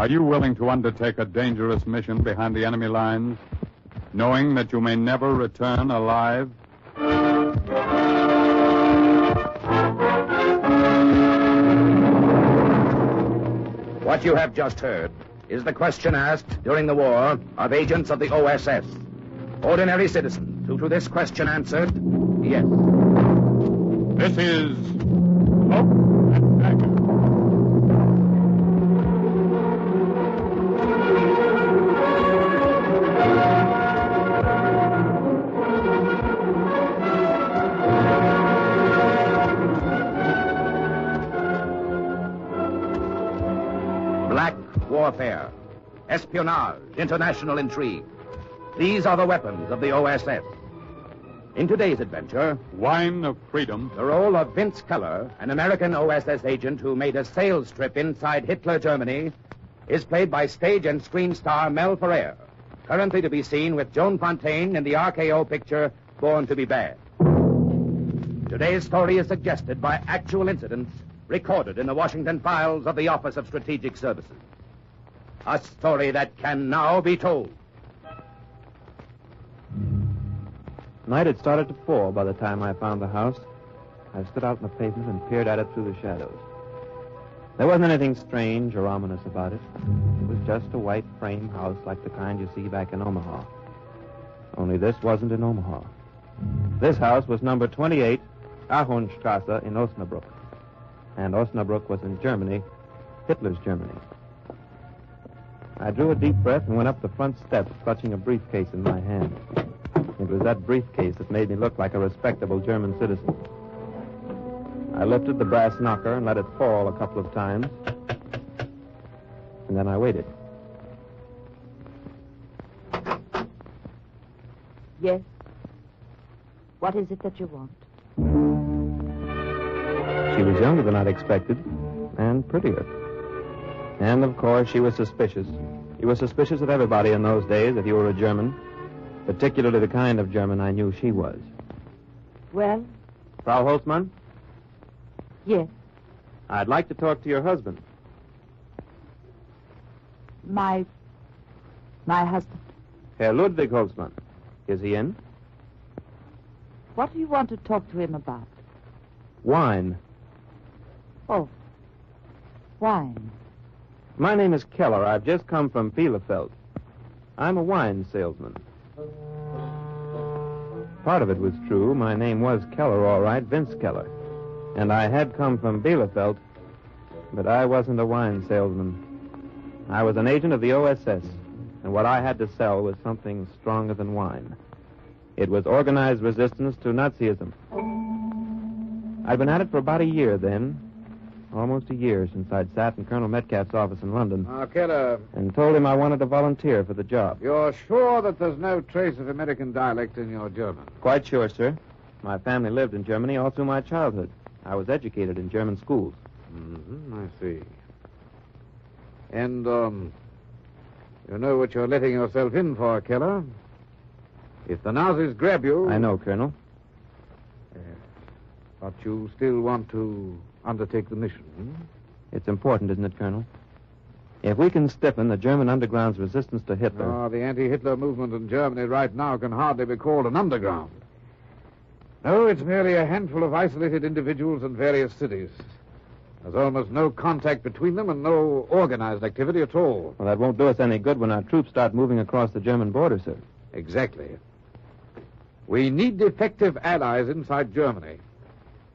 Are you willing to undertake a dangerous mission behind the enemy lines, knowing that you may never return alive? What you have just heard is the question asked during the war of agents of the OSS. Ordinary citizens who to this question answered, yes. This is Cloak and Dagger. Black warfare, espionage, international intrigue. These are the weapons of the OSS. In today's adventure, Wine of Freedom. the role of Vince Keller, an American OSS agent who made a sales trip inside Hitler Germany, is played by stage and screen star Mel Ferrer, currently to be seen with Joan Fontaine in the RKO picture Born to be Bad. Today's story is suggested by actual incidents recorded in the Washington files of the Office of Strategic Services. A story that can now be told. Night had started to fall by the time I found the house. I stood out on the pavement and peered at it through the shadows. There wasn't anything strange or ominous about it. It was just a white frame house like the kind you see back in Omaha. Only this wasn't in Omaha. This house was number 28, Ahornstrasse in Osnabrück. And Osnabrück was in Germany, Hitler's Germany. I drew a deep breath and went up the front steps, clutching a briefcase in my hand. It was that briefcase that made me look like a respectable German citizen. I lifted the brass knocker and let it fall a couple of times. And then I waited. Yes? What is it that you want? She was younger than I'd expected, and prettier. And, of course, she was suspicious. You were suspicious of everybody in those days if you were a German, particularly the kind of German I knew she was. Well? Frau Holtzmann? Yes. I'd like to talk to your husband. My husband. Herr Ludwig Holtzmann. Is he in? What do you want to talk to him about? Wine. Oh. Wine. My name is Keller. I've just come from Bielefeld. I'm a wine salesman. Part of it was true. My name was Keller, all right, Vince Keller. And I had come from Bielefeld, but I wasn't a wine salesman. I was an agent of the OSS, and what I had to sell was something stronger than wine. It was organized resistance to Nazism. I'd been at it for about a year then, almost a year since I'd sat in Colonel Metcalf's office in London. Keller, and told him I wanted to volunteer for the job. you're sure that there's no trace of American dialect in your German? Quite sure, sir. My family lived in Germany all through my childhood. I was educated in German schools. Mm-hmm, I see. And, you know what you're letting yourself in for, Keller? If the Nazis grab you... I know, Colonel. But you still want to undertake the mission, hmm? It's important, isn't it, Colonel? If we can stiffen the German underground's resistance to Hitler... the anti-Hitler movement in Germany right now can hardly be called an underground. No, it's merely a handful of isolated individuals in various cities. There's almost no contact between them and no organized activity at all. Well, that won't do us any good when our troops start moving across the German border, sir. Exactly. We need effective allies inside Germany.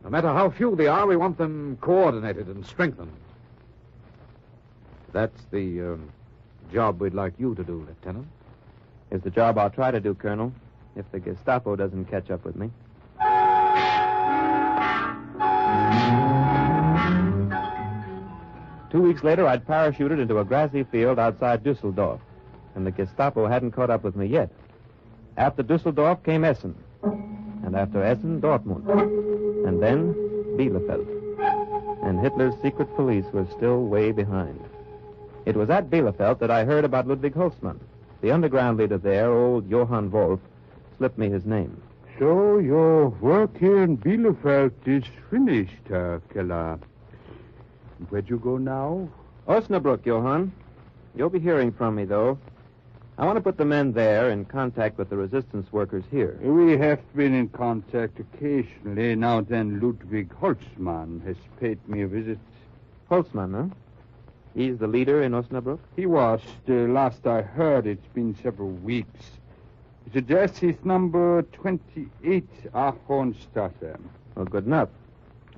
No matter how few they are, we want them coordinated and strengthened. That's the job we'd like you to do, Lieutenant. It's the job I'll try to do, Colonel, if the Gestapo doesn't catch up with me. 2 weeks later, I'd parachuted into a grassy field outside Dusseldorf, and the Gestapo hadn't caught up with me yet. After Dusseldorf came Essen, and after Essen, Dortmund, and then Bielefeld. And Hitler's secret police was still way behind. It was at Bielefeld that I heard about Ludwig Holtzmann. The underground leader there, old Johann Wolf, slipped me his name. So your work here in Bielefeld is finished, Herr Keller. Where'd you go now? Osnabrück, Johann. You'll be hearing from me, though. I want to put the men there in contact with the resistance workers here. We have been in contact occasionally. Now then, Ludwig Holzmann has paid me a visit. Holtzmann, huh? He's the leader in Osnabrück? He was. The last I heard, it's been several weeks. His address is number 28 Ahornstrasse. Well, good enough.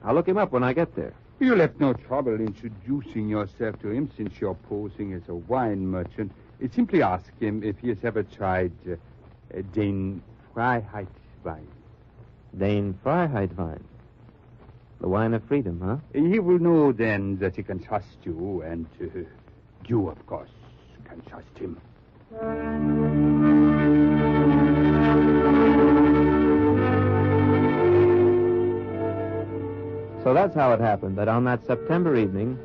I'll look him up when I get there. You'll have no trouble introducing yourself to him since you're posing as a wine merchant. Simply ask him if he has ever tried Den Freiheitswein. Den Freiheitwein. The wine of freedom, huh? He will know then that he can trust you, and you, of course, can trust him. So that's how it happened, that on that September evening,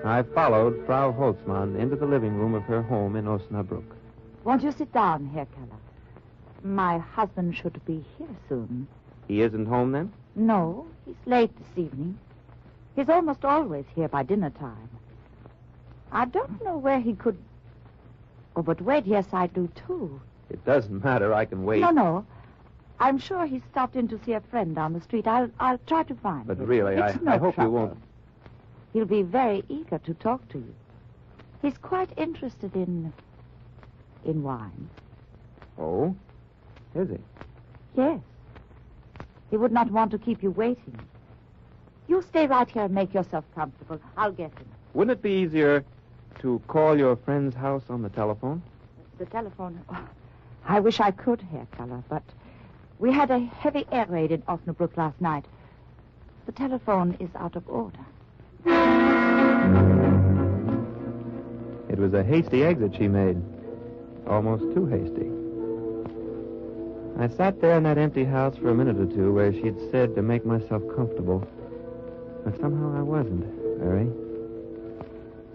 I followed Frau Holtzmann into the living room of her home in Osnabrück. Won't you sit down, Herr Keller? My husband should be here soon. He isn't home, then? No, he's late this evening. He's almost always here by dinner time. I don't know where he could... Oh, but wait, yes, I do, too. It doesn't matter. I can wait. No. I'm sure he stopped in to see a friend down the street. I'll try to find him. But really, I hope you won't. He'll be very eager to talk to you. He's quite interested in wine. Oh? Is he? Yes. He would not want to keep you waiting. You stay right here and make yourself comfortable. I'll get him. Wouldn't it be easier to call your friend's house on the telephone? The telephone... Oh, I wish I could, Herr Keller, but we had a heavy air raid in Osnabrück last night. The telephone is out of order. It was a hasty exit she made. Almost too hasty. I sat there in that empty house for a minute or two where she'd said to make myself comfortable. But somehow I wasn't, very.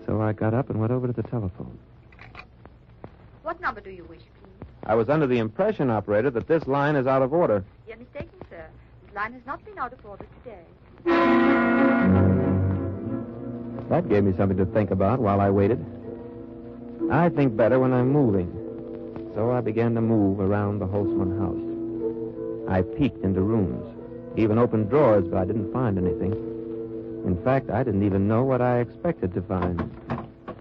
So I got up and went over to the telephone. What number do you wish, please? I was under the impression, operator, that this line is out of order. You're mistaken, sir. This line has not been out of order today. That gave me something to think about while I waited. I think better when I'm moving. So I began to move around the Holtzmann house. I peeked into rooms, even opened drawers, but I didn't find anything. In fact, I didn't even know what I expected to find.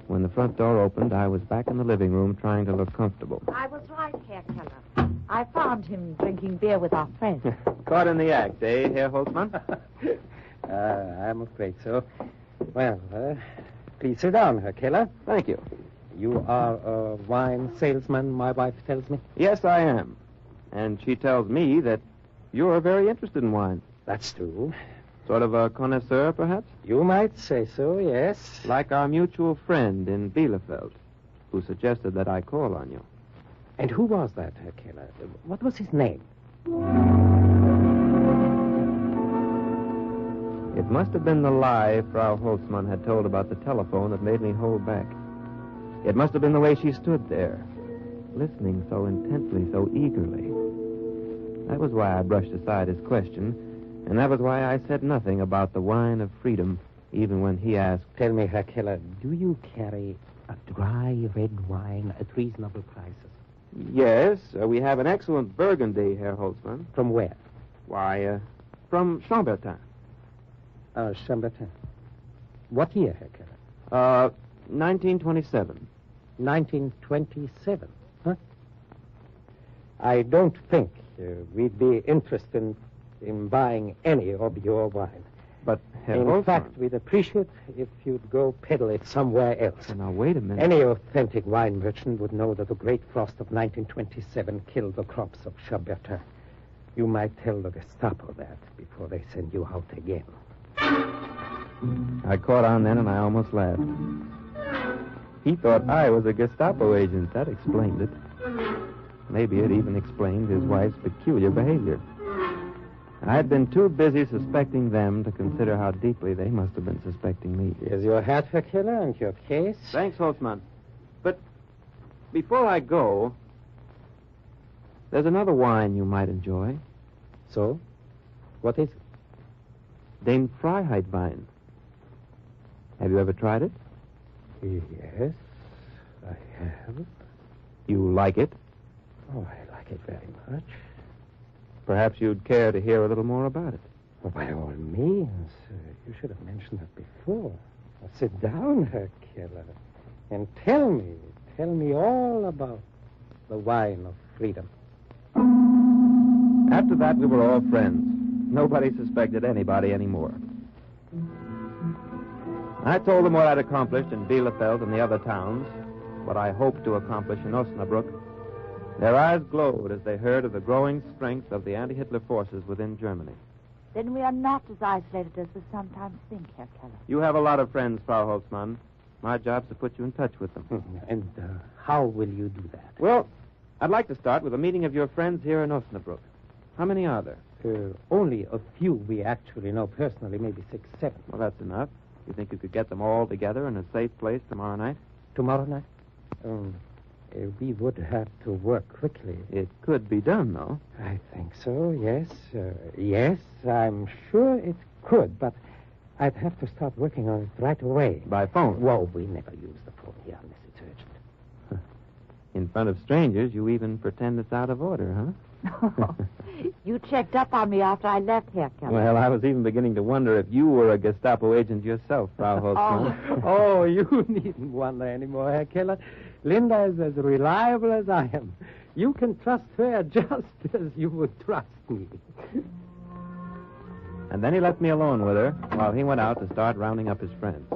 When the front door opened, I was back in the living room trying to look comfortable. I was right, Herr Keller. I found him drinking beer with our friends. Caught in the act, eh, Herr Holtzmann? I'm afraid so. Well, please sit down, Herr Keller. Thank you. You are a wine salesman, my wife tells me. Yes, I am. And she tells me that you're very interested in wine. That's true. Sort of a connoisseur, perhaps? You might say so, yes. Like our mutual friend in Bielefeld, who suggested that I call on you. And who was that, Herr Keller? What was his name? It must have been the lie Frau Holtzmann had told about the telephone that made me hold back. It must have been the way she stood there, listening so intently, so eagerly. That was why I brushed aside his question, and that was why I said nothing about the wine of freedom, even when he asked. Tell me, Herr Keller, do you carry a dry red wine at reasonable prices? Yes, we have an excellent Burgundy, Herr Holtzmann. From where? Why, from Chambertin. Chambertin. What year, Herr Keller? 1927. 1927, huh? I don't think we'd be interested in buying any of your wine. But, Herr In Holtzmann... fact, we'd appreciate if you'd go peddle it somewhere else. Now, wait a minute. Any authentic wine merchant would know that the great frost of 1927 killed the crops of Chambertin. You might tell the Gestapo that before they send you out again. I caught on then, and I almost laughed. He thought I was a Gestapo agent. That explained it. Maybe it even explained his wife's peculiar behavior. I'd been too busy suspecting them to consider how deeply they must have been suspecting me. Here's your hat, Herr Keller, and your case. Thanks, Holtzmann. But before I go, there's another wine you might enjoy. So? What is it? Den Freiheitwein. Have you ever tried it? Yes. I have. You like it? Oh, I like it very much. Perhaps you'd care to hear a little more about it. Oh, by all means. You should have mentioned that before. Now, sit down, Herr Keller, and tell me all about the wine of freedom. After that, we were all friends. Nobody suspected anybody anymore. I told them what I'd accomplished in Bielefeld and the other towns, what I hoped to accomplish in Osnabrück. Their eyes glowed as they heard of the growing strength of the anti-Hitler forces within Germany. Then we are not as isolated as we sometimes think, Herr Keller. You have a lot of friends, Frau Holtzmann. My job's to put you in touch with them. And how will you do that? Well, I'd like to start with a meeting of your friends here in Osnabrück. How many are there? Only a few we actually know personally, maybe 6, 7. Well, that's enough. You think you could get them all together in a safe place tomorrow night? Tomorrow night? We would have to work quickly. It could be done, though. I think so, yes. Yes, I'm sure it could, but I'd have to start working on it right away. By phone? Well, we never use the phone here unless it's urgent. In front of strangers, you even pretend it's out of order, huh? You checked up on me after I left, Herr Keller. Well, I was even beginning to wonder if you were a Gestapo agent yourself, Frau Holtzmann. Oh, you needn't wonder anymore, Herr Keller. Linda is as reliable as I am. You can trust her just as you would trust me. And then he left me alone with her while he went out to start rounding up his friends.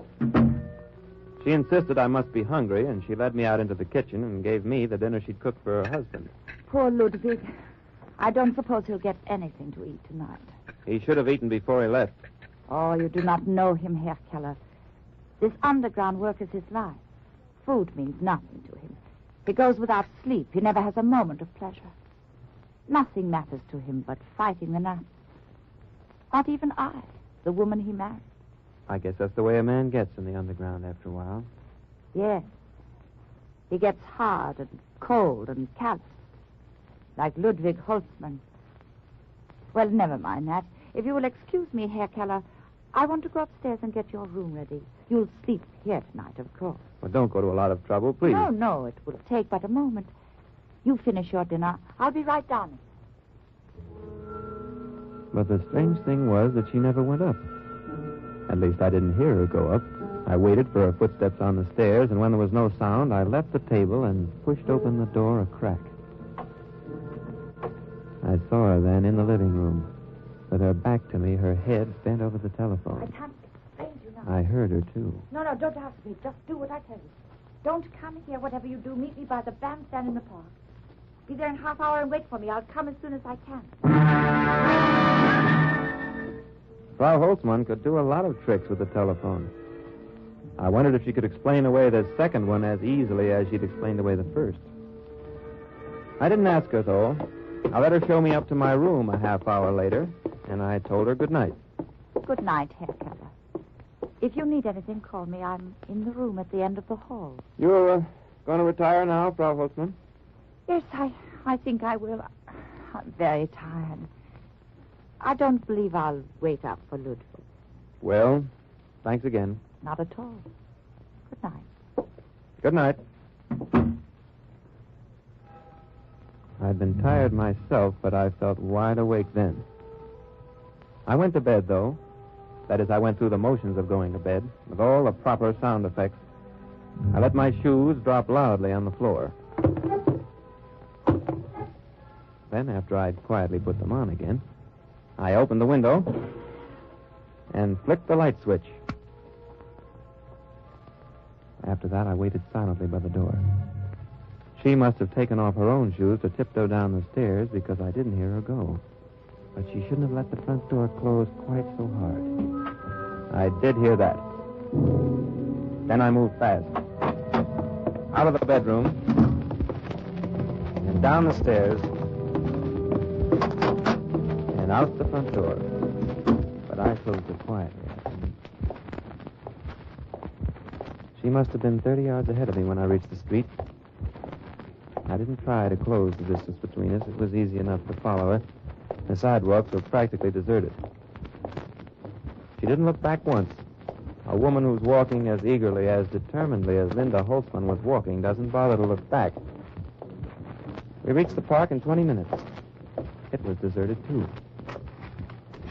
She insisted I must be hungry, and she led me out into the kitchen and gave me the dinner she'd cooked for her husband. Poor Ludwig. I don't suppose he'll get anything to eat tonight. He should have eaten before he left. Oh, you do not know him, Herr Keller. This underground work is his life. Food means nothing to him. He goes without sleep. He never has a moment of pleasure. Nothing matters to him but fighting the Nazis. Not even I, the woman he married. I guess that's the way a man gets in the underground after a while. Yes. He gets hard and cold and callous. Like Ludwig Holtzmann. Well, never mind that. If you will excuse me, Herr Keller, I want to go upstairs and get your room ready. You'll sleep here tonight, of course. Well, don't go to a lot of trouble, please. No, it will take but a moment. You finish your dinner. I'll be right down. But the strange thing was that she never went up. At least I didn't hear her go up. I waited for her footsteps on the stairs, and when there was no sound, I left the table and pushed open the door a crack. I saw her then in the living room, with her back to me, her head bent over the telephone. I can't explain to you now. I heard her, too. No, don't ask me. Just do what I tell you. Don't come here, whatever you do. Meet me by the bandstand in the park. Be there in half hour and wait for me. I'll come as soon as I can. Frau Holtzmann could do a lot of tricks with the telephone. I wondered if she could explain away the second one as easily as she'd explained away the first. I didn't ask her, though. I let her show me up to my room a half hour later, and I told her good night. Good night, Herr Keller. If you need anything, call me. I'm in the room at the end of the hall. You're going to retire now, Frau Holtzmann? Yes, I think I will. I'm very tired. I don't believe I'll wait up for Ludwig. Well, thanks again. Not at all. Good night. Good night. I'd been tired myself, but I felt wide awake then. I went to bed, though. That is, I went through the motions of going to bed, with all the proper sound effects. I let my shoes drop loudly on the floor. Then, after I'd quietly put them on again, I opened the window and flicked the light switch. After that, I waited silently by the door. She must have taken off her own shoes to tiptoe down the stairs because I didn't hear her go. But she shouldn't have let the front door close quite so hard. I did hear that. Then I moved fast. Out of the bedroom and down the stairs and out the front door. But I closed it quietly. She must have been 30 yards ahead of me when I reached the street. I didn't try to close the distance between us. It was easy enough to follow her. The sidewalks were practically deserted. She didn't look back once. A woman who's walking as eagerly, as determinedly as Linda Holtzman was walking doesn't bother to look back. We reached the park in 20 minutes. It was deserted, too.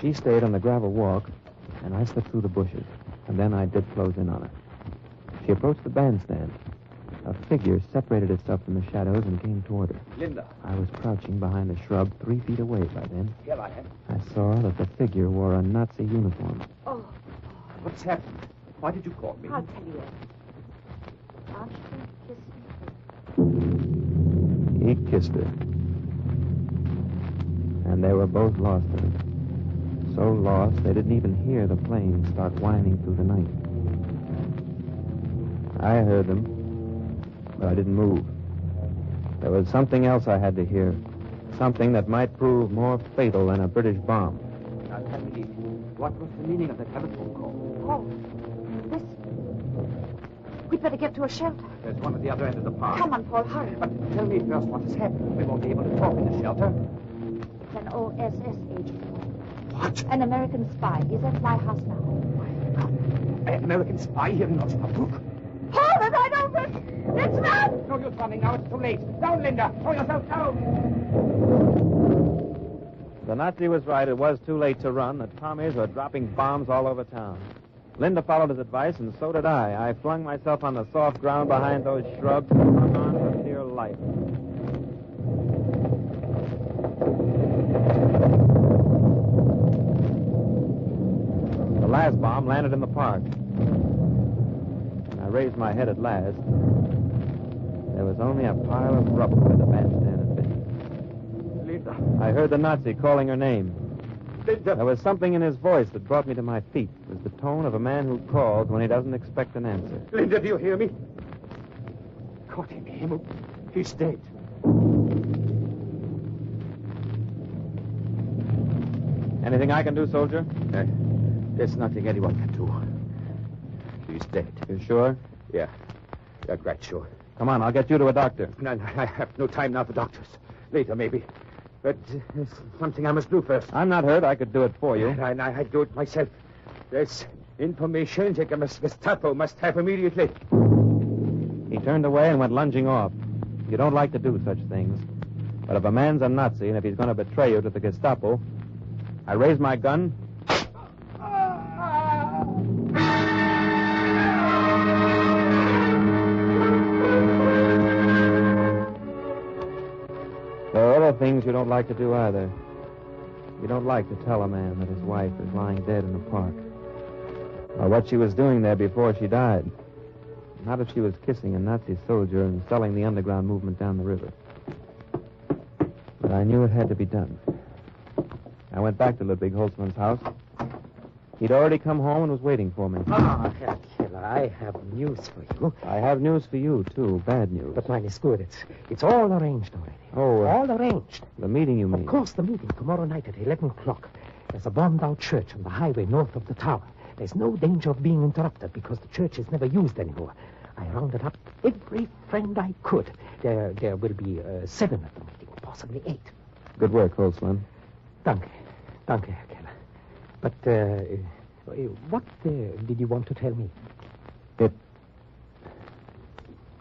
She stayed on the gravel walk, and I slipped through the bushes, and then I did close in on her. She approached the bandstand. A figure separated itself from the shadows and came toward her. Linda. I was crouching behind a shrub 3 feet away by then. Here I am. I saw that the figure wore a Nazi uniform. Oh, What's happened? Why did you call me? I'll tell you. Aren't you kissing me? He kissed her. And they were both lost in it. So lost they didn't even hear the plane start whining through the night. I heard them, but I didn't move. There was something else I had to hear. Something that might prove more fatal than a British bomb. Now tell me, what was the meaning of the telephone call? Oh, this. We'd better get to a shelter. There's one at the other end of the park. Come on, Paul, hurry. But tell me first what has happened. We won't be able to talk in the shelter. It's an OSS agent. What? An American spy. He's at my house now. An American spy here in Osnabrück? Hold it! I don't think. Let's run! No use running now. It's too late. Down, Linda. Throw yourself down. The Nazi was right. It was too late to run. The Tommies were dropping bombs all over town. Linda followed his advice, and so did I. I flung myself on the soft ground behind those shrubs and hung on for dear life. The last bomb landed in the park. When I raised my head at last, there was only a pile of rubble where the bandstand had been. Linda. I heard the Nazi calling her name. Linda. There was something in his voice that brought me to my feet. It was the tone of a man who calls when he doesn't expect an answer. Linda, do you hear me? God in him. He's dead. Anything I can do, soldier? There's nothing anyone can do. He's dead. You sure? Yeah. Yeah, quite sure. Come on, I'll get you to a doctor. No, I have no time now for doctors. Later, maybe. But there's something I must do first. I'm not hurt. I could do it for you. I'd do it myself. There's information that the Gestapo must have immediately. He turned away and went lunging off. You don't like to do such things. But if a man's a Nazi and if he's going to betray you to the Gestapo, I raised my gun. There are other things you don't like to do either. You don't like to tell a man that his wife is lying dead in a park. Or what she was doing there before she died. Not if she was kissing a Nazi soldier and selling the underground movement down the river. But I knew it had to be done. I went back to Ludwig Holtzman's house. He'd already come home and was waiting for me. Ah, Herr Keller, I have news for you. I have news for you, too. Bad news. But mine is good. It's all arranged already. Oh, all arranged. The meeting, you mean? Of course, the meeting tomorrow night at 11 o'clock. There's a bombed-out church on the highway north of the tower. There's no danger of being interrupted because the church is never used anymore. I rounded up every friend I could. There will be 7 at the meeting, possibly 8. Good work, Holtzman. Danke, Herr Keller. But what did you want to tell me?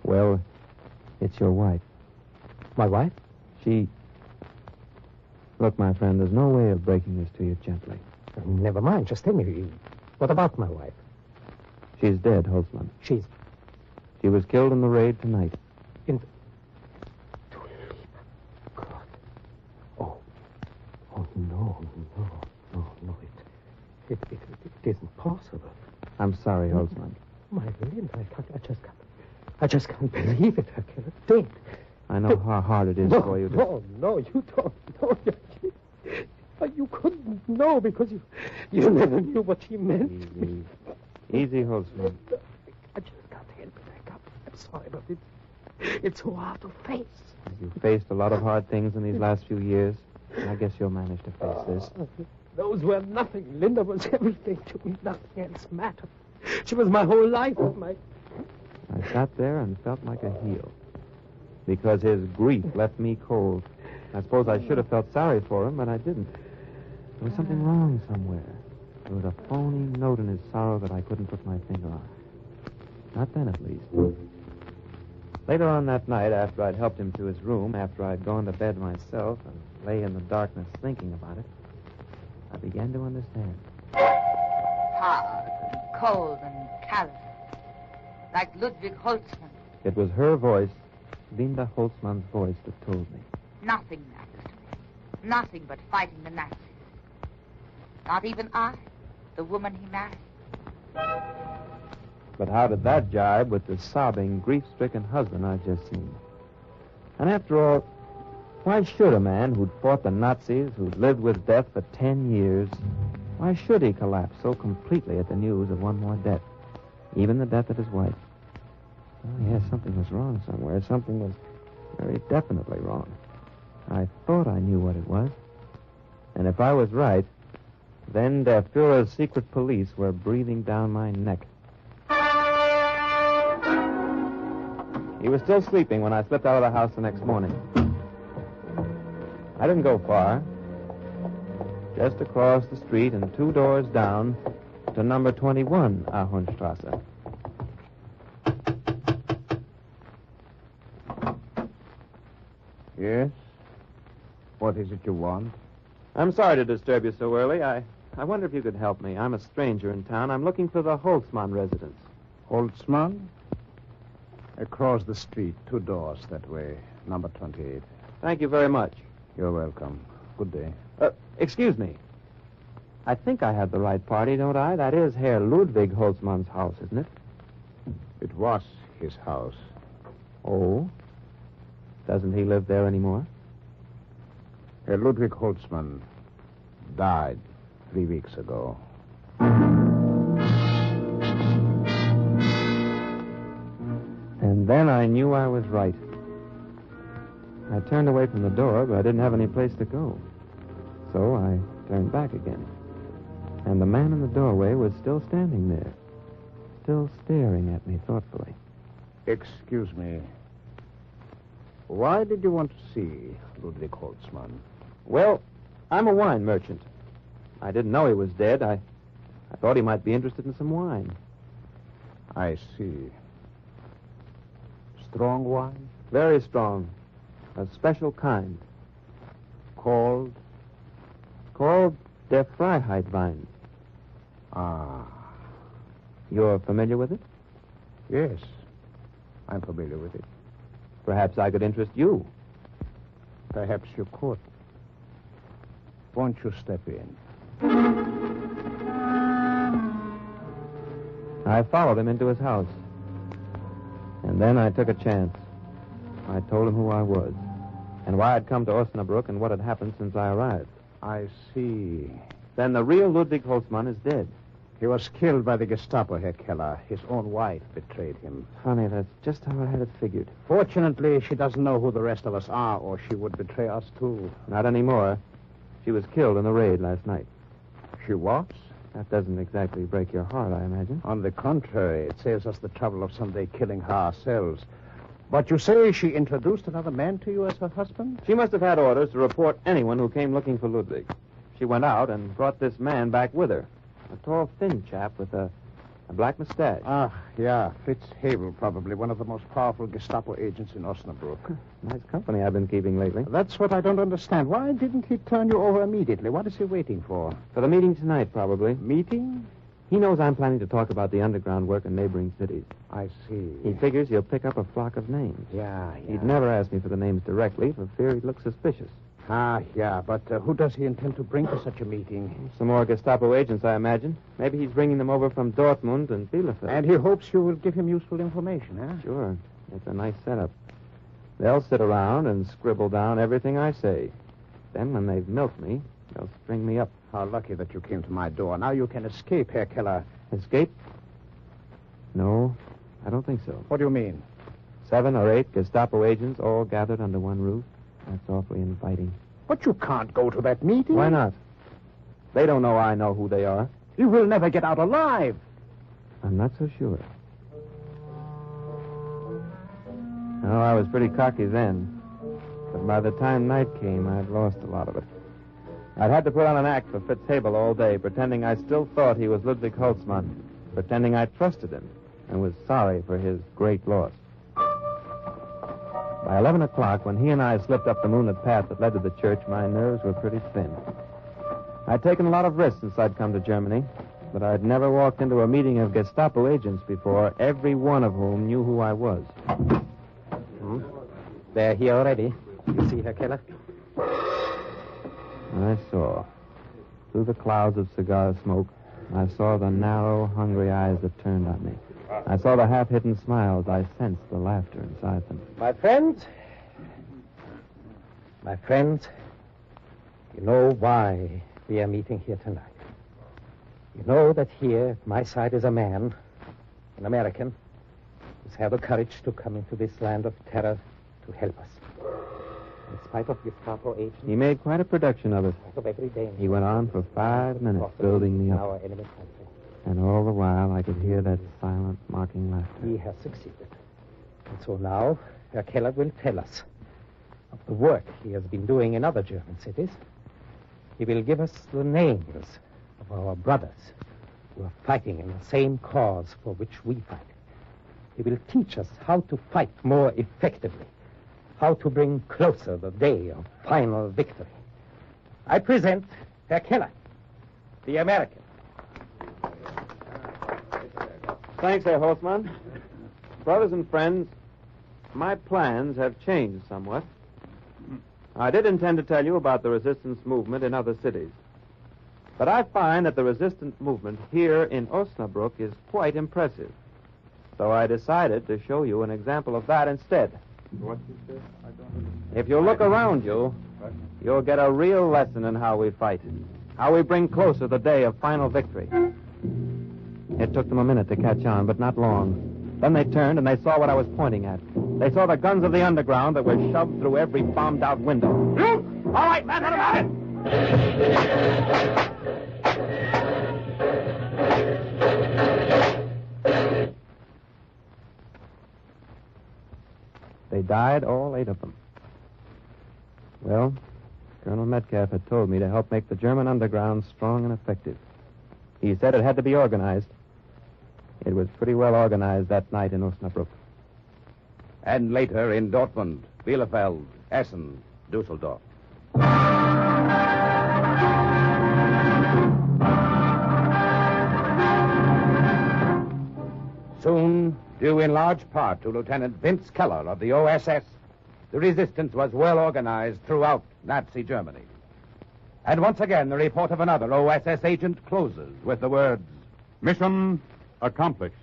Well, it's your wife. My wife? Look, my friend, there's no way of breaking this to you gently. Never mind. Just tell me. What about my wife? She's dead, Holtzman. She was killed in the raid tonight. God. Oh, no. It isn't possible. I'm sorry, Holtzman. My Linda, I just can't believe it. Herr Keller, dead. I know how hard it is for you to... No, you don't know. You couldn't know because you never knew what she meant. Easy, Holtzman. I just can't help it. I'm sorry, but it's so hard to face. You've faced a lot of hard things in these last few years. I guess you'll manage to face this. Those were nothing. Linda was everything to me. Nothing else mattered. She was my whole life. I sat there and felt like a heel. Because his grief left me cold. I suppose I should have felt sorry for him, but I didn't. There was something wrong somewhere. There was a phony note in his sorrow that I couldn't put my finger on. Not then, at least. Later on that night, after I'd helped him to his room, after I'd gone to bed myself and lay in the darkness thinking about it, I began to understand. Hard and cold and callous. Like Ludwig Holtzmann. It was her voice, Linda Holtzmann's voice, that told me. Nothing matters to me. Nothing but fighting the Nazis. Not even I, the woman he married. But how did that jibe with the sobbing, grief-stricken husband I'd just seen? And after all, why should a man who'd fought the Nazis, who'd lived with death for 10 years, why should he collapse so completely at the news of one more death, even the death of his wife? Oh, yes, something was wrong somewhere. Something was very definitely wrong. I thought I knew what it was. And if I was right, then Der Fuhrer's secret police were breathing down my neck. He was still sleeping when I slipped out of the house the next morning. I didn't go far. Just across the street and 2 doors down to number 21 Ahornstrasse. Yes? What is it you want? I'm sorry to disturb you so early. I wonder if you could help me. I'm a stranger in town. I'm looking for the Holtzmann residence. Holtzmann? Across the street, 2 doors that way, number 28. Thank you very much. You're welcome. Good day. Excuse me. I think I have the right party, don't I? That is Herr Ludwig Holtzmann's house, isn't it? It was his house. Oh? Doesn't he live there anymore? Herr Ludwig Holtzmann died 3 weeks ago. And then I knew I was right. I turned away from the door, but I didn't have any place to go. So I turned back again. And the man in the doorway was still standing there, still staring at me thoughtfully. Excuse me. Why did you want to see Ludwig Holtzmann? Well, I'm a wine merchant. I didn't know he was dead. I thought he might be interested in some wine. I see. Strong wine? Very strong. A special kind. Called? Called Der Freiheitwein. Ah. You're familiar with it? Yes. I'm familiar with it. Perhaps I could interest you. Perhaps you could. Won't you step in? I followed him into his house. And then I took a chance. I told him who I was, and why I'd come to Osnabrück and what had happened since I arrived. I see. Then the real Ludwig Holtzmann is dead. He was killed by the Gestapo, Herr Keller. His own wife betrayed him. Funny, that's just how I had it figured. Fortunately, she doesn't know who the rest of us are, or she would betray us, too. Not anymore. She was killed in the raid last night. She was? That doesn't exactly break your heart, I imagine. On the contrary, it saves us the trouble of someday killing her ourselves. But you say she introduced another man to you as her husband? She must have had orders to report anyone who came looking for Ludwig. She went out and brought this man back with her. A tall, thin chap with a black mustache. Ah, yeah. Fritz Havel, probably one of the most powerful Gestapo agents in Osnabrück. Nice company I've been keeping lately. That's what I don't understand. Why didn't he turn you over immediately? What is he waiting for? For the meeting tonight, probably. Meeting? He knows I'm planning to talk about the underground work in neighboring cities. I see. He figures he'll pick up a flock of names. Yeah. He'd never ask me for the names directly for fear he'd look suspicious. Ah, yeah, but who does he intend to bring to such a meeting? Some more Gestapo agents, I imagine. Maybe he's bringing them over from Dortmund and Bielefeld. And he hopes you will give him useful information, huh? Sure. It's a nice setup. They'll sit around and scribble down everything I say. Then, when they've milked me, they'll string me up. How lucky that you came to my door. Now you can escape, Herr Keller. Escape? No, I don't think so. What do you mean? 7 or 8 Gestapo agents all gathered under one roof. That's awfully inviting. But you can't go to that meeting. Why not? They don't know I know who they are. You will never get out alive. I'm not so sure. Oh, I was pretty cocky then. But by the time night came, I'd lost a lot of it. I'd had to put on an act for Fitzhabel all day, pretending I still thought he was Ludwig Holtzmann, pretending I trusted him and was sorry for his great loss. By 11 o'clock, when he and I slipped up the moonlit path that led to the church, my nerves were pretty thin. I'd taken a lot of risks since I'd come to Germany, but I'd never walked into a meeting of Gestapo agents before, every one of whom knew who I was. They're here already. You see, Herr Keller? I saw. Through the clouds of cigar smoke, I saw the narrow, hungry eyes that turned on me. I saw the half-hidden smiles. I sensed the laughter inside them. My friends, you know why we are meeting here tonight. You know that here at my side is a man, an American, who's had the courage to come into this land of terror to help us. In spite of Gestapo agents... He made quite a production of it. Of every day. He went on for 5 minutes building me up. Our enemy country. And all the while, I could hear that silent, mocking laughter. He has succeeded. And so now, Herr Keller will tell us of the work he has been doing in other German cities. He will give us the names of our brothers who are fighting in the same cause for which we fight. He will teach us how to fight more effectively, how to bring closer the day of final victory. I present Herr Keller, the American. Thanks, Herr Holtzmann. Brothers and friends, my plans have changed somewhat. I did intend to tell you about the resistance movement in other cities. But I find that the resistance movement here in Osnabrück is quite impressive. So I decided to show you an example of that instead. What you said? I don't understand. If you look around you, you'll get a real lesson in how we fight, how we bring closer the day of final victory. It took them a minute to catch on, but not long. Then they turned and they saw what I was pointing at. They saw the guns of the underground that were shoved through every bombed-out window. All right, man, out of it! They died, all 8 of them. Well, Colonel Metcalf had told me to help make the German underground strong and effective. He said it had to be organized. It was pretty well organized that night in Osnabrück. And later in Dortmund, Bielefeld, Essen, Dusseldorf. Soon, due in large part to Lieutenant Vince Keller of the OSS, the resistance was well organized throughout Nazi Germany. And once again, the report of another OSS agent closes with the words, Mission accomplished.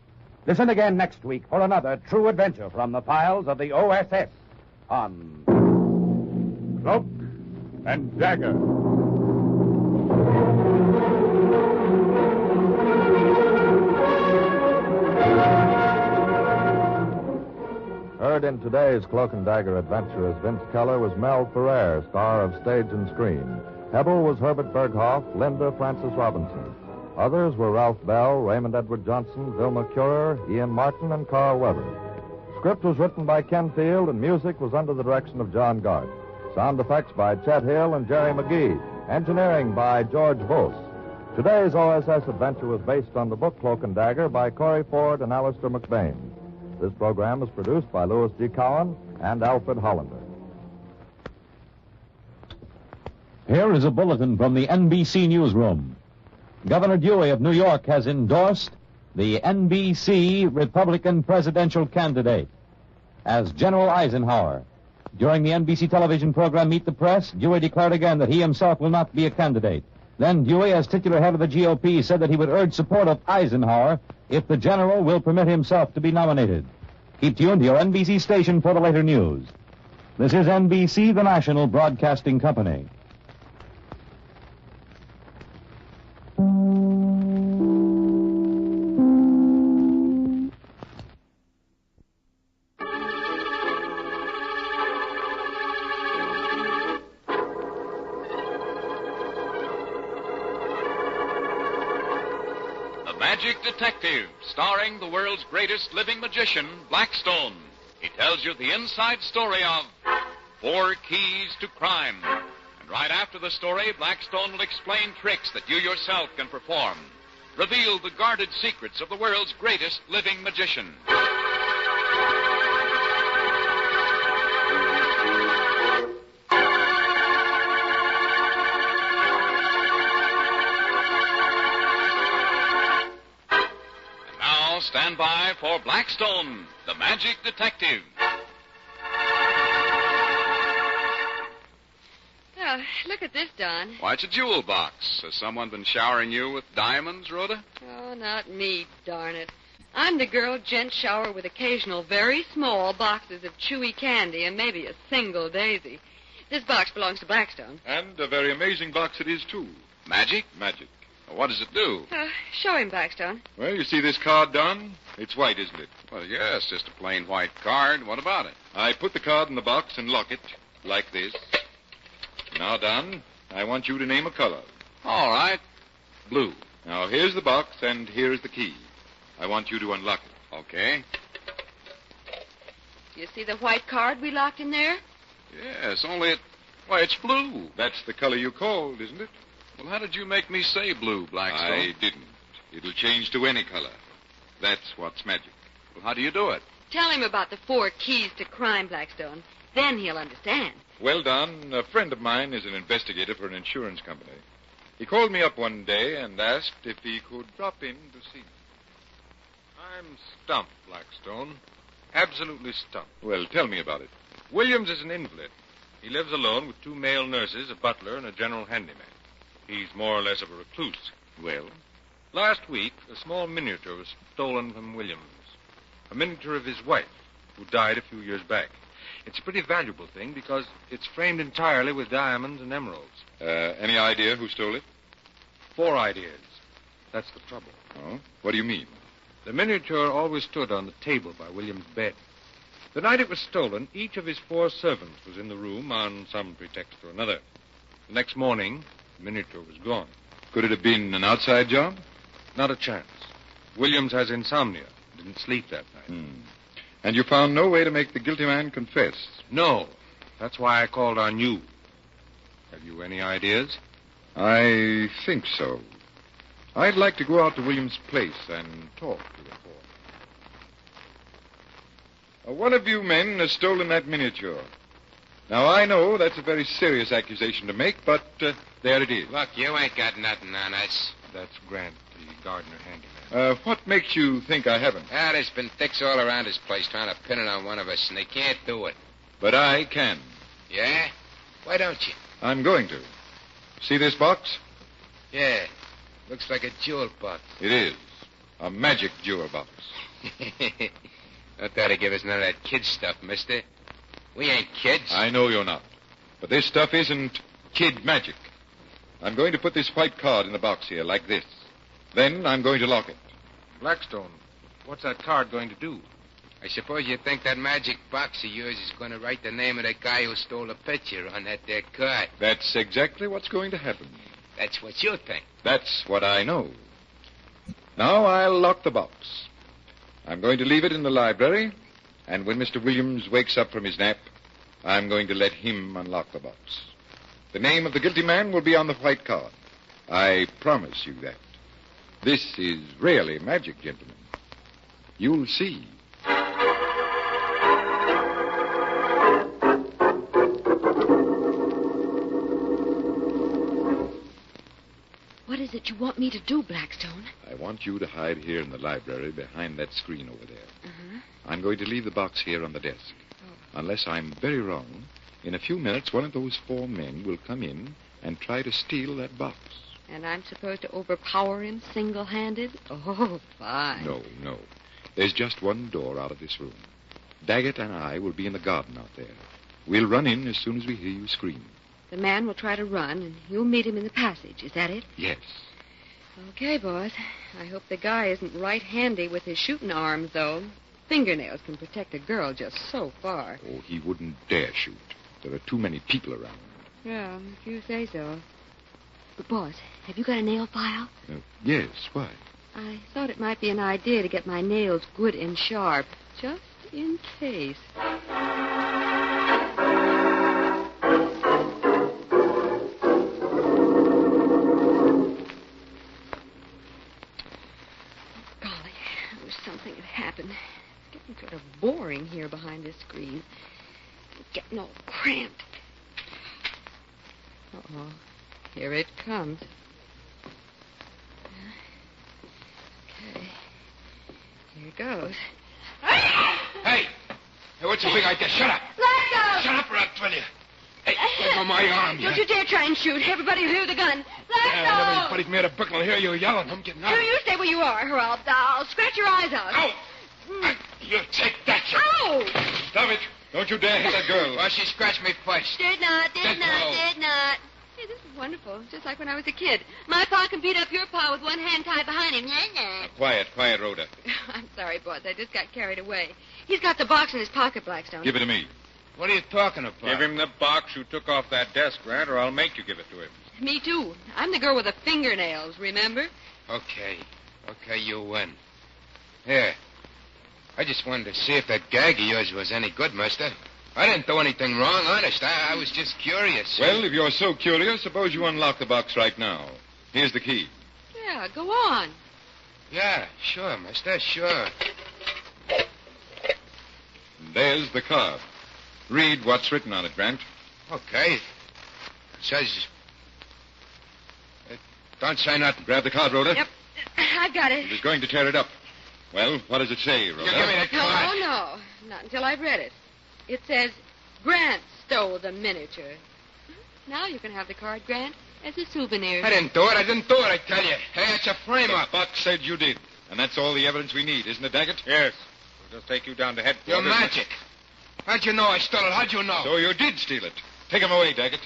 Listen again next week for another true adventure from the files of the OSS on Cloak and Dagger. Heard in today's Cloak and Dagger adventure as Vince Keller was Mel Ferrer, star of stage and screen. Hebel was Herbert Berghoff, Linda Francis Robinson. Others were Ralph Bell, Raymond Edward Johnson, Vilma Curer, Ian Martin, and Carl Weber. Script was written by Ken Field, and music was under the direction of John Gart. Sound effects by Chet Hill and Jerry McGee. Engineering by George Vos. Today's OSS adventure was based on the book Cloak and Dagger by Corey Ford and Alistair McBain. This program was produced by Louis G. Cowan and Alfred Hollander. Here is a bulletin from the NBC newsroom. Governor Dewey of New York has endorsed the NBC Republican presidential candidate as General Eisenhower. During the NBC television program Meet the Press, Dewey declared again that he himself will not be a candidate. Then Dewey, as titular head of the GOP, said that he would urge support of Eisenhower if the general will permit himself to be nominated. Keep tuned to your NBC station for the later news. This is NBC, the national broadcasting company. Magic Detective, starring the world's greatest living magician, Blackstone. He tells you the inside story of 4 Keys to Crime. And right after the story, Blackstone will explain tricks that you yourself can perform. Reveal the guarded secrets of the world's greatest living magician. And now, stand by for Blackstone, the Magic Detective. Oh, look at this, Don. Why, it's a jewel box. Has someone been showering you with diamonds, Rhoda? Oh, not me, darn it. I'm the girl gents shower with occasional very small boxes of chewy candy and maybe a single daisy. This box belongs to Blackstone. And a very amazing box it is, too. Magic? Magic. What does it do? Show him, Blackstone. Well, you see this card, Don? It's white, isn't it? Well, yes, just a plain white card. What about it? I put the card in the box and lock it like this. Now, Don, I want you to name a color. All right. Blue. Now, here's the box, and here's the key. I want you to unlock it. Okay. You see the white card we locked in there? Yes, only why, it's blue. That's the color you called, isn't it? Well, how did you make me say blue, Blackstone? I didn't. It'll change to any color. That's what's magic. Well, how do you do it? Tell him about the 4 keys to crime, Blackstone. Then he'll understand. Well, Don, a friend of mine is an investigator for an insurance company. He called me up one day and asked if he could drop in to see me. I'm stumped, Blackstone. Absolutely stumped. Well, tell me about it. Williams is an invalid. He lives alone with 2 male nurses, a butler, and a general handyman. He's more or less of a recluse. Well? Last week, a small miniature was stolen from Williams. A miniature of his wife, who died a few years back. It's a pretty valuable thing because it's framed entirely with diamonds and emeralds. Any idea who stole it? 4 ideas. That's the trouble. Oh? What do you mean? The miniature always stood on the table by William's bed. The night it was stolen, each of his 4 servants was in the room on some pretext or another. The next morning, the miniature was gone. Could it have been an outside job? Not a chance. Williams has insomnia. Didn't sleep that night. And you found no way to make the guilty man confess? No. That's why I called on you. Have you any ideas? I think so. I'd like to go out to Williams' place and talk to the 4. One of you men has stolen that miniature. Now, I know that's a very serious accusation to make, but there it is. Look, you ain't got nothing on us. That's Grant, the gardener handyman. What makes you think I haven't? There's been thicks all around this place trying to pin it on one of us, and they can't do it. But I can. Yeah? Why don't you? I'm going to. See this box? Yeah. Looks like a jewel box. It is. A magic jewel box. Don't try to give us none of that kid stuff, mister. We ain't kids. I know you're not. But this stuff isn't kid magic. I'm going to put this white card in the box here, like this. Then I'm going to lock it. Blackstone, what's that card going to do? I suppose you think that magic box of yours is going to write the name of the guy who stole the picture on that there card. That's exactly what's going to happen. That's what you think. That's what I know. Now I'll lock the box. I'm going to leave it in the library, and when Mr. Williams wakes up from his nap, I'm going to let him unlock the box. The name of the guilty man will be on the white card. I promise you that. This is really magic, gentlemen. You'll see. What is it you want me to do, Blackstone? I want you to hide here in the library behind that screen over there. Uh-huh. I'm going to leave the box here on the desk. Unless I'm very wrong, in a few minutes, one of those 4 men will come in and try to steal that box. And I'm supposed to overpower him single-handed? Oh, fine. No. There's just one door out of this room. Daggett and I will be in the garden out there. We'll run in as soon as we hear you scream. The man will try to run, and you'll meet him in the passage. Is that it? Yes. Okay, boss. I hope the guy isn't right-handy with his shooting arms, though. Fingernails can protect a girl just so far. Oh, he wouldn't dare shoot. There are too many people around. Yeah, if you say so. But, boss, have you got a nail file? Yes, why? I thought it might be an idea to get my nails good and sharp, just in case. this screen. I'm getting all cramped. Uh-oh. Here it comes. Okay. Here it goes. Hey! Hey, what's your big idea? Shut up! Let go! Shut up or I'll drill you. Hey, let go my arm, Don't you dare try and shoot. Everybody will hear the gun. Let go! Everybody's made a brick will hear you yelling. I'm getting out. You stay where you are, or I'll scratch your eyes out. Ow! You take that, you... Ow! Stop it. Don't you dare hit that girl. Well, she scratched me first. Did not. Hey, this is wonderful. Just like when I was a kid. My pa can beat up your pa with one hand tied behind him. Quiet, Rhoda. I'm sorry, boss. I just got carried away. He's got the box in his pocket, Blackstone. Give it to me. What are you talking about? Give him the box you took off that desk, Grant, or I'll make you give it to him. Me, too. I'm the girl with the fingernails, remember? Okay, you win. Here. I just wanted to see if that gag of yours was any good, mister. I didn't do anything wrong, honest. I was just curious. Well, if you're so curious, suppose you unlock the box right now. Here's the key. Yeah, go on. Yeah, sure, mister, sure. And there's the card. Read what's written on it, Grant. Okay. It says... Don't say nothing. Grab the card, Rhoda. Yep, I've got it. It is going to tear it up. Well, what does it say, Rhoda? You give me that card. No. Not until I've read it. It says, Grant stole the miniature. Now you can have the card, Grant, as a souvenir. I didn't do it, I tell you. Hey, it's a frame-up. The box said you did. And that's all the evidence we need, isn't it, Daggett? Yes. We'll just take you down to headquarters. You're magic. How'd you know I stole it? How'd you know? So you did steal it. Take him away, Daggett.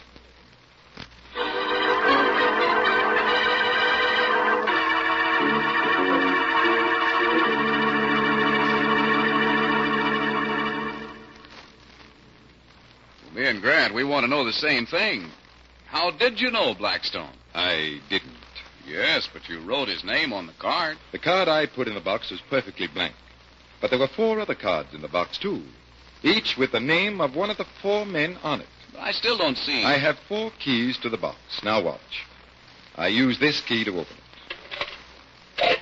Me and Grant, we want to know the same thing. How did you know Blackstone? I didn't. Yes, but you wrote his name on the card. The card I put in the box was perfectly blank. But there were 4 other cards in the box, too. Each with the name of one of the 4 men on it. I still don't see... I have 4 keys to the box. Now watch. I use this key to open it.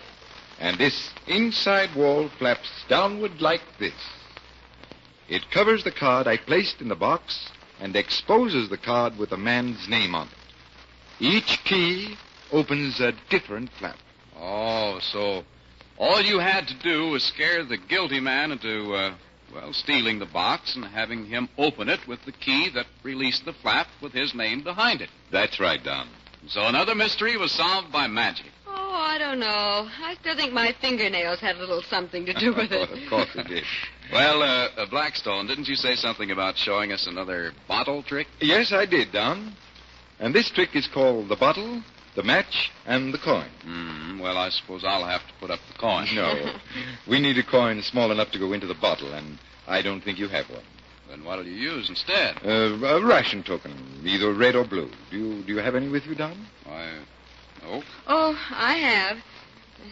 And this inside wall flaps downward like this. It covers the card I placed in the box and exposes the card with the man's name on it. Each key opens a different flap. Oh, so all you had to do was scare the guilty man into, stealing the box and having him open it with the key that released the flap with his name behind it. That's right, Don. So another mystery was solved by magic. Oh, I don't know. I still think my fingernails had a little something to do with it. Of course it did. Well, Blackstone, didn't you say something about showing us another bottle trick? Yes, I did, Don. And this trick is called the bottle, the match, and the coin. Well, I suppose I'll have to put up the coin. No. We need a coin small enough to go into the bottle, and I don't think you have one. Then what'll you use instead? A ration token, either red or blue. Do you have any with you, Don? No. Oh, I have.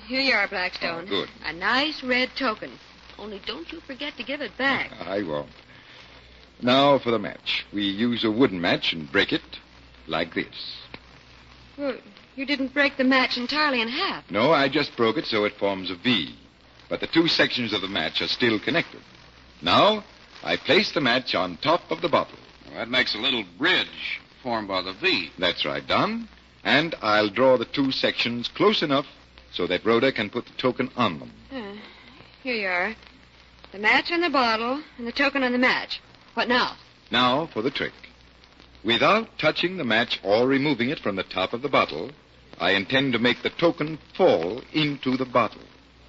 Here you are, Blackstone. Oh, good. A nice red token. Only don't you forget to give it back. I won't. Now for the match. We use a wooden match and break it like this. Well, you didn't break the match entirely in half. No, I just broke it so it forms a V. But the 2 sections of the match are still connected. Now, I place the match on top of the bottle. Well, that makes a little bridge formed by the V. That's right, Don. And I'll draw the 2 sections close enough so that Rhoda can put the token on them. Here you are. The match on the bottle and the token on the match. What now? Now for the trick. Without touching the match or removing it from the top of the bottle, I intend to make the token fall into the bottle.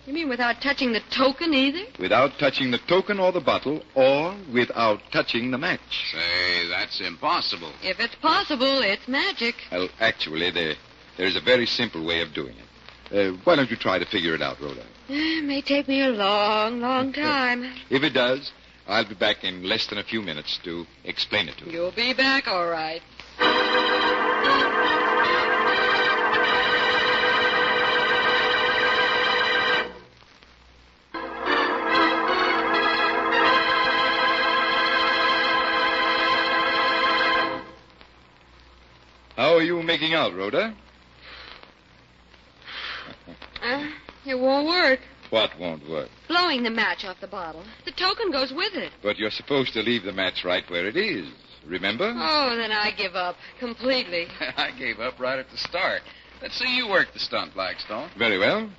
You mean without touching the token either? Without touching the token or the bottle, or without touching the match. Say, that's impossible. If it's possible, it's magic. Well, actually, there's a very simple way of doing it. Why don't you try to figure it out, Rhoda? It may take me a long, long time. If it does, I'll be back in less than a few minutes to explain it to you. You'll be back, all right. How are you making out, Rhoda? It won't work. What won't work? Blowing the match off the bottle. The token goes with it. But you're supposed to leave the match right where it is. Remember? Oh, then I give up. Completely. I gave up right at the start. Let's see you work the stunt, Blackstone. Very well.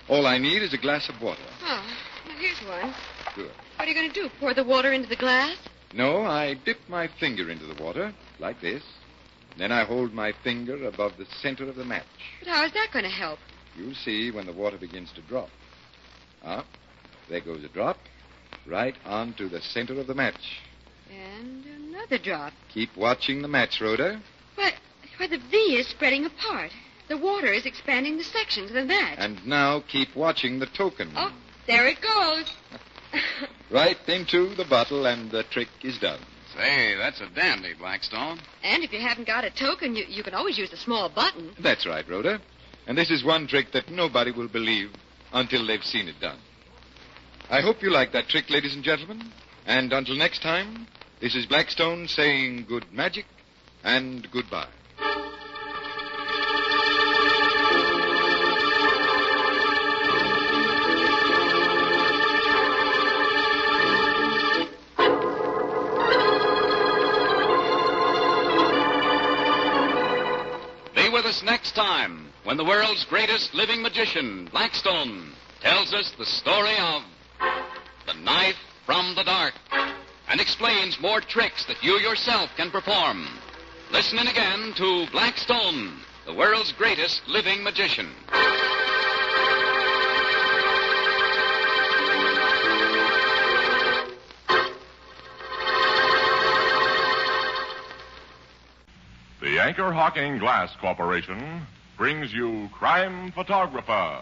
All I need is a glass of water. Oh, well, here's one. Good. What are you going to do? Pour the water into the glass? No, I dip my finger into the water, like this. Then I hold my finger above the center of the match. But how is that going to help? You'll see when the water begins to drop. Ah, there goes a drop. Right onto the center of the match. And another drop. Keep watching the match, Rhoda. Why, the V is spreading apart. The water is expanding the sections of the match. And now keep watching the token. Oh, there it goes. Right into the bottle, and the trick is done. Say, that's a dandy, Blackstone. And if you haven't got a token, you can always use a small button. That's right, Rhoda. And this is one trick that nobody will believe until they've seen it done. I hope you like that trick, ladies and gentlemen. And until next time, this is Blackstone saying good magic and goodbye. Be with us next time when the world's greatest living magician, Blackstone, tells us the story of the knife from the dark and explains more tricks that you yourself can perform. Listen in again to Blackstone, the world's greatest living magician. The Anchor Hawking Glass Corporation brings you Crime Photographer.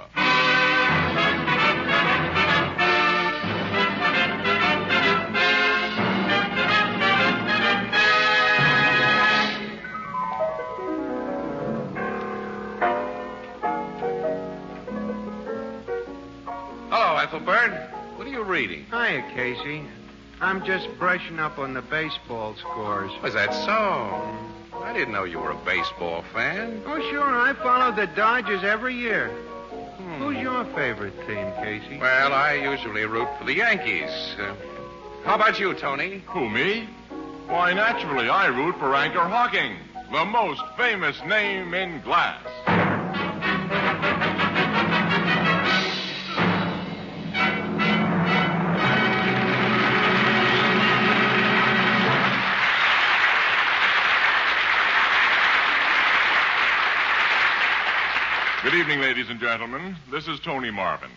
Hello, Ethelbert. What are you reading? Hiya, Casey. I'm just brushing up on the baseball scores. Was that so? I didn't know you were a baseball fan. Oh, sure. I follow the Dodgers every year. Who's your favorite team, Casey? Well, I usually root for the Yankees. How about you, Tony? Who, me? Why, naturally, I root for Anchor Hawking, the most famous name in glass. Good evening, ladies and gentlemen. This is Tony Marvin.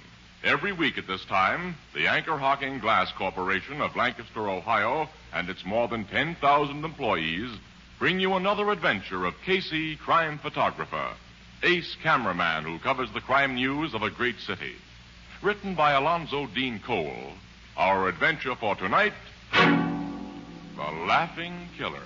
Every week at this time, the Anchor Hawking Glass Corporation of Lancaster, Ohio, and its more than 10,000 employees bring you another adventure of Casey, crime photographer, ace cameraman who covers the crime news of a great city. Written by Alonzo Dean Cole, our adventure for tonight, The Laughing Killer.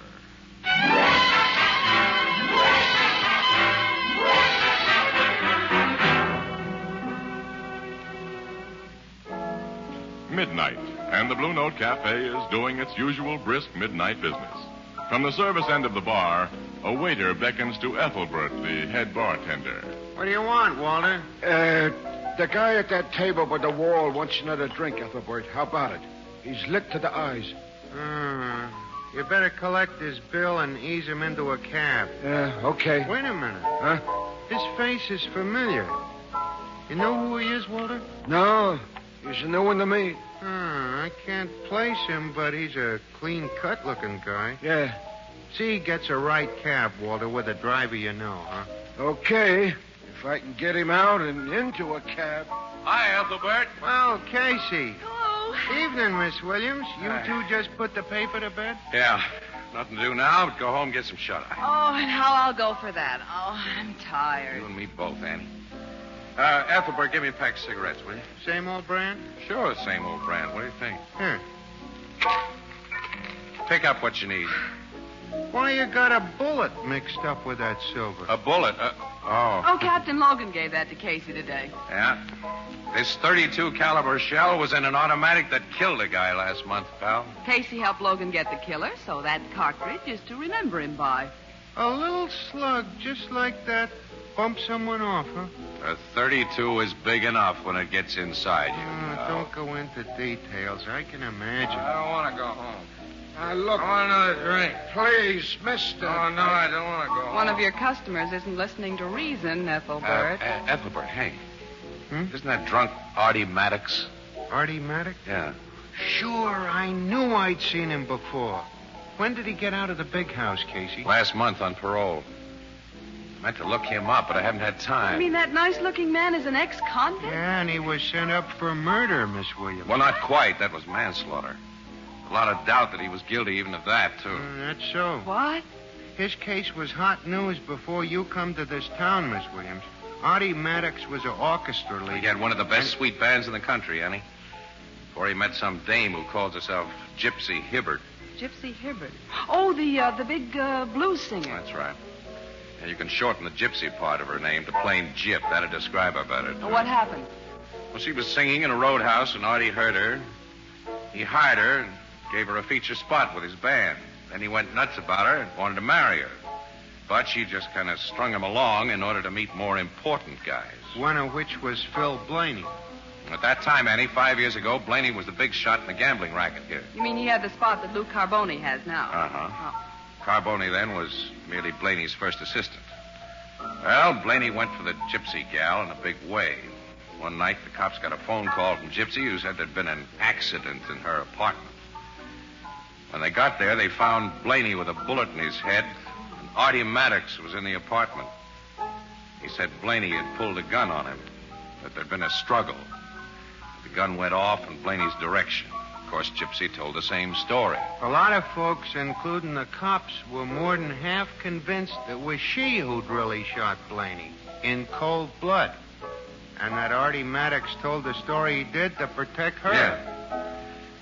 Midnight, and the Blue Note Cafe is doing its usual brisk midnight business. From the service end of the bar, a waiter beckons to Ethelbert, the head bartender. What do you want, Walter? The guy at that table by the wall wants another drink, Ethelbert. How about it? He's lit to the eyes. You better collect his bill and ease him into a cab. Okay. Wait a minute. Huh? His face is familiar. You know who he is, Walter? No, he's a new one to me. I can't place him, but he's a clean-cut looking guy. Yeah. See, he gets a right cab, Walter, with a driver you know, huh? Okay, if I can get him out and into a cab. Hi, Ethelbert. Well, Casey. Hello. Evening, Miss Williams. You two just put the paper to bed? Yeah, nothing to do now but go home and get some shut-eye. Oh, and how I'll go for that. Oh, I'm tired. You and me both, Annie. Ethelbert, give me a pack of cigarettes, will you? Same old brand? Sure, same old brand. What do you think? Here. Pick up what you need. Why you got a bullet mixed up with that silver? A bullet? Oh, Captain Logan gave that to Casey today. Yeah. This .32 caliber shell was in an automatic that killed a guy last month, pal. Casey helped Logan get the killer, so that cartridge is to remember him by. A little slug just like that bumped someone off, huh? A 32 is big enough when it gets inside you. Don't go into details. I can imagine. I don't want to go home. Look. I want another drink. Please, mister. Oh, no, I don't want to go home. One of your customers isn't listening to reason, Ethelbert. Ethelbert, hey. Isn't that drunk Artie Maddox? Artie Maddox? Yeah. Sure, I knew I'd seen him before. When did he get out of the big house, Casey? Last month on parole. I meant to look him up, but I haven't had time. You mean that nice-looking man is an ex-convict? Yeah, and he was sent up for murder, Miss Williams. Well, not quite. That was manslaughter. A lot of doubt that he was guilty even of that, too. That's so. What? His case was hot news before you come to this town, Miss Williams. Artie Maddox was an orchestra leader. He had one of the best sweet bands in the country, Annie. Before he met some dame who calls herself Gypsy Hibbert. Gypsy Hibbert. Oh, the big blues singer. That's right. And you can shorten the gypsy part of her name to plain Gyp. That'd describe her better. What happened? Well, she was singing in a roadhouse, and Artie heard her. He hired her and gave her a feature spot with his band. Then he went nuts about her and wanted to marry her. But she just kind of strung him along in order to meet more important guys. One of which was Phil Blaney. At that time, Annie, 5 years ago, Blaney was the big shot in the gambling racket here. You mean he had the spot that Lou Carboni has now? Uh-huh. Oh. Carboni then was merely Blaney's first assistant. Well, Blaney went for the Gypsy gal in a big way. One night, the cops got a phone call from Gypsy who said there'd been an accident in her apartment. When they got there, they found Blaney with a bullet in his head, and Artie Maddox was in the apartment. He said Blaney had pulled a gun on him, that there'd been a struggle. The gun went off in Blaney's direction. Of course, Gypsy told the same story. A lot of folks, including the cops, were more than half convinced it was she who'd really shot Blaney in cold blood. And that Artie Maddox told the story he did to protect her. Yeah.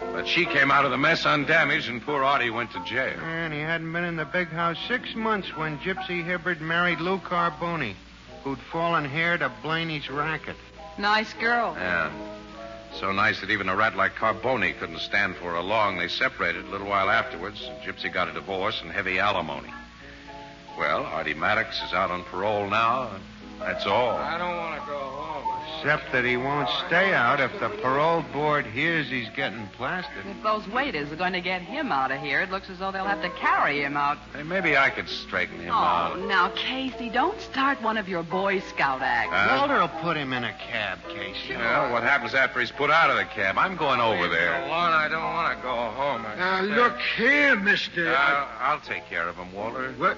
But she came out of the mess undamaged, and poor Artie went to jail. And he hadn't been in the big house 6 months when Gypsy Hibbert married Lou Carboni, who'd fallen heir to Blaney's racket. Nice girl. Yeah. So nice that even a rat like Carboni couldn't stand for her long. They separated a little while afterwards. Gypsy got a divorce and heavy alimony. Well, Artie Maddox is out on parole now, and that's all. I don't want to go home. Except that he won't stay out if the parole board hears he's getting plastered. If those waiters are going to get him out of here, it looks as though they'll have to carry him out. Hey, maybe I could straighten him out. Oh, now, Casey, don't start one of your Boy Scout acts. Walter will put him in a cab, Casey. Well, what happens after he's put out of the cab? I'm going over there. Go on, I don't want to go home. Now, look here, mister. I'll take care of him, Walter. What?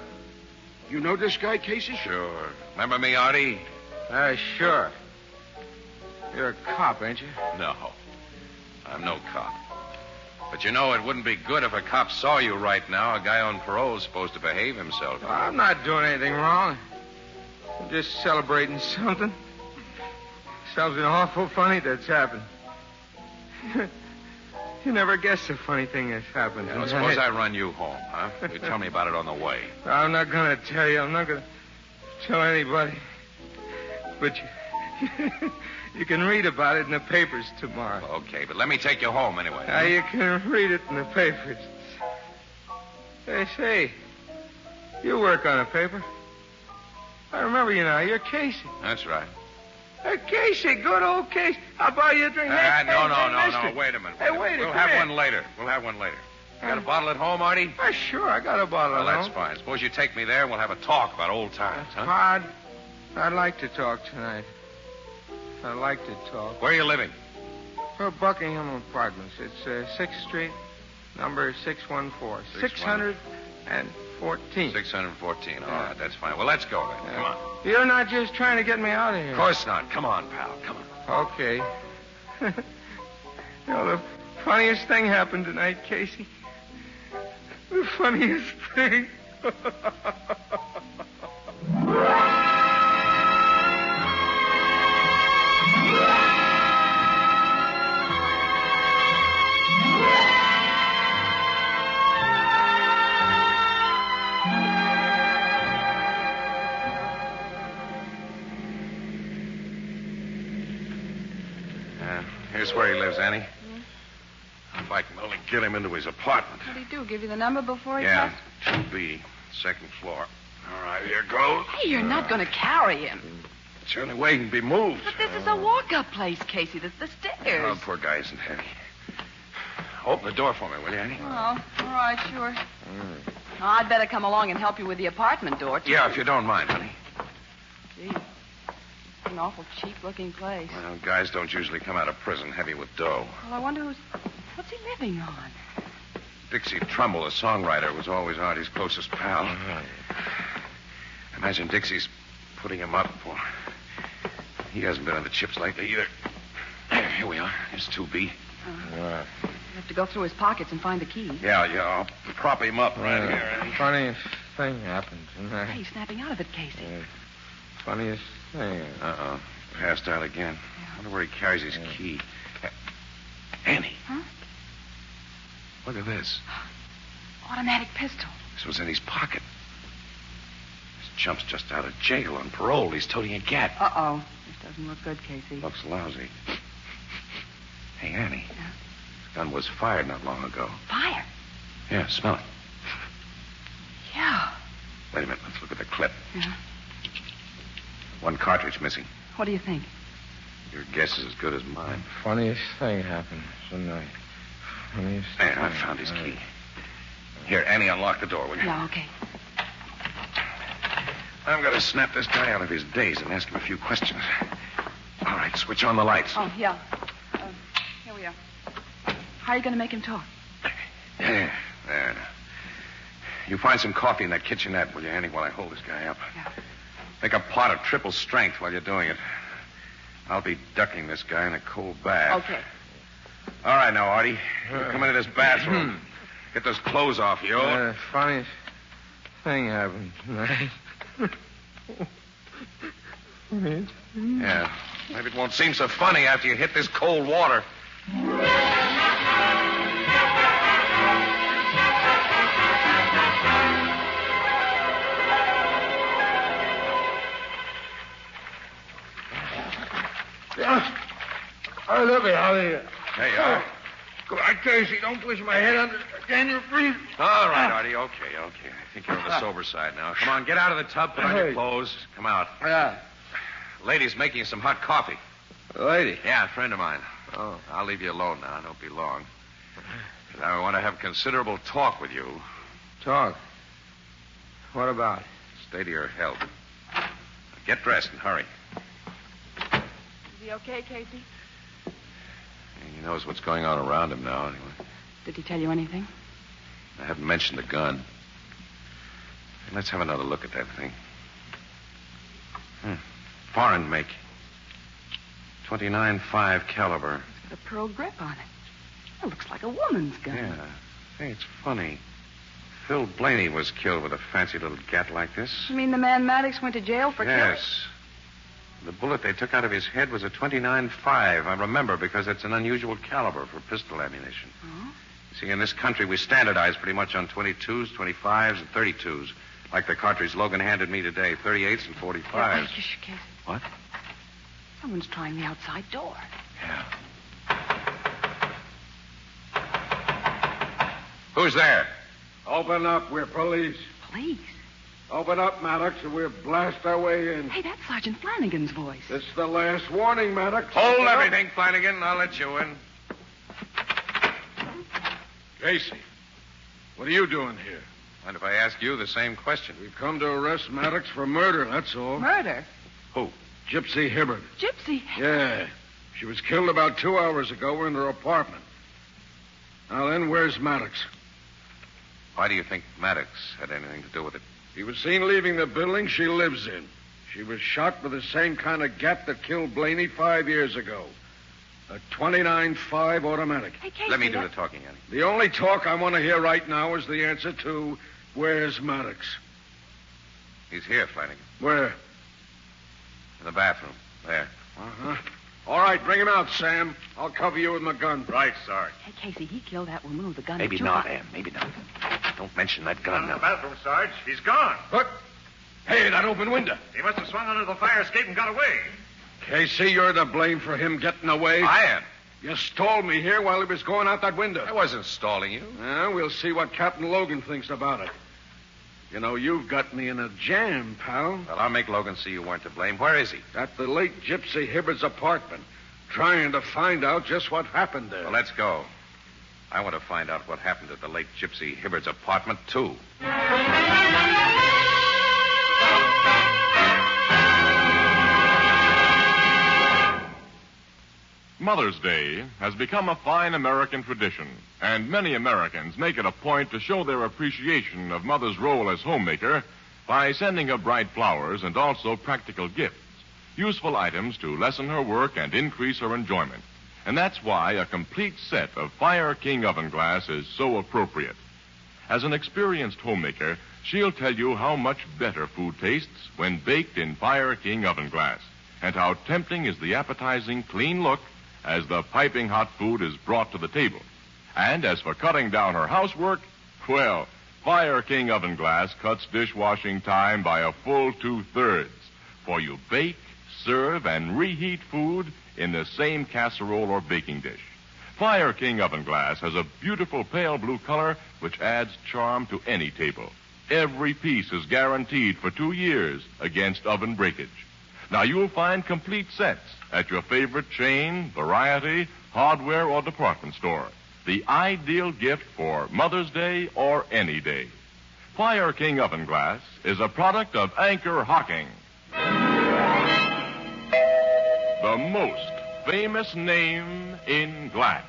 You know this guy, Casey? Sure. Remember me, Artie? Sure. You're a cop, ain't you? No. I'm no cop. But you know, it wouldn't be good if a cop saw you right now. A guy on parole is supposed to behave himself. Well, I'm not doing anything wrong. I'm just celebrating something. Something awful funny that's happened. You never guess a funny thing that's happened. Well, suppose I run you home, huh? You tell me about it on the way. I'm not going to tell you. I'm not going to tell anybody. But you can read about it in the papers tomorrow. Okay, but let me take you home anyway. Now, you can read it in the papers. They say, you work on a paper. I remember you now. You're Casey. That's right. Casey, good old Casey. I'll buy you a drink. No. Wait a minute. Hey, wait. We'll have one later. You got a bottle at home, Artie? Sure, I got a bottle at home. Well, that's fine. Suppose you take me there and we'll have a talk about old times, huh? Hard. I'd like to talk tonight. I'd like to talk. Where are you living? Buckingham Apartments. It's 6th Street, number 614. 614. 614. All right, that's fine. Well, let's go then. Come on. You're not just trying to get me out of here. Of course not. Come on, pal. Come on. Okay. You know, the funniest thing happened tonight, Casey. The funniest thing. Here's where he lives, Annie. If I can only get him into his apartment. What did he do? Give you the number before he Yeah, left? 2B, second floor. All right, here goes. Hey, you're not going to carry him. It's the only way he can be moved. But this is a walk-up place, Casey. That's the stairs. Oh, poor guy isn't heavy. Open the door for me, will you, Annie? Oh, all right, sure. Oh, I'd better come along and help you with the apartment door, too. Yeah, if you don't mind, honey. Gee, it's an awful cheap-looking place. Well, guys don't usually come out of prison heavy with dough. Well, I wonder what's he living on? Dixie Trumbull, the songwriter, was always Artie's closest pal. Imagine Dixie's putting him up for... He hasn't been on the chips lately either. Here we are. Here's 2B. You have to go through his pockets and find the key. Yeah, I'll prop him up right here. Funniest thing happened tonight. Hey, snapping out of it, Casey. Funniest thing. Uh-oh. Passed out again. I wonder where he carries his key. Annie. Huh? Look at this. Automatic pistol. This was in his pocket. This chump's just out of jail on parole. He's toting a gat. Uh-oh. This doesn't look good, Casey. Looks lousy. Hey, Annie. Yeah? This gun was fired not long ago. Fire? Yeah, smell it. Yeah. Wait a minute. Let's look at the clip. Yeah. One cartridge missing. What do you think? Your guess is as good as mine. Funniest thing happened tonight. Funniest thing. I found his key. Here, Annie, unlock the door, will you? Yeah, okay. I'm going to snap this guy out of his daze and ask him a few questions. All right, switch on the lights. Oh, yeah. Here we are. How are you going to make him talk? There. You find some coffee in that kitchenette, will you, Annie, while I hold this guy up? Yeah. Make a pot of triple strength while you're doing it. I'll be ducking this guy in a cold bath. Okay. All right, now, Artie. You come into this bathroom. Get those clothes off you. Funniest thing happened tonight. Yeah. Maybe it won't seem so funny after you hit this cold water. Hi, Libby. How are you? There you are. Go on, Casey. Don't push my head under. Again, you're freezing. All right, Artie. Okay. I think you're on the sober side now. Come on, get out of the tub, put on your clothes. Come out. Yeah. Lady's making you some hot coffee. Lady? Yeah, a friend of mine. Oh. I'll leave you alone now. Don't be long. But I want to have considerable talk with you. Talk? What about? Stay to your health. Get dressed and hurry. Is he okay, Casey? He knows what's going on around him now, anyway. Did he tell you anything? I haven't mentioned the gun. Let's have another look at that thing. Foreign make. 29.5 caliber. It's got a pearl grip on it. It looks like a woman's gun. Yeah. Hey, it's funny. Phil Blaney was killed with a fancy little gat like this. You mean the man Maddox went to jail for killing? Yes. The bullet they took out of his head was a 29.5. I remember because it's an unusual caliber for pistol ammunition. Oh? See, in this country, we standardize pretty much on 22s, 25s, and 32s. Like the cartridge Logan handed me today, 38s and 45s. Yeah, Casey. What? Someone's trying the outside door. Yeah. Who's there? Open up. We're police. Police? Open up, Maddox, or we'll blast our way in. Hey, that's Sergeant Flanagan's voice. It's the last warning, Maddox. Hold everything, Flanagan. I'll let you in. Casey, what are you doing here? Mind if I ask you the same question? We've come to arrest Maddox for murder, that's all. Murder? Who? Gypsy Hibbard. Gypsy? Yeah. She was killed about 2 hours ago in her apartment. Now then, where's Maddox? Why do you think Maddox had anything to do with it? He was seen leaving the building she lives in. She was shot with the same kind of gat that killed Blaney 5 years ago. A 29.5 automatic. Hey, Casey, Let me do the talking, Annie. The only talk I want to hear right now is the answer to where's Maddox? He's here, Flanagan. Where? In the bathroom. There. Uh-huh. All right, bring him out, Sam. I'll cover you with my gun. Right, Sarge. Hey, Casey, he killed that woman with the gun. Maybe not, Ann. Maybe not. Don't mention that gun In now. the bathroom, Sarge. He's gone. What? Hey, that open window. He must have swung under the fire escape and got away. Casey, you're to blame for him getting away. I am. You stalled me here while he was going out that window. I wasn't stalling you. We'll see what Captain Logan thinks about it. You know, you've got me in a jam, pal. Well, I'll make Logan see you weren't to blame. Where is he? At the late Gypsy Hibbard's apartment, trying to find out just what happened there. Well, let's go. I want to find out what happened at the late Gypsy Hibbard's apartment, too. Mother's Day has become a fine American tradition, and many Americans make it a point to show their appreciation of Mother's role as homemaker by sending her bright flowers and also practical gifts, useful items to lessen her work and increase her enjoyment. And that's why a complete set of Fire King oven glass is so appropriate. As an experienced homemaker, she'll tell you how much better food tastes when baked in Fire King oven glass, and how tempting is the appetizing, clean look as the piping hot food is brought to the table. And as for cutting down her housework, well, Fire King oven glass cuts dishwashing time by a full 2/3, for you bake, serve, and reheat food in the same casserole or baking dish. Fire King oven glass has a beautiful pale blue color which adds charm to any table. Every piece is guaranteed for 2 years against oven breakage. Now, you'll find complete sets at your favorite chain, variety, hardware, or department store. The ideal gift for Mother's Day or any day. Fire King oven glass is a product of Anchor Hocking, the most famous name in glass.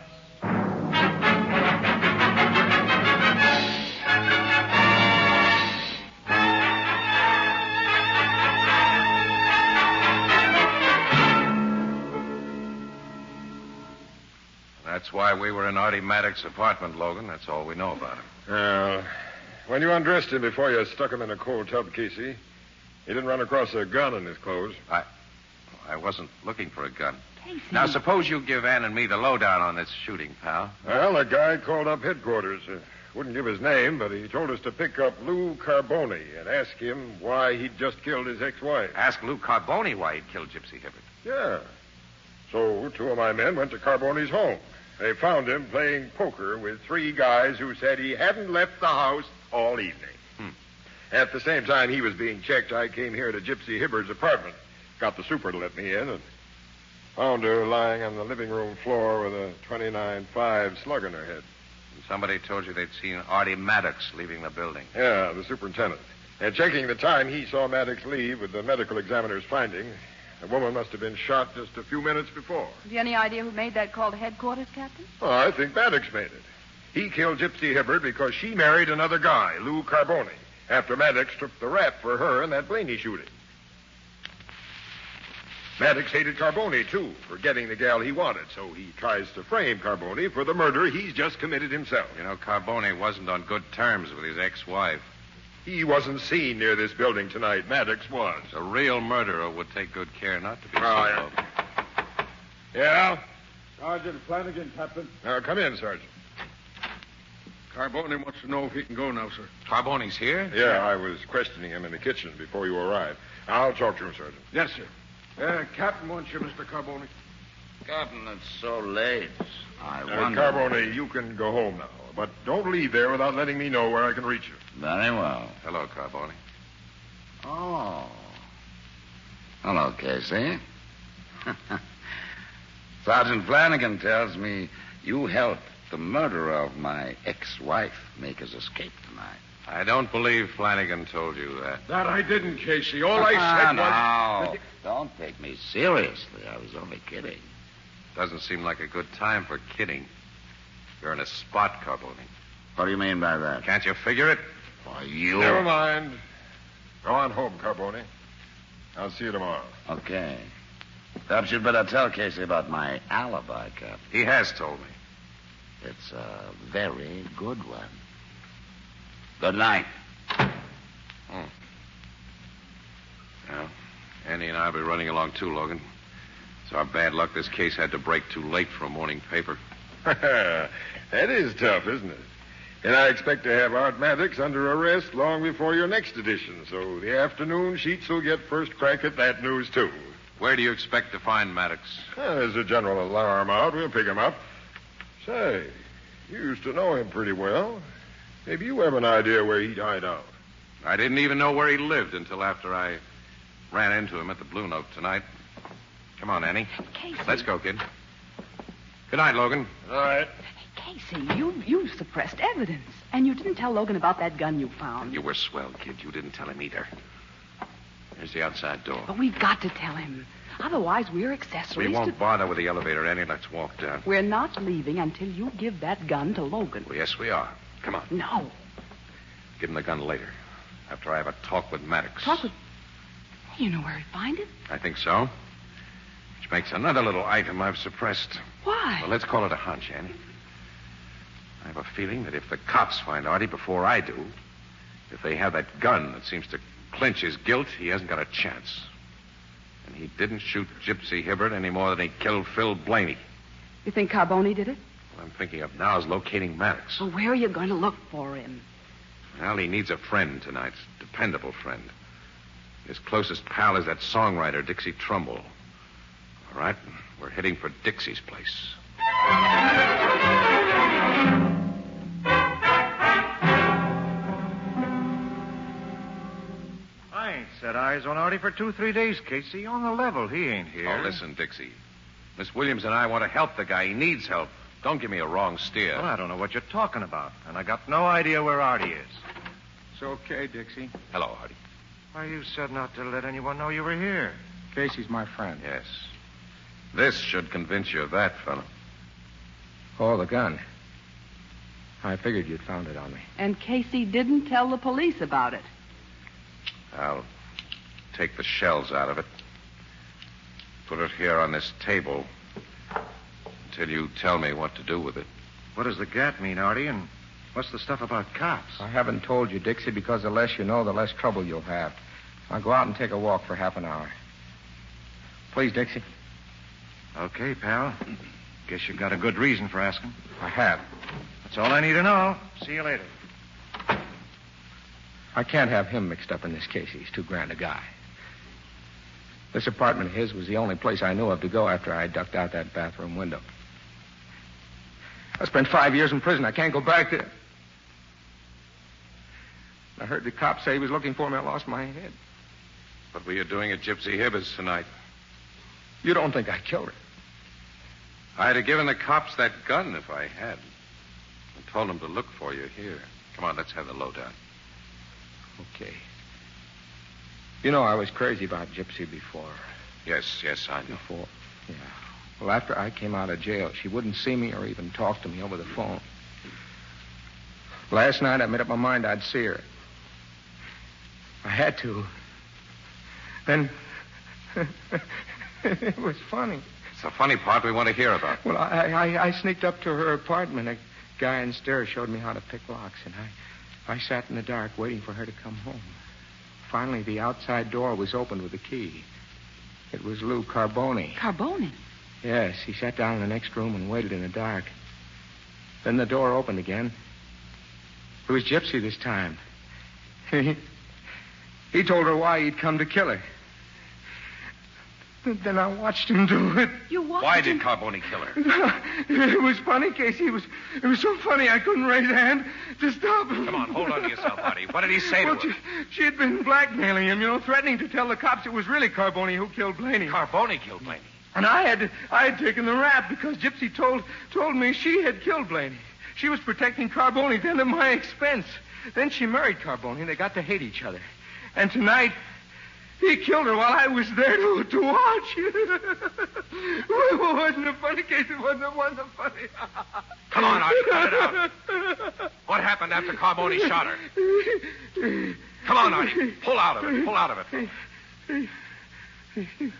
That's why we were in Artie Maddox's apartment, Logan. That's all we know about him. Well, when you undressed him before you stuck him in a cold tub, Casey, he didn't run across a gun in his clothes. I wasn't looking for a gun. Casey. Now, suppose you give Ann and me the lowdown on this shooting, pal. Well, a guy called up headquarters. Wouldn't give his name, but he told us to pick up Lou Carboni and ask him why he'd just killed his ex-wife. Ask Lou Carboni why he'd killed Gypsy Hibbard. Yeah. So 2 of my men went to Carboni's home. They found him playing poker with 3 guys who said he hadn't left the house all evening. At the same time he was being checked, I came here to Gypsy Hibbard's apartment. Got the super to let me in and found her lying on the living room floor with a .29.5 slug in her head. And somebody told you they'd seen Artie Maddox leaving the building. Yeah, the superintendent. And checking the time he saw Maddox leave with the medical examiner's finding, the woman must have been shot just a few minutes before. Have you any idea who made that call to headquarters, Captain? Oh, I think Maddox made it. He killed Gypsy Hibbard because she married another guy, Lou Carboni, after Maddox took the rap for her in that Blaney shooting. Maddox hated Carboni, too, for getting the gal he wanted, so he tries to frame Carboni for the murder he's just committed himself. You know, Carboni wasn't on good terms with his ex-wife. He wasn't seen near this building tonight. Maddox was. A real murderer would take good care not to be seen. Yeah. Yeah? Sergeant Flanagan, Captain. Come in, Sergeant. Carboni wants to know if he can go now, sir. Carboni's here? Yeah, I was questioning him in the kitchen before you arrived. I'll talk to him, Sergeant. Yes, sir. Captain wants you, Mr. Carboni. Captain, it's so late. I wonder... Carboni, you can go home now. But don't leave there without letting me know where I can reach you. Very well. Hello, Carboni. Oh. Hello, Casey. Sergeant Flanagan tells me you helped the murderer of my ex-wife make his escape tonight. I don't believe Flanagan told you that. That I didn't, Casey. All I said was... No, don't take me seriously. I was only kidding. Doesn't seem like a good time for kidding. You're in a spot, Carboni. What do you mean by that? Can't you figure it? Why, you... Never mind. Go on home, Carboni. I'll see you tomorrow. Okay. Perhaps you'd better tell Casey about my alibi, Captain. He has told me. It's a very good one. Good night. Well, Andy and I will be running along too, Logan. It's our bad luck this case had to break too late for a morning paper. That is tough, isn't it? And I expect to have Art Maddox under arrest long before your next edition, so the afternoon sheets will get first crack at that news, too. Where do you expect to find Maddox? There's a general alarm out. We'll pick him up. Say, you used to know him pretty well. Maybe you have an idea where he'd hide out. I didn't even know where he lived until after I ran into him at the Blue Note tonight. Come on, Annie. Casey. Let's go, kid. Good night, Logan. All right. Casey, you suppressed evidence. And you didn't tell Logan about that gun you found. You were swell, kid. You didn't tell him either. Here's the outside door. But we've got to tell him. Otherwise, we're accessories We won't bother with the elevator, Annie. Let's walk down. We're not leaving until you give that gun to Logan. Well, yes, we are. Come on. No. Give him the gun later, after I have a talk with Maddox. Talk with... You know where he'd find it? I think so. Which makes another little item I've suppressed. Why? Well, let's call it a hunch, Annie. I have a feeling that if the cops find Artie before I do, if they have that gun that seems to clinch his guilt, he hasn't got a chance. And he didn't shoot Gypsy Hibbert any more than he killed Phil Blaney. You think Carboni did it? What I'm thinking of now is locating Maddox. Well, where are you going to look for him? Well, he needs a friend tonight, dependable friend. His closest pal is that songwriter, Dixie Trumbull. All right, we're heading for Dixie's place. I ain't set eyes on Artie for 2-3 days, Casey. On the level, he ain't here. Oh, listen, Dixie. Miss Williams and I want to help the guy. He needs help. Don't give me a wrong steer. Well, I don't know what you're talking about, and I got no idea where Artie is. It's okay, Dixie. Hello, Artie. Why, you said not to let anyone know you were here. Casey's my friend. Yes. This should convince you of that, fellow. Oh, the gun. I figured you'd found it on me. And Casey didn't tell the police about it. I'll take the shells out of it. Put it here on this table until you tell me what to do with it. What does the gat mean, Artie, and what's the stuff about cops? I haven't told you, Dixie, because the less you know, the less trouble you'll have. I'll go out and take a walk for half an hour. Please, Dixie. Okay, pal. Guess you got a good reason for asking. I have. That's all I need to know. See you later. I can't have him mixed up in this case. He's too grand a guy. This apartment of his was the only place I knew of to go after I ducked out that bathroom window. I spent 5 years in prison. I can't go back there. I heard the cop say he was looking for me. I lost my head. What were you doing at Gypsy Hibbert's tonight? You don't think I killed her? I'd have given the cops that gun if I had. And told them to look for you here. Come on, let's have the lowdown. Okay. You know I was crazy about Gypsy before. Yes, I know. Before? Yeah. Well, after I came out of jail, she wouldn't see me or even talk to me over the phone. Last night, I made up my mind I'd see her. I had to. Then... it was funny. It's the funny part we want to hear about. Well, I sneaked up to her apartment. A guy in stairs showed me how to pick locks, and I sat in the dark waiting for her to come home. Finally, the outside door was opened with a key. It was Lou Carboni. Carboni? Yes, he sat down in the next room and waited in the dark. Then the door opened again. It was Gypsy this time. He told her why he'd come to kill her. Then I watched him do it. You watched Why him? did Carboni kill her? It was funny, Casey. It was so funny I couldn't raise a hand to stop him. Come on, hold on to yourself, Artie. What did he say to her? She had been blackmailing him, threatening to tell the cops it was really Carboni who killed Blaney. Carboni killed Blaney? And I had taken the rap because Gypsy told me she had killed Blaney. She was protecting Carboni then at my expense. Then she married Carboni, and they got to hate each other. And tonight... he killed her while I was there to watch. It wasn't a funny case. It wasn't funny. Come on, Artie, cut it out. What happened after Carboni shot her? Come on, Artie. Pull out of it. Pull out of it. He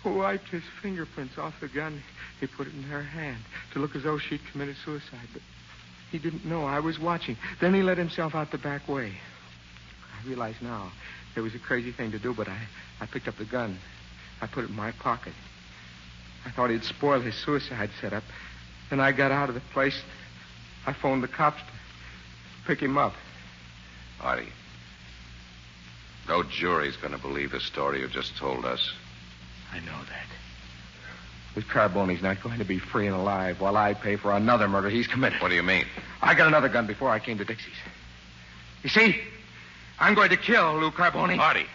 wiped his fingerprints off the gun. He put it in her hand to look as though she'd committed suicide. But he didn't know I was watching. Then he let himself out the back way. I realize now it was a crazy thing to do, but I picked up the gun. I put it in my pocket. I thought he'd spoil his suicide setup. Then I got out of the place. I phoned the cops to pick him up. Artie, no jury's going to believe the story you just told us. I know that. This Carboni's not going to be free and alive while I pay for another murder he's committed. What do you mean? I got another gun before I came to Dixie's. You see? I'm going to kill Lou Carboni. Artie,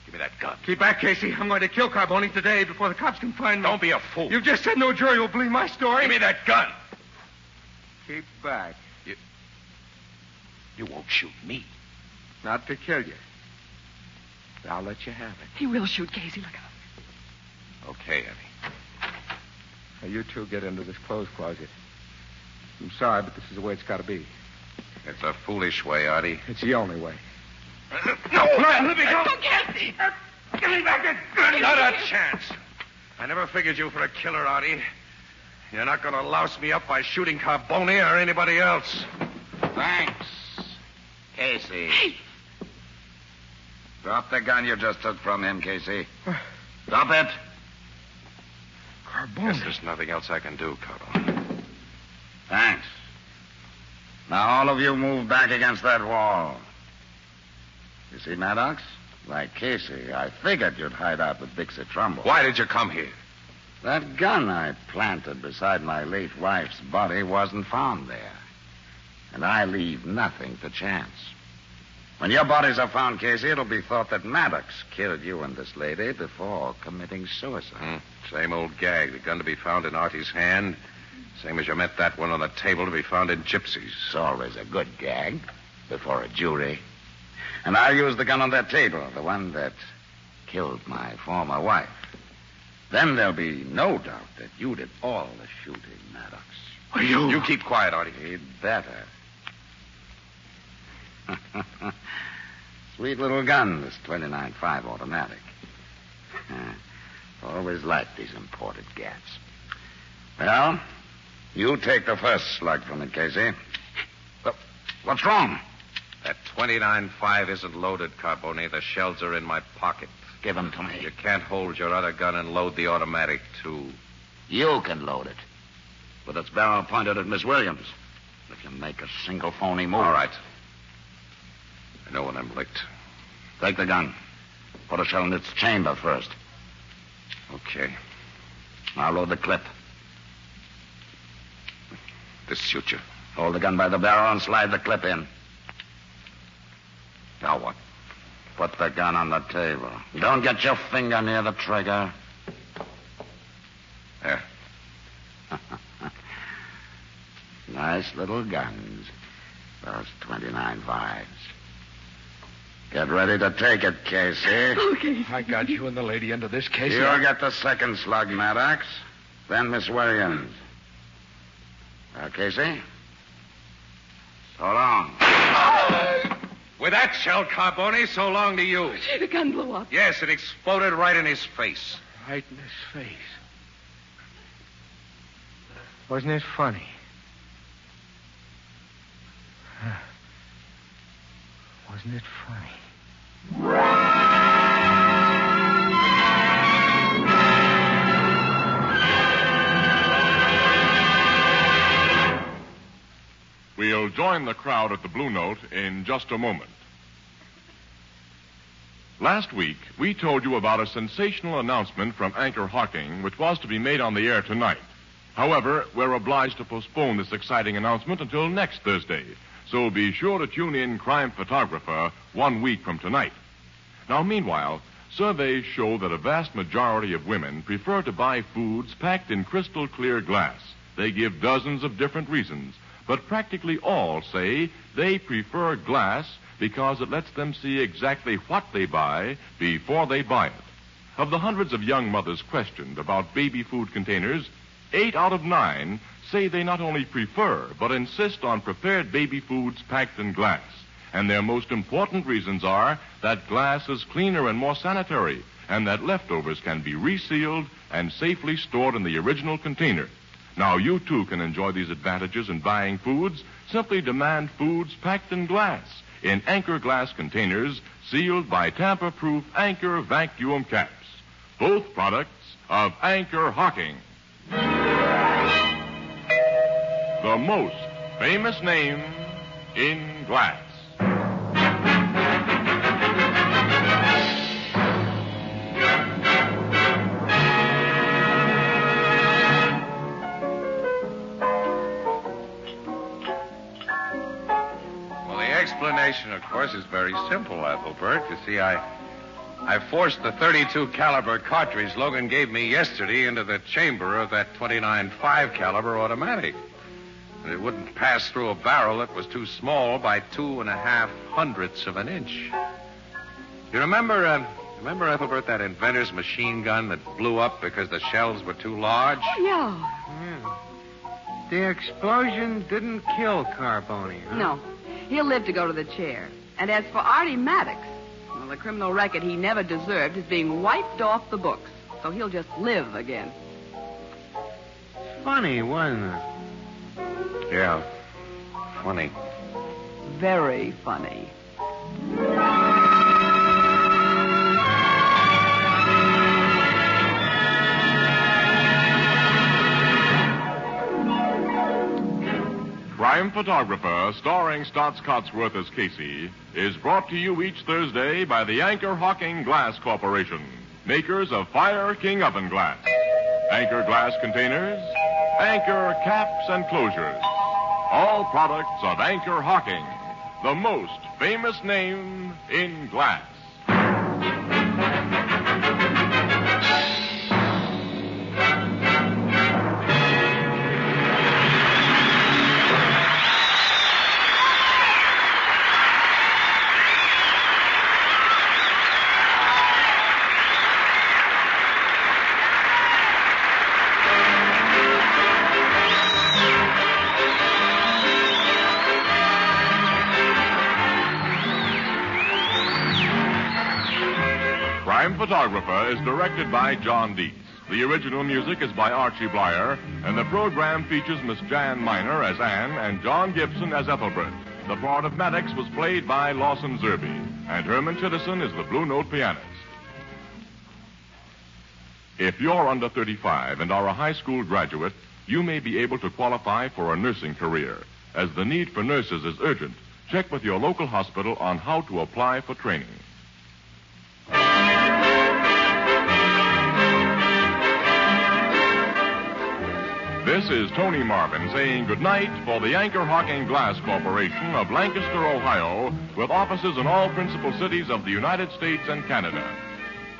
give me that gun. Keep back, Casey. I'm going to kill Carboni today before the cops can find me. Don't be a fool. You've just said no jury will believe my story. Give me that gun. Keep back. You won't shoot me. Not to kill you. I'll let you have it. He will shoot, Casey. Look out. Okay, Eddie. Now, you two get into this clothes closet. I'm sorry, but this is the way it's got to be. It's a foolish way, Artie. It's the only way. No! Let me go. Don't, Casey. Give me back that gun. Not a chance. I never figured you for a killer, Artie. You're not going to louse me up by shooting Carboni or anybody else. Thanks, Casey. Hey. Drop the gun you just took from him, Casey. Drop it. Carboni. Guess there's nothing else I can do, Carboni. Thanks. Now all of you move back against that wall. You see, Maddox? Like Casey, I figured you'd hide out with Dixie Trumbull. Why did you come here? That gun I planted beside my late wife's body wasn't found there. And I leave nothing to chance. When your bodies are found, Casey, it'll be thought that Maddox killed you and this lady before committing suicide. Same old gag. The gun to be found in Artie's hand. Same as you met that one on the table to be found in Gypsy's. It's always a good gag before a jury. And I'll use the gun on that table, the one that killed my former wife. Then there'll be no doubt that you did all the shooting, Maddox. You keep quiet, Artie. He'd better. Sweet little gun, this 29.5 automatic. Always liked these imported gats. Well, you take the first slug from it, Casey. What's wrong? That 29.5 isn't loaded, Carboni. The shells are in my pocket. Give them to me. You can't hold your other gun and load the automatic, too. You can load it. With its barrel pointed at Miss Williams. If you make a single phony move. All right. I know when I'm licked. Take the gun. Put a shell in its chamber first. Okay. Now load the clip. This suits you. Hold the gun by the barrel and slide the clip in. Now what? Put the gun on the table. Don't get your finger near the trigger. There. Nice little guns. Those 29.5s. Get ready to take it, Casey. Okay. I got you and the lady into this, Casey. You'll get the second slug, Maddox. Then Miss Williams. Well, Casey? So long. With that shell, Carboni, so long to you. The gun blew up. Yes, it exploded right in his face. Right in his face. Wasn't it funny? Wasn't it funny? We'll join the crowd at the Blue Note in just a moment. Last week, we told you about a sensational announcement from Anchor Hawking, which was to be made on the air tonight. However, we're obliged to postpone this exciting announcement until next Thursday, so be sure to tune in Crime Photographer 1 week from tonight. Now, meanwhile, surveys show that a vast majority of women prefer to buy foods packed in crystal clear glass. They give dozens of different reasons, but practically all say they prefer glass because it lets them see exactly what they buy before they buy it. Of the hundreds of young mothers questioned about baby food containers, 8 out of 9 say they not only prefer, but insist on prepared baby foods packed in glass. And their most important reasons are that glass is cleaner and more sanitary, and that leftovers can be resealed and safely stored in the original container. Now, you too can enjoy these advantages in buying foods. Simply demand foods packed in glass, in Anchor glass containers, sealed by tamper-proof Anchor vacuum caps. Both products of Anchor Hawking. The most famous name in glass. explanation, of course, is very simple, Ethelbert. You see, I forced the .32 caliber cartridge Logan gave me yesterday into the chamber of that .29.5 caliber automatic. And it wouldn't pass through a barrel that was too small by 2.5 hundredths of an inch. You remember, Ethelbert, that inventor's machine gun that blew up because the shells were too large? Yeah. The explosion didn't kill Carboni, huh? No. He'll live to go to the chair. And as for Artie Maddox, well, the criminal record he never deserved is being wiped off the books. So he'll just live again. Funny, wasn't it? Yeah. Funny. Very funny. Crime Photographer, starring Stotts Cotsworth as Casey, is brought to you each Thursday by the Anchor Hocking Glass Corporation, makers of Fire King Oven Glass. Anchor glass containers, Anchor caps and closures. All products of Anchor Hocking, the most famous name in glass. Crime Photographer is directed by John Dietz. The original music is by Archie Blyer, and the program features Miss Jan Miner as Anne and John Gibson as Ethelbert. The part of Maddox was played by Lawson Zerby, and Herman Chittison is the Blue Note pianist. If you're under 35 and are a high school graduate, you may be able to qualify for a nursing career. As the need for nurses is urgent, check with your local hospital on how to apply for training. This is Tony Marvin saying goodnight for the Anchor Hocking Glass Corporation of Lancaster, Ohio, with offices in all principal cities of the United States and Canada.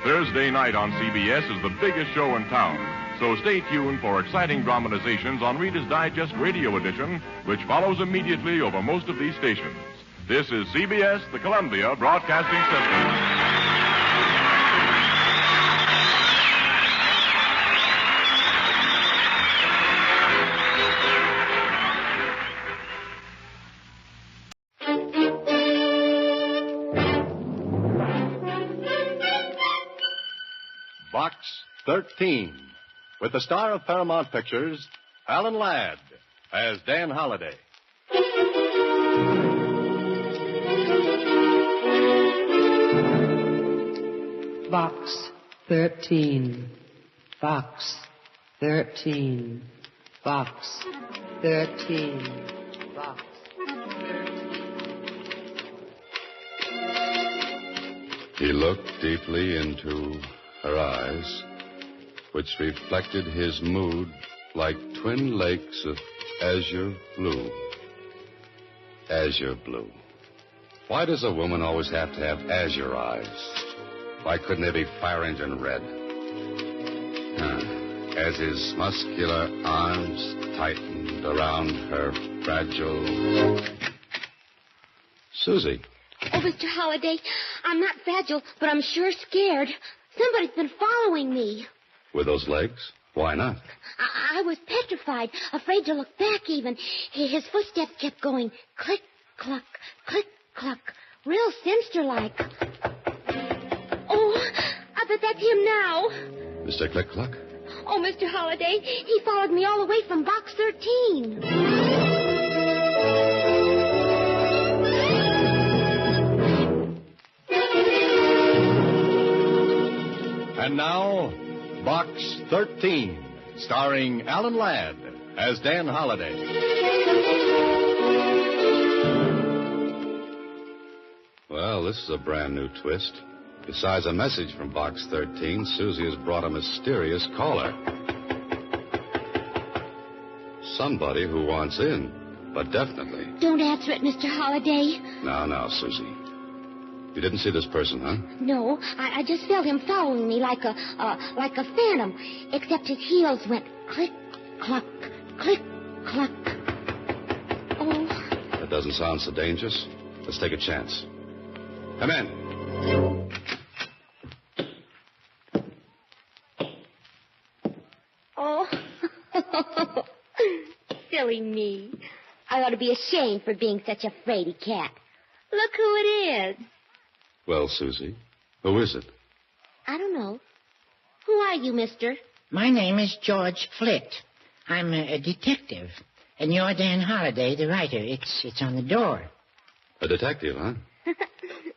Thursday night on CBS is the biggest show in town, so stay tuned for exciting dramatizations on Reader's Digest Radio Edition, which follows immediately over most of these stations. This is CBS, the Columbia Broadcasting System. Box 13, with the star of Paramount Pictures, Alan Ladd, as Dan Holliday. Box 13, Box 13, Box 13, Box 13. He looked deeply into her eyes, which reflected his mood like twin lakes of azure blue. Azure blue. Why does a woman always have to have azure eyes? Why couldn't they be fire engine red? As his muscular arms tightened around her fragile... Susie. Oh, Mr. Holliday, I'm not fragile, but I'm sure scared. Somebody's been following me. With those legs? Why not? I was petrified, afraid to look back even. His footsteps kept going click, cluck, click, cluck, real sinister-like. Oh, I bet that's him now. Mr. Click Cluck? Oh, Mr. Holliday, he followed me all the way from Box 13. And now, Box 13, starring Alan Ladd as Dan Holliday. Well, this is a brand new twist. Besides a message from Box 13, Susie has brought a mysterious caller. Somebody who wants in. But definitely. Don't answer it, Mr. Holliday. Now, Susie. You didn't see this person, huh? No, I just felt him following me like a phantom, except his heels went click, cluck, click, cluck. Oh. That doesn't sound so dangerous. Let's take a chance. Come in. Oh. Silly me. I ought to be ashamed for being such a fraidy cat. Look who it is. Well, Susie, who is it? I don't know. Who are you, mister? My name is George Flitt. I'm a detective. And you're Dan Holliday, the writer. It's on the door. A detective, huh?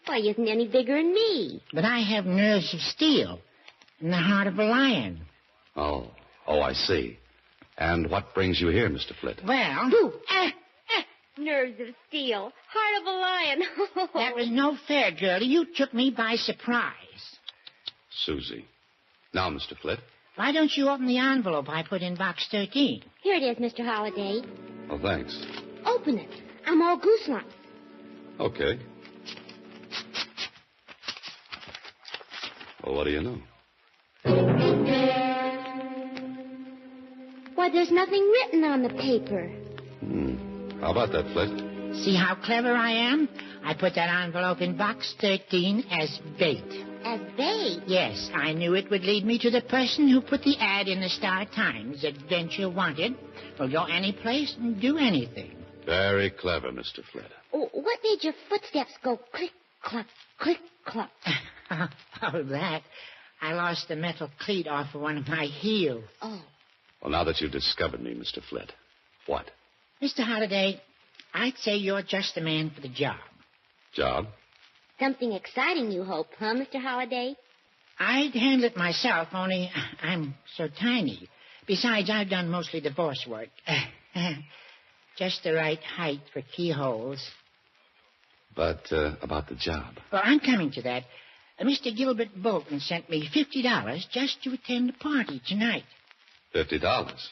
Why, you isn't any bigger than me. But I have nerves of steel and the heart of a lion. Oh, I see. And what brings you here, Mr. Flitt? Well... Nerves of steel. Heart of a lion. That was no fair, girlie. You took me by surprise. Susie. Now, Mr. Flitt. Why don't you open the envelope I put in box 13? Here it is, Mr. Holliday. Oh, thanks. Open it. I'm all gooselumps. Okay. Well, what do you know? Why, there's nothing written on the paper. How about that, Flitt? See how clever I am? I put that envelope in box 13 as bait. As bait? Yes, I knew it would lead me to the person who put the ad in the Star-Times. Adventure wanted. Will go any place and do anything. Very clever, Mr. Flitt. Oh, what made your footsteps go click, cluck, click, cluck? Oh, that. I lost the metal cleat off of one of my heels. Oh. Well, now that you've discovered me, Mr. Flitt, what? Mr. Holliday, I'd say you're just the man for the job. Job? Something exciting, you hope, huh, Mr. Holliday? I'd handle it myself, only I'm so tiny. Besides, I've done mostly divorce work. Just the right height for keyholes. But about the job? Well, I'm coming to that. Mr. Gilbert Bolton sent me $50 just to attend the party tonight. $50?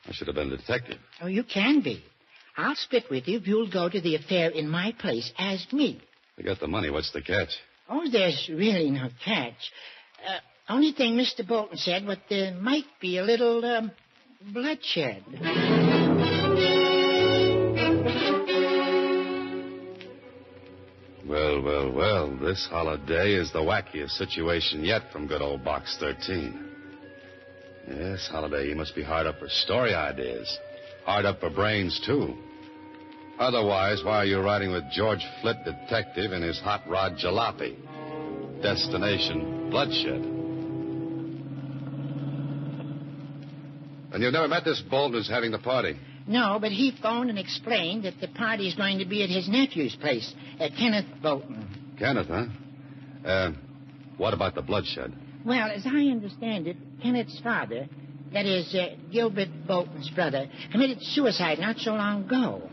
I should have been a detective. Oh, you can be. I'll split with you if you'll go to the affair in my place as me. I got the money. What's the catch? Oh, there's really no catch. Only thing Mr. Bolton said, but there might be a little, bloodshed. Well, this holiday is the wackiest situation yet from good old Box 13. Yes, Holiday, you must be hard up for story ideas. Hard up for brains, too. Otherwise, why are you riding with George Flitt, detective, in his hot rod jalopy? Destination, bloodshed. And you've never met this Bolton who's having the party? No, but he phoned and explained that the party's going to be at his nephew's place, Kenneth Bolton. Kenneth, huh? What about the bloodshed? Well, as I understand it, Kenneth's father, that is, Gilbert Bolton's brother, committed suicide not so long ago.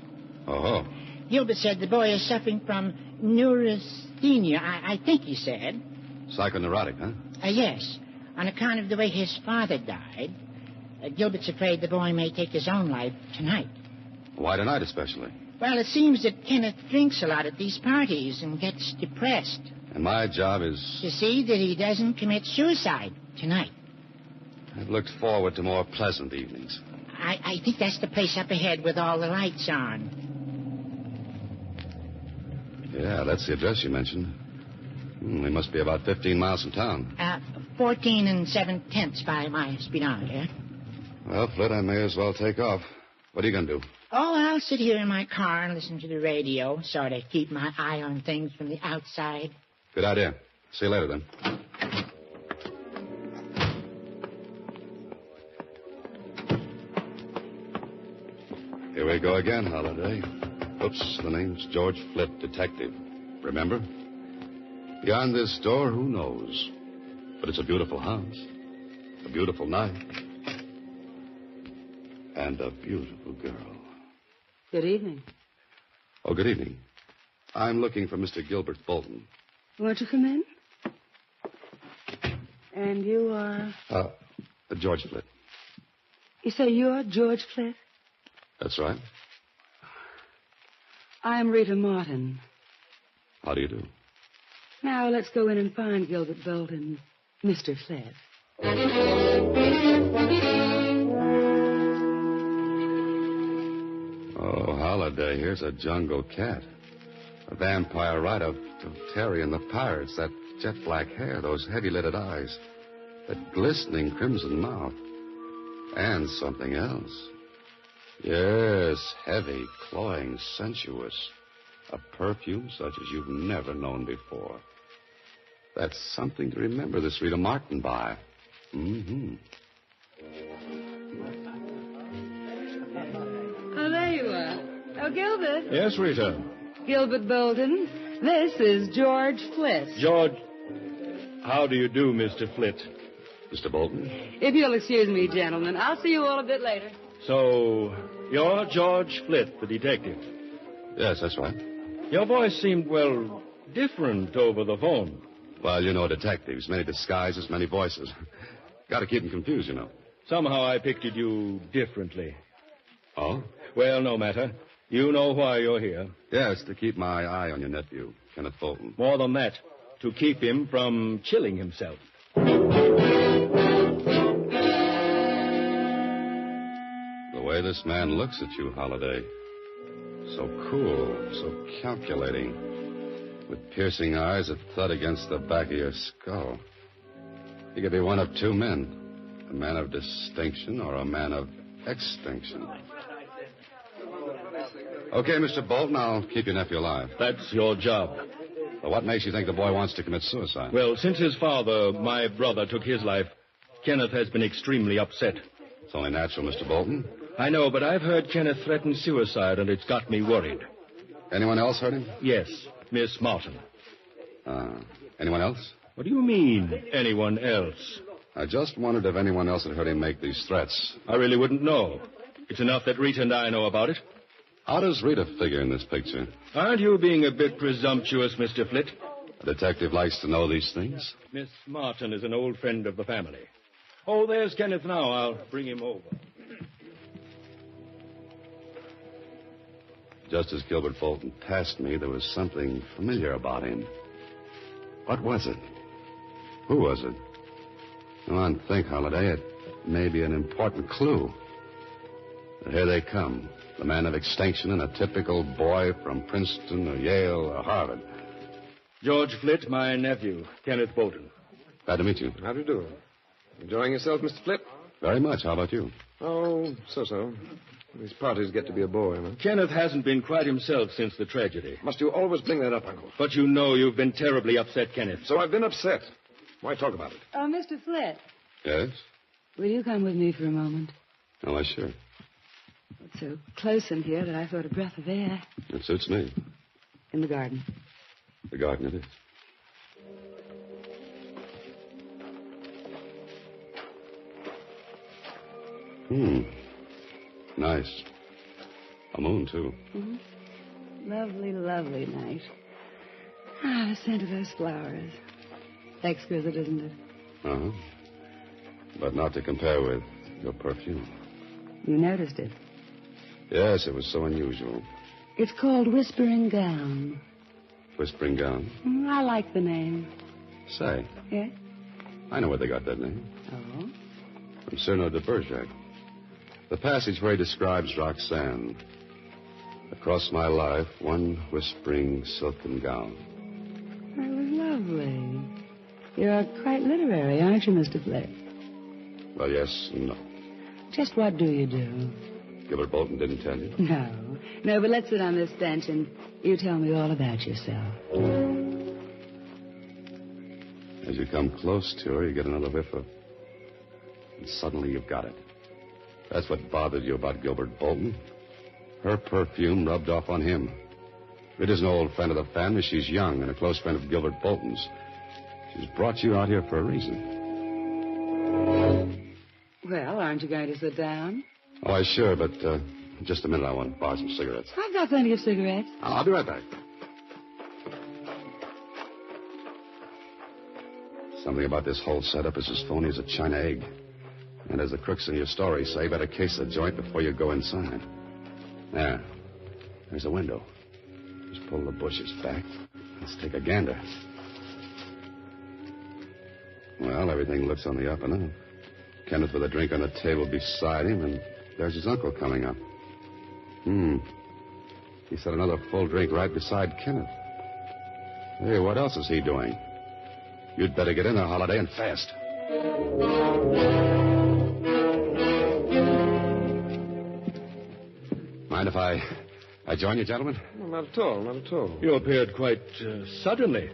Oh. Gilbert said the boy is suffering from neurasthenia, I think he said. Psychoneurotic, huh? Yes, on account of the way his father died. Gilbert's afraid the boy may take his own life tonight. Why tonight, especially? Well, it seems that Kenneth drinks a lot at these parties and gets depressed. And my job is... to see that he doesn't commit suicide tonight. I've looked forward to more pleasant evenings. I think that's the place up ahead with all the lights on. Yeah, that's the address you mentioned. We must be about 15 miles from town. 14 7/10 by my speedometer. Well, Flitt, I may as well take off. What are you going to do? Oh, I'll sit here in my car and listen to the radio, sort of keep my eye on things from the outside. Good idea. See you later, then. Here we go again, Holiday. Oops, the name's George Flitt, detective. Remember? Beyond this door, who knows? But it's a beautiful house, a beautiful night, and a beautiful girl. Good evening. Oh, good evening. I'm looking for Mr. Gilbert Bolton. Won't you come in? And you are... George Flitt. You say you're George Flitt? That's right. I'm Rita Martin. How do you do? Now let's go in and find Gilbert Bolton, Mr. Flett. Oh, Holiday, here's a jungle cat. A vampire right of Terry and the Pirates. That jet black hair, those heavy-lidded eyes, that glistening crimson mouth. And something else. Yes, heavy, cloying, sensuous. A perfume such as you've never known before. That's something to remember this Rita Martin by. Mm-hmm. Oh, there you are. Oh, Gilbert. Yes, Rita. Gilbert Bolton. This is George Flett. George. How do you do, Mr. Flett? Mr. Bolton? If you'll excuse me, gentlemen, I'll see you all a bit later. So, you're George Flett, the detective? Yes, that's right. Your voice seemed, well, different over the phone. Well, you know detectives. Many disguises, many voices. Got to keep them confused, you know. Somehow I pictured you differently. Oh? Well, no matter. You know why you're here. Yes, to keep my eye on your nephew, Kenneth Bolton. More than that, to keep him from chilling himself. The way this man looks at you, Holiday. So cool, so calculating. With piercing eyes that thud against the back of your skull. He could be one of two men. A man of distinction or a man of extinction. Okay, Mr. Bolton, I'll keep your nephew alive. That's your job. But what makes you think the boy wants to commit suicide? Well, since his father, my brother, took his life, Kenneth has been extremely upset. It's only natural, Mr. Bolton. I know, but I've heard Kenneth threaten suicide, and it's got me worried. Anyone else heard him? Yes, Miss Martin. Anyone else? What do you mean, anyone else? I just wondered if anyone else had heard him make these threats. I really wouldn't know. It's enough that Rita and I know about it. How does Rita figure in this picture? Aren't you being a bit presumptuous, Mr. Flett? A detective likes to know these things. Miss Martin is an old friend of the family. Oh, there's Kenneth now. I'll bring him over. Just as Gilbert Bolton passed me, there was something familiar about him. What was it? Who was it? Go on, think, Holiday. It may be an important clue. But here they come. The man of extinction and a typical boy from Princeton or Yale or Harvard. George Flett, my nephew, Kenneth Bolton. Glad to meet you. How do you do? Enjoying yourself, Mr. Flett? Very much. How about you? Oh, so. These parties get to be a bore, huh? Kenneth hasn't been quite himself since the tragedy. Must you always bring that up, Uncle? But you know you've been terribly upset, Kenneth. So I've been upset. Why talk about it? Oh, Mr. Flett. Yes? Will you come with me for a moment? Oh, why, sure. It's so close in here that I thought a breath of air. It suits me. In the garden. The garden it is. Nice. A moon, too. Mm-hmm. Lovely, lovely night. Ah, the scent of those flowers. Exquisite, isn't it? Uh-huh. But not to compare with your perfume. You noticed it? Yes, it was so unusual. It's called Whispering Gown. Whispering Gown? I like the name. Say. Yes? I know where they got that name. Oh? From Cyrano de Bergerac. The passage where he describes Roxanne. Across my life, one whispering silken gown. That was lovely. You're quite literary, aren't you, Mr. Flett? Well, yes and no. Just what do you do? Gilbert Bolton didn't tell you? No, but let's sit on this bench and you tell me all about yourself. As you come close to her, you get another whiff of... And suddenly you've got it. That's what bothered you about Gilbert Bolton. Her perfume rubbed off on him. Rita's an old friend of the family. She's young and a close friend of Gilbert Bolton's. She's brought you out here for a reason. Well, aren't you going to sit down? Oh, I sure, but just a minute. I want to borrow some cigarettes. I've got plenty of cigarettes. I'll be right back. Something about this whole setup is as phony as a China egg. And as the crooks in your story say, better case the joint before you go inside. There's a window. pull the bushes back. Let's take a gander. Well, everything looks on the up and up. Kenneth with a drink on the table beside him, and there's his uncle coming up. He set another full drink right beside Kenneth. Hey, what else is he doing? You'd better get in there, Holiday, and fast. Mind if I join you, gentlemen? No, not at all, not at all. You appeared quite suddenly.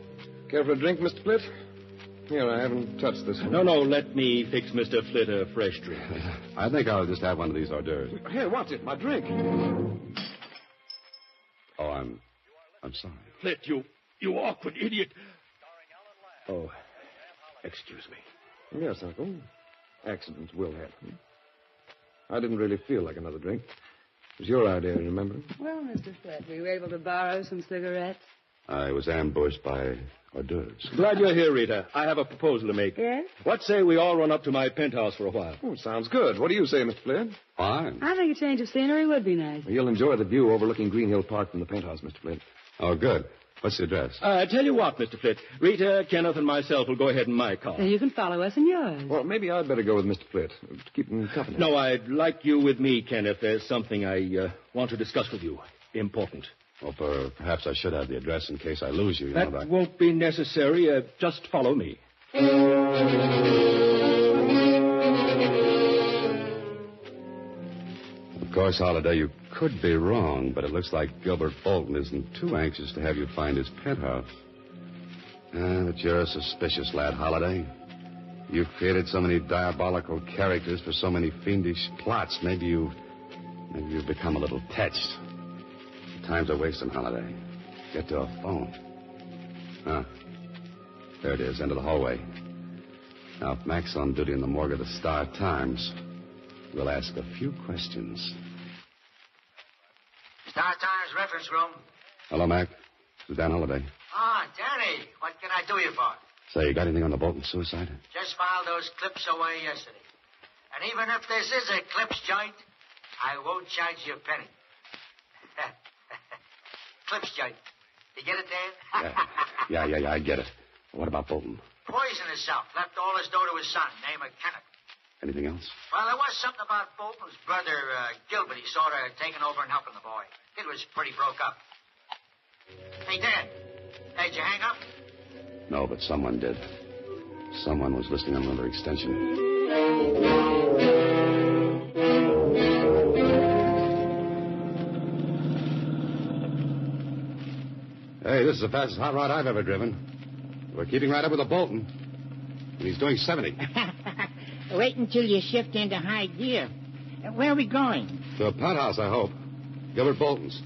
Care for a drink, Mr. Flitt? Here, I haven't touched this one. No, let me fix Mr. Flitt a fresh drink. I think I'll just have one of these hors d'oeuvres. Here, what's it? My drink. Oh, I'm sorry. Flitt, you awkward idiot. Oh, excuse me. Yes, Uncle. Accidents will happen. I didn't really feel like another drink. It was your idea, remember? Well, Mr. Flitt, were you able to borrow some cigarettes? I was ambushed by hors d'oeuvres. Glad you're here, Rita. I have a proposal to make. Yes? What say we all run up to my penthouse for a while? Oh, sounds good. What do you say, Mr. Flitt? Fine. I think a change of scenery would be nice. Well, you'll enjoy the view overlooking Green Hill Park from the penthouse, Mr. Flitt. Oh, good. What's the address? Tell you what, Mr. Flitt. Rita, Kenneth, and myself will go ahead in my car. Then you can follow us in yours. Well, maybe I'd better go with Mr. Flitt to keep him company. No, I'd like you with me, Kenneth. There's something I want to discuss with you. Important. Well, perhaps I should have the address in case I lose you. That won't be necessary. Just follow me. Of course, Holiday, you could be wrong, but it looks like Gilbert Bolton isn't too anxious to have you find his penthouse. But you're a suspicious lad, Holiday. You've created so many diabolical characters for so many fiendish plots. Maybe you've become a little touched. Time's a wasting, Holiday. Get to a phone. There it is, end of the hallway. Now, if Mac's on duty in the morgue of the Star Times, we'll ask a few questions. Star Times reference room. Hello, Mac. This is Dan Holiday. Ah, Danny. What can I do you for? Say, you got anything on the Bolton suicide? Just filed those clips away yesterday. And even if this is a clips joint, I won't charge you a penny. Clips joint. You get it, Dan? Yeah, I get it. What about Bolton? Poisoned himself. Left all his dough to his son, name of Kenneth. Anything else? Well, there was something about Bolton's brother, Gilbert. He sort of taken over and helping the boy. Kid was pretty broke up. Hey, Dan. Hey, did you hang up? No, but someone did. Someone was listening on another extension. Hey, this is the fastest hot rod I've ever driven. We're keeping right up with the Bolton. And he's doing 70. Wait until you shift into high gear. Where are we going? To a penthouse, I hope. Gilbert Bolton's.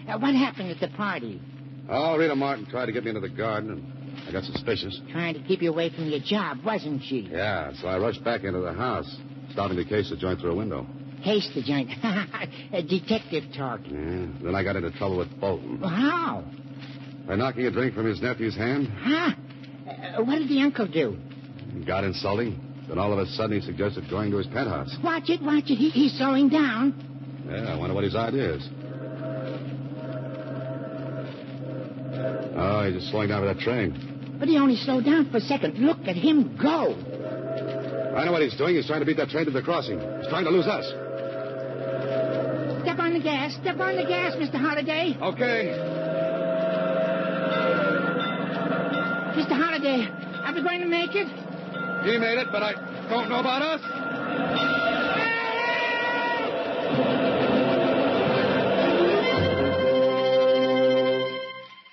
What happened at the party? Oh, Rita Martin tried to get me into the garden, and I got suspicious. Trying to keep you away from your job, wasn't she? Yeah, so I rushed back into the house, stopping to case the joint through a window. Case the joint. A detective talk. Yeah, then I got into trouble with Bolton. Well, how? By knocking a drink from his nephew's hand. Huh? What did the uncle do? He got insulting. Then all of a sudden he suggested going to his penthouse. Watch it. He's slowing down. Yeah, I wonder what his idea is. Oh, he's just slowing down for that train. But he only slowed down for a second. Look at him go. I know what he's doing. He's trying to beat that train to the crossing. He's trying to lose us. Step on the gas. Step on the gas, Mr. Holliday. Okay. Mr. Holliday, are we going to make it? He made it, but I don't know about us.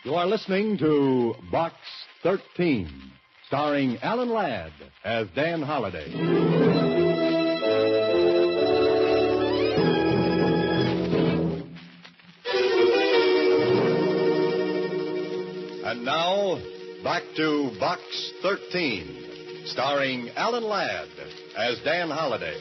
You are listening to Box 13, starring Alan Ladd as Dan Holiday. And now, back to Box 13, starring Alan Ladd as Dan Holiday.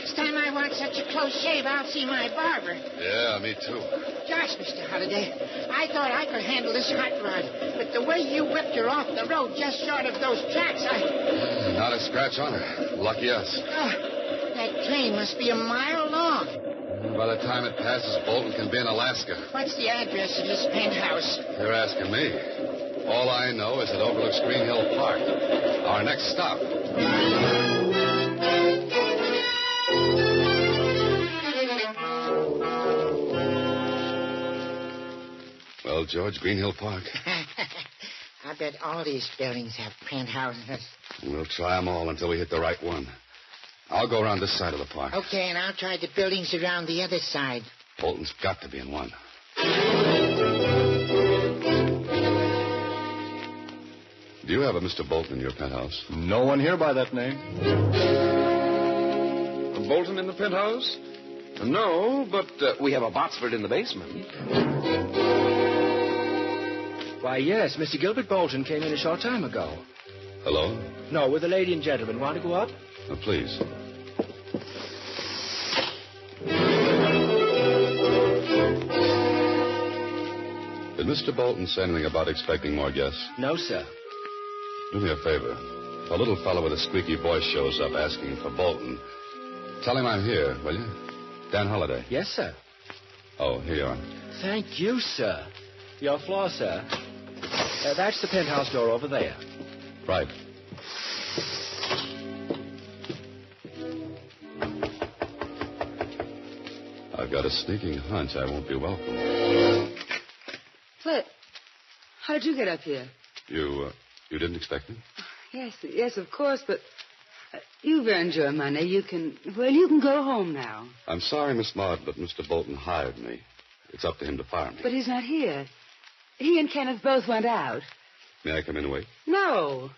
next time I want such a close shave, I'll see my barber. Yeah, me too. Gosh, Mr. Holliday, I thought I could handle this hot rod, but the way you whipped her off the road just short of those tracks, Not a scratch on her. Lucky us. That train must be a mile long. By the time it passes, Bolton can be in Alaska. What's the address of this penthouse? You're asking me. All I know is it overlooks Green Hill Park. Our next stop. Well, George, Green Hill Park. I bet all these buildings have penthouses. We'll try them all until we hit the right one. I'll go around this side of the park. Okay, and I'll try the buildings around the other side. Bolton's got to be in one. Do you have a Mr. Bolton in your penthouse? No one here by that name. A Bolton in the penthouse? No, but we have a Botsford in the basement. Why, yes, Mr. Gilbert Bolton came in a short time ago. Hello? No, with a lady and gentleman. Want to go up? Please. Did Mr. Bolton say anything about expecting more guests? No, sir. Do me a favor. If a little fellow with a squeaky voice shows up asking for Bolton, tell him I'm here, will you? Dan Holliday. Yes, sir. Oh, here you are. Thank you, sir. Your floor, sir. That's the penthouse door over there. Right. I've got a sneaking hunch I won't be welcome. Flip, how did you get up here? You didn't expect me? Yes, of course, but you've earned your money. You can go home now. I'm sorry, Miss Maud, but Mr. Bolton hired me. It's up to him to fire me. But he's not here. He and Kenneth both went out. May I come in and wait? No.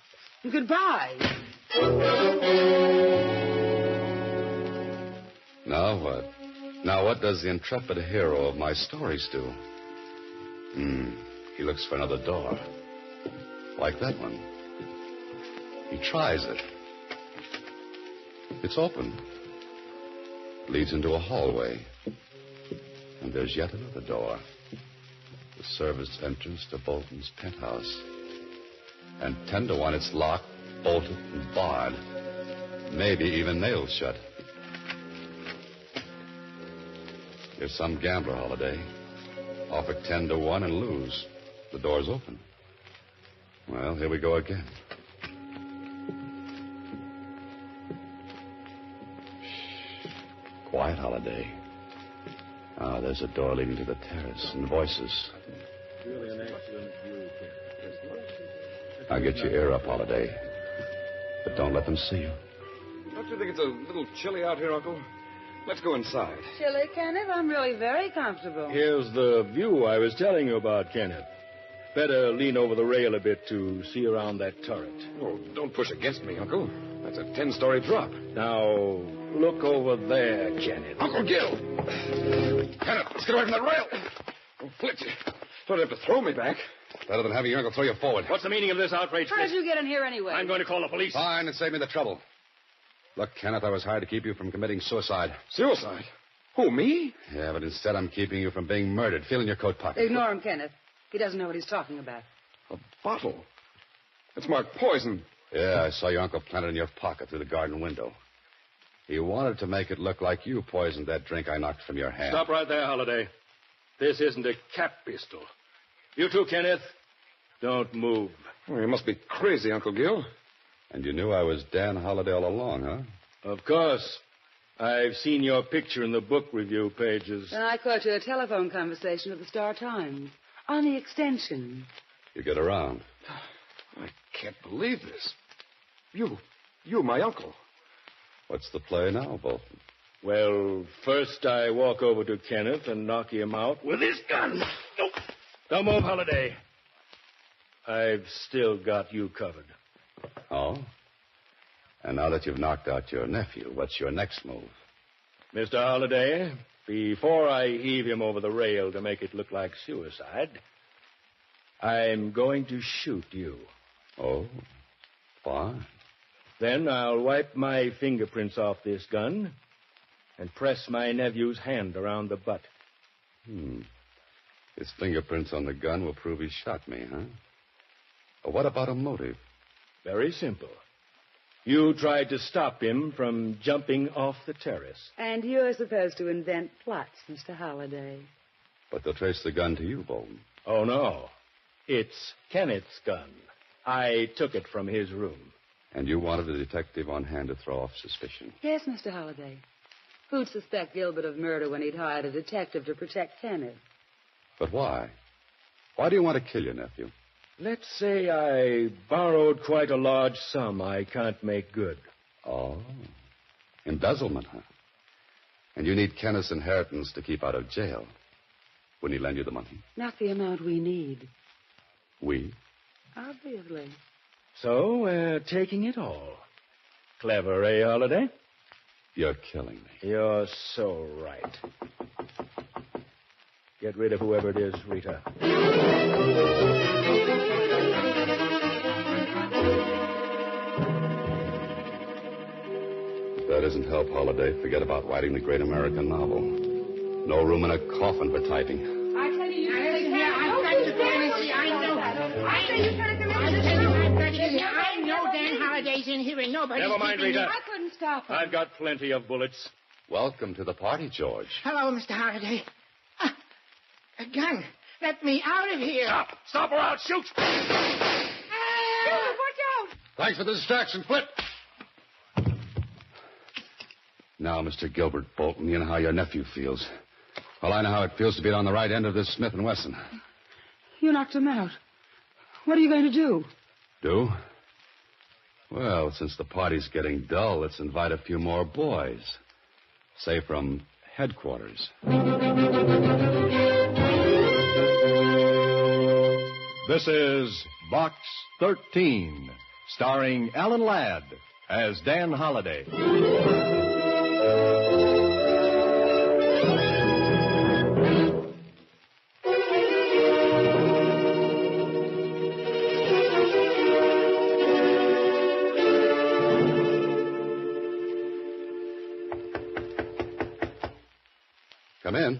Goodbye. Now what? Now what does the intrepid hero of my stories do? He looks for another door. Like that one. He tries it. It's open. Leads into a hallway. And there's yet another door. The service entrance to Bolton's penthouse. And 10 to 1, it's locked, bolted, and barred. Maybe even nailed shut. Here's some gambler, Holiday. Offer 10 to 1 and lose. The door's open. Well, here we go again. Shh. Quiet, Holiday. Ah, there's a door leading to the terrace and voices. Really an excellent view. Now get your ear up, Holiday. But don't let them see you. Don't you think it's a little chilly out here, Uncle? Let's go inside. Chilly, Kenneth? I'm really very comfortable. Here's the view I was telling you about, Kenneth. Better lean over the rail a bit to see around that turret. Oh, don't push against me, Uncle. That's a 10-story drop. Now, look over there, Kenneth. Uncle Gil! Kenneth, let's get away from that rail. Oh, Flint, you don't have to throw me back. Better than having your uncle throw you forward. What's the meaning of this outrage, How did you get in here anyway? I'm going to call the police. Fine, and save me the trouble. Look, Kenneth, I was hired to keep you from committing suicide. Suicide? Who, me? Yeah, but instead I'm keeping you from being murdered. Feel in your coat pocket. Ignore him, Kenneth. He doesn't know what he's talking about. A bottle. It's marked poison. Yeah, I saw your uncle plant it in your pocket through the garden window. He wanted to make it look like you poisoned that drink I knocked from your hand. Stop right there, Holliday. This isn't a cap pistol. You too, Kenneth. Don't move. Oh, you must be crazy, Uncle Gil. And you knew I was Dan Holliday all along, huh? Of course. I've seen your picture in the book review pages. And I caught you a telephone conversation with the Star Times. On the extension. You get around. I can't believe this. You, my uncle. What's the play now, Bolton? Well, first I walk over to Kenneth and knock him out with his gun. Nope. Don't move, Holliday. I've still got you covered. Oh? And now that you've knocked out your nephew, what's your next move? Mr. Holliday, before I heave him over the rail to make it look like suicide, I'm going to shoot you. Oh, fine. Then I'll wipe my fingerprints off this gun and press my nephew's hand around the butt. His fingerprints on the gun will prove he shot me, huh? Well, what about a motive? Very simple. You tried to stop him from jumping off the terrace. And you're supposed to invent plots, Mr. Holliday. But they'll trace the gun to you, Bolton. Oh, no. It's Kenneth's gun. I took it from his room. And you wanted a detective on hand to throw off suspicion. Yes, Mr. Holliday. Who'd suspect Gilbert of murder when he'd hired a detective to protect Kenneth? But why? Why do you want to kill your nephew? Let's say I borrowed quite a large sum I can't make good. Oh. Embezzlement, huh? And you need Kenneth's inheritance to keep out of jail. Wouldn't he lend you the money? Not the amount we need. We? Obviously. So we're taking it all. Clever, eh, Holliday? You're killing me. You're so right. Get rid of whoever it is, Rita. If that isn't help, Holliday, forget about writing the great American novel. No room in a coffin for typing. I tell you, I've got to go and see. I know. I know Dan Holliday's in here and nobody's... Never mind, keeping Rita. me. I couldn't stop him. I've got plenty of bullets. Welcome to the party, George. Hello, Mr. Holliday. A gun. Let me out of here. Stop. Stop or I'll shoot. Watch out. Thanks for the distraction, Flip. Now, Mr. Gilbert Bolton, you know how your nephew feels. Well, I know how it feels to be on the right end of this Smith & Wesson. You knocked him out. What are you going to do? Do? Well, since the party's getting dull, let's invite a few more boys. Say from headquarters. This is Box 13, starring Alan Ladd as Dan Holliday. Come in.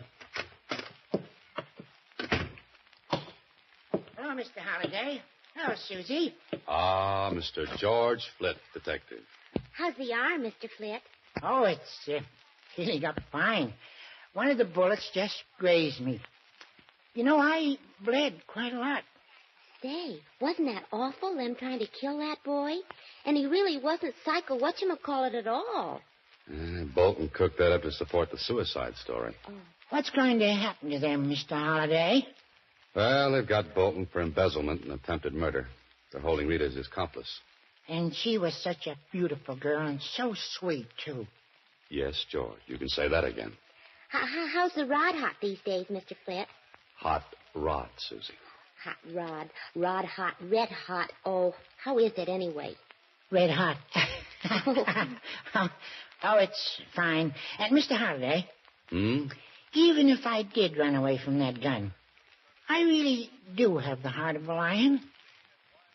Hello, Mr. Holliday. Hello, Susie. Ah, Mr. George Flitt, detective. How's the arm, Mr. Flitt? Oh, it's healing up fine. One of the bullets just grazed me. You know, I bled quite a lot. Say, wasn't that awful, them trying to kill that boy? And he really wasn't psycho whatchamacallit at all. Bolton cooked that up to support the suicide story. Oh. What's going to happen to them, Mr. Holliday? Well, they've got Bolton for embezzlement and attempted murder. They're holding Rita as his accomplice. And she was such a beautiful girl and so sweet, too. Yes, George, you can say that again. How's the rod hot these days, Mr. Flitt? Hot rod, Susie. Hot rod. Rod hot. Red hot. Oh, how is it anyway? Red hot. Oh, it's fine. And Mr. Holliday, even if I did run away from that gun, I really do have the heart of a lion.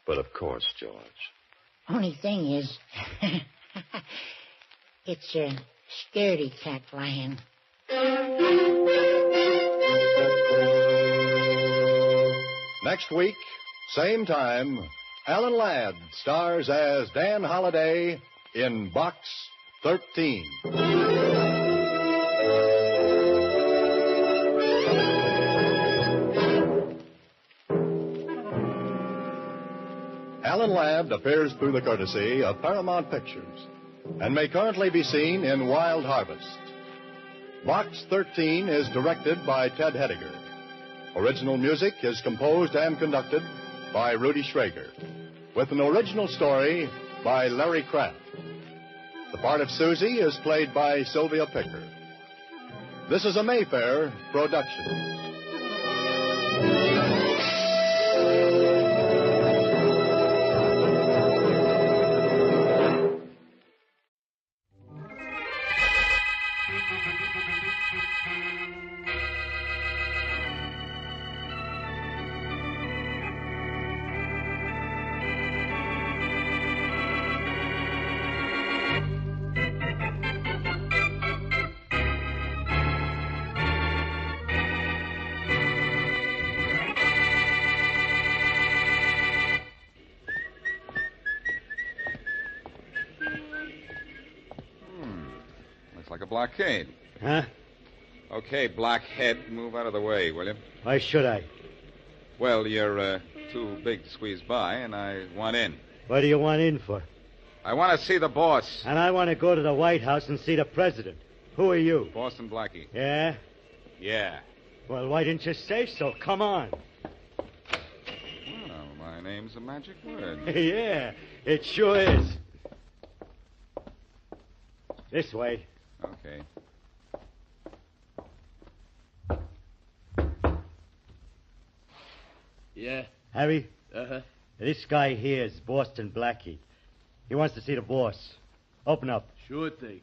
But of course, George. Only thing is, it's a scaredy cat lion. Next week, same time, Alan Ladd stars as Dan Holliday in Box 13. Alan Ladd appears through the courtesy of Paramount Pictures and may currently be seen in Wild Harvest. Box 13 is directed by Ted Hediger. Original music is composed and conducted by Rudy Schrager, with an original story by Larry Kraft. The part of Susie is played by Sylvia Picker. This is a Mayfair production. blockade. Huh? Okay, blockhead, move out of the way, will you? Why should I? Well, you're too big to squeeze by, and I want in. What do you want in for? I want to see the boss. And I want to go to the White House and see the president. Who are you? Boston Blackie. Yeah? Yeah. Well, why didn't you say so? Come on. Well, my name's a magic word. Yeah, it sure is. This way. Okay. Yeah? Harry? Uh-huh. This guy here is Boston Blackie. He wants to see the boss. Open up. Sure thing.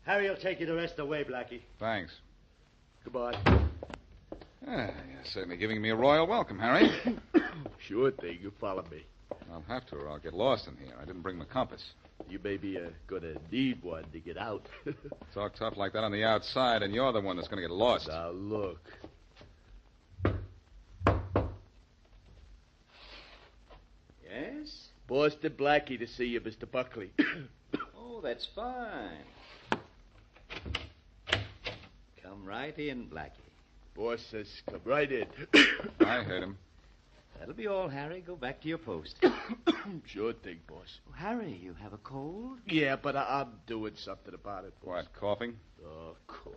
Harry will take you the rest of the way, Blackie. Thanks. Goodbye. You're certainly giving me a royal welcome, Harry. Sure thing. You follow me. I'll have to, or I'll get lost in here. I didn't bring my compass. You may be going to need one to get out. Talk tough like that on the outside, and you're the one that's going to get lost. Now, look. Yes? Boston Blackie to see you, Mr. Buckley. Oh, that's fine. Come right in, Blackie. Boss says come right in. I heard him. That'll be all, Harry. Go back to your post. Sure thing, boss. Oh, Harry, you have a cold? Yeah, but I'm doing something about it, boss. What, coughing? Oh, cool.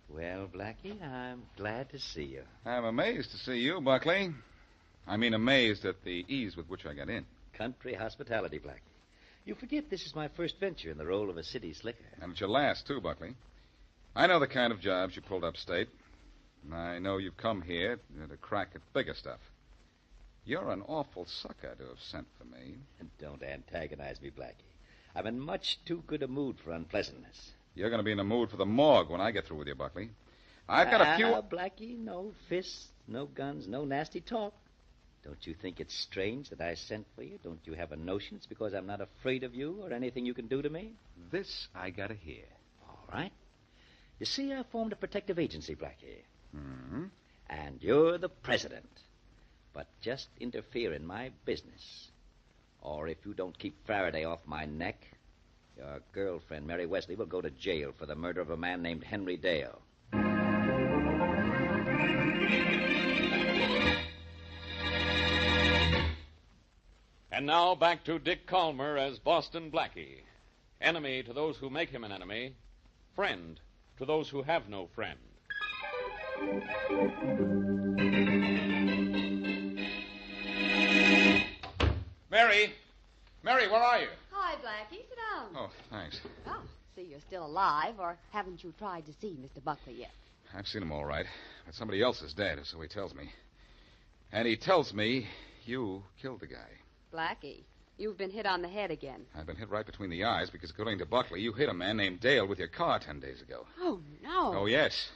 Well, Blackie, I'm glad to see you. I'm amazed to see you, Buckley. I mean, amazed at the ease with which I got in. Country hospitality, Blackie. You forget this is my first venture in the role of a city slicker. And it's your last, too, Buckley. I know the kind of jobs you pulled upstate. And I know you've come here to crack at bigger stuff. You're an awful sucker to have sent for me. Don't antagonize me, Blackie. I'm in much too good a mood for unpleasantness. You're going to be in the mood for the morgue when I get through with you, Buckley. I've got a few... Blackie, no fists, no guns, no nasty talk. Don't you think it's strange that I sent for you? Don't you have a notion it's because I'm not afraid of you or anything you can do to me? This I got to hear. All right. You see, I formed a protective agency, Blackie. Mm-hmm. And you're the president. But just interfere in my business. Or if you don't keep Faraday off my neck, your girlfriend, Mary Wesley, will go to jail for the murder of a man named Henry Dale. And now back to Dick Calmer as Boston Blackie. Enemy to those who make him an enemy. Friend to those who have no friend. Mary! Mary, where are you? Hi, Blackie. Sit down. Oh, thanks. Oh, see, you're still alive, or haven't you tried to see Mr. Buckley yet? I've seen him all right, but somebody else is dead, so he tells me. And he tells me you killed the guy. Blackie, you've been hit on the head again. I've been hit right between the eyes because, according to Buckley, you hit a man named Dale with your car 10 days ago. Oh, no. Oh, yes.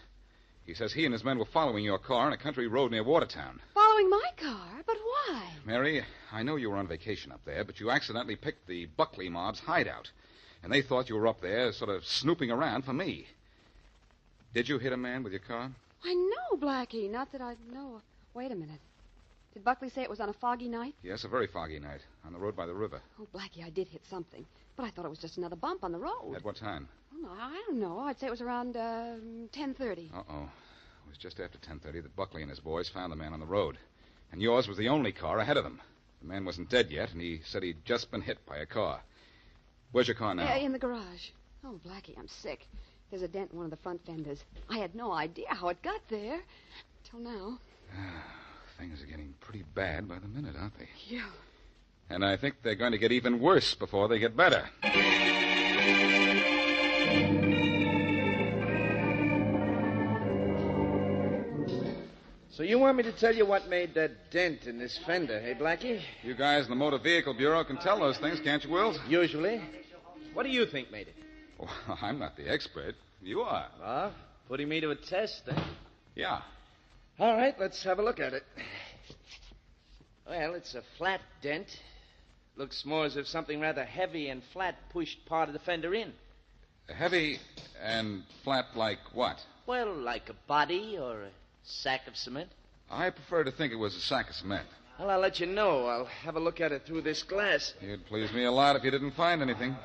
He says he and his men were following your car on a country road near Watertown. Following my car? But why? Mary, I know you were on vacation up there, but you accidentally picked the Buckley mob's hideout. And they thought you were up there sort of snooping around for me. Did you hit a man with your car? I know, Blackie. Not that I know. Wait a minute. Did Buckley say it was on a foggy night? Yes, a very foggy night, on the road by the river. Oh, Blackie, I did hit something. But I thought it was just another bump on the road. At what time? Oh, I don't know. I'd say it was around 10:30. Uh-oh. It was just after 10:30 that Buckley and his boys found the man on the road. And yours was the only car ahead of them. The man wasn't dead yet, and he said he'd just been hit by a car. Where's your car now? In the garage. Oh, Blackie, I'm sick. There's a dent in one of the front fenders. I had no idea how it got there. Till now. Things are getting pretty bad by the minute, aren't they? Yeah. And I think they're going to get even worse before they get better. So you want me to tell you what made that dent in this fender, hey, Blackie? You guys in the Motor Vehicle Bureau can tell those things, can't you, Wills? Usually. What do you think made it? Well, I'm not the expert. You are. Ah, putting me to a test, eh? Yeah. All right, let's have a look at it. Well, it's a flat dent. Looks more as if something rather heavy and flat pushed part of the fender in. Heavy and flat like what? Well, like a body or a sack of cement. I prefer to think it was a sack of cement. Well, I'll let you know. I'll have a look at it through this glass. It'd please me a lot if you didn't find anything.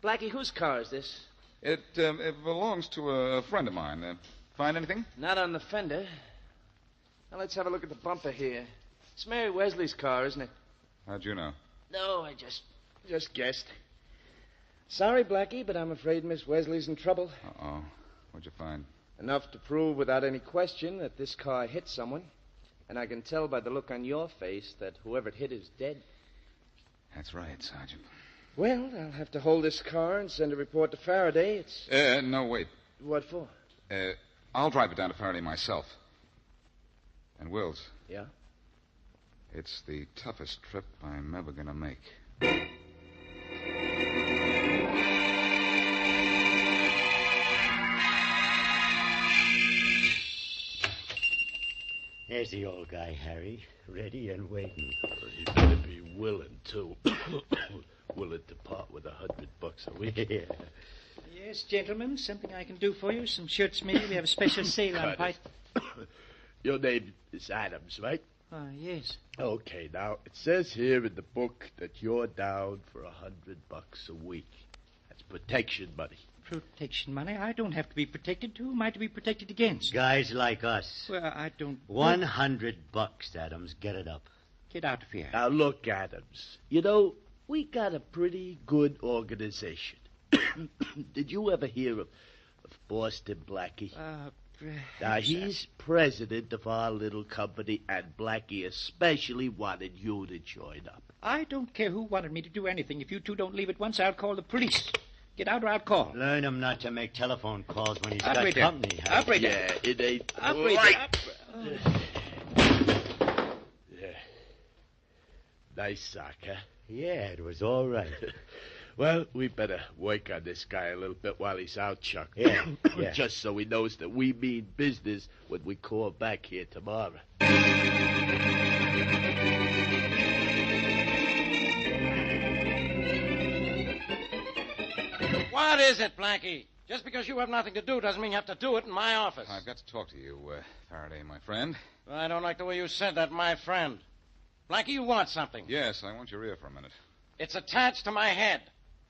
Blackie, whose car is this? It belongs to a friend of mine. Find anything? Not on the fender. Now, let's have a look at the bumper here. It's Mary Wesley's car, isn't it? How'd you know? No, I just guessed. Sorry, Blackie, but I'm afraid Miss Wesley's in trouble. Uh-oh. What'd you find? Enough to prove without any question that this car hit someone. And I can tell by the look on your face that whoever it hit is dead. That's right, Sergeant. Well, I'll have to hold this car and send a report to Faraday. It's... No, wait. What for? I'll drive it down to Faraday myself. And Wills. Yeah? It's the toughest trip I'm ever going to make. There's the old guy, Harry, ready and waiting. He better be willing, too. Willing to part with $100 a week. Yeah. Yes, gentlemen, something I can do for you. Some shirts, maybe. We have a special sale on pipe. Your name is Adams, right? Yes. Okay, now, it says here in the book that you're down for $100 a week. That's protection money. Protection money? I don't have to be protected. Who am I to be protected against? Guys like us. Well, I don't... $100, Adams. Get it up. Get out of here. Now, look, Adams. You know, we got a pretty good organization. Did you ever hear of Boston Blackie? Now, he's president of our little company, and Blackie especially wanted you to join up. I don't care who wanted me to do anything. If you two don't leave at once, I'll call the police. Get out or I'll call. Learn him not to make telephone calls when he's Operator. got company. Harry. Operator. Yeah, it ain't Operator. right. Yeah. Nice sock, huh? Yeah, it was all right. Well, we better work on this guy a little bit while he's out, Chuck. Yeah, yeah. Just so he knows that we mean business when we call back here tomorrow. What is it, Blackie? Just because you have nothing to do doesn't mean you have to do it in my office. I've got to talk to you, Faraday, my friend. I don't like the way you said that, my friend. Blackie, you want something. Yes, I want your ear for a minute. It's attached to my head.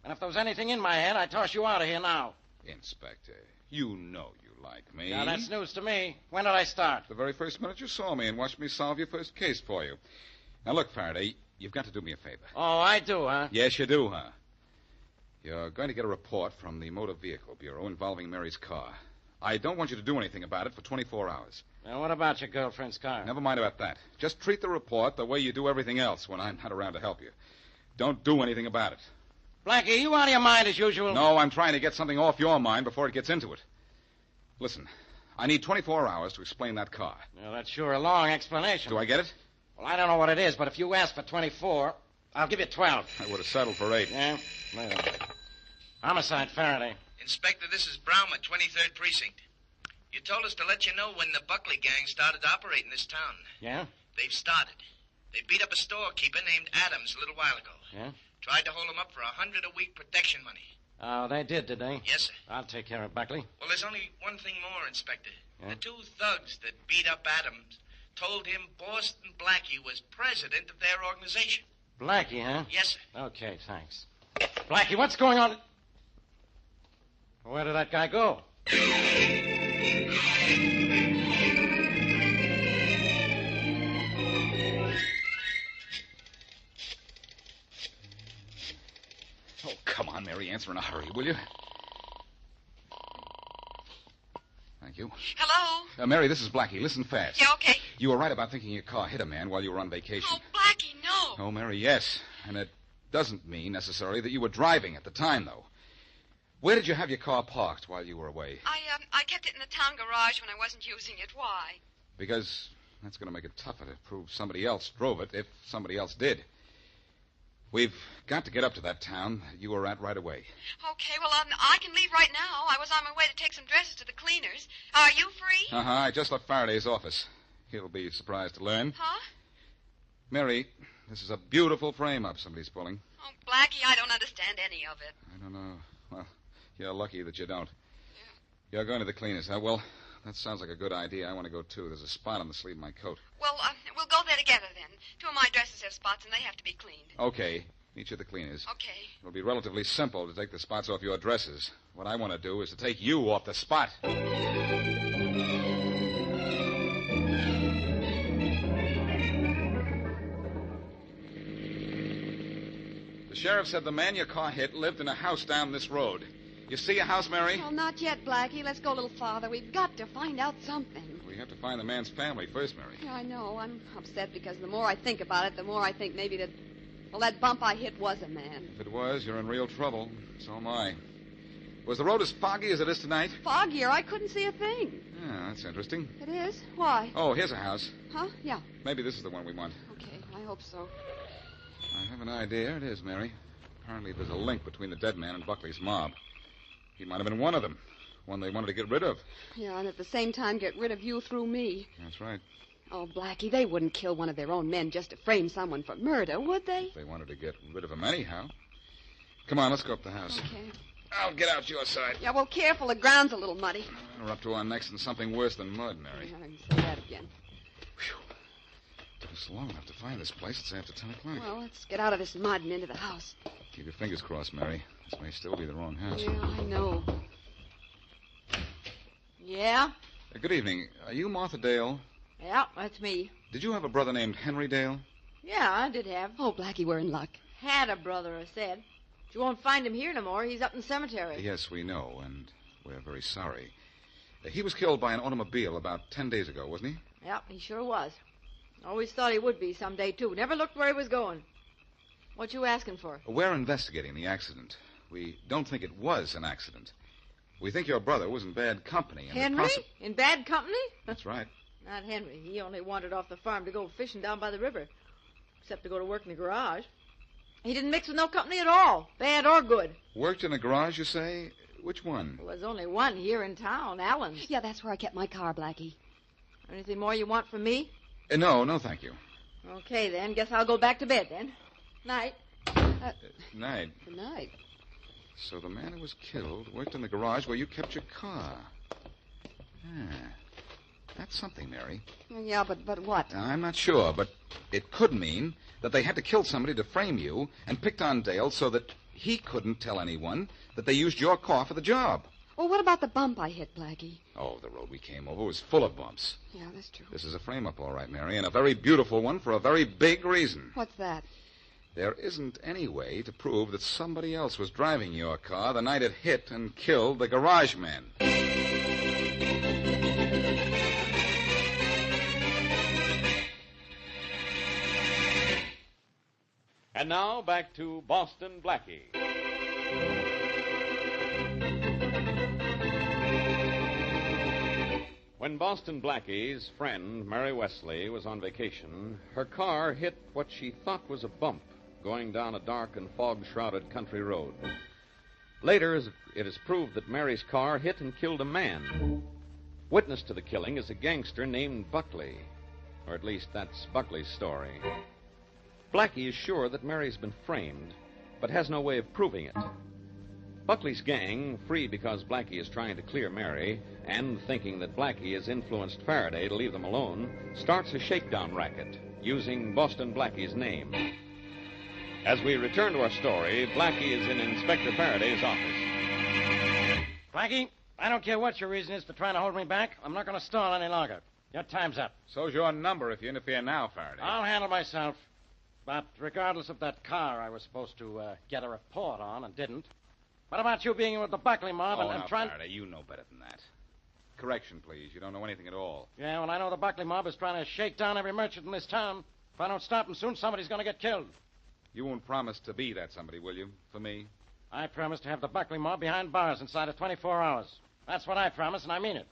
And if there was anything in my head, I'd toss you out of here now. Inspector, you know you like me. Now, that's news to me. When did I start? The very first minute you saw me and watched me solve your first case for you. Now, look, Faraday, you've got to do me a favor. Oh, I do, huh? Yes, you do, huh? You're going to get a report from the Motor Vehicle Bureau involving Mary's car. I don't want you to do anything about it for 24 hours. Now, what about your girlfriend's car? Never mind about that. Just treat the report the way you do everything else when I'm not around to help you. Don't do anything about it. Blackie, you out of your mind as usual? No, I'm trying to get something off your mind before it gets into it. Listen, I need 24 hours to explain that car. Well, that's sure a long explanation. Do I get it? Well, I don't know what it is, but if you ask for 24, I'll give you 12. I would have settled for 8. Yeah? Well, Homicide, Faraday. Inspector, this is Brown at 23rd Precinct. You told us to let you know when the Buckley gang started operating this town. Yeah? They've started. They beat up a storekeeper named Adams a little while ago. Yeah? Tried to hold him up for $100 a week protection money. Oh, they did they? Yes, sir. I'll take care of Buckley. Well, there's only one thing more, Inspector. Yeah? The 2 thugs that beat up Adams told him Boston Blackie was president of their organization. Blackie, huh? Yes, sir. Okay, thanks. Blackie, what's going on? Where did that guy go? Oh, come on, Mary. Answer in a hurry, will you? Thank you. Hello? Mary, this is Blackie. Listen fast. Yeah, okay. You were right about thinking your car hit a man while you were on vacation. Oh, Blackie, no. Oh, Mary, yes. And it doesn't mean necessarily that you were driving at the time, though. Where did you have your car parked while you were away? I kept it in the town garage when I wasn't using it. Why? Because that's going to make it tougher to prove somebody else drove it, if somebody else did. We've got to get up to that town that you were at right away. Okay, well, I can leave right now. I was on my way to take some dresses to the cleaners. Are you free? Uh-huh. I just left Faraday's office. He'll be surprised to learn. Huh? Mary, this is a beautiful frame-up somebody's pulling. Oh, Blackie, I don't understand any of it. I don't know. Well, you're lucky that you don't. Yeah. You're going to the cleaners, huh? Well, that sounds like a good idea. I want to go, too. There's a spot on the sleeve of my coat. Well, we'll go there together then. Two of my dresses have spots, and they have to be cleaned. Okay. Meet you at the cleaners. Okay. It'll be relatively simple to take the spots off your dresses. What I want to do is to take you off the spot. The sheriff said the man your car hit lived in a house down this road. You see a house, Mary? Well, not yet, Blackie. Let's go a little farther. We've got to find out something. We have to find the man's family first, Mary. Yeah, I know. I'm upset because the more I think about it, the more I think maybe that... Well, that bump I hit was a man. If it was, you're in real trouble. So am I. Was the road as foggy as it is tonight? Foggier? I couldn't see a thing. Yeah, that's interesting. It is? Why? Oh, here's a house. Huh? Yeah. Maybe this is the one we want. Okay, I hope so. I have an idea. It is, Mary. Apparently there's a link between the dead man and Buckley's mob. He might have been one of them. One they wanted to get rid of. Yeah, and at the same time get rid of you through me. That's right. Oh, Blackie, they wouldn't kill one of their own men just to frame someone for murder, would they? They wanted to get rid of him anyhow. Come on, let's go up the house. Okay. I'll get out your side. Yeah, well, careful. The ground's a little muddy. We're up to our necks in something worse than mud, Mary. Yeah, I can say that again. Took us long enough to find this place. It's after 10 o'clock. Well, let's get out of this mud and into the house. Keep your fingers crossed, Mary. This may still be the wrong house. Yeah, I know. Yeah? Good evening. Are you Martha Dale? Yeah, that's me. Did you have a brother named Henry Dale? Yeah, I did have. Oh, Blackie, we're in luck. Had a brother, I said. But you won't find him here no more. He's up in the cemetery. Yes, we know, and we're very sorry. He was killed by an automobile about 10 days ago, wasn't he? Yeah, he sure was. Always thought he would be someday, too. Never looked where he was going. What you asking for? We're investigating the accident. We don't think it was an accident. We think your brother was in bad company. And Henry? In bad company? That's right. Not Henry. He only wandered off the farm to go fishing down by the river. Except to go to work in the garage. He didn't mix with no company at all, bad or good. Worked in a garage, you say? Which one? Well, there's only one here in town, Allen's. Yeah, that's where I kept my car, Blackie. Anything more you want from me? No, thank you. Okay, then. Guess I'll go back to bed, then. Night. Night. Good night. So the man who was killed worked in the garage where you kept your car. That's something, Mary. Yeah, but what? I'm not sure, but it could mean that they had to kill somebody to frame you and picked on Dale so that he couldn't tell anyone that they used your car for the job. Well, what about the bump I hit, Blackie? Oh, the road we came over was full of bumps. Yeah, that's true. This is a frame-up, all right, Mary, and a very beautiful one for a very big reason. What's that? There isn't any way to prove that somebody else was driving your car the night it hit and killed the garage man. And now back to Boston Blackie. When Boston Blackie's friend, Mary Wesley, was on vacation, her car hit what she thought was a bump going down a dark and fog-shrouded country road. Later, it is proved that Mary's car hit and killed a man. Witness to the killing is a gangster named Buckley, or at least that's Buckley's story. Blackie is sure that Mary's been framed, but has no way of proving it. Buckley's gang, free because Blackie is trying to clear Mary, and thinking that Blackie has influenced Faraday to leave them alone, starts a shakedown racket, using Boston Blackie's name. As we return to our story, Blackie is in Inspector Faraday's office. Blackie, I don't care what your reason is for trying to hold me back. I'm not going to stall any longer. Your time's up. So's your number if you interfere now, Faraday. I'll handle myself. But regardless of that car I was supposed to get a report on and didn't, what about you being with the Buckley mob and trying... Faraday, you know better than that. Correction, please. You don't know anything at all. Yeah, well, I know the Buckley mob is trying to shake down every merchant in this town. If I don't stop them soon, somebody's going to get killed. You won't promise to be that somebody, will you, for me? I promise to have the Buckley mob behind bars inside of 24 hours. That's what I promise, and I mean it.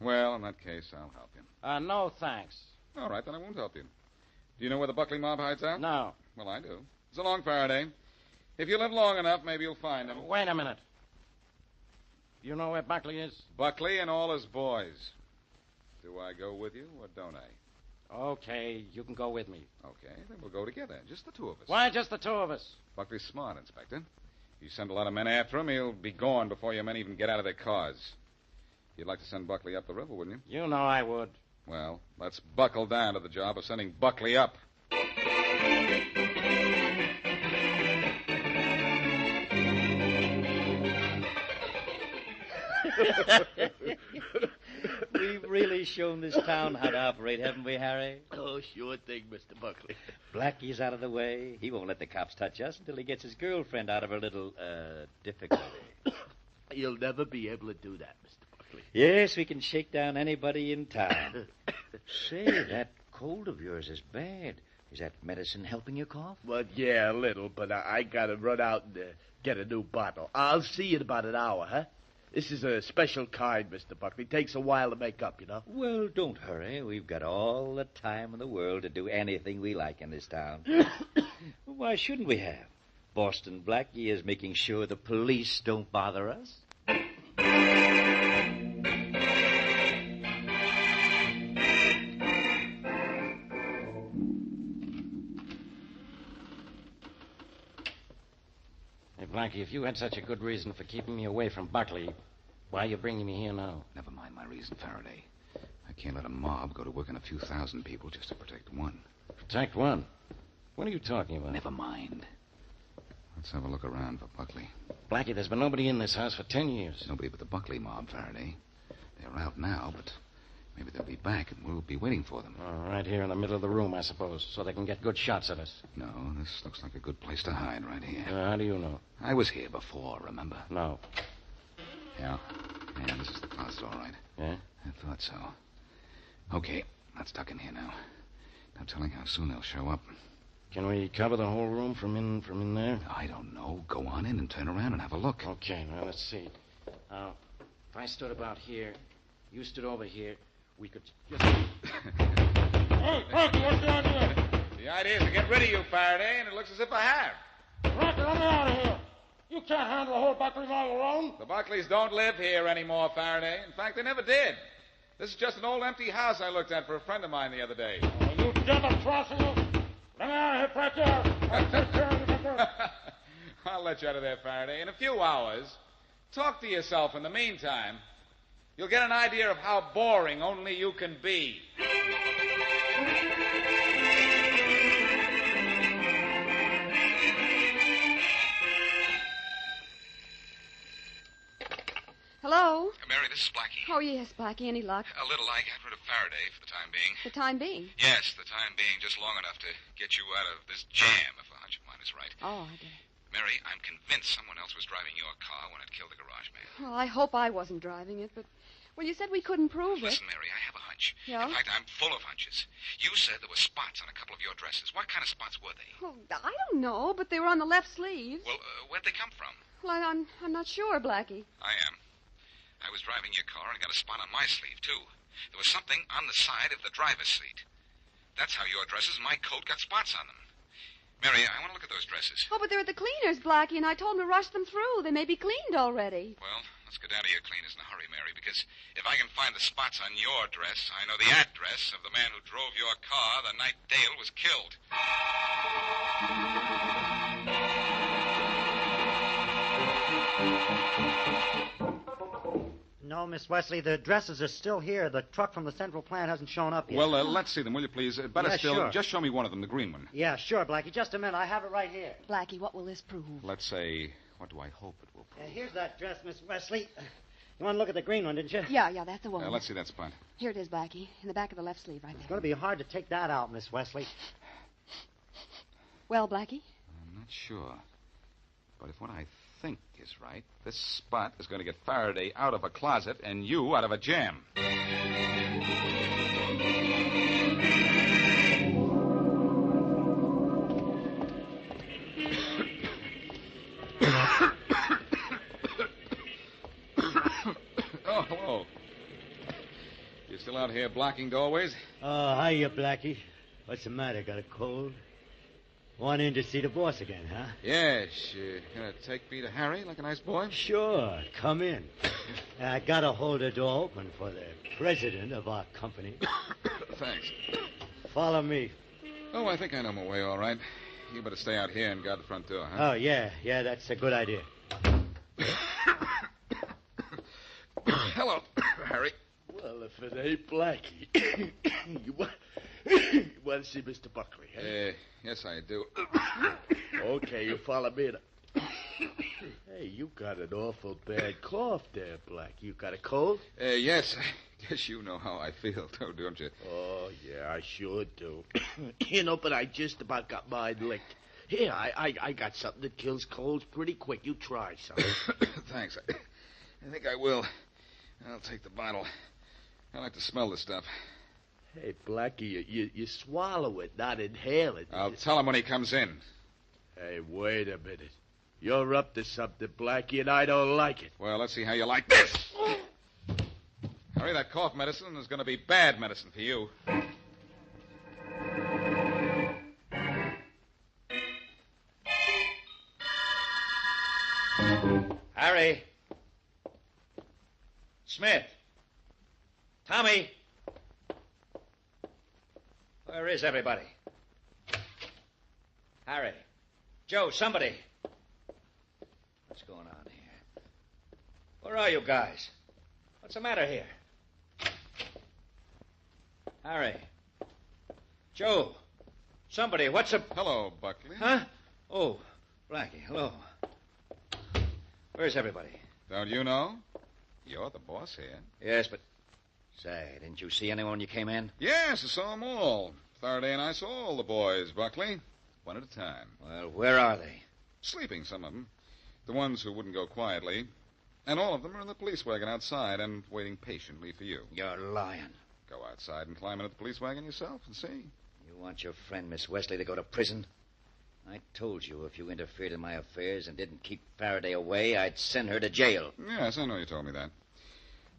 Well, in that case, I'll help you. No, thanks. All right, then I won't help you. Do you know where the Buckley mob hides out? No. Well, I do. So long, Faraday. If you live long enough, maybe you'll find him. Wait a minute. You know where Buckley is? Buckley and all his boys. Do I go with you, or don't I? Okay, you can go with me. Okay, then we'll go together. Just the two of us. Why just the two of us? Buckley's smart, Inspector. If you send a lot of men after him, he'll be gone before your men even get out of their cars. You'd like to send Buckley up the river, wouldn't you? You know I would. Well, let's buckle down to the job of sending Buckley up. We've really shown this town how to operate, haven't we, Harry? Oh, sure thing, Mr. Buckley. Blackie's out of the way. He won't let the cops touch us until he gets his girlfriend out of her little, difficulty. You'll never be able to do that, Mr. Buckley. Yes, we can shake down anybody in town. Say, that cold of yours is bad. Is that medicine helping your cough? Well, yeah, a little, but I gotta run out and get a new bottle. I'll see you in about an hour, huh? This is a special kind, Mr. Buckley. Takes a while to make up, you know. Well, don't hurry. We've got all the time in the world to do anything we like in this town. Why shouldn't we have? Boston Blackie is making sure the police don't bother us. Hey, Blackie, if you had such a good reason for keeping me away from Buckley, why are you bringing me here now? Never mind my reason, Faraday. I can't let a mob go to work on a few thousand people just to protect one. Protect one? What are you talking about? Never mind. Let's have a look around for Buckley. Blackie, there's been nobody in this house for 10 years. Nobody but the Buckley mob, Faraday. They're out now, but maybe they'll be back, and we'll be waiting for them. Right here in the middle of the room, I suppose, so they can get good shots at us. No, this looks like a good place to hide right here. How do you know? I was here before, remember? No. Yeah, this is the closet, all right. Yeah? I thought so. Okay, let's tuck in here now. No telling how soon they'll show up. Can we cover the whole room from in there? I don't know. Go on in and turn around and have a look. Okay, now let's see. If I stood about here, you stood over here, we could just... Hey, Rocky, what's the idea? The idea is to get rid of you, Faraday, and it looks as if I have. Rocky, let me out of here. You can't handle the whole Buckley mob alone. The Buckleys don't live here anymore, Faraday. In fact, they never did. This is just an old empty house I looked at for a friend of mine the other day. You double-crossing you. Let me out of here, right there. I'll take care of you. I'll let you out of there, Faraday. In a few hours. Talk to yourself in the meantime. You'll get an idea of how boring only you can be. Hello? Mary, this is Blackie. Oh, yes, Blackie. Any luck? A little. I got rid of Faraday for the time being. The time being? Yes, the time being, just long enough to get you out of this jam, if a hunch of mine is right. Oh, I did. Mary, I'm convinced someone else was driving your car when it killed the garage man. Well, I hope I wasn't driving it, but... Well, you said we couldn't prove it. Listen, Mary, I have a hunch. Yeah? In fact, I'm full of hunches. You said there were spots on a couple of your dresses. What kind of spots were they? Oh, I don't know, but they were on the left sleeve. Well, where'd they come from? Well, I'm not sure, Blackie. I am. I was driving your car and got a spot on my sleeve, too. There was something on the side of the driver's seat. That's how your dresses and my coat got spots on them. Mary, I want to look at those dresses. Oh, but they're at the cleaners, Blackie, and I told them to rush them through. They may be cleaned already. Well, let's get down to your cleaners in a hurry, Mary, because if I can find the spots on your dress, I know the address of the man who drove your car the night Dale was killed. No, Miss Wesley, the dresses are still here. The truck from the central plant hasn't shown up yet. Well, let's see them, will you, please? Better Yeah, still, sure. just show me one of them, the green one. Yeah, sure, Blackie. Just a minute. I have it right here. Blackie, what will this prove? Let's say, what do I hope it will prove? Here's that dress, Miss Wesley. You want to look at the green one, didn't you? Yeah, that's the one. Let's see that spot. Here it is, Blackie, in the back of the left sleeve right It's there. going to be hard to take that out, Miss Wesley. Well, Blackie? I'm not sure. But if what I think is right, this spot is going to get Faraday out of a closet and you out of a jam. Oh, hello. You still out here blocking doorways? Oh, hiya, Blackie. What's the matter? Got a cold? Want in to see the boss again, huh? Yes. Gonna take me to Harry like a nice boy? Sure. Come in. I gotta hold the door open for the president of our company. Thanks. Follow me. Oh, I think I know my way all right. You better stay out here and guard the front door, huh? Oh, yeah, that's a good idea. Hello. Hey, Blackie. you want to see Mr. Buckley, huh? Yes, I do. Okay, you follow me. Hey, you got an awful bad cough there, Blackie. You got a cold? Yes. I guess you know how I feel, too, don't you? Oh, yeah, I sure do. But I just about got mine licked. Here, I got something that kills colds pretty quick. You try something. Thanks. I think I will. I'll take the bottle. I like to smell this stuff. Hey, Blackie, you swallow it, not inhale it. I'll tell him when he comes in. Hey, wait a minute. You're up to something, Blackie, and I don't like it. Well, let's see how you like this. Harry, that cough medicine is going to be bad medicine for you. Harry. Smith. Tommy. Where is everybody? Harry. Joe, somebody. What's going on here? Where are you guys? What's the matter here? Harry. Joe. Somebody, what's the... Hello, Buckley. Huh? Oh, Blackie, hello. Where's everybody? Don't you know? You're the boss here. Yes, but... Say, didn't you see anyone when you came in? Yes, I saw them all. Faraday and I saw all the boys, Buckley. One at a time. Well, where are they? Sleeping, some of them. The ones who wouldn't go quietly. And all of them are in the police wagon outside and waiting patiently for you. You're lying. Go outside and climb into the police wagon yourself and see. You want your friend, Miss Wesley, to go to prison? I told you if you interfered in my affairs and didn't keep Faraday away, I'd send her to jail. Yes, I know you told me that.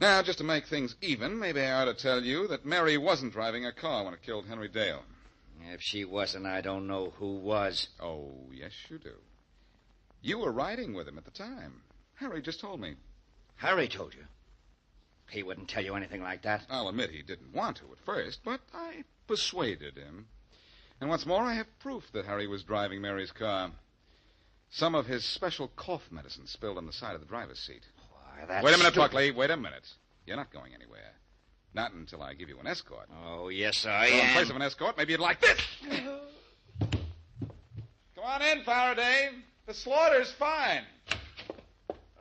Now, just to make things even, maybe I ought to tell you that Mary wasn't driving a car when it killed Henry Dale. If she wasn't, I don't know who was. Oh, yes, you do. You were riding with him at the time. Harry just told me. Harry told you? He wouldn't tell you anything like that. I'll admit he didn't want to at first, but I persuaded him. And what's more, I have proof that Harry was driving Mary's car. Some of his special cough medicine spilled on the side of the driver's seat. Why, that's... Wait a minute, Buckley. Wait a minute. You're not going anywhere. Not until I give you an escort. Oh, yes, I So am. in place of an escort, maybe you'd like this. Come on in, Faraday. The slaughter's fine.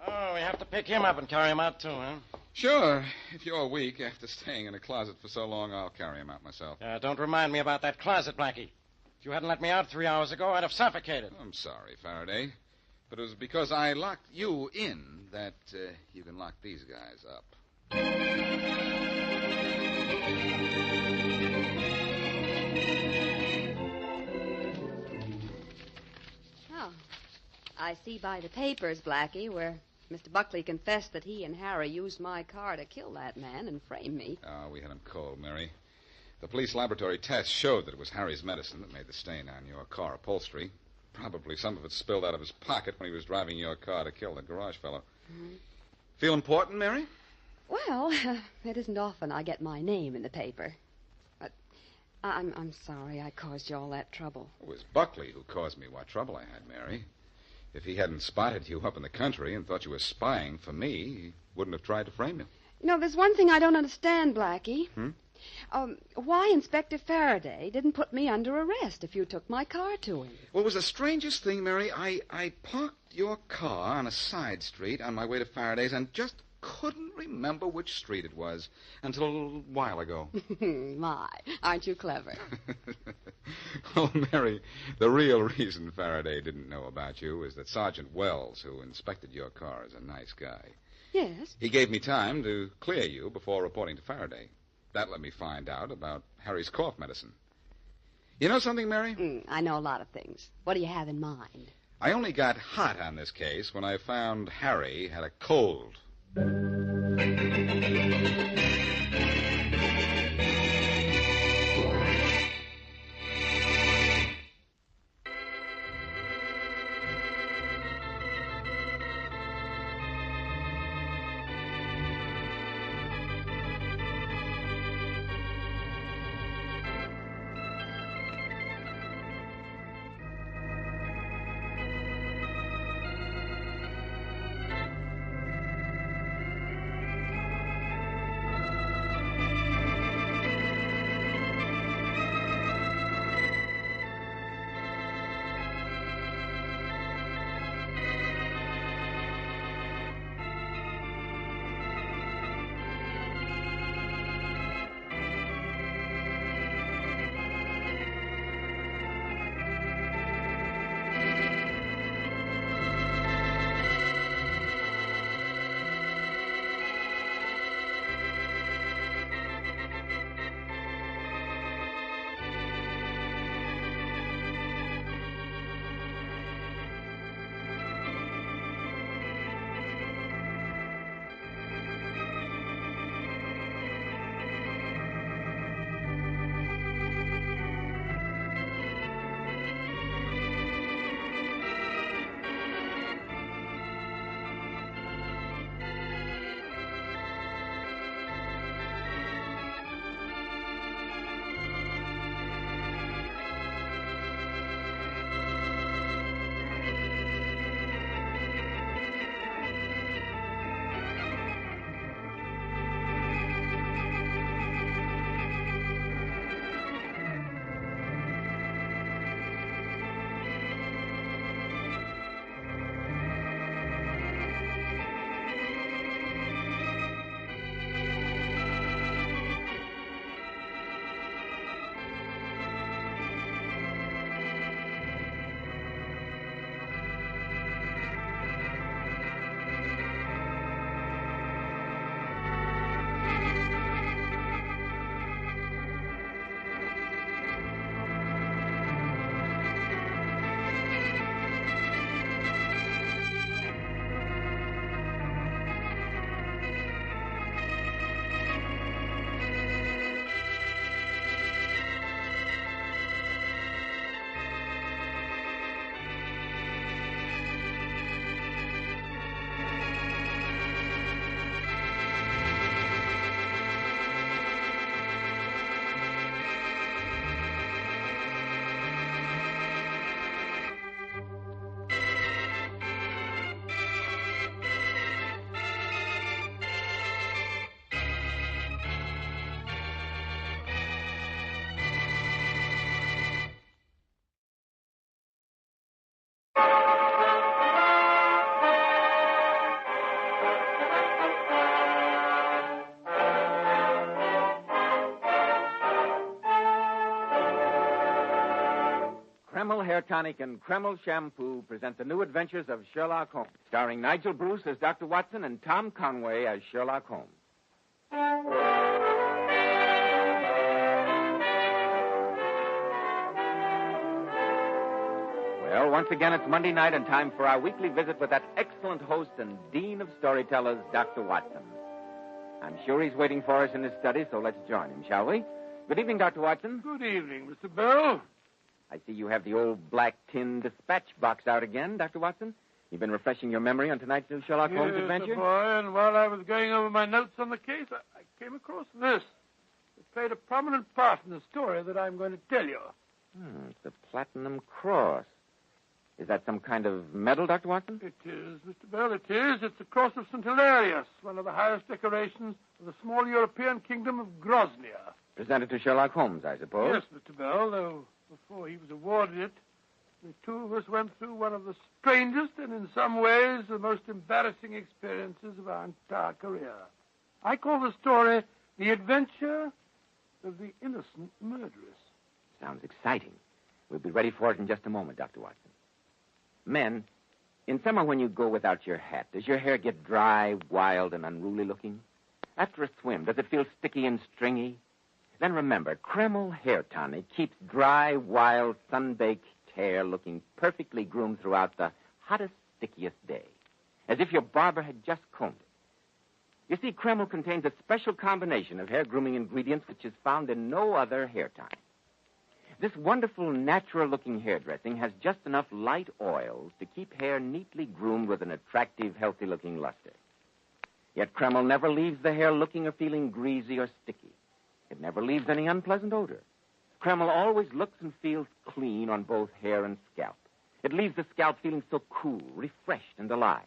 Oh, we have to pick him up and carry him out, too, huh? Sure. If you're weak, after staying in a closet for so long, I'll carry him out myself. Don't remind me about that closet, Blackie. If you hadn't let me out 3 hours ago, I'd have suffocated. I'm sorry, Faraday. But it was because I locked you in that you can lock these guys up. Oh, I see by the papers, Blackie, where Mr. Buckley confessed that he and Harry used my car to kill that man and frame me. Oh, we had him cold, Mary. The police laboratory test showed that it was Harry's medicine that made the stain on your car upholstery. Probably some of it spilled out of his pocket when he was driving your car to kill the garage fellow. Mm-hmm. Feel important, Mary? Well, it isn't often I get my name in the paper. But I'm sorry I caused you all that trouble. It was Buckley who caused me what trouble I had, Mary. If he hadn't spotted you up in the country and thought you were spying for me, he wouldn't have tried to frame you. You know, there's one thing I don't understand, Blackie. Why Inspector Faraday didn't put me under arrest if you took my car to him? Well, it was the strangest thing, Mary. I parked your car on a side street on my way to Faraday's and just couldn't remember which street it was until a little while ago. My, aren't you clever? Well, Mary, the real reason Faraday didn't know about you is that Sergeant Wells, who inspected your car, is a nice guy. Yes? He gave me time to clear you before reporting to Faraday. That let me find out about Harry's cough medicine. You know something, Mary? I know a lot of things. What do you have in mind? I only got hot on this case when I found Harry had a cold. Hair Tonic and Kreml Shampoo present the new adventures of Sherlock Holmes, starring Nigel Bruce as Dr. Watson and Tom Conway as Sherlock Holmes. Well, once again, it's Monday night and time for our weekly visit with that excellent host and dean of storytellers, Dr. Watson. I'm sure he's waiting for us in his study, so let's join him, shall we? Good evening, Dr. Watson. Good evening, Mr. Bell. I see you have the old black tin dispatch box out again, Dr. Watson. You've been refreshing your memory on tonight's new Sherlock Holmes adventure? Yes, boy, and while I was going over my notes on the case, I came across this. It played a prominent part in the story that I'm going to tell you. It's the Platinum Cross. Is that some kind of medal, Dr. Watson? It is, Mr. Bell, it is. It's the Cross of St. Hilarious, one of the highest decorations of the small European kingdom of Grosnia. Presented to Sherlock Holmes, I suppose. Yes, Mr. Bell, though before he was awarded it, the two of us went through one of the strangest and in some ways the most embarrassing experiences of our entire career. I call the story The Adventure of the Innocent Murderess. Sounds exciting. We'll be ready for it in just a moment, Dr. Watson. Men, in summer when you go without your hat, does your hair get dry, wild, and unruly looking? After a swim, does it feel sticky and stringy? Then remember, Kreml Hair Tonic keeps dry, wild, sun-baked hair looking perfectly groomed throughout the hottest, stickiest day, as if your barber had just combed it. You see, Kreml contains a special combination of hair grooming ingredients which is found in no other hair tonic. This wonderful, natural-looking hairdressing has just enough light oils to keep hair neatly groomed with an attractive, healthy-looking luster. Yet Kreml never leaves the hair looking or feeling greasy or sticky. It never leaves any unpleasant odor. Kreml always looks and feels clean on both hair and scalp. It leaves the scalp feeling so cool, refreshed, and alive.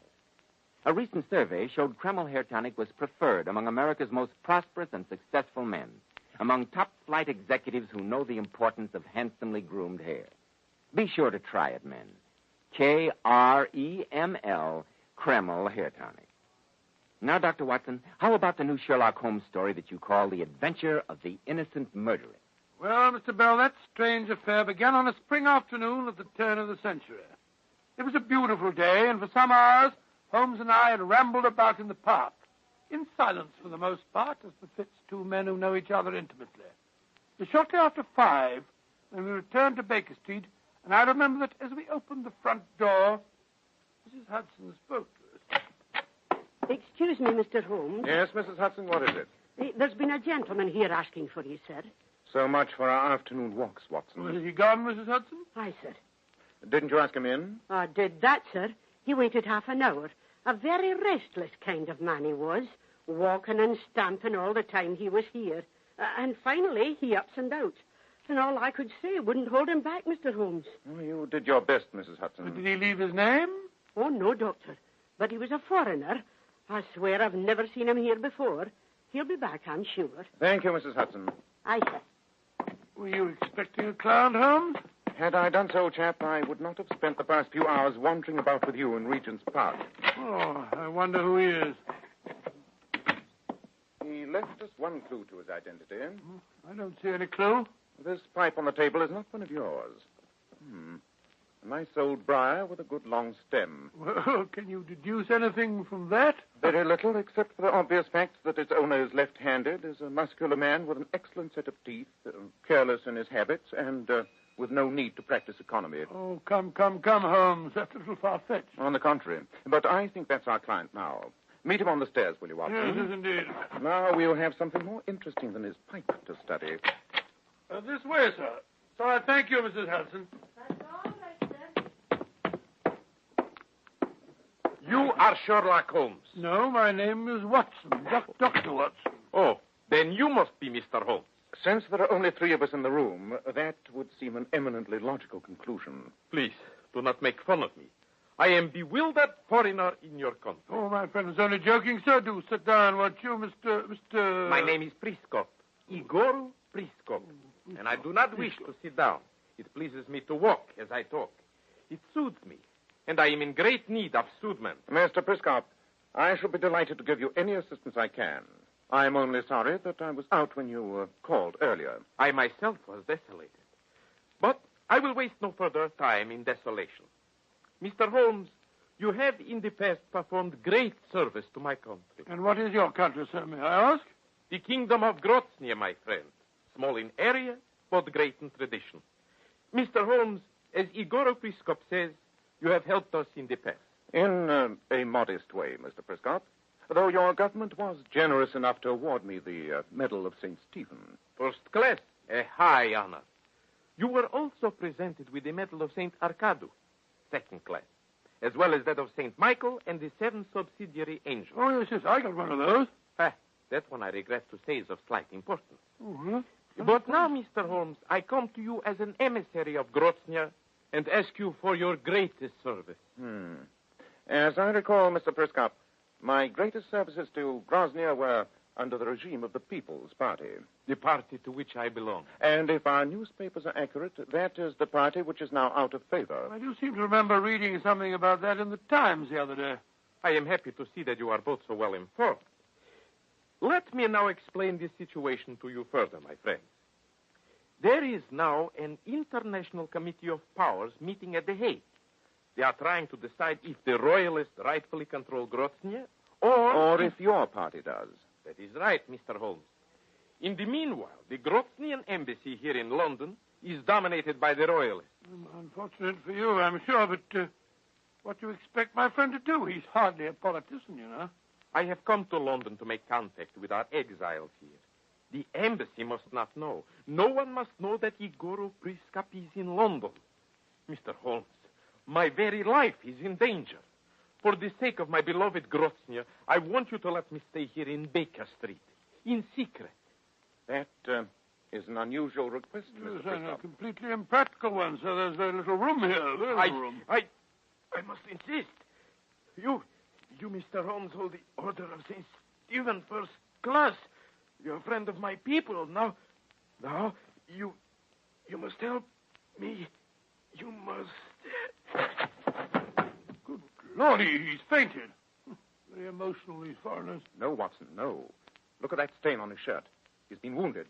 A recent survey showed Kreml Hair Tonic was preferred among America's most prosperous and successful men, among top-flight executives who know the importance of handsomely groomed hair. Be sure to try it, men. Kreml, Kreml Hair Tonic. Now, Dr. Watson, how about the new Sherlock Holmes story that you call The Adventure of the Innocent Murderess? Well, Mr. Bell, that strange affair began on a spring afternoon at the turn of the century. It was a beautiful day, and for some hours, Holmes and I had rambled about in the park, in silence for the most part, as befits two men who know each other intimately. It was shortly after 5 when we returned to Baker Street, and I remember that as we opened the front door, Mrs. Hudson spoke to us. Excuse me, Mr. Holmes. Yes, Mrs. Hudson, what is it? There's been a gentleman here asking for you, sir. So much for our afternoon walks, Watson. Well, is he gone, Mrs. Hudson? Aye, sir. Didn't you ask him in? I did that, sir. He waited half an hour. A very restless kind of man he was, walking and stamping all the time he was here. And finally, he ups and out. And all I could say wouldn't hold him back, Mr. Holmes. Oh, you did your best, Mrs. Hudson. But did he leave his name? Oh, no, Doctor. But he was a foreigner. I swear I've never seen him here before. He'll be back, I'm sure. Thank you, Mrs. Hudson. Aye, sir. Were you expecting a clown, Holmes? Had I done so, chap, I would not have spent the past few hours wandering about with you in Regent's Park. Oh, I wonder who he is. He left us one clue to his identity. I don't see any clue. This pipe on the table is not one of yours. A nice old briar with a good long stem. Well, can you deduce anything from that? Very little, except for the obvious fact that its owner is left-handed, is a muscular man with an excellent set of teeth, careless in his habits, and with no need to practice economy. Oh, come, Holmes. That's a little far-fetched. On the contrary. But I think that's our client now. Meet him on the stairs, will you, Watson? Yes, indeed. Now we'll have something more interesting than his pipe to study. This way, sir. So I thank you, Mrs. Hudson. That's all right, sir. You are Sherlock Holmes. No, my name is Watson, Dr. Watson. Oh, then you must be Mr. Holmes. Since there are only 3 of us in the room, that would seem an eminently logical conclusion. Please, do not make fun of me. I am bewildered foreigner in your country. Oh, my friend is only joking, sir. Do sit down, won't you, Mr... My name is Priskop. Igor Priskop. And I do not wish to sit down. It pleases me to walk as I talk. It soothes me. And I am in great need of soothment. Mr. Priskop, I shall be delighted to give you any assistance I can. I'm only sorry that I was out when you called earlier. I myself was desolated. But I will waste no further time in desolation. Mr. Holmes, you have in the past performed great service to my country. And what is your country, sir, may I ask? The kingdom of Grozny, my friend. Small in area, but great in tradition. Mr. Holmes, as Igor Priskop says, you have helped us in the past. In a modest way, Mr. Prescott. Though your government was generous enough to award me the Medal of St. Stephen. First class, a high honor. You were also presented with the Medal of St. Arcadu, second class, as well as that of St. Michael and the 7 subsidiary angels. Oh, yes, I got one of those. That one I regret to say is of slight importance. Mm-hmm. But now, Mr. Holmes, I come to you as an emissary of Grozny and ask you for your greatest service. As I recall, Mr. Prescott, my greatest services to Grozny were under the regime of the People's Party. The party to which I belong. And if our newspapers are accurate, that is the party which is now out of favor. I do seem to remember reading something about that in the Times the other day. I am happy to see that you are both so well informed. Let me now explain this situation to you further, my friends. There is now an International Committee of Powers meeting at The Hague. They are trying to decide if the Royalists rightfully control Grozny or if your party does. That is right, Mr. Holmes. In the meanwhile, the Groznian embassy here in London is dominated by the Royalists. Unfortunate for you, I'm sure, but what do you expect my friend to do? He's hardly a politician, you know. I have come to London to make contact with our exiles here. The embassy must not know. No one must know that Igor Priskop is in London. Mr. Holmes, my very life is in danger. For the sake of my beloved Grozny, I want you to let me stay here in Baker Street, in secret. That is an unusual request, Mr. Prescott. A completely impractical one, so there's very little room here. Very little room. I must insist. You, Mr. Holmes, hold the Order of St. Stephen first class. You're a friend of my people. Now, you must help me. You must... Good Lord, he's fainted. Very emotional, these foreigners. No, Watson, no. Look at that stain on his shirt. He's been wounded.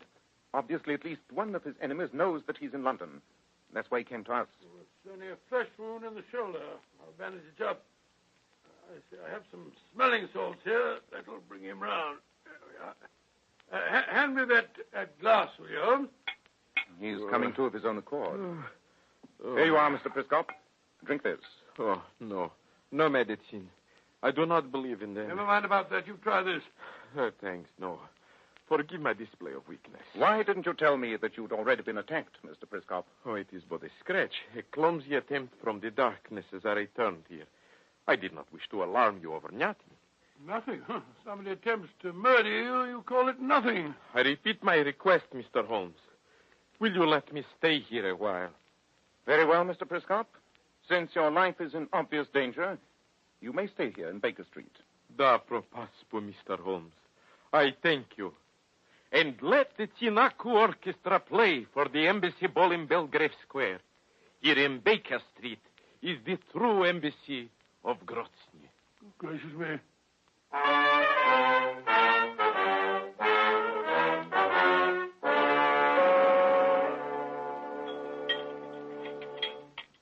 Obviously, at least one of his enemies knows that he's in London. That's why he came to us. Oh, it's only a flesh wound in the shoulder. I'll bandage it up. I have some smelling salts here. That'll bring him round. There we are. Hand me that glass, will you, Holmes? He's coming to of his own accord. Here you are, Mr. Prescott. Drink this. Oh, no. No medicine. I do not believe in them. Never mind about that. You try this. Thanks, no. Forgive my display of weakness. Why didn't you tell me that you'd already been attacked, Mr. Prescott? Oh, it is but a scratch. A clumsy attempt from the darkness as I returned here. I did not wish to alarm you over nothing. Nothing? Huh? Somebody attempts to murder you, you call it nothing. I repeat my request, Mr. Holmes. Will you let me stay here a while? Very well, Mr. Prescott. Since your life is in obvious danger, you may stay here in Baker Street. Da propaspo, Mr. Holmes. I thank you. And let the Tinaku Orchestra play for the embassy ball in Belgrave Square. Here in Baker Street is the true embassy of Grozny. Gracious me.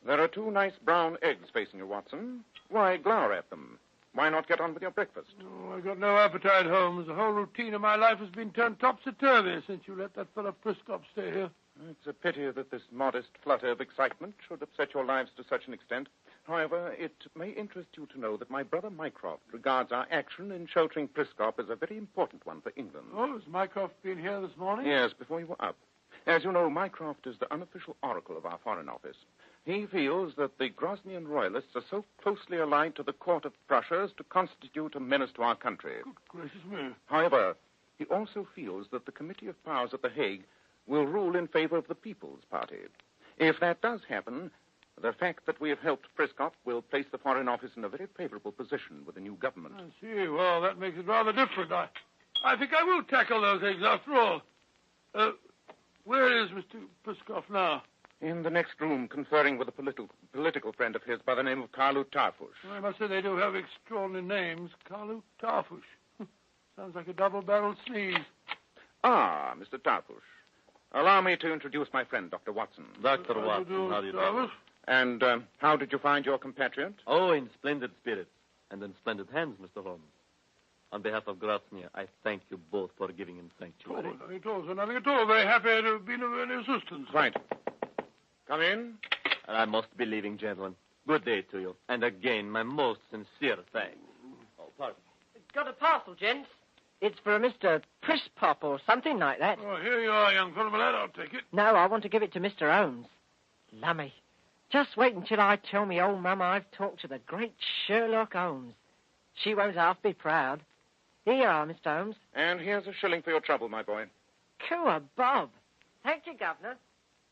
There are 2 nice brown eggs facing you, Watson. Why glower at them? Why not get on with your breakfast? Oh, I've got no appetite, Holmes. The whole routine of my life has been turned topsy-turvy since you let that fellow Priskop stay here. It's a pity that this modest flutter of excitement should upset your lives to such an extent. However, it may interest you to know that my brother Mycroft regards our action in sheltering Priskop as a very important one for England. Oh, has Mycroft been here this morning? Yes, before you were up. As you know, Mycroft is the unofficial oracle of our Foreign Office. He feels that the Groznian royalists are so closely allied to the court of Prussia as to constitute a menace to our country. Good gracious me. However, he also feels that the Committee of Powers at The Hague will rule in favor of the People's Party. If that does happen, the fact that we have helped Priskop will place the Foreign Office in a very favorable position with the new government. I see. Well, that makes it rather different. I think I will tackle those eggs after all. Where is Mr. Priskop now? In the next room, conferring with a political friend of his by the name of Karlu Tarfush. Well, I must say they do have extraordinary names. Karlu Tarfush. Sounds like a double-barreled sneeze. Ah, Mr. Tarfush. Allow me to introduce my friend, Dr. Watson. Dr. Watson, how do you do? And how did you find your compatriot? Oh, in splendid spirits and in splendid hands, Mr. Holmes. On behalf of Grozny, I thank you both for giving him sanctuary. Oh, nothing at all, sir. Nothing at all. Very happy to have been of any assistance. Right. Come in. I must be leaving, gentlemen. Good day to you. And again, my most sincere thanks. Oh, pardon. Got a parcel, gents. It's for a Mr. Prispop or something like that. Oh, here you are, young fellow, my lad. I'll take it. No, I want to give it to Mr. Holmes. Lummy. Just wait until I tell me old mum I've talked to the great Sherlock Holmes. She won't half be proud. Here you are, Mr. Holmes. And here's a shilling for your trouble, my boy. Cool, Bob. Thank you, Governor.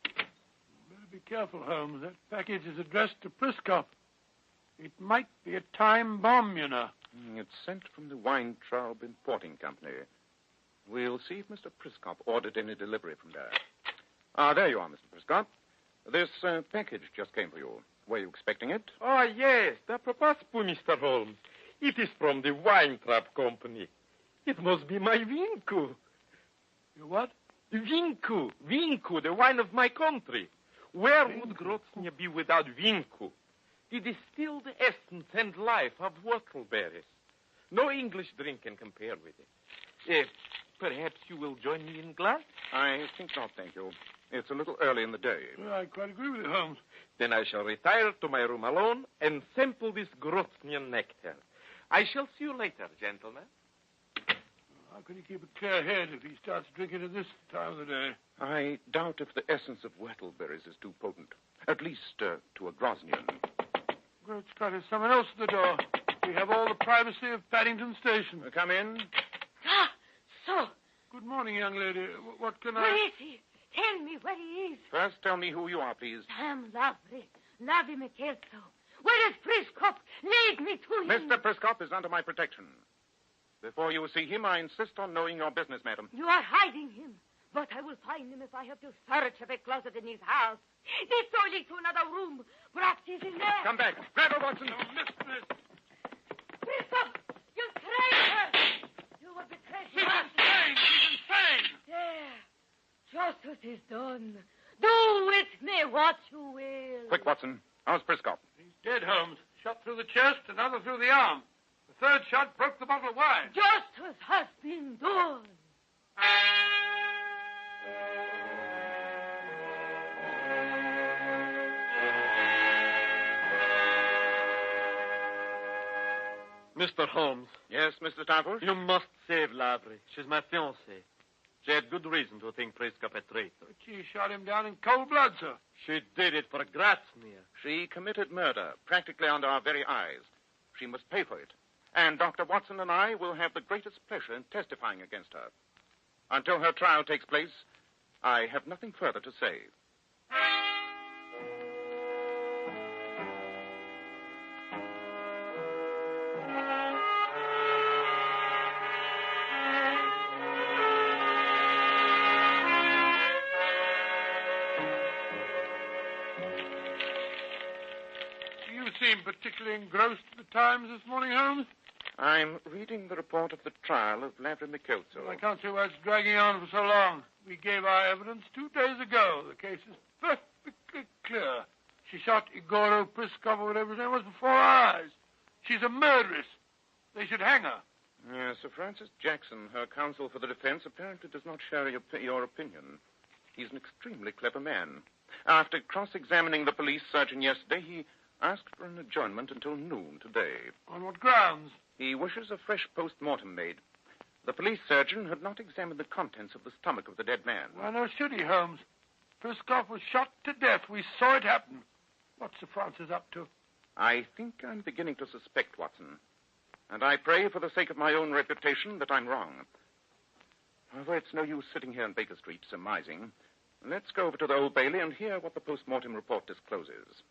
Better be careful, Holmes. That package is addressed to Priscop. It might be a time bomb, you know. It's sent from the Weintraub Importing Company. We'll see if Mr. Priscop ordered any delivery from there. There you are, Mr. Priscop. This package just came for you. Were you expecting it? Oh, yes. Apropos, Mr. Holmes. It is from the Weintraub Company. It must be my Vinku. Your what? Vinku. Vinku, the wine of my country. Where would Grozny be without Vinku? The distilled essence and life of whortleberries. No English drink can compare with it. Perhaps you will join me in glass? I think not, thank you. It's a little early in the day. Well, I quite agree with you, Holmes. Then I shall retire to my room alone and sample this Groznian nectar. I shall see you later, gentlemen. How can he keep a clear head if he starts drinking at this time of the day? I doubt if the essence of whortleberries is too potent. At least to a Groznian. Great Scott, there's someone else at the door. We have all the privacy of Paddington Station. Come in. Ah, so. Good morning, young lady. What can Where is he? Tell me where he is. First, tell me who you are, please. Sam Lavry. Lavi Michelso. Where is Priscop? Lead me to him. Mr. Priscop is under my protection. Before you see him, I insist on knowing your business, madam. You are hiding him. But I will find him if I have to search every closet in his house. This door leads to another room. Perhaps he's in there. Come back. Grab her, Watson. No, mistress. Priscop, you traitor! You will betray She's insane. She's insane. There. Justice is done. Do with me what you will. Quick, Watson. How's Priscop? He's dead, Holmes. Shot through the chest, another through the arm. The third shot broke the bottle of wine. Justice has been done. Mr. Holmes. Yes, Mr. Starford? You must save Lavry. She's my fiancée. She had good reason to think Priscop a traitor. But she shot him down in cold blood, sir. She did it for Grozny. She committed murder, practically under our very eyes. She must pay for it. And Dr. Watson and I will have the greatest pleasure in testifying against her. Until her trial takes place, I have nothing further to say. You seem particularly engrossed at the Times this morning, Holmes. I'm reading the report of the trial of Lavry Michelso. Well, I can't see why it's dragging on for so long. We gave our evidence 2 days ago. The case is perfectly clear. She shot Igoro Priscop, or whatever his name was, before our eyes. She's a murderess. They should hang her. Sir Francis Jackson, her counsel for the defense, apparently does not share your opinion. He's an extremely clever man. After cross-examining the police surgeon yesterday, he asked for an adjournment until noon today. On what grounds? He wishes a fresh post-mortem made. The police surgeon had not examined the contents of the stomach of the dead man. Why, no, should he, Holmes? Priscop was shot to death. We saw it happen. What's Sir Francis up to? I think I'm beginning to suspect, Watson. And I pray for the sake of my own reputation that I'm wrong. However, it's no use sitting here in Baker Street surmising. Let's go over to the Old Bailey and hear what the post-mortem report discloses.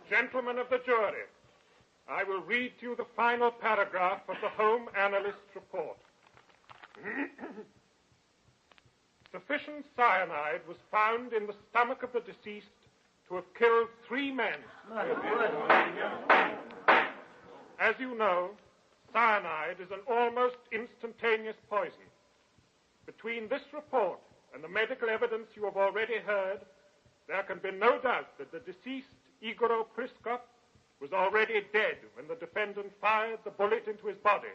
Gentlemen of the jury, I will read to you the final paragraph of the Home Analyst's report. Sufficient cyanide was found in the stomach of the deceased to have killed 3 men. As you know, cyanide is an almost instantaneous poison. Between this report and the medical evidence you have already heard, there can be no doubt that the deceased, Igor Priskov, was already dead when the defendant fired the bullet into his body.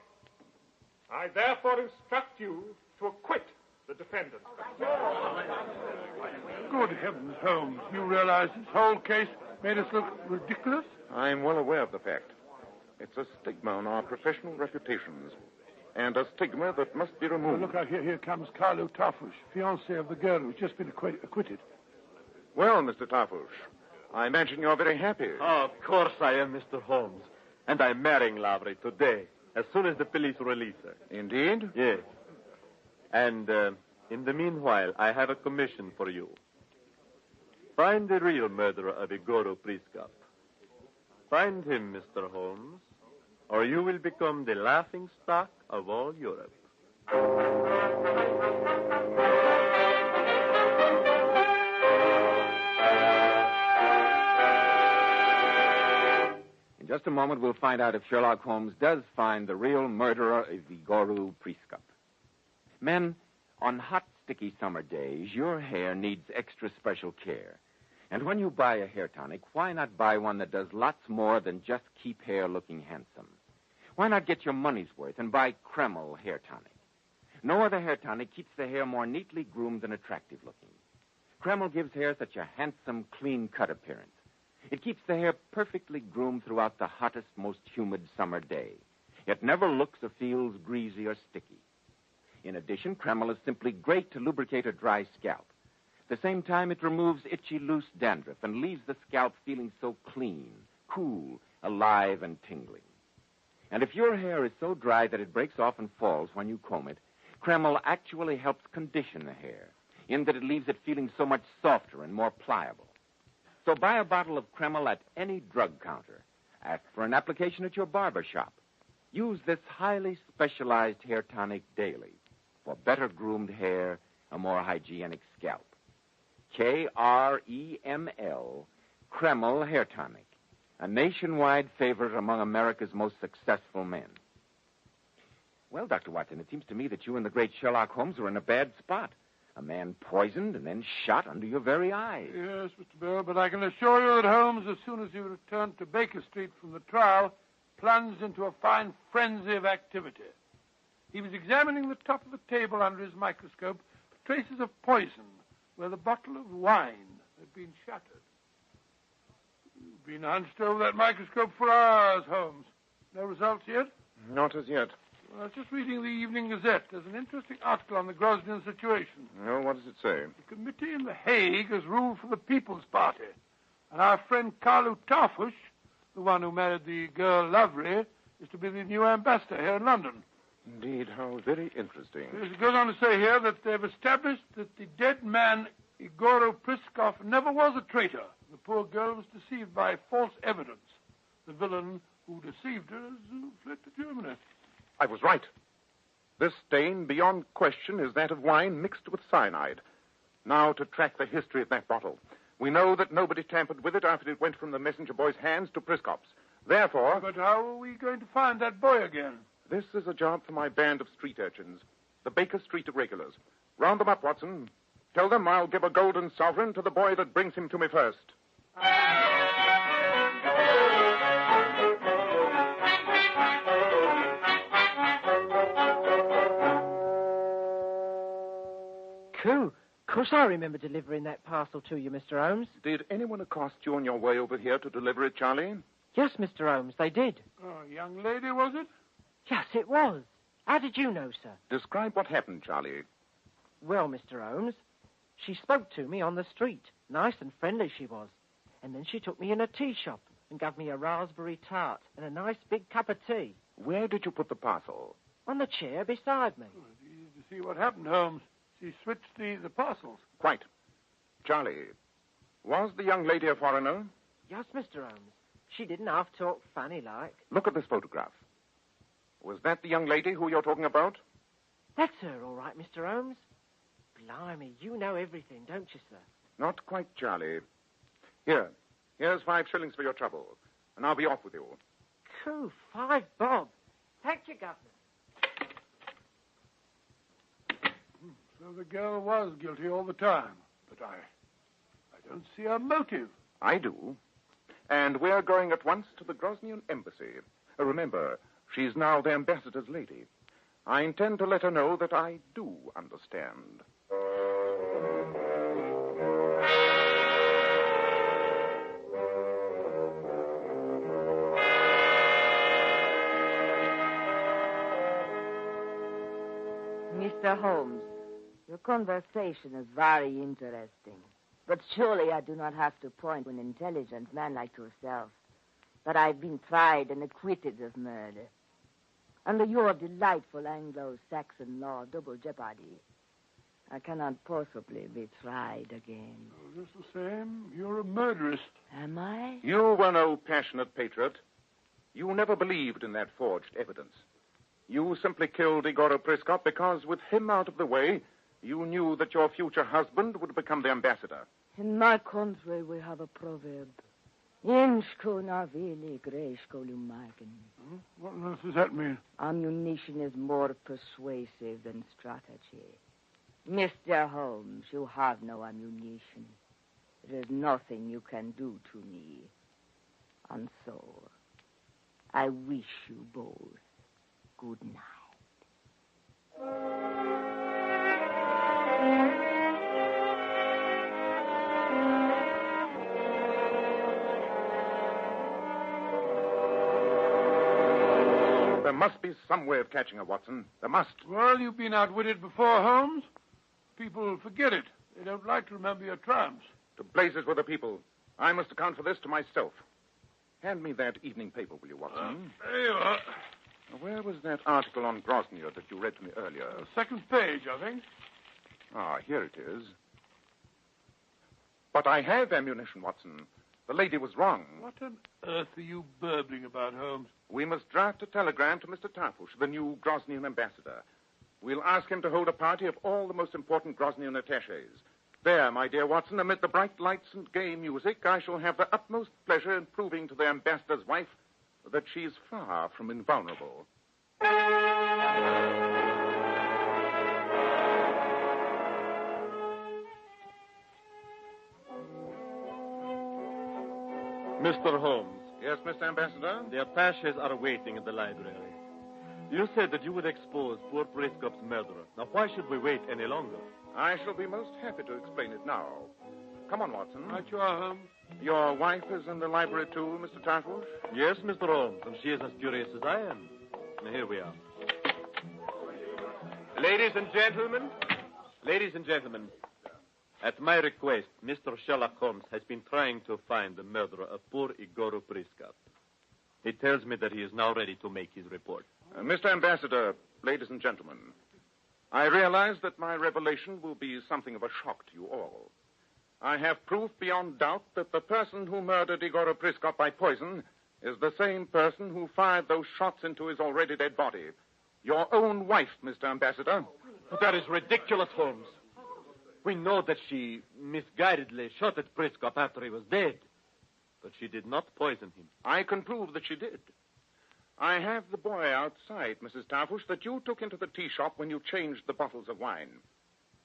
I therefore instruct you to acquit the defendant. Good heavens, Holmes. You realize this whole case made us look ridiculous? I'm well aware of the fact. It's a stigma on our professional reputations, and a stigma that must be removed. Look out, here comes Carlo Tarfush, fiancé of the girl who's just been acquitted. Well, Mr. Tarfush, I imagine you're very happy. Oh, of course I am, Mr. Holmes. And I'm marrying Lavry today, as soon as the police release her. Indeed? Yes. And in the meanwhile, I have a commission for you. Find the real murderer of Igor Priskov. Find him, Mr. Holmes, or you will become the laughingstock of all Europe. In just a moment, we'll find out if Sherlock Holmes does find the real murderer of Igor Priskov. Men, on hot, sticky summer days, your hair needs extra special care. And when you buy a hair tonic, why not buy one that does lots more than just keep hair looking handsome? Why not get your money's worth and buy Kreml hair tonic? No other hair tonic keeps the hair more neatly groomed and attractive looking. Kreml gives hair such a handsome, clean-cut appearance. It keeps the hair perfectly groomed throughout the hottest, most humid summer day. It never looks or feels greasy or sticky. In addition, Kreml is simply great to lubricate a dry scalp. At the same time, it removes itchy, loose dandruff and leaves the scalp feeling so clean, cool, alive, and tingling. And if your hair is so dry that it breaks off and falls when you comb it, Kreml actually helps condition the hair, in that it leaves it feeling so much softer and more pliable. So buy a bottle of Kreml at any drug counter. Ask for an application at your barber shop. Use this highly specialized hair tonic daily for better groomed hair, a more hygienic scalp. Kreml, Kreml Hair Tonic, a nationwide favorite among America's most successful men. Well, Dr. Watson, it seems to me that you and the great Sherlock Holmes are in a bad spot. A man poisoned and then shot under your very eyes. Yes, Mr. Bell, but I can assure you that Holmes, as soon as he returned to Baker Street from the trial, plunged into a fine frenzy of activity. He was examining the top of the table under his microscope for traces of poison where the bottle of wine had been shattered. You've been hunched over that microscope for hours, Holmes. No results yet? Not as yet. Well, I was just reading the Evening Gazette. There's an interesting article on the Grosvenor situation. Oh, what does it say? The committee in The Hague has ruled for the People's Party. And our friend Carlo Tarfush, the one who married the girl Lavry, is to be the new ambassador here in London. Indeed, how very interesting. Yes, it goes on to say here that they've established that the dead man, Igor Priskov, never was a traitor. The poor girl was deceived by false evidence. The villain who deceived her has fled to Germany. I was right. This stain, beyond question, is that of wine mixed with cyanide. Now to track the history of that bottle. We know that nobody tampered with it after it went from the messenger boy's hands to Priskov's. Therefore... But how are we going to find that boy again? This is a job for my band of street urchins, the Baker Street Irregulars. Round them up, Watson. Tell them I'll give a golden sovereign to the boy that brings him to me first. Cool. Of course I remember delivering that parcel to you, Mr. Holmes. Did anyone accost you on your way over here to deliver it, Charlie? Yes, Mr. Holmes, they did. Oh, a young lady, was it? Yes, it was. How did you know, sir? Describe what happened, Charlie. Well, Mr. Holmes, she spoke to me on the street. Nice and friendly she was. And then she took me in a tea shop and gave me a raspberry tart and a nice big cup of tea. Where did you put the parcel? On the chair beside me. Oh, it's easy to see what happened, Holmes. She switched the parcels. Quite. Charlie, was the young lady a foreigner? Yes, Mr. Holmes. She didn't half talk funny like. Look at this photograph. Was that the young lady who you're talking about? That's her, all right, Mr. Holmes. Blimey, you know everything, don't you, sir? Not quite, Charlie. Here's 5 shillings for your trouble, and I'll be off with you. Cool, 5 bob. Thank you, Governor. So the girl was guilty all the time, but I don't see a motive. I do. And we're going at once to the Grosnian embassy. Remember, she's now the ambassador's lady. I intend to let her know that I do understand. Mr. Holmes, your conversation is very interesting. But surely I do not have to point to an intelligent man like yourself. But I've been tried and acquitted of murder. Under your delightful Anglo-Saxon law, double jeopardy, I cannot possibly be tried again. Oh, just the same, you're a murderess. Am I? You were no passionate patriot. You never believed in that forged evidence. You simply killed Igor Priskop because, with him out of the way, you knew that your future husband would become the ambassador. In my country, we have a proverb. Inshko navili greshko lumagen. What on earth does that mean? Ammunition is more persuasive than strategy. Mr. Holmes, you have no ammunition. There is nothing you can do to me. And so, I wish you both good night. There must be some way of catching her, Watson. There must. Well, you've been outwitted before, Holmes. People forget it. They don't like to remember your triumphs. To blazes with the people. I must account for this to myself. Hand me that evening paper, will you, Watson? There you are. Where was that article on Grosnia that you read to me earlier? Second page, I think. Ah, here it is. But I have ammunition, Watson. The lady was wrong. What on earth are you burbling about, Holmes? We must draft a telegram to Mr. Tarfush, the new Grosnian ambassador. We'll ask him to hold a party of all the most important Grosnian attaches. There, my dear Watson, amid the bright lights and gay music, I shall have the utmost pleasure in proving to the ambassador's wife that she's far from invulnerable. Mr. Holmes. Yes, Mr. Ambassador? The attaches are waiting in the library. You said that you would expose poor Priskop's murderer. Now, why should we wait any longer? I shall be most happy to explain it now. Come on, Watson. Right you are, Holmes. Your wife is in the library, too, Mr. Tarfush? Yes, Mr. Holmes, and she is as curious as I am. Now, here we are. Ladies and gentlemen, at my request, Mr. Sherlock Holmes has been trying to find the murderer of poor Igor Priskop. He tells me that he is now ready to make his report. Mr. Ambassador, ladies and gentlemen, I realize that my revelation will be something of a shock to you all. I have proof beyond doubt that the person who murdered Igor Priskop by poison is the same person who fired those shots into his already dead body. Your own wife, Mr. Ambassador. But that is ridiculous, Holmes. We know that she misguidedly shot at Priskop after he was dead. But she did not poison him. I can prove that she did. I have the boy outside, Mrs. Tarfush, that you took into the tea shop when you changed the bottles of wine.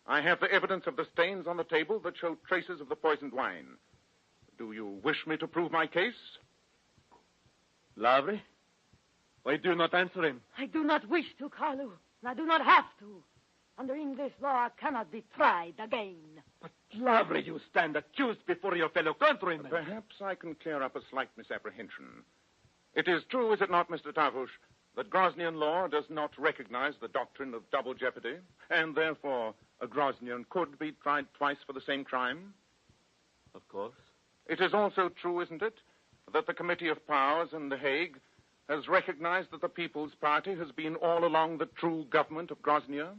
I have the evidence of the stains on the table that show traces of the poisoned wine. Do you wish me to prove my case? Lavry? Why do you not answer him? I do not wish to, Carlo. I do not have to. Under English law, I cannot be tried again. But, Lavry, you stand accused before your fellow countrymen. Perhaps I can clear up a slight misapprehension. It is true, is it not, Mr. Tarfush, that Grosnian law does not recognize the doctrine of double jeopardy, and therefore a Grosnian could be tried twice for the same crime? Of course. It is also true, isn't it, that the Committee of Powers in The Hague has recognized that the People's Party has been all along the true government of Grosnia?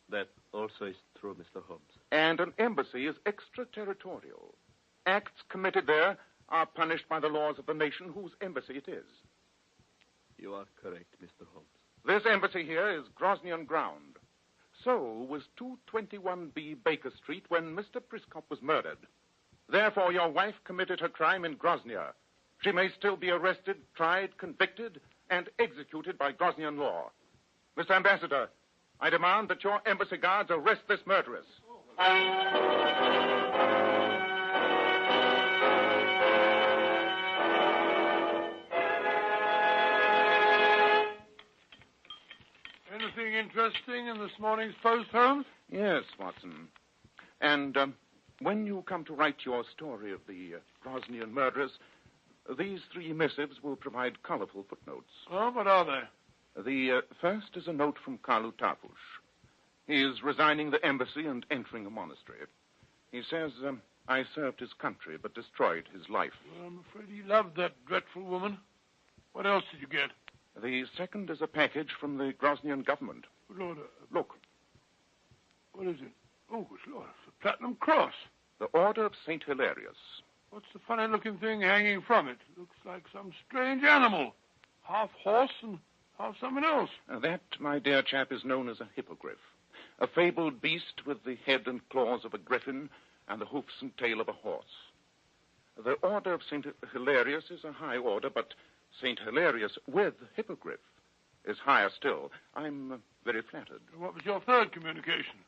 That also is true, Mr. Holmes. And an embassy is extraterritorial. Acts committed there are punished by the laws of the nation whose embassy it is. You are correct, Mr. Holmes. This embassy here is Grosnian ground. so was 221B Baker Street when Mr. Priskop was murdered. Therefore, your wife committed her crime in Grozny. She may still be arrested, tried, convicted, and executed by Groznian law. Mr. Ambassador, I demand that your embassy guards arrest this murderess. Anything interesting in this morning's post, Holmes? Yes, Watson. And when you come to write your story of the Groznian murders, these 3 missives will provide colorful footnotes. Oh, what are they? The first is a note from Karlu Tarpush. He is resigning the embassy and entering a monastery. He says, I served his country but destroyed his life. Well, I'm afraid he loved that dreadful woman. What else did you get? The second is a package from the Groznian government. Lord, Look. What is it? Oh, good Lord, it's a platinum cross. The Order of St. Hilarious. What's the funny-looking thing hanging from it? Looks like some strange animal. Half horse and half something else. That, my dear chap, is known as a hippogriff. A fabled beast with the head and claws of a griffin and the hoofs and tail of a horse. The Order of St. Hilarious is a high order, but St. Hilarious with hippogriff is higher still. I'm very flattered. What was your third communication?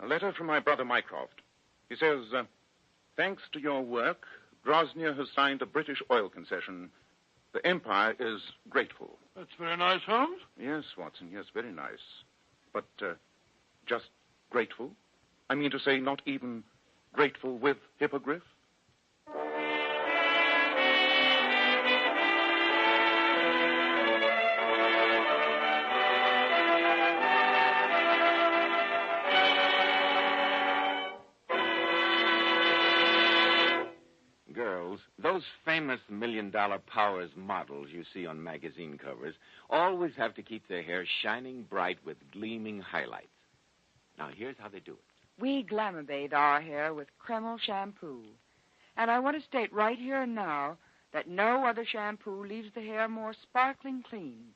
A letter from my brother Mycroft. He says, thanks to your work, Grozny has signed a British oil concession. The Empire is grateful. That's very nice, Holmes. Yes, Watson, yes, very nice. But just grateful? I mean to say not even grateful with hippogriff? Those famous $1 Million Powers models you see on magazine covers always have to keep their hair shining bright with gleaming highlights. Now, here's how they do it. We glamour bathe our hair with Kreml shampoo. And I want to state right here and now that no other shampoo leaves the hair more sparkling clean.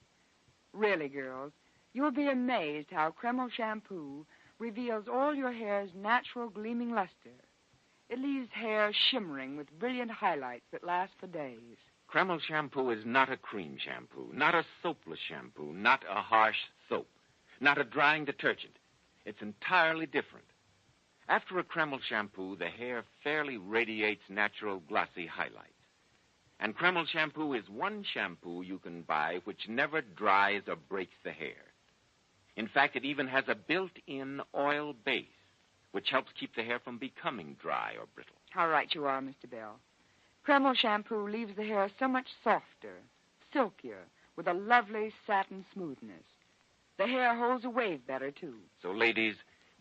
Really, girls, you'll be amazed how Kreml shampoo reveals all your hair's natural gleaming luster. It leaves hair shimmering with brilliant highlights that last for days. Kreml shampoo is not a cream shampoo, not a soapless shampoo, not a harsh soap, not a drying detergent. It's entirely different. After a Kreml shampoo, the hair fairly radiates natural glossy highlights. And Kreml shampoo is one shampoo you can buy which never dries or breaks the hair. In fact, it even has a built-in oil base, which helps keep the hair from becoming dry or brittle. How right you are, Mr. Bell. Kreml shampoo leaves the hair so much softer, silkier, with a lovely satin smoothness. The hair holds a wave better, too. So, ladies,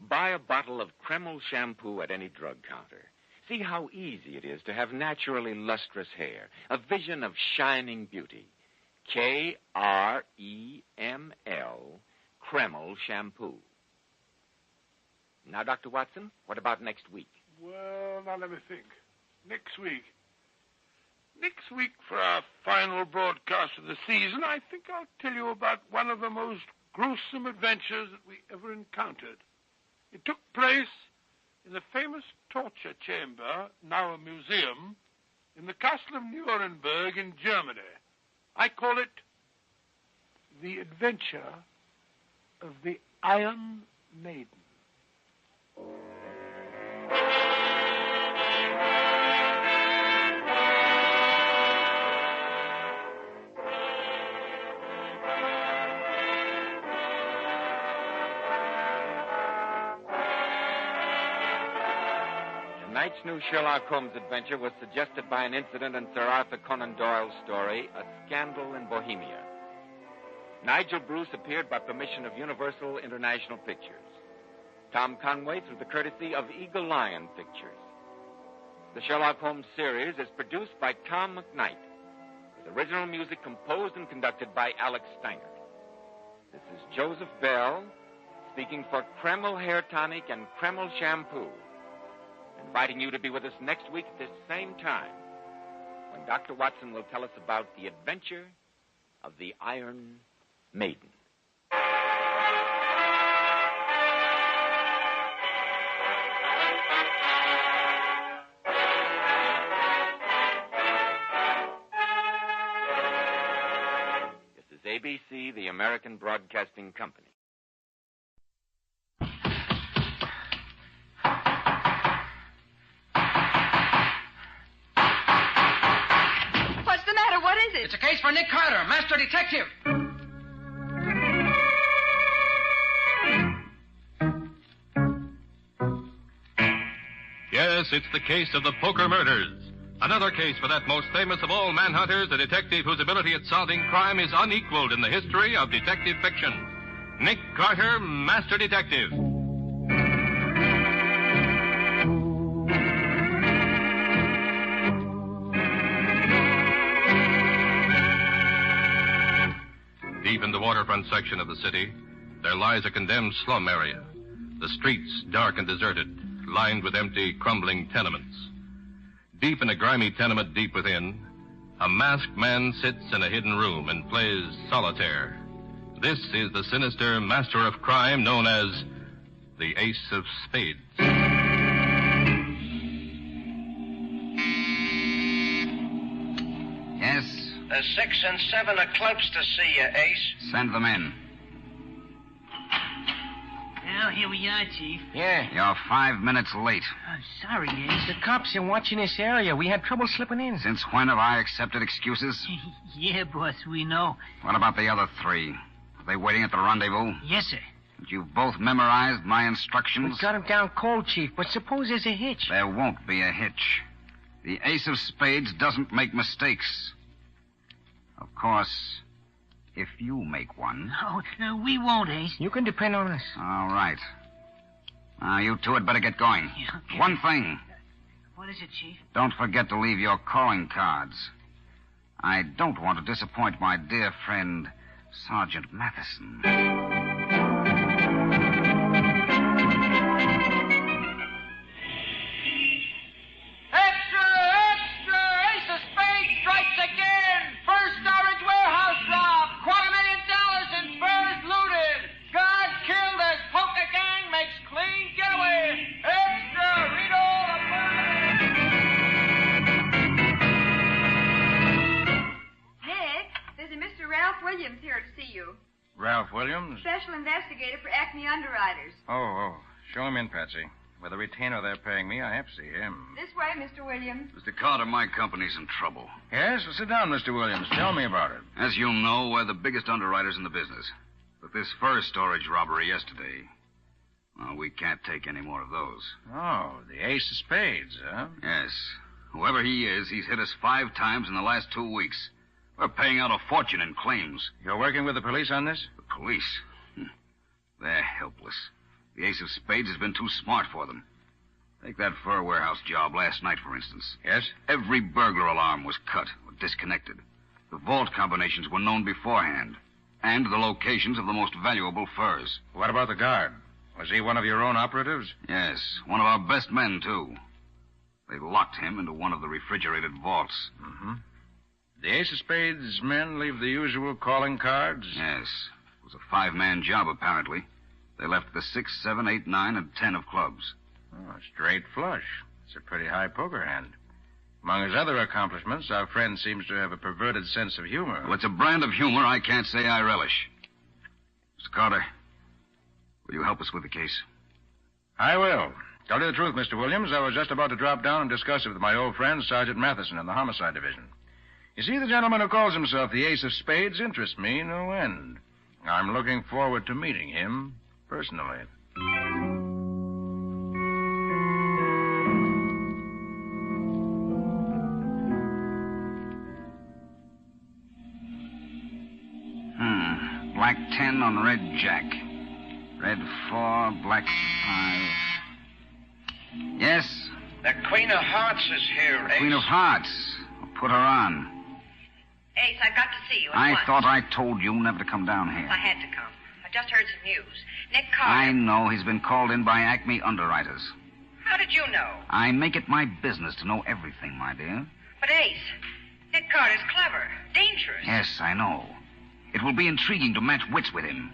buy a bottle of Kreml shampoo at any drug counter. See how easy it is to have naturally lustrous hair, a vision of shining beauty. Kreml, Kreml shampoo. Now, Dr. Watson, what about next week? Well, now let me think. Next week. Next week, for our final broadcast of the season, I think I'll tell you about one of the most gruesome adventures that we ever encountered. It took place in the famous torture chamber, now a museum, in the castle of Nuremberg in Germany. I call it The Adventure of the Iron Maiden. Tonight's new Sherlock Holmes adventure was suggested by an incident in Sir Arthur Conan Doyle's story, A Scandal in Bohemia. Nigel Bruce appeared by permission of Universal International Pictures. Tom Conway through the courtesy of Eagle Lion Pictures. The Sherlock Holmes series is produced by Tom McKnight, with original music composed and conducted by Alex Steiner. This is Joseph Bell speaking for Kreml Hair Tonic and Kreml Shampoo, inviting you to be with us next week at this same time, when Dr. Watson will tell us about the adventure of the Iron Maiden. American Broadcasting Company. What's the matter? What is it? It's a case for Nick Carter, master detective. Yes, it's the case of the Poker Murders. Another case for that most famous of all manhunters, a detective whose ability at solving crime is unequaled in the history of detective fiction. Nick Carter, Master Detective. Deep in the waterfront section of the city, there lies a condemned slum area. The streets dark and deserted, lined with empty, crumbling tenements. Deep in a grimy tenement deep within, a masked man sits in a hidden room and plays solitaire. This is the sinister master of crime known as the Ace of Spades. Yes? The 6 and 7 are clubs to see you, Ace. Send them in. Well, here we are, Chief. Yeah. You're 5 minutes late. I'm sorry, Ace. The cops are watching this area. We had trouble slipping in. Since when have I accepted excuses? Yeah, boss, we know. What about the other 3? Are they waiting at the rendezvous? Yes, sir. And you've both memorized my instructions? We got them down cold, Chief, but suppose there's a hitch. There won't be a hitch. The Ace of Spades doesn't make mistakes. Of course, if you make one. Oh, no, we won't, Ace. You can depend on us. All right. Now, you two had better get going. Yeah, okay. One thing. What is it, Chief? Don't forget to leave your calling cards. I don't want to disappoint my dear friend, Sergeant Matheson. Extra! Extra! Ace of Spades strikes again! First storage warehouse robbed! $250,000 in furs looted! God killed as poker gang makes clean getaway! Extra! Read all about Nick, there's a Mr. Ralph Williams here to see you. Ralph Williams? Special investigator for Acme Underwriters. Oh. Show him in, Patsy. With the retainer they're paying me, I have to see him. This way, Mr. Williams. Mr. Carter, my company's in trouble. Yes? Well, sit down, Mr. Williams. Tell me about it. As you know, we're the biggest underwriters in the business. But this fur storage robbery yesterday, well, we can't take any more of those. Oh, the Ace of Spades, huh? Yes. Whoever he is, he's hit us 5 times in the last 2 weeks. We're paying out a fortune in claims. You're working with the police on this? The police? They're helpless. The Ace of Spades has been too smart for them. Take that fur warehouse job last night, for instance. Yes? Every burglar alarm was cut or disconnected. The vault combinations were known beforehand. And the locations of the most valuable furs. What about the guard? Was he one of your own operatives? Yes, one of our best men, too. They locked him into one of the refrigerated vaults. Mm-hmm. The Ace of Spades men leave the usual calling cards? Yes. It was a 5-man job, apparently. They left the 6, 7, 8, 9, and 10 of clubs. Oh, straight flush. It's a pretty high poker hand. Among his other accomplishments, our friend seems to have a perverted sense of humor. Well, it's a brand of humor I can't say I relish. Mr. Carter, will you help us with the case? I will. Tell you the truth, Mr. Williams, I was just about to drop down and discuss it with my old friend, Sergeant Matheson, in the Homicide Division. You see, the gentleman who calls himself the Ace of Spades interests me no end. I'm looking forward to meeting him personally. Black 10 on red jack. Red 4, black 5. Yes? The Queen of Hearts is here, Ace. Queen of Hearts. I'll put her on. Ace, I've got to see you at I once. thought I told you never to come down here. I had to come. I just heard some news. Nick Carter. I know. He's been called in by Acme Underwriters. How did you know? I make it my business to know everything, my dear. But, Ace, Nick Carter's clever, dangerous. Yes, I know. It will be intriguing to match wits with him.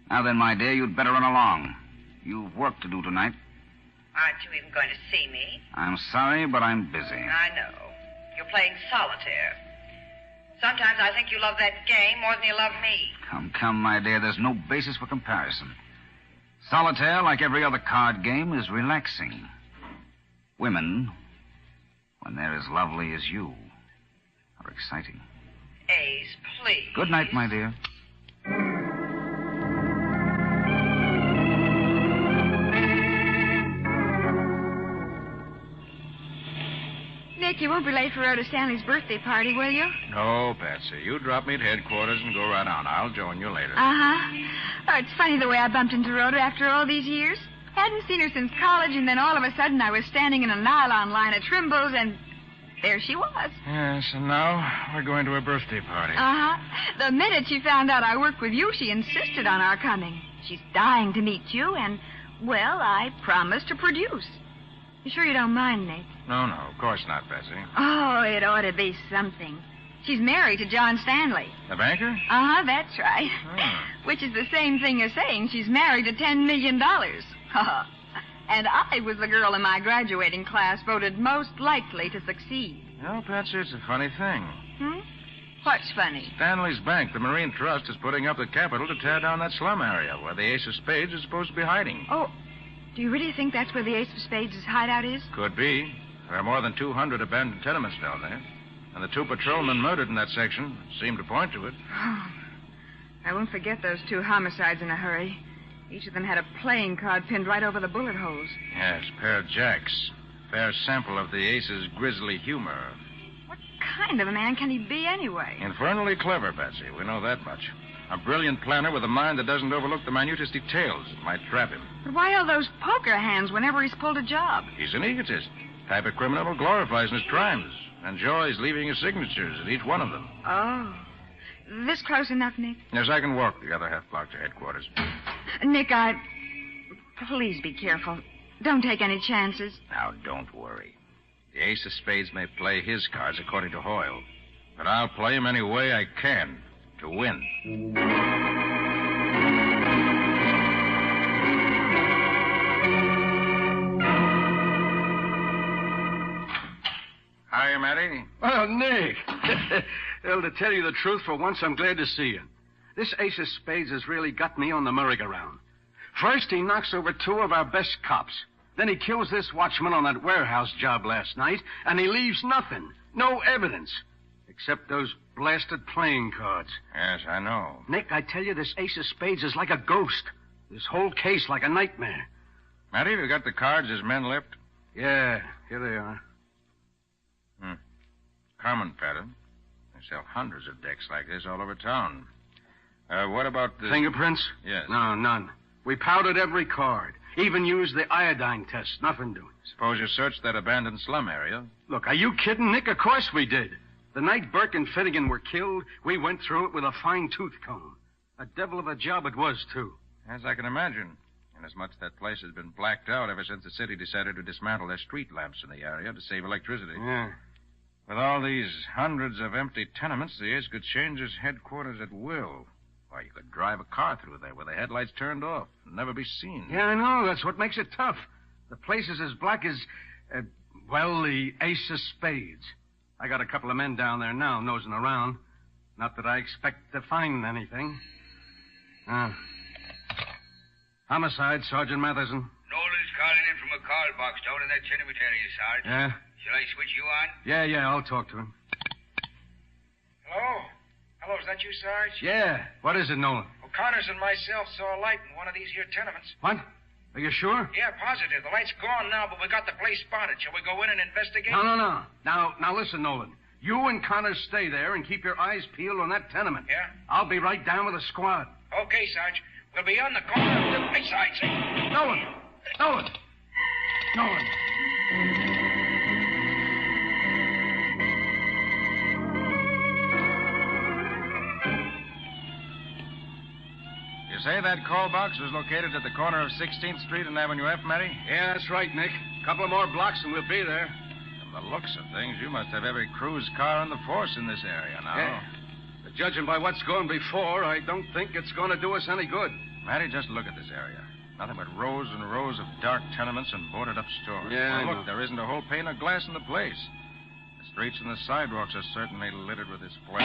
Now then, my dear, you'd better run along. You've work to do tonight. Aren't you even going to see me? I'm sorry, but I'm busy. I know. You're playing solitaire. Sometimes I think you love that game more than you love me. Come, my dear. There's no basis for comparison. Solitaire, like every other card game, is relaxing. Women, when they're as lovely as you, are exciting. Ace, please. Good night, my dear. Nick, you won't be late for Rhoda Stanley's birthday party, will you? No, Patsy. You drop me at headquarters and go right on. I'll join you later. Uh-huh. Oh, it's funny the way I bumped into Rhoda after all these years. Hadn't seen her since college, and then all of a sudden I was standing in a nylon line at Trimble's, and there she was. Yes, and now we're going to a birthday party. Uh-huh. The minute she found out I worked with you, she insisted on our coming. She's dying to meet you, and, well, I promised to produce. You sure you don't mind, Nick? No, of course not, Patsy. Oh, it ought to be something. She's married to John Stanley. The banker? Uh-huh, that's right. Oh. Which is the same thing as saying she's married to $10 million. And I was the girl in my graduating class voted most likely to succeed. You know, Patsy, it's a funny thing. What's funny? Stanley's Bank, the Marine Trust, is putting up the capital to tear down that slum area where the Ace of Spades is supposed to be hiding. Oh, do you really think that's where the Ace of Spades' hideout is? Could be. There are more than 200 abandoned tenements down there. And the 2 patrolmen murdered in that section seem to point to it. Oh, I won't forget those 2 homicides in a hurry. Each of them had a playing card pinned right over the bullet holes. Yes, pair of jacks. Fair sample of the Ace's grisly humor. What kind of a man can he be anyway? Infernally clever, Patsy. We know that much. A brilliant planner with a mind that doesn't overlook the minutest details that might trap him. But why all those poker hands whenever he's pulled a job? He's an egotist. Type of criminal who glorifies his crimes. Enjoys leaving his signatures at each one of them. Oh. This close enough, Nick? Yes, I can walk the other half block to headquarters. Nick, please be careful. Don't take any chances. Now, don't worry. The Ace of Spades may play his cards according to Hoyle. But I'll play him any way I can to win. Hiya, Matty. Oh, Nick. Well, to tell you the truth, for once, I'm glad to see you. This Ace of Spades has really got me on the merry-go-round. First, he knocks over 2 of our best cops. Then he kills this watchman on that warehouse job last night, and he leaves nothing. No evidence. Except those blasted playing cards. Yes, I know. Nick, I tell you, this Ace of Spades is like a ghost. This whole case like a nightmare. Matty, have you got the cards his men left? Yeah, here they are. Common pattern. They sell hundreds of decks like this all over town. What about the... Fingerprints? Yes. No, none. We powdered every card. Even used the iodine test. Nothing doing. Suppose you searched that abandoned slum area. Look, are you kidding, Nick? Of course we did. The night Burke and Finnegan were killed, we went through it with a fine-tooth comb. A devil of a job it was, too. As I can imagine. Inasmuch that place has been blacked out ever since the city decided to dismantle their street lamps in the area to save electricity. Yeah. With all these hundreds of empty tenements, the Ace could change his headquarters at will. Why, you could drive a car through there with the headlights turned off and never be seen. Yeah, I know. That's what makes it tough. The place is as black as, the Ace of Spades. I got a couple of men down there now nosing around. Not that I expect to find anything. Homicide, Sergeant Matheson. Nolan's calling in from a call box down in that cemetery, Sarge. Yeah? Shall I switch you on? Yeah, I'll talk to him. Hello, is that you, Sarge? Yeah. What is it, Nolan? O'Connor's and myself saw a light in one of these here tenements. What? Are you sure? Yeah, positive. The light's gone now, but we got the place spotted. Shall we go in and investigate? No. Now listen, Nolan. You and Connor stay there and keep your eyes peeled on that tenement. Yeah? I'll be right down with a squad. Okay, Sarge. We'll be on the corner of the... Hey, Sarge. Nolan! You say that call box was located at the corner of 16th Street and Avenue F, Matty? Yeah, that's right, Nick. A couple of more blocks and we'll be there. From the looks of things, you must have every cruise car on the force in this area now. Yeah. But judging by what's gone before, I don't think it's going to do us any good. Matty, just look at this area. Nothing but rows and rows of dark tenements and boarded-up stores. Yeah, Well, I look, know. there isn't a whole pane of glass in the place. The streets and the sidewalks are certainly littered with this place.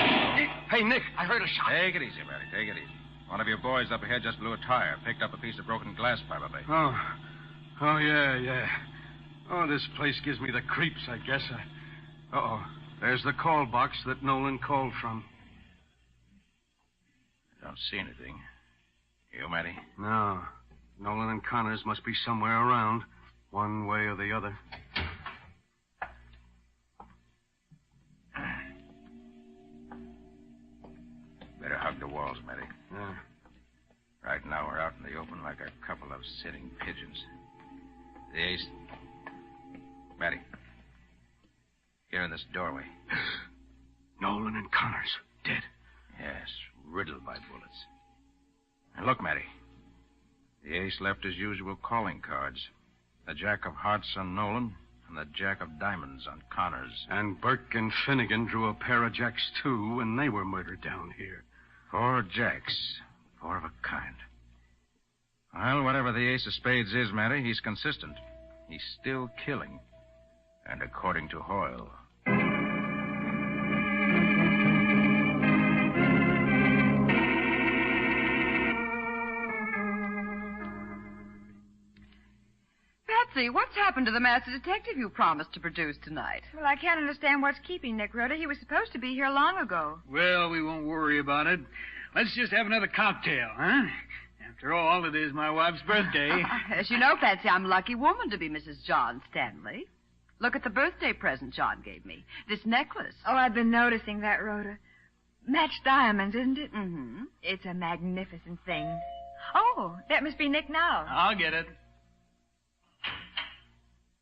Hey, Nick, I heard a shot. Take it easy, Matty. Take it easy. One of your boys up ahead just blew a tire. Picked up a piece of broken glass, probably. Oh, yeah. Oh, this place gives me the creeps, I guess. Uh-oh. There's the call box that Nolan called from. I don't see anything. You, Matty? No. Nolan and Connors must be somewhere around, one way or the other. Better hug the walls, Matty. Yeah. Right now we're out in the open like a couple of sitting pigeons. The ace... Matty. Here in this doorway. Nolan and Connors, dead. Yes, riddled by bullets. And look, Matty. The ace left his usual calling cards. The jack of hearts on Nolan and the jack of diamonds on Connors. And Burke and Finnegan drew a pair of jacks, too, when they were murdered down here. 4 jacks. 4 of a kind. Well, whatever the ace of spades is, Matty, he's consistent. He's still killing. And according to Hoyle... Patsy, what's happened to the master detective you promised to produce tonight? Well, I can't understand what's keeping Nick, Rhoda. He was supposed to be here long ago. Well, we won't worry about it. Let's just have another cocktail, huh? After all, it is my wife's birthday. As you know, Patsy, I'm a lucky woman to be Mrs. John Stanley. Look at the birthday present John gave me. This necklace. Oh, I've been noticing that, Rhoda. Matched diamonds, isn't it? Mm-hmm. It's a magnificent thing. Oh, that must be Nick now. I'll get it.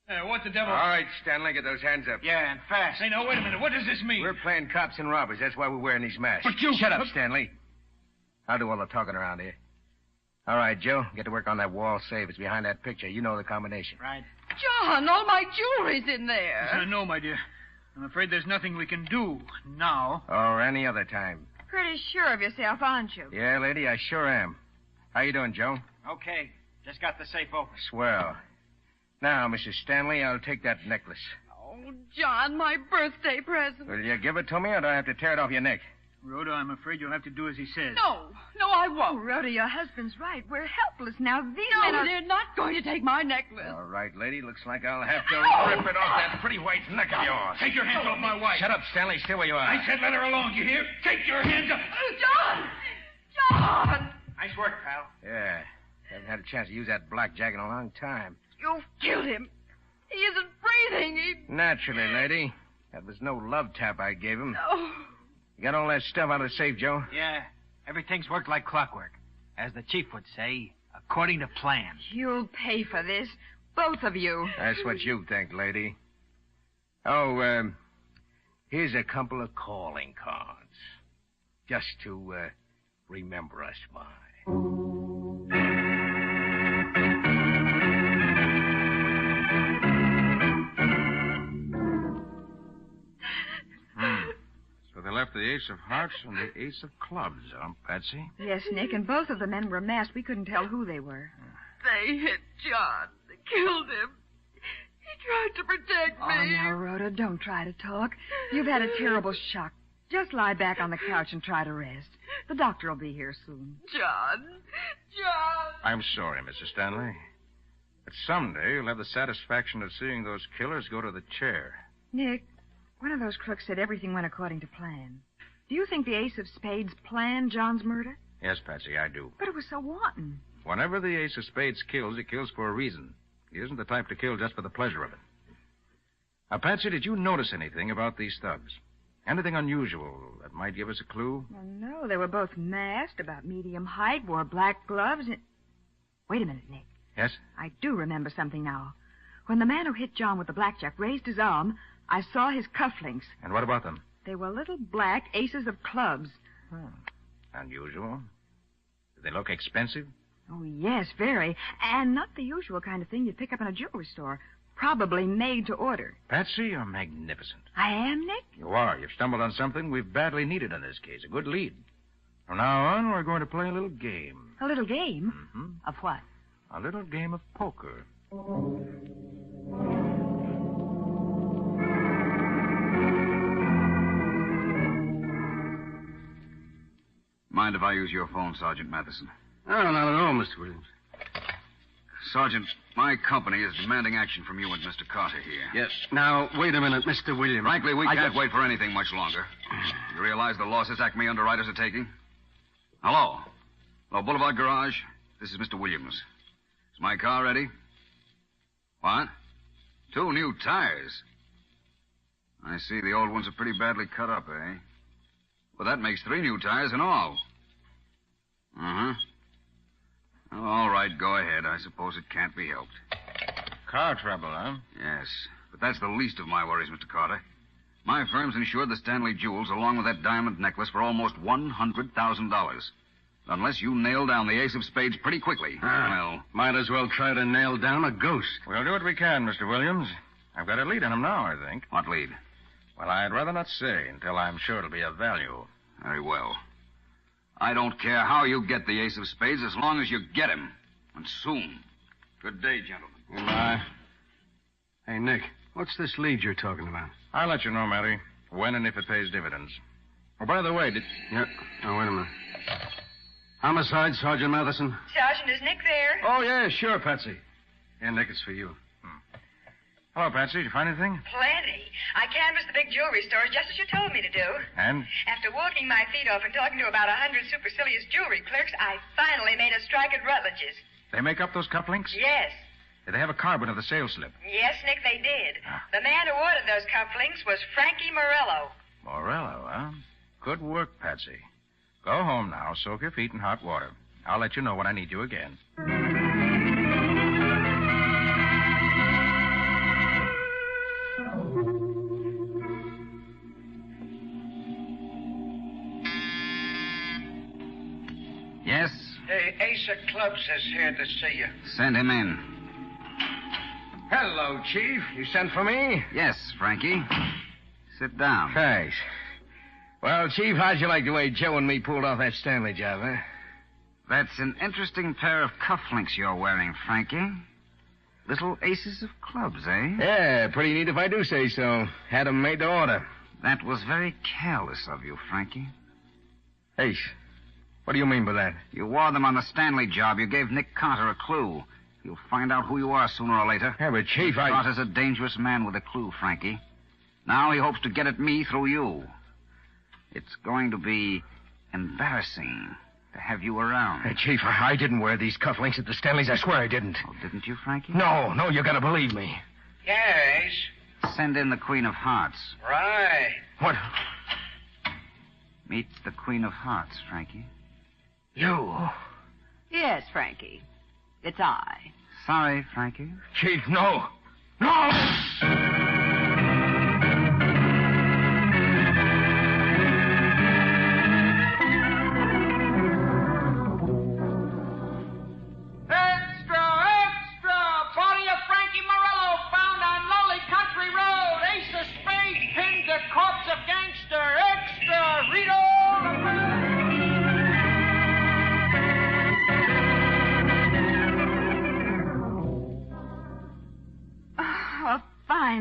What the devil? All right, Stanley, get those hands up. Yeah, and fast. Hey, now, wait a minute. What does this mean? We're playing cops and robbers. That's why we're wearing these masks. But you... Shut up, Stanley. I'll do all the talking around here. All right, Joe, get to work on that wall safe. It's behind that picture. You know the combination. Right. John, all my jewelry's in there. Yes, I know, my dear. I'm afraid there's nothing we can do now. Or any other time. Pretty sure of yourself, aren't you? Yeah, lady, I sure am. How you doing, Joe? Okay. Just got the safe open. Swell. Now, Mrs. Stanley, I'll take that necklace. Oh, John, my birthday present. Will you give it to me, or do I have to tear it off your neck? Rhoda, I'm afraid you'll have to do as he says. No, I won't. Oh, Rhoda, your husband's right. We're helpless now. These No, men are... they're not going to take my necklace. All right, lady. Looks like I'll have to rip it off that pretty white neck of yours. Take your hands off my wife. Shut up, Stanley. Stay where you are. I said let her alone, you hear? Take your hands off. John! Nice work, pal. Yeah. Haven't had a chance to use that blackjack in a long time. You've killed him. He isn't breathing. Naturally, lady. That was no love tap I gave him. No. You got all that stuff out of the safe, Joe? Yeah. Everything's worked like clockwork. As the chief would say, according to plan. You'll pay for this. Both of you. That's what you think, lady. Oh, here's a couple of calling cards. Just to, remember us by. So they left the ace of hearts and the ace of clubs, huh, Patsy? Yes, Nick, and both of the men were masked. We couldn't tell who they were. They hit John. They killed him. He tried to protect me. Oh, now, Rhoda, don't try to talk. You've had a terrible shock. Just lie back on the couch and try to rest. The doctor will be here soon. John. I'm sorry, Mrs. Stanley. But someday you'll have the satisfaction of seeing those killers go to the chair. Nick, one of those crooks said everything went according to plan. Do you think the ace of spades planned John's murder? Yes, Patsy, I do. But it was so wanton. Whenever the ace of spades kills, he kills for a reason. He isn't the type to kill just for the pleasure of it. Now, Patsy, did you notice anything about these thugs? Anything unusual that might give us a clue? Well, no, they were both masked, about medium height, wore black gloves, and... Wait a minute, Nick. Yes? I do remember something now. When the man who hit John with the blackjack raised his arm, I saw his cufflinks. And what about them? They were little black aces of clubs. Unusual. Did they look expensive? Oh, yes, very. And not the usual kind of thing you'd pick up in a jewelry store. Probably made to order. Patsy, you're magnificent. I am, Nick? You are. You've stumbled on something we've badly needed in this case. A good lead. From now on, we're going to play a little game. A little game? Mm-hmm. Of what? A little game of poker. Mind if I use your phone, Sergeant Matheson? No, not at all, Mr. Williams. Sergeant, my company is demanding action from you and Mr. Carter here. Yes. Now, wait a minute, Mr. Williams. Frankly, we can't wait for anything much longer. You realize the losses Acme underwriters are taking? Hello? Hello, Boulevard Garage. This is Mr. Williams. Is my car ready? What? 2 new tires. I see the old ones are pretty badly cut up, eh? Well, that makes 3 new tires in all. Uh-huh. Oh, all right, go ahead. I suppose it can't be helped. Car trouble, huh? Yes, but that's the least of my worries, Mr. Carter. My firm's insured the Stanley jewels along with that diamond necklace for almost $100,000. Unless you nail down the ace of spades pretty quickly. Well, might as well try to nail down a ghost. We'll do what we can, Mr. Williams. I've got a lead on him now, I think. What lead? Well, I'd rather not say until I'm sure it'll be of value. Very well. I don't care how you get the ace of spades as long as you get him. And soon. Good day, gentlemen. Goodbye. Hey, Nick, what's this lead you're talking about? I'll let you know, Matty, when and if it pays dividends. Oh, by the way, Yeah. Oh, wait a minute. Homicide, Sergeant Matheson. Sergeant, is Nick there? Oh, yeah, sure, Patsy. Yeah, Nick, it's for you. Hello, Patsy. Did you find anything? Plenty. I canvassed the big jewelry stores just as you told me to do. And? After walking my feet off and talking to about 100 supercilious jewelry clerks, I finally made a strike at Rutledge's. They make up those cufflinks? Yes. Did they have a carbon of the sales slip? Yes, Nick, they did. The man who ordered those cufflinks was Frankie Morello. Morello, huh? Good work, Patsy. Go home now. Soak your feet in hot water. I'll let you know when I need you again. Yes? Hey, Ace of Clubs is here to see you. Send him in. Hello, Chief. You sent for me? Yes, Frankie. Sit down. Thanks. Well, Chief, how'd you like the way Joe and me pulled off that Stanley job, huh? That's an interesting pair of cufflinks you're wearing, Frankie. Little aces of clubs, eh? Yeah, pretty neat if I do say so. Had 'em made to order. That was very careless of you, Frankie. Ace, what do you mean by that? You wore them on the Stanley job. You gave Nick Carter a clue. You'll find out who you are sooner or later. Yeah, but Chief, Nick Carter's a dangerous man with a clue, Frankie. Now he hopes to get at me through you. It's going to be embarrassing to have you around. Hey, Chief, I didn't wear these cufflinks at the Stanleys. I swear I didn't. Oh, didn't you, Frankie? No, you gotta believe me. Yeah, Ace. Send in the Queen of Hearts. Right. What? Meet the Queen of Hearts, Frankie. You? Yes, Frankie. It's I. Sorry, Frankie. Chief, no. No!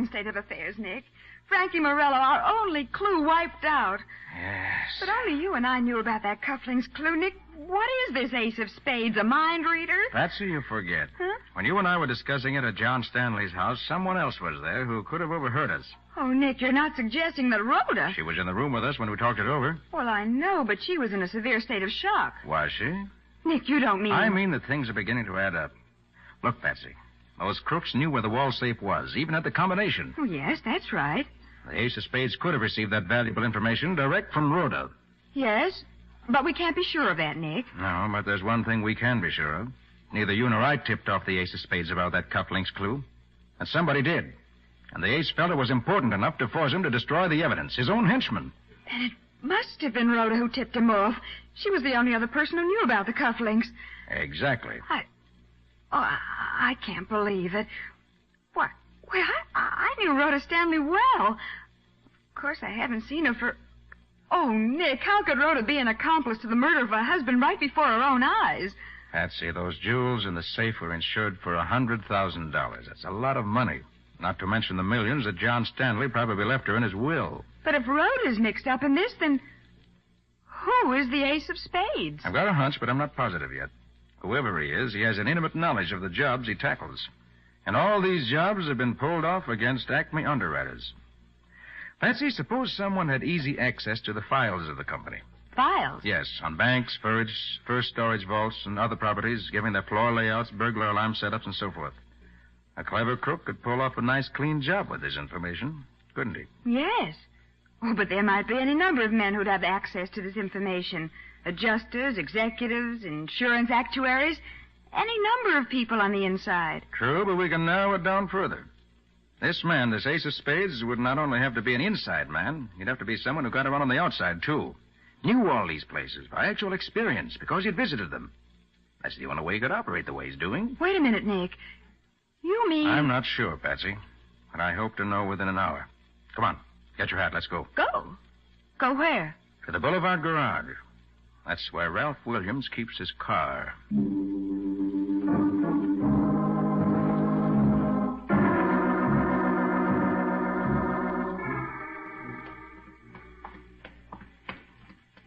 State of affairs, Nick. Frankie Morello, our only clue, wiped out. Yes. But only you and I knew about that cufflinks clue. Nick, what is this ace of spades, a mind reader? Patsy, you forget. Huh? When you and I were discussing it at John Stanley's house, someone else was there who could have overheard us. Oh, Nick, you're not suggesting that Rhoda... She was in the room with us when we talked it over. Well, I know, but she was in a severe state of shock. Was she? Nick, you don't mean... I mean that things are beginning to add up. Look, Patsy, those crooks knew where the wall safe was, even at the combination. Oh, yes, that's right. The ace of spades could have received that valuable information direct from Rhoda. Yes, but we can't be sure of that, Nick. No, but there's one thing we can be sure of. Neither you nor I tipped off the ace of spades about that cufflinks clue. And somebody did. And the ace felt it was important enough to force him to destroy the evidence, his own henchman. Then it must have been Rhoda who tipped him off. She was the only other person who knew about the cufflinks. Exactly. I can't believe it. What? Well, I knew Rhoda Stanley well. Of course, I haven't seen her for... Oh, Nick, how could Rhoda be an accomplice to the murder of her husband right before her own eyes? Patsy, those jewels in the safe were insured for $100,000. That's a lot of money. Not to mention the millions that John Stanley probably left her in his will. But if Rhoda's mixed up in this, then... Who is the ace of spades? I've got a hunch, but I'm not positive yet. Whoever he is, he has an intimate knowledge of the jobs he tackles. And all these jobs have been pulled off against Acme underwriters. Patsy, suppose someone had easy access to the files of the company. Files? Yes, on banks, first storage vaults, and other properties, giving their floor layouts, burglar alarm setups, and so forth. A clever crook could pull off a nice, clean job with this information, couldn't he? Yes. Oh, but there might be any number of men who'd have access to this information. Adjusters, executives, insurance actuaries, any number of people on the inside. True, but we can narrow it down further. This man, this ace of spades, would not only have to be an inside man, he'd have to be someone who got around on the outside, too. Knew all these places by actual experience because he'd visited them. That's the only way he could operate the way he's doing. Wait a minute, Nick. You mean... I'm not sure, Patsy, but I hope to know within an hour. Come on, get your hat, let's go. Go? Go where? To the Boulevard Garage. That's where Ralph Williams keeps his car.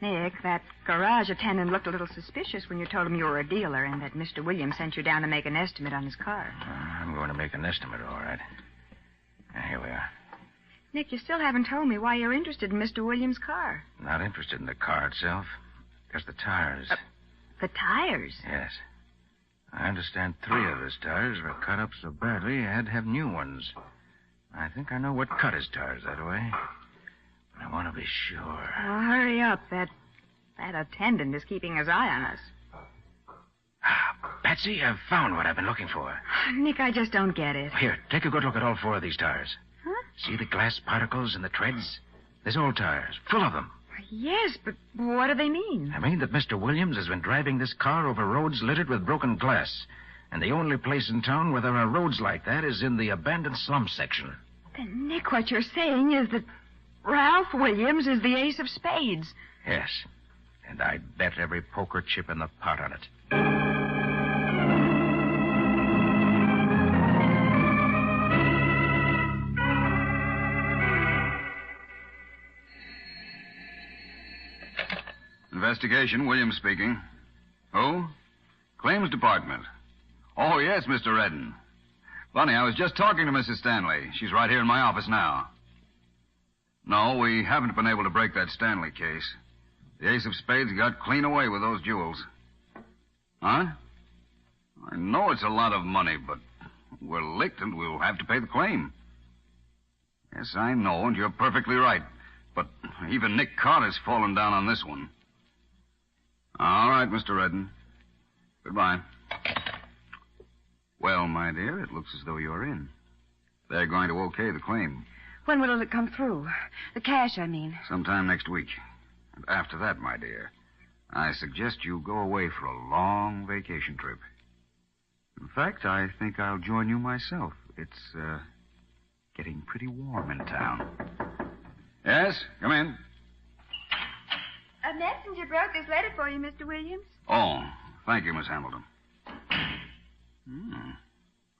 Nick, that garage attendant looked a little suspicious when you told him you were a dealer and that Mr. Williams sent you down to make an estimate on his car. I'm going to make an estimate, all right. Here we are. Nick, you still haven't told me why you're interested in Mr. Williams' car. Not interested in the car itself. Just the tires. The tires? Yes. I understand 3 of his tires were cut up so badly I had to have new ones. I think I know what cut his tires that way. But I want to be sure. Well, hurry up. That attendant is keeping his eye on us. Patsy, I've found what I've been looking for. Nick, I just don't get it. Here, take a good look at all 4 of these tires. Huh? See the glass particles in the treads? There's old tires, full of them. Yes, but what do they mean? I mean that Mr. Williams has been driving this car over roads littered with broken glass. And the only place in town where there are roads like that is in the abandoned slum section. Then, Nick, what you're saying is that Ralph Williams is the ace of spades. Yes. And I'd bet every poker chip in the pot on it. Investigation, Williams speaking. Who? Claims Department. Oh, yes, Mr. Redden. Funny, I was just talking to Mrs. Stanley. She's right here in my office now. No, we haven't been able to break that Stanley case. The ace of spades got clean away with those jewels. Huh? I know it's a lot of money, but we're licked and we'll have to pay the claim. Yes, I know, and you're perfectly right. But even Nick Carter's fallen down on this one. All right, Mr. Redden. Goodbye. Well, my dear, it looks as though you're in. They're going to okay the claim. When will it come through? The cash, I mean. Sometime next week. And after that, my dear, I suggest you go away for a long vacation trip. In fact, I think I'll join you myself. It's, getting pretty warm in town. Yes, come in. A messenger brought this letter for you, Mr. Williams. Oh, thank you, Miss Hamilton.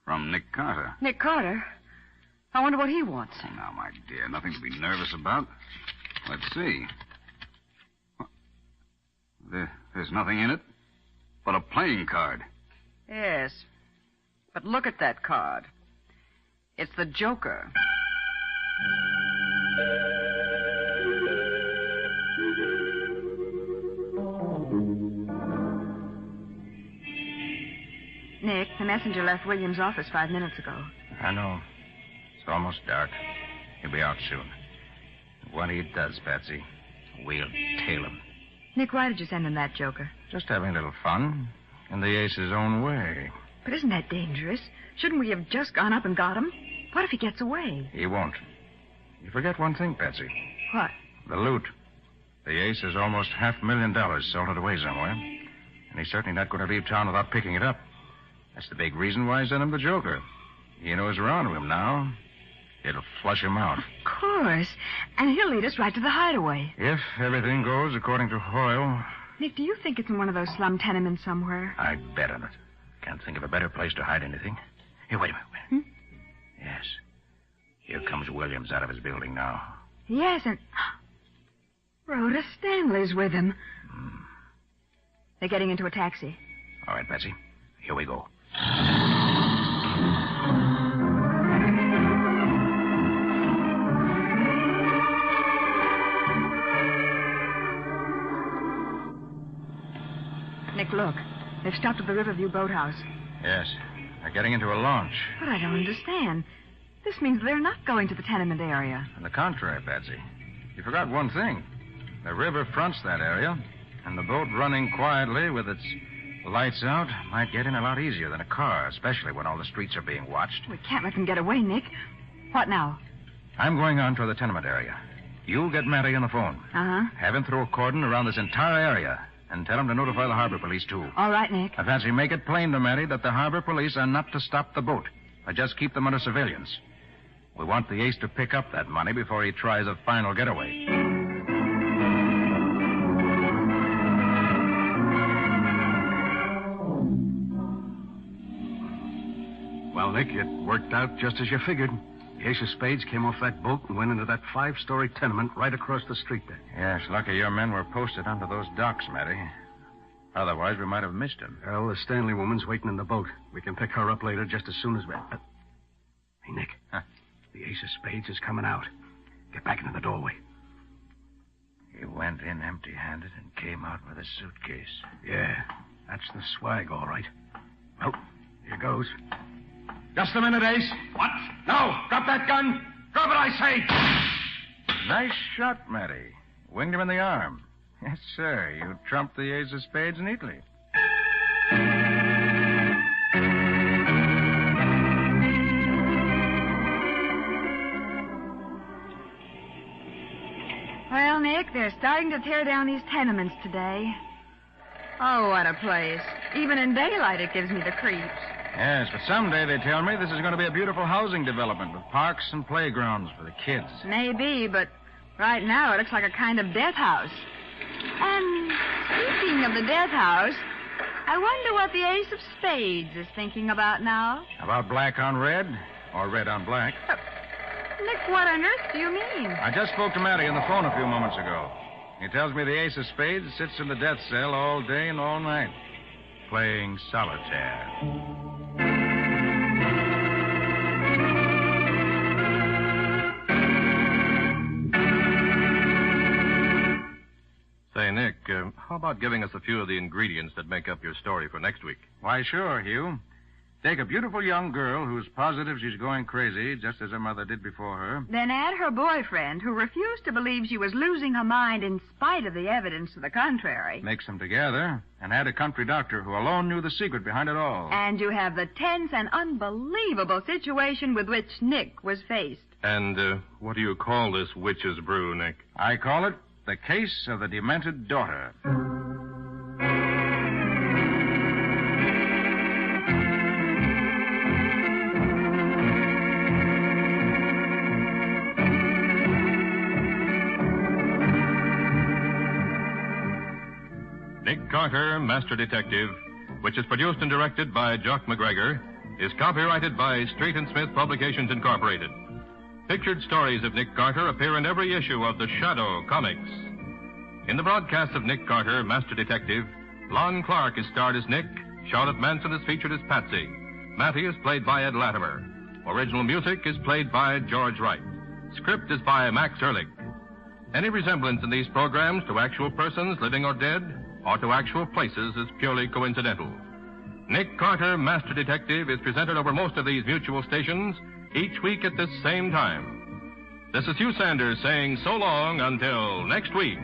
From Nick Carter. Nick Carter? I wonder what he wants. Now, my dear, nothing to be nervous about. Let's see. There's nothing in it but a playing card. Yes. But look at that card. It's the Joker. Nick, the messenger left Williams' office 5 minutes ago. I know. It's almost dark. He'll be out soon. When he does, Patsy, we'll tail him. Nick, why did you send him that Joker? Just having a little fun. In the ace's own way. But isn't that dangerous? Shouldn't we have just gone up and got him? What if he gets away? He won't. You forget one thing, Patsy. What? The loot. The ace has almost $500,000 salted away somewhere. And he's certainly not going to leave town without picking it up. That's the big reason why I sent him the Joker. He knows we're on to him now. It'll flush him out. Of course. And he'll lead us right to the hideaway. If everything goes according to Hoyle. Nick, do you think it's in one of those slum tenements somewhere? I'd bet on it. Can't think of a better place to hide anything. Here, wait a minute. Yes. Here comes Williams out of his building now. Yes, and... Rhoda Stanley's with him. They're getting into a taxi. All right, Patsy. Here we go. Nick, look. They've stopped at the Riverview boathouse. Yes. They're getting into a launch. But I don't understand. This means they're not going to the tenement area. On the contrary, Patsy. You forgot one thing. The river fronts that area, and the boat running quietly with its lights out might get in a lot easier than a car, especially when all the streets are being watched. We can't let them get away, Nick. What now? I'm going on to the tenement area. You get Matty on the phone. Uh-huh. Have him throw a cordon around this entire area, and tell him to notify the harbor police, too. All right, Nick. Now, Patsy, make it plain to Matty that the harbor police are not to stop the boat, but just keep them under surveillance. We want the ace to pick up that money before he tries a final getaway. Well, Nick, it worked out just as you figured. The Ace of Spades came off that boat and went into that 5-story tenement right across the street there. Yes, lucky your men were posted onto those docks, Matty. Otherwise, we might have missed him. Well, the Stanley woman's waiting in the boat. We can pick her up later just as soon as we... Hey, Nick. Huh? The Ace of Spades is coming out. Get back into the doorway. He went in empty-handed and came out with a suitcase. Yeah, that's the swag, all right. Well, here goes. Just a minute, Ace. What? No! Drop that gun! Drop it, I say! Nice shot, Matty. Winged him in the arm. Yes, sir. You trumped the Ace of Spades neatly. Well, Nick, they're starting to tear down these tenements today. Oh, what a place. Even in daylight, it gives me the creeps. Yes, but someday, they tell me, this is going to be a beautiful housing development with parks and playgrounds for the kids. Maybe, but right now it looks like a kind of death house. And speaking of the death house, I wonder what the Ace of Spades is thinking about now. About black on red or red on black? Nick, what on earth do you mean? I just spoke to Matty on the phone a few moments ago. He tells me the Ace of Spades sits in the death cell all day and all night, playing solitaire. Say, Nick, how about giving us a few of the ingredients that make up your story for next week? Why, sure, Hugh. Take a beautiful young girl who's positive she's going crazy, just as her mother did before her. Then add her boyfriend, who refused to believe she was losing her mind in spite of the evidence to the contrary. Mix them together, and add a country doctor who alone knew the secret behind it all. And you have the tense and unbelievable situation with which Nick was faced. And what do you call this witch's brew, Nick? I call it The Case of the Demented Daughter. Nick Carter, Master Detective, which is produced and directed by Jock McGregor, is copyrighted by Street & Smith Publications, Incorporated. Pictured stories of Nick Carter appear in every issue of The Shadow comics. In the broadcast of Nick Carter, Master Detective, Lon Clark is starred as Nick, Charlotte Manson is featured as Patsy, Matty is played by Ed Latimer. Original music is played by George Wright. Script is by Max Ehrlich. Any resemblance in these programs to actual persons, living or dead, or to actual places is purely coincidental. Nick Carter, Master Detective, is presented over most of these mutual stations each week at this same time. This is Hugh Sanders saying so long until next week.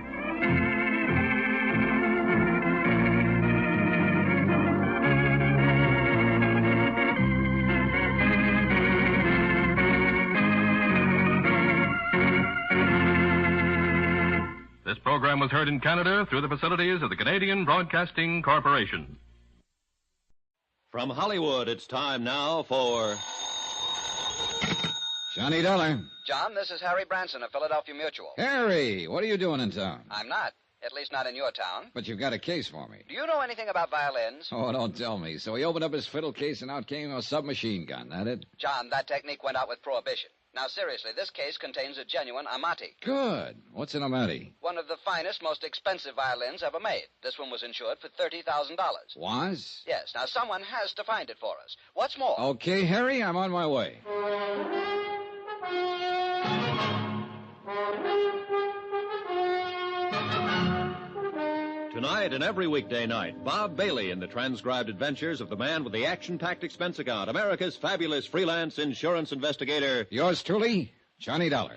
This program was heard in Canada through the facilities of the Canadian Broadcasting Corporation. From Hollywood, it's time now for... Johnny Dollar. John, this is Harry Branson of Philadelphia Mutual. Harry, what are you doing in town? I'm not. At least not in your town. But you've got a case for me. Do you know anything about violins? Oh, don't tell me. So he opened up his fiddle case and out came a submachine gun, that it? John, that technique went out with Prohibition. Now, seriously, this case contains a genuine Amati. Good. What's an Amati? One of the finest, most expensive violins ever made. This one was insured for $30,000. Was? Yes. Now, someone has to find it for us. What's more... Okay, Harry, I'm on my way. Tonight and every weekday night, Bob Bailey in the transcribed adventures of the man with the action-packed expense account, America's fabulous freelance insurance investigator. Yours truly, Johnny Dollar.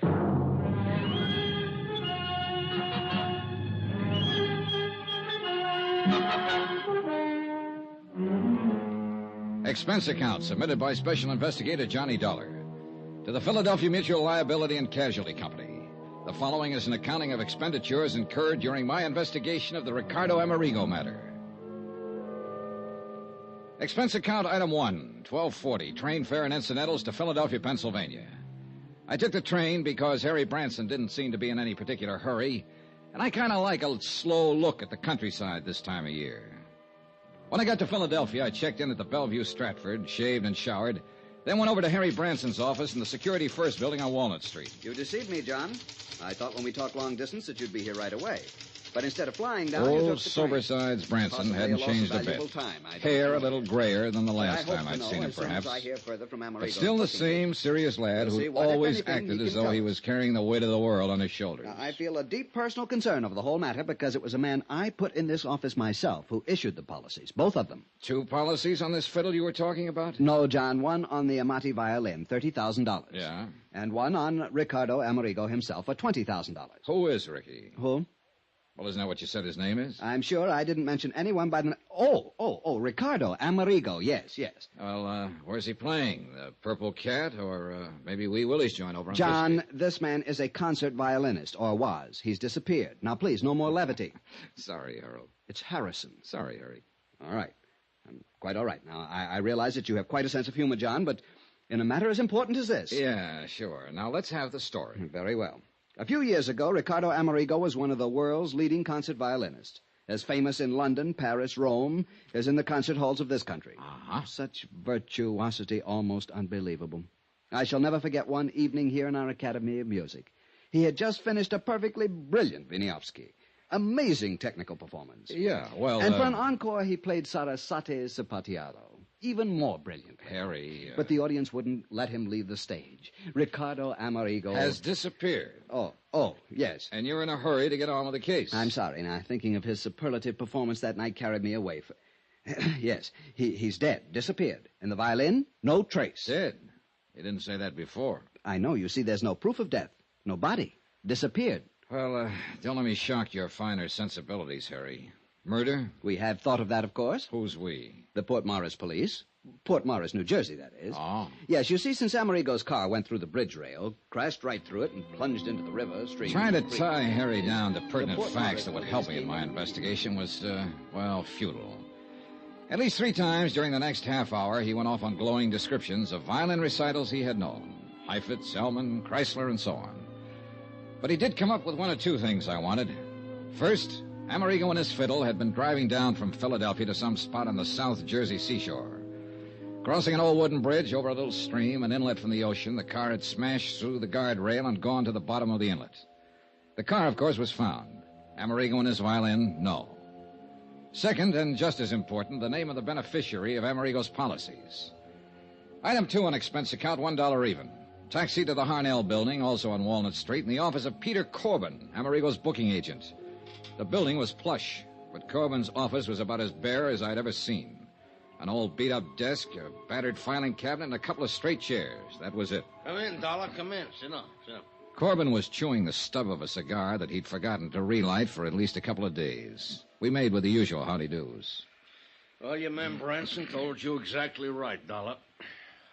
Expense account submitted by Special Investigator Johnny Dollar to the Philadelphia Mutual Liability and Casualty Company. The following is an accounting of expenditures incurred during my investigation of the Ricardo Amerigo matter. Expense account item 1, 1240, train fare and incidentals to Philadelphia, Pennsylvania. I took the train because Harry Branson didn't seem to be in any particular hurry, and I kind of like a slow look at the countryside this time of year. When I got to Philadelphia, I checked in at the Bellevue Stratford, shaved and showered, then went over to Harry Branson's office in the Security First building on Walnut Street. You deceived me, John. I thought when we talked long distance that you'd be here right away. But instead of flying down, you Old took the train. Sobersides Branson Possibly hadn't a loss changed of a bit. valuable time, I don't Hair know. a little grayer than the last But I time hope I'd to seen know him, as soon perhaps. as I hear further from But Amerigo's still the booking same serious lad We'll see who what, if always anything, acted he as can though he tell was us. carrying the weight of the world on his shoulders. Now, I feel a deep personal concern over the whole matter because it was a man I put in this office myself who issued the policies, both of them. 2 policies on this fiddle you were talking about? No, John, one on the Amati violin, $30,000. Yeah? And one on Ricardo Amerigo himself for $20,000. Who is Ricky? Who? Well, isn't that what you said his name is? I'm sure I didn't mention anyone by the... Oh, Ricardo Amerigo, yes. Well, where's he playing? The Purple Cat, or maybe Wee Willie's joint over on John, this man is a concert violinist, or was. He's disappeared. Now, please, no more levity. Sorry, Harold. It's Harrison. Sorry, Harry. All right. I'm quite all right. Now, I realize that you have quite a sense of humor, John, but in a matter as important as this... Yeah, sure. Now, let's have the story. Very well. A few years ago, Ricardo Amerigo was one of the world's leading concert violinists, as famous in London, Paris, Rome, as in the concert halls of this country. Uh-huh. Such virtuosity, almost unbelievable. I shall never forget one evening here in our Academy of Music. He had just finished a perfectly brilliant Wieniawski. Amazing technical performance. Yeah, well... And for an encore, he played Sarasate's Zapatiado. Even more brilliant. Harry... But the audience wouldn't let him leave the stage. Ricardo Amerigo... has disappeared. Oh, yes. And you're in a hurry to get on with the case. I'm sorry. Now, thinking of his superlative performance that night carried me away. Yes, he's dead. Disappeared. And the violin? No trace. Dead? You didn't say that before. I know. You see, there's no proof of death. No body. Disappeared. Well, don't let me shock your finer sensibilities, Harry. Murder? We have thought of that, of course. Who's we? The Port Morris police. Port Morris, New Jersey, that is. Oh. Yes, you see, since Amerigo's car went through the bridge rail, crashed right through it, and plunged into the river, stream... Trying to tie Harry down to pertinent facts that would help me in my investigation was, futile. At least 3 times during the next half hour, he went off on glowing descriptions of violin recitals he had known. Heifetz, Elman, Chrysler, and so on. But he did come up with 1 or 2 things I wanted. First, Amerigo and his fiddle had been driving down from Philadelphia to some spot on the South Jersey seashore. Crossing an old wooden bridge over a little stream, an inlet from the ocean, the car had smashed through the guardrail and gone to the bottom of the inlet. The car, of course, was found. Amerigo and his violin, no. Second, and just as important, the name of the beneficiary of Amerigo's policies. Item 2 on expense account, $1 even. Taxi to the Harnell building, also on Walnut Street, in the office of Peter Corbin, Amerigo's booking agent. The building was plush, but Corbin's office was about as bare as I'd ever seen. An old beat-up desk, a battered filing cabinet, and a couple of straight chairs. That was it. Come in, Dollar. Come in. Sit down. Corbin was chewing the stub of a cigar that he'd forgotten to relight for at least a couple of days. We made with the usual howdy-do's. Well, your man Branson told you exactly right, Dollar.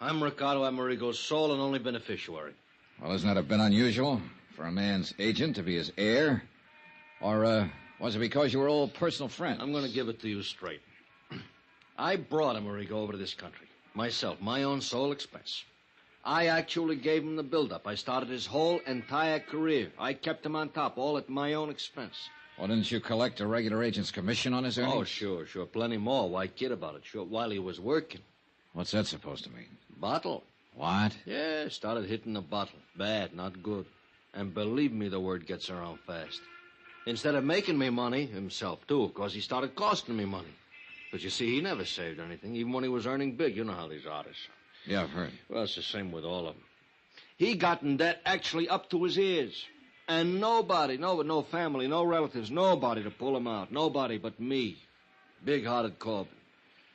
I'm Ricardo Amerigo's sole and only beneficiary. Well, isn't that a bit unusual for a man's agent to be his heir? Or, was it because you were old personal friends? I'm going to give it to you straight. I brought Amerigo over to this country. Myself, my own sole expense. I actually gave him the build-up. I started his whole entire career. I kept him on top, all at my own expense. Well, didn't you collect a regular agent's commission on his earnings? Oh, sure. Plenty more. Why kid about it? Sure, while he was working. What's that supposed to mean? Bottle. What? Yeah, started hitting the bottle. Bad, not good. And believe me, the word gets around fast. Instead of making me money, himself too, of course, he started costing me money. But you see, he never saved anything, even when he was earning big. You know how these artists are. Yeah, I've heard. Well, it's the same with all of them. He got in debt actually up to his ears. And nobody, no family, no relatives, nobody to pull him out. Nobody but me. Big-hearted Corbin.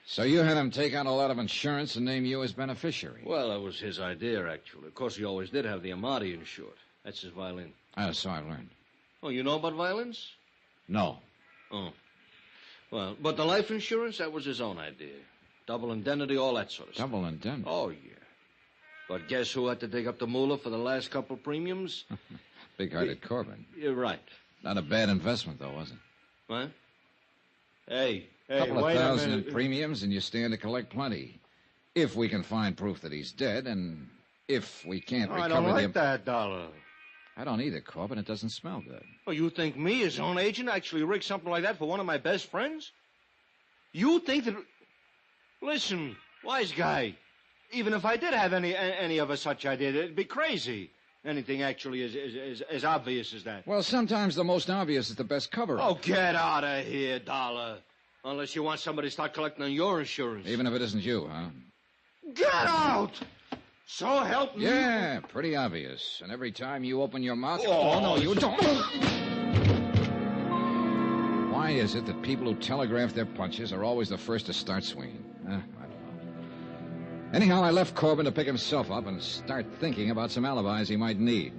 So you had him take out a lot of insurance and name you as beneficiary? Well, that was his idea, actually. Of course, he always did have the Amati insured. That's his violin. Oh, so I've learned. Oh, you know about violins? No. Oh. Well, but the life insurance, that was his own idea. Double indemnity, all that sort of stuff. Double indemnity? Oh, yeah. But guess who had to dig up the moolah for the last couple premiums? Big-hearted Corbin. You're right. Not a bad investment, though, was it? What? Hey, Couple of wait a $1,000 minute. in premiums, and you stand to collect plenty. If we can find proof that he's dead, and if we can't recover I don't like the... that, dollar. I don't either, Corbin. It doesn't smell good. Oh, you think me, his own agent, actually rigged something like that for one of my best friends? You think that... Listen, wise guy. Even if I did have any of a such idea, it'd be crazy. Anything actually as obvious as that. Well, sometimes the most obvious is the best cover-up. Oh, get out of here, dollar. Unless you want somebody to start collecting on your insurance. Even if it isn't you, huh? Get out! So help me. Yeah, pretty obvious. And every time you open your mouth... Oh, no, you don't. Why is it that people who telegraph their punches are always the first to start swinging? I don't know. Anyhow, I left Corbin to pick himself up and start thinking about some alibis he might need.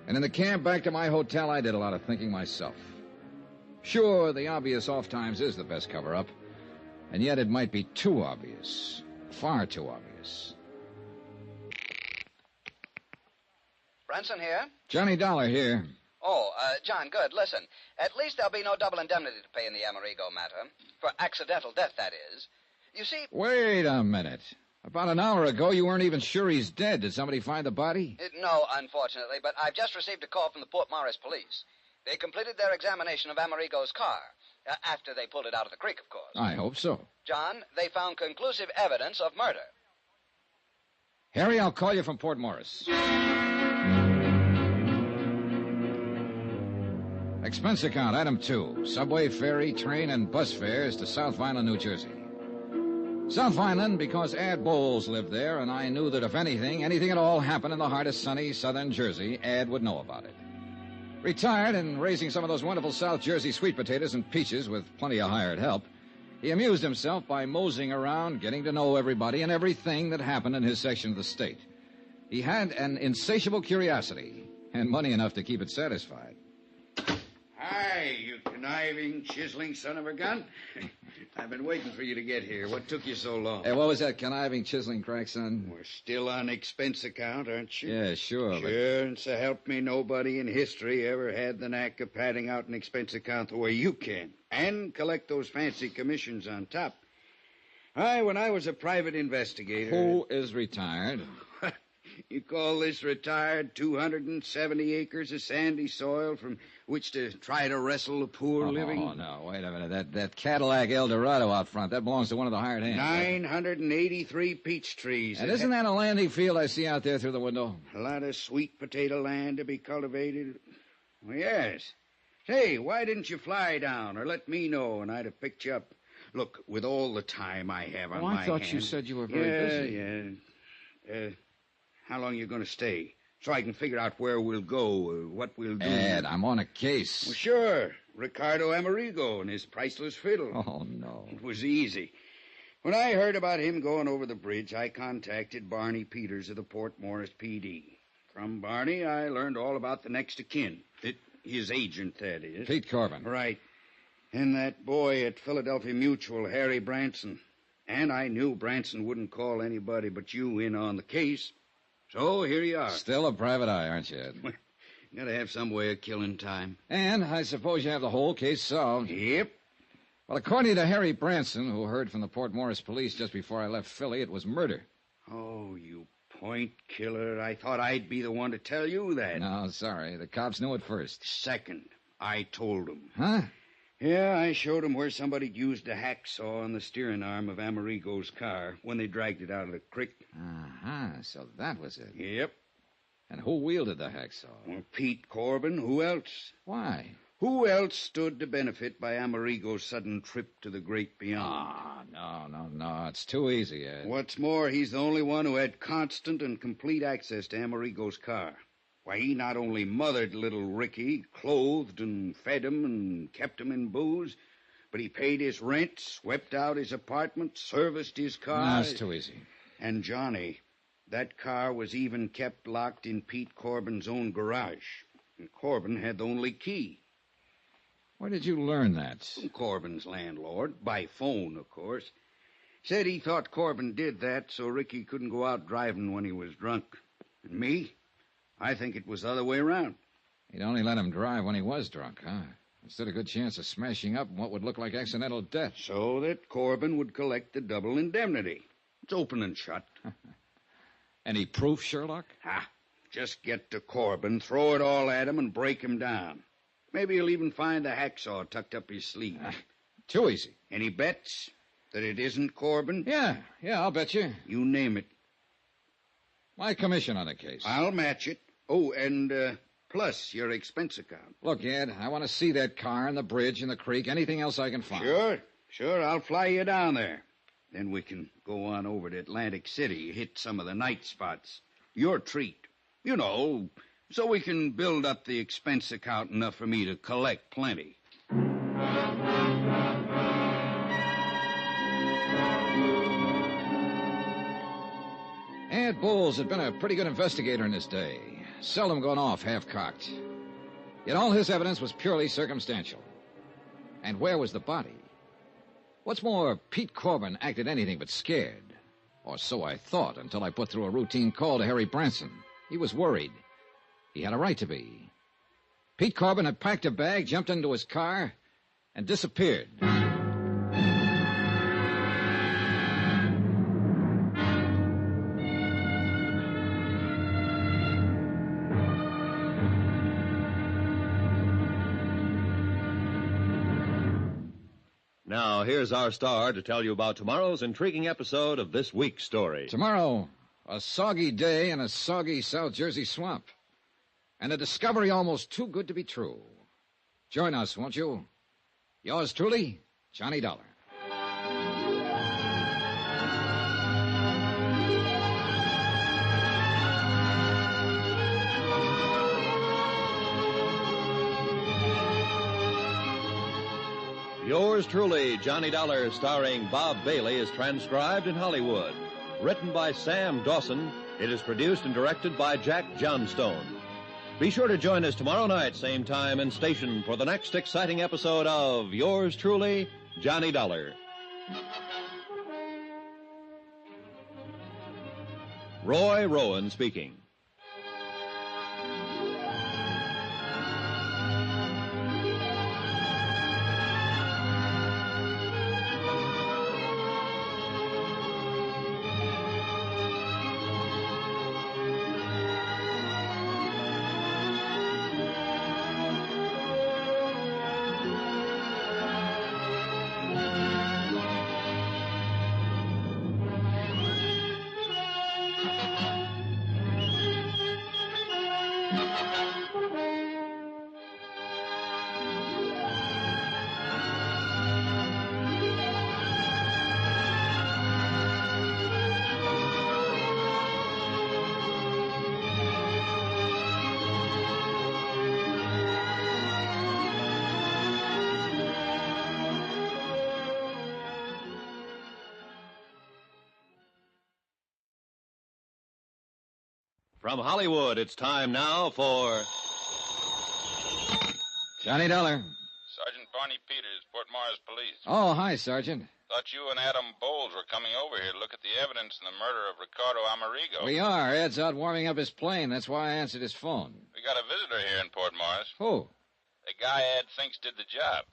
And in the cab back to my hotel, I did a lot of thinking myself. Sure, the obvious off times is the best cover-up. And yet it might be too obvious. Far too obvious. Branson here? Johnny Dollar here. Oh, John, good. Listen, at least there'll be no double indemnity to pay in the Amerigo matter. For accidental death, that is. You see... Wait a minute. About an hour ago, you weren't even sure he's dead. Did somebody find the body? No, unfortunately, but I've just received a call from the Port Morris police. They completed their examination of Amerigo's car. After they pulled it out of the creek, of course. I hope so. John, they found conclusive evidence of murder. Harry, I'll call you from Port Morris. Expense account, item 2. Subway, ferry, train, and bus fares to South Vineland, New Jersey. South Vineland because Ad Bowles lived there, and I knew that if anything at all happened in the heart of sunny southern Jersey, Ad would know about it. Retired and raising some of those wonderful South Jersey sweet potatoes and peaches with plenty of hired help, he amused himself by moseying around, getting to know everybody and everything that happened in his section of the state. He had an insatiable curiosity and money enough to keep it satisfied. Hi, you conniving, chiseling son of a gun. I've been waiting for you to get here. What took you so long? Hey, what was that conniving, chiseling crack, son? We're still on expense account, aren't you? Yeah, sure. Sure, and so help me, nobody in history ever had the knack of padding out an expense account the way you can, and collect those fancy commissions on top. When I was a private investigator... Who is retired? You call this retired 270 acres of sandy soil from which to try to wrestle the poor living? Oh, no, wait a minute. That Cadillac Eldorado out front, that belongs to one of the hired hands. 983 peach trees. And isn't that a landing field I see out there through the window? A lot of sweet potato land to be cultivated. Well, yes. Say, why didn't you fly down or let me know and I'd have picked you up? Look, with all the time I have on my I thought hands... you said you were very busy. Yeah. How long you going to stay? So I can figure out where we'll go, what we'll do. Ed, I'm on a case. Well, sure. Ricardo Amerigo and his priceless fiddle. Oh, no. It was easy. When I heard about him going over the bridge, I contacted Barney Peters of the Port Morris PD. From Barney, I learned all about the next of kin. His agent, that is. Pete Corbin. Right. And that boy at Philadelphia Mutual, Harry Branson. And I knew Branson wouldn't call anybody but you in on the case. So here you are. Still a private eye, aren't you, Ed? Gotta have some way of killing time. And I suppose you have the whole case solved. Yep. Well, according to Harry Branson, who heard from the Port Morris police just before I left Philly, it was murder. Oh, you point killer. I thought I'd be the one to tell you that. No, sorry. The cops knew it first. Second, I told them. Huh? Yeah, I showed him where somebody'd used a hacksaw on the steering arm of Amerigo's car when they dragged it out of the creek. Uh-huh, so that was it. Yep. And who wielded the hacksaw? Well, Pete Corbin. Who else? Why? Who else stood to benefit by Amerigo's sudden trip to the great beyond? No. It's too easy, Ed. What's more, he's the only one who had constant and complete access to Amerigo's car. Why, he not only mothered little Ricky, clothed and fed him and kept him in booze, but he paid his rent, swept out his apartment, serviced his car. No, it's too easy. And Johnny, that car was even kept locked in Pete Corbin's own garage. And Corbin had the only key. Where did you learn that? From Corbin's landlord. By phone, of course. Said he thought Corbin did that so Ricky couldn't go out driving when he was drunk. And me? I think it was the other way around. He'd only let him drive when he was drunk, huh? Instead a good chance of smashing up what would look like accidental death. So that Corbin would collect the double indemnity. It's open and shut. Any proof, Sherlock? Just get to Corbin, throw it all at him, and break him down. Maybe he'll even find the hacksaw tucked up his sleeve. Too easy. Any bets that it isn't Corbin? Yeah, I'll bet you. You name it. My commission on the case. I'll match it. Oh, and plus your expense account. Look, Ed, I want to see that car and the bridge and the creek, anything else I can find. Sure, I'll fly you down there. Then we can go on over to Atlantic City, hit some of the night spots. Your treat. You know, so we can build up the expense account enough for me to collect plenty. Ed Bowles had been a pretty good investigator in his day, seldom gone off half-cocked. Yet all his evidence was purely circumstantial. And where was the body? What's more, Pete Corbin acted anything but scared. Or so I thought until I put through a routine call to Harry Branson. He was worried. He had a right to be. Pete Corbin had packed a bag, jumped into his car, and disappeared. Now, here's our star to tell you about tomorrow's intriguing episode of this week's story. Tomorrow, a soggy day in a soggy South Jersey swamp. And a discovery almost too good to be true. Join us, won't you? Yours truly, Johnny Dollar. Yours truly, Johnny Dollar, starring Bob Bailey, is transcribed in Hollywood. Written by Sam Dawson, it is produced and directed by Jack Johnstone. Be sure to join us tomorrow night, same time and station, for the next exciting episode of Yours truly, Johnny Dollar. Roy Rowan speaking. From Hollywood, it's time now for Johnny Dollar. Sergeant Barney Peters, Port Morris Police. Oh, hi, Sergeant. Thought you and Adam Bowles were coming over here to look at the evidence in the murder of Ricardo Amerigo. We are. Ed's out warming up his plane. That's why I answered his phone. We got a visitor here in Port Morris. Who? The guy Ed thinks did the job.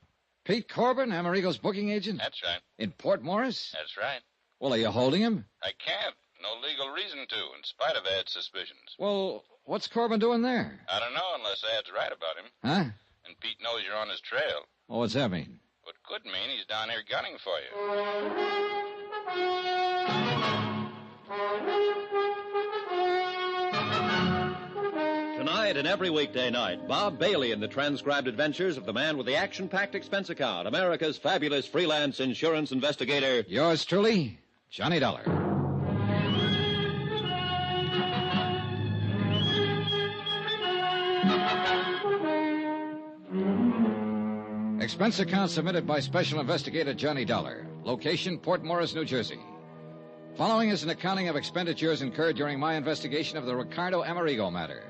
Pete Corbin, Amerigo's booking agent? That's right. In Port Morris? That's right. Well, are you holding him? I can't. No legal reason to, in spite of Ed's suspicions. Well, what's Corbin doing there? I don't know unless Ed's right about him. Huh? And Pete knows you're on his trail. Oh, what's that mean? What could mean he's down here gunning for you. Tonight and every weekday night, Bob Bailey in the transcribed adventures of the man with the action-packed expense account, America's fabulous freelance insurance investigator. Yours truly, Johnny Dollar. Expense account submitted by Special Investigator Johnny Dollar. Location, Port Morris, New Jersey. Following is an accounting of expenditures incurred during my investigation of the Ricardo Amerigo matter.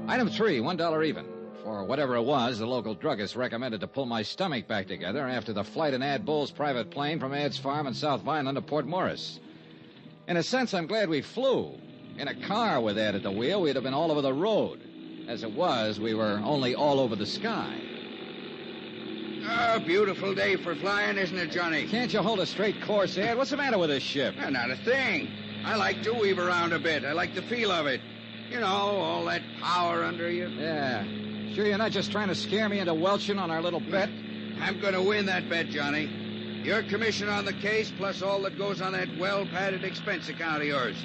Item 3, $1 even. For whatever it was, the local druggist recommended to pull my stomach back together after the flight in Ad Bull's private plane from Ad's farm in South Vineland to Port Morris. In a sense, I'm glad we flew. In a car with Ad at the wheel, we'd have been all over the road. As it was, we were only all over the sky. Oh, beautiful day for flying, isn't it, Johnny? Can't you hold a straight course, Ed? What's the matter with this ship? Not a thing. I like to weave around a bit. I like the feel of it. You know, all that power under you. Yeah. Sure you're not just trying to scare me into welching on our little bet? I'm going to win that bet, Johnny. Your commission on the case, plus all that goes on that well-padded expense account of yours.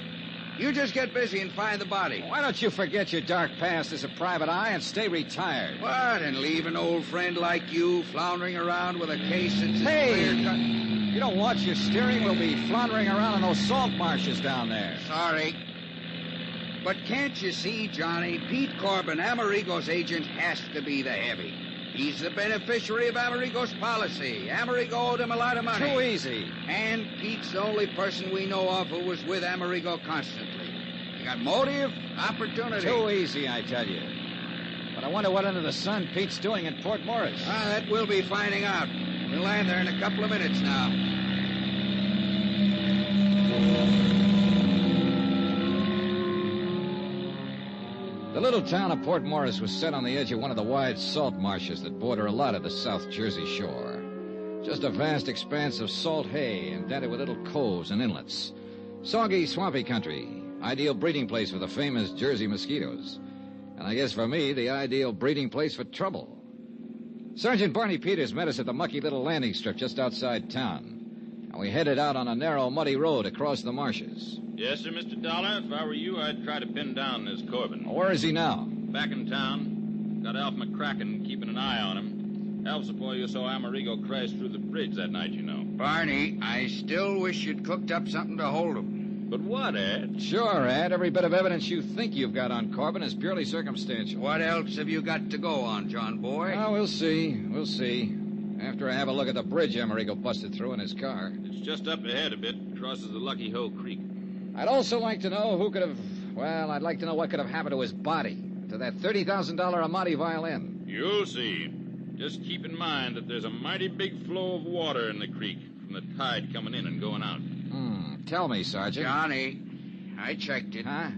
You just get busy and find the body. Why don't you forget your dark past as a private eye and stay retired? What, and leave an old friend like you floundering around with a case that's... Hey! You don't watch your steering, we'll be floundering around in those salt marshes down there. Sorry. But can't you see, Johnny, Pete Corbin, Amerigo's agent, has to be the heavy. He's the beneficiary of Amerigo's policy. Amerigo owed him a lot of money. Too easy. And Pete's the only person we know of who was with Amerigo constantly. You got motive, opportunity. Too easy, I tell you. But I wonder what under the sun Pete's doing in Port Morris. That we'll be finding out. We'll land there in a couple of minutes now. The little town of Port Morris was set on the edge of one of the wide salt marshes that border a lot of the South Jersey shore. Just a vast expanse of salt hay indented with little coves and inlets. Soggy, swampy country. Ideal breeding place for the famous Jersey mosquitoes. And I guess for me, the ideal breeding place for trouble. Sergeant Barney Peters met us at the mucky little landing strip just outside town. And we headed out on a narrow, muddy road across the marshes. Yes, sir, Mr. Dollar. If I were you, I'd try to pin down this Corbin. Where is he now? Back in town. Got Alf McCracken keeping an eye on him. Alf's the boy you saw Amerigo crash through the bridge that night, you know. Barney, I still wish you'd cooked up something to hold him. But what, Ed? Sure, Ed. Every bit of evidence you think you've got on Corbin is purely circumstantial. What else have you got to go on, John boy? Oh, we'll see. We'll see. After I have a look at the bridge Amerigo busted through in his car. It's just up ahead a bit. Crosses the Lucky Hoe Creek. I'd also like to know who could have... Well, I'd like to know what could have happened to his body. To that $30,000 Amati violin. You'll see. Just keep in mind that there's a mighty big flow of water in the creek from the tide coming in and going out. Tell me, Sergeant. Johnny, I checked it. Huh?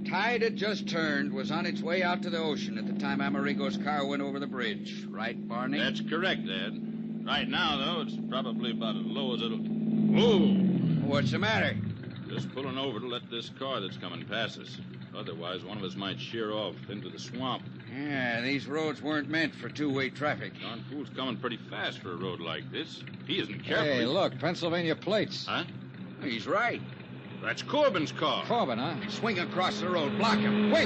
Tide had just turned, was on its way out to the ocean at the time Amerigo's car went over the bridge. Right, Barney? That's correct, Ed. Right now, though, it's probably about as low as it'll... Whoa! What's the matter? Just pulling over to let this car that's coming pass us. Otherwise, one of us might sheer off into the swamp. Yeah, these roads weren't meant for two-way traffic. John Fool's coming pretty fast for a road like this. He isn't careful. Hey, look, Pennsylvania plates. Huh? He's right. That's Corbin's car. Corbin, huh? Swing across the road. Block him. Quick!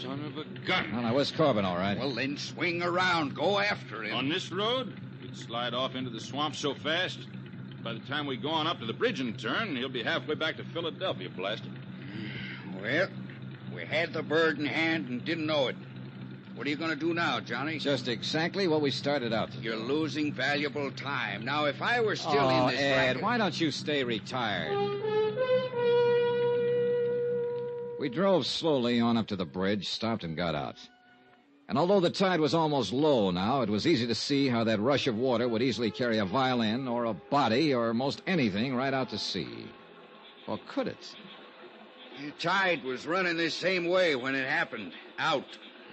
Son of a gun. No, where's Corbin, all right? Well, then swing around. Go after him. On this road? He'd slide off into the swamp so fast. By the time we go on up to the bridge and turn, he'll be halfway back to Philadelphia, blasted. Well, we had the bird in hand and didn't know it. What are you going to do now, Johnny? Just exactly what we started out to do. You're losing valuable time. Now, if I were still in this Ed, racket... why don't you stay retired? We drove slowly on up to the bridge, stopped and got out. And although the tide was almost low now, it was easy to see how that rush of water would easily carry a violin or a body or most anything right out to sea. Or could it? The tide was running this same way when it happened. Out.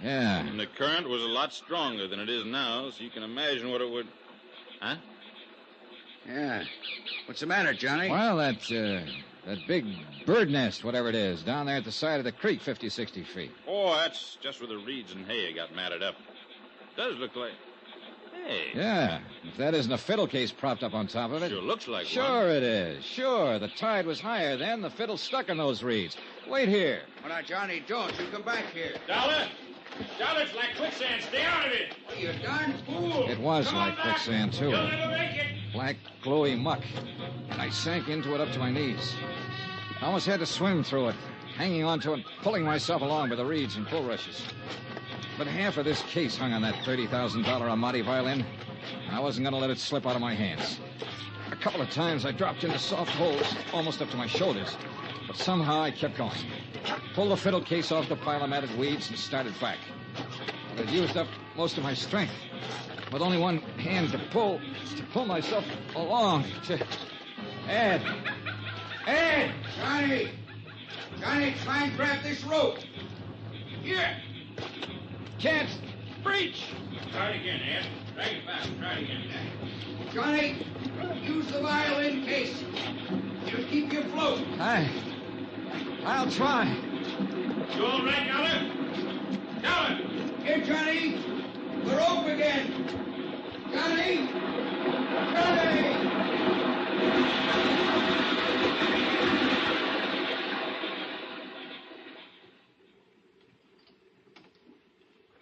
Yeah. And the current was a lot stronger than it is now, so you can imagine what it would... Huh? Yeah. What's the matter, Johnny? Well, that big bird nest, whatever it is, down there at the side of the creek, 50, 60 feet. Oh, that's just where the reeds and hay got matted up. does look like... Hey. Yeah, if that isn't a fiddle case propped up on top of it. Sure looks like Sure one. it is. Sure, the tide was higher then. The fiddle's stuck in those reeds. Wait here. Well, now, Johnny, don't. You come back here. Dollar, it's like quicksand. Stay out of it. You darn fool. It was like quicksand, too. You'll never make it. Black, glowy muck. And I sank into it up to my knees. I almost had to swim through it, hanging onto it, pulling myself along by the reeds and bulrushes. But half of this case hung on that $30,000 Amati violin, and I wasn't going to let it slip out of my hands. A couple of times I dropped into soft holes, almost up to my shoulders, but somehow I kept going. Pulled the fiddle case off the pile of matted weeds and started back. But I'd used up most of my strength, with only one hand to pull myself along. Ed! Johnny, try and grab this rope. Here. Can't reach. Try it again, Ed. Drag it back. Try it again. Johnny, use the violin case. It'll keep you afloat. I'll try. You all right, Dollar? Here, Johnny. The rope again. Johnny!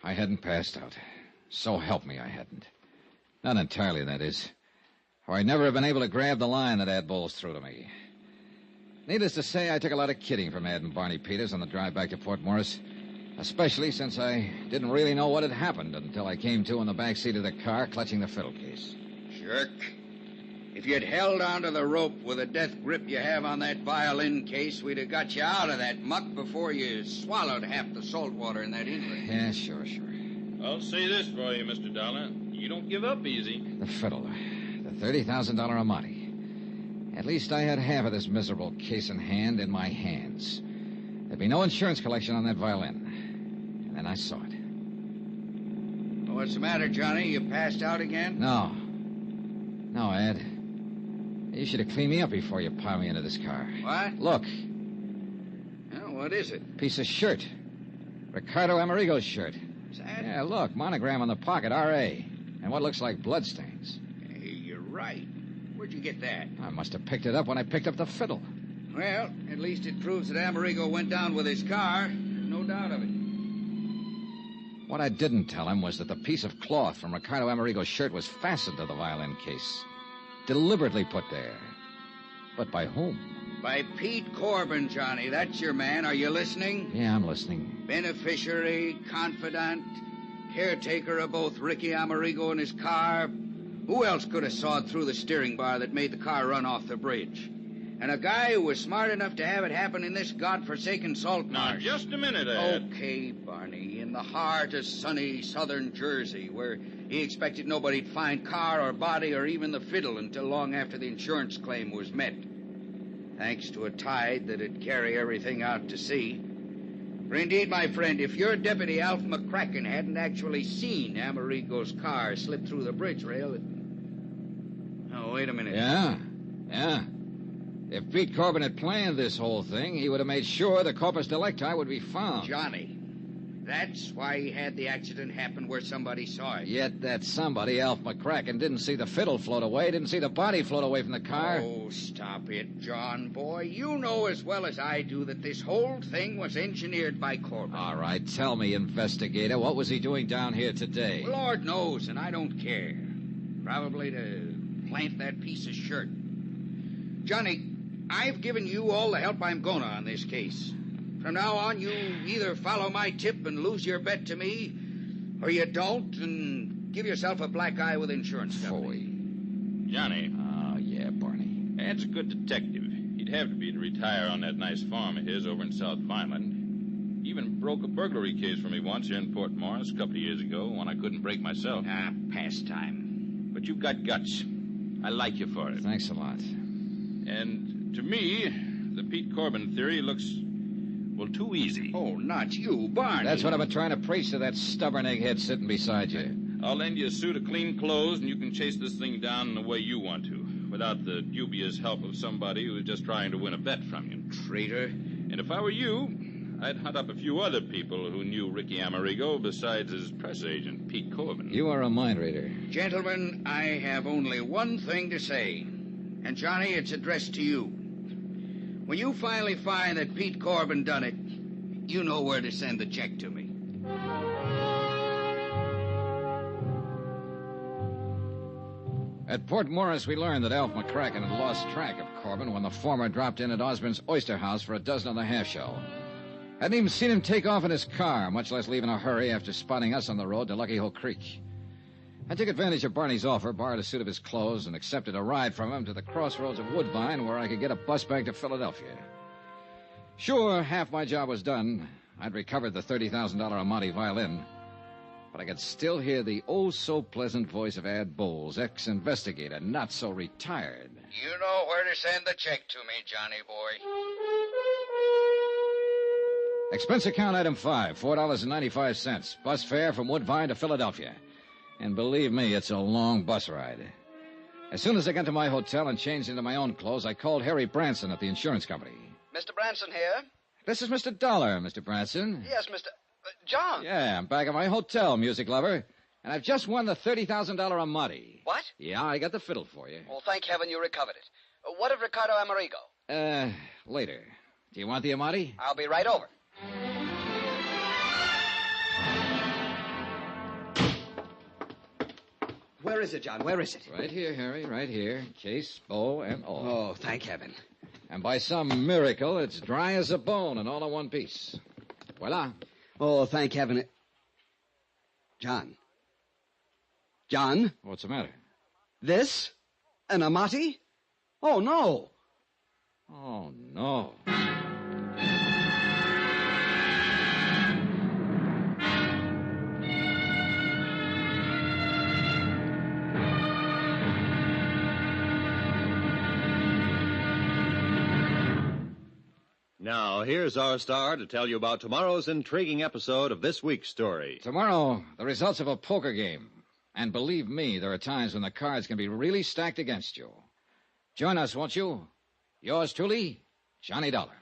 I hadn't passed out. So help me, I hadn't. Not entirely, that is. Or I'd never have been able to grab the line that Ad Bowles threw to me. Needless to say, I took a lot of kidding from Ad and Barney Peters on the drive back to Port Morris, especially since I didn't really know what had happened until I came to in the back seat of the car, clutching the fiddle case. Jerk. If you'd held onto the rope with the death grip you have on that violin case, we'd have got you out of that muck before you swallowed half the salt water in that inlet. Yeah, sure. I'll say this for you, Mr. Dollar. You don't give up easy. The fiddle. The $30,000 Amati. At least I had half of this miserable case in hand in my hands. There'd be no insurance collection on that violin. And then I saw it. What's the matter, Johnny? You passed out again? No, Ed. You should have cleaned me up before you piled me into this car. What? Look. Oh, what is it? Piece of shirt. Ricardo Amerigo's shirt. Is that? Yeah, look. Monogram on the pocket, R.A. And what looks like bloodstains. Hey, you're right. Where'd you get that? I must have picked it up when I picked up the fiddle. Well, at least it proves that Amerigo went down with his car. No doubt of it. What I didn't tell him was that the piece of cloth from Ricardo Amerigo's shirt was fastened to the violin case. Deliberately put there. But by whom? By Pete Corbin, Johnny. That's your man. Are you listening? Yeah, I'm listening. Beneficiary, confidant, caretaker of both Ricky Amerigo and his car. Who else could have sawed through the steering bar that made the car run off the bridge? And a guy who was smart enough to have it happen in this godforsaken salt marsh. Now, just a minute, Ed. Okay, Barney. In the heart of sunny southern Jersey, where he expected nobody'd find car or body or even the fiddle until long after the insurance claim was met. Thanks to a tide that'd carry everything out to sea. For indeed, my friend, if your deputy, Alf McCracken, hadn't actually seen Amerigo's car slip through the bridge rail... Oh, wait a minute. Yeah. If Pete Corbin had planned this whole thing, he would have made sure the corpus delicti would be found. Johnny, that's why he had the accident happen where somebody saw it. Yet that somebody, Alf McCracken, didn't see the fiddle float away, didn't see the body float away from the car. Oh, stop it, John, boy. You know as well as I do that this whole thing was engineered by Corbin. All right, tell me, investigator, what was he doing down here today? Lord knows, and I don't care. Probably to plant that piece of shirt. Johnny, I've given you all the help I'm gonna on this case. From now on, you either follow my tip and lose your bet to me, or you don't and give yourself a black eye with insurance company. Johnny. Oh, yeah, Barney. Ed's a good detective. He'd have to be to retire on that nice farm of his over in South Vineland. He even broke a burglary case for me once here in Port Morris a couple of years ago when I couldn't break myself. Pastime. But you've got guts. I like you for it. Thanks a lot. And to me, the Pete Corbin theory looks, well, too easy. Oh, not you, Barney. That's what I've been trying to preach to that stubborn egghead sitting beside you. I'll lend you a suit of clean clothes, and you can chase this thing down in the way you want to, without the dubious help of somebody who's just trying to win a bet from you. Traitor. And if I were you, I'd hunt up a few other people who knew Ricky Amerigo besides his press agent, Pete Corbin. You are a mind reader. Gentlemen, I have only one thing to say. And, Johnny, it's addressed to you. When you finally find that Pete Corbin done it, you know where to send the check to me. At Port Morris, we learned that Alf McCracken had lost track of Corbin when the former dropped in at Osborne's Oyster House for a dozen and a half show. Hadn't even seen him take off in his car, much less leave in a hurry after spotting us on the road to Lucky Hole Creek. I took advantage of Barney's offer, borrowed a suit of his clothes, and accepted a ride from him to the crossroads of Woodbine where I could get a bus back to Philadelphia. Sure, half my job was done. I'd recovered the $30,000 Amati violin. But I could still hear the oh-so-pleasant voice of Ad Bowles, ex-investigator, not so retired. You know where to send the check to me, Johnny boy. Expense account item 5, $4.95. Bus fare from Woodbine to Philadelphia. And believe me, it's a long bus ride. As soon as I got to my hotel and changed into my own clothes, I called Harry Branson at the insurance company. Mr. Branson here? This is Mr. Dollar, Mr. Branson. Yes, Mr. John. Yeah, I'm back at my hotel, music lover. And I've just won the $30,000 Amati. What? Yeah, I got the fiddle for you. Well, thank heaven you recovered it. What of Ricardo Amerigo? Later. Do you want the Amati? I'll be right over. Where is it, John? Where is it? Right here, Harry, right here. Case, bow, and all. Oh, thank heaven. And by some miracle, it's dry as a bone and all in one piece. Voila. Oh, thank heaven. John. John? What's the matter? This? An Amati? Oh, no. Oh, no. Now, here's our star to tell you about tomorrow's intriguing episode of this week's story. Tomorrow, the results of a poker game. And believe me, there are times when the cards can be really stacked against you. Join us, won't you? Yours truly, Johnny Dollar.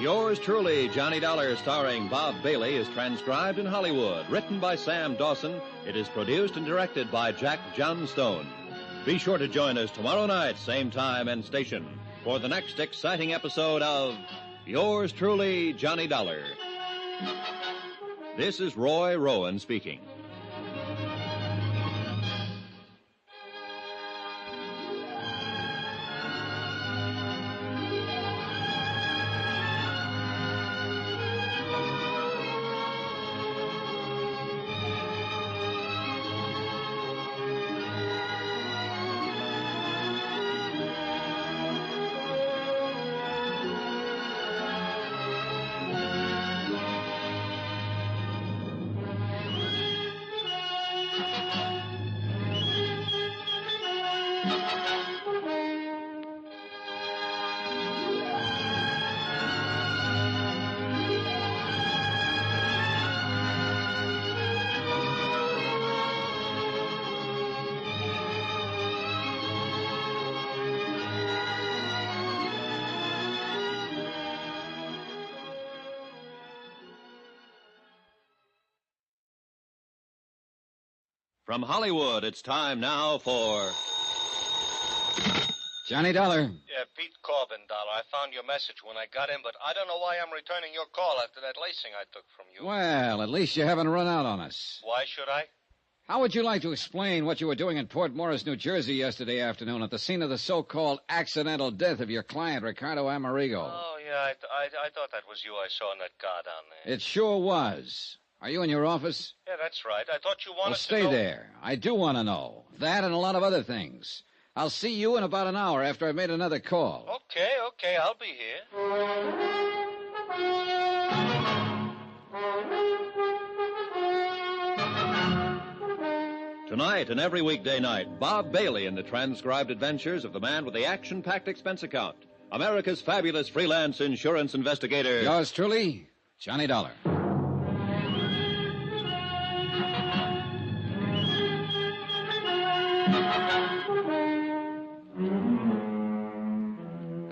Yours truly, Johnny Dollar, starring Bob Bailey, is transcribed in Hollywood. Written by Sam Dawson, it is produced and directed by Jack Johnstone. Be sure to join us tomorrow night, same time and station, for the next exciting episode of Yours truly, Johnny Dollar. This is Roy Rowan speaking. From Hollywood, it's time now for Johnny Dollar. Yeah, Pete Corbin, Dollar. I found your message when I got in, but I don't know why I'm returning your call after that lacing I took from you. Well, at least you haven't run out on us. Why should I? How would you like to explain what you were doing in Port Morris, New Jersey yesterday afternoon at the scene of the so-called accidental death of your client, Ricardo Amerigo? Oh, yeah, I thought that was you I saw in that car down there. It sure was. Are you in your office? Yeah, that's right. I thought you wanted Well, to stay know... there. I do want to know. That and a lot of other things. I'll see you in about an hour after I've made another call. Okay, I'll be here. Tonight and every weekday night, Bob Bailey in the transcribed adventures of the man with the action-packed expense account, America's fabulous freelance insurance investigator. Yours truly, Johnny Dollar.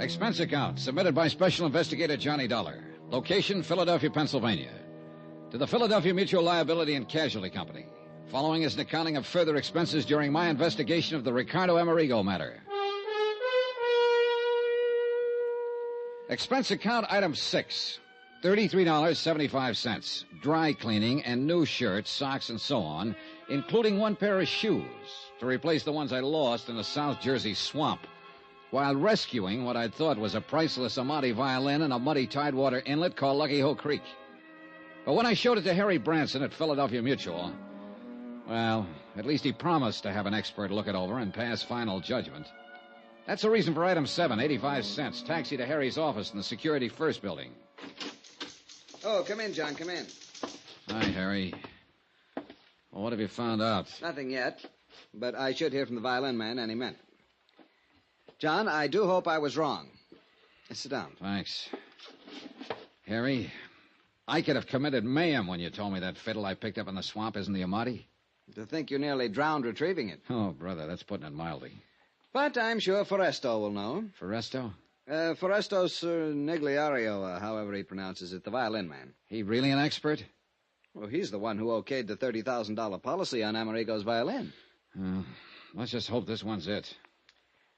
Expense account submitted by Special Investigator Johnny Dollar. Location, Philadelphia, Pennsylvania. To the Philadelphia Mutual Liability and Casualty Company. Following is an accounting of further expenses during my investigation of the Ricardo Amerigo matter. Expense account item 6. $33.75. Dry cleaning and new shirts, socks, and so on, including one pair of shoes to replace the ones I lost in the South Jersey swamp while rescuing what I thought was a priceless Amati violin in a muddy tidewater inlet called Lucky Hoe Creek. But when I showed it to Harry Branson at Philadelphia Mutual, well, at least he promised to have an expert look it over and pass final judgment. That's the reason for item 7, 85 cents. Taxi to Harry's office in the Security First building. Oh, come in, John, come in. Hi, Harry. Well, what have you found out? Nothing yet, but I should hear from the violin man any minute. John, I do hope I was wrong. Sit down. Thanks. Harry, I could have committed mayhem when you told me that fiddle I picked up in the swamp isn't the Amati. To think you nearly drowned retrieving it. Oh, brother, that's putting it mildly. But I'm sure Foresto will know. Foresto? Foresto Nigliario, however he pronounces it, the violin man. He really an expert? Well, he's the one who okayed the $30,000 policy on Amerigo's violin. Let's just hope this one's it.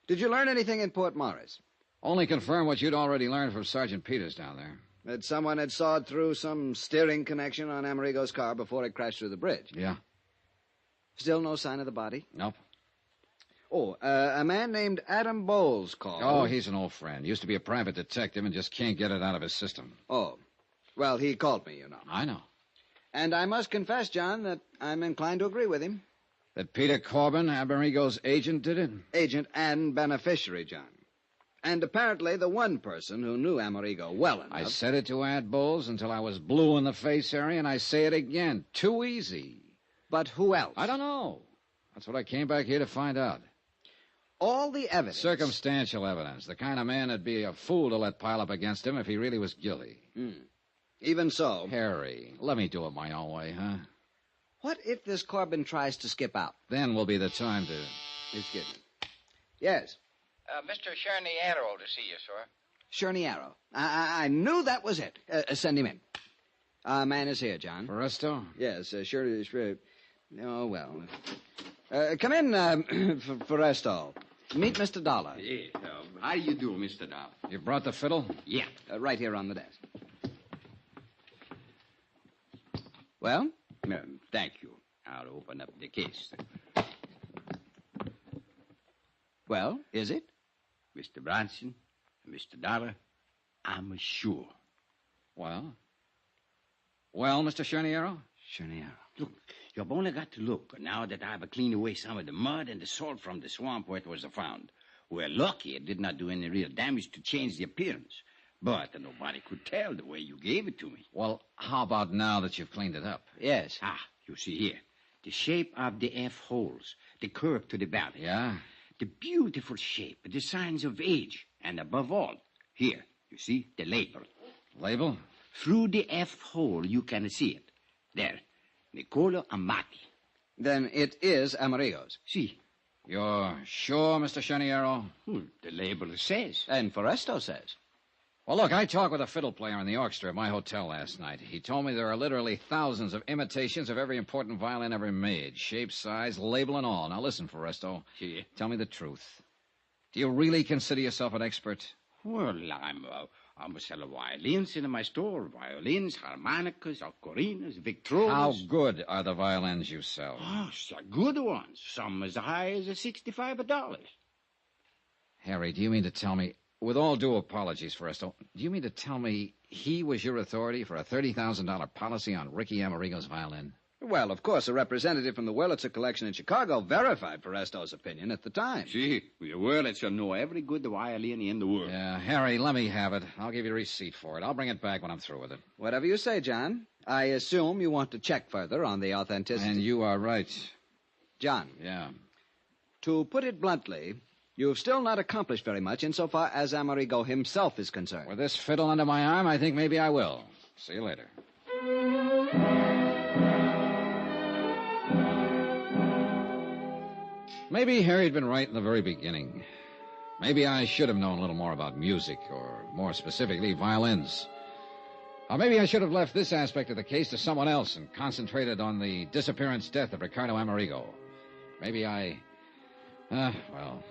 Did you learn anything in Port Morris? Only confirm what you'd already learned from Sergeant Peters down there. That someone had sawed through some steering connection on Amerigo's car before it crashed through the bridge. Yeah. Still no sign of the body? Nope. Oh, a man named Adam Bowles called. Oh, he's an old friend. Used to be a private detective and just can't get it out of his system. Oh. Well, he called me, you know. I know. And I must confess, John, that I'm inclined to agree with him. That Peter Corbin, Amerigo's agent, did it? Agent and beneficiary, John. And apparently the one person who knew Amerigo well enough. I said it to Ad Bowles until I was blue in the face, Harry, and I say it again. Too easy. But who else? I don't know. That's what I came back here to find out. All the evidence. Circumstantial evidence. The kind of man that'd be a fool to let pile up against him if he really was guilty. Even so. Harry, let me do it my own way, huh? What if this Corbin tries to skip out? Then will be the time to... Excuse me. Yes. Mr. Cherniero to see you, sir. Cherniero. I knew that was it. Send him in. Man is here, John. Foresto? Yes, sure. Oh, well. Come in, Foresto. Meet Mr. Dollar. Yeah, how you do, Mr. Dollar? You brought the fiddle? Yeah. Right here on the desk. Well? Thank you. I'll open up the case. Well, is it? Mr. Branson, Mr. Dollar, I'm sure. Well, Mr. Cherniero? Cherniero. Look, you've only got to look now that I've cleaned away some of the mud and the salt from the swamp where it was found. We're lucky it did not do any real damage to change the appearance. But nobody could tell the way you gave it to me. Well, how about now that you've cleaned it up? Yes. You see here. The shape of the F holes, the curve to the valley. Yeah? The beautiful shape, the signs of age, and above all, here, you see, the label. Label? Through the F hole, you can see it. There, Niccolo Amati. Then it is Amerigo's. See. You're sure, Mr. Cherniero? The label says. And Foresto says. Well, look, I talked with a fiddle player in the orchestra at my hotel last night. He told me there are literally thousands of imitations of every important violin ever made. Shape, size, label, and all. Now, listen, Foresto. Yeah. Tell me the truth. Do you really consider yourself an expert? Well, I'm selling violins in my store. Violins, harmonicas, ocarinas, victrolas. How good are the violins you sell? Oh, so good ones. Some as high as $65. Harry, do you mean to tell me... With all due apologies, Foresto, do you mean to tell me he was your authority for a $30,000 policy on Ricky Amerigo's violin? Well, of course, a representative from the Wurlitzer collection in Chicago verified Foresto's opinion at the time. See, the Wurlitzer know every good violin in the world. Yeah, Harry, let me have it. I'll give you a receipt for it. I'll bring it back when I'm through with it. Whatever you say, John. I assume you want to check further on the authenticity. And you are right. John. Yeah. To put it bluntly... You've still not accomplished very much insofar as Amerigo himself is concerned. With this fiddle under my arm, I think maybe I will. See you later. Maybe Harry had been right in the very beginning. Maybe I should have known a little more about music, or more specifically, violins. Or maybe I should have left this aspect of the case to someone else and concentrated on the disappearance death of Ricardo Amerigo. Maybe well...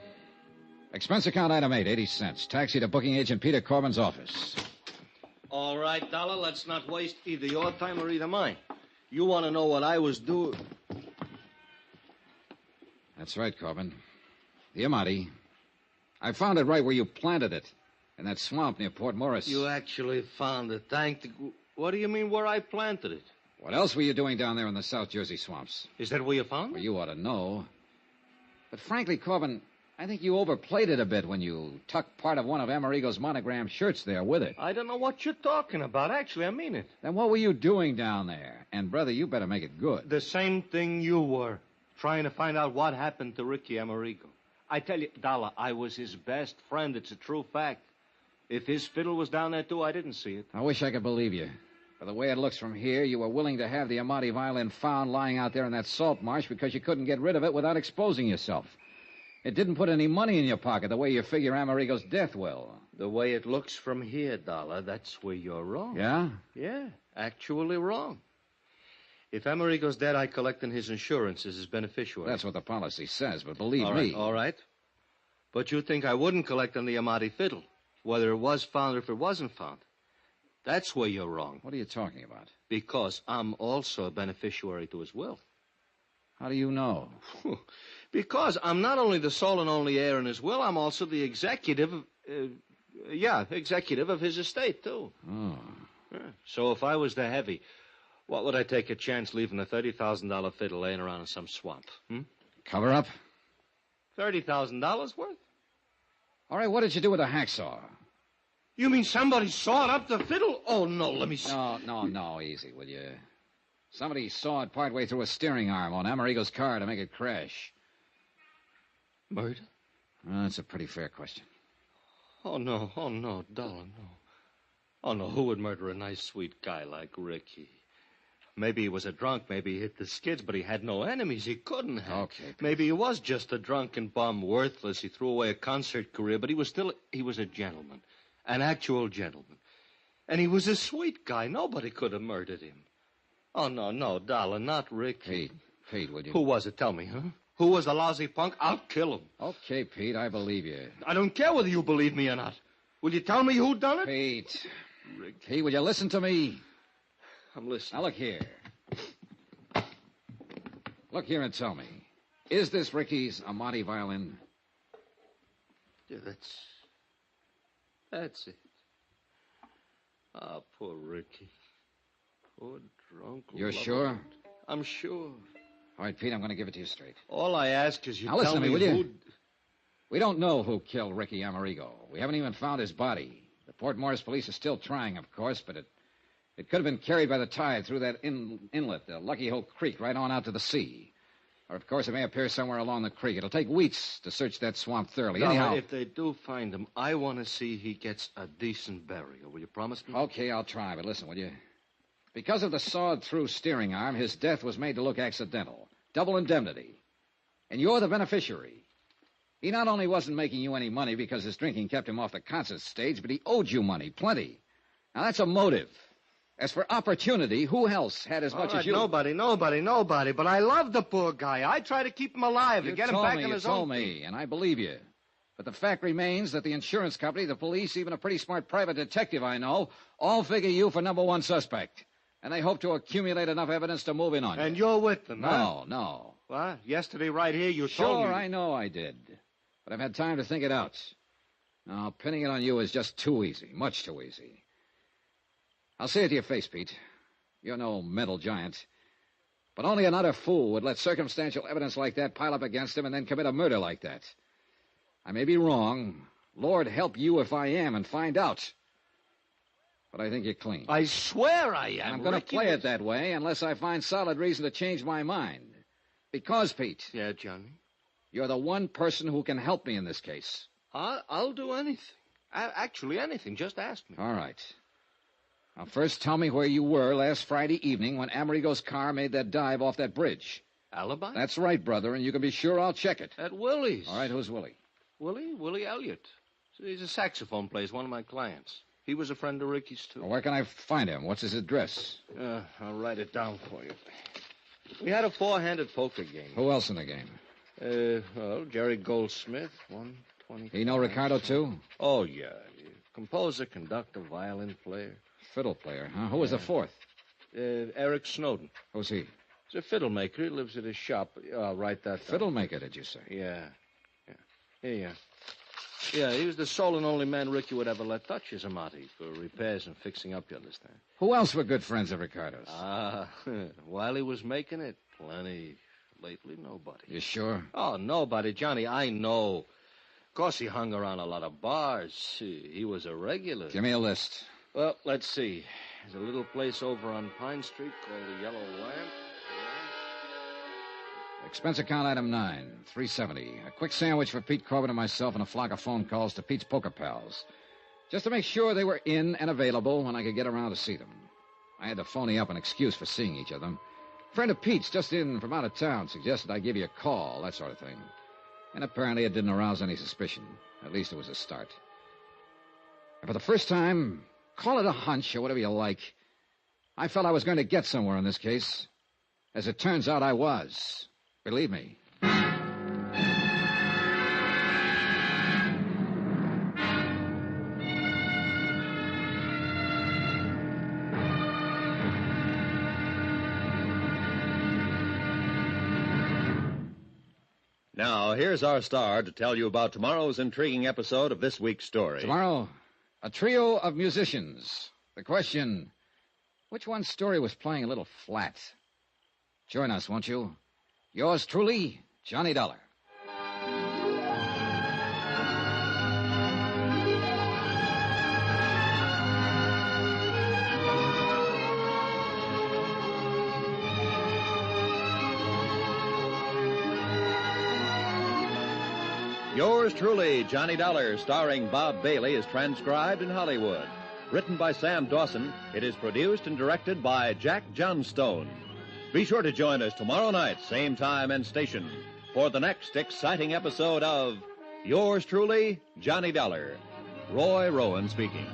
Expense account item 8, 80 cents. Taxi to booking agent Peter Corbin's office. All right, Dollar, let's not waste either your time or either mine. You want to know what I was doing? That's right, Corbin. The Amati. I found it right where you planted it, in that swamp near Port Morris. You actually found it. What do you mean where I planted it? What else were you doing down there in the South Jersey swamps? Is that where you found it? Well, you ought to know. But frankly, Corbin, I think you overplayed it a bit when you tucked part of one of Amerigo's monogram shirts there with it. I don't know what you're talking about. Actually, I mean it. Then what were you doing down there? And, brother, you better make it good. The same thing you were, trying to find out what happened to Ricky Amerigo. I tell you, Dollar, I was his best friend. It's a true fact. If his fiddle was down there, too, I didn't see it. I wish I could believe you. But the way it looks from here, you were willing to have the Amati violin found lying out there in that salt marsh because you couldn't get rid of it without exposing yourself. It didn't put any money in your pocket the way you figure Amerigo's death will. The way it looks from here, Dollar, that's where you're wrong. Yeah? Yeah, actually wrong. If Amerigo's dead, I collect on his insurance as his beneficiary. That's what the policy says, but believe me. me... All right. But you think I wouldn't collect on the Amati fiddle, whether it was found or if it wasn't found. That's where you're wrong. What are you talking about? Because I'm also a beneficiary to his will. How do you know? Because I'm not only the sole and only heir in his will, I'm also the executive of his estate, too. Oh. Yeah. So if I was the heavy, what would I take a chance leaving a $30,000 fiddle laying around in some swamp? Cover up? $30,000 worth? All right, what did you do with the hacksaw? You mean somebody sawed up the fiddle? Oh, no, let me see. No, easy, will you? Somebody sawed partway through a steering arm on Amerigo's car to make it crash. Murder? That's a pretty fair question. Oh, no, Dollar, no. Oh, no, who would murder a nice, sweet guy like Ricky? Maybe he was a drunk, maybe he hit the skids, but he had no enemies. He couldn't have. Okay. Maybe he was just a drunken bum, worthless. He threw away a concert career, but he was a gentleman, an actual gentleman. And he was a sweet guy. Nobody could have murdered him. Oh, no, Dollar, not Ricky. Pete, would you? Who was it? Tell me, huh? Who was the lousy punk? I'll kill him. Okay, Pete, I believe you. I don't care whether you believe me or not. Will you tell me who done it? Pete. Pete, will you listen to me? I'm listening. Now, look here. Look here and tell me. Is this Ricky's Amati violin? Yeah, that's it. Ah, poor Ricky. Poor drunk. You're sure? I'm sure. All right, Pete, I'm going to give it to you straight. All I ask is you now listen tell to me, will who... you? We don't know who killed Ricky Amerigo. We haven't even found his body. The Port Morris police are still trying, of course, but it could have been carried by the tide through that inlet, the Lucky Hole Creek, right on out to the sea. Or, of course, it may appear somewhere along the creek. It'll take weeks to search that swamp thoroughly. No, anyhow, if they do find him, I want to see he gets a decent burial. Will you promise me? Okay, I'll try, but listen, will you? Because of the sawed-through steering arm, his death was made to look accidental. Double indemnity. And you're the beneficiary. He not only wasn't making you any money because his drinking kept him off the concert stage, but he owed you money, plenty. Now, that's a motive. As for opportunity, who else had as much as you? Nobody. But I love the poor guy. I try to keep him alive and get him back on his own. You told me, and I believe you. But the fact remains that the insurance company, the police, even a pretty smart private detective I know, all figure you for number one suspect. And they hope to accumulate enough evidence to move in on you. And you're with them, huh? No. What? Yesterday right here you told me... Sure, I know I did. But I've had time to think it out. Now, pinning it on you is just too easy. Much too easy. I'll say it to your face, Pete. You're no mental giant. But only an utter fool would let circumstantial evidence like that pile up against him and then commit a murder like that. I may be wrong. Lord help you if I am and find out. But I think you're clean. I swear I am. I'm going to play it that way unless I find solid reason to change my mind. Because, Pete. Yeah, Johnny? You're the one person who can help me in this case. I'll do anything. Actually, anything. Just ask me. All right. Now, first tell me where you were last Friday evening when Amerigo's car made that dive off that bridge. Alibi? That's right, brother, and you can be sure I'll check it. At Willie's. All right, who's Willie? Willie Elliott. He's a saxophone player. He's one of my clients. He was a friend of Ricky's, too. Well, where can I find him? What's his address? I'll write it down for you. We had a four-handed poker game. Who else in the game? Jerry Goldsmith, 120. He know Ricardo, too? Oh, yeah. Composer, conductor, violin player. Fiddle player, huh? Who was the fourth? Eric Snowden. Who's he? He's a fiddle maker. He lives at his shop. I'll write that down. Fiddle maker, did you say? Yeah. Here you are. Yeah, he was the sole and only man Ricky would ever let touch his Amati for repairs and fixing up, you understand? Who else were good friends of Ricardo's? While he was making it, plenty. Lately, nobody. You sure? Oh, nobody, Johnny. I know. Of course, he hung around a lot of bars. He was a regular. Give me a list. Well, let's see. There's a little place over on Pine Street called the Yellow Lamp. Expense account item 9, $370. A quick sandwich for Pete Corbin and myself and a flock of phone calls to Pete's poker pals. Just to make sure they were in and available when I could get around to see them. I had to phony up an excuse for seeing each of them. A friend of Pete's, just in from out of town, suggested I give you a call, that sort of thing. And apparently it didn't arouse any suspicion. At least it was a start. And for the first time, call it a hunch or whatever you like, I felt I was going to get somewhere in this case. As it turns out, I was. Believe me. Now, here's our star to tell you about tomorrow's intriguing episode of this week's story. Tomorrow, a trio of musicians. The question, which one's story was playing a little flat? Join us, won't you? Yours truly, Johnny Dollar. Yours truly, Johnny Dollar, starring Bob Bailey, is transcribed in Hollywood. Written by Sam Dawson, it is produced and directed by Jack Johnstone. Be sure to join us tomorrow night, same time and station, for the next exciting episode of Yours truly, Johnny Dollar. Roy Rowan speaking.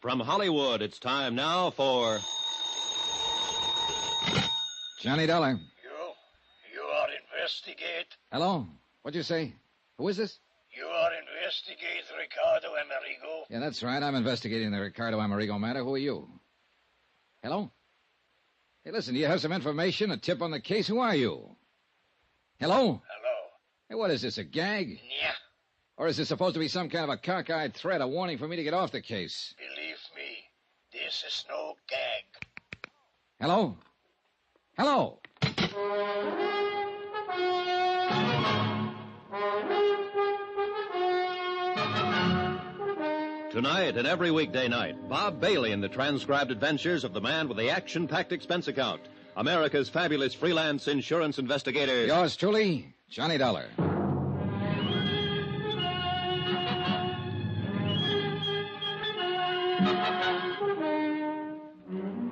From Hollywood, it's time now for Johnny Dollar. You are investigate. Hello? What'd you say? Who is this? You are investigate Ricardo Amerigo. Yeah, that's right. I'm investigating the Ricardo Amerigo matter. Who are you? Hello? Hey, listen, do you have some information, a tip on the case? Who are you? Hello? Hello. Hey, what is this, a gag? Yeah. Or is this supposed to be some kind of a cockeyed threat, a warning for me to get off the case? Believe me, this is no gag. Hello? Hello? Tonight and every weekday night, Bob Bailey in the transcribed adventures of the man with the action-packed expense account, America's fabulous freelance insurance investigator. Yours truly, Johnny Dollar.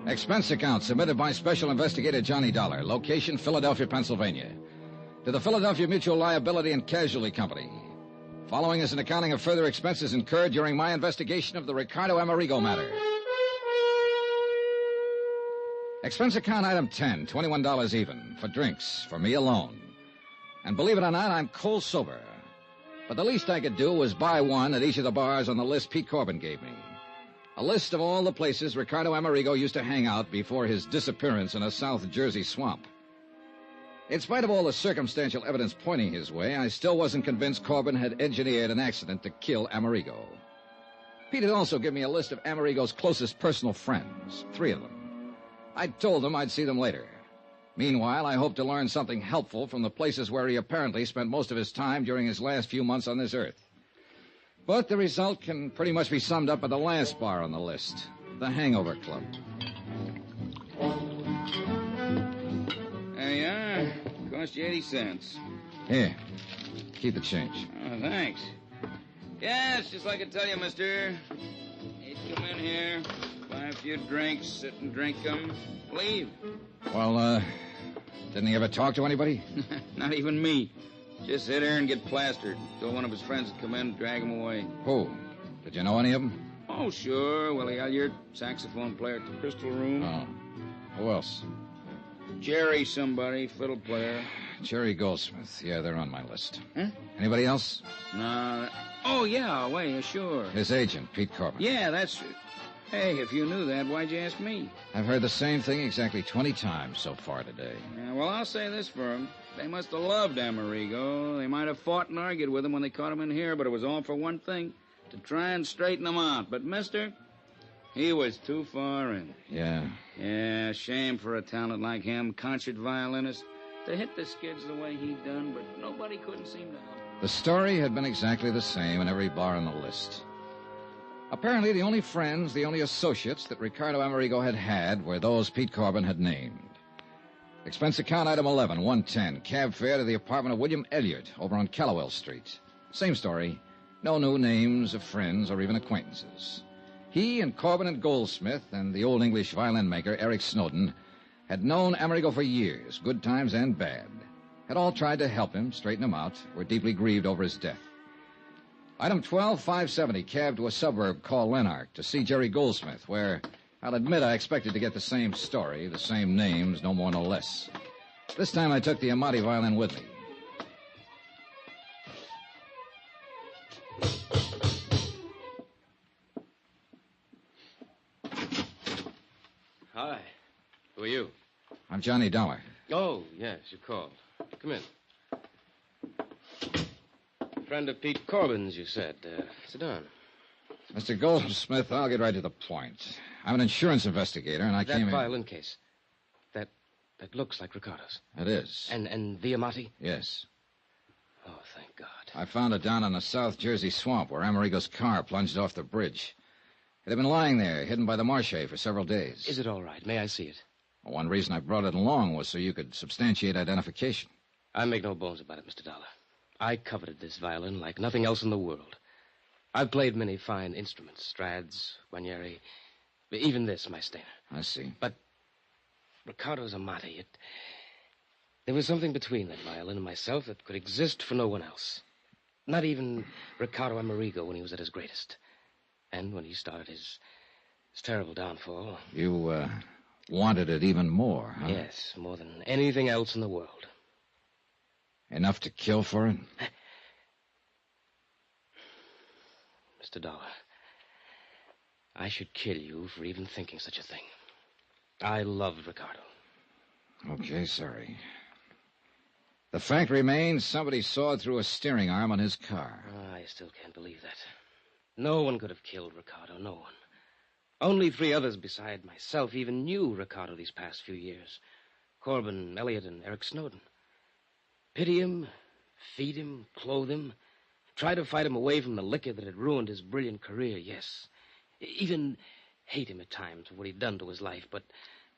Expense account submitted by Special Investigator Johnny Dollar. Location, Philadelphia, Pennsylvania. To the Philadelphia Mutual Liability and Casualty Company. Following is an accounting of further expenses incurred during my investigation of the Ricardo Amerigo matter. Expense account item 10, $21 even, for drinks, for me alone. And believe it or not, I'm cold sober. But the least I could do was buy one at each of the bars on the list Pete Corbin gave me. A list of all the places Ricardo Amerigo used to hang out before his disappearance in a South Jersey swamp. In spite of all the circumstantial evidence pointing his way, I still wasn't convinced Corbin had engineered an accident to kill Amerigo. Pete had also given me a list of Amerigo's closest personal friends, 3 of them. I told him I'd see them later. Meanwhile, I hoped to learn something helpful from the places where he apparently spent most of his time during his last few months on this earth. But the result can pretty much be summed up at the last bar on the list, the Hangover Club. There you are. Cost you 80 cents. Here, keep the change. Oh, thanks. Yeah, it's just like I tell you, mister. He'd come in here, buy a few drinks, sit and drink them, leave. Well, didn't he ever talk to anybody? Not even me. Just sit there and get plastered till one of his friends would come in and drag him away. Who? Did you know any of them? Oh, sure. Willie Elliott, saxophone player at the Crystal Room. Oh. Who else? Jerry somebody, fiddle player. Jerry Goldsmith. Yeah, they're on my list. Huh? Anybody else? No. Oh, yeah, wait, sure. His agent, Pete Corbin. Yeah, that's... Hey, if you knew that, why'd you ask me? I've heard the same thing exactly 20 times so far today. Yeah, well, I'll say this for him. They must have loved Amerigo. They might have fought and argued with him when they caught him in here, but it was all for one thing, to try and straighten him out. But, mister, he was too far in. Yeah. Yeah, shame for a talent like him, concert violinist, to hit the skids the way he done, but nobody couldn't seem to help him. The story had been exactly the same in every bar on the list. Apparently, the only friends, the only associates that Ricardo Amerigo had were those Pete Corbin had named. Expense account item 11, 110, cab fare to the apartment of William Elliott over on Callowell Street. Same story. No new names of friends or even acquaintances. He and Corbin and Goldsmith and the old English violin maker, Eric Snowden, had known Amerigo for years, good times and bad. Had all tried to help him, straighten him out, were deeply grieved over his death. Item 12, 570, cab to a suburb called Lanark to see Jerry Goldsmith, where, I'll admit I expected to get the same story, the same names, no more, no less. This time I took the Amati violin with me. Hi. Who are you? I'm Johnny Dollar. Oh, yes, you called. Come in. Friend of Pete Corbin's, you said. Sit down. Mr. Goldsmith, I'll get right to the point. I'm an insurance investigator, and I came That here... violin case. That looks like Ricardo's. It is. And the Amati? Yes. Oh, thank God. I found it down in a South Jersey swamp where Amerigo's car plunged off the bridge. It had been lying there, hidden by the marsh for several days. Is it all right? May I see it? Well, one reason I brought it along was so you could substantiate identification. I make no bones about it, Mr. Dollar. I coveted this violin like nothing else in the world. I've played many fine instruments, Strads, Guarneri, even this, my Stainer. I see. But Ricardo's Amati, there was something between that violin and myself that could exist for no one else. Not even Ricardo Amerigo when he was at his greatest. And when he started his terrible downfall. You, wanted it even more, huh? Yes, more than anything else in the world. Enough to kill for it? Mr. Dollar, I should kill you for even thinking such a thing. I loved Ricardo. Okay, sorry. The fact remains somebody sawed through a steering arm on his car. I still can't believe that. No one could have killed Ricardo, no one. Only 3 others beside myself even knew Ricardo these past few years. Corbin, Elliott, and Eric Snowden. Pity him, feed him, clothe him, try to fight him away from the liquor that had ruined his brilliant career, yes. Even hate him at times for what he'd done to his life, but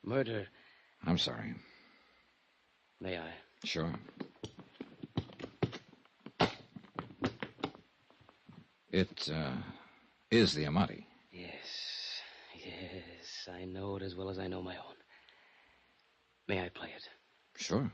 murder... I'm sorry. May I? Sure. It, is the Amati. Yes, I know it as well as I know my own. May I play it? Sure.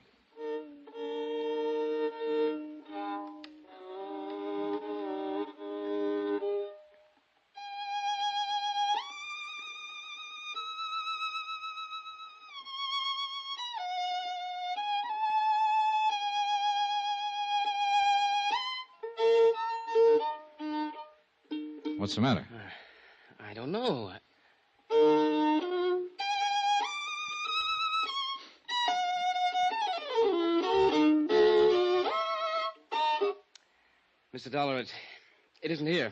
What's the matter? I don't know. Mr. Dollar, it isn't here.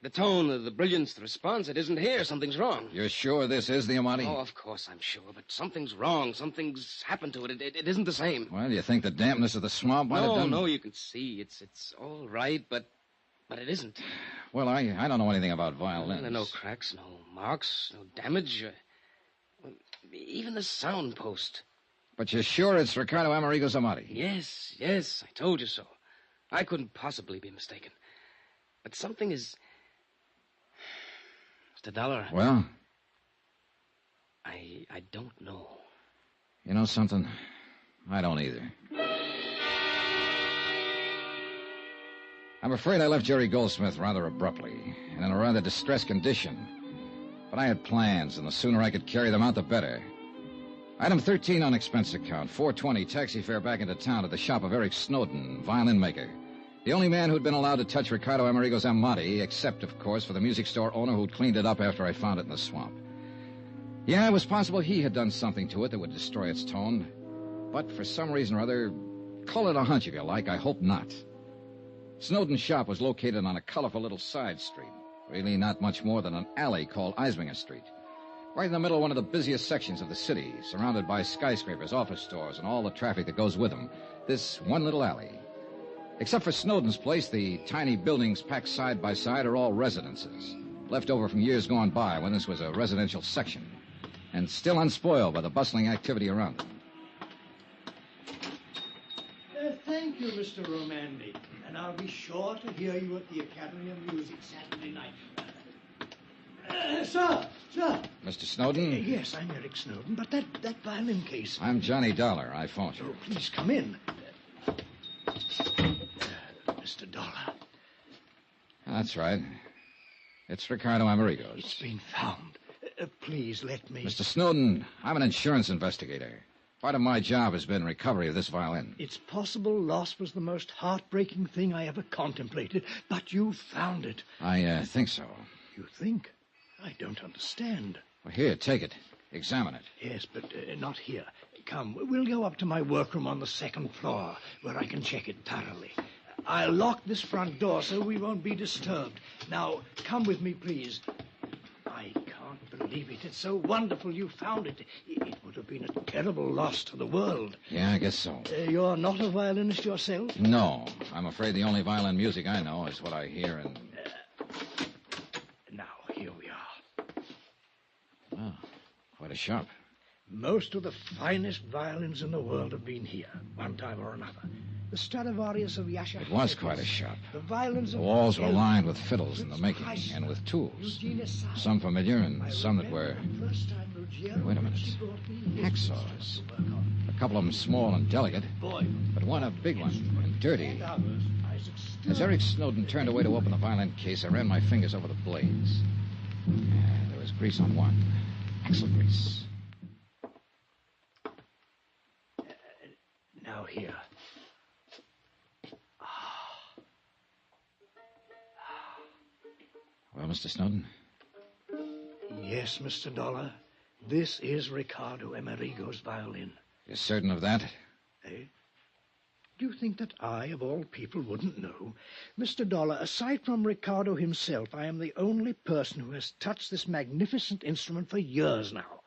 The tone, the brilliance, the response, it isn't here. Something's wrong. You're sure this is the Amati? Oh, of course I'm sure, but something's wrong. Something's happened to it. It isn't the same. Well, you think the dampness of the swamp might have done... No, you can see. It's all right, but it isn't. Well, I don't know anything about violins. There are no cracks, no marks, no damage. Even the sound post. But you're sure it's Ricardo Amerigo's Amati? Yes, I told you so. I couldn't possibly be mistaken. But something is... Mr. Dollar. Well? I don't know. You know something? I don't either. I'm afraid I left Jerry Goldsmith rather abruptly and in a rather distressed condition. But I had plans, and the sooner I could carry them out, the better. Item 13 on expense account, $4.20 taxi fare back into town to the shop of Eric Snowden, violin maker. The only man who'd been allowed to touch Ricardo Amerigo's Amati, except, of course, for the music store owner who'd cleaned it up after I found it in the swamp. Yeah, it was possible he had done something to it that would destroy its tone. But for some reason or other, call it a hunch if you like, I hope not. Snowden's shop was located on a colorful little side street. Really not much more than an alley called Eisminger Street. Right in the middle of one of the busiest sections of the city, surrounded by skyscrapers, office stores, and all the traffic that goes with them. This one little alley. Except for Snowden's place, the tiny buildings packed side by side are all residences, left over from years gone by when this was a residential section, and still unspoiled by the bustling activity around them. Thank you, Mr. Romandi, and I'll be sure to hear you at the Academy of Music Saturday night. Sir! Mr. Snowden? Yes, I'm Eric Snowden, but that violin case... I'm Johnny Dollar. I phoned you. Oh, please come in. Mr. Dollar. That's right. It's Ricardo Amerigo's. It's been found. Please let me... Mr. Snowden, I'm an insurance investigator. Part of my job has been recovery of this violin. It's possible loss was the most heartbreaking thing I ever contemplated, but you found it. I think so. You think? I don't understand. Well, here, take it. Examine it. Yes, but not here. Come, we'll go up to my workroom on the second floor, where I can check it thoroughly. I'll lock this front door so we won't be disturbed. Now, come with me, please. I can't believe it. It's so wonderful you found it. It would have been a terrible loss to the world. Yeah, I guess so. You're not a violinist yourself? No. I'm afraid the only violin music I know is what I hear in... Now, here we are. Oh, quite a shop. Most of the finest violins in the world have been here, one time or another. The Stradivarius of Yasha. It was quite a shop. The violins The of... walls were lined with fiddles in the making, and with tools. Some familiar and some that were... Wait a minute. Hacksaws. A couple of them small and delicate, but one a big one and dirty. As Eric Snowden turned away to open the violin case, I ran my fingers over the blades. There was grease on one. Axle grease. Now here. Well, Mr. Snowden? Yes, Mr. Dollar. This is Ricardo Amerigo's violin. You're certain of that? Eh? Do you think that I, of all people, wouldn't know? Mr. Dollar, aside from Ricardo himself, I am the only person who has touched this magnificent instrument for years now.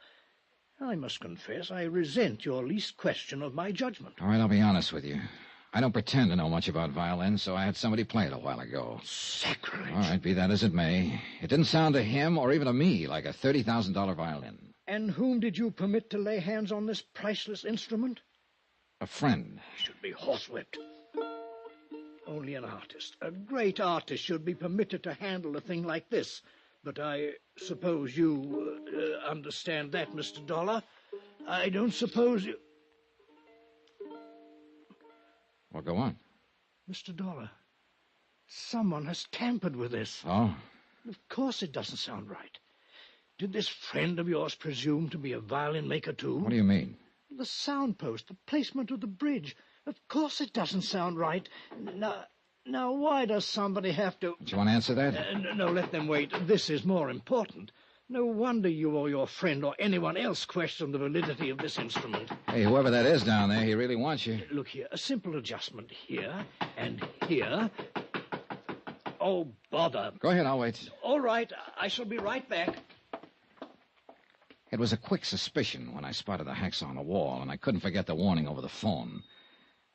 I must confess I resent your least question of my judgment. All right, I'll be honest with you. I don't pretend to know much about violins, so I had somebody play it a while ago. Sacrilege. All right, be that as it may. It didn't sound to him or even to me like a $30,000 violin. And whom did you permit to lay hands on this priceless instrument? A friend. Should be horsewhipped. Only an artist, a great artist, should be permitted to handle a thing like this. But I suppose you understand that, Mr. Dollar. I don't suppose you... Well, go on. Mr. Dollar, someone has tampered with this. Oh? Of course it doesn't sound right. Did this friend of yours presume to be a violin maker, too? What do you mean? The sound post, the placement of the bridge. Of course it doesn't sound right. Now, why does somebody have to... Do you want to answer that? No, let them wait. This is more important. No wonder you or your friend or anyone else question the validity of this instrument. Hey, whoever that is down there, he really wants you. Look here, a simple adjustment here and here. Oh, bother. Go ahead, I'll wait. All right, I shall be right back. It was a quick suspicion when I spotted the hacksaw on the wall, and I couldn't forget the warning over the phone.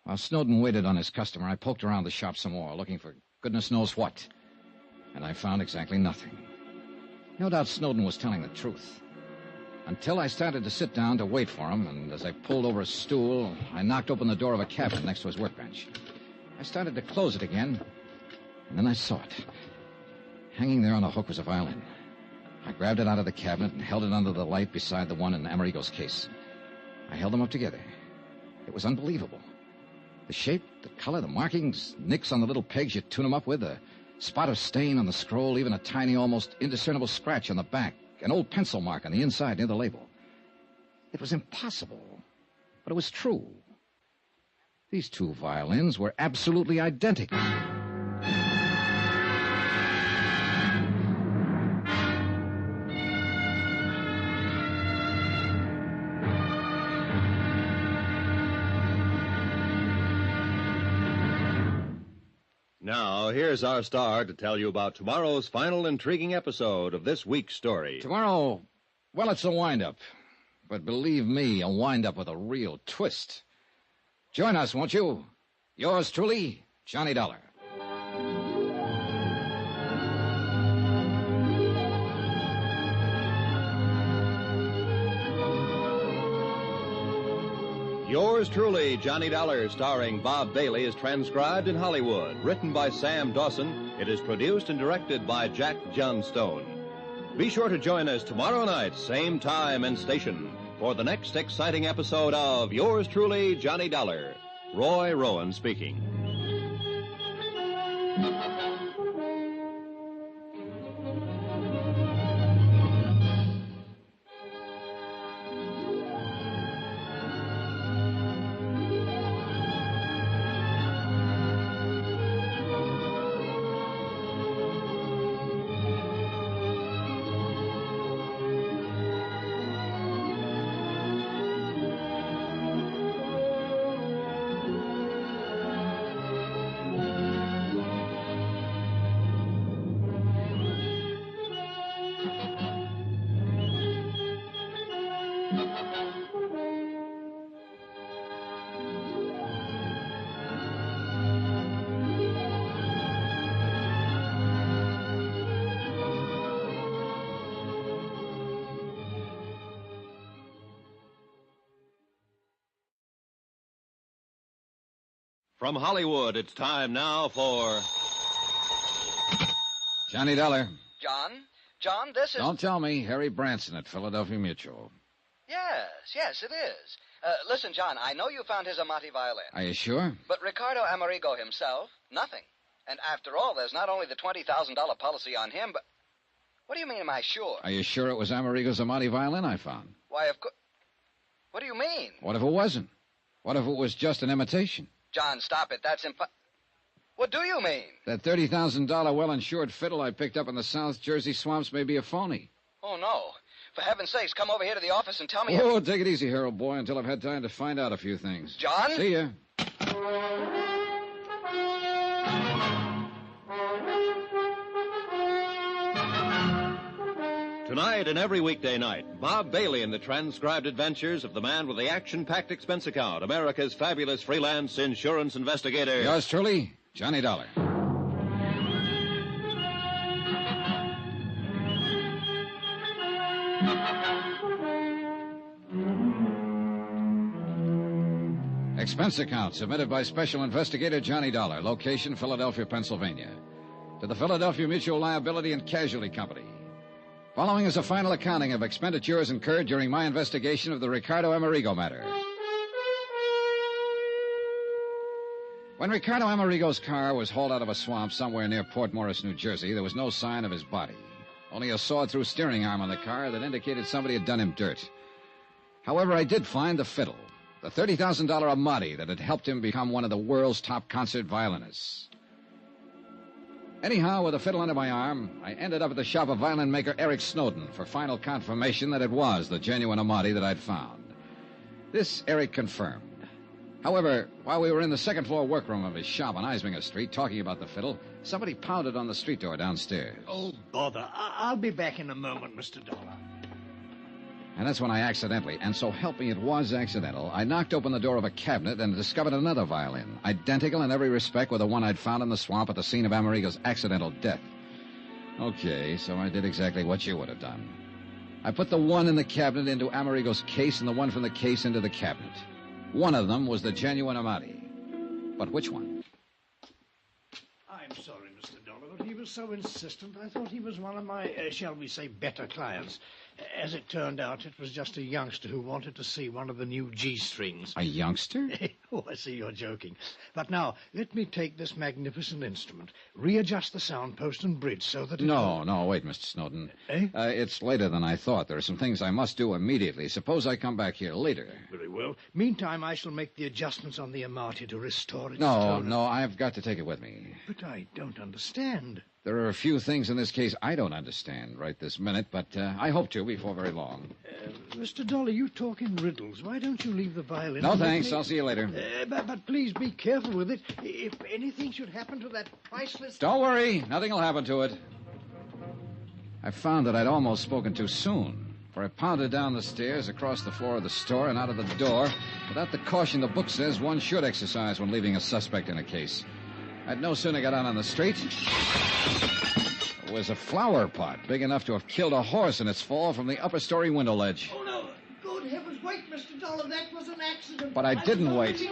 While Snowden waited on his customer, I poked around the shop some more, looking for goodness knows what. And I found exactly nothing. No doubt Snowden was telling the truth. Until I started to sit down to wait for him, and as I pulled over a stool, I knocked open the door of a cabinet next to his workbench. I started to close it again, and then I saw it. Hanging there on a hook was a violin. I grabbed it out of the cabinet and held it under the light beside the one in Amerigo's case. I held them up together. It was unbelievable. The shape, the color, the markings, nicks on the little pegs you tune them up with, a spot of stain on the scroll, even a tiny, almost indiscernible scratch on the back, an old pencil mark on the inside near the label. It was impossible, but it was true. These two violins were absolutely identical. Now, here's our star to tell you about tomorrow's final intriguing episode of this week's story. Tomorrow, well, it's a wind-up. But believe me, a wind-up with a real twist. Join us, won't you? Yours truly, Johnny Dollar. Yours truly, Johnny Dollar, starring Bob Bailey, is transcribed in Hollywood. Written by Sam Dawson, it is produced and directed by Jack Johnstone. Be sure to join us tomorrow night, same time and station, for the next exciting episode of Yours truly, Johnny Dollar. Roy Rowan speaking. From Hollywood, it's time now for... Johnny Dollar. John, this is... Don't tell me. Harry Branson at Philadelphia Mutual. Yes, it is. Listen, John, I know you found his Amati violin. Are you sure? But Ricardo Amerigo himself, nothing. And after all, there's not only the $20,000 policy on him, but... What do you mean, am I sure? Are you sure it was Amerigo's Amati violin I found? Why, of course... What do you mean? What if it wasn't? What if it was just an imitation? John, stop it. That's What do you mean? That $30,000 well-insured fiddle I picked up in the South Jersey swamps may be a phony. Oh, no. For heaven's sakes, come over here to the office and tell me... Oh, take it easy, Harold boy, until I've had time to find out a few things. John? See ya. Tonight and every weekday night, Bob Bailey in the transcribed adventures of the man with the action-packed expense account, America's fabulous freelance insurance investigator. Yours truly, Johnny Dollar. Expense account submitted by Special Investigator Johnny Dollar. Location, Philadelphia, Pennsylvania. To the Philadelphia Mutual Liability and Casualty Company. Following is a final accounting of expenditures incurred during my investigation of the Ricardo Amerigo matter. When Ricardo Amerigo's car was hauled out of a swamp somewhere near Port Morris, New Jersey, there was no sign of his body. Only a sawed-through steering arm on the car that indicated somebody had done him dirt. However, I did find the fiddle, the $30,000 Amati that had helped him become one of the world's top concert violinists. Anyhow, with a fiddle under my arm, I ended up at the shop of violin maker Eric Snowden for final confirmation that it was the genuine Amati that I'd found. This Eric confirmed. However, while we were in the second-floor workroom of his shop on Eisminger Street talking about the fiddle, somebody pounded on the street door downstairs. Oh, bother. I'll be back in a moment, Mr. Dollar. And that's when I accidentally, and so help me it was accidental, I knocked open the door of a cabinet and discovered another violin, identical in every respect with the one I'd found in the swamp at the scene of Amerigo's accidental death. Okay, so I did exactly what you would have done. I put the one in the cabinet into Amerigo's case and the one from the case into the cabinet. One of them was the genuine Amati. But which one? I'm sorry, Mr. Dollar, but he was so insistent. I thought he was one of my, shall we say, better clients. As it turned out, it was just a youngster who wanted to see one of the new G-strings. A youngster? Oh, I see you're joking. But now, let me take this magnificent instrument, readjust the sound post and bridge so that it... No, wait, Mr. Snowden. It's later than I thought. There are some things I must do immediately. Suppose I come back here later. Very well. Meantime, I shall make the adjustments on the Amati to restore its No, tone. I've got to take it with me. But I don't understand. There are a few things in this case I don't understand right this minute, but I hope to before very long. Mr. Dollar, you talk in riddles. Why don't you leave the violin? No, thanks. I'll see you later. But please be careful with it. If anything should happen to that priceless... Don't worry. Nothing will happen to it. I found that I'd almost spoken too soon, for I pounded down the stairs, across the floor of the store, and out of the door without the caution the book says one should exercise when leaving a suspect in a case. I'd no sooner got out on the street. It was a flower pot big enough to have killed a horse in its fall from the upper story window ledge. Oh, no. Good heavens, wait, Mr. Dollar. That was an accident. But I didn't wait.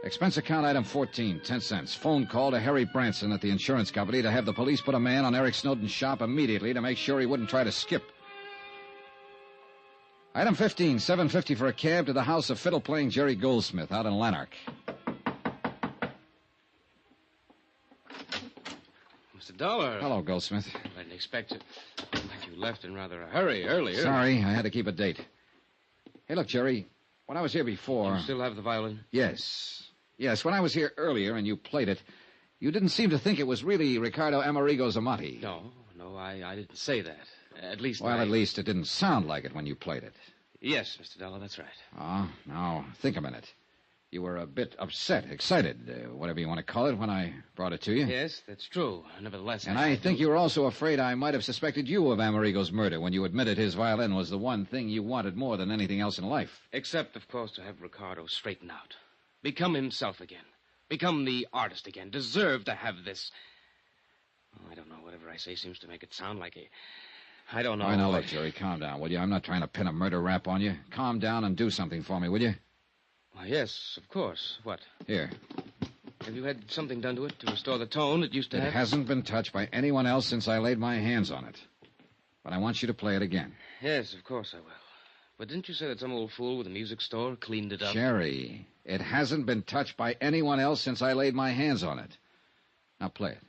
Expense account item 14, 10 cents. Phone call to Harry Branson at the insurance company to have the police put a man on Eric Snowden's shop immediately to make sure he wouldn't try to skip. Item 15, $7.50 for a cab to the house of fiddle-playing Jerry Goldsmith out in Lanark. Mr. Dollar. Hello, Goldsmith. I didn't expect it. Like you left in rather a hurry earlier. Sorry, I had to keep a date. Hey, look, Jerry, when I was here before... You still have the violin? Yes, when I was here earlier and you played it, you didn't seem to think it was really Ricardo Amerigo's Amati. No, I didn't say that. At least at least it didn't sound like it when you played it. Yes, Mr. Dollar, that's right. Oh, now, think a minute. You were a bit upset, excited, whatever you want to call it, when I brought it to you. Yes, that's true. Nevertheless... And I think you were also afraid I might have suspected you of Amerigo's murder when you admitted his violin was the one thing you wanted more than anything else in life. Except, of course, to have Ricardo straighten out. Become himself again. Become the artist again. Deserve to have this... Oh, I don't know. Whatever I say seems to make it sound like a... I don't know. All right, now, look, Jerry, calm down, will you? I'm not trying to pin a murder rap on you. Calm down and do something for me, will you? Why, yes, of course. What? Here. Have you had something done to it to restore the tone it used to have? It hasn't been touched by anyone else since I laid my hands on it. But I want you to play it again. Yes, of course I will. But didn't you say that some old fool with a music store cleaned it up? Jerry, it hasn't been touched by anyone else since I laid my hands on it. Now play it.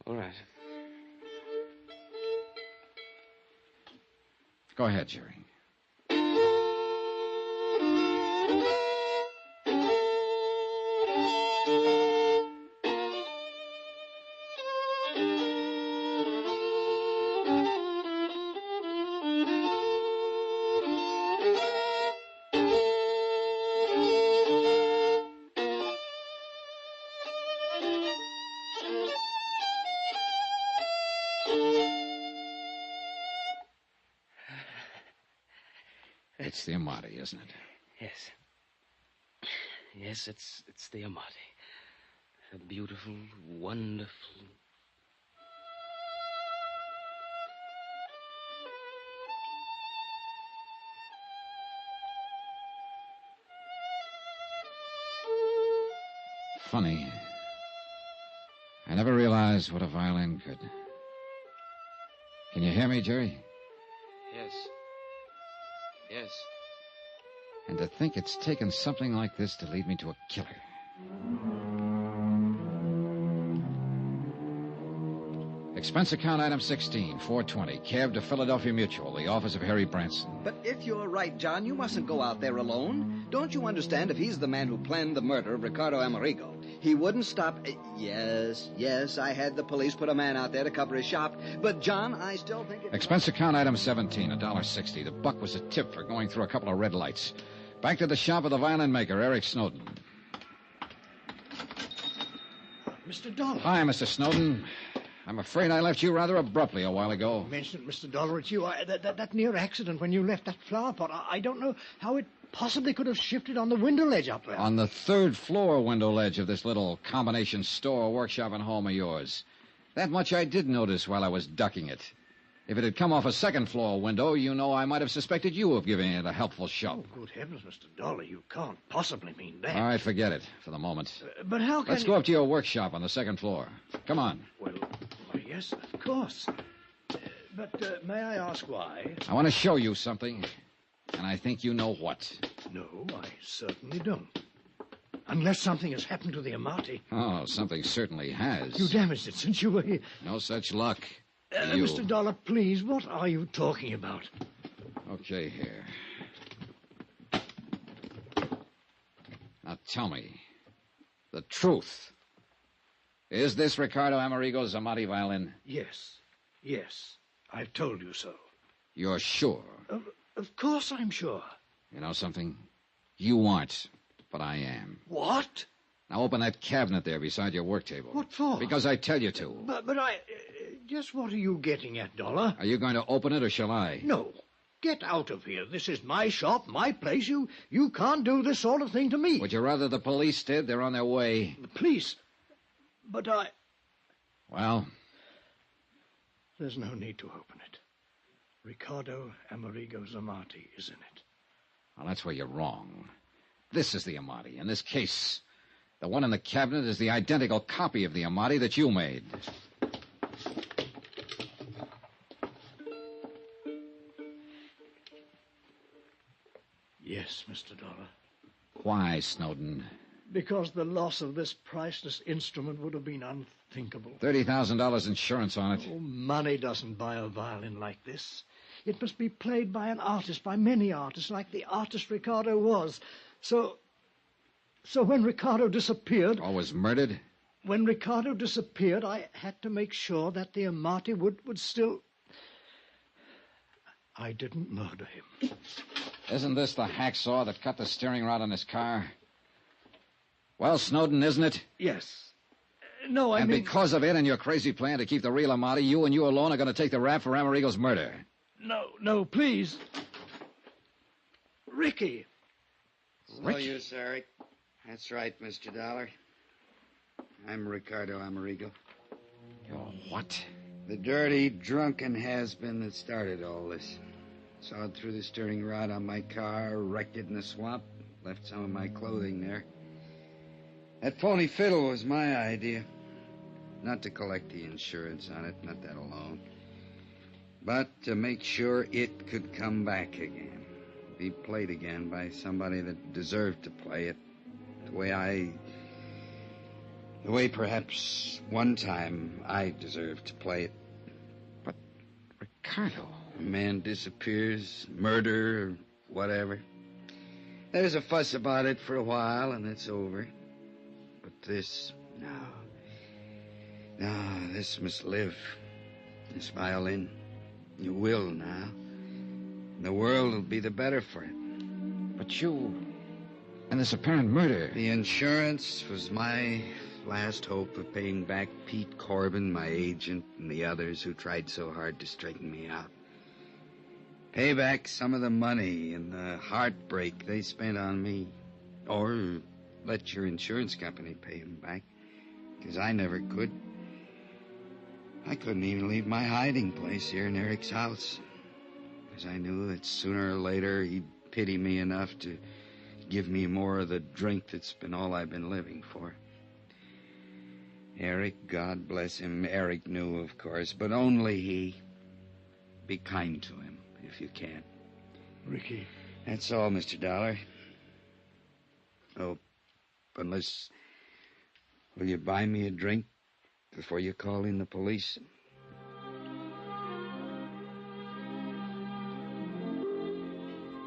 All right. Go ahead, Jerry. It's the Amati, isn't it? Yes. Yes, it's the Amati. A beautiful, wonderful... Funny. I never realized what a violin could. Can you hear me, Jerry? Yes. Yes. And to think it's taken something like this to lead me to a killer. Expense account item 16, $4.20. Cab to Philadelphia Mutual, the office of Harry Branson. But if you're right, John, you mustn't go out there alone. Don't you understand if he's the man who planned the murder of Ricardo Amerigo? He wouldn't stop. Yes, I had the police put a man out there to cover his shop. But, John, I still think it's... Expense account item 17, $1.60. The buck was a tip for going through a couple of red lights. Back to the shop of the violin maker, Eric Snowden. Mr. Dollar. Hi, Mr. Snowden. I'm afraid I left you rather abruptly a while ago. Mentioned, Mr. Dollar, it's you. That near accident when you left that flower pot, I don't know how it possibly could have shifted on the window ledge up there. On the third floor window ledge of this little combination store, workshop, and home of yours. That much I did notice while I was ducking it. If it had come off a second floor window, you know I might have suspected you of giving it a helpful shove. Oh, good heavens, Mr. Dollar, you can't possibly mean that. All right, forget it for the moment. But how can Let's go up to your workshop on the second floor. Come on. Well, yes, of course. But may I ask why? I want to show you something, and I think you know what. No, I certainly don't. Unless something has happened to the Amati. Oh, something certainly has. You damaged it since you were here. No such luck. Mr. Dollar, please, what are you talking about? Okay, here. Now tell me the truth. Is this Ricardo Amerigo's Amati violin? Yes. I've told you so. You're sure? Of course I'm sure. You know something? You aren't, but I am. What? Now open that cabinet there beside your work table. What for? Because I tell you to. But I... Just what are you getting at, Dollar? Are you going to open it or shall I? No. Get out of here. This is my shop, my place. You can't do this sort of thing to me. Would you rather the police did? They're on their way. The police? But I... Well? There's no need to open it. Ricardo Amerigo's Amati is in it. Well, that's where you're wrong. This is the Amati. In this case, the one in the cabinet is the identical copy of the Amati that you made. Yes, Mr. Dollar. Why, Snowden? Because the loss of this priceless instrument would have been unthinkable. $30,000 insurance on it. Oh, money doesn't buy a violin like this. It must be played by an artist, by many artists, like the artist Ricardo was. So when Ricardo disappeared... Or was murdered? When Ricardo disappeared, I had to make sure that the Amati would still... I didn't murder him. Isn't this the hacksaw that cut the steering rod on his car? Well, Snowden, isn't it? Yes. No, I mean... And because of it and your crazy plan to keep the real Amati, you and you alone are going to take the rap for Amerigo's murder. No, please. Ricky. No use, Eric. That's right, Mr. Dollar. I'm Ricardo Amerigo. You're what? The dirty, drunken has-been that started all this. Sawed through the steering rod on my car, wrecked it in the swamp, left some of my clothing there. That phony fiddle was my idea. Not to collect the insurance on it, not that alone. But to make sure it could come back again. Be played again by somebody that deserved to play it. The way perhaps one time I deserved to play it. But, Ricardo... A man disappears, murder, or whatever. There's a fuss about it for a while, and it's over. But this, no, this must live. This violin, you will now. The world will be the better for it. But you... And this apparent murder... The insurance was my last hope of paying back Pete Corbin, my agent, and the others who tried so hard to straighten me out. Pay back some of the money and the heartbreak they spent on me. Or let your insurance company pay them back. Because I never could. I couldn't even leave my hiding place here in Eric's house. Because I knew that sooner or later he'd pity me enough to give me more of the drink that's been all I've been living for. Eric, God bless him, Eric knew, of course, but only he. Be kind to him, if you can. Ricky. That's all, Mr. Dollar. Oh, unless... Will you buy me a drink before you call in the police?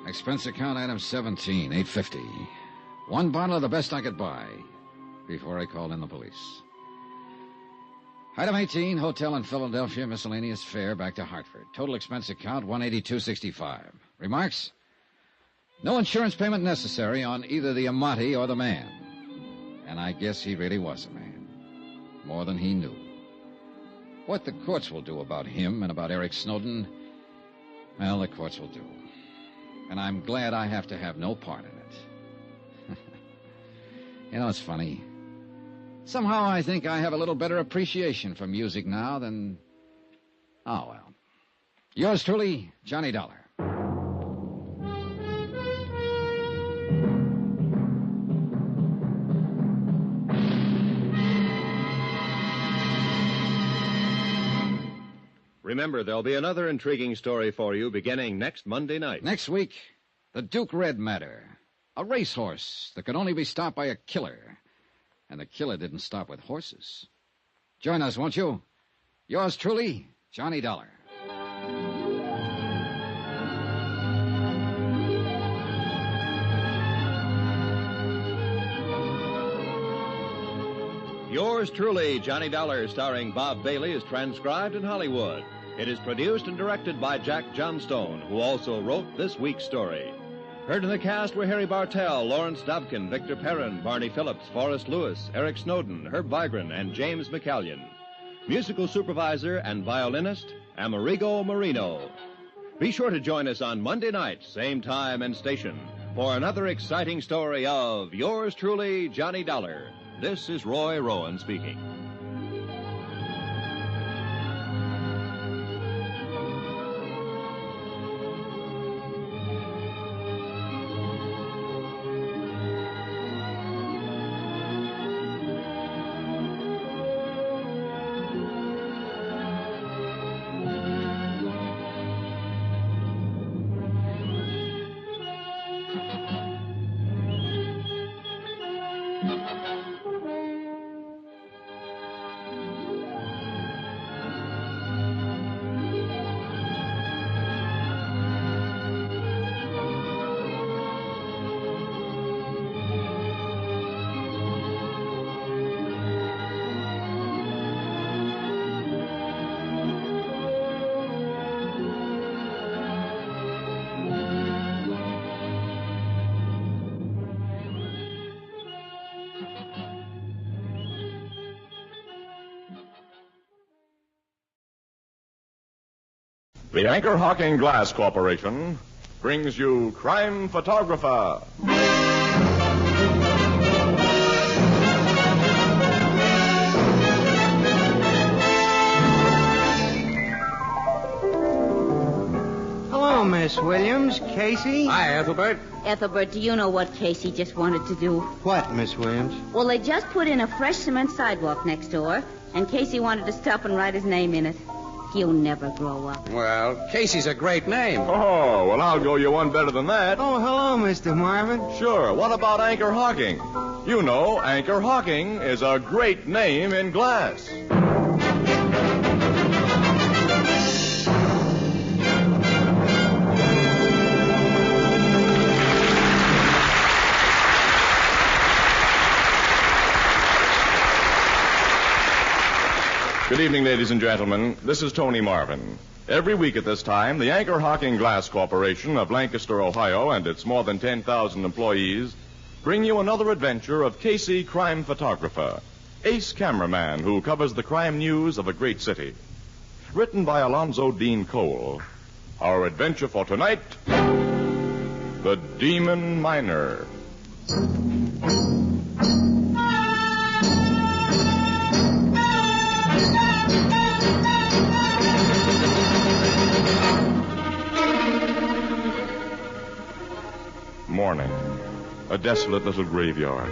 Expense account item 17, $8.50. One bottle of the best I could buy. before I called in the police. Item 18, hotel in Philadelphia, miscellaneous fare back to Hartford. Total expense account, $182.65. Remarks? No insurance payment necessary on either the Amati or the man. And I guess he really was a man. More than he knew. What the courts will do about him and about Eric Snowden, well, the courts will do. And I'm glad I have to have no part in it. You know, it's funny. Somehow I think I have a little better appreciation for music now than... Oh, well. Yours truly, Johnny Dollar. Remember, there'll be another intriguing story for you beginning next Monday night. Next week, the Duke Red matter. A racehorse that could only be stopped by a killer. And the killer didn't stop with horses. Join us, won't you? Yours truly, Johnny Dollar. Yours truly, Johnny Dollar, starring Bob Bailey, is transcribed in Hollywood. It is produced and directed by Jack Johnstone, who also wrote this week's story. Heard in the cast were Harry Bartell, Lawrence Dobkin, Victor Perrin, Barney Phillips, Forrest Lewis, Eric Snowden, Herb Vigran, and James McCallion. Musical supervisor and violinist, Amerigo Marino. Be sure to join us on Monday night, same time and station, for another exciting story of Yours truly, Johnny Dollar. This is Roy Rowan speaking. The Anchor Hocking Glass Corporation brings you Crime Photographer. Hello, Miss Williams. Casey? Hi, Ethelbert. Ethelbert, do you know what Casey just wanted to do? What, Miss Williams? Well, they just put in a fresh cement sidewalk next door, and Casey wanted to stop and write his name in it. He'll never grow up. Well, Casey's a great name. Oh, well, I'll go you one better than that. Oh, hello, Mr. Marvin. Sure. What about Anchor Hocking? You know, Anchor Hocking is a great name in glass. Good evening, ladies and gentlemen. This is Tony Marvin. Every week at this time, the Anchor Hocking Glass Corporation of Lancaster, Ohio, and its more than 10,000 employees bring you another adventure of Casey, crime photographer, ace cameraman who covers the crime news of a great city. Written by Alonzo Dean Cole. Our adventure for tonight, The Demon Miner. Morning. A desolate little graveyard.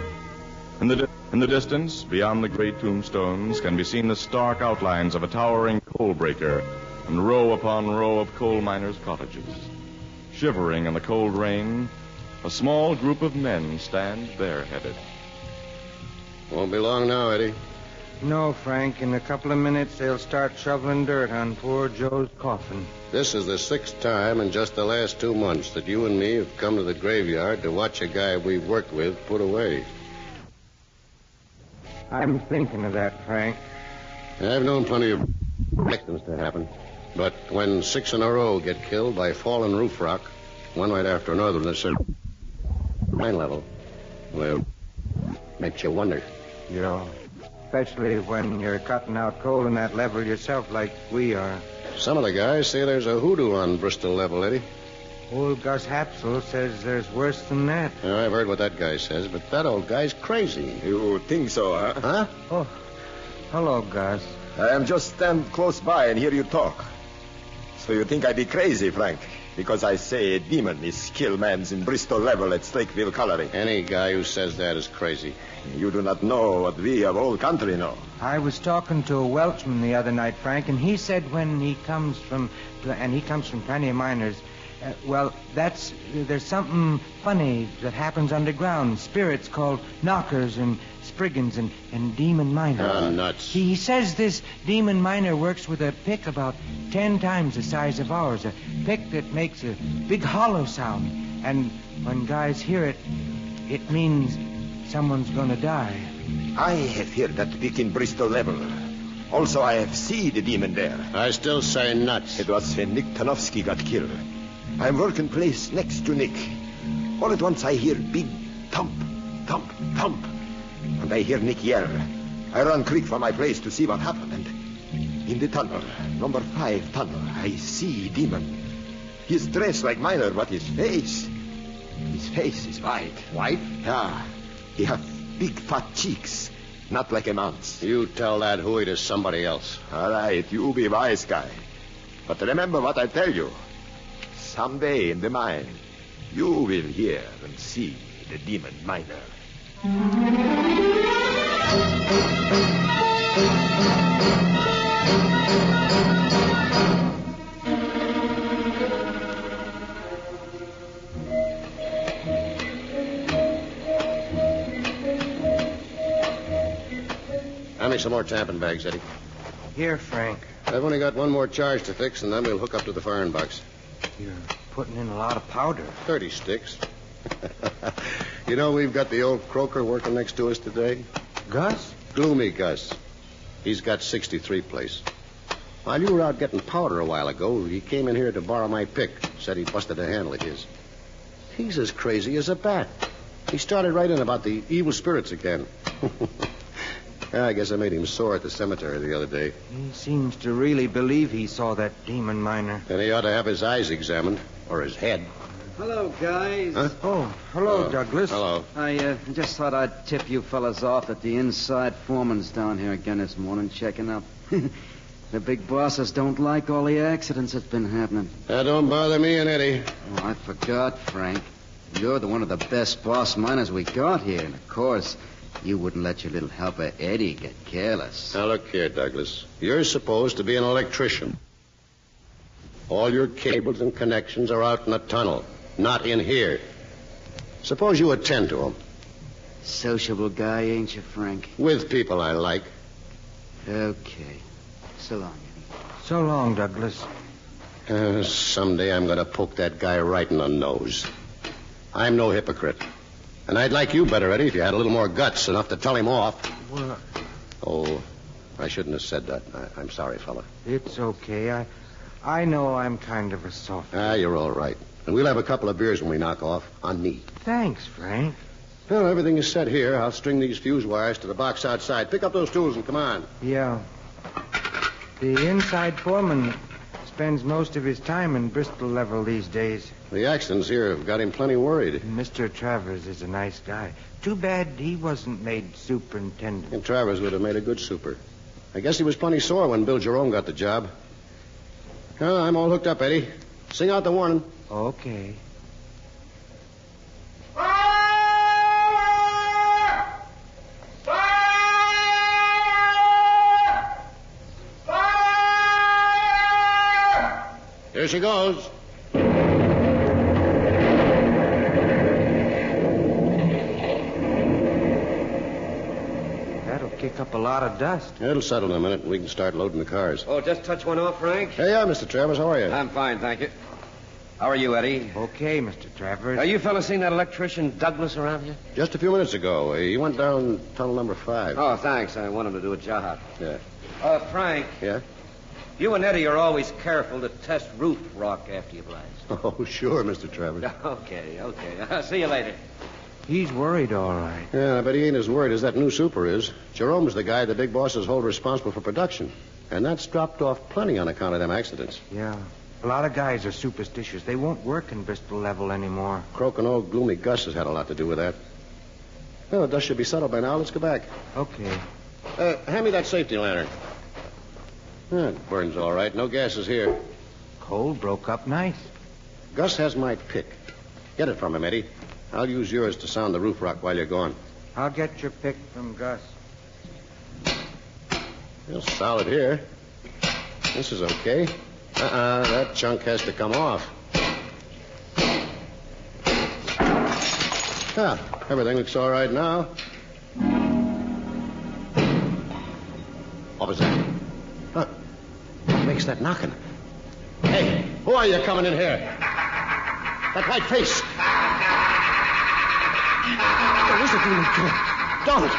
In the distance, beyond the great tombstones, can be seen the stark outlines of a towering coal breaker and row upon row of coal miners' cottages. Shivering in the cold rain, a small group of men stand bareheaded. Won't be long now, Eddie. No, Frank. In a couple of minutes, they'll start shoveling dirt on poor Joe's coffin. This is the 6th time in just the last 2 months that you and me have come to the graveyard to watch a guy we've worked with put away. I'm thinking of that, Frank. I've known plenty of accidents to happen. But when 6 in a row get killed by falling roof rock, one right after another, in this mine level, well, makes you wonder. You know, especially when you're cutting out coal in that level yourself like we are. Some of the guys say there's a hoodoo on Bristol level, Eddie. Old Gus Hapsel says there's worse than that. Yeah, I've heard what that guy says, but that old guy's crazy. You think so, huh? Huh? Oh, hello, Gus. I am just stand close by and hear you talk. So you think I be crazy, Frank? Because I say a demon is kill mans in Bristol level at Slakeville Colliery. Any guy who says that is crazy. You do not know what we of old country know. I was talking to a Welshman the other night, Frank, and he said when he comes from plenty of miners, there's something funny that happens underground. Spirits called knockers and spriggans and demon miners. Oh, nuts. He says this demon miner works with a pick about 10 times the size of ours, a pick that makes a big hollow sound. And when guys hear it, it means someone's gonna die. I have heard that pick in Bristol level. Also, I have seen the demon there. I still say nuts. It was when Nick Tanofsky got killed. I'm working place next to Nick. All at once I hear big thump, thump, thump. And I hear Nick yell. I run quick from my place to see what happened. And in the tunnel, number 5 tunnel, I see demon. He's dressed like miner, but his face is white. White? Yeah. He have big fat cheeks, not like a man's. You tell that hooey to somebody else. All right, you be wise guy. But remember what I tell you. Someday in the mine, you will hear and see the demon miner. Hand me some more tampon bags, Eddie. Here, Frank. I've only got one more charge to fix, and then we'll hook up to the firing box. You're putting in a lot of powder. 30 sticks. You know, we've got the old croaker working next to us today. Gus? Gloomy Gus. He's got 63 place. While you were out getting powder a while ago, he came in here to borrow my pick. Said he busted a handle of his. He's as crazy as a bat. He started right in about the evil spirits again. I guess I made him sore at the cemetery the other day. He seems to really believe he saw that demon miner. And he ought to have his eyes examined. Or his head. Hello, guys. Huh? Oh, hello, Douglas. Hello. I just thought I'd tip you fellas off that the inside foreman's down here again this morning checking up. The big bosses don't like all the accidents that's been happening. That don't bother me and Eddie. Oh, I forgot, Frank. You're one of the best boss miners we got here. And, of course, you wouldn't let your little helper Eddie get careless. Now, look here, Douglas. You're supposed to be an electrician. All your cables and connections are out in the tunnel, not in here. Suppose you attend to them. Sociable guy, ain't you, Frank? With people I like. Okay. So long, Eddie. So long, Douglas. Someday I'm going to poke that guy right in the nose. I'm no hypocrite. And I'd like you better, Eddie, if you had a little more guts, enough to tell him off. Well, Oh, I shouldn't have said that. I'm sorry, fella. it's okay. I know I'm kind of a soft. You're all right. And we'll have a couple of beers when we knock off. On me. Thanks, Frank. Well, everything is set here. I'll string these fuse wires to the box outside. Pick up those tools and come on. Yeah. The inside foreman spends most of his time in Bristol level these days. The accidents here have got him plenty worried. Mr. Travers is a nice guy. Too bad he wasn't made superintendent. And Travers would have made a good super. I guess he was plenty sore when Bill Jerome got the job. Well, I'm all hooked up, Eddie. Sing out the warning. Okay. Here she goes. That'll kick up a lot of dust. It'll settle in a minute, and we can start loading the cars. Oh, just touch one off, Frank? Hey, Mr. Travers. How are you? I'm fine, thank you. How are you, Eddie? Okay, Mr. Travers. You fellas seen that electrician Douglas around here? Just a few minutes ago. He went down tunnel number 5. Oh, thanks. I want him to do a job. Yeah. Frank. Yeah? You and Eddie are always careful to test roof rock after you blast. Oh, sure, Mr. Travers. Okay. I'll see you later. He's worried, all right. Yeah, but he ain't as worried as that new super is. Jerome's the guy the big bosses hold responsible for production. And that's dropped off plenty on account of them accidents. Yeah. A lot of guys are superstitious. They won't work in Bristol level anymore. Croaking old gloomy Gus has had a lot to do with that. Well, the dust should be settled by now. Let's go back. Okay. Hand me that safety lantern. It burns all right. No gases here. Coal broke up nice. Gus has my pick. Get it from him, Eddie. I'll use yours to sound the roof rock while you're gone. I'll get your pick from Gus. It's solid here. This is okay. That chunk has to come off. Everything looks all right now. What was that? What makes that knocking? Hey, who are you coming in here? That white face. What is it doing? Don't!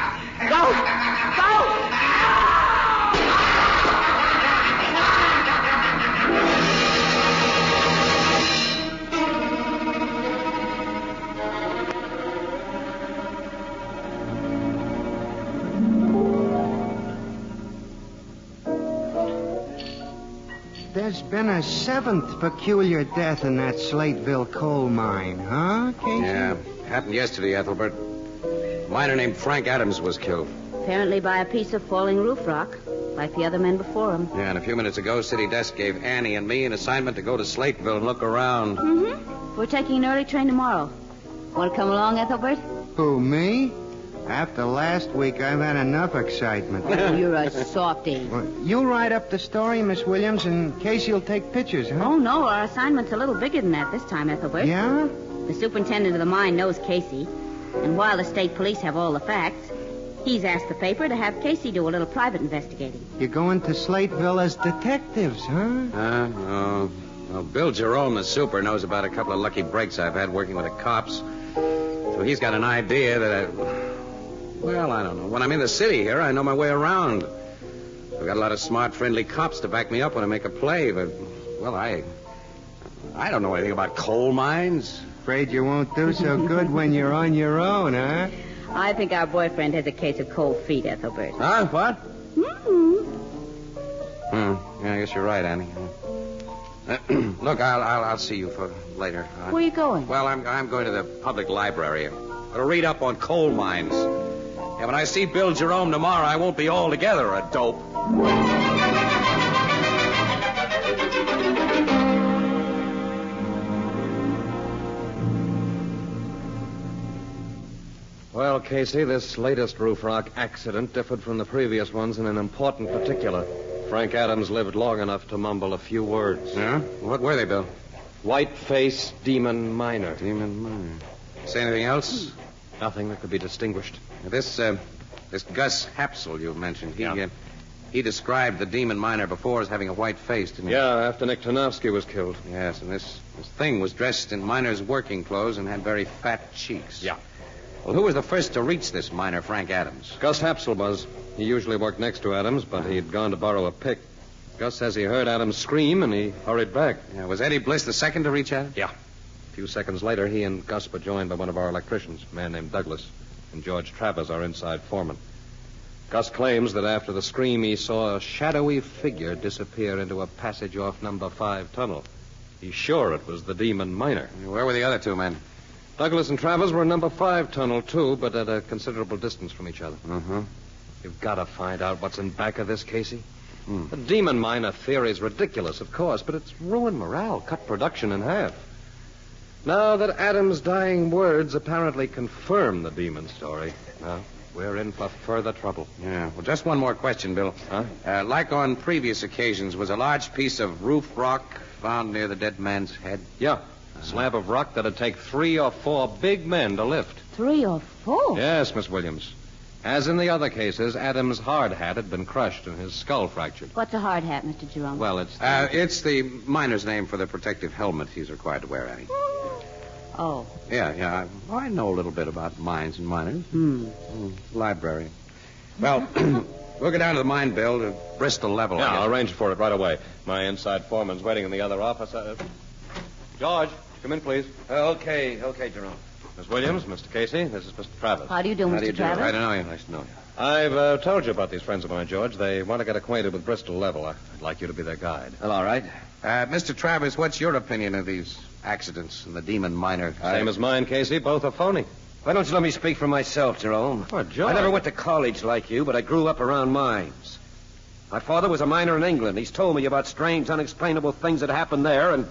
There's been a 7th peculiar death in that Slateville coal mine, huh, Casey? Yeah, happened yesterday, Ethelbert. A miner named Frank Adams was killed. Apparently by a piece of falling roof rock, like the other men before him. Yeah, and a few minutes ago, City Desk gave Annie and me an assignment to go to Slateville and look around. Mm-hmm. We're taking an early train tomorrow. Want to come along, Ethelbert? Who, me? After last week, I've had enough excitement. Oh, you're a softy. Well, you write up the story, Miss Williams, and Casey will take pictures, huh? Oh, no, our assignment's a little bigger than that this time, Ethelbert. Yeah? The superintendent of the mine knows Casey, and while the state police have all the facts, he's asked the paper to have Casey do a little private investigating. You're going to Slateville as detectives, huh? No. Well, Bill Jerome, the super, knows about a couple of lucky breaks I've had working with the cops. So he's got an idea that Well, I don't know. When I'm in the city here, I know my way around. I've got a lot of smart, friendly cops to back me up when I make a play, but, well, I don't know anything about coal mines. Afraid you won't do so good when you're on your own, huh? I think our boyfriend has a case of cold feet, Ethelbert. Huh? What? Mm-hmm. Yeah, I guess you're right, Annie. Look, I'll see you for later. Where are you going? Well, I'm going to the public library. To read up on coal mines. Yeah, when I see Bill Jerome tomorrow, I won't be altogether a dope. Well, Casey, this latest roof rock accident differed from the previous ones in an important particular. Frank Adams lived long enough to mumble a few words. Yeah? What were they, Bill? White-face demon miner. Demon miner. Say anything else? Nothing that could be distinguished. This Gus Hapsel you mentioned, he described the demon miner before as having a white face, didn't he? Yeah, after Nick Tarnowski was killed. Yes, and this thing was dressed in miner's working clothes and had very fat cheeks. Yeah. Well, who was the first to reach this miner, Frank Adams? Gus Hapsel was. He usually worked next to Adams, but he'd gone to borrow a pick. Gus says he heard Adams scream, and he hurried back. Yeah, was Eddie Bliss the second to reach Adams? Yeah. A few seconds later, he and Gus were joined by one of our electricians, a man named Douglas, and George Travers, our inside foreman. Gus claims that after the scream, he saw a shadowy figure disappear into a passage off number 5 tunnel. He's sure it was the demon miner. Where were the other two men? Douglas and Travers were in number 5 tunnel, too, but at a considerable distance from each other. Mm-hmm. You've got to find out what's in back of this, Casey. The demon miner theory is ridiculous, of course, but it's ruined morale, cut production in half. Now that Adams' dying words apparently confirm the demon story, well, we're in for further trouble. Yeah. Well, just one more question, Bill. Huh? Like on previous occasions, was a large piece of roof rock found near the dead man's head? Yeah. A slab of rock that'd take 3 or 4 big men to lift. 3 or 4? Yes, Miss Williams. As in the other cases, Adams' hard hat had been crushed and his skull fractured. What's a hard hat, Mr. Jerome? Well, it's... It's the miner's name for the protective helmet he's required to wear, Annie. Oh. Yeah. I know a little bit about mines and miners. Library. Well, we'll go down to the mine bill to Bristol level. Yeah, I'll arrange for it right away. My inside foreman's waiting in the other office. George, come in, please. Okay, Jerome. Miss Williams, Mr. Casey, this is Mr. Travis. How do you do, Mr. Travis? I don't know you. Nice to know you. I've told you about these friends of mine, George. They want to get acquainted with Bristol level. I'd like you to be their guide. Well, all right. Mr. Travis, what's your opinion of these accidents and the demon miner? Same as mine, Casey. Both are phony. Why don't you let me speak for myself, Jerome? Oh, George. I never went to college like you, but I grew up around mines. My father was a miner in England. He's told me about strange, unexplainable things that happened there, and...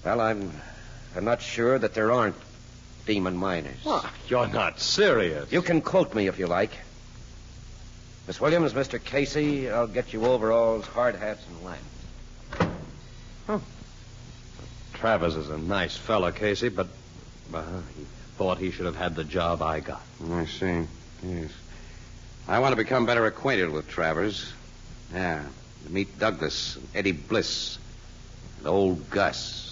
Well, I'm not sure that there aren't demon miners. What? You're not serious. You can quote me if you like. Miss Williams, Mr. Casey, I'll get you overalls, hard hats, and lamps. Travis is a nice fellow, Casey, but he thought he should have had the job I got. I see. Yes. I want to become better acquainted with Travers. Yeah. To meet Douglas, and Eddie Bliss, and old Gus.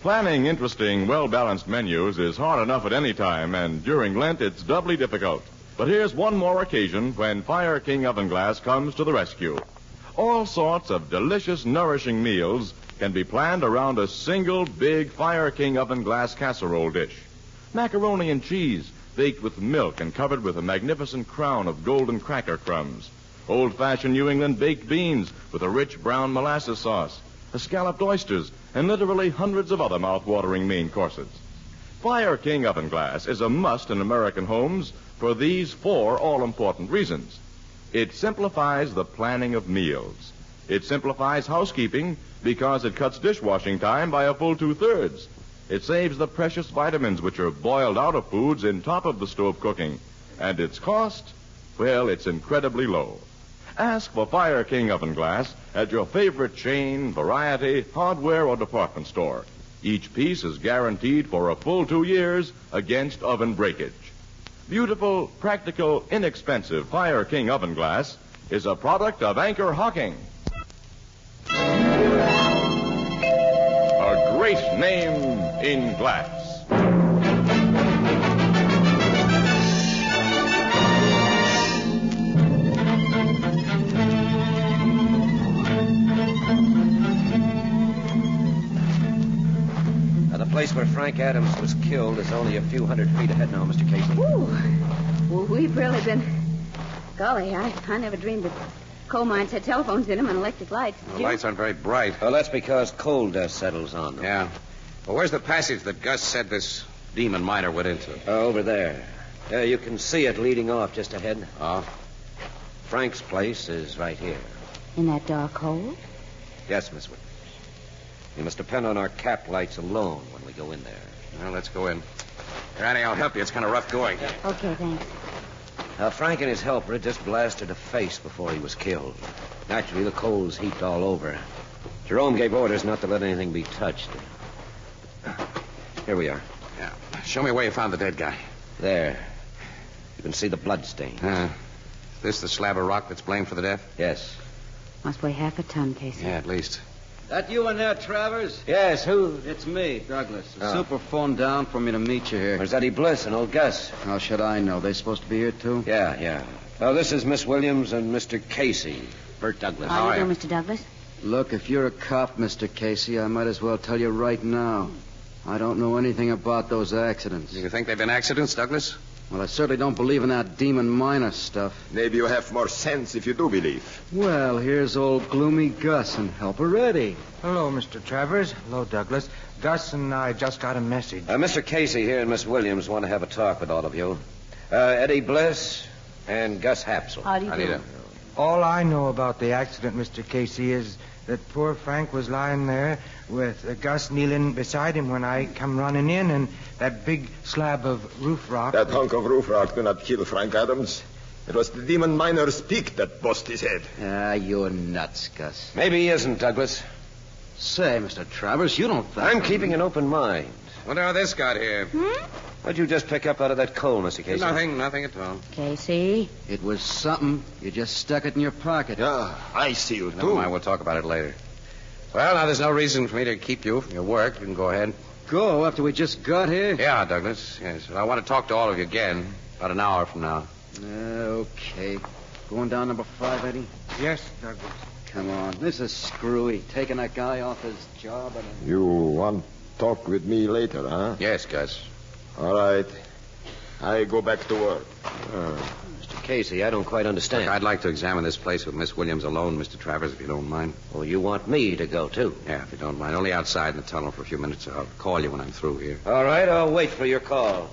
Planning interesting, well-balanced menus is hard enough at any time, and during Lent it's doubly difficult. But here's one more occasion when Fire King Oven Glass comes to the rescue. All sorts of delicious, nourishing meals can be planned around a single big Fire King Oven Glass casserole dish. Macaroni and cheese, baked with milk and covered with a magnificent crown of golden cracker crumbs. Old-fashioned New England baked beans with a rich brown molasses sauce. Scalloped oysters, and literally hundreds of other mouth-watering main courses. Fire King Oven Glass is a must in American homes for these 4 all-important reasons. It simplifies the planning of meals. It simplifies housekeeping because it cuts dishwashing time by a full 2/3. It saves the precious vitamins which are boiled out of foods in top of the stove cooking. And its cost, well, it's incredibly low. Ask for Fire King Oven Glass at your favorite chain, variety, hardware, or department store. Each piece is guaranteed for a full 2 years against oven breakage. Beautiful, practical, inexpensive Fire King Oven Glass is a product of Anchor Hocking. A great name in glass. The place where Frank Adams was killed is only a few hundred feet ahead now, Mr. Casey. Ooh. Well, we've really been... Golly, I never dreamed that coal mines had telephones in them and electric lights. The lights aren't very bright. Well, that's because coal dust settles on them. Yeah. Well, where's the passage that Gus said this demon miner went into? Over there. You can see it leading off just ahead. Oh? Frank's place is right here. In that dark hole? Yes, Miss Williams. You must depend on our cap lights alone when we go in there. Well, let's go in. Annie, I'll help you. It's kind of rough going. Okay, thanks. Frank and his helper had just blasted a face before he was killed. Naturally, the coals heaped all over. Jerome gave orders not to let anything be touched. Here we are. Yeah. Show me where you found the dead guy. There. You can see the blood stain. Is this the slab of rock that's blamed for the death? Yes. Must weigh half a ton, Casey. Yeah, at least. That you in there, Travers? Yes, who? It's me, Douglas. Oh. The super phoned down for me to meet you here. Where's Eddie Bliss and old Gus? How should I know? They supposed to be here, too? Yeah. Well, this is Miss Williams and Mr. Casey. Bert Douglas. How do you do, Mr. Douglas? Look, if you're a cop, Mr. Casey, I might as well tell you right now. I don't know anything about those accidents. You think they've been accidents, Douglas? Well, I certainly don't believe in that demon miner stuff. Maybe you have more sense if you do believe. Well, here's old gloomy Gus and Helper Eddie. Hello, Mr. Travers. Hello, Douglas. Gus and I just got a message. Mr. Casey here and Miss Williams want to have a talk with all of you. Eddie Bliss and Gus Hapsel. How do you do? All I know about the accident, Mr. Casey, is that poor Frank was lying there with Gus kneeling beside him when I come running in, and that big slab of roof rock. That hunk of roof rock did not kill Frank Adams. It was the demon miner's pick that bust his head. Ah, you're nuts, Gus. Maybe he isn't, Douglas. Say, Mr. Travers, you don't think... I'm keeping an open mind. Wonder how this got here. What'd you just pick up out of that coal, Mr. Casey? Nothing at all. Casey? It was something. You just stuck it in your pocket. Yeah, I see you, Never mind, we'll talk about it later. Well, now there's no reason for me to keep you from your work. You can go ahead. Go after we just got here? Yeah, Douglas. Yes. But I want to talk to all of you again about an hour from now. Okay. Going down number 5, Eddie? Yes, Douglas. Come on. This is screwy. Taking that guy off his job and... You want to talk with me later, huh? Yes, Gus. All right. I go back to work. Mr. Casey, I don't quite understand. Look, I'd like to examine this place with Miss Williams alone, Mr. Travers, if you don't mind. Well, you want me to go, too? Yeah, if you don't mind. Only outside in the tunnel for a few minutes. I'll call you when I'm through here. All right, I'll wait for your call.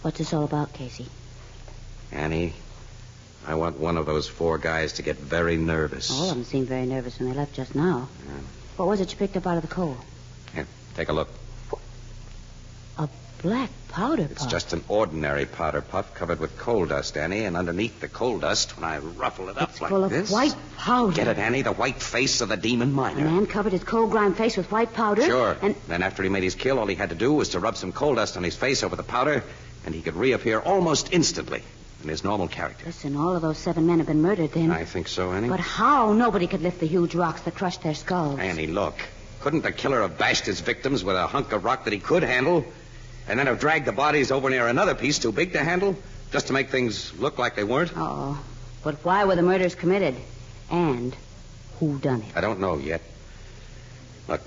What's this all about, Casey? Annie, I want one of those 4 guys to get very nervous. All of them seemed very nervous when they left just now. Yeah. What was it you picked up out of the coal? Here, take a look. A black powder puff. It's just an ordinary powder puff covered with coal dust, Annie, and underneath the coal dust, when I ruffle it up It's like full of this... white powder. Get it, Annie? The white face of the demon A miner. man covered his coal-grimed face with white powder. Sure. And Then after he made his kill, all he had to do was to rub some coal dust on his face over the powder, and he could reappear almost instantly in his normal character. listen, all of those 7 men have been murdered then. I think so, Annie. But how? Nobody could lift the huge rocks that crushed their skulls. Annie, look. Couldn't the killer have bashed his victims with a hunk of rock that he could handle, and then have dragged the bodies over near another piece too big to handle, just to make things look like they weren't? Oh, but why were the murders committed? And who done it? I don't know yet. Look,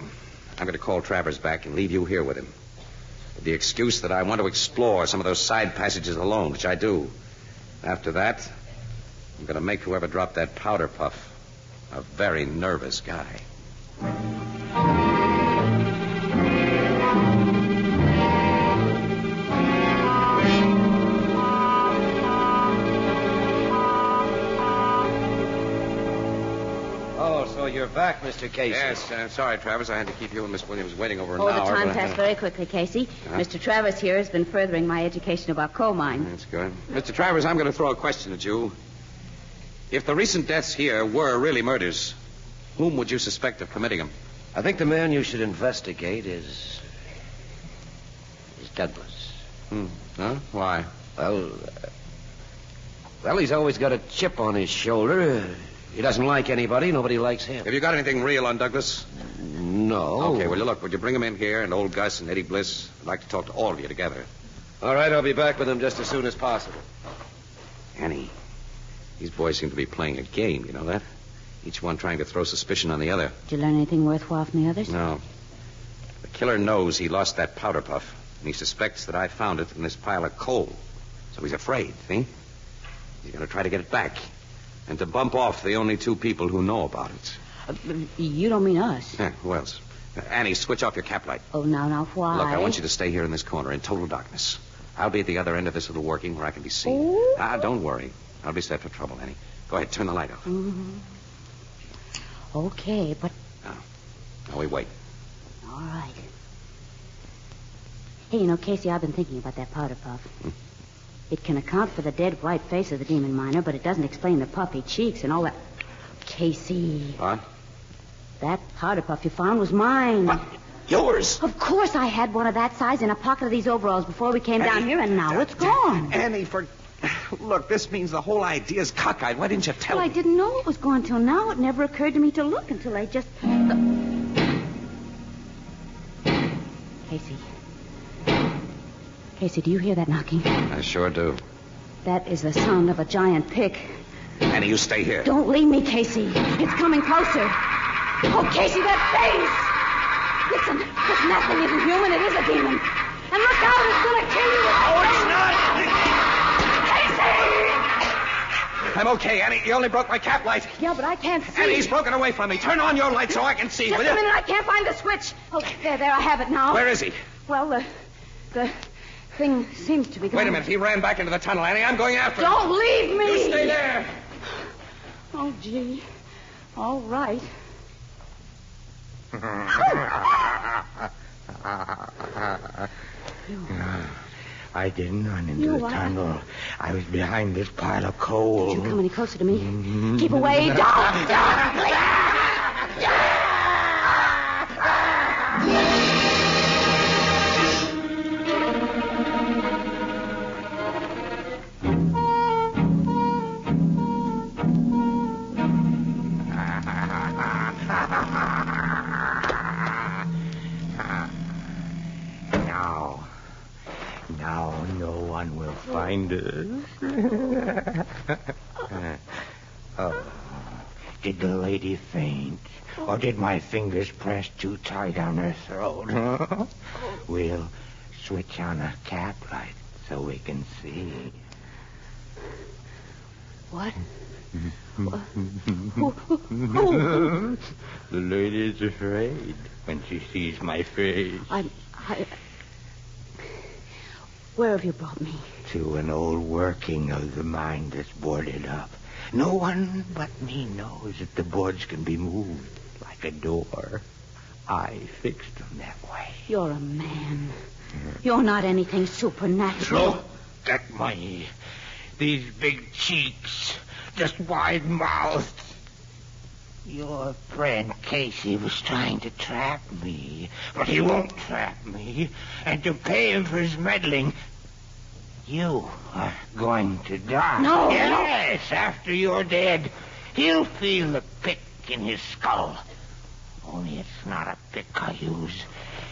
I'm going to call Travers back and leave you here with him. With the excuse that I want to explore some of those side passages alone, which I do. After that, I'm going to make whoever dropped that powder puff a very nervous guy. Oh, so you're back, Mr. Casey. Yes, sorry, Travers. I had to keep you and Miss Williams waiting over an hour. The time but I- passed very quickly, Casey. Huh? Mr. Travers here has been furthering my education about coal mines. That's good. Mr. Travers, I'm going to throw a question at you. If the recent deaths here were really murders, whom would you suspect of committing them? I think the man you should investigate is Douglas. Huh? Why? Well, he's always got a chip on his shoulder. He doesn't like anybody. Nobody likes him. Have you got anything real on Douglas? No. Okay, well, look, would you bring him in here, and old Gus and Eddie Bliss? I'd like to talk to all of you together. All right, I'll be back with them just as soon as possible. Annie, these boys seem to be playing a game, you know that? Each one trying to throw suspicion on the other. Did you learn anything worthwhile from the others? No. The killer knows he lost that powder puff, and he suspects that I found it in this pile of coal. So he's afraid, see? He's going to try to get it back, and to bump off the only 2 people who know about it. You don't mean us. Yeah, who else? Annie, switch off your cap light. Oh, now, why? Look, I want you to stay here in this corner in total darkness. I'll be at the other end of this little working where I can be seen. Oh. Don't worry. I'll be set for trouble, Annie. Go ahead, turn the light off. Mm-hmm. Okay, but... Now we wait. All right. Hey, you know, Casey, I've been thinking about that powder puff. It can account for the dead white face of the demon miner, but it doesn't explain the puffy cheeks and all that. Casey. What? That powder puff you found was mine. What? Yours? Of course I had one of that size in a pocket of these overalls before we came down here, and now it's gone. Annie, Look, this means the whole idea's cockeyed. Why didn't you tell me? Well, I didn't know it was gone till now. It never occurred to me to look until I just... Casey, do you hear that knocking? I sure do. That is the sound of a giant pick. Annie, you stay here. Don't leave me, Casey. It's coming closer. Oh, Casey, that face! Listen, nothing isn't human. It is a demon. And look out, it's going to kill you. Oh, it's not! Casey! I'm okay, Annie. You only broke my cap light. Yeah, but I can't see. Annie, he's broken away from me. Turn on your light so I can see, Just will you? a minute, I can't find the switch. Oh, there, I have it now. Where is he? Well, the thing seems to be going... Wait a minute. He ran back into the tunnel, Annie. I'm going after him. Don't leave me! You stay there. Oh, gee. All right. I didn't run into the tunnel. I was behind this pile of coal. Did you come any closer to me? Keep away. Don't! minders. Oh, did the lady faint? Or did my fingers press too tight on her throat? Huh? We'll switch on a cap light so we can see. What? The lady's afraid when she sees my face. Where have you brought me? To an old working of the mine that's boarded up. No one but me knows that the boards can be moved like a door. I fixed them that way. You're a man. You're not anything supernatural. Look at these big cheeks, just wide mouthed. Your friend Casey was trying to trap me, but he won't trap me. And to pay him for his meddling, you are going to die. No. Yes, after you're dead, he'll feel the pick in his skull. Only it's not a pick I use.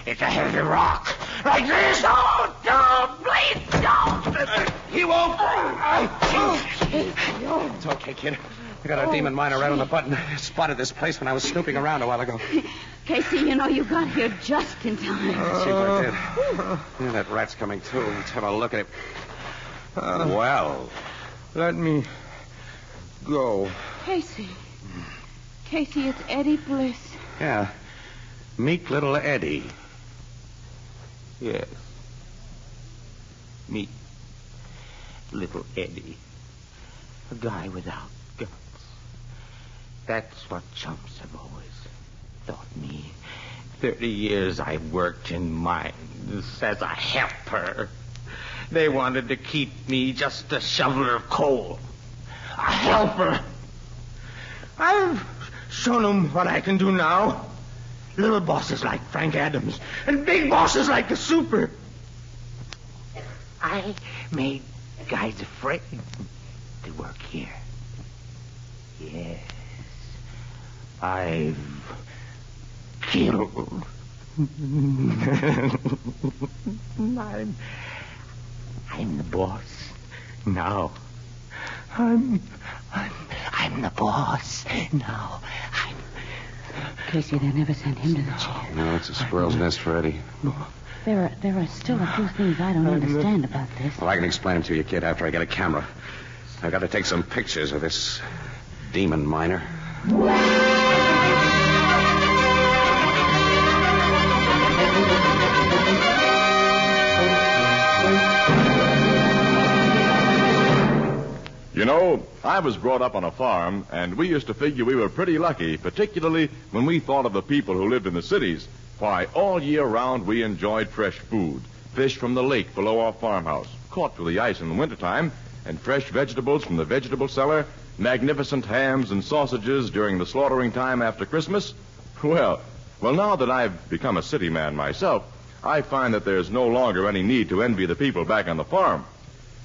It's a heavy rock. Like this. Oh, don't, please, don't. He won't. It's okay, kid. I got a demon miner right on the button. I spotted this place when I was snooping around a while ago. Casey, you know you got here just in time. See what I did. Yeah, that rat's coming too. Let's have a look at him. Well. Let me go. Casey, it's Eddie Bliss. Yeah. Meek little Eddie. Yes. Meek little Eddie. A guy without guts. That's what chumps have always thought me. 30 years I've worked in mines as a helper. They wanted to keep me just a shoveler of coal. A helper. I've shown them what I can do now. Little bosses like Frank Adams and big bosses like the Super. I made guys afraid to work here. Yes. I've killed. I'm the boss now. I'm the boss now. Casey, they never sent him to the chair. No, it's a squirrel's nest for Eddie. There are still a few things I don't understand about this. Well, I can explain them to you, kid, after I get a camera. I've got to take some pictures of this demon miner. You know, I was brought up on a farm, and we used to figure we were pretty lucky, particularly when we thought of the people who lived in the cities. Why, all year round we enjoyed fresh food. Fish from the lake below our farmhouse, caught through the ice in the wintertime, and fresh vegetables from the vegetable cellar, magnificent hams and sausages during the slaughtering time after Christmas. Well, now that I've become a city man myself, I find that there's no longer any need to envy the people back on the farm.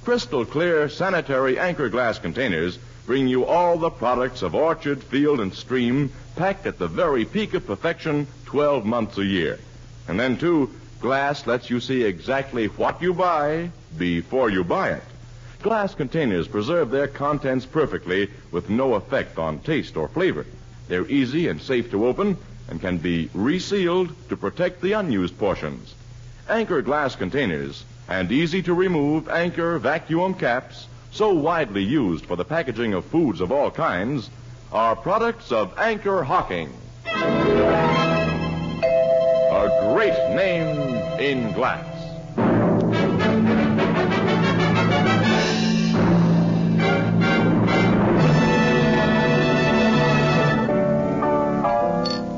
Crystal clear, sanitary Anchor glass containers bring you all the products of orchard, field, and stream, packed at the very peak of perfection 12 months a year. And then, too, glass lets you see exactly what you buy before you buy it. Glass containers preserve their contents perfectly with no effect on taste or flavor. They're easy and safe to open and can be resealed to protect the unused portions. Anchor glass containers and easy-to-remove Anchor vacuum caps, so widely used for the packaging of foods of all kinds, are products of Anchor Hocking. A great name in glass.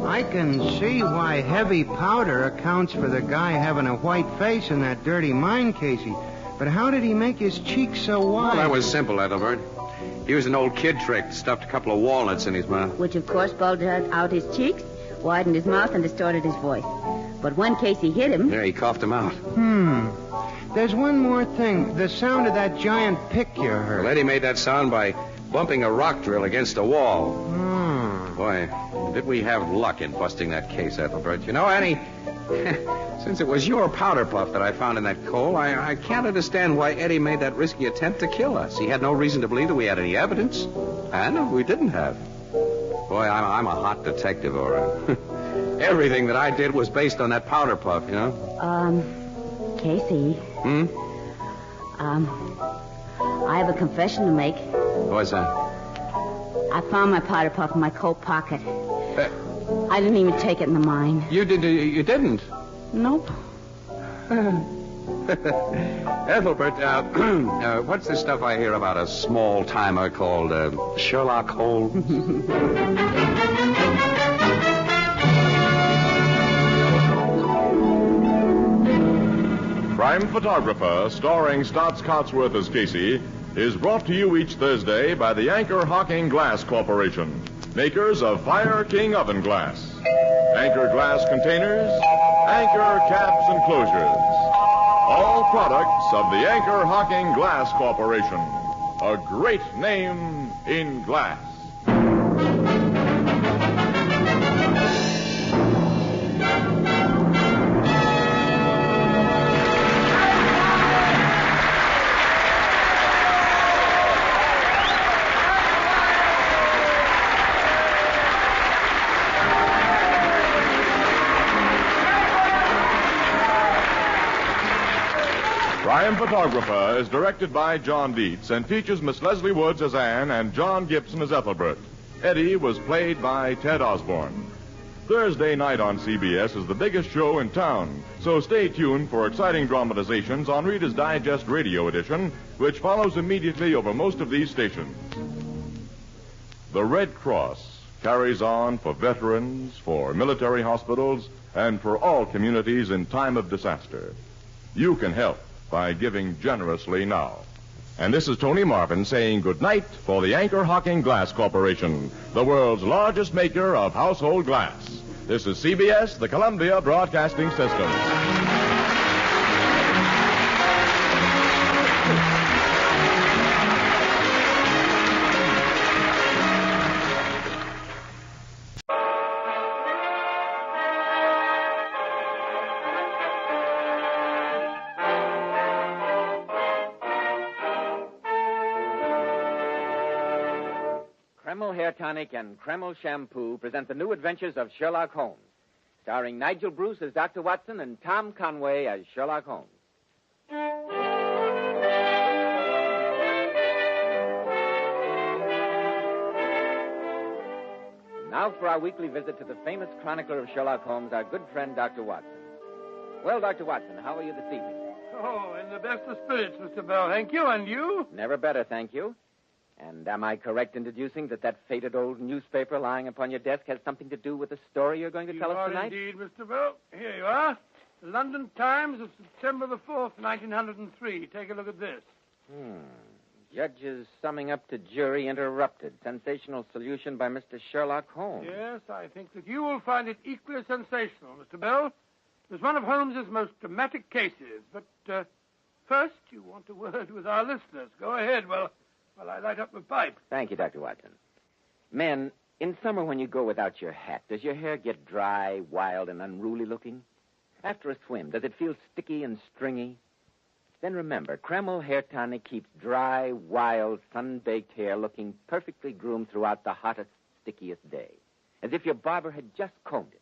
I can see why heavy powder accounts for the guy having a white face in that dirty mine, Casey. But how did he make his cheeks so wide? Well, that was simple, Ethelbert. He used an old kid trick, stuffed a couple of walnuts in his mouth. Which, of course, bulged out his cheeks, widened his mouth, and distorted his voice. But when Casey hit him... Yeah, he coughed him out. There's one more thing. The sound of that giant pick you heard. Well, Eddie made that sound by bumping a rock drill against a wall. Boy, did we have luck in busting that case, Ethelbert. You know, Annie, since it was your powder puff that I found in that coal, I can't understand why Eddie made that risky attempt to kill us. He had no reason to believe that we had any evidence. And we didn't have. Boy, I'm a hot detective, Ora. Everything that I did was based on that powder puff, you know? Casey. I have a confession to make. What's that? I found my powder puff in my coat pocket. I didn't even take it in the mine. You didn't? Nope. Ethelbert, what's this stuff I hear about a small-timer called Sherlock Holmes? Crime Photographer, starring Stotts Cotsworth as Casey, is brought to you each Thursday by the Anchor Hocking Glass Corporation, makers of Fire King Oven Glass. Anchor glass containers, Anchor caps and closures. All products of the Anchor Hocking Glass Corporation. A great name in glass. Crime Photographer is directed by John Dietz and features Miss Leslie Woods as Anne and John Gibson as Ethelbert. Eddie was played by Ted Osborne. Thursday night on CBS is the biggest show in town, so stay tuned for exciting dramatizations on Reader's Digest Radio Edition, which follows immediately over most of these stations. The Red Cross carries on for veterans, for military hospitals, and for all communities in time of disaster. You can help by giving generously now. And this is Tony Marvin saying good night for the Anchor Hocking Glass Corporation, the world's largest maker of household glass. This is CBS, the Columbia Broadcasting System. Kreml Hair Tonic and Kreml Shampoo present the new adventures of Sherlock Holmes, starring Nigel Bruce as Dr. Watson and Tom Conway as Sherlock Holmes. Now for our weekly visit to the famous chronicler of Sherlock Holmes, our good friend, Dr. Watson. Well, Dr. Watson, how are you this evening? Oh, in the best of spirits, Mr. Bell. Thank you. And you? Never better, thank you. And am I correct in deducing that fated old newspaper lying upon your desk has something to do with the story you're going to tell us tonight? Indeed, Mr. Bell. Here you are. The London Times of September the 4th, 1903. Take a look at this. Judges summing up to jury interrupted. Sensational solution by Mr. Sherlock Holmes. Yes, I think that you will find it equally sensational, Mr. Bell. It was one of Holmes's most dramatic cases. But first, you want a word with our listeners. Go ahead. Well, I light up my pipe. Thank you, Dr. Watson. Men, in summer when you go without your hat, does your hair get dry, wild, and unruly looking? After a swim, does it feel sticky and stringy? Then remember, Kreml Hair Tonic keeps dry, wild, sun-baked hair looking perfectly groomed throughout the hottest, stickiest day, as if your barber had just combed it.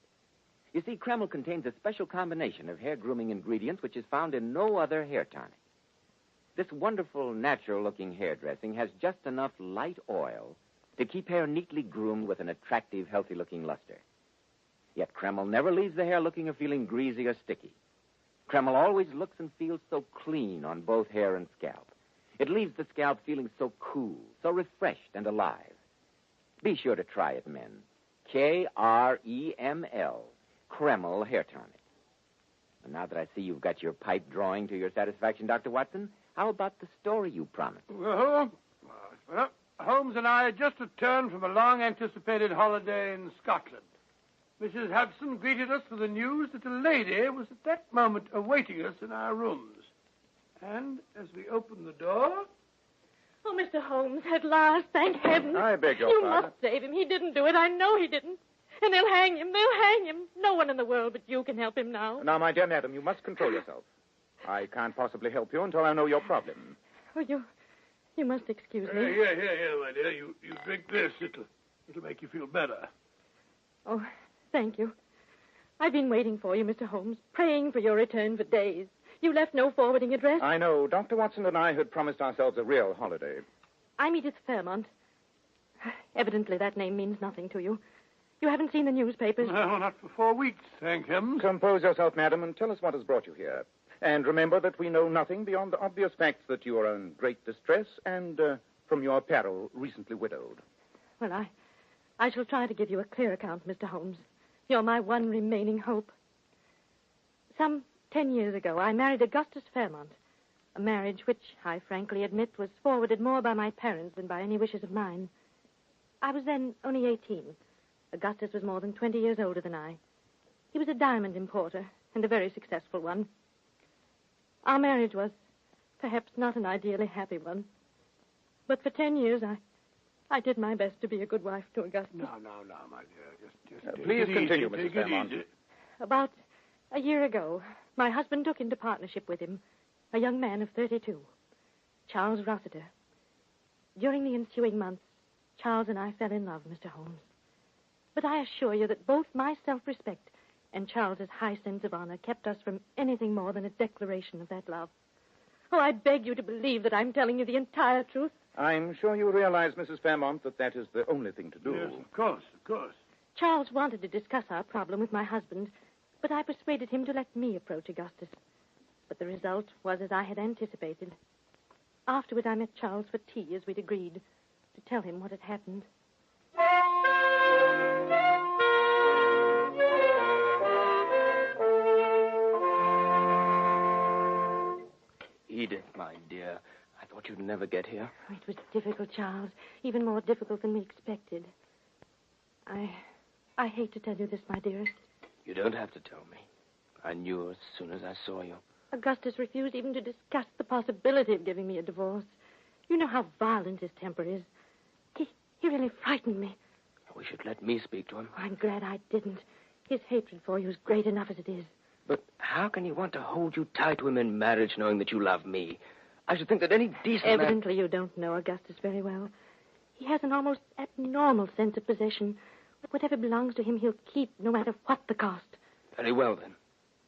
You see, Kreml contains a special combination of hair grooming ingredients which is found in no other hair tonic. This wonderful, natural-looking hairdressing has just enough light oil to keep hair neatly groomed with an attractive, healthy-looking luster. Yet Kreml never leaves the hair looking or feeling greasy or sticky. Kreml always looks and feels so clean on both hair and scalp. It leaves the scalp feeling so cool, so refreshed and alive. Be sure to try it, men. Kreml, Kreml Hair Tonic. And now that I see you've got your pipe drawing to your satisfaction, Dr. Watson, how about the story you promised? Well, Holmes and I had just returned from a long-anticipated holiday in Scotland. Mrs. Hudson greeted us with the news that a lady was at that moment awaiting us in our rooms. And as we opened the door, Oh, Mr. Holmes, at last, thank heaven. I beg your You pardon. must save him. He didn't do it. I know he didn't. And they'll hang him. They'll hang him. No one in the world but you can help him now. Now, my dear madam, you must control yourself. I can't possibly help you until I know your problem. Oh, you must excuse me. Here, my dear. You drink this. It'll make you feel better. Oh, thank you. I've been waiting for you, Mr. Holmes, praying for your return for days. You left no forwarding address. I know. Dr. Watson and I had promised ourselves a real holiday. I'm Edith Fairmont. Evidently, that name means nothing to you. You haven't seen the newspapers. No, not for 4 weeks, thank heaven. Compose yourself, madam, and tell us what has brought you here. And remember that we know nothing beyond the obvious facts that you are in great distress and, from your peril, recently widowed. Well, I shall try to give you a clear account, Mr. Holmes. You're my one remaining hope. Some 10 years ago, I married Augustus Fairmont, a marriage which, I frankly admit, was forwarded more by my parents than by any wishes of mine. I was then only 18. Augustus was more than 20 years older than I. He was a diamond importer, and a very successful one. Our marriage was perhaps not an ideally happy one. But for 10 years, I did my best to be a good wife to Augustus. Now, my dear, just please take it continue, easy, Mrs. take it Fairmont. easy. About a year ago, my husband took into partnership with him a young man of 32, Charles Rossiter. During the ensuing months, Charles and I fell in love, Mr. Holmes. But I assure you that both my self-respect and Charles's high sense of honor kept us from anything more than a declaration of that love. Oh, I beg you to believe that I'm telling you the entire truth. I'm sure you realize, Mrs. Fairmont, that that is the only thing to do. Yes, of course. Charles wanted to discuss our problem with my husband, but I persuaded him to let me approach Augustus. But the result was as I had anticipated. Afterward, I met Charles for tea, as we'd agreed, to tell him what had happened. Edith, my dear, I thought you'd never get here. Oh, it was difficult, Charles, even more difficult than we expected. I hate to tell you this, my dearest. You don't have to tell me. I knew as soon as I saw you. Augustus refused even to discuss the possibility of giving me a divorce. You know how violent his temper is. He really frightened me. We should let me speak to him. Oh, I'm glad I didn't. His hatred for you is great enough as it is. But how can he want to hold you tight to him in marriage knowing that you love me? I should think that any decent man... Evidently you don't know Augustus very well. He has an almost abnormal sense of possession. Whatever belongs to him, he'll keep, no matter what the cost. Very well, then.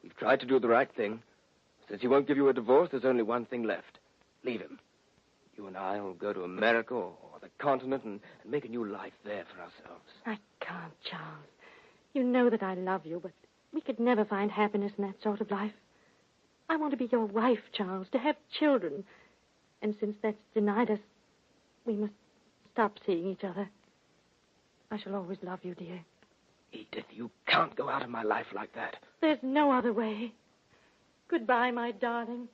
We've tried to do the right thing. Since he won't give you a divorce, there's only one thing left. Leave him. You and I will go to America or the continent and make a new life there for ourselves. I can't, Charles. You know that I love you, but we could never find happiness in that sort of life. I want to be your wife, Charles, to have children. And since that's denied us, we must stop seeing each other. I shall always love you, dear. Edith, you can't go out of my life like that. There's no other way. Goodbye, my darling.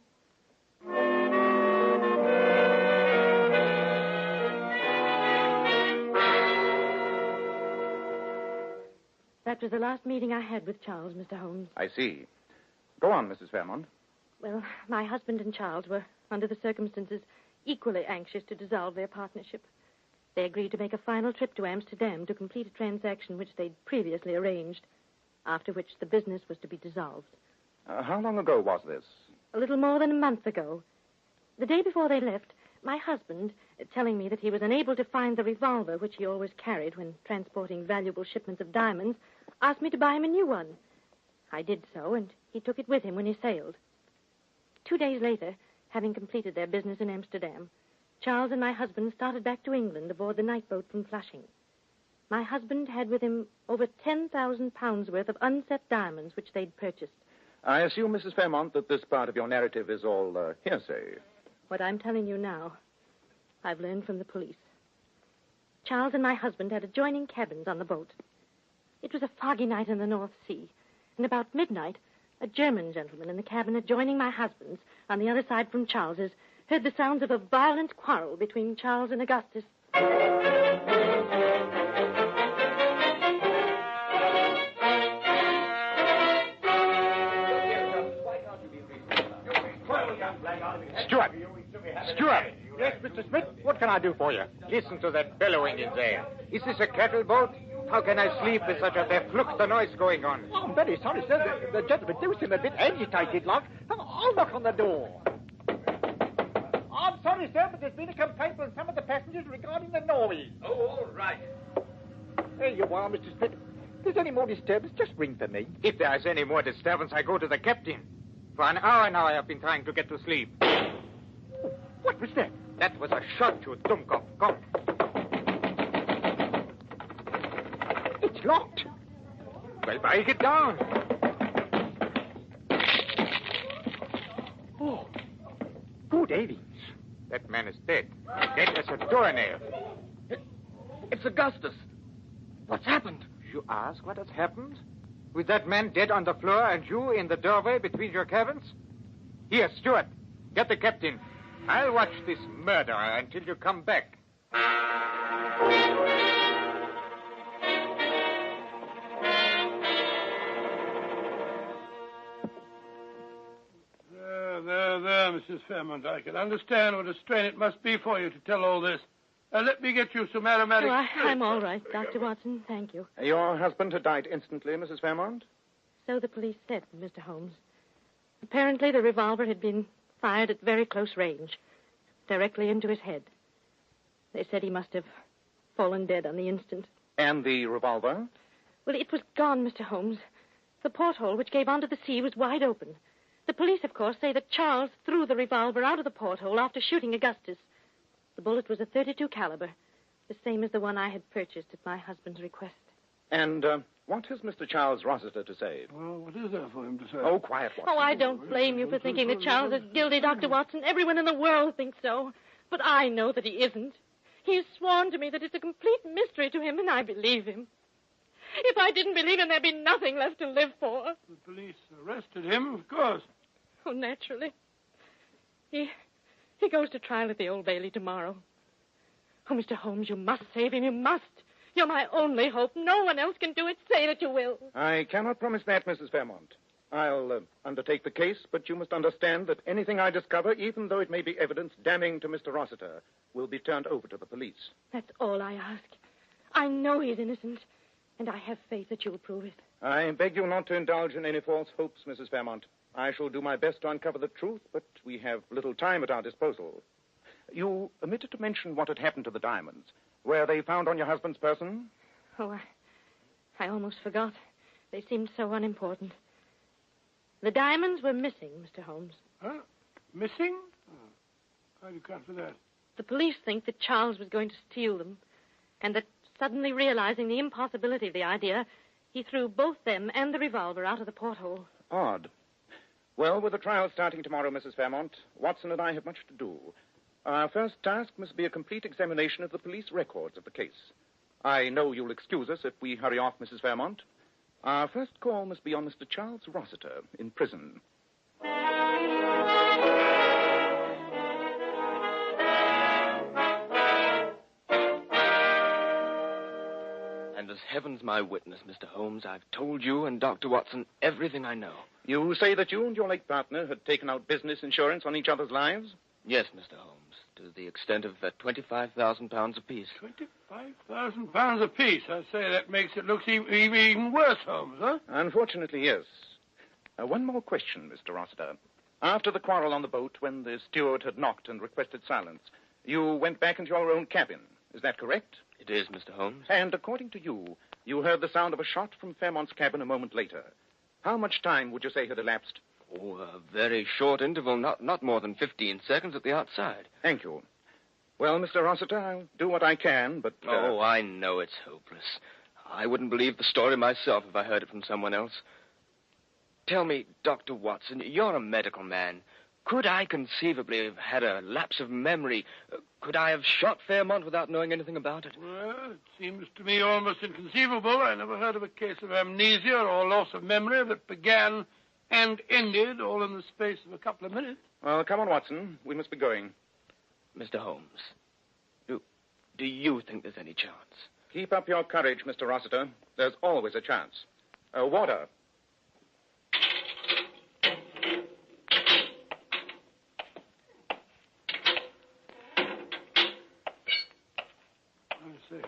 That was the last meeting I had with Charles, Mr. Holmes. I see. Go on, Mrs. Fairmont. Well, my husband and Charles were, under the circumstances, equally anxious to dissolve their partnership. They agreed to make a final trip to Amsterdam to complete a transaction which they'd previously arranged, after which the business was to be dissolved. How long ago was this? A little more than a month ago. The day before they left, my husband, telling me that he was unable to find the revolver which he always carried when transporting valuable shipments of diamonds, asked me to buy him a new one. I did so, and he took it with him when he sailed. 2 days later, having completed their business in Amsterdam, Charles and my husband started back to England aboard the night boat from Flushing. My husband had with him over 10,000 pounds worth of unset diamonds which they'd purchased. I assume, Mrs. Fairmont, that this part of your narrative is all hearsay. What I'm telling you now, I've learned from the police. Charles and my husband had adjoining cabins on the boat. It was a foggy night in the North Sea, and about midnight, a German gentleman in the cabin adjoining my husband's, on the other side from Charles's, heard the sounds of a violent quarrel between Charles and Augustus. Stuart! Yes, Mr. Smith, what can I do for you? Listen to that bellowing in there. Is this a cattle boat? How can I sleep with such a verfluchte noise going on? Oh, I'm very sorry, sir. The gentleman do seem a bit agitated, like. I'll knock on the door. I'm sorry, sir, but there's been a complaint from some of the passengers regarding the noise. Oh, all right. There you are, Mr. Smith. If there's any more disturbance, just ring for me. If there is any more disturbance, I go to the captain. For an hour now I have been trying to get to sleep. What was that? That was a shot, you Dummkopf. Come. It's locked. Well, break it down. Oh, good heavens. That man is dead. Dead as a doornail. It's Augustus. What's happened? You ask what has happened? With that man dead on the floor and you in the doorway between your cabins? Here, Stuart, get the captain. I'll watch this murder until you come back. There, Mrs. Fairmont. I can understand what a strain it must be for you to tell all this. Let me get you some aromatic... Oh, I'm all right, Dr. Watson. Thank you. Your husband had died instantly, Mrs. Fairmont? So the police said, Mr. Holmes. Apparently the revolver had been fired at very close range, directly into his head. They said he must have fallen dead on the instant. And the revolver? Well, it was gone, Mr. Holmes. The porthole which gave onto the sea was wide open. The police, of course, say that Charles threw the revolver out of the porthole after shooting Augustus. The bullet was a .32 caliber, the same as the one I had purchased at my husband's request. And what has Mr. Charles Rossiter to say? Well, what is there for him to say? Oh, quiet, Watson. Oh, I don't blame you for thinking that Charles is guilty, Dr. Watson. Everyone in the world thinks so. But I know that he isn't. He's sworn to me that it's a complete mystery to him, and I believe him. If I didn't believe him, there'd be nothing left to live for. The police arrested him, of course. Oh, naturally. He goes to trial at the Old Bailey tomorrow. Oh, Mr. Holmes, you must save him. You must. You're my only hope. No one else can do it. Say that you will. I cannot promise that, Mrs. Fairmont. I'll undertake the case, but you must understand that anything I discover, even though it may be evidence damning to Mr. Rossiter, will be turned over to the police. That's all I ask. I know he's innocent, and I have faith that you'll prove it. I beg you not to indulge in any false hopes, Mrs. Fairmont. I shall do my best to uncover the truth, but we have little time at our disposal. You omitted to mention what had happened to the diamonds. Were they found on your husband's person? Oh, I almost forgot. They seemed so unimportant. The diamonds were missing, Mr. Holmes. Huh? Missing? Oh. How do you account for that? The police think that Charles was going to steal them, and that suddenly realizing the impossibility of the idea, he threw both them and the revolver out of the porthole. Odd. Well, with the trial starting tomorrow, Mrs. Fairmont, Watson and I have much to do. Our first task must be a complete examination of the police records of the case. I know you'll excuse us if we hurry off, Mrs. Fairmont. Our first call must be on Mr. Charles Rossiter in prison. And as heaven's my witness, Mr. Holmes, I've told you and Dr. Watson everything I know. You say that you and your late partner had taken out business insurance on each other's lives? Yes, Mr. Holmes, to the extent of £25,000 apiece. £25,000 apiece? I say that makes it look even worse, Holmes, huh? Unfortunately, yes. One more question, Mr. Rossiter. After the quarrel on the boat, when the steward had knocked and requested silence, you went back into your own cabin. Is that correct? It is, Mr. Holmes. And according to you, you heard the sound of a shot from Fairmont's cabin a moment later. How much time would you say had elapsed? Oh, a very short interval, not more than 15 seconds at the outside. Thank you. Well, Mr. Rossiter, I'll do what I can, but... Oh, I know it's hopeless. I wouldn't believe the story myself if I heard it from someone else. Tell me, Dr. Watson, you're a medical man. Could I conceivably have had a lapse of memory? Could I have shot Fairmont without knowing anything about it? Well, it seems to me almost inconceivable. I never heard of a case of amnesia or loss of memory that began and ended all in the space of a couple of minutes. Well, come on, Watson. We must be going. Mr. Holmes, do you think there's any chance? Keep up your courage, Mr. Rossiter. There's always a chance. Water.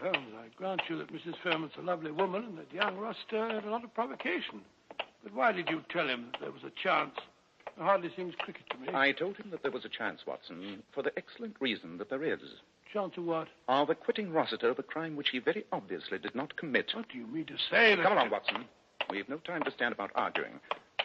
Holmes, I grant you that Mrs. Fairmont's a lovely woman and that young Rossiter had a lot of provocation. But why did you tell him that there was a chance? It hardly seems cricket to me. I told him that there was a chance, Watson, for the excellent reason that there is. Chance of what? Of acquitting Rossiter of a crime which he very obviously did not commit. What do you mean to say? Come along, Watson. We've no time to stand about arguing.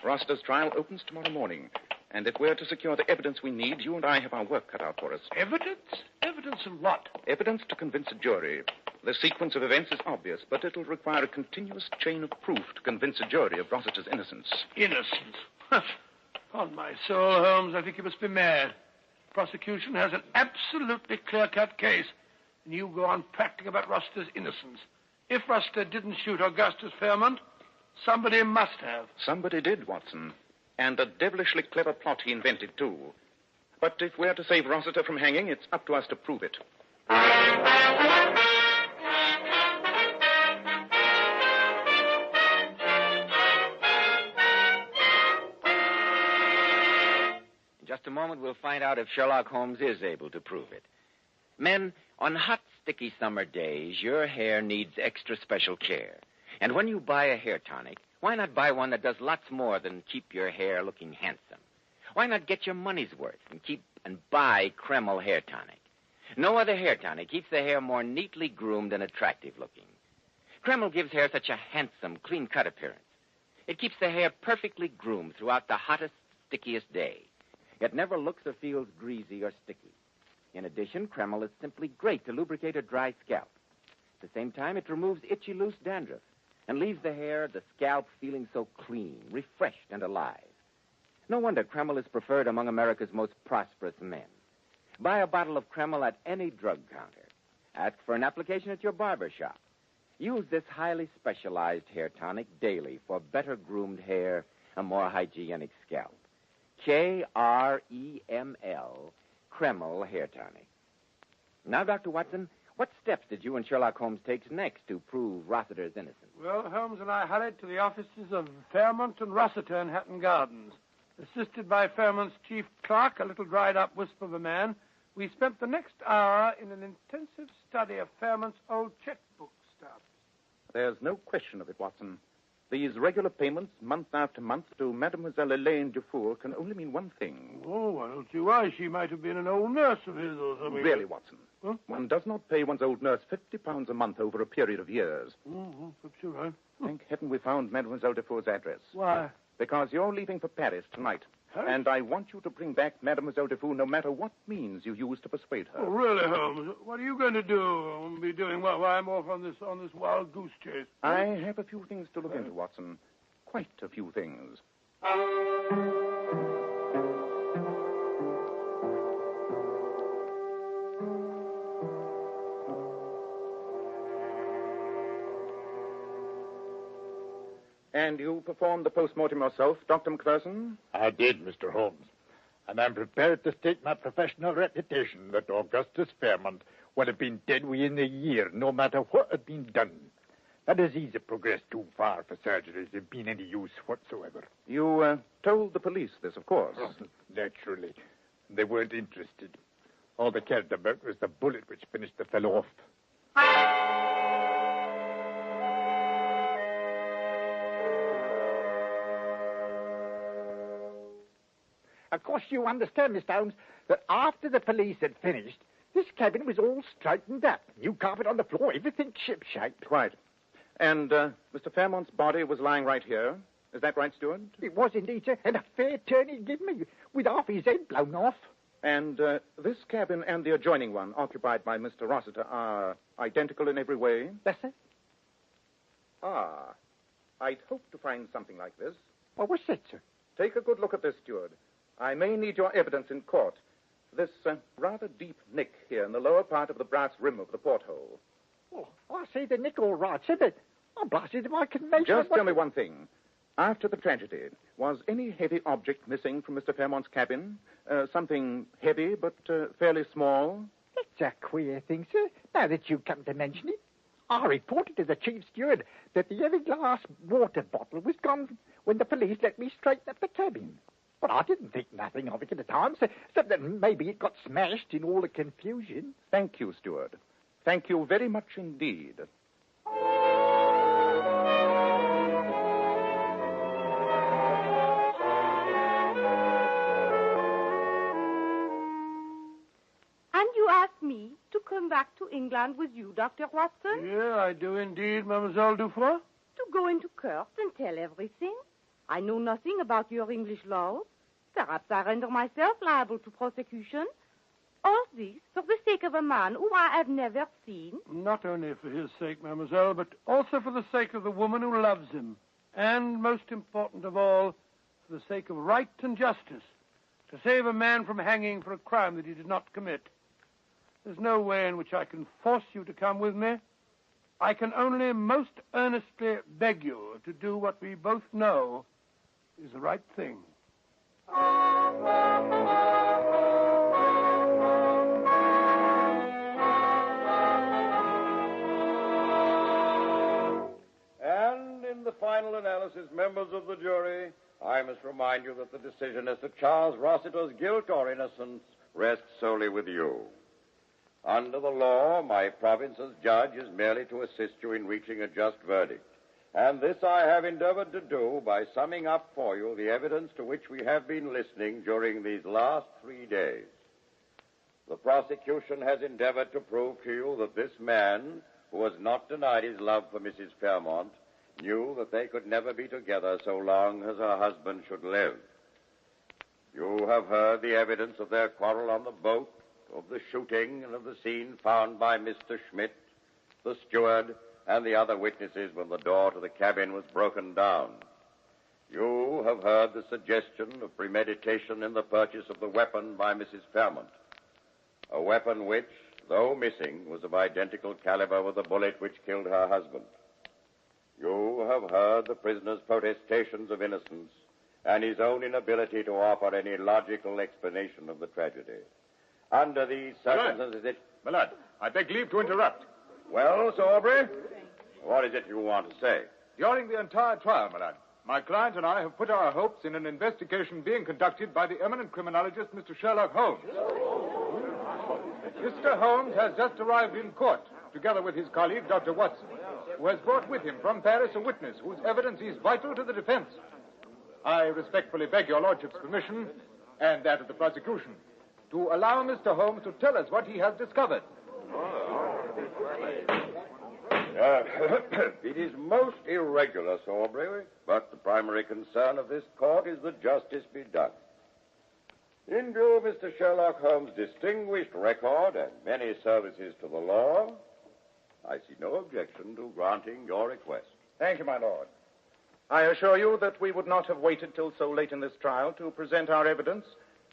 Rossiter's trial opens tomorrow morning. And if we're to secure the evidence we need, you and I have our work cut out for us. Evidence? Evidence of what? Evidence to convince a jury. The sequence of events is obvious, but it'll require a continuous chain of proof to convince a jury of Rossiter's innocence. Innocence? On my soul, Holmes, I think you must be mad. The prosecution has an absolutely clear-cut case, and you go on practicing about Rossiter's innocence. If Rossiter didn't shoot Augustus Fairmont, somebody must have. Somebody did, Watson. And a devilishly clever plot he invented, too. But if we're to save Rossiter from hanging, it's up to us to prove it. In just a moment, we'll find out if Sherlock Holmes is able to prove it. Men, on hot, sticky summer days, your hair needs extra special care. And when you buy a hair tonic, why not buy one that does lots more than keep your hair looking handsome? Why not get your money's worth and buy Kreml hair tonic? No other hair tonic keeps the hair more neatly groomed and attractive looking. Kreml gives hair such a handsome, clean-cut appearance. It keeps the hair perfectly groomed throughout the hottest, stickiest day. It never looks or feels greasy or sticky. In addition, Kreml is simply great to lubricate a dry scalp. At the same time, it removes itchy, loose dandruff and leaves the hair, the scalp, feeling so clean, refreshed, and alive. No wonder Kreml is preferred among America's most prosperous men. Buy a bottle of Kreml at any drug counter. Ask for an application at your barber shop. Use this highly specialized hair tonic daily for better groomed hair, a more hygienic scalp. Kreml, Kreml hair tonic. Now, Dr. Watson, what steps did you and Sherlock Holmes take next to prove Rossiter's innocence? Well, Holmes and I hurried to the offices of Fairmont and Rossiter in Hatton Gardens. Assisted by Fairmont's chief clerk, a little dried-up wisp of a man, we spent the next hour in an intensive study of Fairmont's old checkbook stubs. There's no question of it, Watson. These regular payments, month after month, to Mademoiselle Elaine Dufour can only mean one thing. Oh, I don't see why. She might have been an old nurse of his or something. Really, Watson. Huh? One does not pay one's old nurse £50 a month over a period of years. Oh, perhaps you're right. Thank heaven we found Mademoiselle Dufour's address. Why? Because you're leaving for Paris tonight. Huh? And I want you to bring back Mademoiselle Dufour no matter what means you use to persuade her. Oh, really, Holmes? What are you going to do? Be doing while I'm off on this wild goose chase? I have a few things to look into, Watson. Quite a few things. And you performed the postmortem yourself, Dr. McPherson? I did, Mr. Holmes. And I'm prepared to stake my professional reputation that Augustus Fairmont would have been dead within a year, no matter what had been done. That disease had progressed too far for surgeries to have been any use whatsoever. You told the police this, of course. Naturally. They weren't interested. All they cared about was the bullet which finished the fellow off. Of course, you understand, Mr. Holmes, that after the police had finished, this cabin was all straightened up. New carpet on the floor, everything ship-shape. Quite. And Mr. Fairmont's body was lying right here. Is that right, Stewart? It was indeed, sir, and a fair turn he gave me, with half his head blown off. And this cabin and the adjoining one, occupied by Mr. Rossiter, are identical in every way? Yes, sir. Ah. I'd hoped to find something like this. What was that, sir? Take a good look at this, Stewart. I may need your evidence in court. This rather deep nick here in the lower part of the brass rim of the porthole. Oh, I see the nick all right, sir, but I'm blasted if I can make Just tell me one thing. After the tragedy, was any heavy object missing from Mr. Fairmont's cabin? Something heavy but fairly small? That's a queer thing, sir, now that you come to mention it. I reported to the chief steward that the heavy glass water bottle was gone when the police let me straighten up the cabin. But I didn't think nothing of it at the time, so that maybe it got smashed in all the confusion. Thank you, Steward. Thank you very much indeed. And you asked me to come back to England with you, Dr. Watson? Yeah, I do indeed, Mademoiselle Dufour. To go into court and tell everything? I know nothing about your English laws. Perhaps I render myself liable to prosecution. All this for the sake of a man whom I have never seen. Not only for his sake, Mademoiselle, but also for the sake of the woman who loves him. And, most important of all, for the sake of right and justice. To save a man from hanging for a crime that he did not commit. There's no way in which I can force you to come with me. I can only most earnestly beg you to do what we both know is the right thing. And in the final analysis, members of the jury, I must remind you that the decision as to Charles Rossiter's guilt or innocence rests solely with you. Under the law, my province as judge is merely to assist you in reaching a just verdict. And this I have endeavored to do by summing up for you the evidence to which we have been listening during these last 3 days. The prosecution has endeavored to prove to you that this man, who has not denied his love for Mrs. Fairmont, knew that they could never be together so long as her husband should live. You have heard the evidence of their quarrel on the boat, of the shooting, and of the scene found by Mr. Schmidt, the steward, and the other witnesses when the door to the cabin was broken down. You have heard the suggestion of premeditation in the purchase of the weapon by Mrs. Fairmont, a weapon which, though missing, was of identical caliber with the bullet which killed her husband. You have heard the prisoner's protestations of innocence and his own inability to offer any logical explanation of the tragedy. Under these circumstances, My lad, I beg leave to interrupt. Well, Sir Aubrey, what is it you want to say? During the entire trial, my lad, my client and I have put our hopes in an investigation being conducted by the eminent criminologist, Mr. Sherlock Holmes. Mr. Holmes has just arrived in court, together with his colleague, Dr. Watson, who has brought with him from Paris a witness whose evidence is vital to the defense. I respectfully beg your lordship's permission, and that of the prosecution, to allow Mr. Holmes to tell us what he has discovered. It is most irregular, Sir Aubrey, but the primary concern of this court is that justice be done. In view of Mr. Sherlock Holmes' distinguished record and many services to the law, I see no objection to granting your request. Thank you, my lord. I assure you that we would not have waited till so late in this trial to present our evidence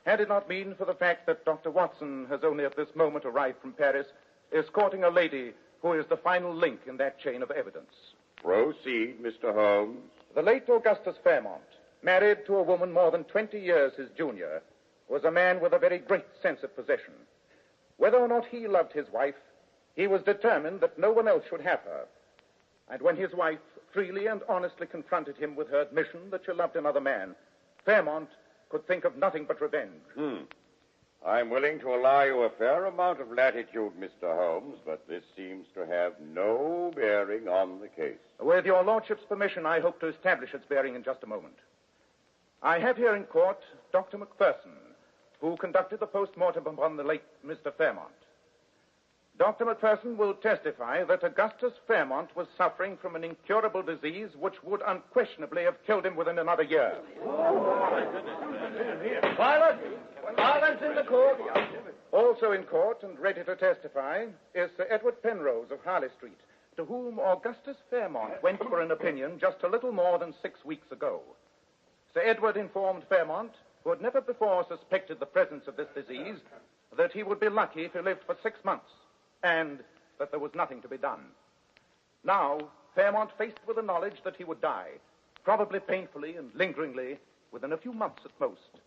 had it not been for the fact that Dr. Watson has only at this moment arrived from Paris, escorting a lady who is the final link in that chain of evidence. Proceed, Mr. Holmes. The late Augustus Fairmont, married to a woman more than 20 years his junior, was a man with a very great sense of possession. Whether or not he loved his wife, he was determined that no one else should have her. And when his wife freely and honestly confronted him with her admission that she loved another man, Fairmont could think of nothing but revenge. I'm willing to allow you a fair amount of latitude, Mr. Holmes, but this seems to have no bearing on the case. With your lordship's permission, I hope to establish its bearing in just a moment. I have here in court Dr. Macpherson, who conducted the post-mortem upon the late Mr. Fairmont. Dr. Macpherson will testify that Augustus Fairmont was suffering from an incurable disease which would unquestionably have killed him within another year. Silence! Silence in the court! Also in court and ready to testify is Sir Edward Penrose of Harley Street, to whom Augustus Fairmont went for an opinion just a little more than 6 weeks ago. Sir Edward informed Fairmont, who had never before suspected the presence of this disease, that he would be lucky if he lived for 6 months, and that there was nothing to be done. Now, Fairmont faced with the knowledge that he would die, probably painfully and lingeringly, within a few months at most.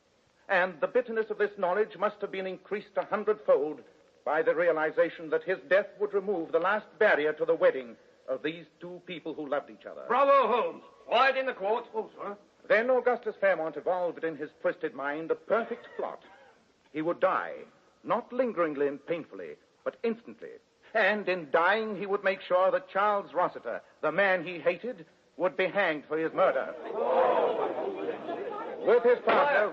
And the bitterness of this knowledge must have been increased 100-fold by the realization that his death would remove the last barrier to the wedding of these two people who loved each other. Bravo, Holmes. Quiet in the court. Oh, sir. Then Augustus Fairmont evolved in his twisted mind a perfect plot. He would die, not lingeringly and painfully, but instantly. And in dying, he would make sure that Charles Rossiter, the man he hated, would be hanged for his murder. With his partner,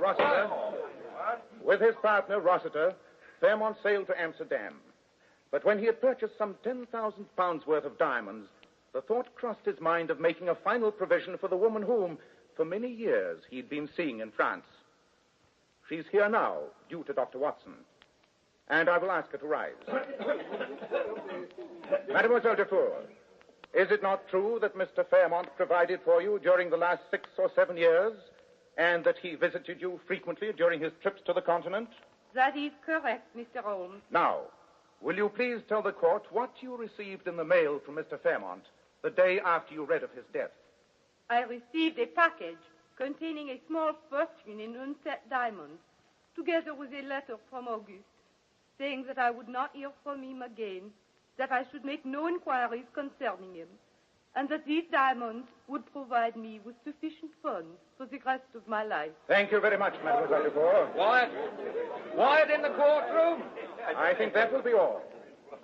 Rossiter, Fairmont sailed to Amsterdam. But when he had purchased some 10,000 pounds worth of diamonds, the thought crossed his mind of making a final provision for the woman whom, for many years, he'd been seeing in France. She's here now, due to Dr. Watson. And I will ask her to rise. Mademoiselle Dufour, is it not true that Mr. Fairmont provided for you during the last 6 or 7 years, and that he visited you frequently during his trips to the continent? That is correct, Mr. Holmes. Now, will you please tell the court what you received in the mail from Mr. Fairmont the day after you read of his death? I received a package containing a small fortune in unset diamonds, together with a letter from Auguste, saying that I would not hear from him again, that I should make no inquiries concerning him, and that these diamonds would provide me with sufficient funds for the rest of my life. Thank you very much, Mademoiselle Dufour. Wyatt! Wyatt in the courtroom! I think that will be all.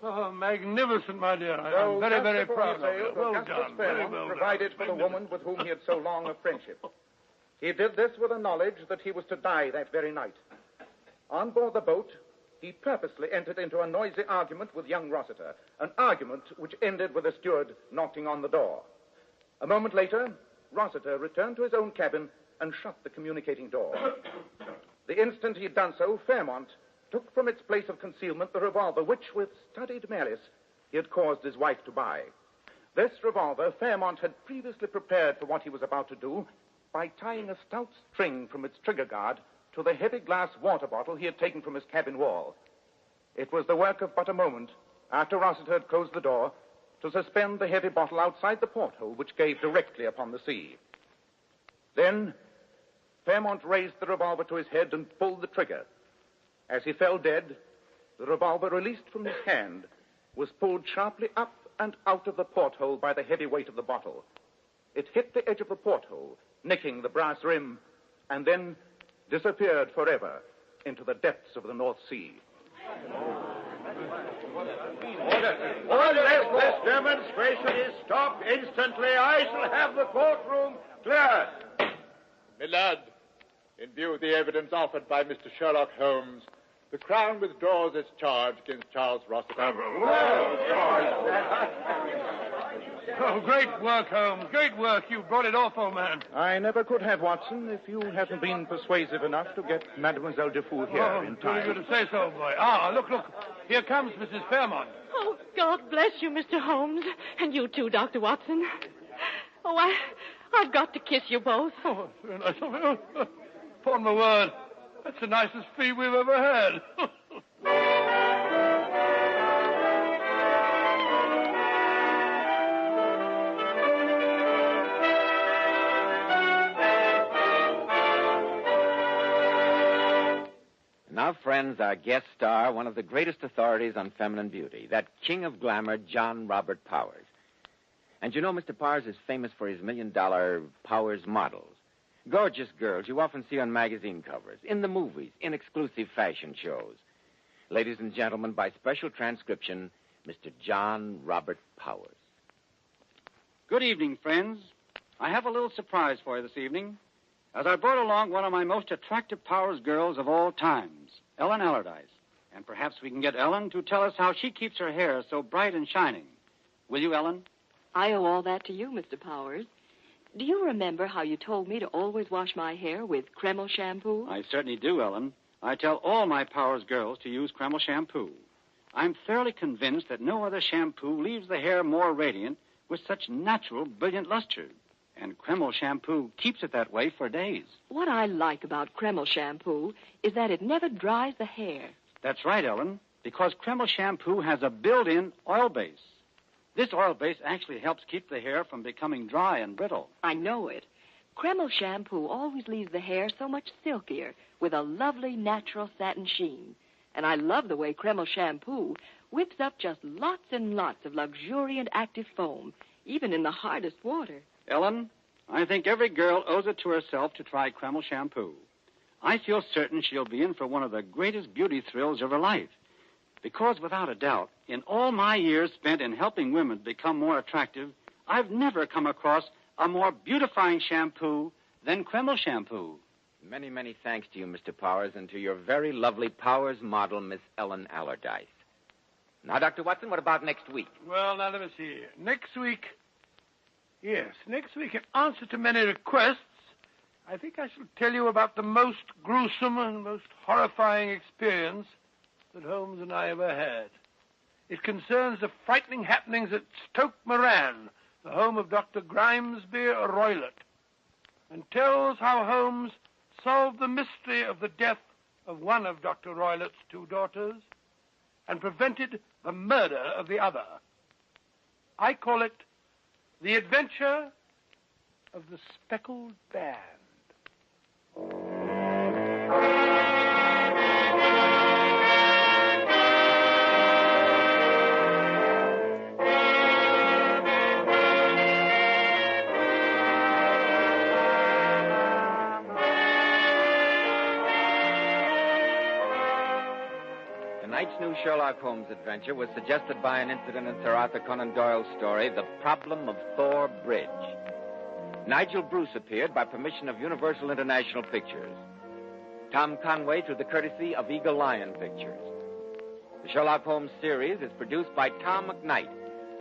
Oh, magnificent, my dear. I'm very, very proud of you. Well done. Very well done. Provided for the woman with whom he had so long a friendship. He did this with the knowledge that he was to die that very night. On board the boat, he purposely entered into a noisy argument with young Rossiter, an argument which ended with the steward knocking on the door. A moment later, Rossiter returned to his own cabin and shut the communicating door. The instant he had done so, Fairmont took from its place of concealment the revolver which, with studied malice, he had caused his wife to buy. This revolver Fairmont had previously prepared for what he was about to do by tying a stout string from its trigger guard to the heavy glass water bottle he had taken from his cabin wall. It was the work of but a moment, after Rossiter had closed the door, to suspend the heavy bottle outside the porthole which gave directly upon the sea. Then Fairmont raised the revolver to his head and pulled the trigger. As he fell dead, the revolver, released from his hand, was pulled sharply up and out of the porthole by the heavy weight of the bottle. It hit the edge of the porthole, nicking the brass rim, and then disappeared forever into the depths of the North Sea. Unless this demonstration is stopped instantly, I shall have the courtroom cleared. My lord, in view of the evidence offered by Mr. Sherlock Holmes, the Crown withdraws its charge against Charles Rossiter. Oh, great work, Holmes. Great work. You brought it off, old man. I never could have, Watson, if you hadn't been persuasive enough to get Mademoiselle Dufour here in time. Really good to say so, boy. Ah, look. Here comes Mrs. Fairmont. Oh, God bless you, Mr. Holmes. And you too, Dr. Watson. Oh, I've got to kiss you both. Oh, very nice of you. Upon my word, that's the nicest fee we've ever had. Now, friends, our guest star, one of the greatest authorities on feminine beauty, that king of glamour, John Robert Powers. And you know, Mr. Powers is famous for his $1 million Powers models. Gorgeous girls you often see on magazine covers, in the movies, in exclusive fashion shows. Ladies and gentlemen, by special transcription, Mr. John Robert Powers. Good evening, friends. I have a little surprise for you this evening, as I brought along one of my most attractive Powers girls of all times, Ellen Allardyce. And perhaps we can get Ellen to tell us how she keeps her hair so bright and shining. Will you, Ellen? I owe all that to you, Mr. Powers. Do you remember how you told me to always wash my hair with Kreml shampoo? I certainly do, Ellen. I tell all my Powers girls to use Kreml shampoo. I'm thoroughly convinced that no other shampoo leaves the hair more radiant with such natural, brilliant luster. And Kreml shampoo keeps it that way for days. What I like about Kreml shampoo is that it never dries the hair. That's right, Ellen, because Kreml shampoo has a built-in oil base. This oil base actually helps keep the hair from becoming dry and brittle. I know it. Kreml shampoo always leaves the hair so much silkier with a lovely natural satin sheen. And I love the way Kreml shampoo whips up just lots and lots of luxuriant active foam, even in the hardest water. Ellen, I think every girl owes it to herself to try Kreml shampoo. I feel certain she'll be in for one of the greatest beauty thrills of her life. Because, without a doubt, in all my years spent in helping women become more attractive, I've never come across a more beautifying shampoo than Kreml shampoo. Many, many thanks to you, Mr. Powers, and to your very lovely Powers model, Miss Ellen Allardyce. Now, Dr. Watson, what about next week? Well, now, let me see. Next week, in answer to many requests, I think I shall tell you about the most gruesome and most horrifying experience that Holmes and I ever had. It concerns the frightening happenings at Stoke Moran, the home of Dr. Grimesby Roylott, and tells how Holmes solved the mystery of the death of one of Dr. Roylott's two daughters and prevented the murder of the other. I call it The Adventure of the Speckled Band. Tonight's new Sherlock Holmes adventure was suggested by an incident in Sir Arthur Conan Doyle's story, The Problem of Thor Bridge. Nigel Bruce appeared by permission of Universal International Pictures. Tom Conway through the courtesy of Eagle Lion Pictures. The Sherlock Holmes series is produced by Tom McKnight,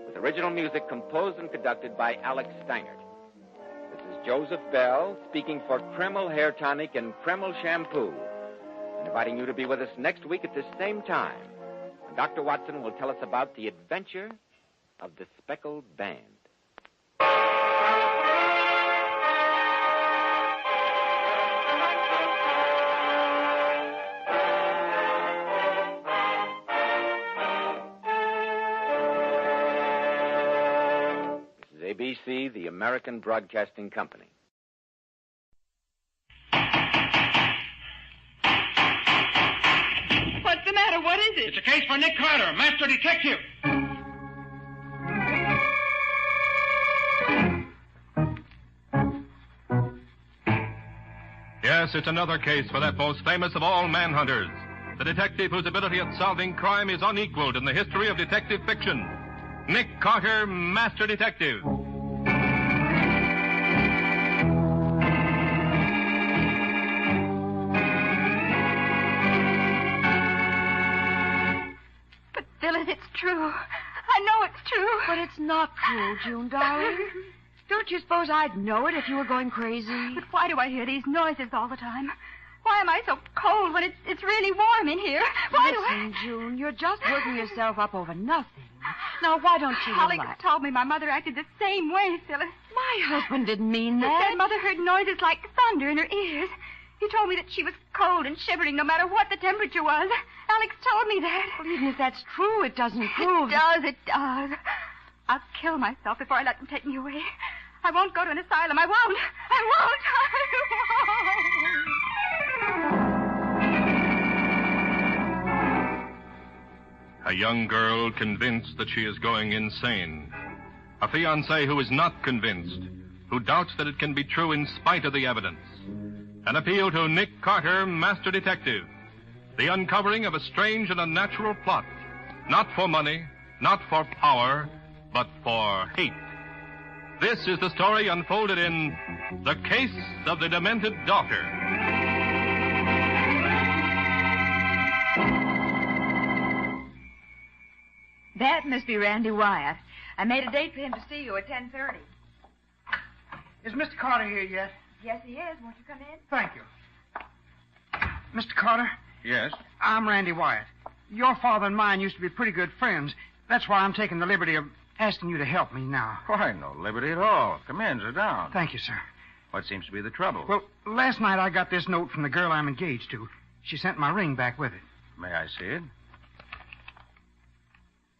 with original music composed and conducted by Alex Steinert. This is Joseph Bell speaking for Kreml Hair Tonic and Kreml Shampoo, and inviting you to be with us next week at this same time, when Dr. Watson will tell us about the adventure of the Speckled Band. This is ABC, the American Broadcasting Company. What's the matter? What is it? It's a case for Nick Carter, master detective. Yes, it's another case for that most famous of all manhunters, the detective whose ability at solving crime is unequaled in the history of detective fiction. Nick Carter, master detective. Phyllis, it's true. I know it's true. But it's not true, June, darling. Don't you suppose I'd know it if you were going crazy? But why do I hear these noises all the time? Why am I so cold when it's really warm in here? Why Listen, June, you're just working yourself up over nothing. Now, why don't you Alex relax? told me my mother acted the same way, Phyllis. My husband didn't mean He that. said Mother heard noises like thunder in her ears. He told me that she was cold and shivering no matter what the temperature was. Alex told me that. Well, even if that's true, it doesn't prove... It does. I'll kill myself before I let them take me away. I won't go to an asylum. I won't. A young girl convinced that she is going insane. A fiancé who is not convinced, who doubts that it can be true in spite of the evidence. An appeal to Nick Carter, master detective. The uncovering of a strange and unnatural plot. Not for money, not for power, but for hate. This is the story unfolded in The Case of the Demented Daughter. That must be Randy Wyatt. I made a date for him to see you at 10:30. Is Mr. Carter here yet? Yes, he is. Won't you come in? Thank you. Mr. Carter? Yes? I'm Randy Wyatt. Your father and mine used to be pretty good friends. That's why I'm taking the liberty of asking you to help me now. Why, no liberty at all. Come in, sit down. Thank you, sir. What seems to be the trouble? Well, last night I got this note from the girl I'm engaged to. She sent my ring back with it. May I see it?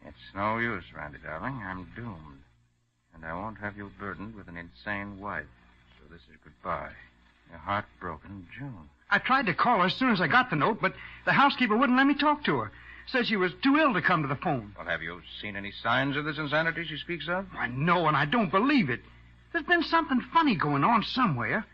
It's no use, Randy, darling. I'm doomed. And I won't have you burdened with an insane wife. So this is goodbye. Your heartbroken June. I tried to call her as soon as I got the note, but the housekeeper wouldn't let me talk to her. Said she was too ill to come to the phone. Well, have you seen any signs of this insanity she speaks of? I know, and I don't believe it. There's been something funny going on somewhere.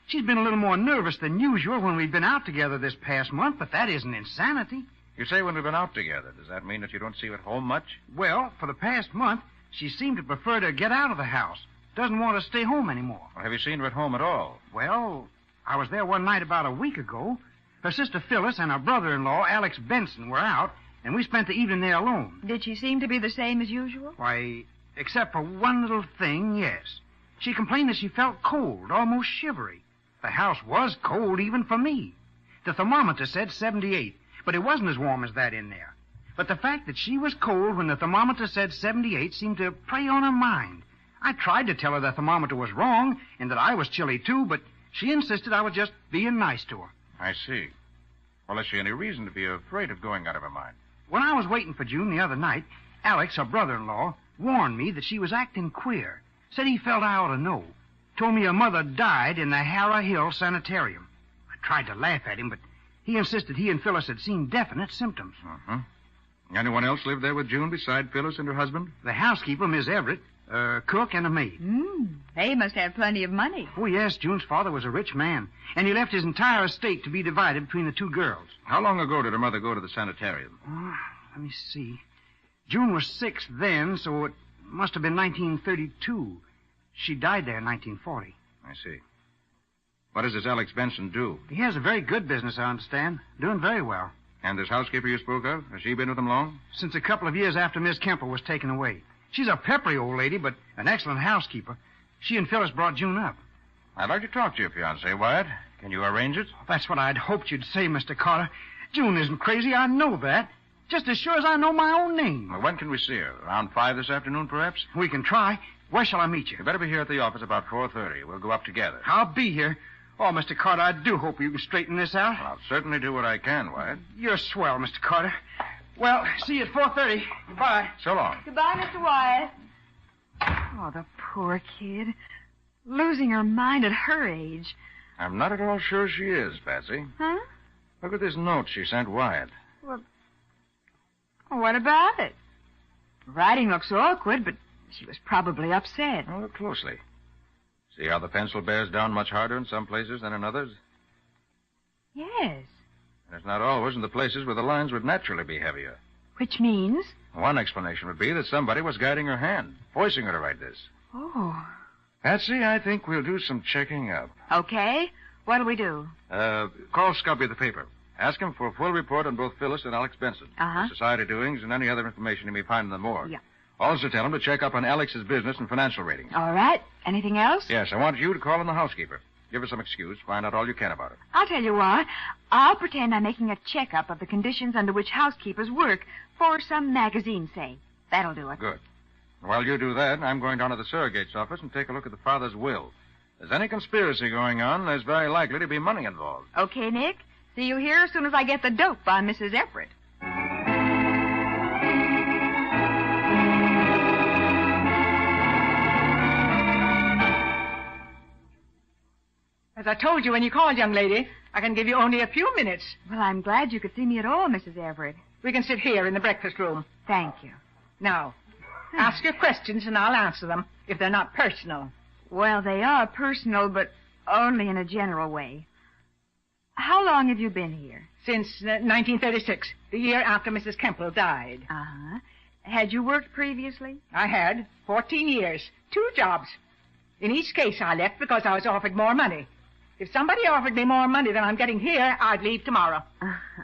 She's been a little more nervous than usual when we've been out together this past month, but that isn't insanity. You say when we've been out together. Does that mean that you don't see her at home much? Well, for the past month, she seemed to prefer to get out of the house. Doesn't want to stay home anymore. Well, have you seen her at home at all? Well, I was there one night about a week ago. Her sister Phyllis and her brother-in-law, Alex Benson, were out, and we spent the evening there alone. Did she seem to be the same as usual? Why, except for one little thing, yes. She complained that she felt cold, almost shivery. The house was cold even for me. The thermometer said 78, but it wasn't as warm as that in there. But the fact that she was cold when the thermometer said 78 seemed to prey on her mind. I tried to tell her the thermometer was wrong and that I was chilly too, but she insisted I was just being nice to her. I see. Well, is she any reason to be afraid of going out of her mind? When I was waiting for June the other night, Alex, her brother-in-law, warned me that she was acting queer. Said he felt I ought to know. Told me her mother died in the Harrah Hill Sanitarium. I tried to laugh at him, but he insisted he and Phyllis had seen definite symptoms. Uh-huh. Anyone else live there with June beside Phyllis and her husband? The housekeeper, Miss Everett, cook, and a maid. They must have plenty of money. Oh, yes, June's father was a rich man, and he left his entire estate to be divided between the two girls. How long ago did her mother go to the sanitarium? Let me see. June was 6 then, so it must have been 1932. She died there in 1940. I see. What does this Alex Benson do? He has a very good business, I understand. Doing very well. And this housekeeper you spoke of, has she been with him long? Since a couple of years after Miss Kemper was taken away. She's a peppery old lady, but an excellent housekeeper. She and Phyllis brought June up. I'd like to talk to your fiancée, Wyatt. Can you arrange it? That's what I'd hoped you'd say, Mr. Carter. June isn't crazy, I know that. Just as sure as I know my own name. Well, when can we see her? Around 5 this afternoon, perhaps? We can try. Where shall I meet you? You better be here at the office about 4:30. We'll go up together. I'll be here. Oh, Mr. Carter, I do hope you can straighten this out. Well, I'll certainly do what I can, Wyatt. You're swell, Mr. Carter. Well, see you at 4:30. Goodbye. So long. Goodbye, Mr. Wyatt. Oh, the poor kid. Losing her mind at her age. I'm not at all sure she is, Patsy. Huh? Look at this note she sent Wyatt. Well, what about it? Writing looks awkward, but she was probably upset. Well, look closely. See how the pencil bears down much harder in some places than in others? Yes. And it's not always in the places where the lines would naturally be heavier. Which means? One explanation would be that somebody was guiding her hand, forcing her to write this. Oh. Patsy, I think we'll do some checking up. Okay. What'll we do? Call Scubby of the paper. Ask him for a full report on both Phyllis and Alex Benson. Uh-huh. The society doings and any other information he may find in the morgue. Yeah. Also tell him to check up on Alex's business and financial ratings. All right. Anything else? Yes, I want you to call in the housekeeper. Give her some excuse. Find out all you can about her. I'll tell you what. I'll pretend I'm making a checkup of the conditions under which housekeepers work for some magazine, say. That'll do it. Good. While you do that, I'm going down to the surrogate's office and take a look at the father's will. If there's any conspiracy going on, there's very likely to be money involved. Okay, Nick. See you here as soon as I get the dope on Mrs. Everett. As I told you when you called, young lady, I can give you only a few minutes. Well, I'm glad you could see me at all, Mrs. Everett. We can sit here in the breakfast room. Thank you. Now, ask your questions and I'll answer them if they're not personal. Well, they are personal, but only in a general way. How long have you been here? Since 1936, the year after Mrs. Kemple died. Uh-huh. Had you worked previously? I had. 14 years. 2 jobs. In each case, I left because I was offered more money. If somebody offered me more money than I'm getting here, I'd leave tomorrow. Uh-huh.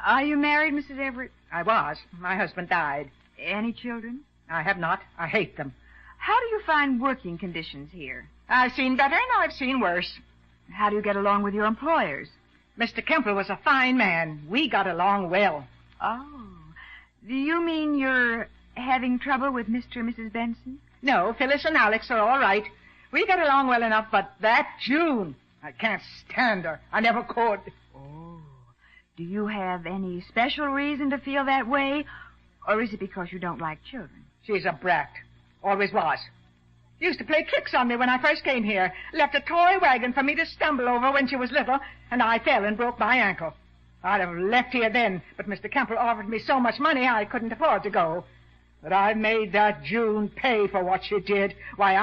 Are you married, Mrs. Everett? I was. My husband died. Any children? I have not. I hate them. How do you find working conditions here? I've seen better and I've seen worse. How do you get along with your employers? Mr. Kemple was a fine man. We got along well. Oh. Do you mean you're having trouble with Mr. and Mrs. Benson? No, Phyllis and Alex are all right. We got along well enough, but that June, I can't stand her. I never could. Oh. Do you have any special reason to feel that way? Or is it because you don't like children? She's a brat. Always was. Used to play tricks on me when I first came here. Left a toy wagon for me to stumble over when she was little, and I fell and broke my ankle. I'd have left here then, but Mr. Kemple offered me so much money I couldn't afford to go. But I made that June pay for what she did. Why,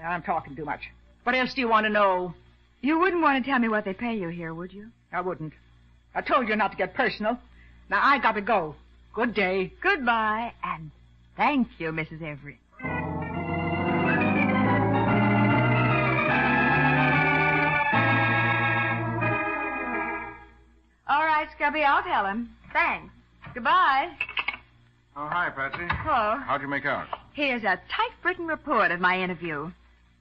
I'm talking too much. What else do you want to know? You wouldn't want to tell me what they pay you here, would you? I wouldn't. I told you not to get personal. Now, I got to go. Good day. Goodbye, and thank you, Mrs. Everett. All right, Scubby, I'll tell him. Thanks. Goodbye. Oh, hi, Patsy. Hello. How'd you make out? Here's a typewritten report of my interview.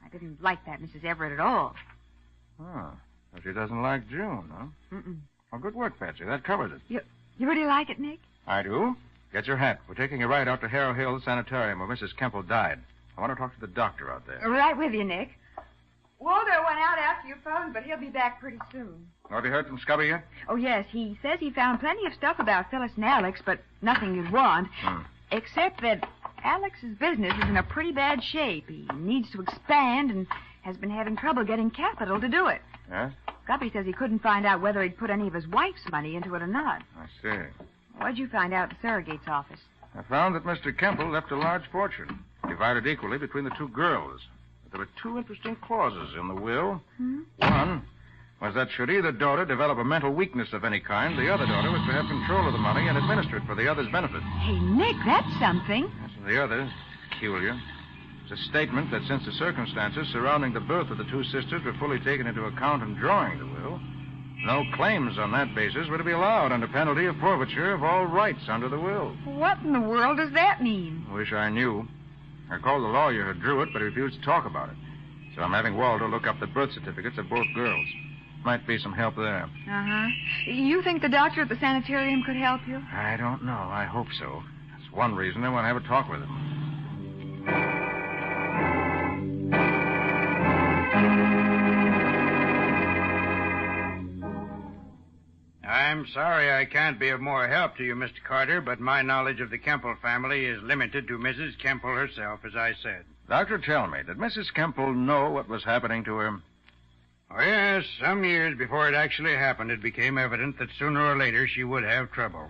I didn't like that Mrs. Everett at all. Oh, so she doesn't like June, huh? Mm-mm. Well, good work, Patsy. That covers it. You really like it, Nick? I do. Get your hat. We're taking a ride out to Harrow Hill Sanitarium where Mrs. Kemple died. I want to talk to the doctor out there. Right with you, Nick. Walter went out after you phoned, but he'll be back pretty soon. Have you heard from Scubby yet? Oh, yes. He says he found plenty of stuff about Phyllis and Alex, but nothing you'd want. Except that Alex's business is in a pretty bad shape. He needs to expand and has been having trouble getting capital to do it. Yes? Scubby says he couldn't find out whether he'd put any of his wife's money into it or not. I see. What'd you find out at the surrogate's office? I found that Mr. Kemple left a large fortune, divided equally between the two girls. But there were two interesting clauses in the will. One was that should either daughter develop a mental weakness of any kind, the other daughter was to have control of the money and administer it for the other's benefit. Hey, Nick, that's something. Yes, and the other, peculiar, is a statement that since the circumstances surrounding the birth of the two sisters were fully taken into account in drawing the will, no claims on that basis were to be allowed under penalty of forfeiture of all rights under the will. What in the world does that mean? Wish I knew. I called the lawyer who drew it, but he refused to talk about it. So I'm having Walter look up the birth certificates of both girls. Might be some help there. Uh-huh. You think the doctor at the sanitarium could help you? I don't know. I hope so. That's one reason I want to have a talk with him. I'm sorry I can't be of more help to you, Mr. Carter, but my knowledge of the Kemple family is limited to Mrs. Kemple herself, as I said. Doctor, tell me, did Mrs. Kemple know what was happening to her? Oh, yes. Some years before it actually happened, it became evident that sooner or later she would have trouble.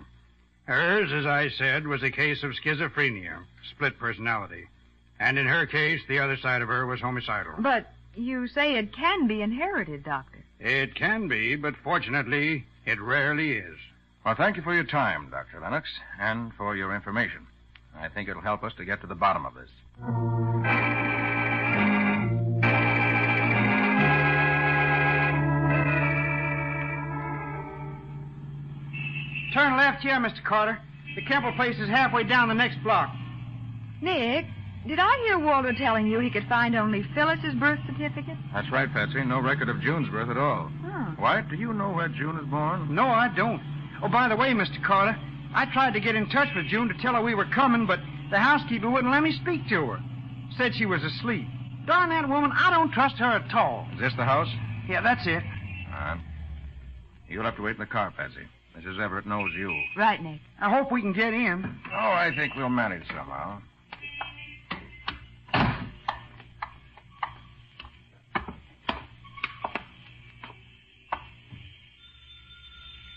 Hers, as I said, was a case of schizophrenia, split personality. And in her case, the other side of her was homicidal. But you say it can be inherited, Doctor. It can be, but fortunately, it rarely is. Well, thank you for your time, Dr. Lennox, and for your information. I think it'll help us to get to the bottom of this. Turn left here, Mr. Carter. The Kemple place is halfway down the next block. Nick, did I hear Walter telling you he could find only Phyllis's birth certificate? That's right, Patsy. No record of June's birth at all. Oh. Wyatt, do you know where June was born? No, I don't. Oh, by the way, Mr. Carter, I tried to get in touch with June to tell her we were coming, but the housekeeper wouldn't let me speak to her. Said she was asleep. Darn that woman, I don't trust her at all. Is this the house? Yeah, that's it. You'll have to wait in the car, Patsy. Mrs. Everett knows you. Right, Nick. I hope we can get in. Oh, I think we'll manage somehow.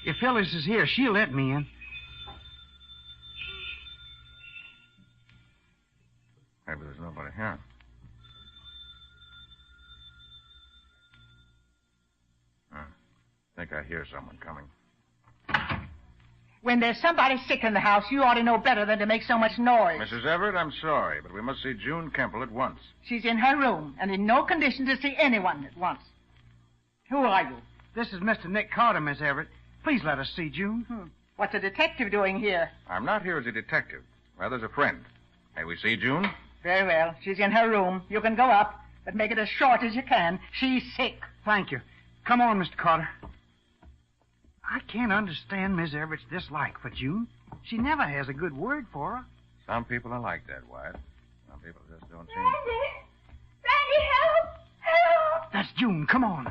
If Phyllis is here, she'll let me in. Maybe there's nobody here. I think I hear someone coming. When there's somebody sick in the house, you ought to know better than to make so much noise. Mrs. Everett, I'm sorry, but we must see June Kemple at once. She's in her room and in no condition to see anyone at once. Who are you? This is Mr. Nick Carter, Miss Everett. Please let us see June. What's a detective doing here? I'm not here as a detective, rather as a friend. May we see June? Very well. She's in her room. You can go up, but make it as short as you can. She's sick. Thank you. Come on, Mr. Carter. I can't understand Miss Everett's dislike for June. She never has a good word for her. Some people are like that, Wyatt. Some people just don't seem... Randy, help! Help! That's June. Come on.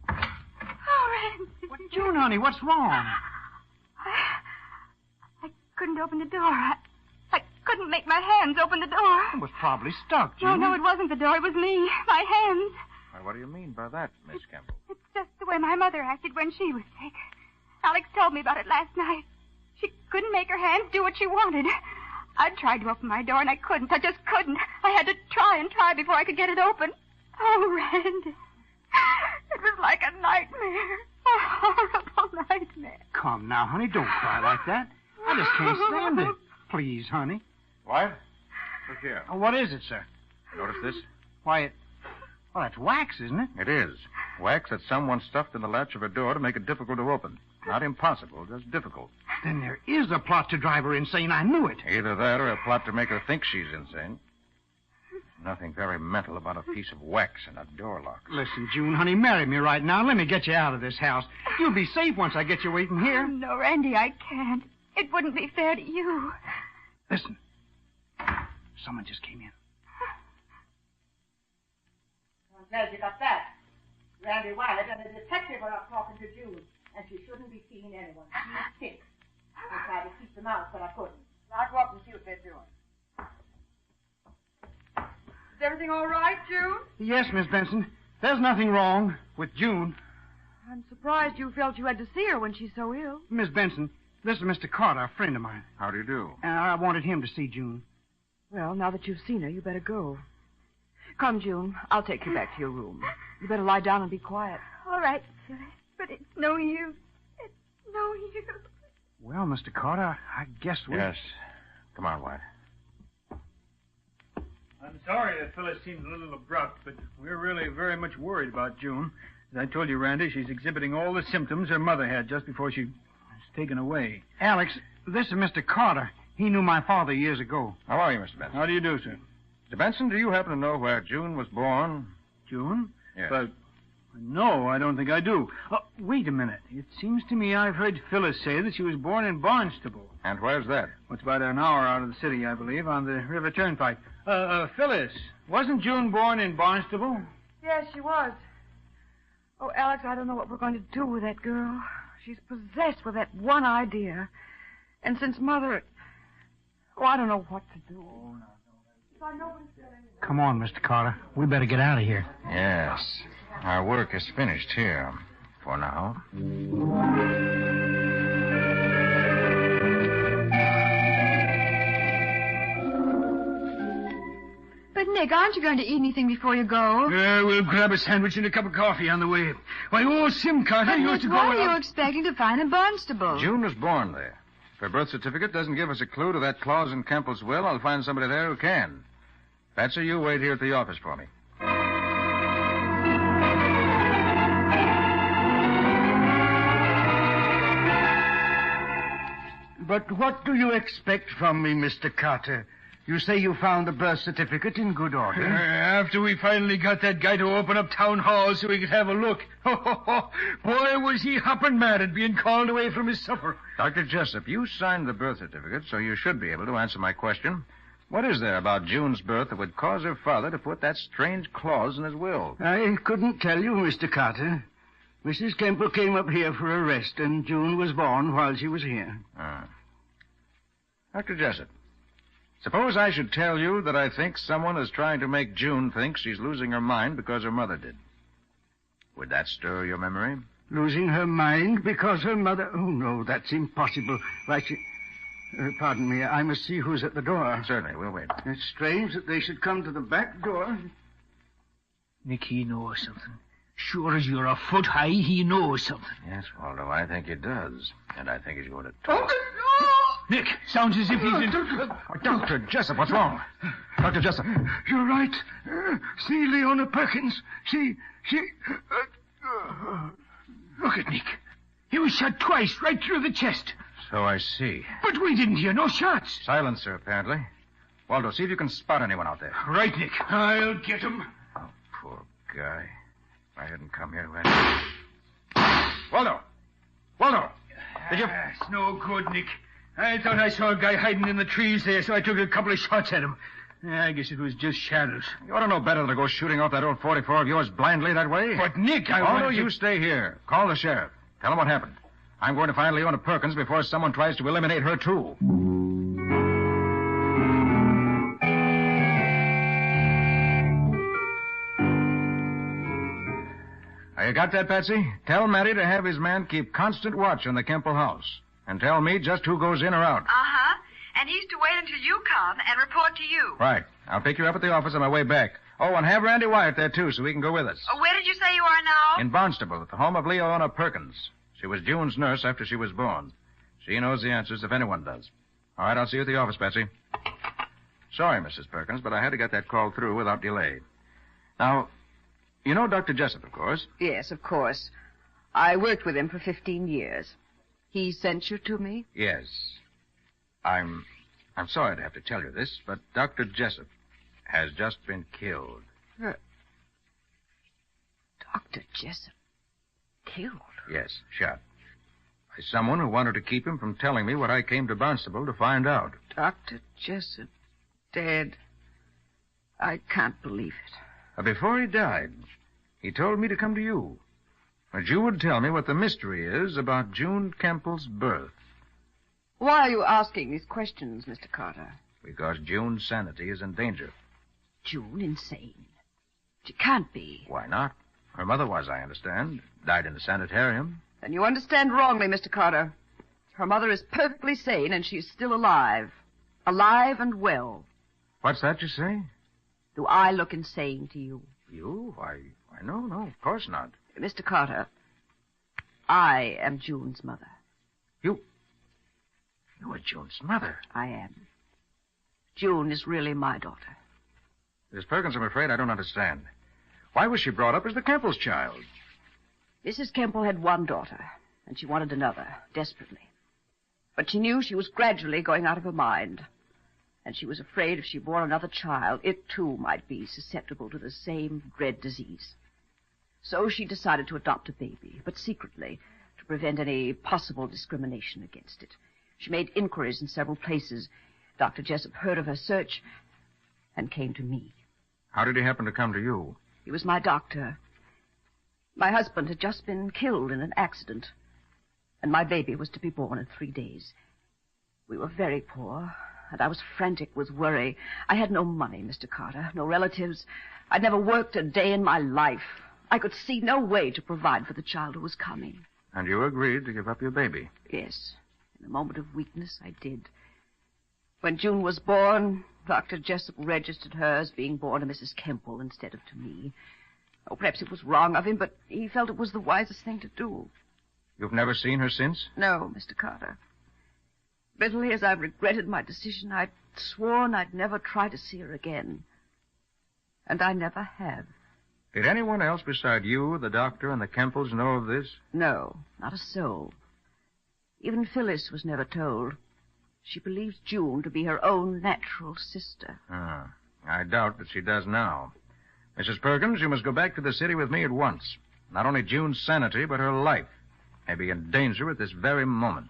Oh, Randy. June, honey, what's wrong? I couldn't open the door. I couldn't make my hands open the door. It was probably stuck, June. No, it wasn't the door. It was me. My hands. Why, what do you mean by that, Miss Kemple? It's just the way my mother acted when she was sick. Alex told me about it last night. She couldn't make her hands do what she wanted. I tried to open my door, and I couldn't. I just couldn't. I had to try and try before I could get it open. Oh, Randy. It was like a nightmare. Oh. horrible nightmare. Come now, honey, don't cry like that. I just can't stand it. Please, honey. What? Look here. What is it, sir? Notice this? Why, well, that's wax, isn't it? It is. Wax that someone stuffed in the latch of a door to make it difficult to open. Not impossible, just difficult. Then there is a plot to drive her insane. I knew it. Either that or a plot to make her think she's insane. Nothing very mental about a piece of wax and a door lock. Listen, June, honey, marry me right now. Let me get you out of this house. You'll be safe once I get you waiting here. Oh, no, Randy, I can't. It wouldn't be fair to you. Listen. Someone just came in. I'm glad you got that. Randy Wyatt and the detective are up talking to June, and she shouldn't be seeing anyone. She's sick. I tried to keep them out, but I couldn't. I'll go up and see what they're doing. Is everything all right, June? Yes, Miss Benson. There's nothing wrong with June. I'm surprised you felt you had to see her when she's so ill. Miss Benson, this is Mr. Carter, a friend of mine. How do you do? I wanted him to see June. Well, now that you've seen her, you better go. Come, June. I'll take you back to your room. You better lie down and be quiet. All right, Phyllis, but it's no use. It's no use. Well, Mr. Carter, I guess we... Yes. Come on, White. I'm sorry that Phyllis seemed a little abrupt, but we're really very much worried about June. As I told you, Randy, she's exhibiting all the symptoms her mother had just before she was taken away. Alex, this is Mr. Carter. He knew my father years ago. How are you, Mr. Benson? How do you do, sir? Mr. Benson, do you happen to know where June was born? June? Yes. No, I don't think I do. Oh, wait a minute. It seems to me I've heard Phyllis say that she was born in Barnstable. And where's that? It's about an hour out of the city, I believe, on the River Turnpike. Phyllis, wasn't June born in Barnstable? Yes, she was. Oh, Alex, I don't know what we're going to do with that girl. She's possessed with that one idea. And since Mother... Oh, I don't know what to do. Come on, Mr. Carter. We better get out of here. Yes. Our work is finished here. For now. But, Nick, aren't you going to eat anything before you go? We'll grab a sandwich and a cup of coffee on the way. Why, Sim Carter, But, you Nick, used to go... what are you expecting to find in Barnstable? June was born there. If her birth certificate doesn't give us a clue to that clause in Kempel's will, I'll find somebody there who can. Patsy, you wait here at the office for me. But what do you expect from me, Mr. Carter? You say you found the birth certificate in good order. After we finally got that guy to open up town hall so we could have a look. Boy, was he hopping mad at being called away from his supper. Dr. Jessup, you signed the birth certificate, so you should be able to answer my question. What is there about June's birth that would cause her father to put that strange clause in his will? I couldn't tell you, Mr. Carter. Mrs. Kemple came up here for a rest, and June was born while she was here. Dr. Jessup, suppose I should tell you that I think someone is trying to make June think she's losing her mind because her mother did. Would that stir your memory? Losing her mind because her mother... Oh, no, that's impossible. Why, pardon me, I must see who's at the door. Certainly, we'll wait. It's strange that they should come to the back door. Nick, he knows something. Sure as you're a foot high, he knows something. Yes, Waldo, I think he does. And I think he's going to talk. Nick, sounds as if he's in... Dr. Jessup, what's wrong? Dr. Jessup. You're right. See Leona Perkins. She... Look at Nick. He was shot twice, right through the chest. So I see. But we didn't hear no shots. Silencer, apparently. Waldo, see if you can spot anyone out there. Right, Nick. I'll get him. Oh, poor guy. If I hadn't come here when... Waldo! Waldo! Did you... It's no good, Nick. I thought I saw a guy hiding in the trees there, so I took a couple of shots at him. I guess it was just shadows. You ought to know better than to go shooting off that old 44 of yours blindly that way. But, Nick, Waldo, you stay here. Call the sheriff. Tell him what happened. I'm going to find Leona Perkins before someone tries to eliminate her, too. You got that, Patsy? Tell Matty to have his man keep constant watch on the Kemple house. And tell me just who goes in or out. Uh-huh. And he's to wait until you come and report to you. Right. I'll pick you up at the office on my way back. Oh, and have Randy Wyatt there, too, so he can go with us. Where did you say you are now? In Barnstable, at the home of Leona Perkins. She was June's nurse after she was born. She knows the answers if anyone does. All right, I'll see you at the office, Betsy. Sorry, Mrs. Perkins, but I had to get that call through without delay. Now, you know Dr. Jessup, of course. Yes, of course. I worked with him for 15 years. He sent you to me? Yes. I'm sorry to have to tell you this, but Dr. Jessup has just been killed. Dr. Jessup? Killed? Yes, shot. By someone who wanted to keep him from telling me what I came to Barnstable to find out. Dr. Jessup dead. I can't believe it. Before he died, he told me to come to you. That you would tell me what the mystery is about June Campbell's birth. Why are you asking these questions, Mr. Carter? Because June's sanity is in danger. June insane? She can't be. Why not? Her mother was, I understand. Died in the sanitarium. Then you understand wrongly, Mr. Carter. Her mother is perfectly sane, and she's still alive. Alive and well. What's that you say? Do I look insane to you? You? Why, no, of course not. Mr. Carter, I am June's mother. You are June's mother? I am. June is really my daughter. Miss Perkins, I'm afraid I don't understand. Why was she brought up as the Campbell's child? Mrs. Campbell had one daughter, and she wanted another, desperately. But she knew she was gradually going out of her mind. And she was afraid if she bore another child, it too might be susceptible to the same dread disease. So she decided to adopt a baby, but secretly, to prevent any possible discrimination against it. She made inquiries in several places. Dr. Jessup heard of her search and came to me. How did he happen to come to you? He was my doctor. My husband had just been killed in an accident, and my baby was to be born in 3 days. We were very poor, and I was frantic with worry. I had no money, Mr. Carter, no relatives. I'd never worked a day in my life. I could see no way to provide for the child who was coming. And you agreed to give up your baby? Yes. In a moment of weakness, I did. When June was born, Dr. Jessup registered her as being born to Mrs. Campbell instead of to me. Oh, perhaps it was wrong of him, but he felt it was the wisest thing to do. You've never seen her since? No, Mr. Carter. Bitterly as I've regretted my decision, I'd sworn I'd never try to see her again. And I never have. Did anyone else beside you, the doctor, and the Campbells know of this? No, not a soul. Even Phyllis was never told. She believes June to be her own natural sister. I doubt that she does now. Mrs. Perkins, you must go back to the city with me at once. Not only June's sanity, but her life may be in danger at this very moment.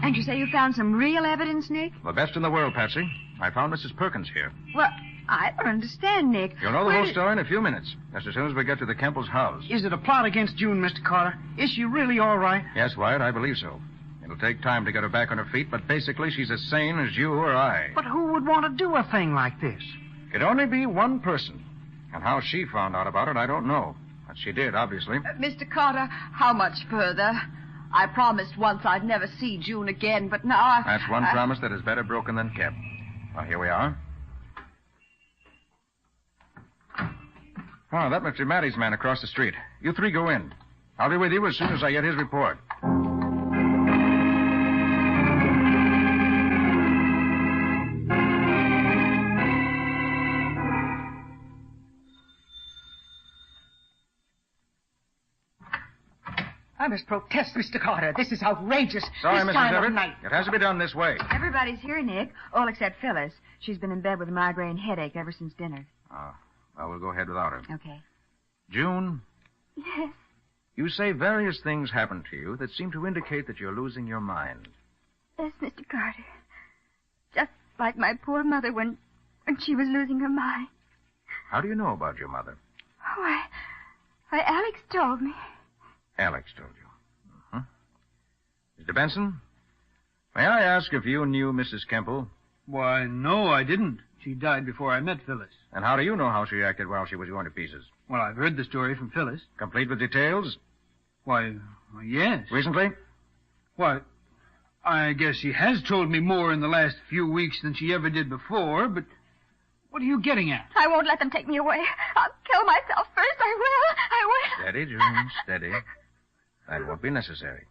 And you say you found some real evidence, Nick? The best in the world, Patsy. I found Mrs. Perkins here. Well, I don't understand, Nick. You'll know the whole story in a few minutes, just as soon as we get to the Campbell's house. Is it a plot against June, Mr. Carter? Is she really all right? Yes, Wyatt, I believe so. It'll take time to get her back on her feet, but basically she's as sane as you or I. But who would want to do a thing like this? It'd only be one person. And how she found out about it, I don't know. But she did, obviously. Mr. Carter, how much further? I promised once I'd never see June again, but now That's one promise that is better broken than kept. Well, here we are. Oh, that must be Matty's man across the street. You three go in. I'll be with you as soon as I get his report. I must protest, Mr. Carter. This is outrageous. Sorry, this Mrs. time of Everett. night. It has to be done this way. Everybody's here, Nick, all except Phyllis. She's been in bed with a migraine headache ever since dinner. Oh, well, we'll go ahead without her. Okay. June, Yes. you say various things happened to you that seem to indicate that you're losing your mind. Yes, Mr. Carter. Just like my poor mother when she was losing her mind. How do you know about your mother? Why, Alex told me. Alex told you. Mr. Benson, may I ask if you knew Mrs. Campbell? Why, no, I didn't. She died before I met Phyllis. And how do you know how she acted while she was going to pieces? Well, I've heard the story from Phyllis. Complete with details? Why, yes. Recently? Why, I guess she has told me more in the last few weeks than she ever did before, but what are you getting at? I won't let them take me away. I'll kill myself first. I will. Steady, June, steady. That won't be necessary.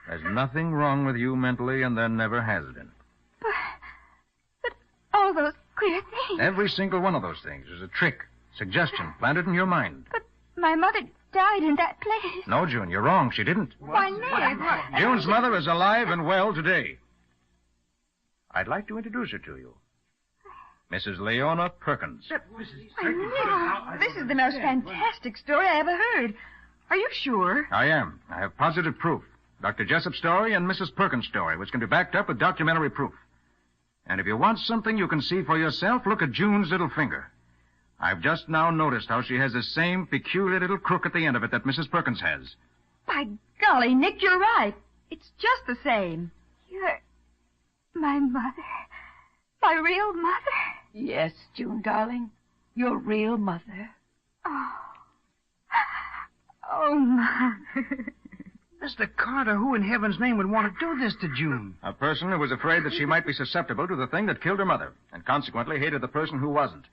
There's nothing wrong with you mentally, and there never has been. But all those queer things. Every single one of those things is a trick, suggestion, planted in your mind. But my mother died in that place. No, June, you're wrong. She didn't. Why, Nick? June's mother is alive and well today. I'd like to introduce her to you. Mrs. Leona Perkins. Why, Nick, this is the most fantastic story I ever heard. Are you sure? I am. I have positive proof. Dr. Jessup's story and Mrs. Perkins' story, which can be backed up with documentary proof. And if you want something you can see for yourself, look at June's little finger. I've just now noticed how she has the same peculiar little crook at the end of it that Mrs. Perkins has. By golly, Nick, you're right. It's just the same. You're my mother. My real mother. Yes, June, darling. Your real mother. Oh, Mother. Mr. Carter, who in heaven's name would want to do this to June? A person who was afraid that she might be susceptible to the thing that killed her mother, and consequently hated the person who wasn't.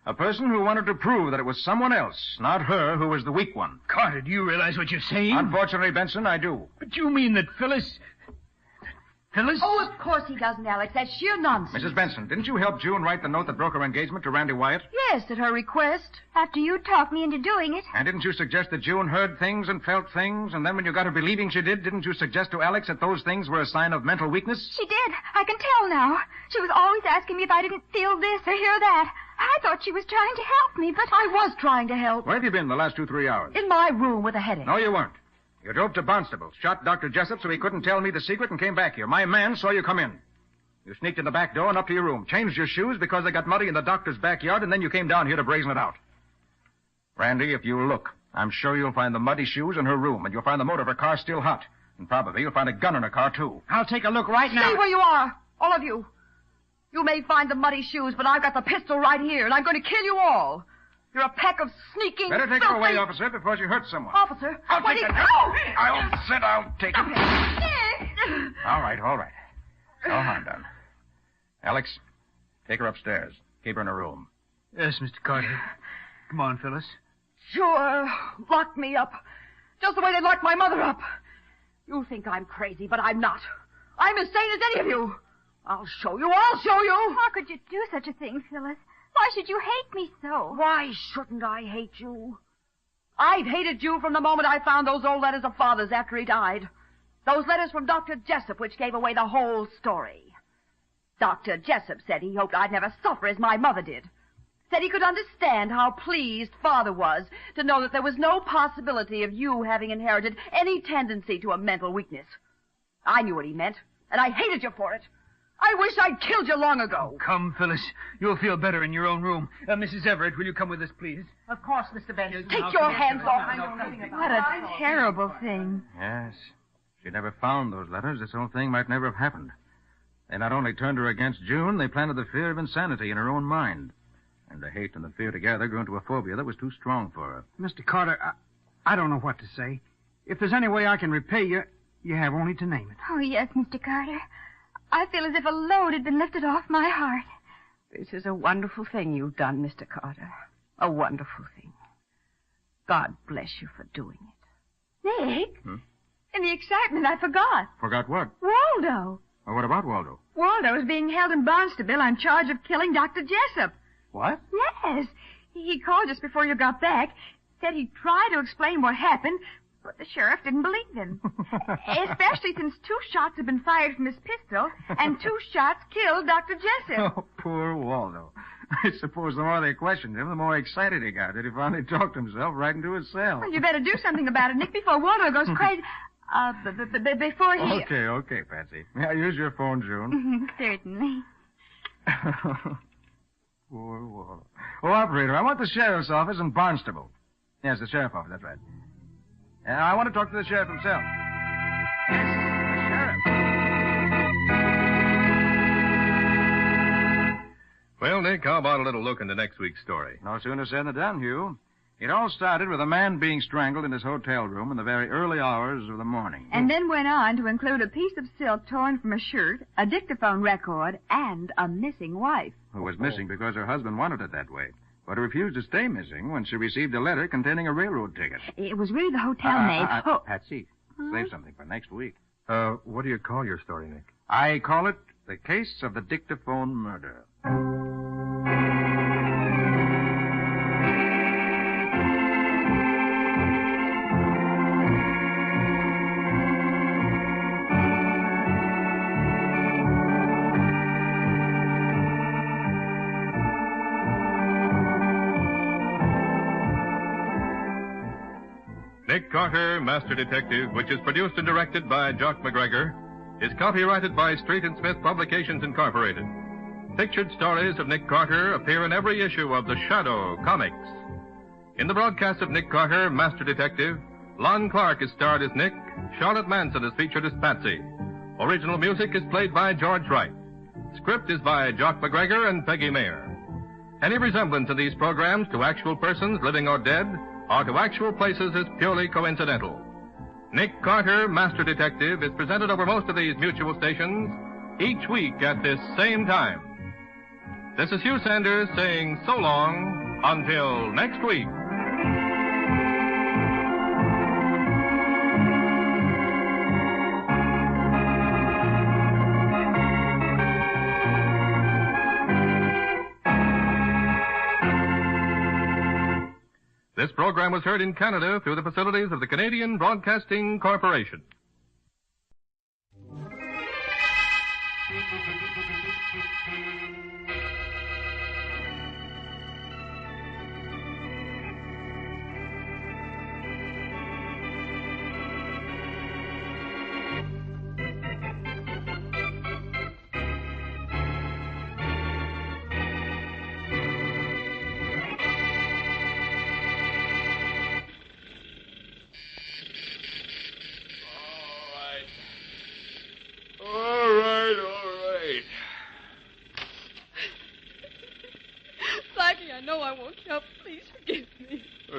A person who wanted to prove that it was someone else, not her, who was the weak one. Carter, do you realize what you're saying? Unfortunately, Benson, I do. But you mean that Phyllis... Phyllis? Oh, of course he doesn't, Alex. That's sheer nonsense. Mrs. Benson, didn't you help June write the note that broke her engagement to Randy Wyatt? Yes, at her request. After you talked me into doing it. And didn't you suggest that June heard things and felt things, and then when you got her believing she did, didn't you suggest to Alex that those things were a sign of mental weakness? She did. I can tell now. She was always asking me if I didn't feel this or hear that. I thought she was trying to help me, but... I was trying to help. Where have you been the last 2-3 hours? In my room with a headache. No, you weren't. You drove to Barnstable, shot Dr. Jessup so he couldn't tell me the secret, and came back here. My man saw you come in. You sneaked in the back door and up to your room, changed your shoes because they got muddy in the doctor's backyard, and then you came down here to brazen it out. Randy, if you look, I'm sure you'll find the muddy shoes in her room, and you'll find the motor of her car still hot. And probably you'll find a gun in her car, too. I'll take a look right now. Stay where you are, all of you. You may find the muddy shoes, but I've got the pistol right here, and I'm going to kill you all. You're a pack of sneaking... Better take her away, officer, before she hurts someone. Officer? I'll take it. I'll sit down. Take it. Nick! All right. No harm done. Alex, take her upstairs. Keep her in her room. Yes, Mr. Carter. Come on, Phyllis. Sure. Lock me up. Just the way they locked my mother up. You think I'm crazy, but I'm not. I'm as sane as any of you. I'll show you. How could you do such a thing, Phyllis? Why should you hate me so? Why shouldn't I hate you? I've hated you from the moment I found those old letters of Father's after he died. Those letters from Dr. Jessup, which gave away the whole story. Dr. Jessup said he hoped I'd never suffer as my mother did. Said he could understand how pleased Father was to know that there was no possibility of you having inherited any tendency to a mental weakness. I knew what he meant, and I hated you for it. I wish I'd killed you long ago. Come, Phyllis. You'll feel better in your own room. Mrs. Everett, will you come with us, please? Of course, Mr. Benson. Take your hands off me. What a terrible thing. Yes. If she'd never found those letters, this whole thing might never have happened. They not only turned her against June, they planted the fear of insanity in her own mind. And the hate and the fear together grew into a phobia that was too strong for her. Mr. Carter, I don't know what to say. If there's any way I can repay you, you have only to name it. Oh, yes, Mr. Carter. I feel as if a load had been lifted off my heart. This is a wonderful thing you've done, Mr. Carter. A wonderful thing. God bless you for doing it. Nick? In the excitement, I forgot. Forgot what? Waldo. Well, what about Waldo? Waldo is being held in Barnstable on charge of killing Dr. Jessup. What? Yes. He called just before you got back. Said he'd try to explain what happened, but the sheriff didn't believe him. Especially since 2 shots had been fired from his pistol, and 2 shots killed Dr. Jessup. Oh, poor Waldo. I suppose the more they questioned him, the more excited he got that he finally talked himself right into his cell. Well, you better do something about it, Nick, before Waldo goes crazy. Before he... Okay, Patsy. May I use your phone, June? Certainly. Poor Waldo. Oh, operator, I want the sheriff's office in Barnstable. Yes, the sheriff's office, that's right. I want to talk to the sheriff himself. Yes, the sheriff. Well, Nick, how about a little look into next week's story? No sooner said than done, Hugh. It all started with a man being strangled in his hotel room in the very early hours of the morning. And then went on to include a piece of silk torn from a shirt, a dictaphone record, and a missing wife. Who was missing because her husband wanted it that way, but refused to stay missing when she received a letter containing a railroad ticket. It was really the hotel maid. Patsy, save something for next week. What do you call your story, Nick? I call it The Case of the Dictaphone Murder. Nick Carter, Master Detective, which is produced and directed by Jock McGregor, is copyrighted by Street and Smith Publications Incorporated. Pictured stories of Nick Carter appear in every issue of The Shadow comics. In the broadcast of Nick Carter, Master Detective, Lon Clark is starred as Nick, Charlotte Manson is featured as Patsy. Original music is played by George Wright. Script is by Jock McGregor and Peggy Mayer. Any resemblance in these programs to actual persons, living or dead, or to actual places is purely coincidental. Nick Carter, Master Detective, is presented over most of these mutual stations each week at this same time. This is Hugh Sanders saying so long until next week. This program was heard in Canada through the facilities of the Canadian Broadcasting Corporation.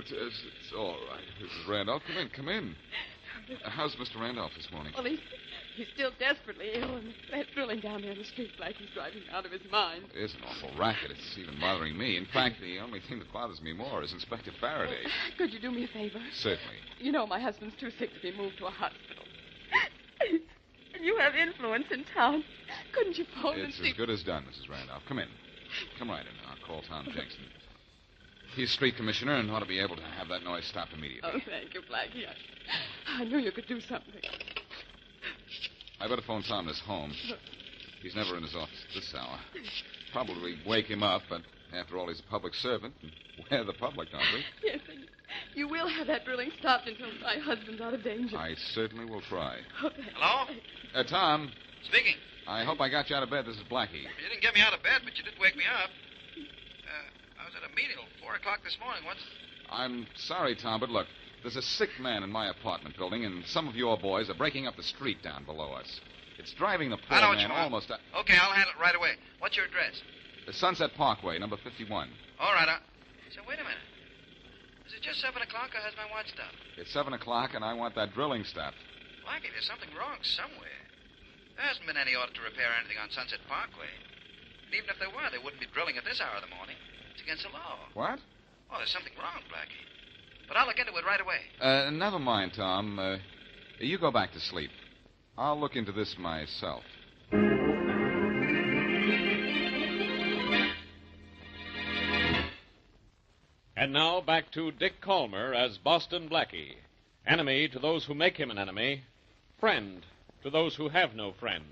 It's all right, Mrs. Randolph. Come in. How's Mr. Randolph this morning? Well, he's still desperately ill, and that drilling down there in the street like he's driving him out of his mind. It is an awful racket. It's even bothering me. In fact, the only thing that bothers me more is Inspector Faraday. Could you do me a favor? Certainly. You know my husband's too sick to be moved to a hospital. And you have influence in town. Couldn't you phone and It's see... as good as done, Mrs. Randolph. Come in. Come right in. I'll call Tom Jackson. He's street commissioner and ought to be able to have that noise stopped immediately. Oh, thank you, Blackie. I knew you could do something. I better phone Tom this home. He's never in his office at this hour. Probably wake him up, but after all, he's a public servant. And we're the public, aren't we? Yes, and you will have that drilling stopped until my husband's out of danger. I certainly will try. Okay. Hello? Tom. Speaking. I hope I got you out of bed. This is Blackie. You didn't get me out of bed, but you did wake me up. I was at a meeting till 4 o'clock this morning. I'm sorry, Tom, but look, there's a sick man in my apartment building, and some of your boys are breaking up the street down below us. It's driving the poor I know what man you want. almost... Okay, I'll handle it right away. What's your address? The Sunset Parkway, number 51. All right, So wait a minute. Is it just 7 o'clock, or has my watch stopped? It's 7 o'clock, and I want that drilling stopped. Blackie, there's something wrong somewhere. There hasn't been any order to repair anything on Sunset Parkway. And even if there were, they wouldn't be drilling at this hour of the morning. It's against the law. What? Oh, there's something wrong, Blackie. But I'll look into it right away. Never mind, Tom. You go back to sleep. I'll look into this myself. And now back to Dick Calmer as Boston Blackie. Enemy to those who make him an enemy. Friend to those who have no friend.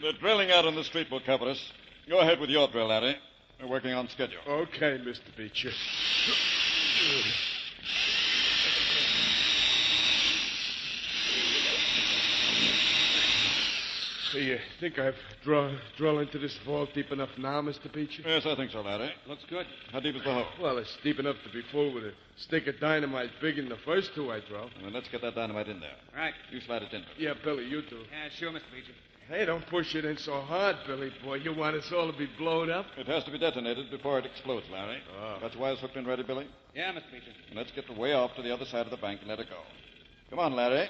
The drilling out on the street will cover us. Go ahead with your drill, Larry. We're working on schedule. Okay, Mr. Beecher. So you think I've drilled into this vault deep enough now, Mr. Beecher? Yes, I think so, Larry. Looks good. How deep is the hole? Well, it's deep enough to be full with a stick of dynamite big in the first two I drilled. Well, then let's get that dynamite in there. Right. You slide it in. Yeah, Billy, you do. Yeah, sure, Mr. Beecher. Hey, don't push it in so hard, Billy boy. You want us all to be blown up? It has to be detonated before it explodes, Larry. Oh. Got your wires hooked and ready, Billy? Yeah, Mr. Beecher. And let's get the way off to the other side of the bank and let it go. Come on, Larry.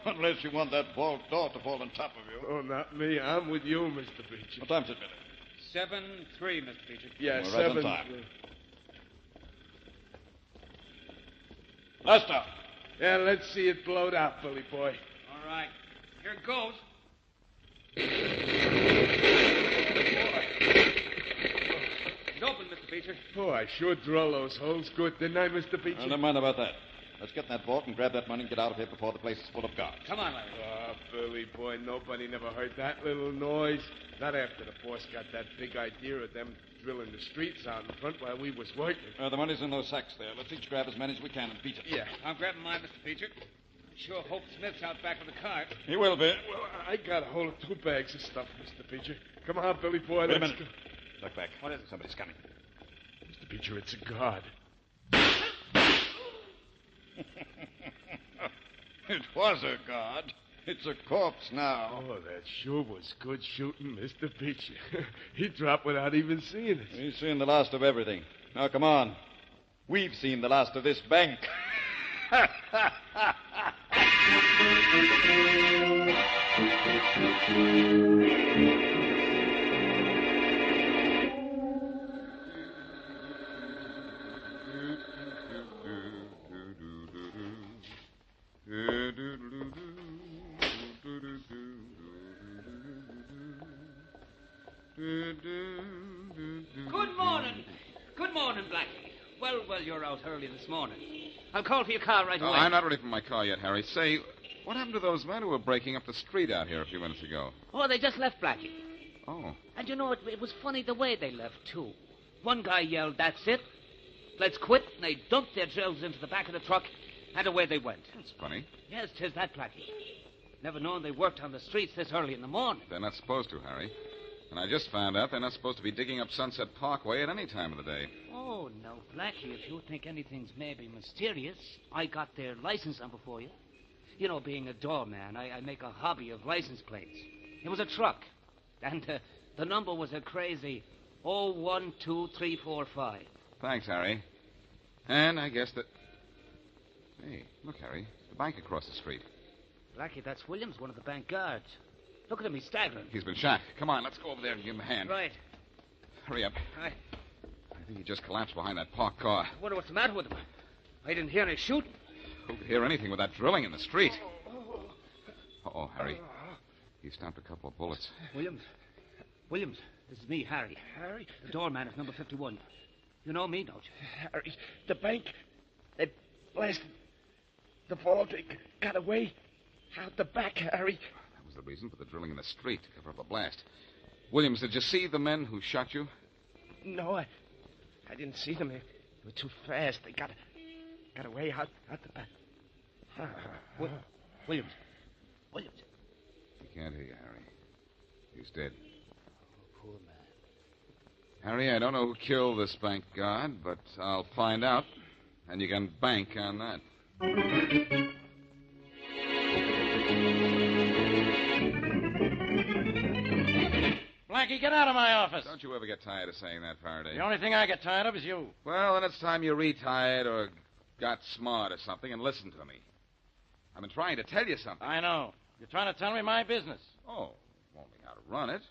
Unless you want that vault door to fall on top of you. Oh, not me. I'm with you, Mr. Beecher. What time's it, Billy? 7-3, Mr. Beecher. Yeah, We're right 7. on time. Blast off. Yeah, let's see it blowed out, Billy boy. All right. Here it goes. It's open, Mr. Beecher. Oh, I sure drill those holes good, didn't I, Mr. Beecher? Never mind about that. Let's get in that vault and grab that money and get out of here before the place is full of guards. Come on, Larry. Oh, Billy boy, nobody never heard that little noise. Not after the boss got that big idea of them drilling the streets out in front while we was working. The money's in those sacks there. Let's each grab as many as we can and beat it. Yeah. I'm grabbing mine, Mr. Beecher. Sure hope Smith's out back with the cart. He will be. Well, I got a hold of 2 bags of stuff, Mr. Beecher. Come on, Billy boy. Wait a let's minute. go. Look back. What is it? Somebody's coming. Mr. Beecher, it's a guard. It was a guard. It's a corpse now. Oh, that sure was good shooting, Mr. Beecher. He dropped without even seeing us. We've seen the last of everything. Now, come on. We've seen the last of this bank. Good morning. Good morning, Blackie. Well, you're out early this morning. I'll call for your car right away. I'm not ready for my car yet, Harry. Say, what happened to those men who were breaking up the street out here a few minutes ago? Oh, they just left, Blackie. Oh. And you know, it was funny the way they left, too. One guy yelled, "That's it. Let's quit." And they dumped their drills into the back of the truck, and away they went. That's funny. Yes, 'tis that, Blackie. Never known they worked on the streets this early in the morning. They're not supposed to, Harry. And I just found out they're not supposed to be digging up Sunset Parkway at any time of the day. Oh, no, Blackie, if you think anything's maybe mysterious, I got their license number for you. You know, being a doorman, I make a hobby of license plates. It was a truck, and the number was a crazy 012345. Thanks, Harry. And I guess that... Hey, look, Harry. The bank across the street. Blackie, that's Williams, one of the bank guards. Look at him, he's staggering. He's been shot. Come on, let's go over there and give him a hand. Right. Hurry up. I think he just collapsed behind that parked car. wonder what's the matter with him. I didn't hear any shooting. Who could hear anything with that drilling in the street? Uh-oh, Harry. He stopped a couple of bullets. Williams, this is me, Harry. Harry? The doorman is number 51. You know me, don't you? Harry, the bank, they blasted the vault. They got away out the back, Harry. That was the reason for the drilling in the street, to cover up a blast. Williams, did you see the men who shot you? No, I didn't see them. They were too fast. They got away out the back. Williams. He can't hear you, Harry. He's dead. Poor man. Harry, I don't know who killed this bank guard, but I'll find out. And you can bank on that. Blackie, get out of my office. Don't you ever get tired of saying that, Faraday? The only thing I get tired of is you. Well, then it's time you retired or got smart or something and listened to me. I've been trying to tell you something. I know. You're trying to tell me my business. Oh, only how to run it.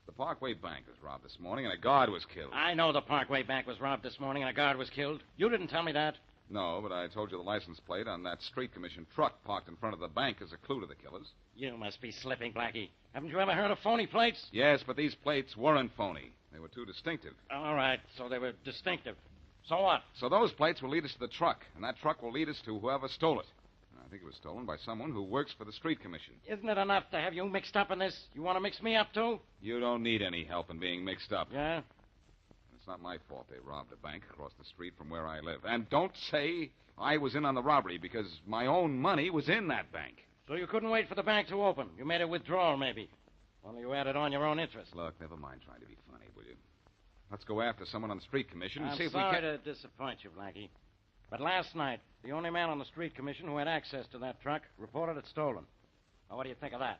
The Parkway Bank was robbed this morning and a guard was killed. I know the Parkway Bank was robbed this morning and a guard was killed. You didn't tell me that. No, but I told you the license plate on that street commission truck parked in front of the bank is a clue to the killers. You must be slipping, Blackie. Haven't you ever heard of phony plates? Yes, but these plates weren't phony. They were too distinctive. All right, so they were distinctive. So what? So those plates will lead us to the truck, and that truck will lead us to whoever stole it. I think it was stolen by someone who works for the street commission. Isn't it enough to have you mixed up in this? You want to mix me up, too? You don't need any help in being mixed up. Yeah? It's not my fault they robbed a bank across the street from where I live. And don't say I was in on the robbery, because my own money was in that bank. So you couldn't wait for the bank to open. You made a withdrawal, maybe. Only you added on your own interest. Look, never mind trying to be funny, will you? Let's go after someone on the street commission and I'm see if we sorry can... to disappoint you, Blackie. But last night, the only man on the street commission who had access to that truck reported it stolen. Now, what do you think of that?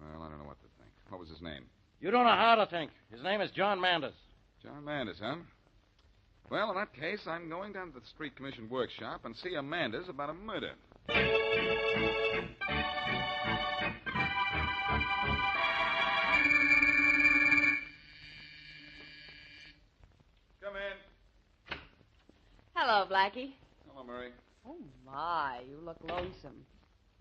Well, I don't know what to think. What was his name? You don't know how to think. His name is John Manders. John Manders, huh? Well, in that case, I'm going down to the Street Commission workshop and see a Manders about a murder. Come in. Hello, Blackie. Hello, Murray. Oh, my, you look lonesome.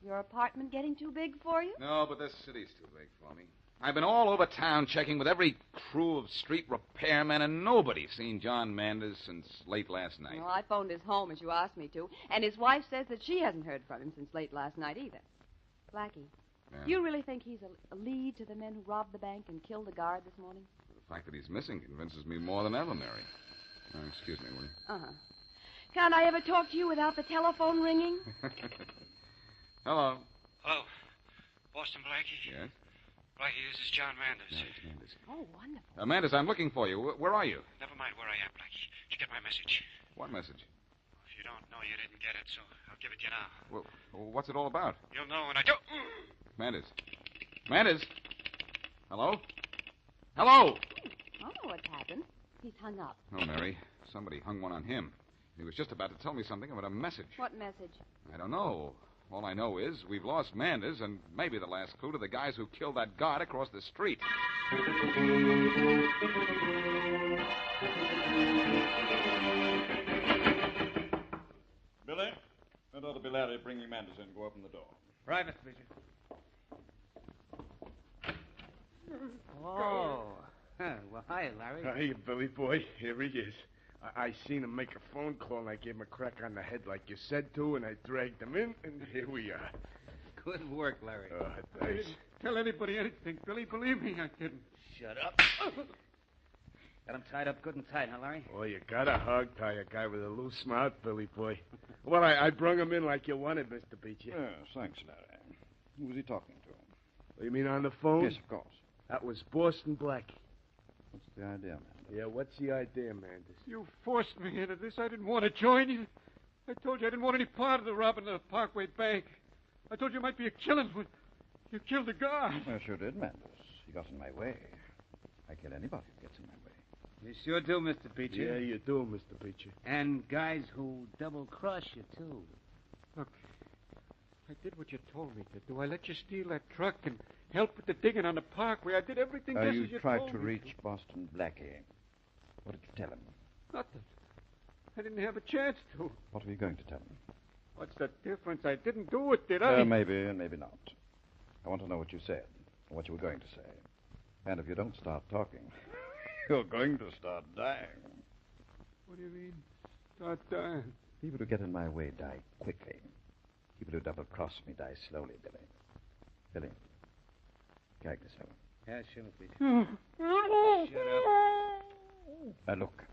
Your apartment getting too big for you? No, but this city's too big for me. I've been all over town checking with every crew of street repairmen, and nobody's seen John Manders since late last night. Well, I phoned his home as you asked me to, and his wife says that she hasn't heard from him since late last night either. Blackie, Yeah. you really think he's a lead to the men who robbed the bank and killed the guard this morning? The fact that he's missing convinces me more than ever, Mary. Excuse me, will you? Uh-huh. Can't I ever talk to you without the telephone ringing? Hello. Hello. Boston Blackie? Yes? Blackie, this is John Manders. Yeah, it's Manders. Oh, wonderful. Manders, I'm looking for you. Where are you? Never mind where I am, Blackie. Did you get my message? What message? If you don't know, you didn't get it, so I'll give it to you now. Well, what's it all about? You'll know when I do. Manders. Manders? Hello? Hello? I don't know what's happened. He's hung up. Oh, Mary. Somebody hung one on him. He was just about to tell me something about a message. What message? I don't know. All I know is we've lost Manders and maybe the last clue to the guys who killed that guard across the street. Billy, that ought to be Larry bringing Manders in. Go open the door. Right, Mr. Beecher. Oh. Well, hi, Larry. Hey, Billy boy. Here he is. I seen him make a phone call, and I gave him a crack on the head like you said to, and I dragged him in, and here we are. Good work, Larry. I didn't tell anybody anything, Billy. Believe me, I didn't. Shut up. Got him tied up good and tight, huh, Larry? Oh, you gotta hog tie a guy with a loose mouth, Billy boy. Well, I brung him in like you wanted, Mr. Beecher. Yes, thanks, Larry. Who was he talking to? You mean on the phone? Yes, of course. That was Boston Blackie. What's the idea, man? Yeah, what's the idea, Manders? You forced me into this. I didn't want to join you. I told you I didn't want any part of the robbing of the Parkway Bank. I told you it might be a killing when you killed the guard. I sure did, Manders. He got in my way. I kill anybody who gets in my way. You sure do, Mr. Beecher. Yeah, you do, Mr. Beecher. And guys who double-cross you, too. Look, I did what you told me to do. I let you steal that truck and help with the digging on the Parkway. I did everything just You as you tried told to me reach Boston Blackie. What did you tell him? Nothing. I didn't have a chance to. What were you going to tell him? What's the difference? I didn't do it, did I? Maybe and maybe not. I want to know what you said, or what you were going to say. And if you don't start talking, you're going to start dying. What do you mean, start dying? People who get in my way die quickly. People who double-cross me die slowly, Billy. Billy, drag this over. Yeah, sure, Beecher. Shut up. Look,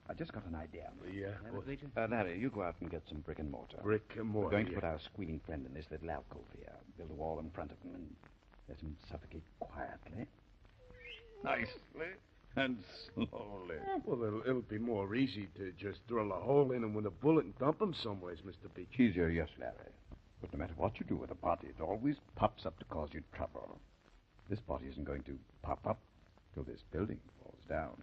I just got an idea. Yeah? Larry, you go out and get some brick and mortar. Brick and mortar, We're going to yeah. put our squealing friend in this little alcove here. Build a wall in front of him and let him suffocate quietly. Nicely and slowly. Well, it'll be more easy to just drill a hole in him with a bullet and dump him somewheres, Mr. Beecher. Easier, yes, Larry. But no matter what you do with a body, it always pops up to cause you trouble. This body isn't going to pop up till this building falls down.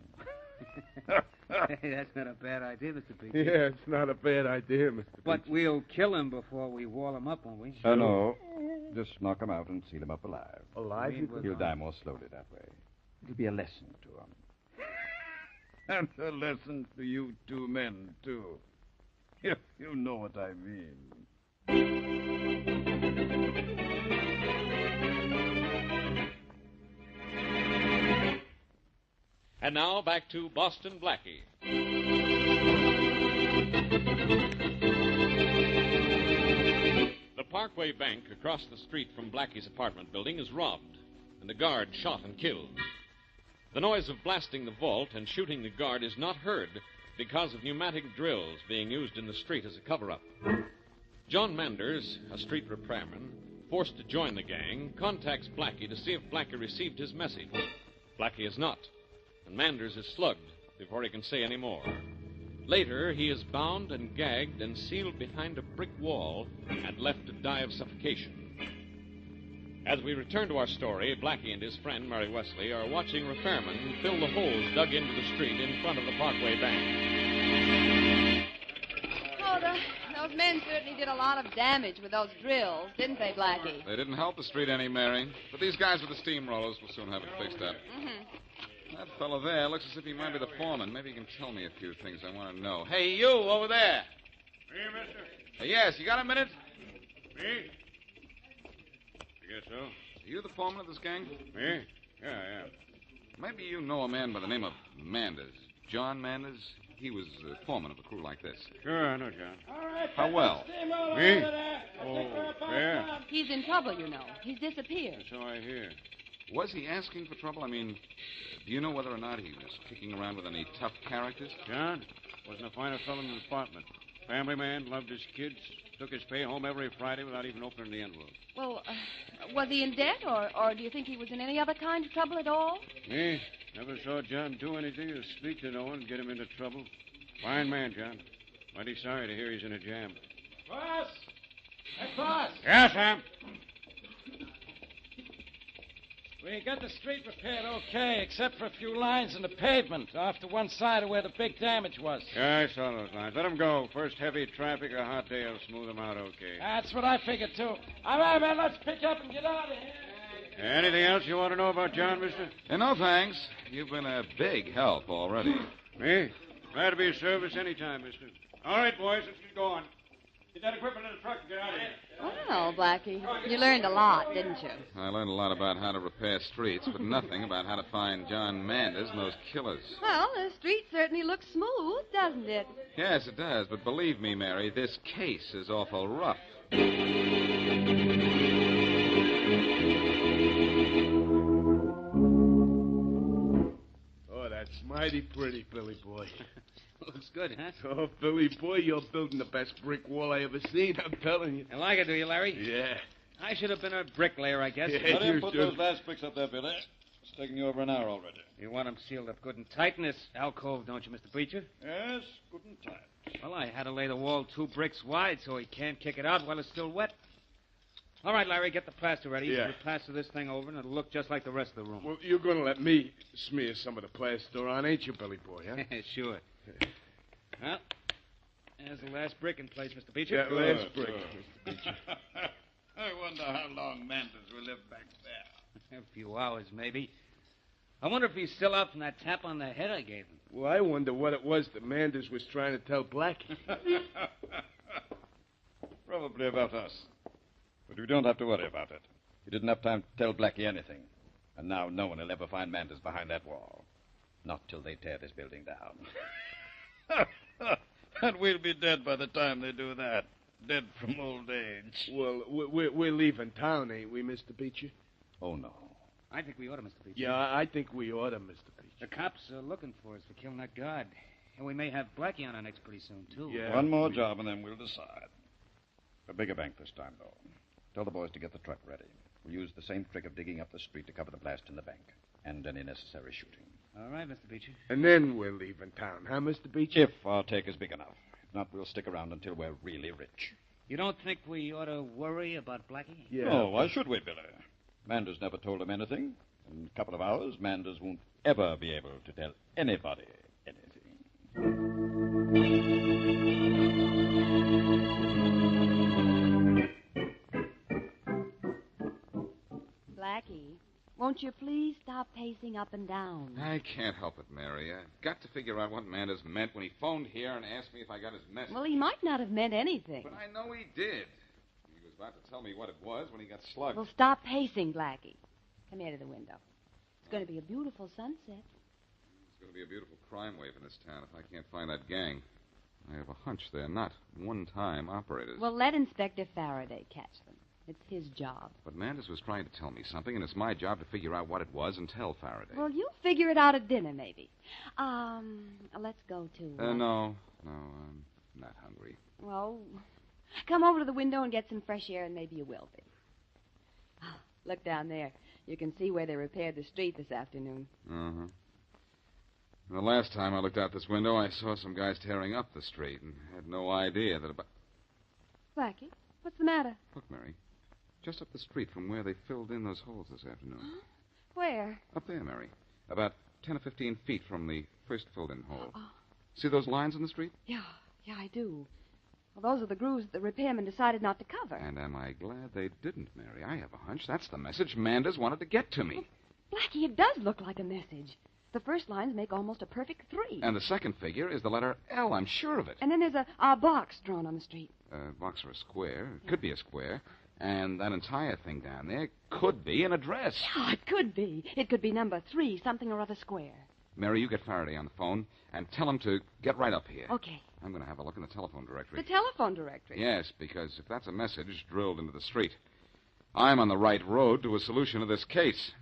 Hey, that's not a bad idea, Mr. Beecher. Yeah, it's not a bad idea, Mr. But Beecher. we'll kill him before we wall him up, won't we? No. Just knock him out and seal him up alive. Alive? He'll die more slowly that way. It'll be a lesson to him. And a lesson to you two men, too. If you know what I mean. And now back to Boston Blackie. The Parkway Bank across the street from Blackie's apartment building is robbed, and the guard shot and killed. The noise of blasting the vault and shooting the guard is not heard because of pneumatic drills being used in the street as a cover-up. John Manders, a street repairman, forced to join the gang, contacts Blackie to see if Blackie received his message. Blackie has not, and Manders is slugged before he can say any more. Later, he is bound and gagged and sealed behind a brick wall and left to die of suffocation. As we return to our story, Blackie and his friend, Mary Wesley, are watching repairmen fill the holes dug into the street in front of the Parkway Bank. Oh, those men certainly did a lot of damage with those drills, didn't they, Blackie? They didn't help the street any, Mary. But these guys with the steamrollers will soon have it fixed up. Mm-hmm. That fellow there looks as if he might be the foreman. Maybe he can tell me a few things I want to know. Hey, you over there. Me, mister? Yes, you got a minute? Me? I guess so. Are you the foreman of this gang? Me? Yeah, I am. Maybe you know a man by the name of Manders. John Manders? He was foreman of a crew like this. Sure, I know, John. How well? Me? Oh, yeah. He's in trouble, you know. He's disappeared. So I hear. Was he asking for trouble? I mean, do you know whether or not he was kicking around with any tough characters? John wasn't a finer fellow in the department. Family man, loved his kids, took his pay home every Friday without even opening the envelope. Well, was he in debt, or do you think he was in any other kind of trouble at all? Me? Never saw John do anything or speak to no one and get him into trouble. Fine man, John. Mighty sorry to hear he's in a jam. Boss! Hey, boss! Yeah, Sam? We got the street repaired okay, except for a few lines in the pavement off to one side of where the big damage was. Yeah, I saw those lines. Let them go. First heavy traffic, a hot day will smooth them out okay. That's what I figured, too. All right, man, let's pick up and get out of here. Anything else you want to know about John, mister? No, thanks. You've been a big help already. Me? Glad to be of service anytime, mister. All right, boys, let's get going. Get that equipment in the truck and get out of here. Well, Blackie, you learned a lot, didn't you? I learned a lot about how to repair streets, but nothing about how to find John Manders and those killers. Well, the street certainly looks smooth, doesn't it? Yes, it does, but believe me, Mary, this case is awful rough. Oh, that's mighty pretty, Billy boy. Looks good, huh? Oh, Billy boy, you're building the best brick wall I ever seen, I'm telling you. You like it, do you, Larry? Yeah. I should have been a bricklayer, I guess. Yeah, Let him you put should. those last bricks up there, Billy. It's taking you over an hour already. You want them sealed up good and tight in this alcove, don't you, Mr. Preacher? Yes, good and tight. Well, I had to lay the wall 2 bricks wide so he can't kick it out while it's still wet. All right, Larry, get the plaster ready. Yeah. We'll plaster this thing over, and it'll look just like the rest of the room. Well, you're going to let me smear some of the plaster on, ain't you, Billy boy, huh? Sure. Well, there's the last brick in place, Mr. Beecher. Yeah, last brick, Mr. Beecher. I wonder how long Manders will live back there. A few hours, maybe. I wonder if he's still out from that tap on the head I gave him. Well, I wonder what it was that Manders was trying to tell Blackie. Probably about us. But we don't have to worry about it. He didn't have time to tell Blackie anything. And now no one will ever find Manders behind that wall. Not till they tear this building down. And we'll be dead by the time they do that. Dead from old age. Well, we're leaving town, ain't we, Mr. Beecher? Oh, no. I think we ought to, Mr. Beecher. Yeah, I think we ought to, Mr. Beecher. The cops are looking for us for killing that guard. And we may have Blackie on our necks pretty soon, too. Yeah. One more job, and then we'll decide. A bigger bank this time, though. Tell the boys to get the truck ready. We'll use the same trick of digging up the street to cover the blast in the bank. And any necessary shooting. All right, Mr. Beecher. And then we're leaving town, huh, Mr. Beecher? If our take is big enough. If not, we'll stick around until we're really rich. You don't think we ought to worry about Blackie? Yeah. No, why should we, Billy? Manders never told him anything. In a couple of hours, Manders won't ever be able to tell anybody anything. Blackie, won't you please stop pacing up and down? I can't help it, Mary. I've got to figure out what Manders meant when he phoned here and asked me if I got his message. Well, he might not have meant anything. But I know he did. He was about to tell me what it was when he got slugged. Well, stop pacing, Blackie. Come here to the window. It's going to be a beautiful sunset. It's going to be a beautiful crime wave in this town if I can't find that gang. I have a hunch they're not one-time operators. Well, let Inspector Faraday catch them. It's his job. But Manders was trying to tell me something, and it's my job to figure out what it was and tell Faraday. Well, you'll figure it out at dinner, maybe. Let's go to... No, I'm not hungry. Well, come over to the window and get some fresh air, and maybe you will be. Look down there. You can see where they repaired the street this afternoon. Uh-huh. The last time I looked out this window, I saw some guys tearing up the street and had no idea that about... Blackie, what's the matter? Look, Mary. Just up the street from where they filled in those holes this afternoon. Where? Up there, Mary. About 10 or 15 feet from the first filled-in hole. See those lines in the street? Yeah, I do. Well, those are the grooves that the repairman decided not to cover. And am I glad they didn't, Mary? I have a hunch that's the message Manders wanted to get to me. Blackie, it does look like a message. The first lines make almost a perfect 3. And the second figure is the letter L, I'm sure of it. And then there's a box drawn on the street. A box or a square. It could be a square. And that entire thing down there could be an address. Yeah, it could be. It could be number 3, something or other square. Mary, you get Faraday on the phone and tell him to get right up here. Okay. I'm going to have a look in the telephone directory. The telephone directory? Yes, because if that's a message drilled into the street, I'm on the right road to a solution of this case.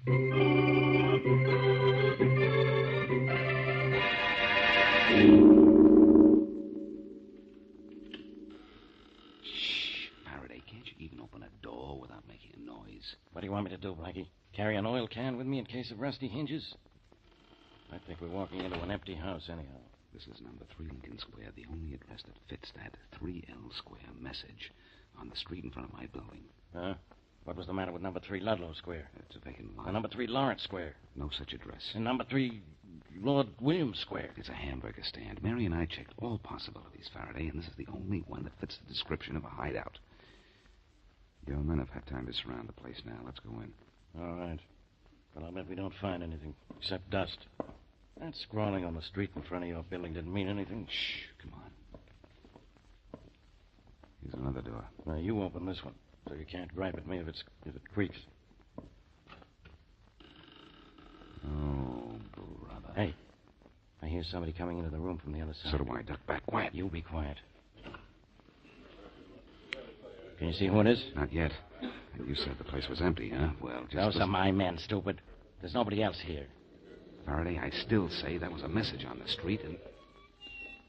Shh, Faraday, can't you even open a door without making a noise? What do you want me to do, Blackie? Carry an oil can with me in case of rusty hinges? I think we're walking into an empty house anyhow. This is number 3 Lincoln Square, the only address that fits that 3L Square message on the street in front of my building. Huh? What was the matter with number 3 Ludlow Square? It's a vacant lot. And number 3 Lawrence Square? No such address. And number 3 Lord Williams Square? It's a hamburger stand. Mary and I checked all possibilities, Faraday, and this is the only one that fits the description of a hideout. Your men have had time to surround the place now. Let's go in. All right. But I'll bet we don't find anything except dust. That scrawling on the street in front of your building didn't mean anything. Shh, come on. Here's another door. Now, you open this one, so you can't gripe at me if it creaks. Oh, brother. Hey, I hear somebody coming into the room from the other side. So do I. Duck back. Quiet. You be quiet. Can you see who it is? Not yet. You said the place was empty, huh? Well, just... Those are my men, stupid. There's nobody else here. Faraday, I still say that was a message on the street, and...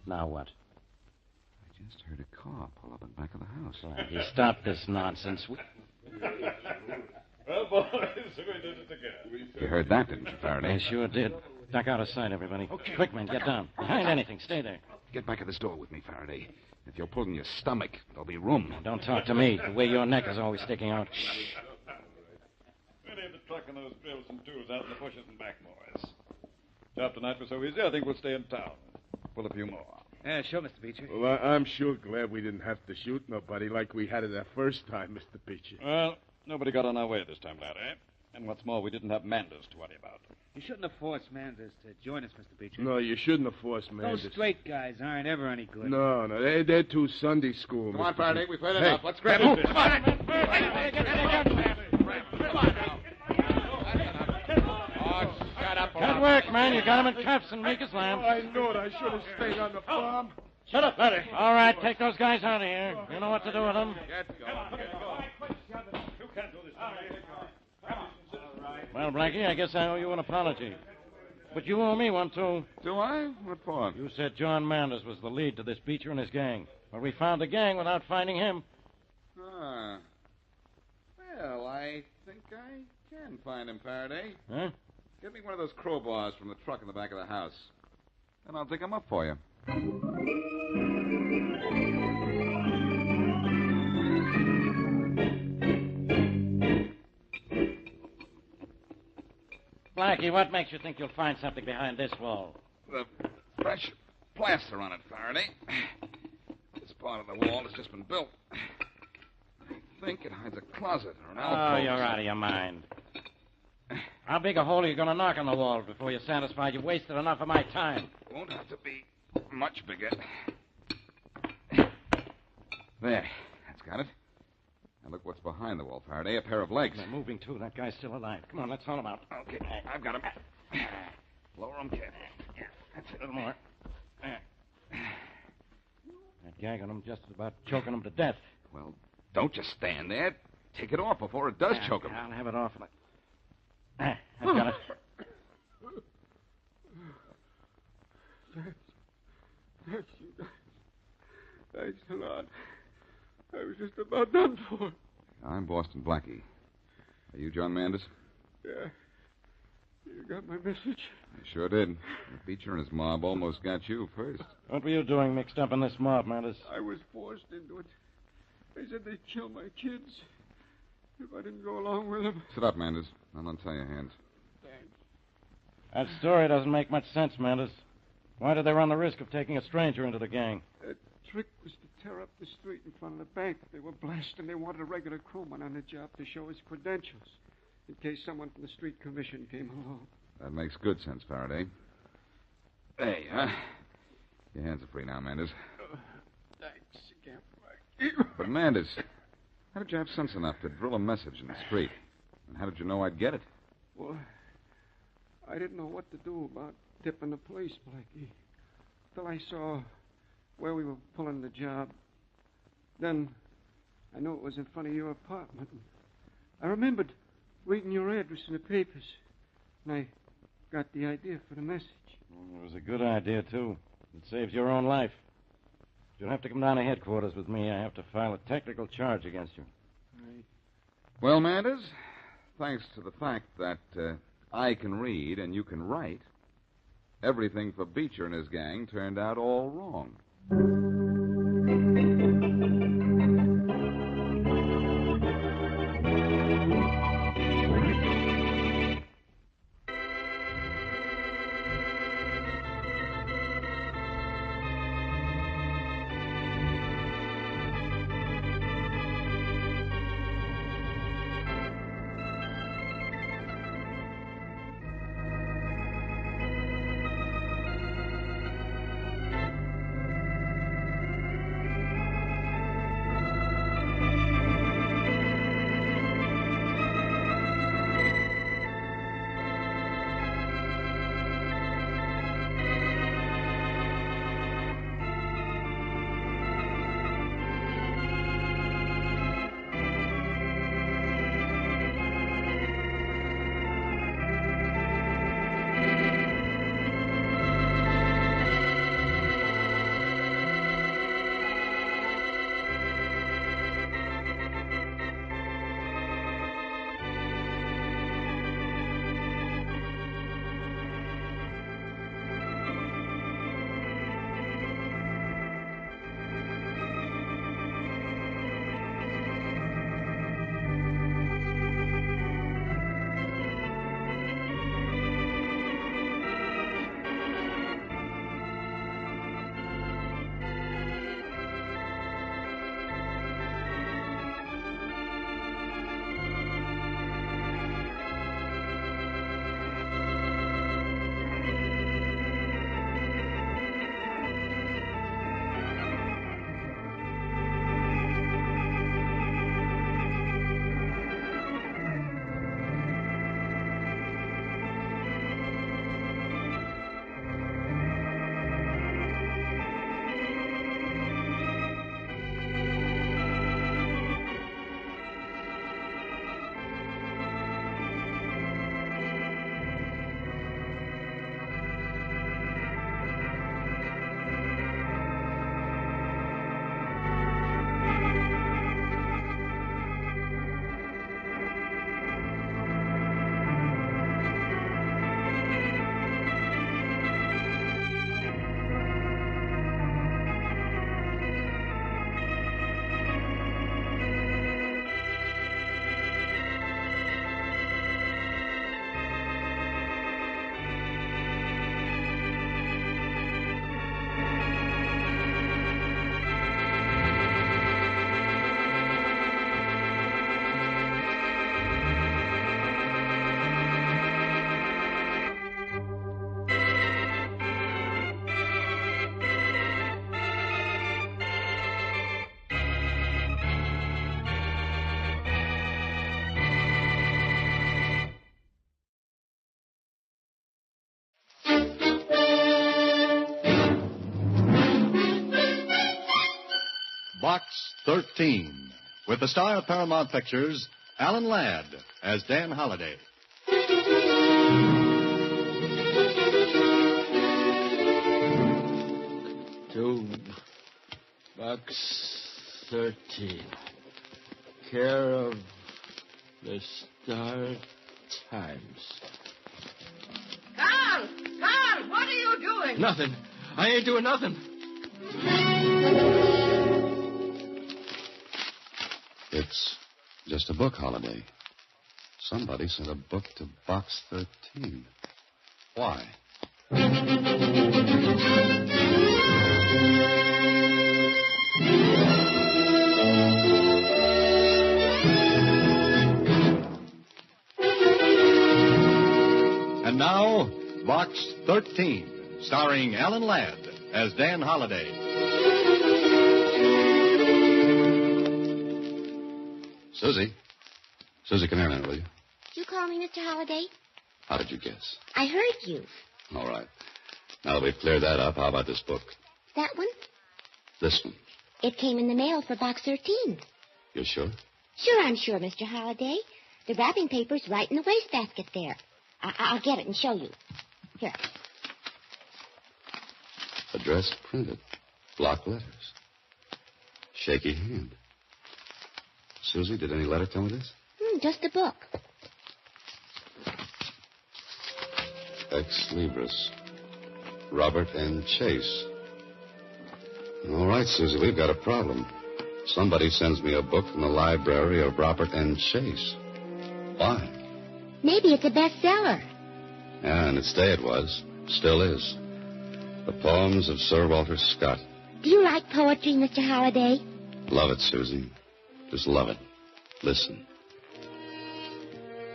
Now what? I just heard a car pull up in back of the house. You stop this nonsense. Well, boys, we did it again. You heard that, didn't you, Faraday? I sure did. Duck out of sight, everybody. Okay. Quick, man, get down. Behind anything, stay there. Get back at this door with me, Faraday. If you're pulling your stomach, there'll be room. Don't talk to me. The way your neck is always sticking out. We need the truck and those bills and tools out in the bushes and back, boys. Job tonight was so easy, I think we'll stay in town. Pull a few more. Yeah, sure, Mr. Beecher. Well, I'm sure glad we didn't have to shoot nobody like we had it that first time, Mr. Beecher. Well, nobody got on our way this time, lad, eh? And what's more, we didn't have Manders to worry about. You shouldn't have forced Manders to join us, Mr. Beecher. No, you shouldn't have forced Manders. Those straight guys aren't ever any good. No, they're too Sunday school. Come on, Faraday, we've heard Hey, enough. Let's grab it. Come on. Good work, man. You got him in cuffs and make us lamb. I know it. I should have stayed on the farm. Shut up, Larry. All right, take those guys out of here. You know what to do with them. Well, Blackie, I guess I owe you an apology. But you owe me one, too. Do I? What for? You said John Manders was the lead to this Beecher and his gang. Well, we found the gang without finding him. Ah. Well, I think I can find him, Faraday. Huh? Get me one of those crowbars from the truck in the back of the house. And I'll dig him up for you. Blackie, what makes you think you'll find something behind this wall? The fresh plaster on it, Faraday. This part of the wall has just been built. I think it hides a closet or an alcove. Oh, you're out of your mind. How big a hole are you going to knock on the wall before you're satisfied you've wasted enough of my time? Won't have to be much bigger. There. That's got it. Now look what's behind the wall, Faraday. A pair of legs. They're moving, too. That guy's still alive. Come on, let's haul him out. Okay, I've got him. Lower him, kid. That's it. A little more. That gag on him just about choking him to death. Well, don't just stand there. Take it off before it does choke him. I'll have it off. I've got it. Thanks, you guys. Thanks a lot. I was just about done for. I'm Boston Blackie. Are you John Manders? Yeah. You got my message? I sure did. The Beecher and his mob almost got you first. What were you doing mixed up in this mob, Manders? I was forced into it. They said they'd kill my kids. if I didn't go along with him. Sit up, Manders. I'll untie your hands. Thanks. That story doesn't make much sense, Manders. Why did they run the risk of taking a stranger into the gang? The trick was to tear up the street in front of the bank. They were blasted, and they wanted a regular crewman on the job to show his credentials in case someone from the street commission came along. That makes good sense, Faraday. There you are. Your hands are free now, Manders. Thanks again, But, Manders, how did you have sense enough to drill a message in the street? And how did you know I'd get it? Well, I didn't know what to do about tipping the police, Blackie, till I saw where we were pulling the job. Then I knew it was in front of your apartment. I remembered reading your address in the papers, and I got the idea for the message. It was a good idea, too. It saves your own life. You'll have to come down to headquarters with me. I have to file a technical charge against you. Right. Well, Manders, thanks to the fact that I can read and you can write, everything for Beecher and his gang turned out all wrong. Box 13, with the star of Paramount Pictures, Alan Ladd, as Dan Holliday. To Box 13, care of the Star Times. Carl! Carl, what are you doing? Nothing. I ain't doing nothing. It's Just a book, Holiday. Somebody sent a book to Box 13. Why? And now, Box 13, starring Alan Ladd as Dan Holliday. Susie. Susie, come here a minute, will you? You call me Mr. Holliday? How did you guess? I heard you. All right. Now that we've cleared that up, how about this book? That one? This one. It came in the mail for Box 13. You sure? Sure, I'm sure, Mr. Holliday. The wrapping paper's right in the wastebasket there. I'll get it and show you. Here. Address printed. Block letters. Shaky hand. Susie, did any letter come with this? Just a book. Ex Libris. Robert N. Chase. All right, Susie, we've got a problem. Somebody sends me a book from the library of Robert N. Chase. Why? Maybe it's a bestseller. Yeah, in its day it was. Still is. The poems of Sir Walter Scott. Do you like poetry, Mr. Holliday? Love it, Susie. Just love it. Listen.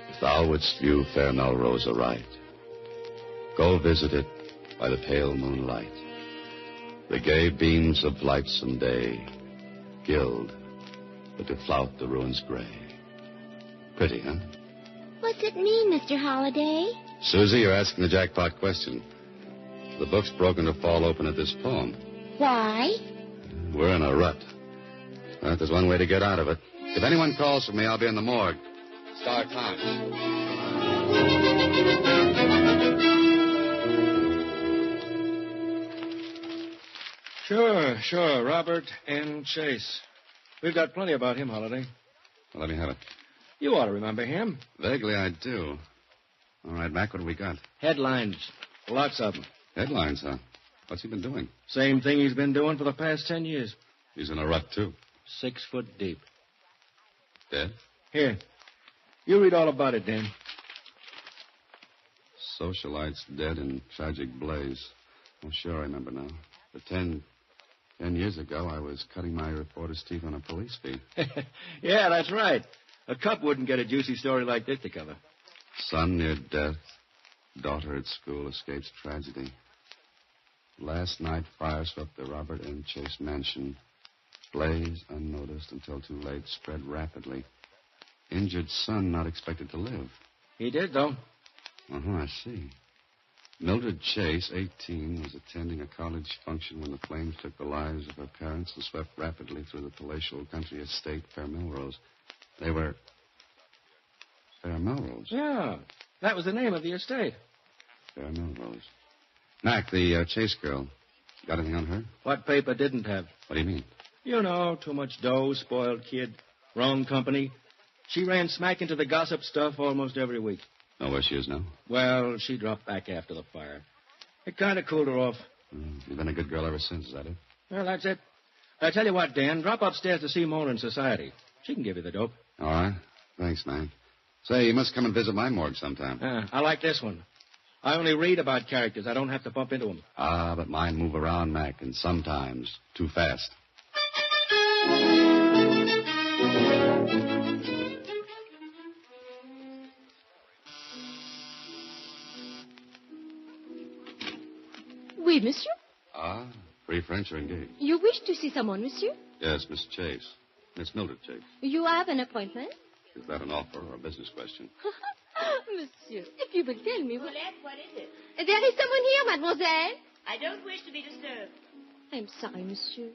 If thou wouldst view fair Melrose aright, go visit it by the pale moonlight. The gay beams of lightsome day gild, but to flout the ruins gray. Pretty, huh? What's it mean, Mr. Holliday? Susie, you're asking the jackpot question. The book's broken to fall open at this poem. Why? We're in a rut. But there's one way to get out of it. If anyone calls for me, I'll be in the morgue. Start time. Sure. Robert N. Chase. We've got plenty about him, Holiday. Well, let me have it. You ought to remember him. Vaguely, I do. All right, Mac, what have we got? Headlines. Lots of them. Headlines, huh? What's he been doing? Same thing he's been doing for the past 10 years. He's in a rut, too. 6 foot deep. Dead? Here. You read all about it, Dan. Socialites dead in tragic blaze. Oh, sure, I remember now. But 10 years ago, I was cutting my reporter's teeth on a police beat. Yeah, that's right. A cop wouldn't get a juicy story like this to cover. Son near death. Daughter at school escapes tragedy. Last night, fire swept the Robert N. Chase mansion. Blaze, unnoticed until too late, spread rapidly. Injured son not expected to live. He did, though. I see. Mildred Chase, 18, was attending a college function when the flames took the lives of her parents and swept rapidly through the palatial country estate, Fair Melrose. They were... Fair Melrose? Yeah, that was the name of the estate. Fair Melrose. Mac, the Chase girl, got anything on her? What paper didn't have? What do you mean? You know, too much dough, spoiled kid, wrong company. She ran smack into the gossip stuff almost every week. Know where she is now? Well, she dropped back after the fire. It kind of cooled her off. You've been a good girl ever since, is that it? Well, that's it. I tell you what, Dan, drop upstairs to see Mona in society. She can give you the dope. All right. Thanks, Mac. Say, you must come and visit my morgue sometime. I like this one. I only read about characters. I don't have to bump into them. Ah, but mine move around, Mac, and sometimes too fast. Oui, monsieur. Ah, free French are engaged. You wish to see someone, monsieur? Yes, Miss Chase. Miss Mildred Chase. You have an appointment? Is that an offer or a business question? Monsieur, if you will tell me... Colette, what is it? There is someone here, mademoiselle. I don't wish to be disturbed. I'm sorry, monsieur.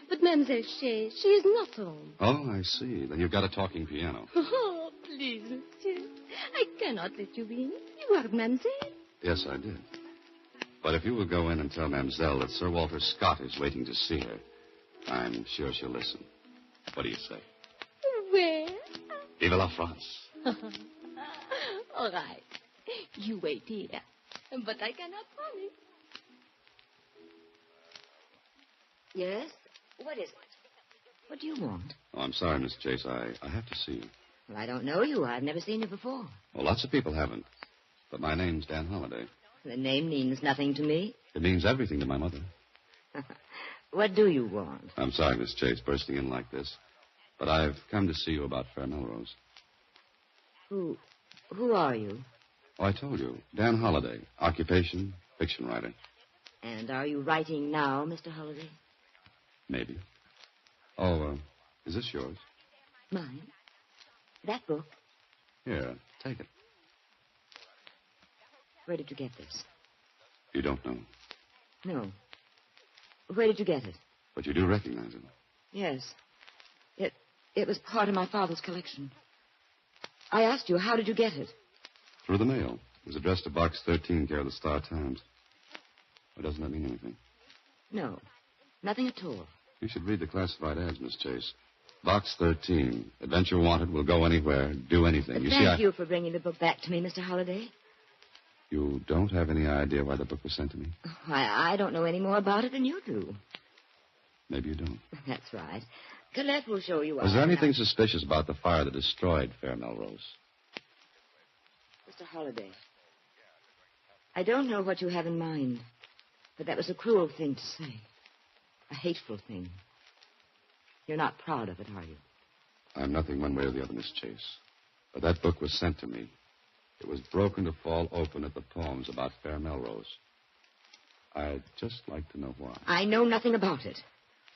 But Mademoiselle Chase, she is not home. Oh, I see. Then you've got a talking piano. Oh, please, monsieur. I cannot let you in. You are mademoiselle. Yes, I did. But if you will go in and tell Mademoiselle that Sir Walter Scott is waiting to see her, I'm sure she'll listen. What do you say? Where? Vive la France. All right. You wait here. But I cannot promise. Yes? What is it? What do you want? Oh, I'm sorry, Miss Chase. I have to see you. Well, I don't know you. I've never seen you before. Well, lots of people haven't. But my name's Dan Holliday. The name means nothing to me. It means everything to my mother. What do you want? I'm sorry, Miss Chase, bursting in like this. But I've come to see you about Fair Melrose. Who are you? Oh, I told you. Dan Holliday. Occupation, fiction writer. And are you writing now, Mr. Holliday? Maybe. Oh, is this yours? Mine? That book? Here, take it. Where did you get this? You don't know. No. Where did you get it? But you do recognize it. Yes. It was part of my father's collection. I asked you, how did you get it? Through the mail. It was addressed to Box 13, care of the Star-Times. Or doesn't that mean anything? No. Nothing at all. You should read the classified ads, Miss Chase. Box 13. Adventure wanted, will go anywhere, do anything. Thank you for bringing the book back to me, Mr. Holliday. You don't have any idea why the book was sent to me? I don't know any more about it than you do. Maybe you don't. That's right. Colette will show you. Was there anything suspicious about the fire that destroyed Fair Melrose? Mr. Holliday, I don't know what you have in mind, but that was a cruel thing to say. A hateful thing. You're not proud of it, are you? I'm nothing one way or the other, Miss Chase. But that book was sent to me. It was broken to fall open at the poems about Fair Melrose. I'd just like to know why. I know nothing about it.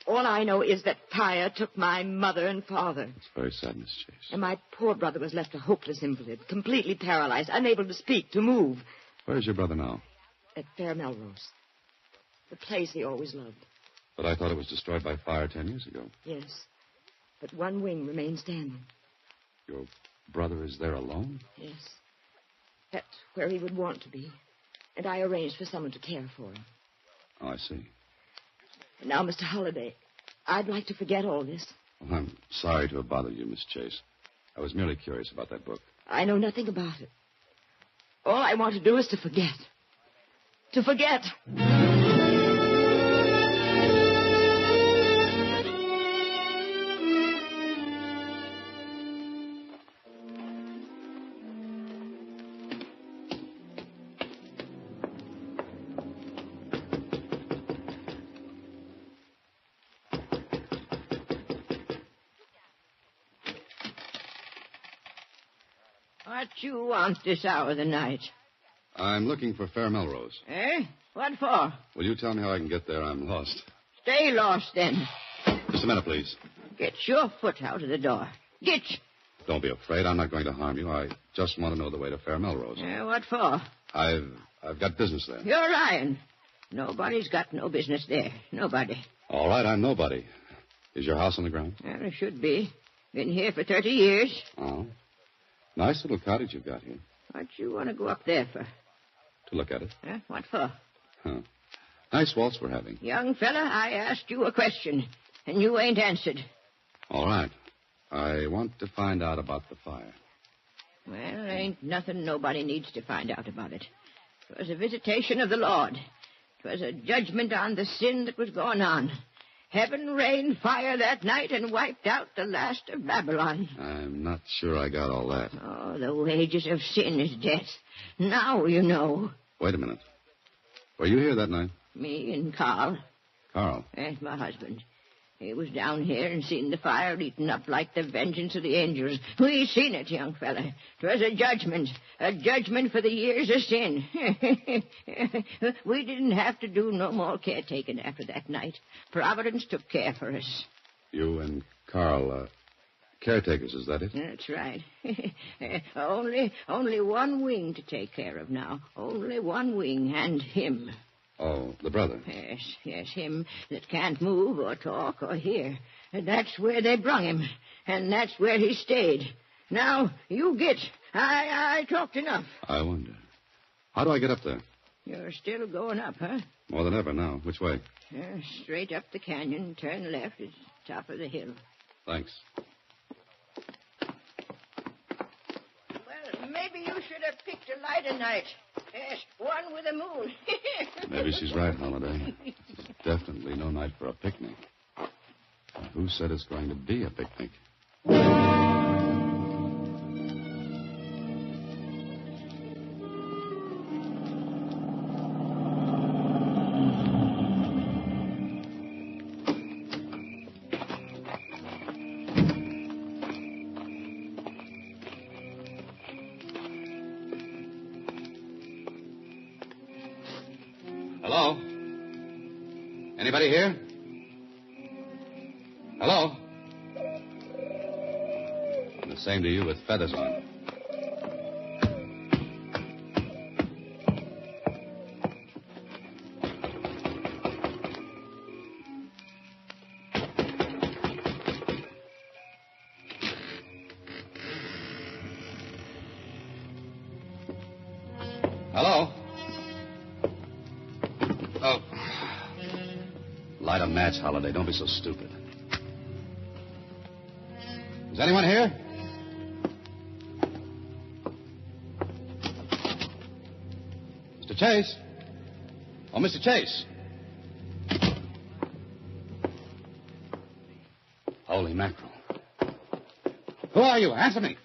All I know is that fire took my mother and father. It's very sad, Miss Chase. And my poor brother was left a hopeless invalid, completely paralyzed, unable to speak, to move. Where's your brother now? At Fair Melrose. The place he always loved. But I thought it was destroyed by fire 10 years ago. Yes. But one wing remains standing. Your brother is there alone? Yes. That's where he would want to be. And I arranged for someone to care for him. Oh, I see. Now, Mr. Holliday, I'd like to forget all this. Well, I'm sorry to have bothered you, Miss Chase. I was merely curious about that book. I know nothing about it. All I want to do is to forget. To forget. What you want this hour of the night? I'm looking for Fair Melrose. Eh? What for? Will you tell me how I can get there? I'm lost. Stay lost, then. Just a minute, please. Get your foot out of the door. Get. Don't be afraid. I'm not going to harm you. I just want to know the way to Fair Melrose. What for? I've got business there. You're lying. Nobody's got no business there. Nobody. All right, I'm nobody. Is your house on the ground? Well, it should be. Been here for 30 years. Oh. Nice little cottage you've got here. What you want to go up there for? To look at it. What for? Huh. Nice waltz we're having. Young fella, I asked you a question, and you ain't answered. All right. I want to find out about the fire. Well, ain't nothing nobody needs to find out about it. 'Twas a visitation of the Lord. 'Twas a judgment on the sin that was going on. Heaven rained fire that night and wiped out the last of Babylon. I'm not sure I got all that. Oh, the wages of sin is death. Now you know. Wait a minute. Were you here that night? Me and Carl. Carl? That's my husband. He was down here and seen the fire eaten up like the vengeance of the angels. We seen it, young fella. 'Twas a judgment for the years of sin. We didn't have to do no more caretaking after that night. Providence took care for us. You and Carl, caretakers, is that it? That's right. Only one wing to take care of now. Only one wing, and him. Oh, the brother. Yes, him that can't move or talk or hear. And that's where they brung him, and that's where he stayed. Now, you get. I talked enough. I wonder. How do I get up there? You're still going up, huh? More than ever now. Which way? Straight up the canyon, turn left at the top of the hill. Thanks. Well, maybe you should have picked a lighter night. Yes, one with a moon. Maybe she's right, Holiday. It's definitely no night for a picnic. Who said it's going to be a picnic? Anybody here? Hello? And the same to you with feathers on. Hello? Oh. Light a match, Holiday. Don't be so stupid. Is anyone here? Mr. Chase? Oh, Mr. Chase. Holy mackerel. Who are you? Answer me.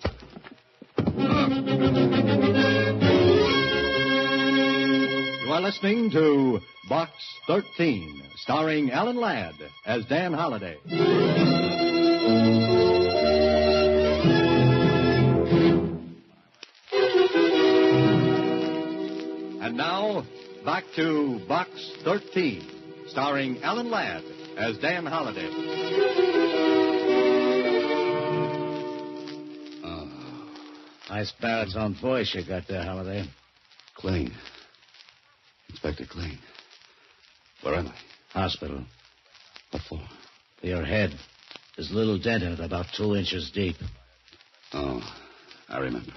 You are listening to Box 13, starring Alan Ladd as Dan Holliday. And now, back to Box 13, starring Alan Ladd as Dan Holliday. Nice baritone voice you got there, Holliday. Clean. Inspector Clean. Where am I? Hospital. What for? For your head. There's a little dent in it, about 2 inches deep. Oh, I remember.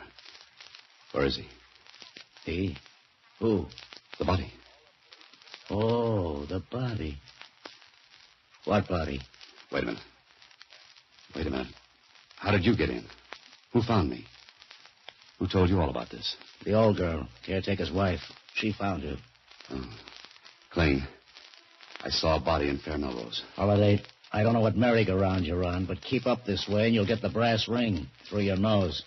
Where is he? He? Who? The body. Oh, the body. What body? Wait a minute. Wait a minute. How did you get in? Who found me? Who told you all about this? The old girl, caretaker's wife. She found you. Oh. Clean. I saw a body in Fair Melrose. Holiday, I don't know what merry-go-round you're on, but keep up this way and you'll get the brass ring through your nose.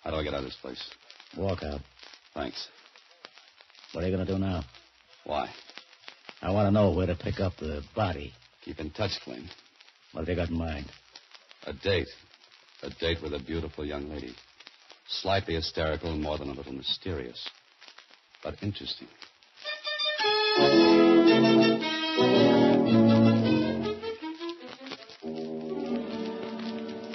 How do I get out of this place? Walk out. Thanks. What are you going to do now? Why? I want to know where to pick up the body. Keep in touch, Clean. What have you got in mind? A date. A date with a beautiful young lady. Slightly hysterical and more than a little mysterious. But interesting.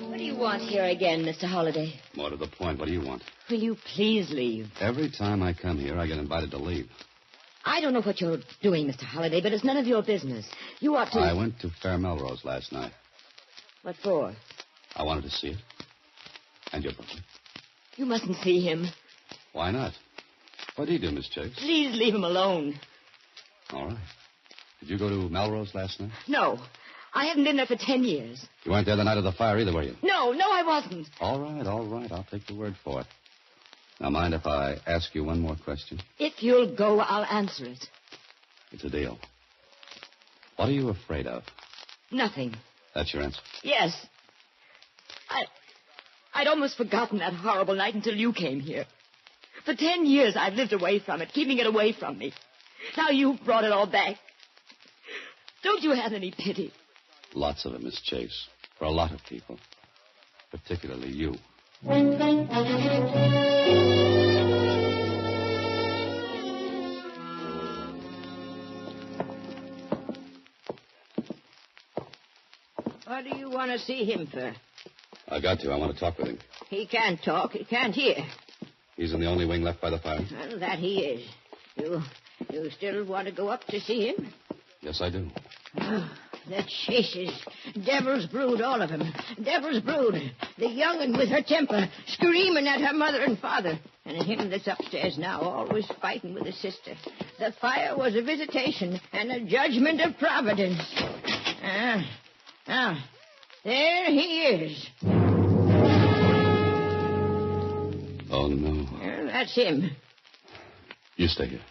What do you want here again, Mr. Holliday? More to the point, what do you want? Will you please leave? Every time I come here, I get invited to leave. I don't know what you're doing, Mr. Holliday, but it's none of your business. You ought to... I went to Fair Melrose last night. What for? I wanted to see it. And your brother. You mustn't see him. Why not? What did he do, Miss Chase? Please leave him alone. All right. Did you go to Melrose last night? No. I haven't been there for 10 years. You weren't there the night of the fire either, were you? No, I wasn't. All right. I'll take your word for it. Now, mind if I ask you one more question? If you'll go, I'll answer it. It's a deal. What are you afraid of? Nothing. That's your answer? Yes. I'd almost forgotten that horrible night until you came here. For 10 years I've lived away from it, keeping it away from me. Now you've brought it all back. Don't you have any pity? Lots of it, Miss Chase. For a lot of people. Particularly you. What do you want to see him for? I got to. I want to talk with him. He can't talk. He can't hear. He's in the only wing left by the fire? Well, that he is. You still want to go up to see him? Yes, I do. Oh, the Chases. Devil's brood, all of them. Devil's brood. The young'un with her temper, screaming at her mother and father. And him that's upstairs now, always fighting with his sister. The fire was a visitation and a judgment of Providence. There he is. Oh, no. Well, that's him. You stay here.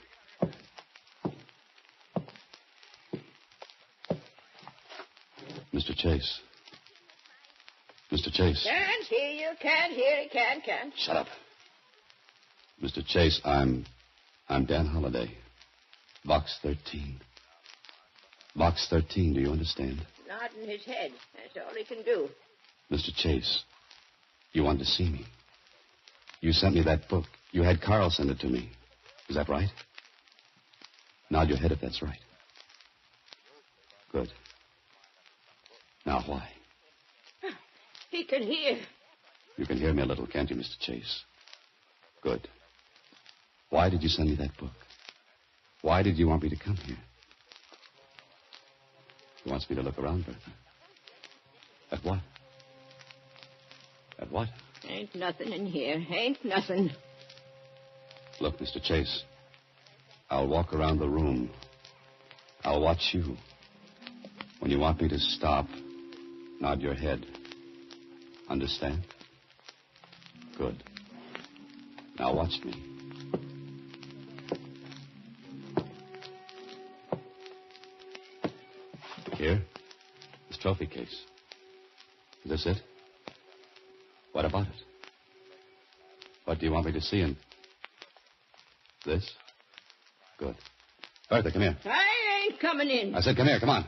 Mr. Chase. Mr. Chase. Can't hear you, can't hear you, can't. Shut up. Mr. Chase, I'm Dan Holliday. Box 13. Box 13, do you understand? Nodding his head. That's all he can do. Mr. Chase, you wanted to see me. You sent me that book. You had Carl send it to me. Is that right? Nod your head if that's right. Good. Now, why? He can hear. You can hear me a little, can't you, Mr. Chase? Good. Why did you send me that book? Why did you want me to come here? He wants me to look around, Bertha. At what? At what? Ain't nothing in here. Ain't nothing. Look, Mr. Chase. I'll walk around the room. I'll watch you. When you want me to stop, nod your head. Understand? Good. Now watch me. Here? This trophy case. Is this it? What about it? What do you want me to see in this? Good. Bertha, come here. I ain't coming in. I said come here, come on.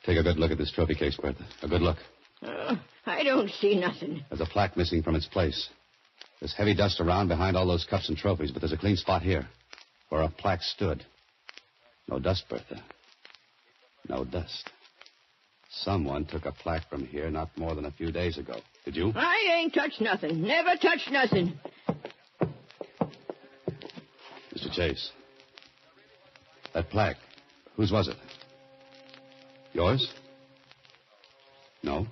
Take a good look at this trophy case, Bertha. A good look. I don't see nothing. There's a plaque missing from its place. There's heavy dust around behind all those cups and trophies, but there's a clean spot here where a plaque stood. No dust, Bertha. No dust. Someone took a plaque from here not more than a few days ago. Did you? I ain't touched nothing. Never touched nothing. Mr. Chase. That plaque. Whose was it? Yours? No.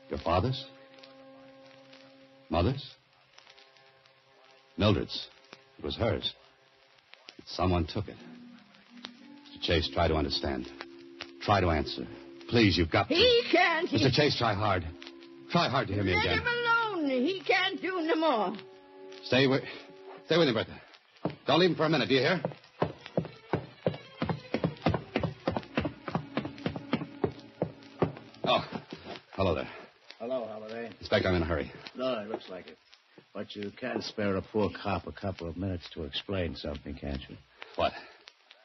Your father's? Mother's? Mildred's. It was hers. But someone took it. Mr. Chase, try to understand. Try to answer. Please, you've got to. He can't. Mr. Chase, try hard. Try hard to hear me Let again. him alone. He can't do no more. Stay with me, Bertha. Don't leave him for a minute, do you hear? Oh, hello there. Hello, Holiday. Inspector, I'm in a hurry. No, it looks like it. But you can spare a poor cop a couple of minutes to explain something, can't you? What?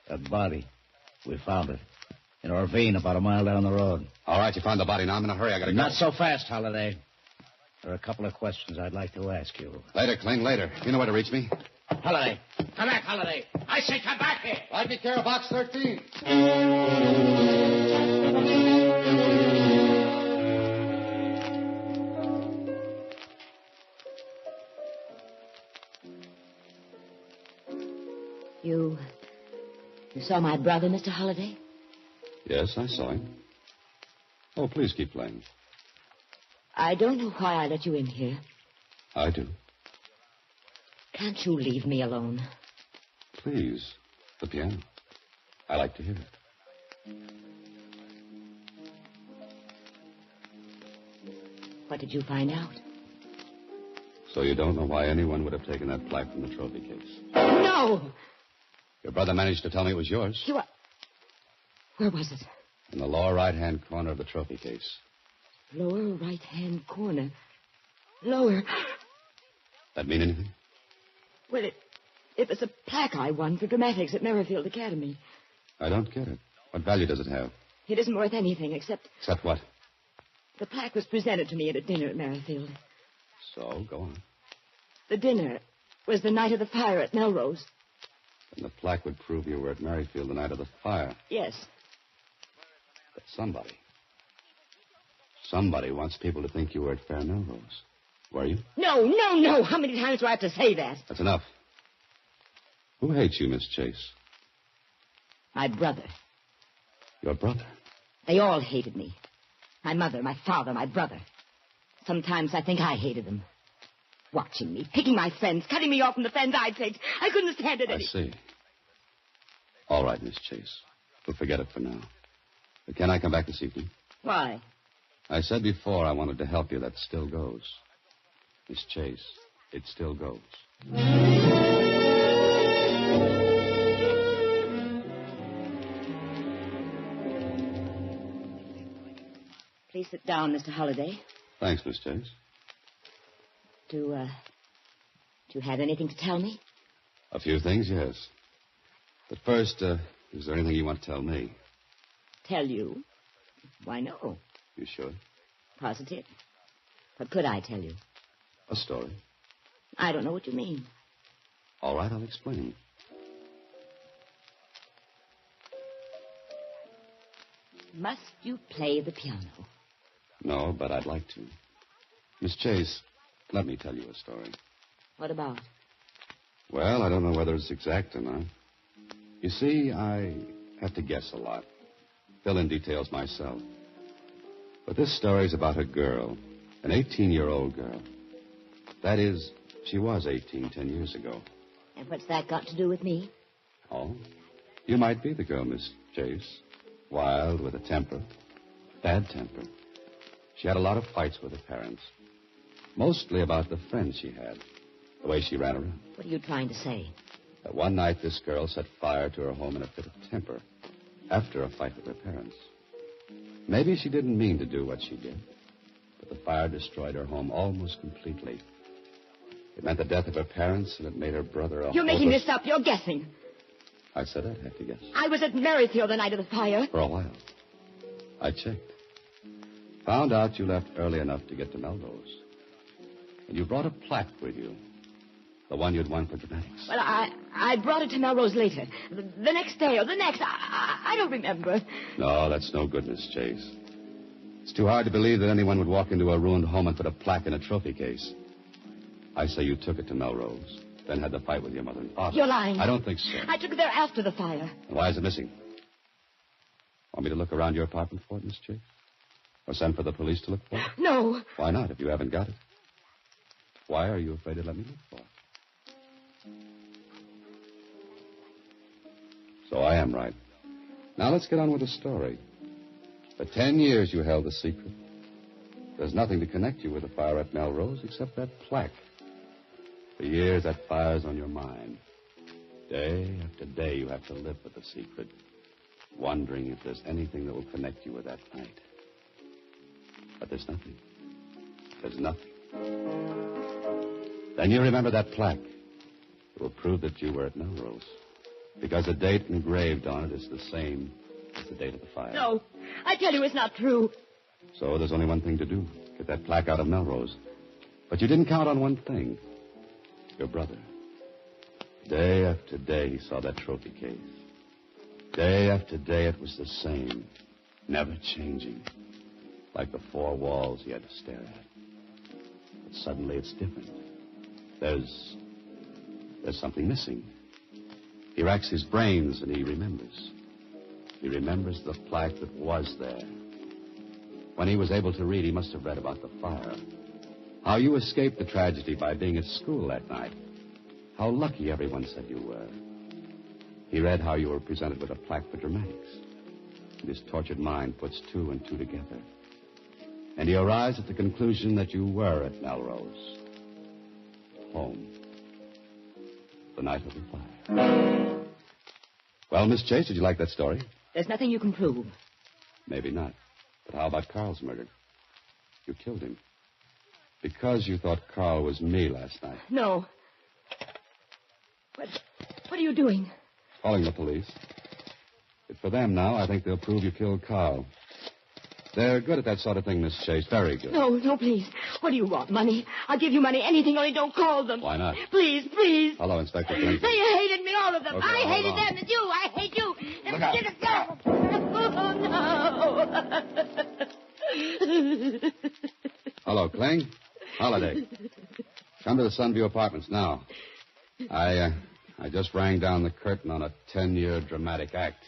That body. We found it. In a ravine about a mile down the road. All right, you found the body. Now I'm in a hurry. I gotta go. Not so fast, Holiday. There are a couple of questions I'd like to ask you. Later, Kling, later. You know where to reach me. Holiday. Come back, Holiday. I say come back here. Right be care of box 13. You saw my brother, Mr. Holliday? Yes, I saw him. Oh, please keep playing. I don't know why I let you in here. I do. Can't you leave me alone? Please. The piano. I like to hear it. What did you find out? So you don't know why anyone would have taken that plaque from the trophy case? No! Your brother managed to tell me it was yours. Where was it? In the lower right-hand corner of the trophy case. Lower right-hand corner. Lower. That mean anything? Well, it was a plaque I won for dramatics at Merrifield Academy. I don't get it. What value does it have? It isn't worth anything except Except what? the plaque was presented to me at a dinner at Merrifield. So, go on. The dinner was the night of the fire at Melrose. And the plaque would prove you were at Merrifield the night of the fire. Yes. But somebody wants people to think you were at Fair Melrose. Were you? No. How many times do I have to say that? That's enough. Who hates you, Miss Chase? My brother. Your brother? They all hated me. My mother, my father, my brother. Sometimes I think I hated them. Watching me, picking my friends, cutting me off from the friends I'd picked. I couldn't stand it I see. All right, Miss Chase. We'll forget it for now. But can I come back this evening? Why? I said before I wanted to help you. That still goes. Miss Chase, it still goes. Please sit down, Mr. Holliday. Thanks, Miss Chase. Do you have anything to tell me? A few things, yes. But first, is there anything you want to tell me? Tell you? Why, no. You sure? Positive. What could I tell you? A story. I don't know what you mean. All right, I'll explain. Must you play the piano? No, but I'd like to. Miss Chase, let me tell you a story. What about? Well, I don't know whether it's exact or not. You see, I have to guess a lot. Fill in details myself. But this story's about a girl, an 18-year-old girl. That is, she was 18 10 years ago. And what's that got to do with me? Oh? You might be the girl, Miss Chase. Wild, with a temper. Bad temper. She had a lot of fights with her parents. Mostly about the friends she had. The way she ran around. What are you trying to say? That one night this girl set fire to her home in a fit of temper. After a fight with her parents. Maybe she didn't mean to do what she did. But the fire destroyed her home almost completely. It meant the death of her parents, and it made her brother a You're making hopeless... this up. You're guessing. I said I'd have to guess. I was at Merrifield the night of the fire. For a while. I checked. Found out you left early enough to get to Melrose. And you brought a plaque with you. The one you'd won for dramatics. Well, I brought it to Melrose later. The next day or the next. I don't remember. No, that's no good, Miss Chase. It's too hard to believe that anyone would walk into a ruined home and put a plaque in a trophy case. I say you took it to Melrose, then had the fight with your mother and father. You're lying. I don't think so. I took it there after the fire. And why is it missing? Want me to look around your apartment for it, Miss Chase? Or send for the police to look for it? No. Why not, if you haven't got it? Why are you afraid to let me look for it? So I am right. Now let's get on with the story. For 10 years you held the secret. There's nothing to connect you with the fire at Melrose except that plaque. For years that fire's on your mind. Day after day you have to live with the secret, wondering if there's anything that will connect you with that night. But there's nothing. There's nothing. Then you remember that plaque. It will prove that you were at Melrose. Because the date engraved on it is the same as the date of the fire. No. I tell you it's not true. So there's only one thing to do. Get that plaque out of Melrose. But you didn't count on one thing. Your brother. Day after day he saw that trophy case. Day after day it was the same. Never changing. Like the four walls he had to stare at. But suddenly it's different. There's something missing. He racks his brains and he remembers. He remembers the plaque that was there. When he was able to read, he must have read about the fire. How you escaped the tragedy by being at school that night. How lucky everyone said you were. He read how you were presented with a plaque for dramatics. And his tortured mind puts two and two together. And he arrives at the conclusion that you were at Melrose. Home. The night of the fire. Well, Miss Chase, did you like that story? There's nothing you can prove. Maybe not. But how about Carl's murder? You killed him. Because you thought Carl was me last night. No. What are you doing? Calling the police. But for them now, I think they'll prove you killed Carl. They're good at that sort of thing, Miss Chase. Very good. No, please. What do you want? Money? I'll give you money. Anything, only don't call them. Why not? Please. Hello, Inspector Clinton. They hated me, all of them. Okay, I hold hated on. them, and you. I hate you. Look out. Oh, no. Hello, Kling. Holiday. Come to the Sunview Apartments now. I just rang down the curtain on a 10-year dramatic act.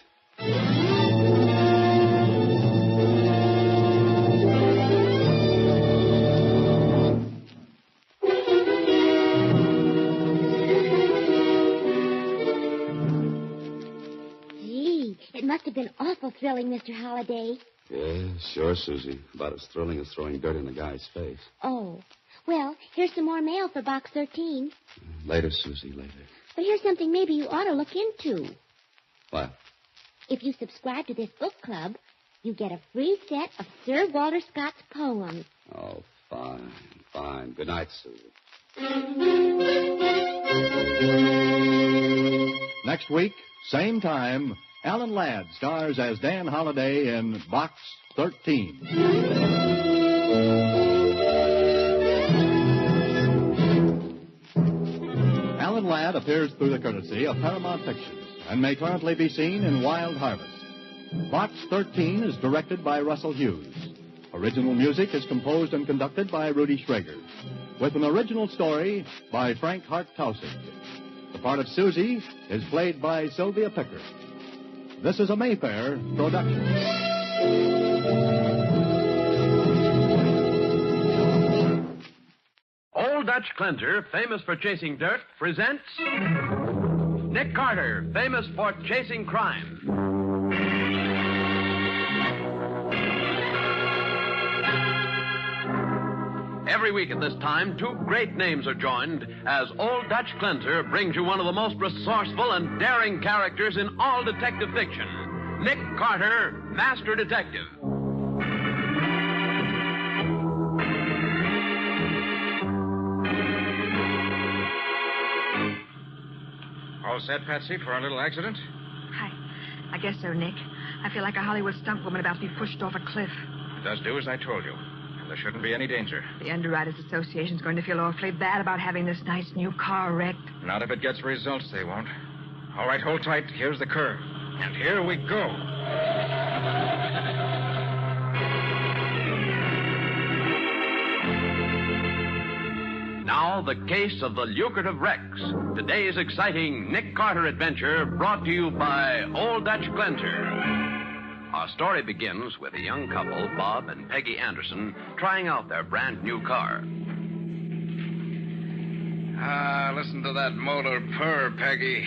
Gee, it must have been awful thrilling, Mr. Holliday. Yeah, sure, Susie. About as thrilling as throwing dirt in the guy's face. Oh. Well, here's some more mail for Box 13. Later, Susie, later. But here's something maybe you ought to look into. What? If you subscribe to this book club, you get a free set of Sir Walter Scott's poems. Oh, fine. Good night, Susie. Next week, same time, Alan Ladd stars as Dan Holliday in Box 13. Alan Ladd appears through the courtesy of Paramount Pictures and may currently be seen in Wild Harvest. Box 13 is directed by Russell Hughes. Original music is composed and conducted by Rudy Schrager, with an original story by Frank Hart Tausig. The part of Susie is played by Sylvia Picker. This is a Mayfair production. Old Dutch Cleanser, famous for chasing dirt, presents Nick Carter, famous for chasing crime. Every week at this time, two great names are joined as Old Dutch Cleanser brings you one of the most resourceful and daring characters in all detective fiction, Nick Carter, Master Detective. All set, Patsy, for our little accident? I guess so, Nick. I feel like a Hollywood stunt woman about to be pushed off a cliff. Just do as I told you. There shouldn't be any danger. The Underwriters Association's going to feel awfully bad about having this nice new car wrecked. Not if it gets results, they won't. All right, hold tight. Here's the curve. And here we go. Now, the case of the lucrative wrecks. Today's exciting Nick Carter adventure brought to you by Old Dutch Cleanser. Our story begins with a young couple, Bob and Peggy Anderson, trying out their brand new car. Listen to that motor purr, Peggy.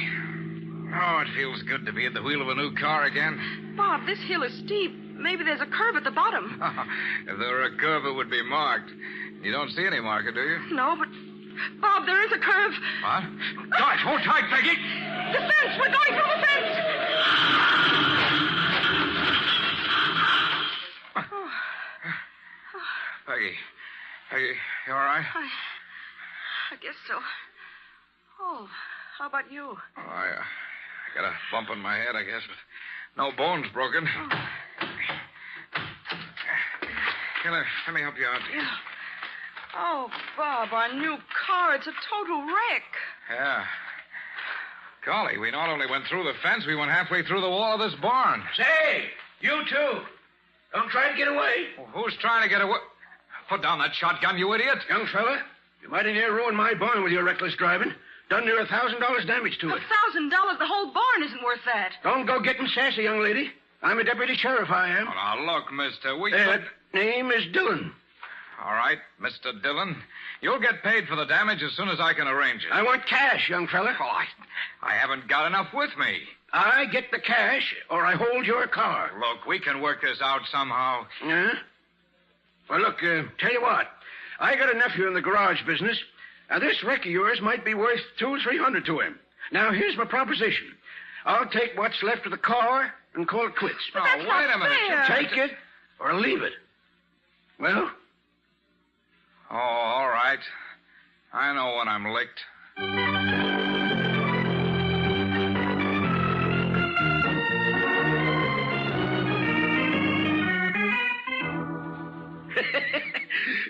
Oh, it feels good to be at the wheel of a new car again. Bob, this hill is steep. Maybe there's a curve at the bottom. If there were a curve, it would be marked. You don't see any marker, do you? No, but... Bob, there is a curve. What? Guys, hold tight, Peggy. The fence! We're going through the fence! Peggy, you all right? I guess so. Oh, how about you? Oh, I got a bump on my head, I guess, but no bones broken. Let me help you out. Yeah. Oh, Bob, our new car, it's a total wreck. Yeah. Golly, we not only went through the fence, we went halfway through the wall of this barn. Say, you too. Don't try to get away. Well, who's trying to get away? Put down that shotgun, you idiot. Young fella, you might have near ruined my barn with your reckless driving. Done near $1,000 damage to it. $1,000? The whole barn isn't worth that. Don't go getting sassy, young lady. I'm a deputy sheriff, I am. Oh, now, look, mister, Name is Dillon. All right, Mr. Dillon. You'll get paid for the damage as soon as I can arrange it. I want cash, young fella. Oh, I haven't got enough with me. I get the cash, or I hold your car. Look, we can work this out somehow. Yeah? Well, look, tell you what. I got a nephew in the garage business. Now, this wreck of yours might be worth $200 or $300 to him. Now, here's my proposition. I'll take what's left of the car and call it quits. But that's wait a minute. fair. Take it or leave it. Well? Oh, all right. I know when I'm licked.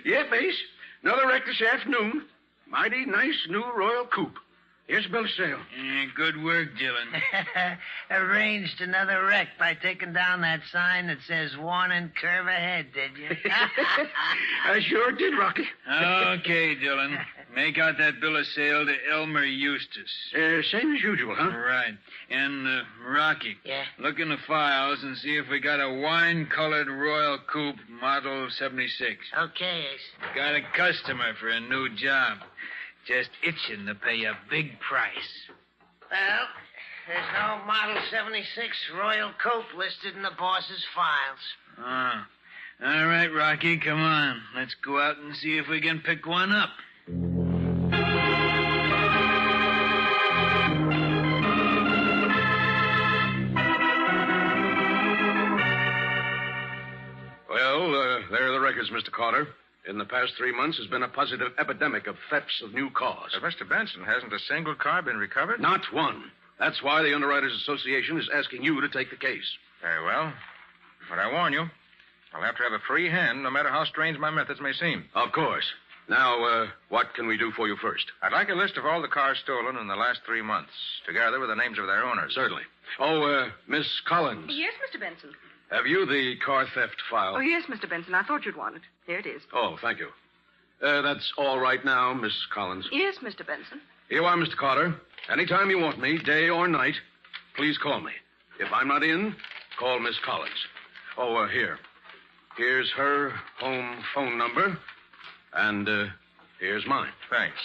Yeah, Base. Another wreck this afternoon. Mighty nice new Royal Coupe. Here's the bill of sale. Good work, Dillon. Arranged another wreck by taking down that sign that says warning curve ahead, did you? I sure did, Rocky. Okay, Dillon. Make out that bill of sale to Elmer Eustace. Same as usual, huh? Right. And, Rocky. Yeah? Look in the files and see if we got a wine-colored Royal Coupe, model 76. Okay, Ace. Got a customer for a new job. Just itching to pay a big price. Well, there's no Model 76 Royal Coupe listed in the boss's files. Ah. All right, Rocky, come on. Let's go out and see if we can pick one up. Well, there are the records, Mr. Carter. In the past 3 months, there's been a positive epidemic of thefts of new cars. Mr. Benson, hasn't a single car been recovered? Not one. That's why the Underwriters Association is asking you to take the case. Very well. But I warn you, I'll have to have a free hand, no matter how strange my methods may seem. Of course. Now, what can we do for you first? I'd like a list of all the cars stolen in the last 3 months, together with the names of their owners. Certainly. Oh, Miss Collins. Yes, Mr. Benson. Have you the car theft file? Oh, yes, Mr. Benson. I thought you'd want it. Here it is. Oh, thank you. That's all right now, Miss Collins. Yes, Mr. Benson. Here you are, Mr. Carter. Anytime you want me, day or night, please call me. If I'm not in, call Miss Collins. Oh, here. Here's her home phone number, and here's mine. Thanks.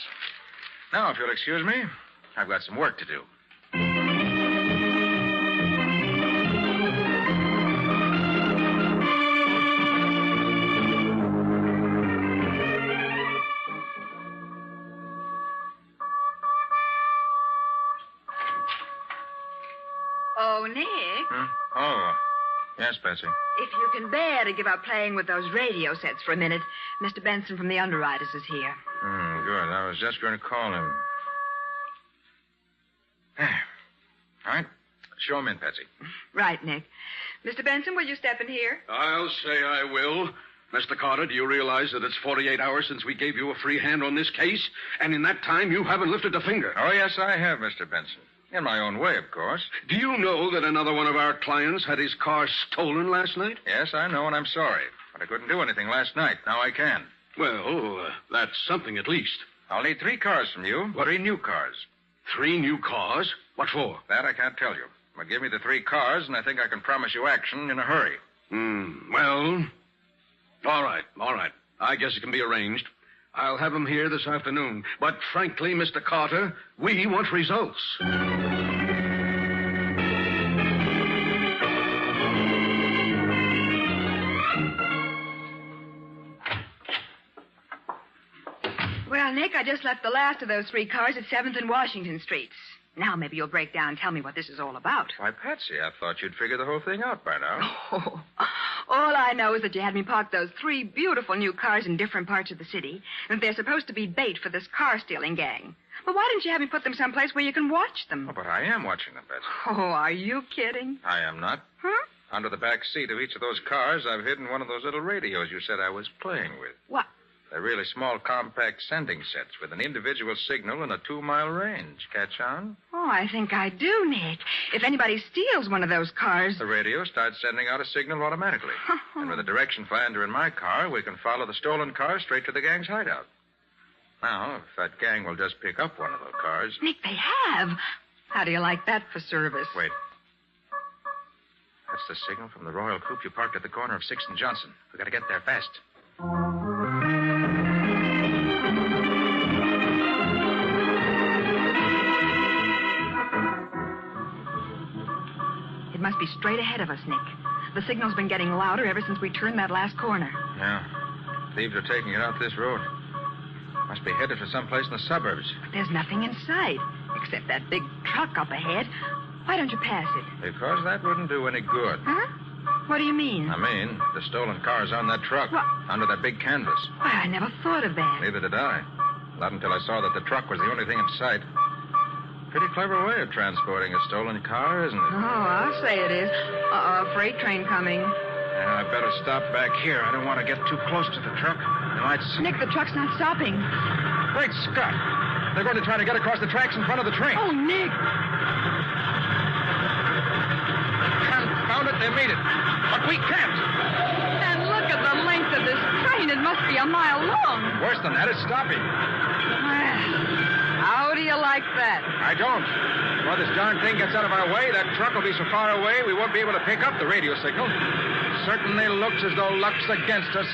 Now, if you'll excuse me, I've got some work to do. Oh, Nick. Oh, yes, Betsy. If you can bear to give up playing with those radio sets for a minute, Mr. Benson from the underwriters is here. Good. I was just going to call him. All right. Show him in, Betsy. Right, Nick. Mr. Benson, will you step in here? I'll say I will. Mr. Carter, do you realize that it's 48 hours since we gave you a free hand on this case? And in that time, you haven't lifted a finger. Oh, yes, I have, Mr. Benson. In my own way, of course. Do you know that another one of our clients had his car stolen last night? Yes, I know, and I'm sorry. But I couldn't do anything last night. Now I can. Well, that's something at least. I'll need 3 cars from you. 3 new cars. 3 new cars? What for? That I can't tell you. But give me the 3 cars, and I think I can promise you action in a hurry. Well, all right. I guess it can be arranged. I'll have them here this afternoon. But frankly, Mr. Carter, we want results. Well, Nick, I just left the last of those 3 cars at 7th and Washington Streets. Now maybe you'll break down and tell me what this is all about. Why, Patsy, I thought you'd figure the whole thing out by now. Oh, all I know is that you had me park those 3 beautiful new cars in different parts of the city, and that they're supposed to be bait for this car-stealing gang. But why didn't you have me put them someplace where you can watch them? Oh, but I am watching them, Patsy. Oh, are you kidding? I am not. Huh? Under the back seat of each of those cars, I've hidden one of those little radios you said I was playing with. What? They're really small, compact sending sets with an individual signal and a 2-mile range. Catch on? Oh, I think I do, Nick. If anybody steals one of those cars... The radio starts sending out a signal automatically. And with a direction finder in my car, we can follow the stolen car straight to the gang's hideout. Now, if that gang will just pick up one of those cars... Nick, they have. How do you like that for service? Wait. That's the signal from the Royal Coupe you parked at the corner of 6th and Johnson. We got to get there fast. It must be straight ahead of us, Nick. The signal's been getting louder ever since we turned that last corner. Yeah. Thieves are taking it out this road. Must be headed for someplace in the suburbs. But there's nothing in sight, except that big truck up ahead. Why don't you pass it? Because that wouldn't do any good. Huh? What do you mean? I mean, the stolen car's on that truck. What? Under that big canvas. Why, I never thought of that. Neither did I. Not until I saw that the truck was the only thing in sight. Pretty clever way of transporting a stolen car, isn't it? Oh, I'll say it is. A freight train coming. Yeah, I better stop back here. I don't want to get too close to the truck. They might see... Nick, the truck's not stopping. Great Scott. They're going to try to get across the tracks in front of the train. Oh, Nick. Confound it, they made it. But we can't. And look at the length of this train. It must be a mile long. Worse than that, it's stopping. How do you like that? I don't. Before this darn thing gets out of our way, that truck will be so far away we won't be able to pick up the radio signal. Certainly looks as though luck's against us.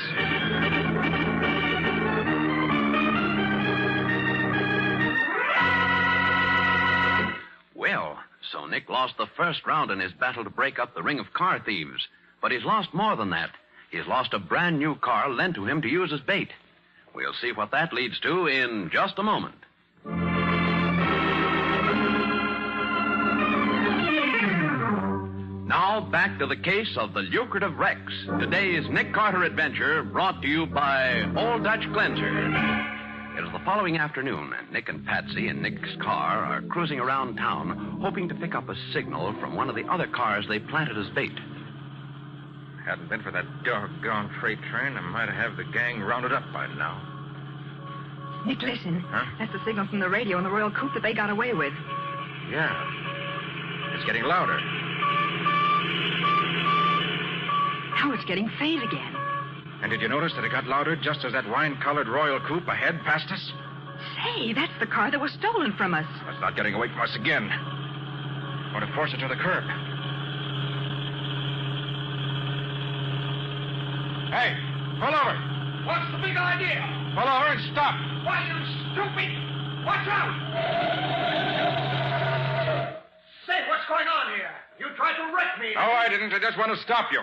Well, so Nick lost the first round in his battle to break up the ring of car thieves. But he's lost more than that. He's lost a brand new car lent to him to use as bait. We'll see what that leads to in just a moment. Now, back to the case of the lucrative Rex. Today's Nick Carter adventure brought to you by Old Dutch Cleanser. It is the following afternoon, and Nick and Patsy in Nick's car are cruising around town, hoping to pick up a signal from one of the other cars they planted as bait. Hadn't been for that doggone freight train, I might have the gang rounded up by now. Nick, listen. Huh? That's the signal from the radio in the Royal Coupe that they got away with. Yeah. It's getting louder. Now it's getting faint again. And did you notice that it got louder just as that wine-colored Royal Coupe ahead passed us? Say, that's the car that was stolen from us. It's not getting away from us again. Or to force it to the curb. Hey, pull over. What's the big idea? Pull over and stop. Why, you stupid! Watch out! Say, what's going on here? You tried to wreck me. No, I didn't. I just want to stop you.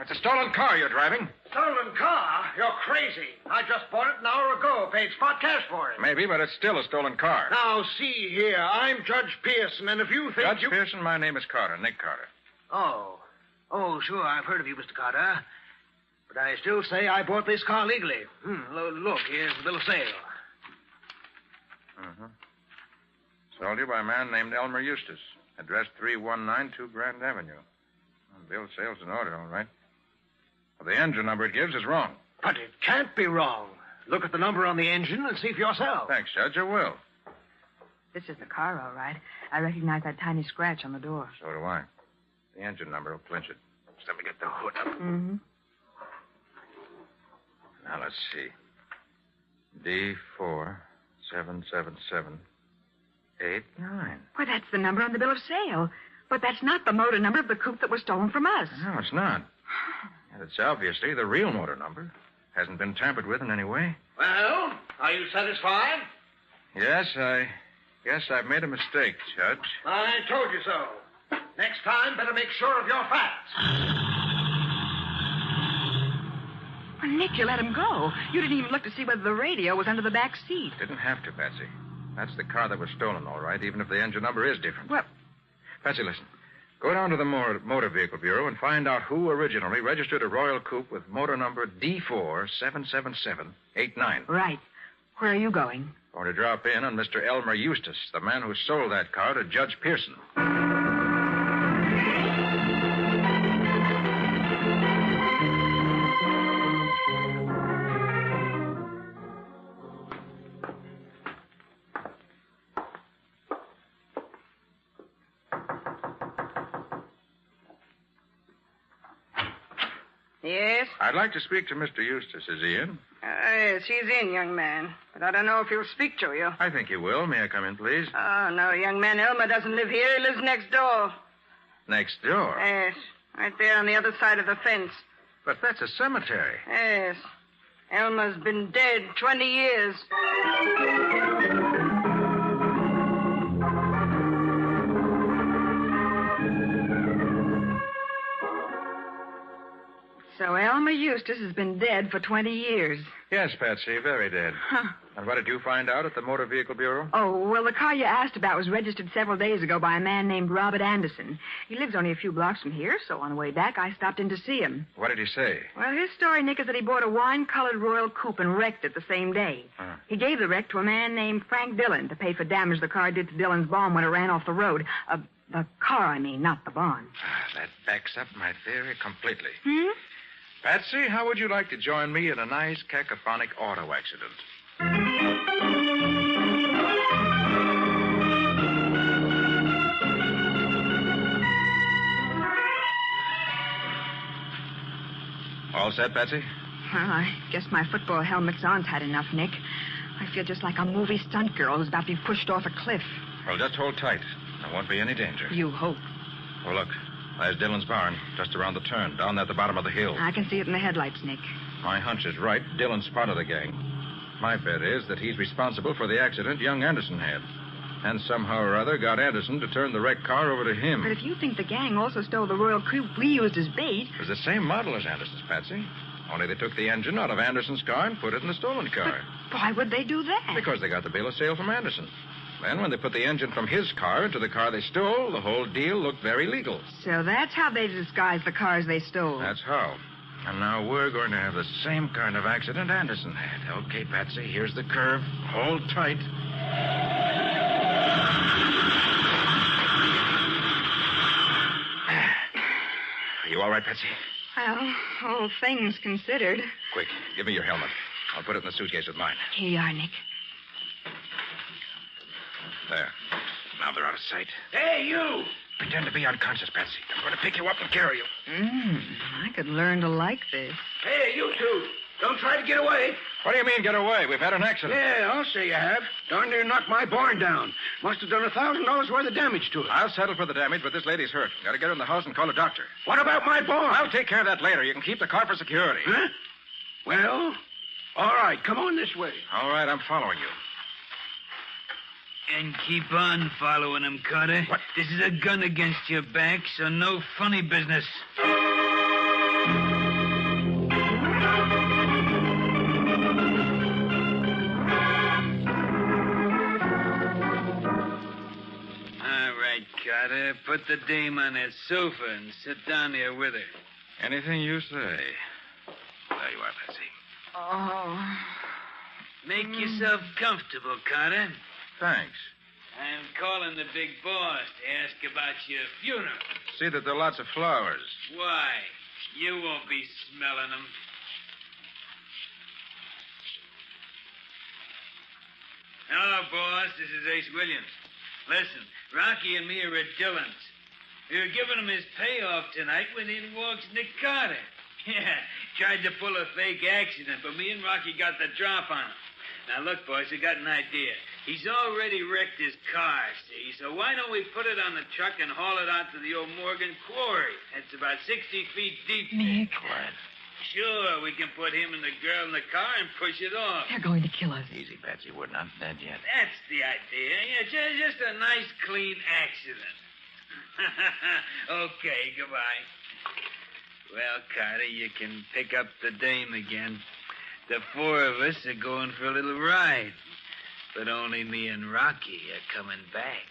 It's a stolen car you're driving. Stolen car? You're crazy. I just bought it an hour ago. Paid spot cash for it. Maybe, but it's still a stolen car. Now, see here. I'm Judge Pearson, and if you think Judge Pearson, my name is Carter, Nick Carter. Oh, sure. I've heard of you, Mr. Carter. But I still say I bought this car legally. Look, here's the bill of sale. Mm-hmm. Sold you by a man named Elmer Eustace. Address 3192 Grand Avenue. Bill of sale's in order, all right. Well, the engine number it gives is wrong. But it can't be wrong. Look at the number on the engine and see for yourself. Thanks, Judge. I will. This is the car, all right. I recognize that tiny scratch on the door. So do I. The engine number will clinch it. Just let me get the hood up. Mm-hmm. Now, let's see. D477789. Why, that's the number on the bill of sale. But that's not the motor number of the coupe that was stolen from us. No, it's not. And it's obviously the real motor number. Hasn't been tampered with in any way. Well, are you satisfied? Yes, I guess I've made a mistake, Judge. I told you so. Next time, better make sure of your facts. Well, Nick, you let him go. You didn't even look to see whether the radio was under the back seat. Didn't have to, Patsy. That's the car that was stolen, all right, even if the engine number is different. Well... Patsy, listen. Go down to the Motor Vehicle Bureau and find out who originally registered a Royal Coupe with motor number D477789. Right. Where are you going? Going to drop in on Mr. Elmer Eustace, the man who sold that car to Judge Pearson. Yes? I'd like to speak to Mr. Eustace. Is he in? Yes, he's in, young man. But I don't know if he'll speak to you. I think he will. May I come in, please? Oh, no, young man. Elmer doesn't live here. He lives next door. Next door? Yes. Right there on the other side of the fence. But that's a cemetery. Yes. Elmer's been dead 20 years. So Elmer Eustace has been dead for 20 years. Yes, Patsy, very dead. Huh. And what did you find out at the Motor Vehicle Bureau? Oh, well, the car you asked about was registered several days ago by a man named Robert Anderson. He lives only a few blocks from here, so on the way back, I stopped in to see him. What did he say? Well, his story, Nick, is that he bought a wine-colored Royal Coupe and wrecked it the same day. Huh. He gave the wreck to a man named Frank Dillon to pay for damage the car did to Dillon's barn when it ran off the road. The car, I mean, not the barn. That backs up my theory completely. Hmm? Patsy, how would you like to join me in a nice cacophonic auto accident? All set, Patsy? Well, I guess my football helmet's on's had enough, Nick. I feel just like a movie stunt girl who's about to be pushed off a cliff. Well, just hold tight. There won't be any danger. You hope. Oh, look. There's Dillon's barn, just around the turn, down there at the bottom of the hill. I can see it in the headlights, Nick. My hunch is right. Dillon's part of the gang. My bet is that he's responsible for the accident young Anderson had. And somehow or other got Anderson to turn the wrecked car over to him. But if you think the gang also stole the Royal Coupe we used as bait... It was the same model as Anderson's, Patsy. Only they took the engine out of Anderson's car and put it in the stolen car. But why would they do that? Because they got the bill of sale from Anderson. Then, when they put the engine from his car into the car they stole, the whole deal looked very legal. So that's how they disguised the cars they stole. That's how. And now we're going to have the same kind of accident Anderson had. Okay, Patsy, here's the curve. Hold tight. Are you all right, Patsy? Well, all things considered. Quick, give me your helmet. I'll put it in the suitcase with mine. Here you are, Nick. There. Now they're out of sight. Hey, you! Pretend to be unconscious, Patsy. I'm going to pick you up and carry you. I could learn to like this. Hey, you two. Don't try to get away. What do you mean, get away? We've had an accident. Yeah, I'll say you have. Darn near knocked my barn down. Must have done $1,000 worth of damage to it. I'll settle for the damage, but this lady's hurt. Got to get her in the house and call a doctor. What about my barn? I'll take care of that later. You can keep the car for security. Huh? Well, all right. Come on this way. All right, I'm following you. And keep on following him, Carter. What? This is a gun against your back, so no funny business. All right, Carter. Put the dame on that sofa and sit down there with her. Anything you say. There you are, Patsy. Oh. Make yourself comfortable, Carter. Thanks. I'm calling the big boss to ask about your funeral. See that there are lots of flowers. Why? You won't be smelling them. Hello, boss. This is Ace Williams. Listen, Rocky and me are at Dillon's. We were giving him his payoff tonight when in walks Nick Carter. Yeah, tried to pull a fake accident, but me and Rocky got the drop on him. Now, look, boys, I got an idea. He's already wrecked his car, see? So why don't we put it on the truck and haul it out to the old Morgan quarry? It's about 60 feet deep. Nick. What? Sure, we can put him and the girl in the car and push it off. They're going to kill us. Easy, Patsy. We're not dead yet. That's the idea. Yeah, just a nice, clean accident. Okay, goodbye. Well, Carter, you can pick up the dame again. The four of us are going for a little ride. But only me and Rocky are coming back.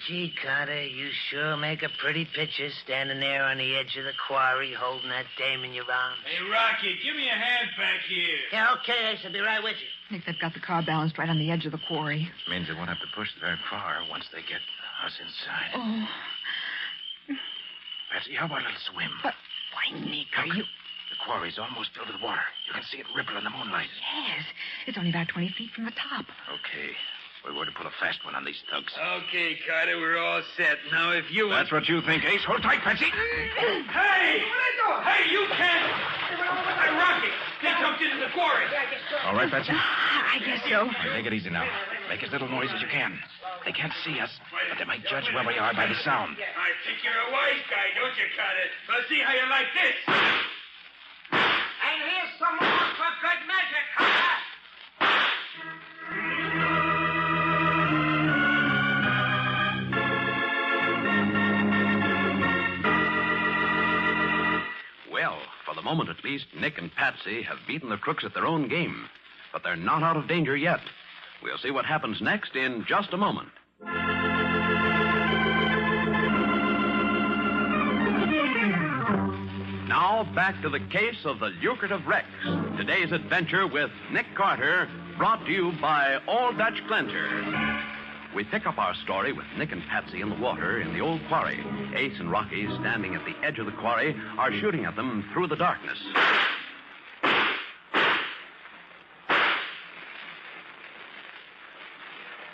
Gee, Carter, you sure make a pretty picture standing there on the edge of the quarry holding that dame in your arms. Hey, Rocky, give me a hand back here. Yeah, okay, Ace. I'll be right with you. Nick, they've got the car balanced right on the edge of the quarry. Means they won't have to push it very far once they get us inside. Oh. Patsy, how about a little swim? But why, Nick, are you... The quarry's almost filled with water. You can see it ripple in the moonlight. Yes. It's only about 20 feet from the top. Okay. We're going to pull a fast one on these thugs. Okay, Carter, we're all set. Now, if you... That's what you think, Ace. Hold tight, Patsy. Hey! Hey, you can't! Hey, Rocky! They jumped into the quarry. All right, Patsy? I guess so. Take it easy now. Make as little noise as you can. They can't see us, but they might judge where we are by the sound. I think you're a wise guy, don't you, Carter? Let's see how you like this. And here's some more for good measure, Carter. Well, for the moment at least, Nick and Patsy have beaten the crooks at their own game. But they're not out of danger yet. We'll see what happens next in just a moment. Now, back to the case of the lucrative Rex. Today's adventure with Nick Carter, brought to you by Old Dutch Glenser. We pick up our story with Nick and Patsy in the water in the old quarry. Ace and Rocky, standing at the edge of the quarry, are shooting at them through the darkness.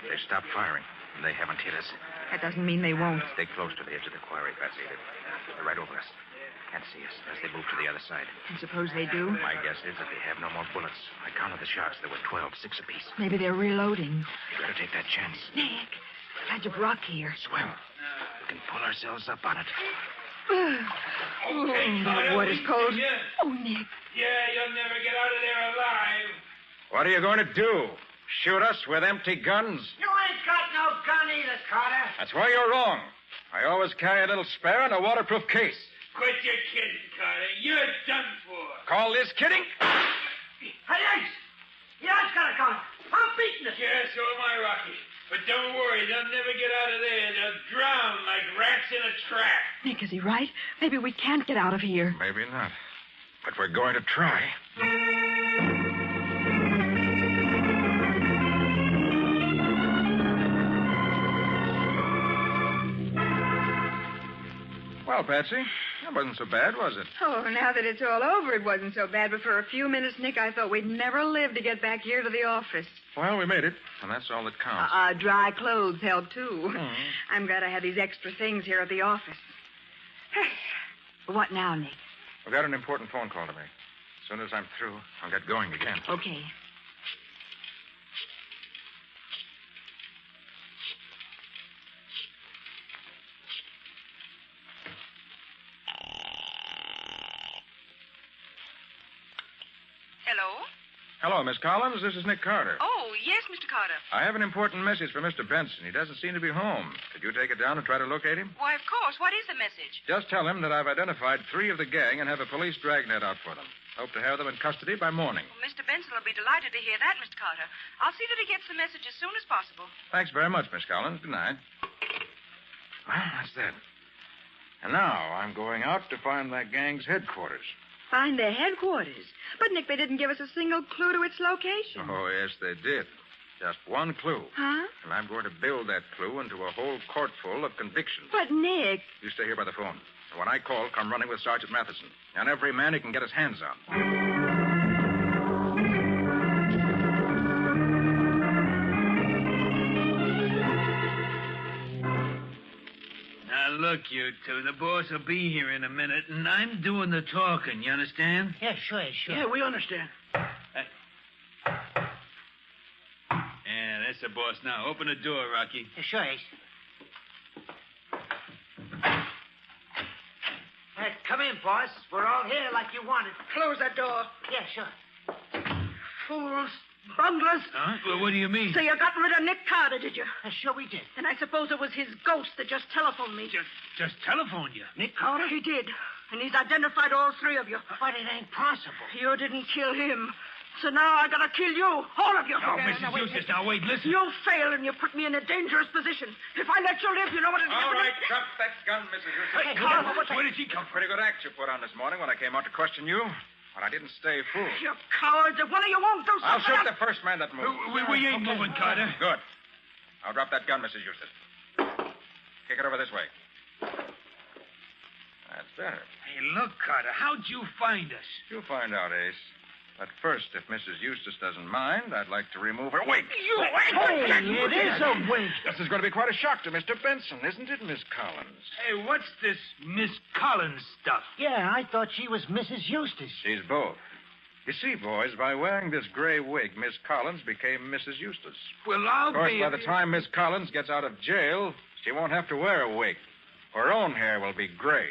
They stopped firing. They haven't hit us. That doesn't mean they won't. Stay close to the edge of the quarry, Patsy. They're right over us. Can't see us as they move to the other side. And suppose they do? My guess is that they have no more bullets. I counted the shots. There were 12, 6 apiece. Maybe they're reloading. You better take that chance. Nick, ledge of rock here. Swim. We can pull ourselves up on it. Okay, the wood is cold. Oh, Nick. Yeah, you'll never get out of there alive. What are you going to do? Shoot us with empty guns? You ain't got no gun either, Carter. That's why you're wrong. I always carry a little spare in a waterproof case. Quit your kidding, Carter. You're done for. Call this kidding? Hey, Ace! Yeah, I've got a gun. I'm beating it. Yeah, so am I, Rocky. But don't worry, they'll never get out of there. They'll drown like rats in a trap. Nick, is he right? Maybe we can't get out of here. Maybe not. But we're going to try. Well, Patsy, that wasn't so bad, was it? Oh, now that it's all over, it wasn't so bad. But for a few minutes, Nick, I thought we'd never live to get back here to the office. Well, we made it, and that's all that counts. Dry clothes help, too. I'm glad I have these extra things here at the office. What now, Nick? I've got an important phone call to make. As soon as I'm through, I'll get going again. Okay. Hello? Hello, Miss Collins. This is Nick Carter. Oh, yes, Mr. Carter. I have an important message for Mr. Benson. He doesn't seem to be home. Could you take it down and try to locate him? Why, of course. What is the message? Just tell him that I've identified 3 of the gang and have a police dragnet out for them. Hope to have them in custody by morning. Well, Mr. Benson will be delighted to hear that, Mr. Carter. I'll see that he gets the message as soon as possible. Thanks very much, Miss Collins. Good night. Well, that's that. And now I'm going out to find that gang's headquarters. Find their headquarters. But, Nick, they didn't give us a single clue to its location. Oh, yes, they did. Just one clue. Huh? And I'm going to build that clue into a whole court full of convictions. But, Nick... You stay here by the phone. And when I call, come running with Sergeant Matheson. And every man he can get his hands on. Look, you two, the boss will be here in a minute, and I'm doing the talking, you understand? Yeah, sure. Yeah, we understand. Yeah, that's the boss now. Open the door, Rocky. Yeah, sure, Ace. Come in, boss. We're all here like you wanted. Close that door. Yeah, sure. Fools. Bunglers. Huh? Well, what do you mean? So you got rid of Nick Carter, did you? Sure we did. And I suppose it was his ghost that just telephoned me. Just telephoned you? Nick Carter? He did. And he's identified all 3 of you. But it ain't possible. You didn't kill him. So now I gotta kill you. All of you. Oh, Mrs. Eustace, now wait, listen. You failed and you put me in a dangerous position. If I let you live, you know what it'll All happen. right, drop that gun, Mrs. Eustace. Hey, Carl, where did she come from? Pretty good act you put on this morning when I came out to question you. But I didn't stay fooled. You cowards. If one of you won't do something... I'll shoot the first man that moves. We ain't moving, Carter. Good. I'll drop that gun, Mrs. Eustace. Kick it over this way. That's better. Hey, look, Carter, how'd you find us? You'll find out, Ace. But first, if Mrs. Eustace doesn't mind, I'd like to remove her wig. It is a wig. This is going to be quite a shock to Mr. Benson, isn't it, Miss Collins? Hey, what's this Miss Collins stuff? Yeah, I thought she was Mrs. Eustace. She's both. You see, boys, by wearing this gray wig, Miss Collins became Mrs. Eustace. Well, I'll Of course, be... by the time Miss Collins gets out of jail, she won't have to wear a wig. Her own hair will be gray.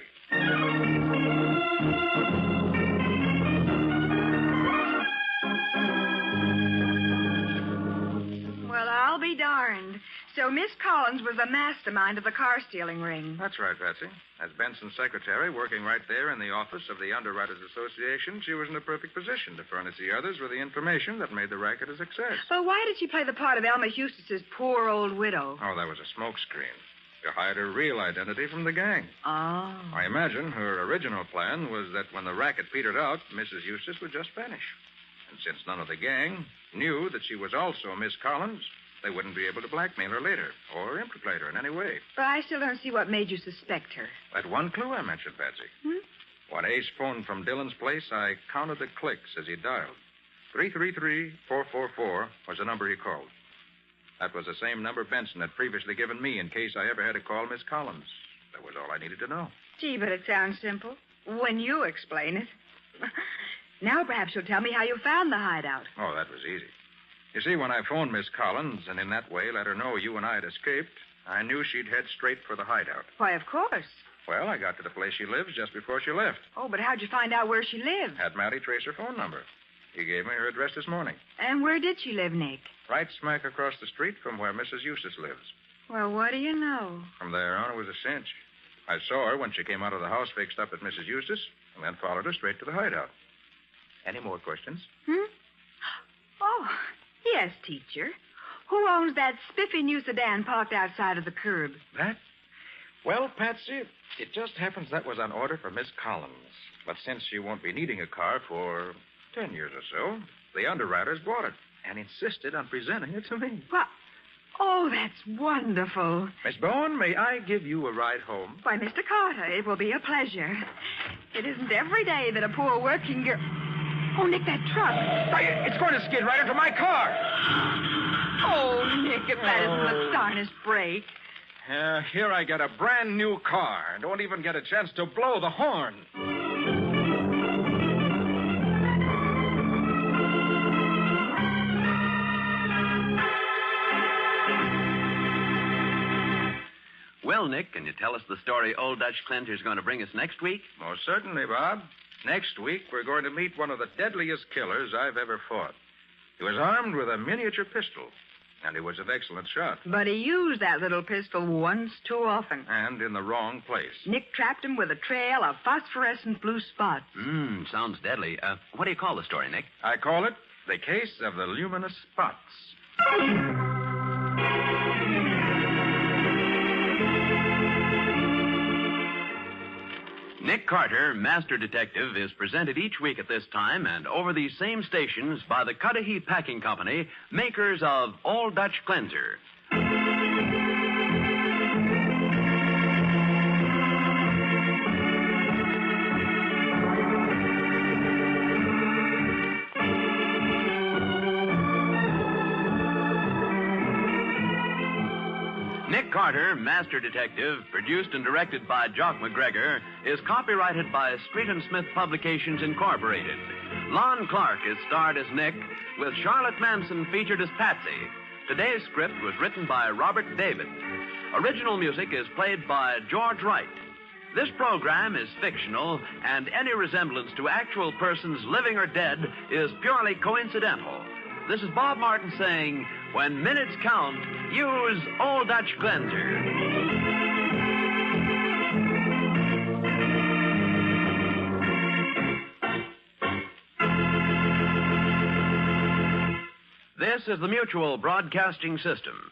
Well, I'll be darned. So Miss Collins was the mastermind of the car-stealing ring. That's right, Patsy. As Benson's secretary, working right there in the office of the Underwriters Association, she was in a perfect position to furnish the others with the information that made the racket a success. But why did she play the part of Elma Eustace's poor old widow? Oh, that was a smokescreen. To hide her real identity from the gang. Oh. I imagine her original plan was that when the racket petered out, Mrs. Eustace would just vanish. And since none of the gang knew that she was also Miss Collins, they wouldn't be able to blackmail her later or implicate her in any way. But I still don't see what made you suspect her. That one clue I mentioned, Patsy. When Ace phoned from Dillon's place, I counted the clicks as he dialed. 333-444 was the number he called. That was the same number Benson had previously given me in case I ever had to call Miss Collins. That was all I needed to know. Gee, but it sounds simple. When you explain it. Now perhaps you'll tell me how you found the hideout. Oh, that was easy. You see, when I phoned Miss Collins and in that way let her know you and I had escaped, I knew she'd head straight for the hideout. Why, of course. Well, I got to the place she lives just before she left. Oh, but how'd you find out where she lived? Had Matty trace her phone number. He gave me her address this morning. And where did she live, Nick? Right smack across the street from where Mrs. Eustace lives. Well, what do you know? From there on, it was a cinch. I saw her when she came out of the house fixed up at Mrs. Eustace, and then followed her straight to the hideout. Any more questions? Oh, yes, teacher. Who owns that spiffy new sedan parked outside of the curb? That? Well, Patsy, it just happens that was on order for Miss Collins. But since she won't be needing a car for 10 years or so, the underwriters bought it and insisted on presenting it to me. Oh, that's wonderful. Miss Bowen, may I give you a ride home? Why, Mr. Carter, it will be a pleasure. It isn't every day that a poor working girl... Oh, Nick, that truck. Why, it's going to skid right into my car. Oh, Nick, if that isn't the darnest break. Here I get a brand new car and don't even get a chance to blow the horn. Well, Nick, can you tell us the story Old Dutch Clenter's going to bring us next week? Most certainly, Bob. Next week, we're going to meet one of the deadliest killers I've ever fought. He was armed with a miniature pistol, and he was an excellent shot. But he used that little pistol once too often. And in the wrong place. Nick trapped him with a trail of phosphorescent blue spots. Sounds deadly. What do you call the story, Nick? I call it The Case of the Luminous Spots. Nick Carter, Master Detective, is presented each week at this time and over these same stations by the Cudahy Packing Company, makers of Old Dutch Cleanser. Nick Carter, Master Detective, produced and directed by Jock McGregor, is copyrighted by Street & Smith Publications, Incorporated. Lon Clark is starred as Nick, with Charlotte Manson featured as Patsy. Today's script was written by Robert David. Original music is played by George Wright. This program is fictional, and any resemblance to actual persons living or dead is purely coincidental. This is Bob Martin saying, when minutes count, use Old Dutch Cleanser. This is the Mutual Broadcasting System.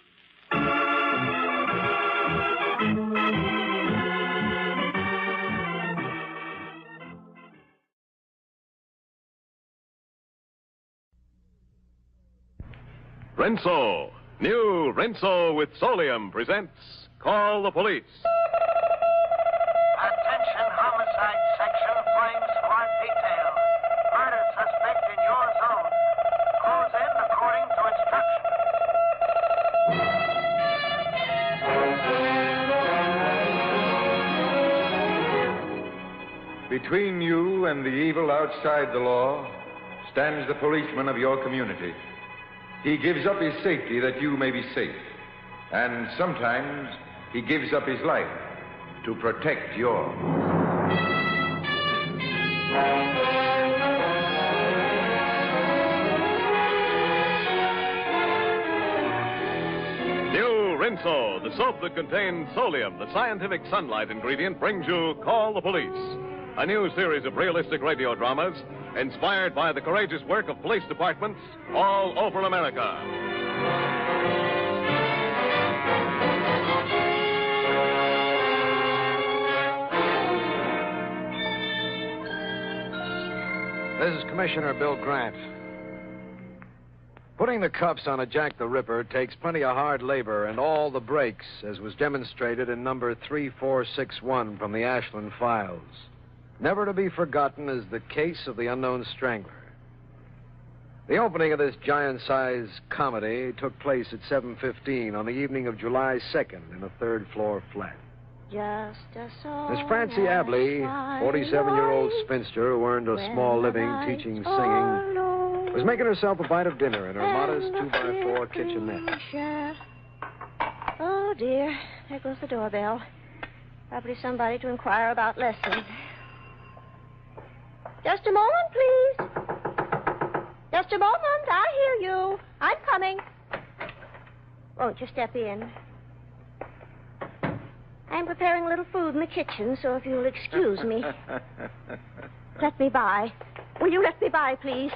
Rinso, new Rinso with Solium presents Call the Police. Attention, homicide section, flying squad detail. Murder suspect in your zone. Close in according to instructions. Between you and the evil outside the law stands the policeman of your community. He gives up his safety that you may be safe. And sometimes he gives up his life to protect yours. New Rinso, the soap that contains Solium, the scientific sunlight ingredient, brings you Call the Police, a new series of realistic radio dramas inspired by the courageous work of police departments all over America. This is Commissioner Bill Grant. Putting the cuffs on a Jack the Ripper takes plenty of hard labor and all the breaks, as was demonstrated in number 3461 from the Ashland Files. Never to be forgotten is the case of the unknown strangler. The opening of this giant-sized comedy took place at 7:15 on the evening of July 2nd in a third-floor flat. Just a song. Miss Francie Abley, 47-year-old spinster who earned a small living teaching singing, was making herself a bite of dinner in her modest 2x4 kitchenette. Oh, dear. There goes the doorbell. Probably somebody to inquire about lessons. Just a moment, please. Just a moment. I hear you. I'm coming. Won't you step in? I'm preparing a little food in the kitchen, so if you'll excuse me. Let me by. Will you let me by, please?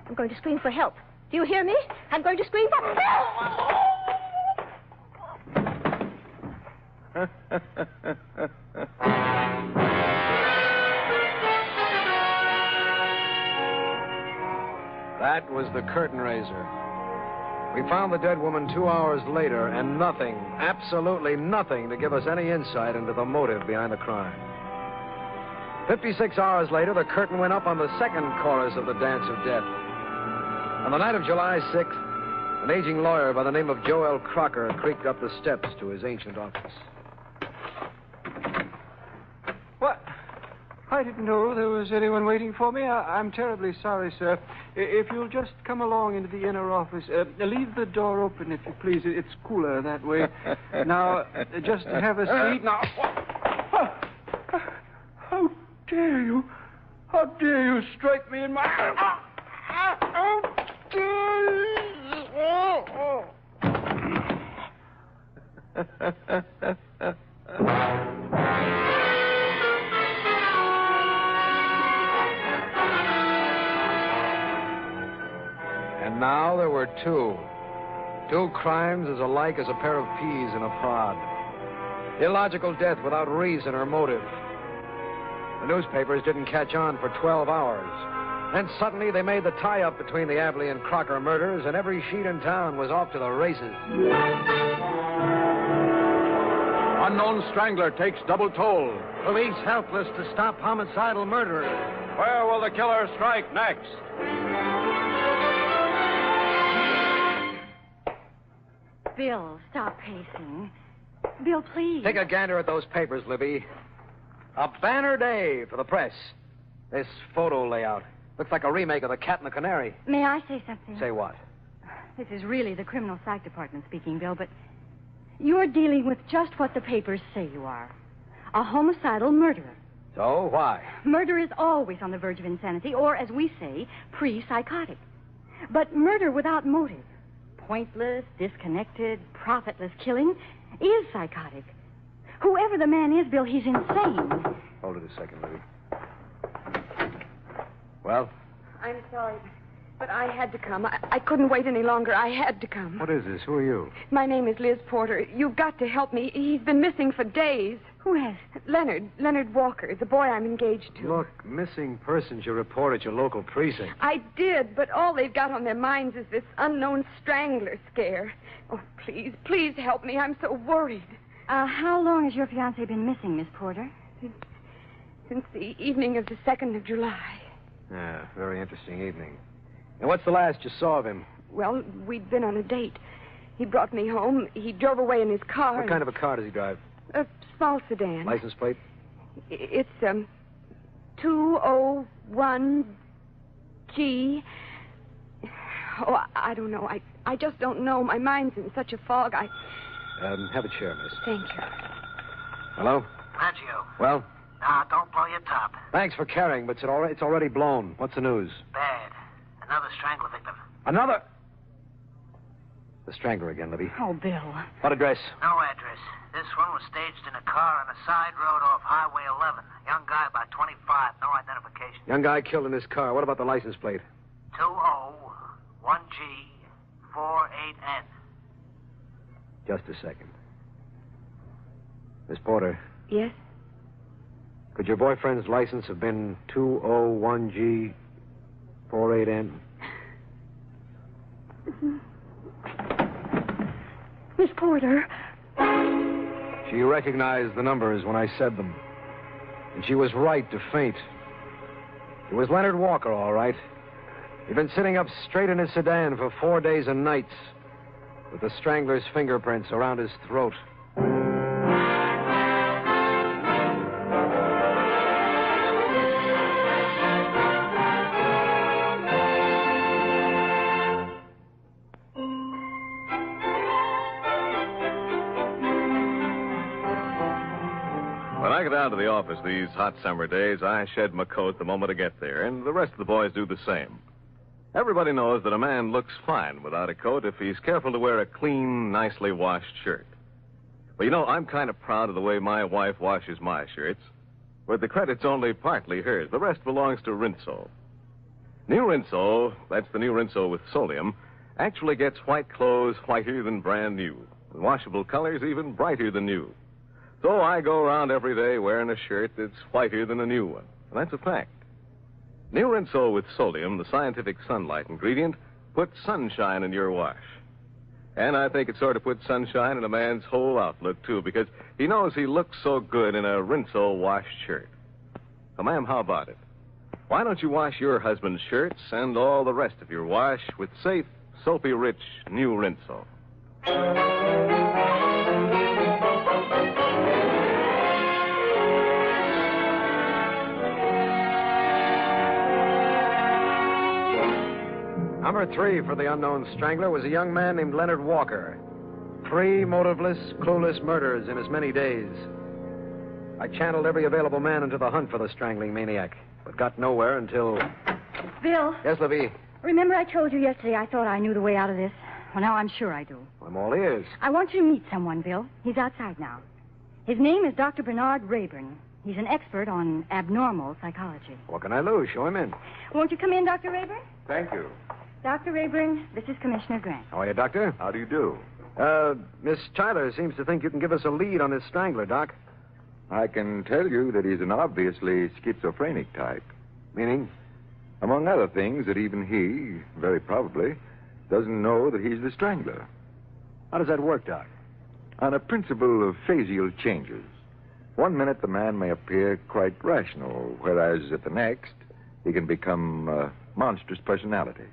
I'm going to scream for help. Do you hear me? I'm going to scream for help! That was the curtain raiser. We found the dead woman 2 hours later, and nothing, absolutely nothing, to give us any insight into the motive behind the crime. 56 hours later, the curtain went up on the second chorus of the Dance of Death. On the night of July 6th, an aging lawyer by the name of Joel Crocker creaked up the steps to his ancient office. What? I didn't know there was anyone waiting for me. I'm terribly sorry, sir. If you'll just come along into the inner office, leave the door open, if you please. It's cooler that way. Now, just have a seat. Now, how dare you? How dare you strike me in my... How dare you? And now there were two. Two crimes as alike as a pair of peas in a pod. Illogical death without reason or motive. The newspapers didn't catch on for 12 hours. Then suddenly they made the tie-up between the Abley and Crocker murders, and every sheet in town was off to the races. Unknown strangler takes double toll. Police helpless to stop homicidal murderers. Where will the killer strike next? Bill, stop pacing. Bill, please. Take a gander at those papers, Libby. A banner day for the press. This photo layout looks like a remake of The Cat and the Canary. May I say something? Say what? This is really the criminal psych department speaking, Bill, but you're dealing with just what the papers say you are. A homicidal murderer. So, why? Murder is always on the verge of insanity, or, as we say, pre-psychotic. But murder without motive, pointless, disconnected, profitless killing, is psychotic. Whoever the man is, Bill, he's insane. Hold it a second, Libby. Well? I'm sorry, but I had to come. I couldn't wait any longer. I had to come. What is this? Who are you? My name is Liz Porter. You've got to help me. He's been missing for days. Who has? Leonard Walker, the boy I'm engaged to. Look, missing persons you report at your local precinct. I did, but all they've got on their minds is this unknown strangler scare. Oh, please help me. I'm so worried. How long has your fiancé been missing, Miss Porter? Since the evening of the 2nd of July. Yeah, very interesting evening. And what's the last you saw of him? Well, we'd been on a date. He brought me home. He drove away in his car. What kind of a car does he drive? A small sedan. License plate? It's 201G. Oh, I don't know. I just don't know. My mind's in such a fog. Have a chair, miss. Thank you. Hello? Reggio. Well? Now, don't blow your top. Thanks for carrying, but it's already blown. What's the news? Bad. Another strangler victim. Another? The strangler again, Libby. Oh, Bill. What address? No address. This one was staged in a car on a side road off Highway 11. Young guy, about 25. No identification. Young guy killed in his car. What about the license plate? 201G48N. Just a second. Miss Porter. Yes? Could your boyfriend's license have been 201G48N? Miss Porter. She recognized the numbers when I said them. And she was right to faint. It was Leonard Walker, all right. He'd been sitting up straight in his sedan for 4 days and nights, with the strangler's fingerprints around his throat. When I get down to the office these hot summer days, I shed my coat the moment I get there, and the rest of the boys do the same. Everybody knows that a man looks fine without a coat if he's careful to wear a clean, nicely washed shirt. But you know, I'm kind of proud of the way my wife washes my shirts. But the credit's only partly hers. The rest belongs to Rinso. New Rinso, that's the new Rinso with Solium, actually gets white clothes whiter than brand new, and washable colors even brighter than new. So I go around every day wearing a shirt that's whiter than a new one. And that's a fact. New Rinso with Solium, the scientific sunlight ingredient, puts sunshine in your wash. And I think it sort of puts sunshine in a man's whole outlook, too, because he knows he looks so good in a Rinso washed shirt. So, ma'am, how about it? Why don't you wash your husband's shirts and all the rest of your wash with safe, soapy-rich new Rinso? Number 3 for the unknown strangler was a young man named Leonard Walker. 3 motiveless, clueless murders in as many days. I channeled every available man into the hunt for the strangling maniac, but got nowhere until... Bill. Yes, Levy? Remember I told you yesterday I thought I knew the way out of this? Well, now I'm sure I do. I'm all ears. I want you to meet someone, Bill. He's outside now. His name is Dr. Bernard Rayburn. He's an expert on abnormal psychology. What can I lose? Show him in. Won't you come in, Dr. Rayburn? Thank you. Dr. Rayburn, this is Commissioner Grant. How are you, Doctor? How do you do? Miss Tyler seems to think you can give us a lead on this strangler, Doc. I can tell you that he's an obviously schizophrenic type. Meaning? Among other things, that even he, very probably, doesn't know that he's the strangler. How does that work, Doc? On a principle of phasial changes. One minute the man may appear quite rational, whereas at the next he can become a monstrous personality.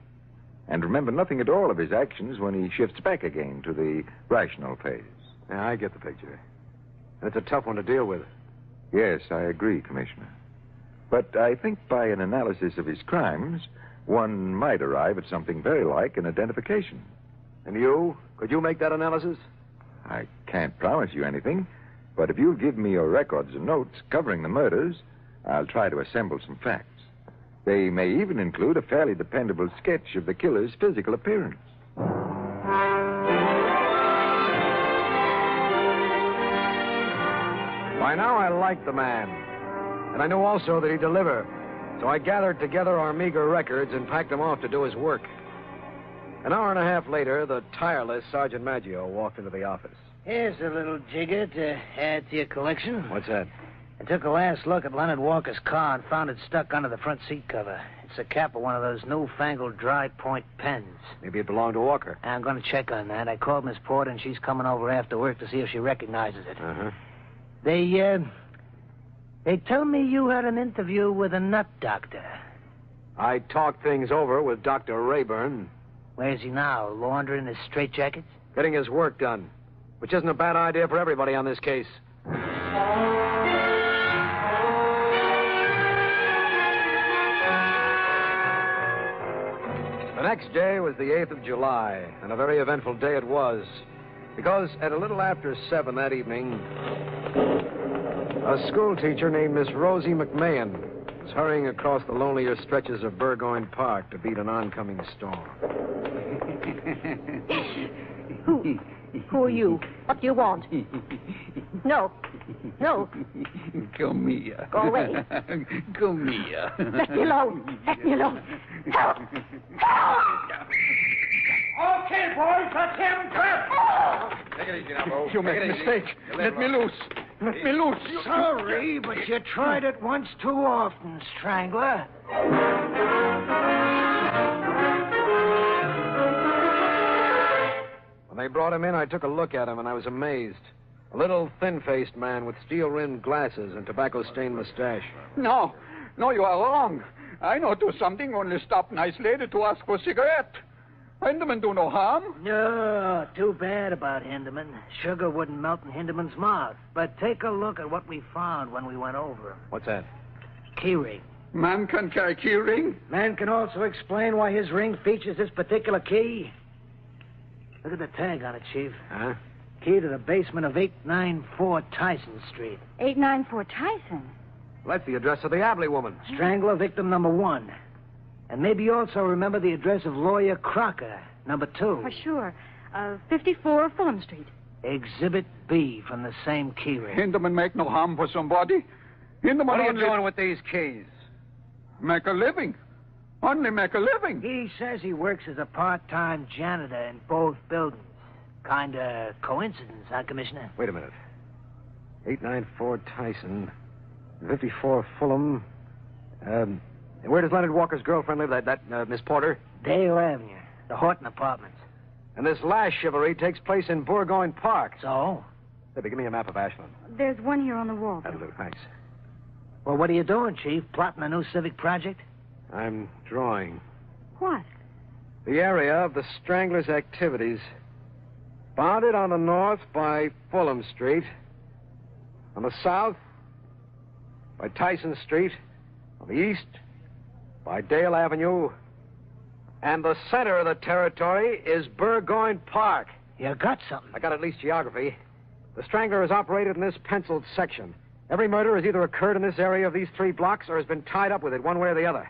And remember nothing at all of his actions when he shifts back again to the rational phase. Yeah, I get the picture. And it's a tough one to deal with. Yes, I agree, Commissioner. But I think by an analysis of his crimes, one might arrive at something very like an identification. And you? Could you make that analysis? I can't promise you anything, but if you'll give me your records and notes covering the murders, I'll try to assemble some facts. They may even include a fairly dependable sketch of the killer's physical appearance. By now, I liked the man. And I knew also that he'd deliver. So I gathered together our meager records and packed them off to do his work. An hour and a half later, the tireless Sergeant Maggio walked into the office. Here's a little jigger to add to your collection. What's that? I took a last look at Leonard Walker's car and found it stuck under the front seat cover. It's the cap of one of those newfangled dry-point pens. Maybe it belonged to Walker. I'm going to check on that. I called Miss Porter, and she's coming over after work to see if she recognizes it. Uh-huh. They tell me you had an interview with a nut doctor. I talked things over with Dr. Rayburn. Where's he now, laundering his straitjackets? Getting his work done, which isn't a bad idea for everybody on this case. The next day was the 8th of July, and a very eventful day it was. Because at a little after 7 that evening, a school teacher named Miss Rosie McMahon was hurrying across the lonelier stretches of Burgoyne Park to beat an oncoming storm. Who are you? What do you want? No. No. Come here. Go away. Come here. Let me alone. Let me alone. Help! Help! Okay, boys, let's have him trapped. Take it easy now, Bo. You made a mistake. Let me loose. Let me loose. Sorry, but you tried it once too often, Strangler. When they brought him in, I took a look at him, and I was amazed. A little thin-faced man with steel-rimmed glasses and tobacco-stained mustache. No, you are wrong. I not do something, only stop nice lady to ask for cigarette. Hinderman do no harm. No, too bad about Hinderman. Sugar wouldn't melt in Hinderman's mouth. But take a look at what we found when we went over him. What's that? Key ring. Man can carry key ring? Man can also explain why his ring features this particular key. Look at the tag on it, Chief. Huh? Key to the basement of 894 Tyson Street. 894 Tyson? Well, that's the address of the Abley woman. Strangler victim number 1. And maybe you also remember the address of Lawyer Crocker, number 2. For sure. 54 Fulham Street. Exhibit B from the same key ring. Hinderman make no harm for somebody. Hinderman What are you only... doing with these keys? Make a living. Only make a living. He says he works as a part-time janitor in both buildings. Kinda coincidence, huh, Commissioner? Wait a minute. 894 Tyson, 54 Fulham. Where does Leonard Walker's girlfriend live? That Miss Porter? Dale Avenue, the Horton Apartments. And this last chivalry takes place in Burgoyne Park. So? Libby, give me a map of Ashland. There's one here on the wall. That'll do, thanks. Well, what are you doing, Chief? Plotting a new civic project? I'm drawing. What? The area of the Stranglers' activities. Bounded on the north by Fulham Street. On the south by Tyson Street. On the east by Dale Avenue. And the center of the territory is Burgoyne Park. You got something. I got at least geography. The Strangler has operated in this penciled section. Every murder has either occurred in this area of these 3 blocks or has been tied up with it one way or the other.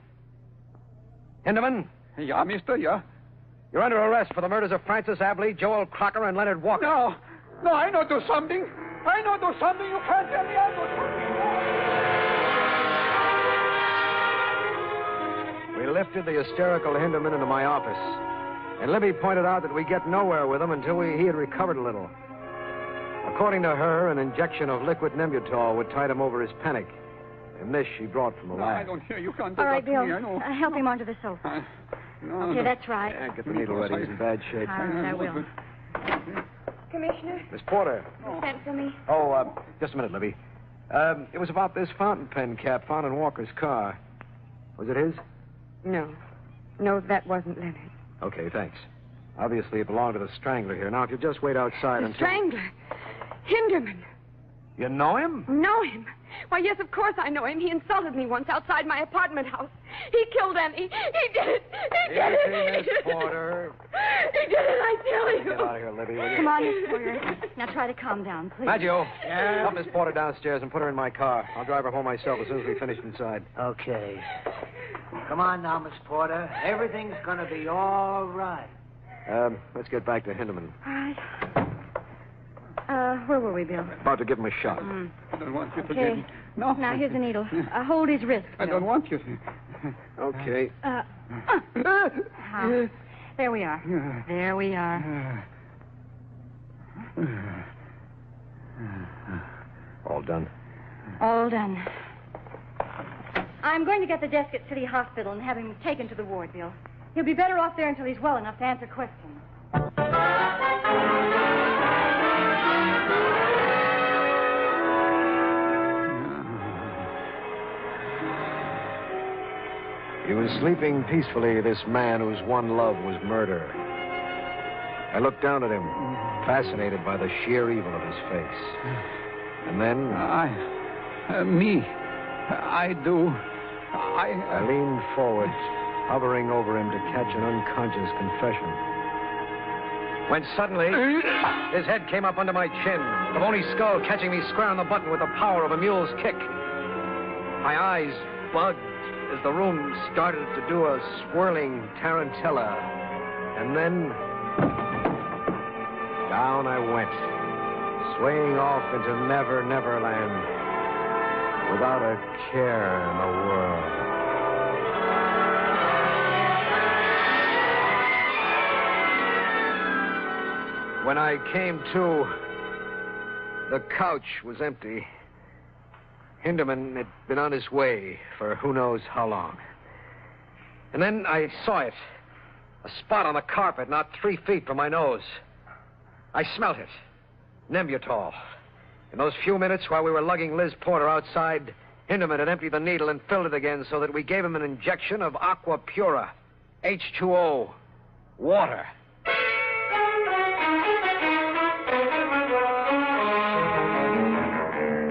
Hinderman? Yeah, mister, yeah? You're under arrest for the murders of Francis Abley, Joel Crocker, and Leonard Walker. No, I know do something. I know do something. You can't tell me I do something. We lifted the hysterical Hinderman into my office. And Libby pointed out that we get nowhere with him until he had recovered a little. According to her, an injection of liquid Nembutal would tide him over his panic. And this she brought from the lab. I don't hear. You can't do All right, that Bill. to me. I know. Help him onto the sofa. Okay, that's right. Yeah, get the needle ready. He's in bad shape. All right, I will. Commissioner, Miss Porter. you sent for me. Oh, just a minute, Libby. It was about this fountain pen cap found in Walker's car. Was it his? No. No, that wasn't Leonard. Okay, thanks. Obviously, it belonged to the Strangler here. Now, if you'll just wait outside The until... Strangler. Hinderman. You know him? Know him? Why, yes, of course I know him. He insulted me once outside my apartment house. He killed Annie. He did it. He did Easy, it. Miss Porter. He did it, I tell you. Get out of here, Libby, will you? Come on, Miss Porter. Now try to calm down, please. Maggio, help Miss Porter downstairs and put her in my car. I'll drive her home myself as soon as we finish inside. Okay. Come on now, Miss Porter. Everything's going to be all right. Let's get back to Hinderman. All right. Where were we, Bill? About to give him a shot. I don't want you to Okay. get... No. Now, here's a needle. Hold his wrist, I Bill. don't want you to... Okay. There we are. There we are. All done. All done. I'm going to get the desk at City Hospital and have him taken to the ward, Bill. He'll be better off there until he's well enough to answer questions. He was sleeping peacefully, this man whose one love was murder. I looked down at him, fascinated by the sheer evil of his face. And then... I do. I leaned forward, hovering over him to catch an unconscious confession. When suddenly, his head came up under my chin, the bony skull catching me square on the button with the power of a mule's kick. My eyes bugged as the room started to do a swirling tarantella. And then... down I went, swaying off into Never Never Land, without a care in the world. When I came to, the couch was empty. Hinderman had been on his way for who knows how long. And then I saw it. A spot on the carpet not 3 feet from my nose. I smelt it. Nembutal. In those few minutes while we were lugging Liz Porter outside, Hinderman had emptied the needle and filled it again so that we gave him an injection of Aqua Pura, H2O, water.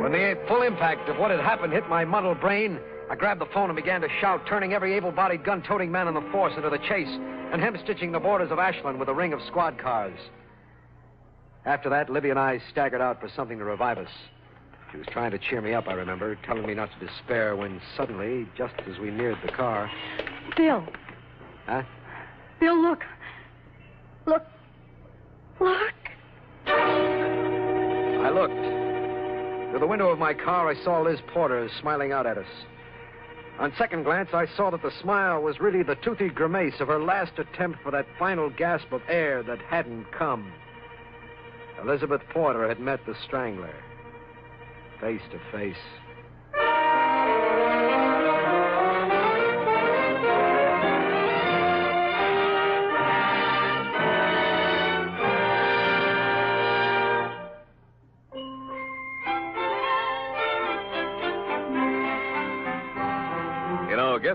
When the full impact of what had happened hit my muddled brain, I grabbed the phone and began to shout, turning every able-bodied gun-toting man in the force into the chase and hem-stitching the borders of Ashland with a ring of squad cars. After that, Libby and I staggered out for something to revive us. She was trying to cheer me up, I remember, telling me not to despair when suddenly, just as we neared the car... Bill. Huh? Bill, look. Look. Look. I looked. Through the window of my car, I saw Liz Porter smiling out at us. On second glance, I saw that the smile was really the toothy grimace of her last attempt for that final gasp of air that hadn't come. Elizabeth Porter had met the Strangler, face to face.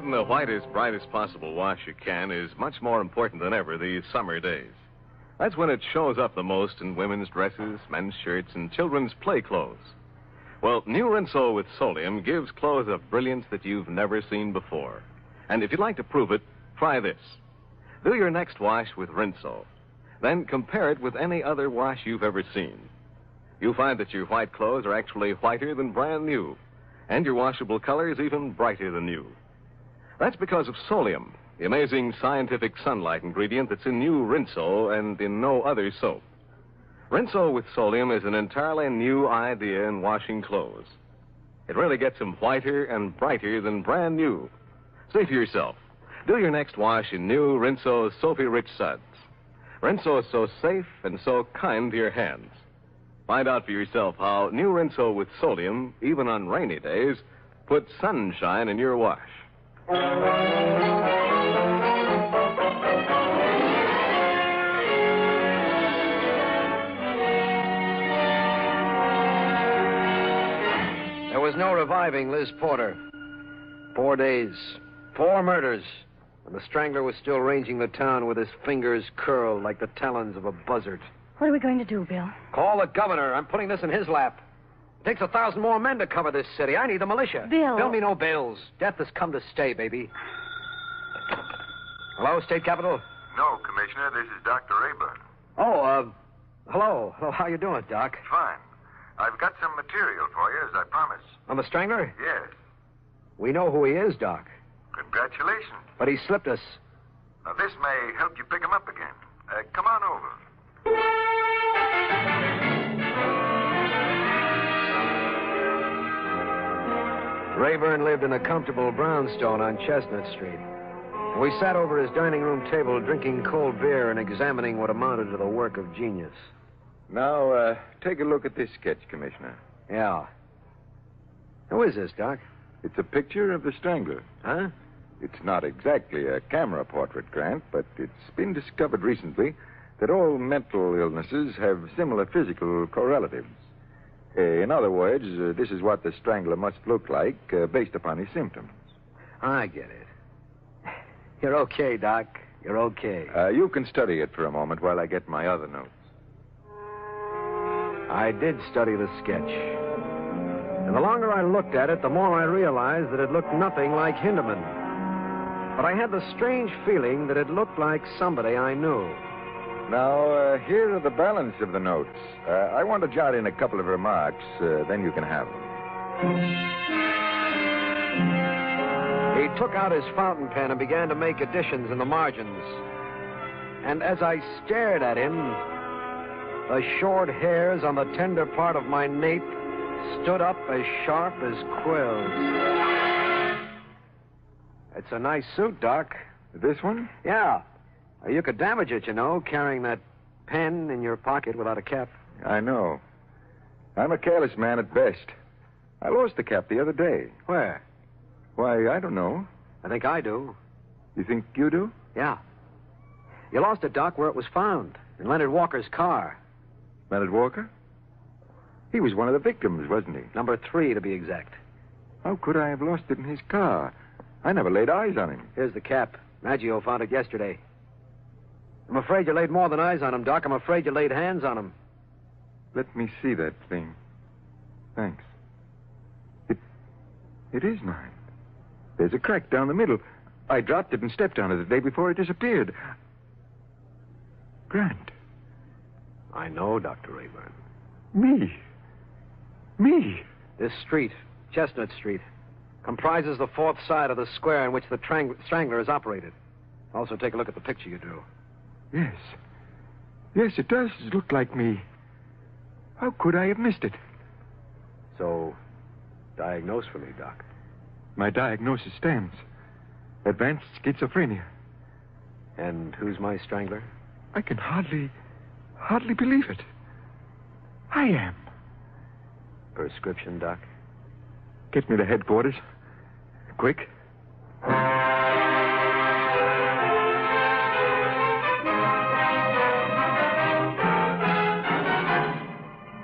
Getting the whitest, brightest possible wash you can is much more important than ever these summer days. That's when it shows up the most in women's dresses, men's shirts, and children's play clothes. Well, new Rinso with Solium gives clothes a brilliance that you've never seen before. And if you'd like to prove it, try this. Do your next wash with Rinso. Then compare it with any other wash you've ever seen. You'll find that your white clothes are actually whiter than brand new, and your washable color is even brighter than new. That's because of Solium, the amazing scientific sunlight ingredient that's in new Rinso and in no other soap. Rinso with Solium is an entirely new idea in washing clothes. It really gets them whiter and brighter than brand new. See for yourself. Do your next wash in new Rinso Soapy Rich Suds. Rinso is so safe and so kind to your hands. Find out for yourself how new Rinso with Solium, even on rainy days, puts sunshine in your wash. There was no reviving Liz Porter. 4 days, 4 murders, and the Strangler was still ranging the town with his fingers curled like the talons of a buzzard. What are we going to do, Bill? Call the governor. I'm putting this in his lap. It takes 1,000 more men to cover this city. I need the militia. Bill. Bill me no bills. Death has come to stay, baby. Hello, State Capitol? No, Commissioner. This is Dr. Rayburn. Oh, hello. Hello, how you doing, Doc? Fine. I've got some material for you, as I promised. On the Strangler? Yes. We know who he is, Doc. Congratulations. But he slipped us. Now, this may help you pick him up again. Come on over. Rayburn lived in a comfortable brownstone on Chestnut Street. We sat over his dining room table drinking cold beer and examining what amounted to the work of genius. Now, take a look at this sketch, Commissioner. Yeah. Who is this, Doc? It's a picture of the Strangler. Huh? It's not exactly a camera portrait, Grant, but it's been discovered recently that all mental illnesses have similar physical correlatives. In other words, this is what the Strangler must look like based upon his symptoms. I get it. You're okay, Doc. You're okay. You can study it for a moment while I get my other notes. I did study the sketch. And the longer I looked at it, the more I realized that it looked nothing like Hinderman. But I had the strange feeling that it looked like somebody I knew. Now, here are the balance of the notes. I want to jot in a couple of remarks, then you can have them. He took out his fountain pen and began to make additions in the margins. And as I stared at him, the short hairs on the tender part of my nape stood up as sharp as quills. It's a nice suit, Doc. This one? Yeah. You could damage it, you know, carrying that pen in your pocket without a cap. I know. I'm a careless man at best. I lost the cap the other day. Where? Why, I don't know. I think I do. You think you do? Yeah. You lost it, Doc, where it was found, in Leonard Walker's car. Leonard Walker? He was one of the victims, wasn't he? Number 3, to be exact. How could I have lost it in his car? I never laid eyes on him. Here's the cap. Maggio found it yesterday. I'm afraid you laid more than eyes on him, Doc. I'm afraid you laid hands on him. Let me see that thing. Thanks. It is mine. There's a crack down the middle. I dropped it and stepped on it the day before it disappeared. Grant. I know, Dr. Rayburn. Me. This street, Chestnut Street, comprises the 4th side of the square in which the Strangler is operated. Also, take a look at the picture you drew. Yes. Yes, it does look like me. How could I have missed it? So, diagnose for me, Doc. My diagnosis stands. Advanced schizophrenia. And who's my Strangler? I can hardly believe it. I am. Prescription, Doc? Get me to headquarters. Quick.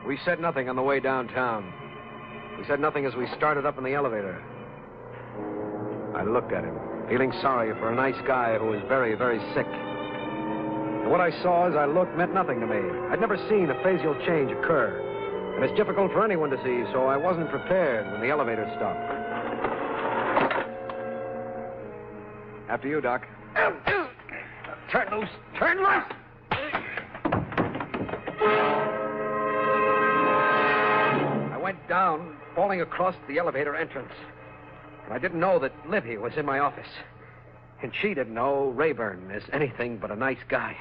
We said nothing on the way downtown. We said nothing as we started up in the elevator. I looked at him, feeling sorry for a nice guy who was very, very sick. And what I saw as I looked meant nothing to me. I'd never seen a facial change occur. And it's difficult for anyone to see, so I wasn't prepared when the elevator stopped. After you, Doc. Turn loose! Turn loose! I went down, falling across the elevator entrance. And I didn't know that Libby was in my office. And she didn't know Rayburn is anything but a nice guy.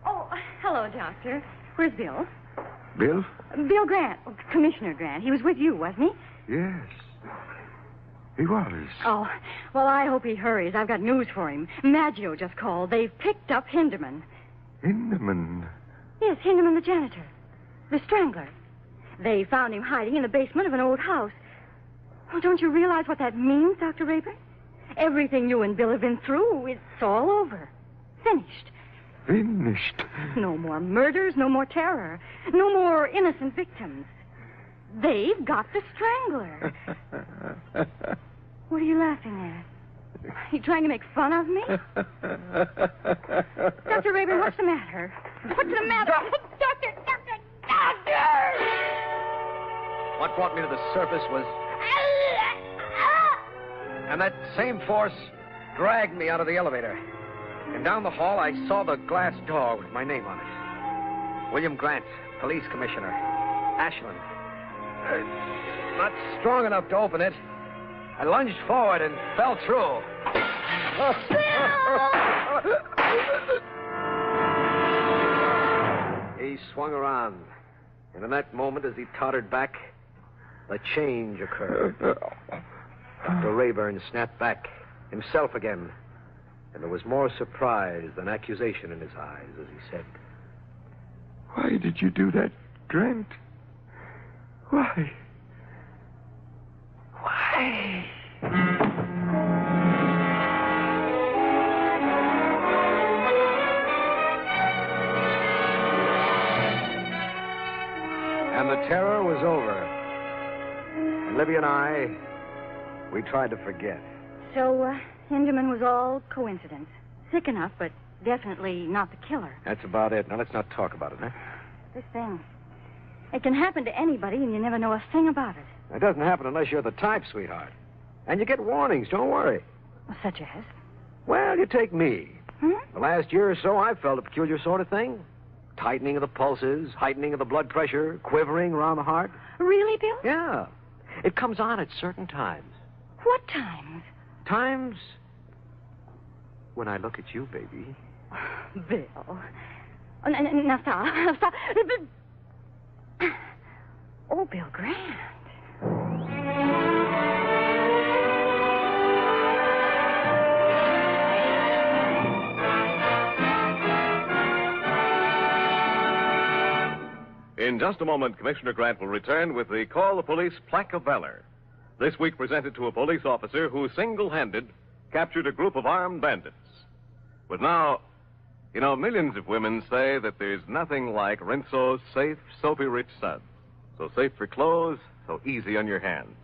Oh, hello, Doctor. Where's Bill? Bill? Bill Grant. Oh, Commissioner Grant. He was with you, wasn't he? Yes. He was. Oh, well, I hope he hurries. I've got news for him. Maggio just called. They've picked up Hinderman. Hinderman? Yes, Hinderman the janitor. The strangler. They found him hiding in the basement of an old house. Well, don't you realize what that means, Dr. Rayburn? Everything you and Bill have been through, it's all over. Finished. Finished? No more murders, no more terror, no more innocent victims. They've got the strangler. What are you laughing at? Are you trying to make fun of me? Dr. Rayburn, what's the matter? What's the matter? Doctor! What brought me to the surface was... And that same force dragged me out of the elevator. And down the hall, I saw the glass door with my name on it. William Grant, police commissioner. Ashland. Not strong enough to open it. I lunged forward and fell through. He swung around. And in that moment, as he tottered back, a change occurred. Dr. Rayburn snapped back, himself again. And there was more surprise than accusation in his eyes as he said, Why did you do that, Grant? Why? Why? And the terror was over. And Libby and I, we tried to forget. So, Hinderman was all coincidence. Sick enough, but definitely not the killer. That's about it. Now, let's not talk about it, huh? This thing. It can happen to anybody, and you never know a thing about it. It doesn't happen unless you're the type, sweetheart. And you get warnings, don't worry. Such as? Well, you take me. Hmm? The last year or so, I've felt a peculiar sort of thing. Tightening of the pulses, heightening of the blood pressure, quivering around the heart. Really, Bill? Yeah. It comes on at certain times. What times? Times when I look at you, baby. Bill. Oh, now, stop. Stop. Oh, Bill Grant. In just a moment, Commissioner Grant will return with the Call the Police Plaque of Valor. This week presented to a police officer who single-handed captured a group of armed bandits. But now, you know, millions of women say that there's nothing like Rinso's safe, soapy-rich suds. So safe for clothes, so easy on your hands.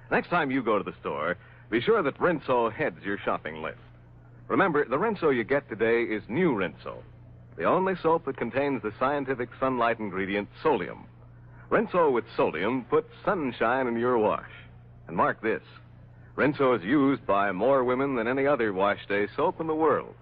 Next time you go to the store, be sure that Rinso heads your shopping list. Remember, the Rinso you get today is new Rinso, the only soap that contains the scientific sunlight ingredient solium. Rinso with solium puts sunshine in your wash. And mark this, Rinso is used by more women than any other wash day soap in the world.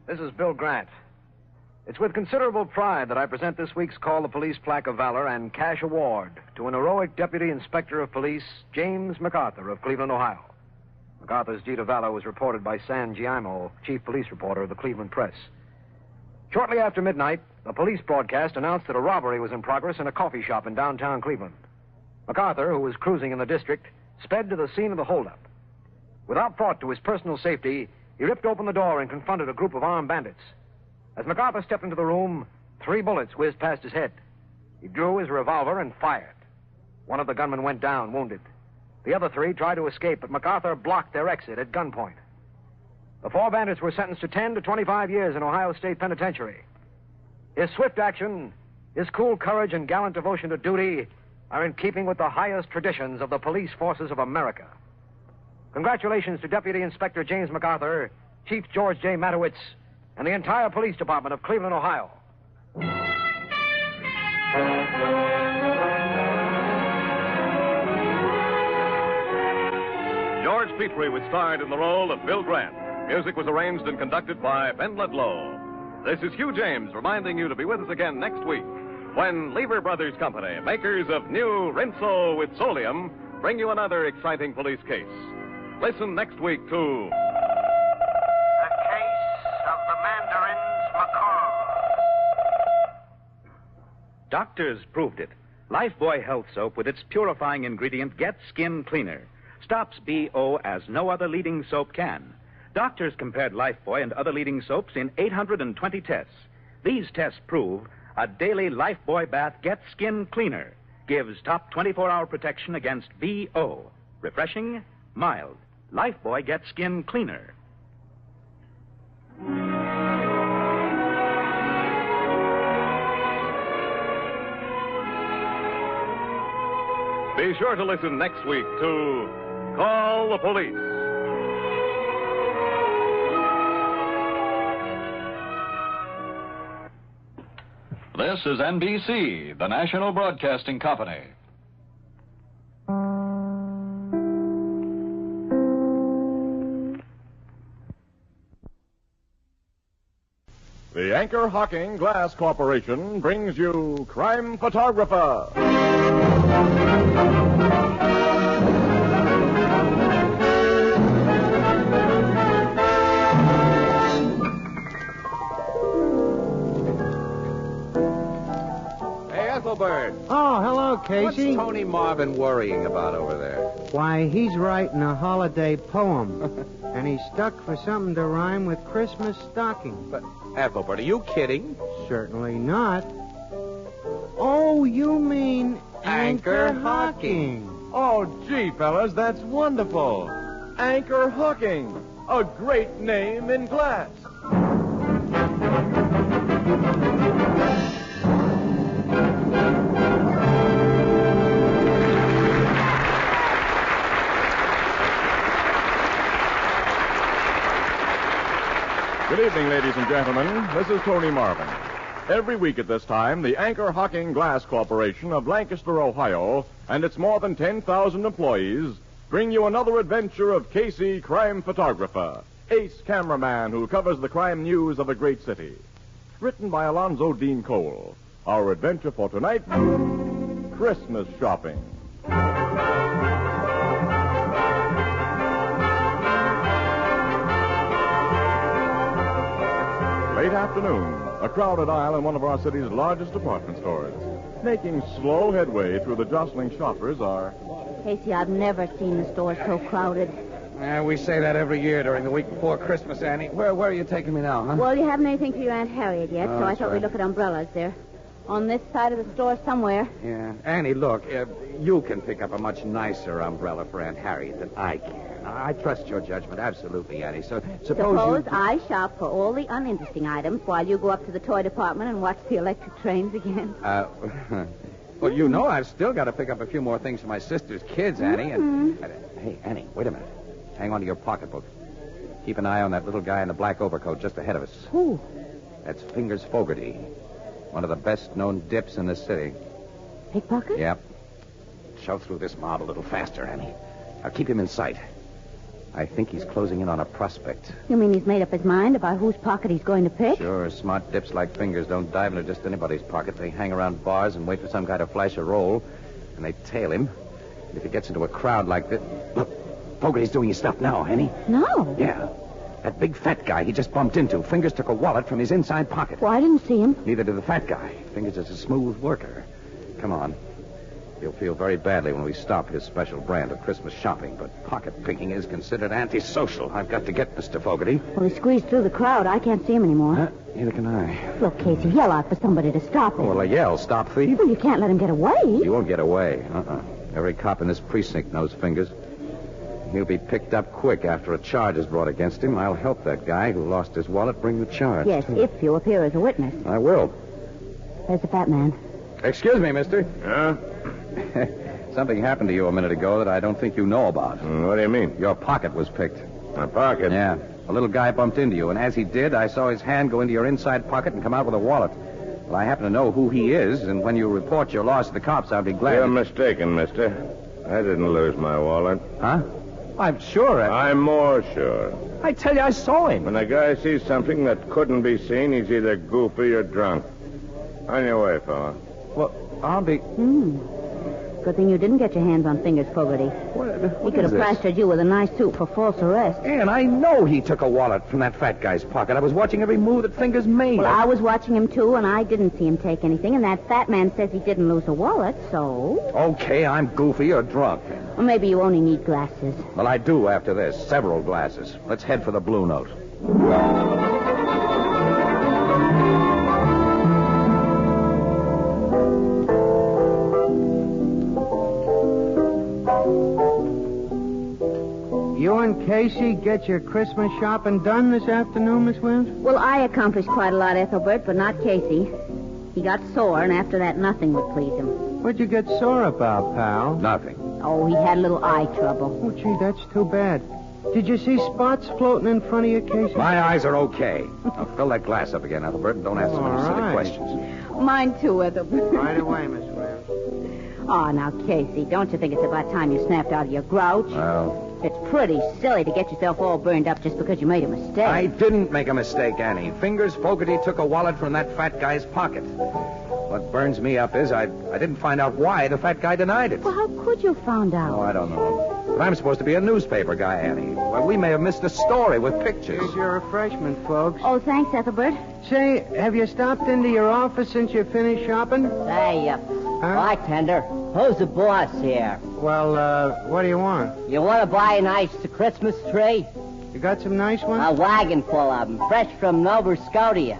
This is Bill Grant. It's with considerable pride that I present this week's Call the Police Plaque of Valor and Cash Award to an heroic Deputy Inspector of Police, James MacArthur of Cleveland, Ohio. MacArthur's deed of valor was reported by San Giaimo, chief police reporter of the Cleveland Press. Shortly after midnight, the police broadcast announced that a robbery was in progress in a coffee shop in downtown Cleveland. MacArthur, who was cruising in the district, sped to the scene of the holdup. Without thought to his personal safety, he ripped open the door and confronted a group of armed bandits. As MacArthur stepped into the room, 3 bullets whizzed past his head. He drew his revolver and fired. One of the gunmen went down, wounded. The other 3 tried to escape, but MacArthur blocked their exit at gunpoint. The 4 bandits were sentenced to 10 to 25 years in Ohio State Penitentiary. His swift action, his cool courage, and gallant devotion to duty are in keeping with the highest traditions of the police forces of America. Congratulations to Deputy Inspector James MacArthur, Chief George J. Matowitz, and the entire police department of Cleveland, Ohio. George Petrie was starred in the role of Bill Grant. Music was arranged and conducted by Ben Ledlow. This is Hugh James reminding you to be with us again next week when Lever Brothers Company, makers of new Rinso with Solium, bring you another exciting police case. Listen next week to... The Case of the Mandarin's Macaw. Doctors proved it. Lifebuoy Health Soap with its purifying ingredient Get Skin Cleaner stops BO as no other leading soap can. Doctors compared Lifebuoy and other leading soaps in 820 tests. These tests prove a daily Lifebuoy bath Get Skin Cleaner gives top 24-hour protection against BO. Refreshing, mild. Lifebuoy Get Skin Cleaner. Be sure to listen next week to Call the Police. This is NBC, the National Broadcasting Company. The Anchor Hocking Glass Corporation brings you Crime Photographer. Ethelbert. Oh, hello, Casey. What's Tony Marvin worrying about over there? Why, he's writing a holiday poem. And he's stuck for something to rhyme with Christmas stocking. But, Ethelbert, are you kidding? Certainly not. Oh, you mean Anchor Hocking. Oh, gee, fellas, that's wonderful. Anchor Hocking, a great name in glass. Good evening, ladies and gentlemen. This is Tony Marvin. Every week at this time, the Anchor Hocking Glass Corporation of Lancaster, Ohio, and its more than 10,000 employees bring you another adventure of Casey, crime photographer, ace cameraman who covers the crime news of a great city. Written by Alonzo Dean Cole. Our adventure for tonight, Christmas shopping. Late afternoon, a crowded aisle in one of our city's largest department stores. Making slow headway through the jostling shoppers are... Casey, I've never seen the store so crowded. We say that every year during the week before Christmas, Annie. Where are you taking me now, huh? Well, you haven't anything for your Aunt Harriet yet, Oh, so I that's thought right. we'd look at umbrellas there. On this side of the store somewhere. Yeah. Annie, look, you can pick up a much nicer umbrella for Aunt Harriet than I can. I trust your judgment, absolutely, Annie. So suppose you... I shop for all the uninteresting items while you go up to the toy department and watch the electric trains again. Well, you know I've still got to pick up a few more things for my sister's kids, Annie. And hey, Annie, wait a minute. Hang on to your pocketbook. Keep an eye on that little guy in the black overcoat just ahead of us. Who? That's Fingers Fogarty, one of the best-known dips in the city. Pickpocket? Yep. Shove through this mob a little faster, Annie. Now keep him in sight. I think he's closing in on a prospect. You mean he's made up his mind about whose pocket he's going to pick? Sure, smart dips like Fingers don't dive into just anybody's pocket. They hang around bars and wait for some guy to flash a roll, and they tail him. And if he gets into a crowd like this... Look, Fogarty's doing his stuff now, Annie. No. Yeah. That big fat guy he just bumped into. Fingers took a wallet from his inside pocket. Well, I didn't see him. Neither did the fat guy. Fingers is a smooth worker. Come on. He'll feel very badly when we stop his special brand of Christmas shopping, but pocket picking is considered antisocial. I've got to get Mr. Fogarty. Well, he squeezed through the crowd. I can't see him anymore. Huh? Neither can I. Look, Casey, yell out for somebody to stop him. Well, I yell, stop thief. Well, you can't let him get away. He won't get away. Every cop in this precinct knows Fingers. He'll be picked up quick after a charge is brought against him. I'll help that guy who lost his wallet bring the charge. Yes, if you appear as a witness. I will. There's the fat man. Excuse me, mister. Something happened to you a minute ago that I don't think you know about. What do you mean? Your pocket was picked. My pocket? Yeah. A little guy bumped into you, and as he did, I saw his hand go into your inside pocket and come out with a wallet. Well, I happen to know who he is, and when you report your loss to the cops, I'll be glad. You're mistaken, mister. I didn't lose my wallet. Huh? I'm sure. I'm more sure. I tell you, I saw him. When a guy sees something that couldn't be seen, he's either goofy or drunk. On your way, fella. Well, I'll be... Good thing you didn't get your hands on Fingers Fogarty. He could have plastered you with a nice suit for false arrest. And I know he took a wallet from that fat guy's pocket. I was watching every move that Fingers made. Well, I was watching him, too, and I didn't see him take anything, and that fat man says he didn't lose a wallet, so... Okay, I'm goofy or drunk. Or maybe you only need glasses. Well, I do after this. Several glasses. Let's head for the Blue Note. You and Casey get your Christmas shopping done this afternoon, Miss Williams? Well, I accomplished quite a lot, Ethelbert, but not Casey. He got sore, and after that, nothing would please him. What'd you get sore about, pal? Nothing. Oh, he had a little eye trouble. Oh, gee, that's too bad. Did you see spots floating in front of you, Casey? My eyes are okay. Now, fill that glass up again, Ethelbert, and don't ask so many silly questions. Mine, too, Ethelbert. Right away, Miss Williams. Oh, now, Casey, don't you think it's about time you snapped out of your grouch? Well... It's pretty silly to get yourself all burned up just because you made a mistake. I didn't make a mistake, Annie. Fingers Fogarty took a wallet from that fat guy's pocket. What burns me up is I didn't find out why the fat guy denied it. Well, how could you find out? Oh, I don't know. But I'm supposed to be a newspaper guy, Annie. Well, we may have missed a story with pictures. Here's your refreshment, folks. Oh, thanks, Ethelbert. Say, have you stopped into your office since you finished shopping? Hey, bartender, who's the boss here? Well, what do you want? You want to buy a nice Christmas tree? You got some nice ones? A wagon full of them, fresh from Nova Scotia.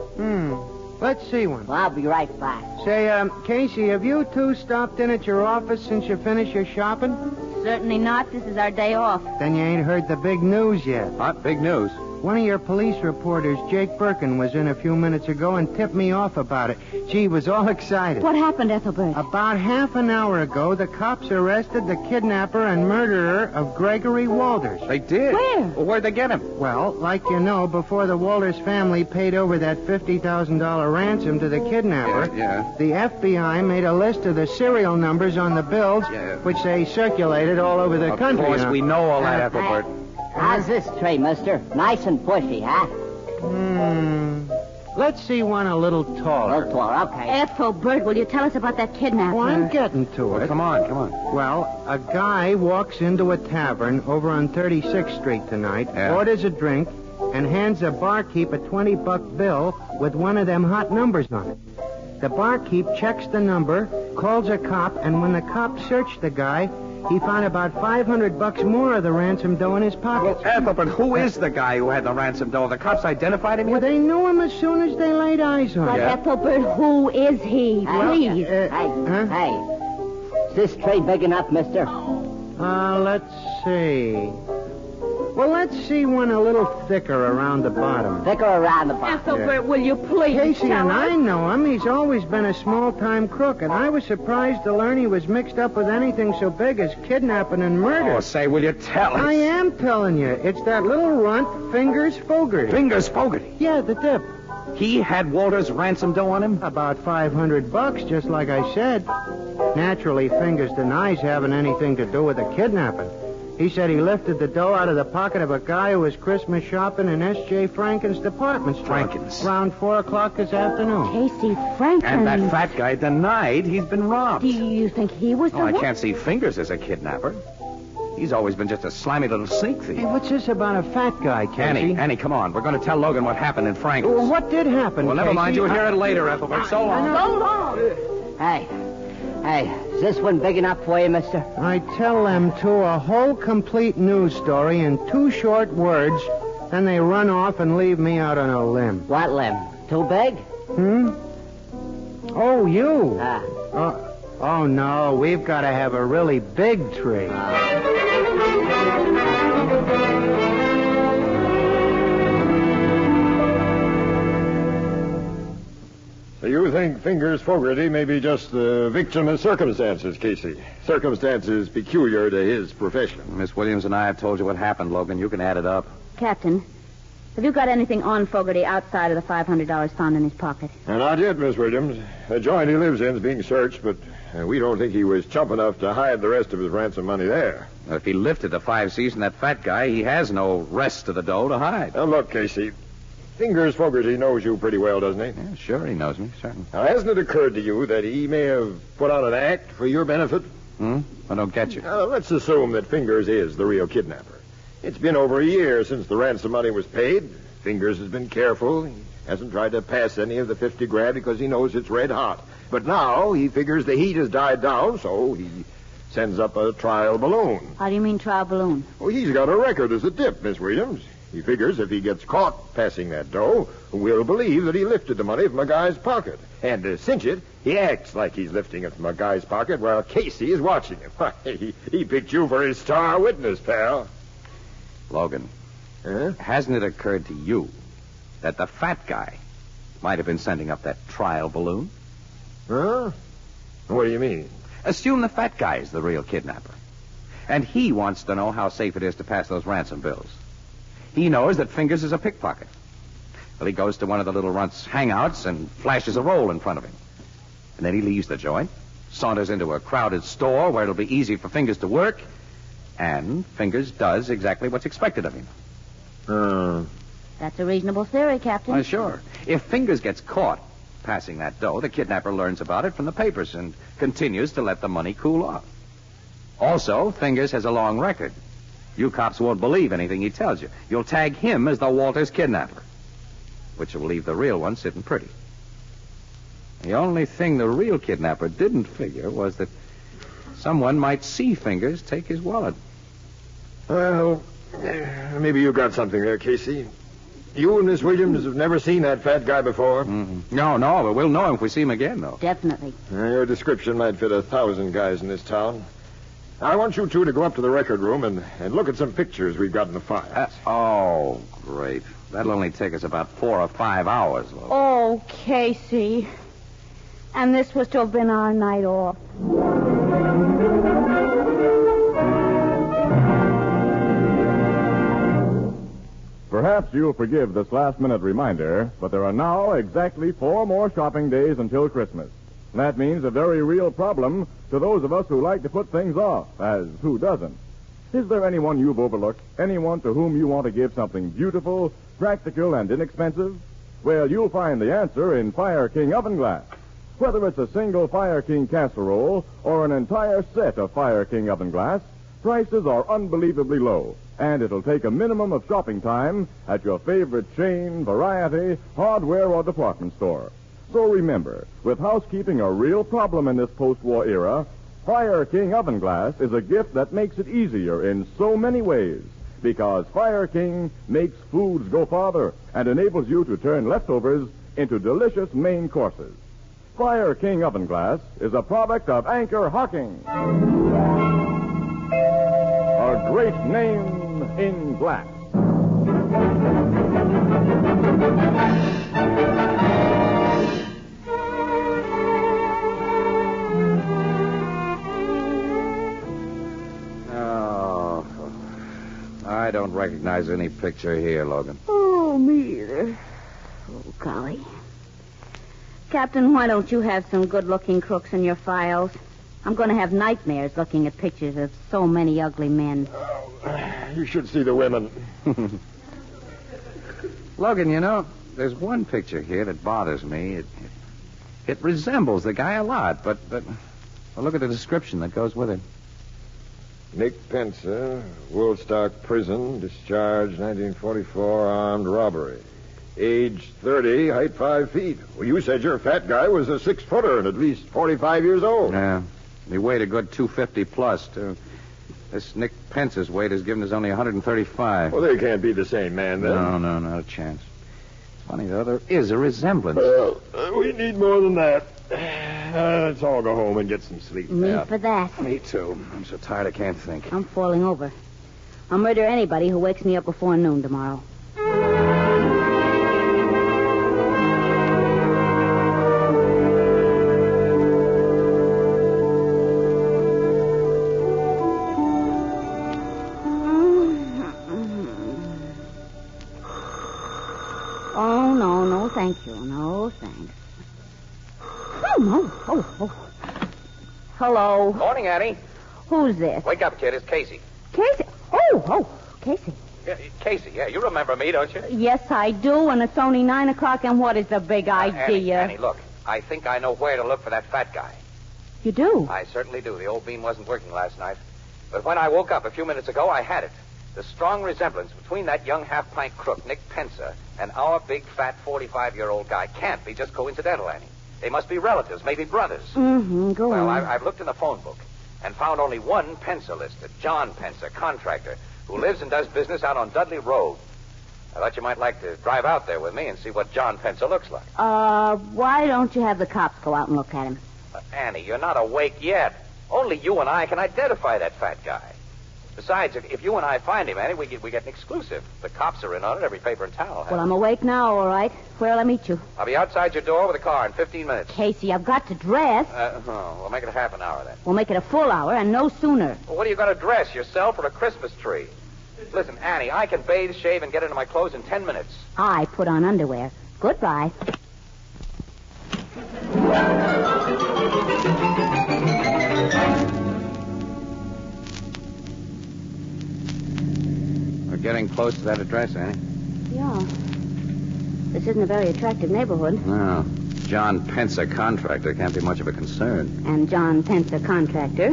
Let's see one. Well, I'll be right back. Say, Casey, have you two stopped in at your office since you finished your shopping? Certainly not. This is our day off. Then you ain't heard the big news yet. What? Big news? One of your police reporters, Jake Birkin, was in a few minutes ago and tipped me off about it. Gee, he was all excited. What happened, Ethelbert? About half an hour ago, the cops arrested the kidnapper and murderer of Gregory Walters. They did? Where? Well, where'd they get him? Well, like you know, before the Walters family paid over that $50,000 ransom to the kidnapper, the FBI made a list of the serial numbers on the bills, which they circulated all over the country. Of course, we know all that, Ethelbert. How's this tray, mister? Nice and bushy, huh? Let's see one a little taller. A little taller, okay. Ethelbert, will you tell us about that kidnapper? Well, I'm getting to it. Well, come on. Well, a guy walks into a tavern over on 36th Street tonight, orders a drink, and hands the barkeep a $20 bill with one of them hot numbers on it. The barkeep checks the number, calls a cop, and when the cop searched the guy, he found about $500 more of the ransom dough in his pocket. Well, Ethelbert, who is the guy who had the ransom dough? The cops identified him yet? Well, they knew him as soon as they laid eyes on him. But Ethelbert, who is he? Please. Hey. Is this tray big enough, mister? Let's see. Well, let's see one a little thicker around the bottom. Thicker around the bottom. Ethelbert, will you please Casey tell and us? I know him. He's always been a small-time crook, and I was surprised to learn he was mixed up with anything so big as kidnapping and murder. Oh, say, will you tell us? I am telling you. It's that little runt, Fingers Fogarty. Fingers Fogarty? Yeah, the dip. He had Walter's ransom dough on him? About $500, just like I said. Naturally, Fingers denies having anything to do with the kidnapping. He said he lifted the dough out of the pocket of a guy who was Christmas shopping in S.J. Franken's department store. Franken's? Around 4 o'clock this afternoon. Casey Franken. And that fat guy denied he's been robbed. Do you think he was the I one? can't see Fingers as a kidnapper. He's always been just a slimy little sneak thief. Hey, what's this about a fat guy, Casey? Annie, come on. We're going to tell Logan what happened in Franken's. Well, what did happen, Well, never mind. Casey? You'll hear it later, Ethelbert. So long. So long. Hey, is this one big enough for you, mister? I tell them two a whole complete news story in 2 short words, then they run off and leave me out on a limb. What limb? Too big? Oh, you. Oh, no, we've got to have a really big tree. You think Fingers Fogarty may be just the victim of circumstances, Casey. Circumstances peculiar to his profession. Miss Williams and I have told you what happened, Logan. You can add it up. Captain, have you got anything on Fogarty outside of the $500 found in his pocket? Not yet, Miss Williams. The joint he lives in is being searched, but we don't think he was chump enough to hide the rest of his ransom money there. If he lifted the 5 C's from that fat guy, he has no rest of the dough to hide. Now, look, Casey. Fingers Fogarty knows you pretty well, doesn't he? Yeah, sure, he knows me, certainly. Now, hasn't it occurred to you that he may have put on an act for your benefit? I don't get you. Let's assume that Fingers is the real kidnapper. It's been over a year since the ransom money was paid. Fingers has been careful. He hasn't tried to pass any of the 50 grand because he knows it's red hot. But now he figures the heat has died down, so he sends up a trial balloon. How do you mean trial balloon? Well, he's got a record as a tip, Miss Williams. He figures if he gets caught passing that dough, we'll believe that he lifted the money from a guy's pocket. And to cinch it, he acts like he's lifting it from a guy's pocket while Casey is watching him. He picked you for his star witness, pal. Logan, hasn't it occurred to you that the fat guy might have been sending up that trial balloon? Huh? What do you mean? Assume the fat guy is the real kidnapper. And he wants to know how safe it is to pass those ransom bills. He knows that Fingers is a pickpocket. Well, he goes to one of the little runt's hangouts and flashes a roll in front of him. And then he leaves the joint, saunters into a crowded store where it'll be easy for Fingers to work, and Fingers does exactly what's expected of him. That's a reasonable theory, Captain. Why, sure. If Fingers gets caught passing that dough, the kidnapper learns about it from the papers and continues to let the money cool off. Also, Fingers has a long record. You cops won't believe anything he tells you. You'll tag him as the Walters kidnapper, which will leave the real one sitting pretty. The only thing the real kidnapper didn't figure was that someone might see Fingers take his wallet. Well, maybe you got something there, Casey. You and Miss Williams have never seen that fat guy before? No, but we'll know him if we see him again, though. Definitely. Your description might fit 1,000 guys in this town. I want you two to go up to the record room and look at some pictures we've got in the files. Oh, great. That'll only take us about 4 or 5 hours, Logan. Oh, Casey. And this was to have been our night off. Perhaps you'll forgive this last-minute reminder, but there are now exactly 4 more shopping days until Christmas. That means a very real problem to those of us who like to put things off, as who doesn't? Is there anyone you've overlooked, anyone to whom you want to give something beautiful, practical, and inexpensive? Well, you'll find the answer in Fire King Oven Glass. Whether it's a single Fire King casserole or an entire set of Fire King Oven Glass, prices are unbelievably low, and it'll take a minimum of shopping time at your favorite chain, variety, hardware, or department store. So remember, with housekeeping a real problem in this post-war era, Fire King Oven Glass is a gift that makes it easier in so many ways, because Fire King makes foods go farther and enables you to turn leftovers into delicious main courses. Fire King Oven Glass is a product of Anchor Hocking. A great name in glass. I don't recognize any picture here, Logan. Oh, me either. Oh, golly. Captain, why don't you have some good-looking crooks in your files? I'm going to have nightmares looking at pictures of so many ugly men. You should see the women. Logan, you know, there's one picture here that bothers me. It resembles the guy a lot, but well, look at the description that goes with it. Nick Pensa, Woolstock Prison, discharged 1944, armed robbery. Age 30, height 5 feet. Well, you said your fat guy was a 6-footer and at least 45 years old. Yeah. He weighed a good 250 plus, too. This Nick Pence's weight is given as only 135. Well, they can't be the same man, then. No, not a chance. Funny, though, there is a resemblance. Well, we need more than that. Let's all go home and get some sleep. Me for that. Me, too. I'm so tired I can't think. I'm falling over. I'll murder anybody who wakes me up before noon tomorrow. Oh. Hello. Morning, Annie. Who's this? Wake up, kid. It's Casey. Casey. Oh, Casey. Yeah, Casey, you remember me, don't you? Yes, I do, and it's only 9 o'clock, and what is the big idea? Annie, look. I think I know where to look for that fat guy. You do? I certainly do. The old beam wasn't working last night. But when I woke up a few minutes ago, I had it. The strong resemblance between that young half-pint crook, Nick Pensa, and our big, fat, 45-year-old guy can't be just coincidental, Annie. They must be relatives, maybe brothers. Mm-hmm. Go on. Well, I've looked in the phone book and found only one Pensa listed, John Pensa, contractor, who lives and does business out on Dudley Road. I thought you might like to drive out there with me and see what John Pensa looks like. Why don't you have the cops go out and look at him? Annie, you're not awake yet. Only you and I can identify that fat guy. Besides, if you and I find him, Annie, we get an exclusive. The cops are in on it. Every paper in town will have Well, I'm awake now, all right. Where'll I meet you? I'll be outside your door with a car in 15 minutes. Casey, I've got to dress. We'll make it a half an hour then. We'll make it a full hour, and no sooner. Well, what are you going to dress, yourself or a Christmas tree? Listen, Annie, I can bathe, shave, and get into my clothes in 10 minutes. I put on underwear. Goodbye. We're getting close to that address, Annie. Yeah. This isn't a very attractive neighborhood. No. John Pensa, contractor, can't be much of a concern. And John Pensa, contractor,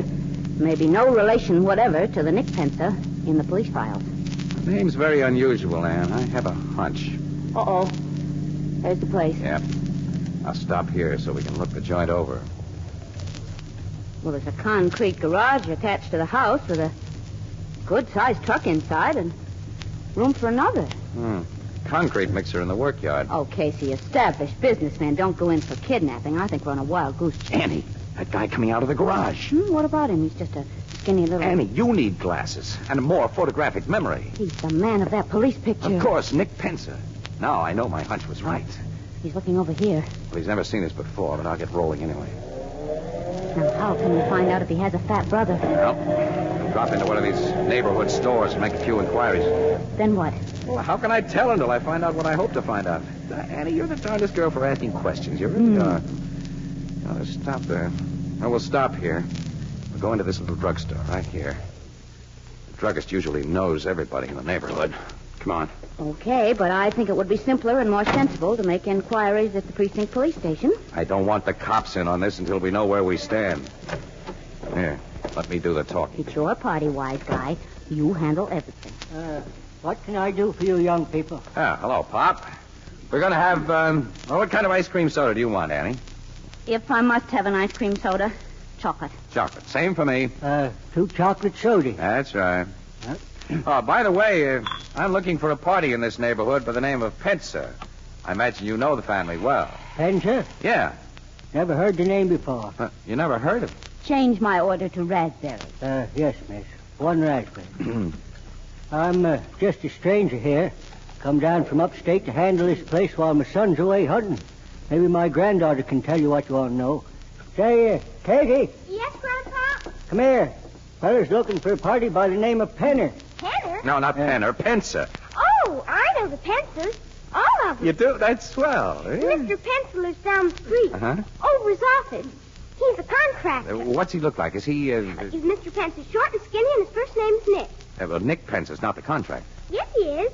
may be no relation whatever to the Nick Pensa in the police files. The name's very unusual, Ann. I have a hunch. Uh-oh. There's the place. Yep. I'll stop here so we can look the joint over. Well, there's a concrete garage attached to the house with a good-sized truck inside and room for another. Concrete mixer in the workyard. Oh, Casey, established businessmen don't go in for kidnapping. I think we're on a wild goose chase. Annie, that guy coming out of the garage. What about him? He's just a skinny little... Annie, you need glasses and a more photographic memory. He's the man of that police picture. Of course, Nick Pensa. Now I know my hunch was right. He's looking over here. Well, he's never seen us before, but I'll get rolling anyway. Now, how can we find out if he has a fat brother? Well, I'll drop into one of these neighborhood stores and make a few inquiries. Then what? Well, how can I tell until I find out what I hope to find out? Annie, you're the darndest girl for asking questions. You really are. Now, let's stop there. Well, we'll stop here. We'll go into this little drugstore right here. The druggist usually knows everybody in the neighborhood. Come on. Okay, but I think it would be simpler and more sensible to make inquiries at the precinct police station. I don't want the cops in on this until we know where we stand. Here, let me do the talking. It's your party, wise guy. You handle everything. What can I do for you young people? Hello, Pop. We're going to have, what kind of ice cream soda do you want, Annie? If I must have an ice cream soda, chocolate. Chocolate. Same for me. 2 chocolate sodas. That's right. Oh, by the way, I'm looking for a party in this neighborhood by the name of Pensa. I imagine you know the family well. Pensa? Yeah. Never heard the name before. You never heard of it? Change my order to raspberry. Yes, miss. 1 raspberry. I'm just a stranger here. Come down from upstate to handle this place while my son's away hunting. Maybe my granddaughter can tell you what you want to know. Say, Katie. Yes, Grandpa? Come here. Fella's looking for a party by the name of Penner. Penner? No, not Penner. Pensa. Oh, I know the Pensas. All of them. You do? That's swell. Eh? Mr. Pensa lives down the street. Over his office. He's a contractor. What's he look like? Is he... Is Mr. Pensa short and skinny, and his first name's Nick. Well, Nick Pensa's not the contractor. Yes, he is.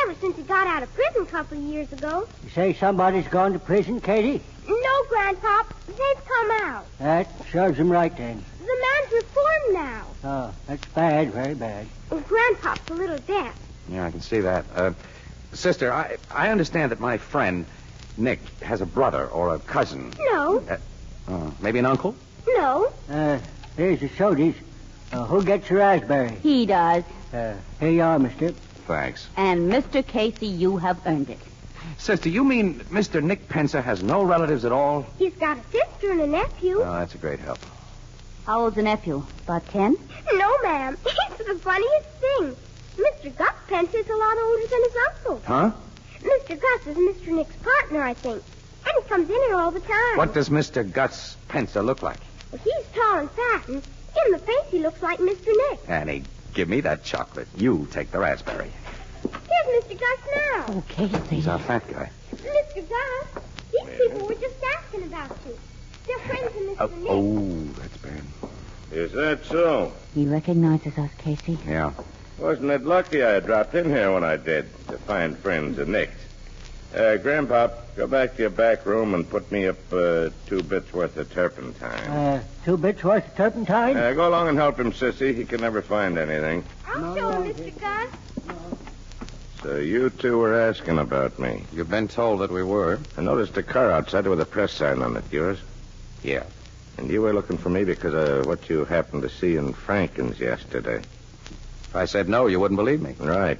Ever since he got out of prison a couple of years ago. You say somebody's gone to prison, Katie? No, Grandpop. They've come out. That serves him right, then. The man's reformed now. Oh, that's bad, very bad. Grandpop's a little deaf. Yeah, I can see that. Sister, I understand that my friend, Nick, has a brother or a cousin. No. Maybe an uncle? No. Here's the sodas. Who gets the raspberry? He does. Here you are, mister. Thanks. And, Mr. Casey, you have earned it. Sister, you mean Mr. Nick Pensa has no relatives at all? He's got a sister and a nephew. Oh, that's a great help. How old's the nephew? About 10? No, ma'am. It's the funniest thing. Mr. Gus Pensa is a lot older than his uncle. Huh? Mr. Gus is Mr. Nick's partner, I think. And he comes in here all the time. What does Mr. Gus Pensa look like? Well, he's tall and fat, and in the face he looks like Mr. Nick. Annie, give me that chocolate. You take the raspberry. Here's Mr. Gus now. Oh, Casey. He's our fat guy. Mr. Gus, these people were just asking about you. They're Oh, that's bad. Is that so? He recognizes us, Casey. Yeah. Wasn't it lucky I dropped in here when I did to find friends of Nick's? Grandpop, go back to your back room and put me up 2 bits worth of turpentine. 2 bits worth of turpentine? Go along and help him, Sissy. He can never find anything. I'll show him, Mr. Gunn. So you two were asking about me. You've been told that we were. I noticed a car outside with a press sign on it. Yours? Yeah. And you were looking for me because of what you happened to see in Franken's yesterday. If I said no, you wouldn't believe me. Right.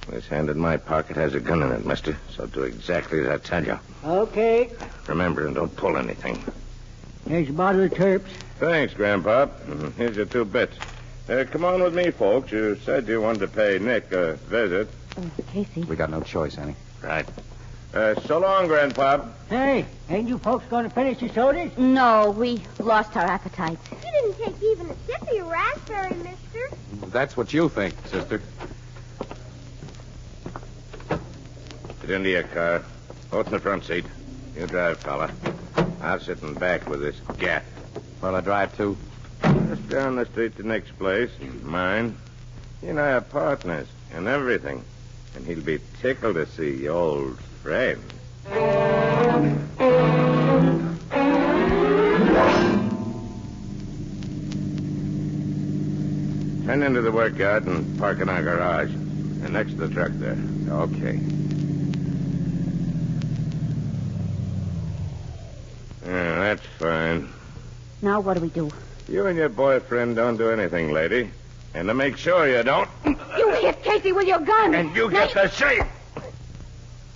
This hand in my pocket has a gun in it, mister. So do exactly as I tell you. Okay. Remember, and don't pull anything. Here's a bottle of terps. Thanks, Grandpa. Here's your 2 bits. Come on with me, folks. You said you wanted to pay Nick a visit. Casey. We got no choice, Annie. Right. So long, Grandpa. Hey, ain't you folks going to finish your sodas? No, we lost our appetites. You didn't take even a sip of your raspberry, mister. That's what you think, sister. Get into your car. Both in the front seat. You drive, fella. I'll sit in back with this gat. Well, I drive, too. Just down the street to Nick's place. Mine. He and I are partners in everything. And he'll be tickled to see your old friend. Turn into the workyard and park in our garage. And next to the truck there. Okay. Yeah, that's fine. Now what do we do? You and your boyfriend don't do anything, lady. And to make sure you don't... You hit Casey with your gun. And you get the shape.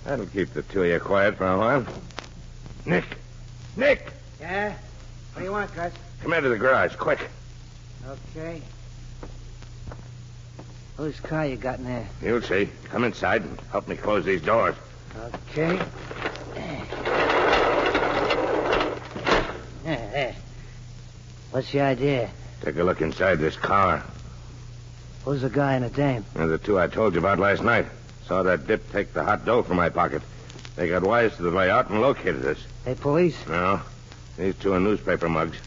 That'll keep the two of you quiet for a while. Nick! Nick! Yeah? What do you want, Gus? Come into the garage, quick. Okay. Whose car you got in there? You'll see. Come inside and help me close these doors. Okay. There. What's the idea? Take a look inside this car. Who's the guy and the dame? They're the two I told you about last night. Saw that dip take the hot dough from my pocket. They got wise to the layout and located us. They police? No. These two are newspaper mugs.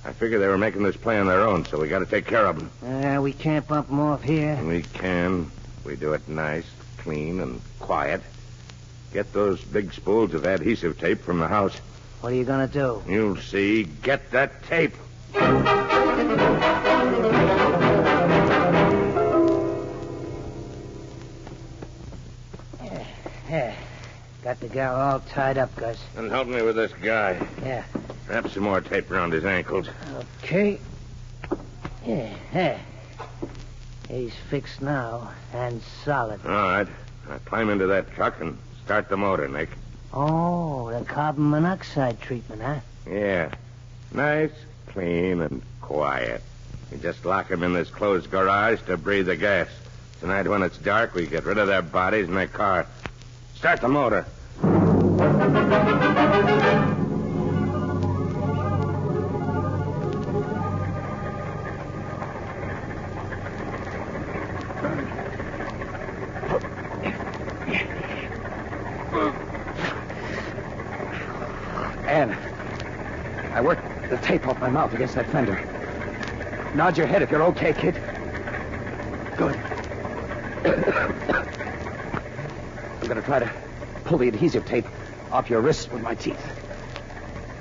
I figure they were making this play on their own, so we got to take care of them. We can't bump them off here. We can. We do it nice, clean, and quiet. Get those big spools of adhesive tape from the house. What are you going to do? You'll see. Get that tape. Yeah. Got the gal all tied up, Gus. And help me with this guy. Yeah. Wrap some more tape around his ankles. Okay. Yeah. He's fixed now and solid. All right. Now climb into that truck and start the motor, Nick. Oh, the carbon monoxide treatment, huh? Yeah. Nice, clean, and quiet. We just lock them in this closed garage to breathe the gas. Tonight, when it's dark, we get rid of their bodies in their car. Start the motor. Ann, I worked the tape off my mouth against that fender. Nod your head if you're okay, kid. Good. I'm going to try to pull the adhesive tape off your wrists with my teeth.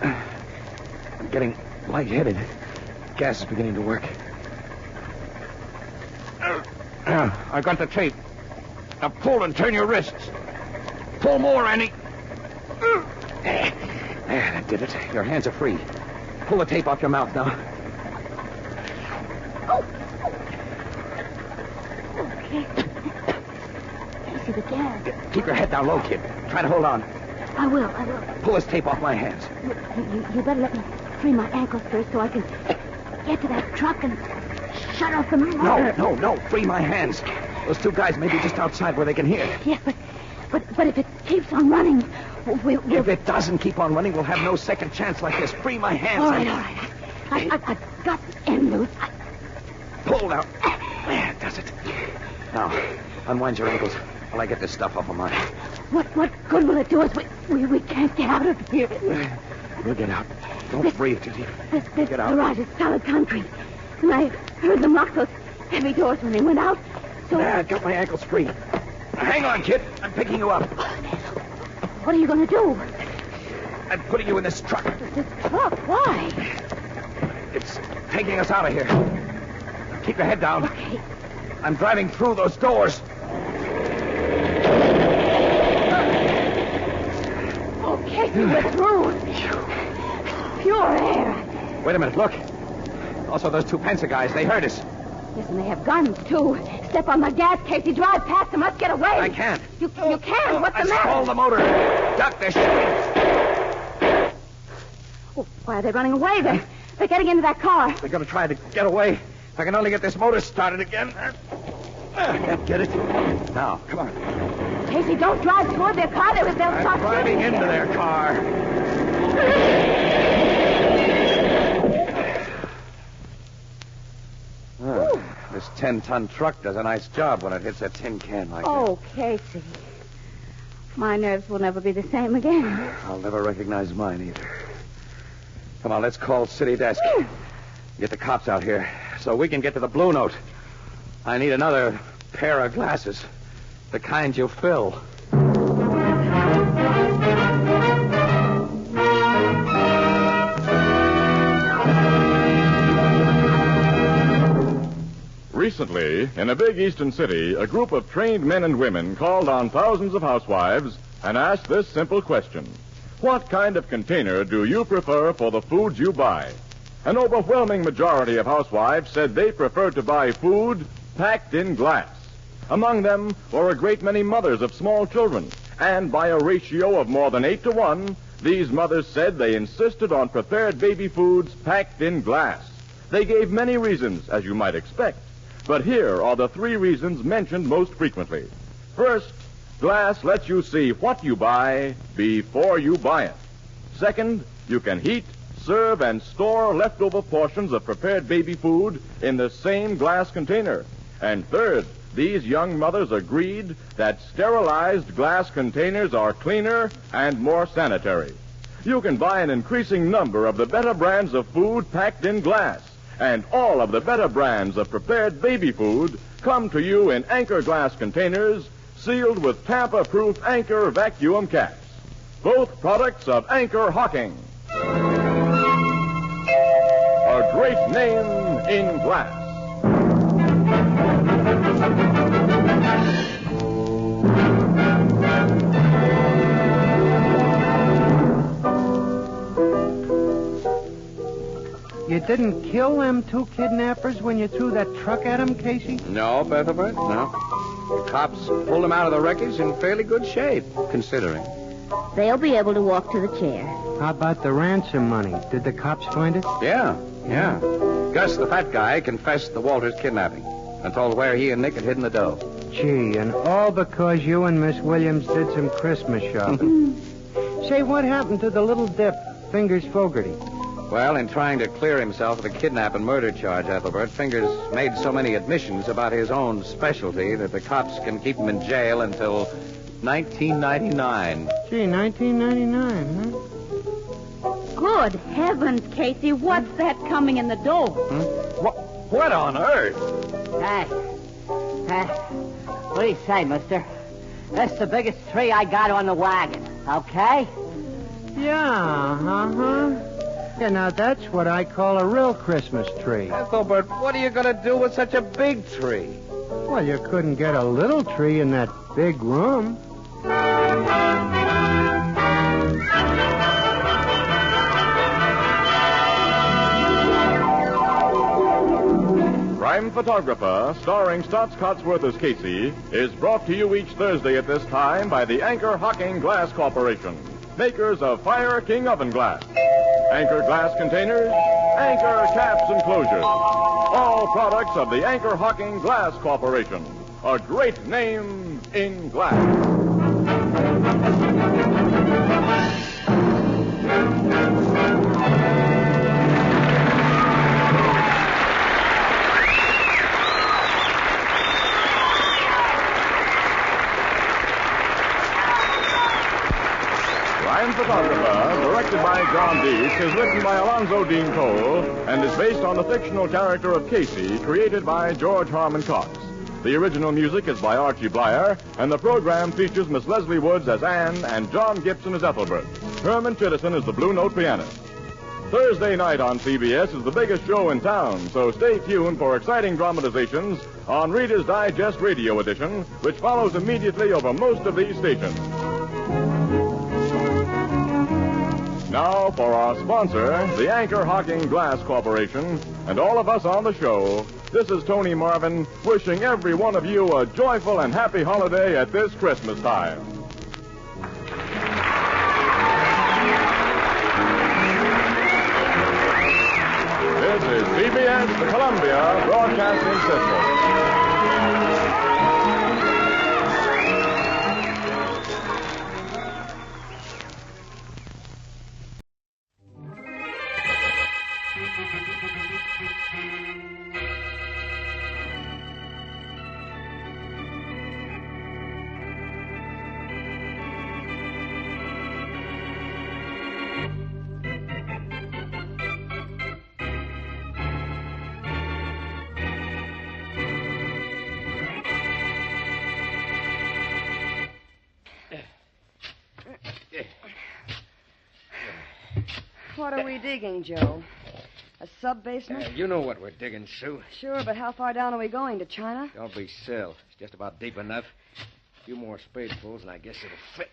I'm getting lightheaded. Gas is beginning to work. I got the tape. Now pull and turn your wrists. Pull more, Annie. There, that did it. Your hands are free. Pull the tape off your mouth now. Okay. I see the gas. Keep your head down low, kid. Try to hold on. I will. Pull this tape off my hands. You better let me free my ankles first so I can get to that truck and shut off the motor. No. Free my hands. Those two guys may be just outside where they can hear. Yeah, but if it keeps on running, we'll... If it doesn't keep on running, we'll have no second chance like this. Free my hands. All right. I've got the end loose. Pull now. There, does it. Now, unwind your ankles while I get this stuff off of mine. What good will it do us? We can't get out of here. We'll get out. Don't breathe, Dizzy. This Get out. garage is solid concrete. And I heard them lock those heavy doors when they went out. So... There, I got my ankles free. Hang on, kid. I'm picking you up. What are you going to do? I'm putting you in this truck. This truck? Why? It's taking us out of here. Keep your head down. Okay. I'm driving through those doors. Okay, we're through. Pure air. Wait a minute, look. Also, those two Pensa guys, they heard us. Yes, and they have guns, too. Step on the gas, Casey. Drive past them. Let's get away. I can't. You can't. What's the matter? Stall the motor. Duck, they're shooting. Oh, why are they running away? They're getting into that car. They're going to try to get away. If I can only get this motor started again. Get it? Now, come on. Casey, don't drive toward their car. They'll start driving into their car. This 10-ton truck does a nice job when it hits a tin can like that. Oh, Casey. My nerves will never be the same again. I'll never recognize mine either. Come on, let's call City Desk. Get the cops out here so we can get to the Blue Note. I need another pair of glasses. The kind you fill. Recently, in a big eastern city, a group of trained men and women called on thousands of housewives and asked this simple question. What kind of container do you prefer for the foods you buy? An overwhelming majority of housewives said they preferred to buy food packed in glass. Among them were a great many mothers of small children, and by a ratio of more than 8-to-1, these mothers said they insisted on prepared baby foods packed in glass. They gave many reasons, as you might expect, but here are the 3 reasons mentioned most frequently. First, glass lets you see what you buy before you buy it. Second, you can heat, serve, and store leftover portions of prepared baby food in the same glass container. And third, these young mothers agreed that sterilized glass containers are cleaner and more sanitary. You can buy an increasing number of the better brands of food packed in glass, and all of the better brands of prepared baby food come to you in Anchor glass containers sealed with tamper-proof Anchor vacuum caps. Both products of Anchor Hocking. A great name in glass. You didn't kill them 2 kidnappers when you threw that truck at them, Casey? No, Bethelbert, no. The cops pulled him out of the wreckage in fairly good shape, considering. They'll be able to walk to the chair. How about the ransom money? Did the cops find it? Yeah. Gus, the fat guy, confessed the Walters kidnapping and told where he and Nick had hidden the dough. Gee, and all because you and Miss Williams did some Christmas shopping. Say, what happened to the little dip, Fingers Fogarty? Well, in trying to clear himself of the kidnap and murder charge, Ethelbert, Fingers made so many admissions about his own specialty that the cops can keep him in jail until 1999. Gee, 1999, huh? Good heavens, Casey, what's that coming in the door? What on earth? Hey, what do you say, mister? That's the biggest tree I got on the wagon, okay? Yeah, uh-huh. Yeah, now that's what I call a real Christmas tree. Ethelbert, what are you going to do with such a big tree? Well, you couldn't get a little tree in that big room. Crime Photographer, starring Stotts Cotsworth as Casey, is brought to you each Thursday at this time by the Anchor Hocking Glass Corporation, makers of Fire King Oven Glass. Anchor glass containers, Anchor caps and closures. All products of the Anchor Hocking Glass Corporation. A great name in glass. Crime Photographer, directed by John Deese, is written by Odine Cole and is based on the fictional character of Casey, created by George Harmon Cox. The original music is by Archie Blyer, and the program features Miss Leslie Woods as Anne and John Gibson as Ethelbert. Herman Chittison is the Blue Note pianist. Thursday night on CBS is the biggest show in town, so stay tuned for exciting dramatizations on Reader's Digest Radio Edition, which follows immediately over most of these stations. Now, for our sponsor, the Anchor Hocking Glass Corporation, and all of us on the show, this is Tony Marvin wishing every one of you a joyful and happy holiday at this Christmas time. This is CBS, the Columbia Broadcasting System. What are we digging, Joe? A sub-basement? You know what we're digging, Sue. Sure, but how far down are we going? To China? Don't be silly. It's just about deep enough. A few more spadefuls, and I guess it'll fit.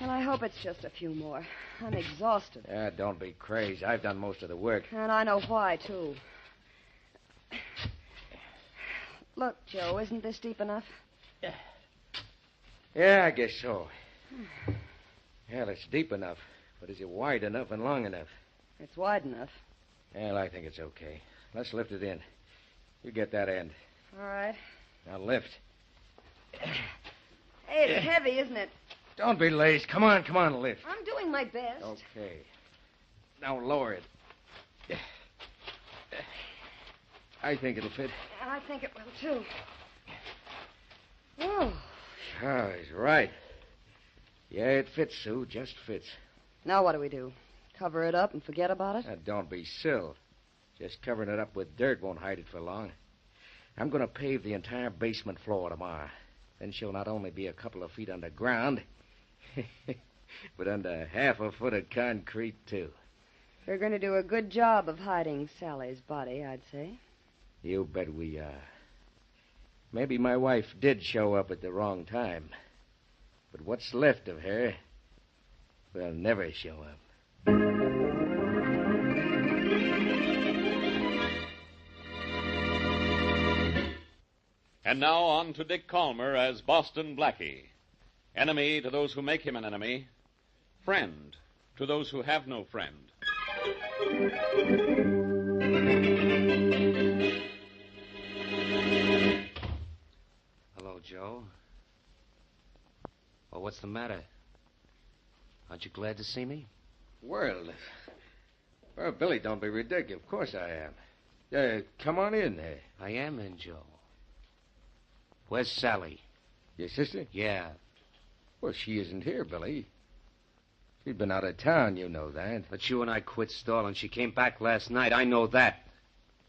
Well, I hope it's just a few more. I'm exhausted. Don't be crazy. I've done most of the work. And I know why, too. Look, Joe, isn't this deep enough? Yeah, I guess so. Well, it's deep enough. But is it wide enough and long enough? It's wide enough. Well, I think it's okay. Let's lift it in. You get that end. All right. Now lift. Hey, it's heavy, isn't it? Don't be lazy. Come on, lift. I'm doing my best. Okay. Now lower it. I think it'll fit. And I think it will, too. Whoa. Oh, he's right. Yeah, it fits, Sue. Just fits. Now what do we do? Cover it up and forget about it? Now, don't be silly. Just covering it up with dirt won't hide it for long. I'm going to pave the entire basement floor tomorrow. Then she'll not only be a couple of feet underground, but under half a foot of concrete, too. You're going to do a good job of hiding Sally's body, I'd say. You bet we are. Maybe my wife did show up at the wrong time. But what's left of her will never show up. And now on to Dick Calmer as Boston Blackie. Enemy to those who make him an enemy. Friend to those who have no friend. Hello, Joe. Well, what's the matter? Aren't you glad to see me? Well, Billy, don't be ridiculous. Of course I am. Come on in there. I am in, Joe. Where's Sally? Your sister? Yeah. Well, she isn't here, Billy. She's been out of town, you know that. But you and I quit stalling. She came back last night. I know that.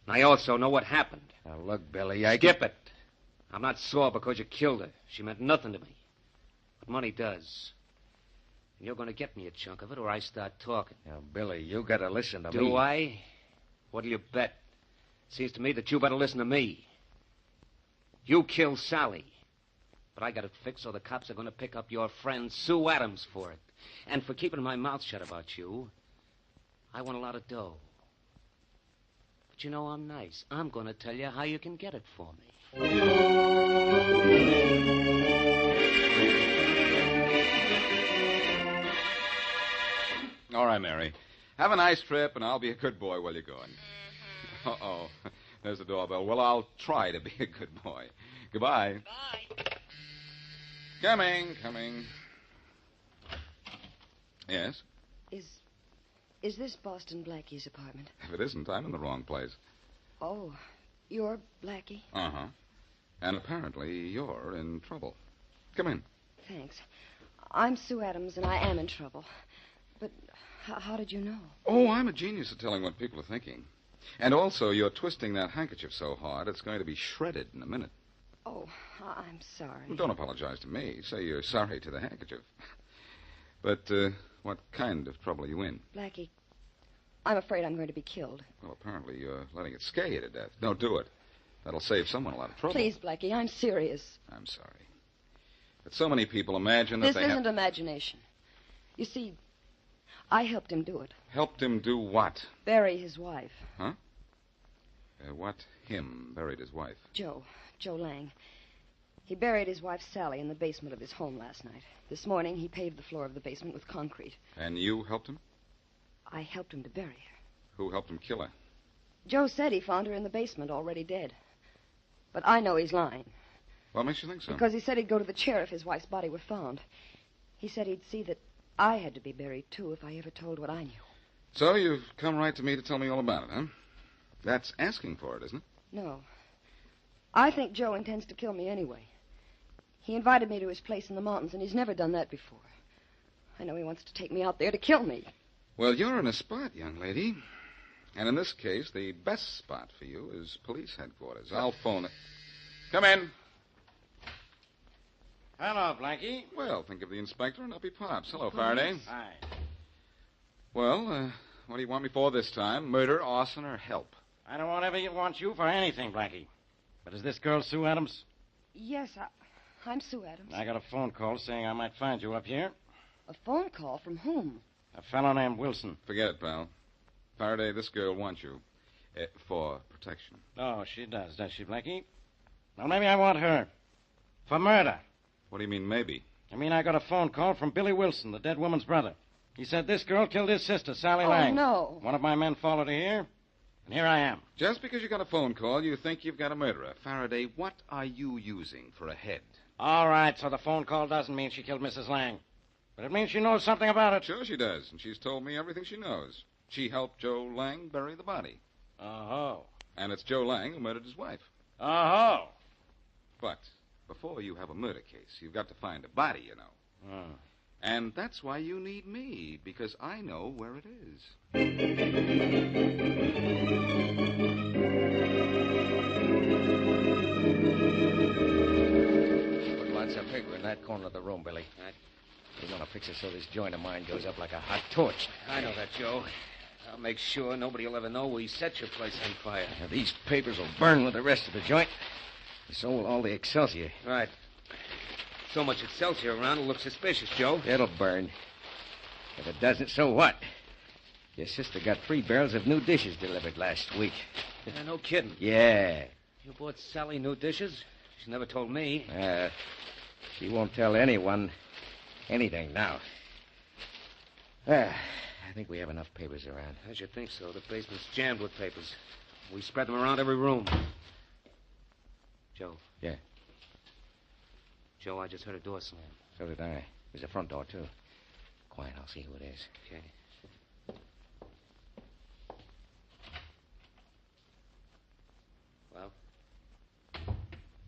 And I also know what happened. Now, look, Billy, Skip it. I'm not sore because you killed her. She meant nothing to me. But money does. And you're going to get me a chunk of it or I start talking. Now, Billy, you got to listen to me. Do I? What do you bet? Seems to me that you better listen to me. You killed Sally. But I got it fixed so the cops are going to pick up your friend Sue Adams for it. And for keeping my mouth shut about you, I want a lot of dough. But you know I'm nice. I'm going to tell you how you can get it for me. All right, Mary. Have a nice trip, and I'll be a good boy while you're going. Uh-oh. There's the doorbell. Well, I'll try to be a good boy. Goodbye. Bye. Coming. Yes? Is this Boston Blackie's apartment? If it isn't, I'm in the wrong place. Oh, you're Blackie? Uh-huh. And apparently you're in trouble. Come in. Thanks. I'm Sue Adams, and I am in trouble. But How did you know? Oh, I'm a genius at telling what people are thinking. And also, you're twisting that handkerchief so hard, it's going to be shredded in a minute. Oh, I'm sorry. Well, don't apologize to me. Say you're sorry to the handkerchief. But what kind of trouble are you in? Blackie, I'm afraid I'm going to be killed. Well, apparently you're letting it scare you to death. Don't do it. That'll save someone a lot of trouble. Please, Blackie, I'm serious. I'm sorry. But so many people imagine that This isn't imagination. You see, I helped him do it. Helped him do what? Bury his wife. Huh? What him buried his wife? Joe Lang. He buried his wife, Sally, in the basement of his home last night. This morning, he paved the floor of the basement with concrete. And you helped him? I helped him to bury her. Who helped him kill her? Joe said he found her in the basement, already dead. But I know he's lying. What makes you think so? Because he said he'd go to the chair if his wife's body were found. He said he'd see that I had to be buried, too, if I ever told what I knew. So you've come right to me to tell me all about it, huh? That's asking for it, isn't it? No. I think Joe intends to kill me anyway. He invited me to his place in the mountains, and he's never done that before. I know he wants to take me out there to kill me. Well, you're in a spot, young lady. And in this case, the best spot for you is police headquarters. I'll phone it. Come in. Hello, Blackie. Well, think of the inspector and up he pops. Hello, Faraday. Hi. Well, what do you want me for this time? Murder, arson, or help? I don't want you for anything, Blackie. But is this girl Sue Adams? Yes, I'm Sue Adams. I got a phone call saying I might find you up here. A phone call from whom? A fellow named Wilson. Forget it, pal. Faraday, this girl wants you for protection. Oh, she does she, Blackie? Well, maybe I want her. For murder. What do you mean, maybe? I mean, I got a phone call from Billy Wilson, the dead woman's brother. He said this girl killed his sister, Sally Lang. Oh, no. One of my men followed her here, and here I am. Just because you got a phone call, you think you've got a murderer. Faraday, what are you using for a head? All right, so the phone call doesn't mean she killed Mrs. Lang. But it means she knows something about it. Sure she does, and she's told me everything she knows. She helped Joe Lang bury the body. Oh. And it's Joe Lang who murdered his wife. Oh. But before you have a murder case, you've got to find a body, you know. Oh. And that's why you need me, because I know where it is. Put lots of paper in that corner of the room, Billy. We want to fix it so this joint of mine goes up like a hot torch. I know that, Joe. I'll make sure nobody will ever know we set your place on fire. Now, these papers will burn with the rest of the joint. So will all the Excelsior. Right. So much Excelsior around, it'll look suspicious, Joe. It'll burn. If it doesn't, so what? Your sister got 3 barrels of new dishes delivered last week. Yeah, no kidding. Yeah. You bought Sally new dishes? She never told me. She won't tell anyone anything now. I think we have enough papers around. I should think so. The basement's jammed with papers. We spread them around every room. Joe. Yeah. Joe, I just heard a door slam. So did I. There's a front door, too. Quiet, I'll see who it is. Okay. Well?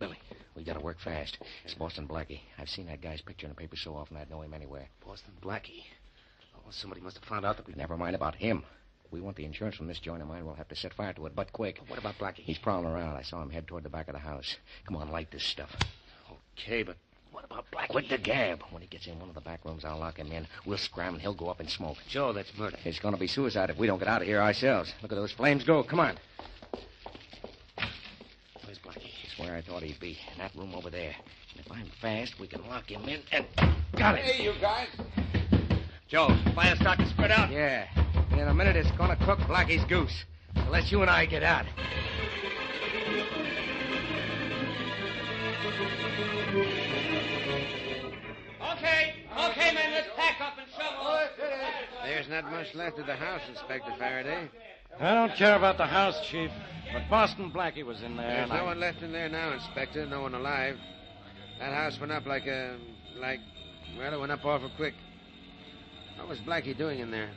Billy, we gotta work fast. It's Boston Blackie. I've seen that guy's picture in the paper so often I'd know him anywhere. Boston Blackie? Oh, somebody must have found out that we... Never mind about him. If we want the insurance from this joint of mine, we'll have to set fire to it, but quick. What about Blackie? He's prowling around. I saw him head toward the back of the house. Come on, light this stuff. Okay, but what about Blackie? Quit the gab. When he gets in one of the back rooms, I'll lock him in. We'll scram and he'll go up in smoke. Joe, that's murder. It's going to be suicide if we don't get out of here ourselves. Look at those flames go. Come on. Where's Blackie? He's where I thought he'd be. In that room over there. And if I'm fast, we can lock him in and... Got it. Hey, you guys. Joe, fire start to spread out? Yeah. And in a minute, it's going to cook Blackie's goose. Unless you and I get out. Okay, men, let's pack up and shovel. There's not much left of the house, Inspector Faraday. I don't care about the house, Chief. But Boston Blackie was in there. There's no one left in there now, Inspector. No one alive. That house went up well, it went up awful quick. What was Blackie doing in there?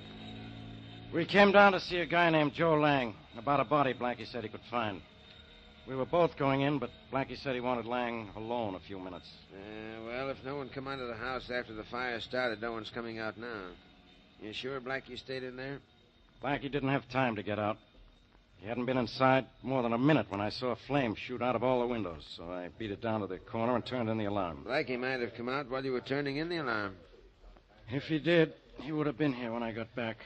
We came down to see a guy named Joe Lang about a body Blackie said he could find. We were both going in, but Blackie said he wanted Lang alone a few minutes. Well, if no one come out of the house after the fire started, no one's coming out now. You sure Blackie stayed in there? Blackie didn't have time to get out. He hadn't been inside more than a minute when I saw a flame shoot out of all the windows, so I beat it down to the corner and turned in the alarm. Blackie might have come out while you were turning in the alarm. If he did, he would have been here when I got back.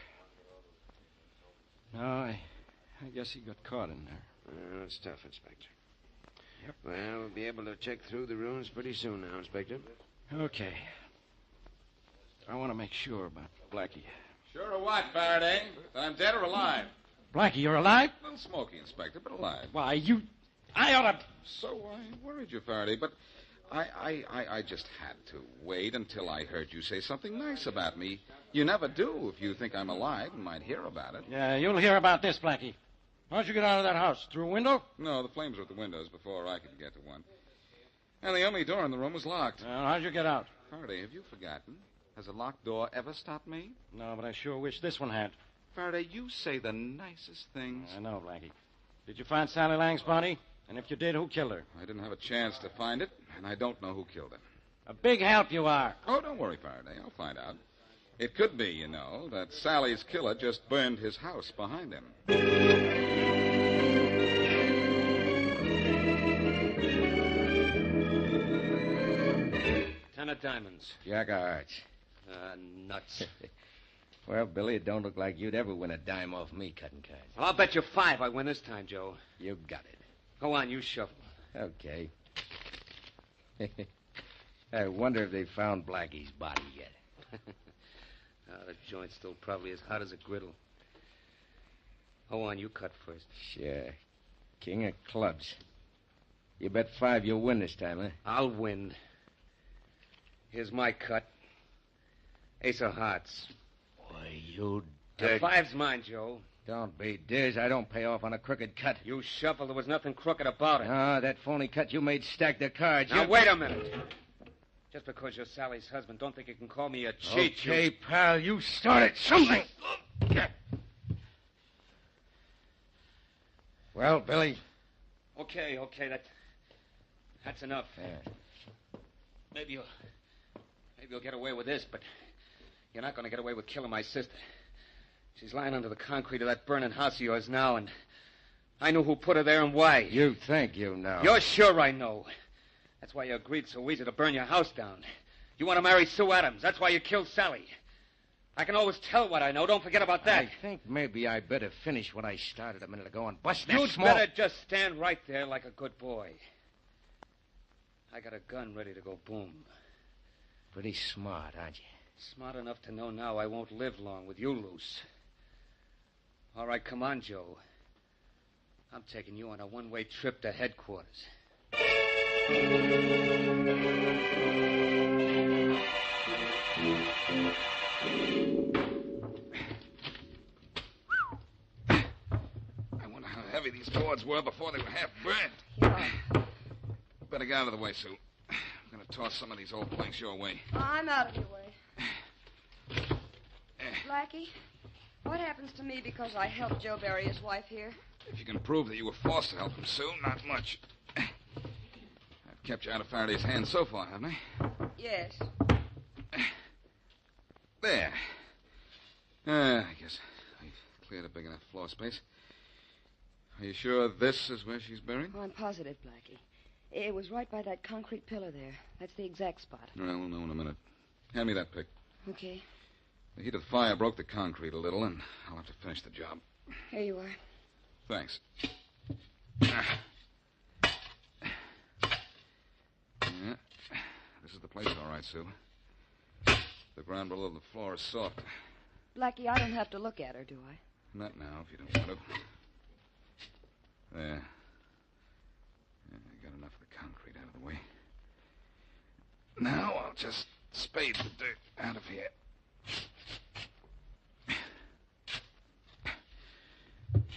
No, I guess he got caught in there. That's tough, Inspector. Yep. Well, we'll be able to check through the ruins pretty soon now, Inspector. Okay. I want to make sure about Blackie. Sure of what, Faraday? That I'm dead or alive? Blackie, you're alive? A little smoky, Inspector, but alive. Why, I ought to... So I worried you, Faraday, but I just had to wait until I heard you say something nice about me. You never do if you think I'm alive and might hear about it. Yeah, you'll hear about this, Blackie. How'd you get out of that house? Through a window? No, the flames were at the windows before I could get to one. And the only door in the room was locked. How'd you get out? Faraday, have you forgotten? Has a locked door ever stopped me? No, but I sure wish this one had. Faraday, you say the nicest things. I know, Blackie. Did you find Sally Lang's body? And if you did, who killed her? I didn't have a chance to find it, and I don't know who killed her. A big help you are. Oh, don't worry, Faraday. I'll find out. It could be, you know, that Sally's killer just burned his house behind him. 10 of diamonds. Jack of hearts. Nuts. Well, Billy, it don't look like you'd ever win a dime off me cutting cards. Well, I'll bet you 5 I win this time, Joe. You got it. Go on, you shuffle. Okay. I wonder if they found Blackie's body yet. The joint's still probably as hot as a griddle. Go on, you cut first. Sure. King of clubs. You bet 5 you'll win this time, huh? I'll win. Here's my cut. Ace of hearts. Boy, you The dirt. 5's mine, Joe. Don't be diz. I don't pay off on a crooked cut. You shuffled. There was nothing crooked about it. Ah, that phony cut you made stacked the cards. Now, You- wait a minute. Just because you're Sally's husband, don't think you can call me a cheat. Okay, pal, you started something. Well, Billy. Okay, that's enough. Maybe you'll get away with this, but you're not going to get away with killing my sister. She's lying under the concrete of that burning house of yours now, and I know who put her there and why. You think you know. You're sure I know. That's why you agreed so easy to burn your house down. You want to marry Sue Adams. That's why you killed Sally. I can always tell what I know. Don't forget about that. I think maybe I better finish what I started a minute ago and bust that You'd small... better just stand right there like a good boy. I got a gun ready to go boom. Pretty smart, aren't you? Smart enough to know now I won't live long with you loose. All right, come on, Joe. I'm taking you on a one-way trip to headquarters. I wonder how heavy these boards were before they were half burned. Better get out of the way, Sue. I'm going to toss some of these old planks your way. I'm out of your way. Blackie, what happens to me because I helped Joe bury his wife here? If you can prove that you were forced to help him, Sue, not much. I've kept you out of Faraday's hands so far, haven't I? Yes. There. I guess I've cleared a big enough floor space. Are you sure this is where she's buried? Oh, I'm positive, Blackie. It was right by that concrete pillar there. That's the exact spot. Well, we'll know in a minute. Hand me that pick. Okay. The heat of the fire broke the concrete a little, and I'll have to finish the job. Here you are. Thanks. Yeah. This is the place, all right, Sue. The ground below the floor is soft. Blackie, I don't have to look at her, do I? Not now, if you don't want to. There. I got enough of the concrete out of the way. Now I'll just spade the dirt out of here.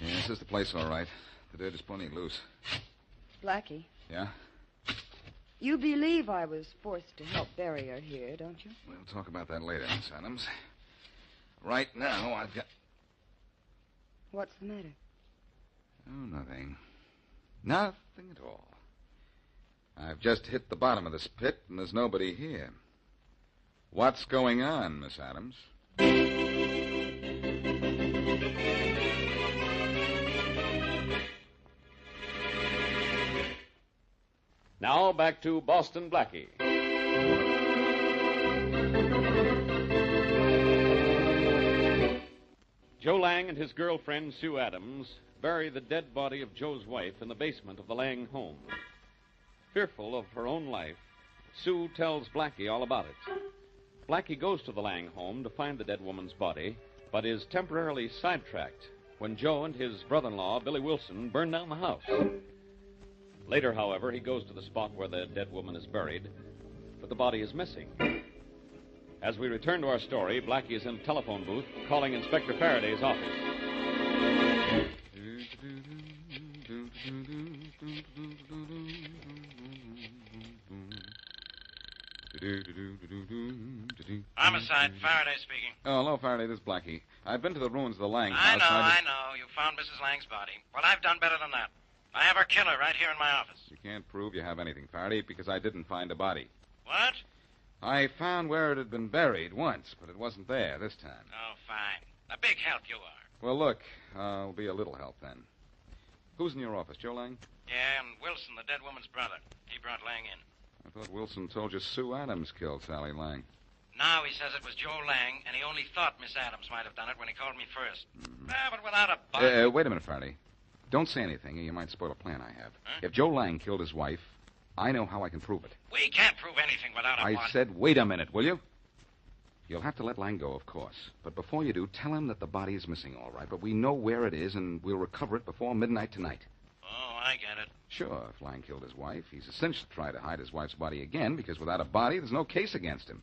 Yeah, this is the place, all right. The dirt is plenty loose. Blackie, Yeah? you believe I was forced to help bury her here, don't you? We'll talk about that later, Miss Adams. Right now, I've got... What's the matter? Oh, nothing. Nothing at all. I've just hit the bottom of this pit, and there's nobody here. What's going on, Miss Adams? Now back to Boston Blackie. Joe Lang and his girlfriend, Sue Adams, bury the dead body of Joe's wife in the basement of the Lang home. Fearful of her own life, Sue tells Blackie all about it. Blackie goes to the Lang home to find the dead woman's body, but is temporarily sidetracked when Joe and his brother-in-law, Billy Wilson, burn down the house. Later, however, he goes to the spot where the dead woman is buried, but the body is missing. As we return to our story, Blackie is in a telephone booth calling Inspector Faraday's office. Homicide, Faraday speaking. Oh, hello, Faraday. This is Blackie. I've been to the ruins of the Lang I house. know. You found Mrs. Lang's body. Well, I've done better than that. I have her killer right here in my office. You can't prove you have anything, Faraday, because I didn't find a body. What? I found where it had been buried once, but it wasn't there this time. Oh, fine. A big help you are. Well, look, I'll be a little help then. Who's in your office, Joe Lang? Yeah, and Wilson, the dead woman's brother. He brought Lang in. I thought Wilson told you Sue Adams killed Sally Lang. Now he says it was Joe Lang, and he only thought Miss Adams might have done it when he called me first. But without a body... Wait a minute, Faraday. Don't say anything, or you might spoil a plan I have. Huh? If Joe Lang killed his wife, I know how I can prove it. We can't prove anything without a I body. said, wait a minute, will you? You'll have to let Lang go, of course. But before you do, tell him that the body is missing, all right? But we know where it is, and we'll recover it before midnight tonight. Oh, I get it. Sure, if Lang killed his wife, he's a cinch to try to hide his wife's body again, because without a body, there's no case against him.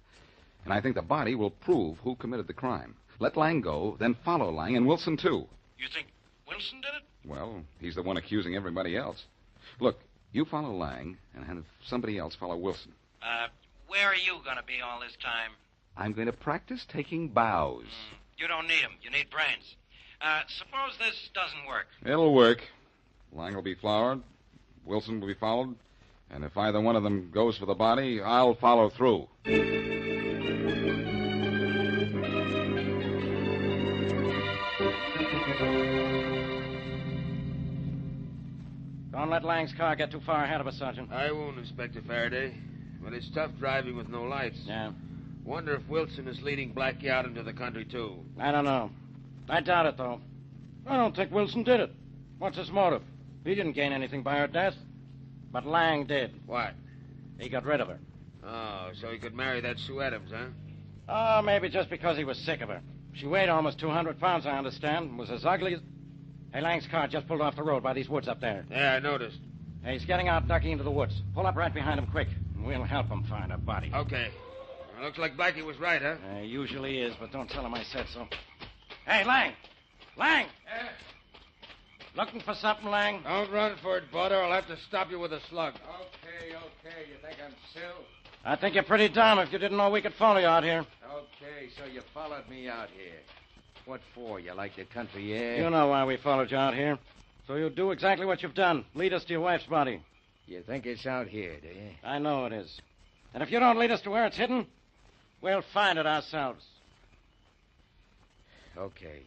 And I think the body will prove who committed the crime. Let Lang go, then follow Lang, and Wilson, too. You think Wilson did it? Well, he's the one accusing everybody else. Look, you follow Lang, and have somebody else follow Wilson. Where are you going to be all this time? I'm going to practice taking bows. You don't need them. You need brains. Suppose this doesn't work. It'll work. Lang will be flowered, Wilson will be followed, and if either one of them goes for the body, I'll follow through. Don't let Lang's car get too far ahead of us, Sergeant. I won't, Inspector Faraday. But it's tough driving with no lights. Yeah. Wonder if Wilson is leading Blackie out into the country, too. I don't know. I doubt it, though. I don't think Wilson did it. What's his motive? He didn't gain anything by her death. But Lang did. What? He got rid of her. Oh, so he could marry that Sue Adams, huh? Oh, maybe just because he was sick of her. She weighed almost 200 pounds, I understand, and was as ugly as... Hey, Lang's car just pulled off the road by these woods up there. Yeah, I noticed. Hey, he's getting out, ducking into the woods. Pull up right behind him quick, and we'll help him find a body. Okay. Well, looks like Blackie was right, huh? Usually is, but don't tell him I said so. Hey, Lang! Lang! Looking for something, Lang? Don't run for it, Bud, or I'll have to stop you with a slug. Okay. You think I'm Sue? I think you're pretty dumb if you didn't know we could follow you out here. Okay, so you followed me out here. What for? You like the country air? You know why we followed you out here. So you'll do exactly what you've done. Lead us to your wife's body. You think it's out here, do you? I know it is. And if you don't lead us to where it's hidden, we'll find it ourselves. Okay.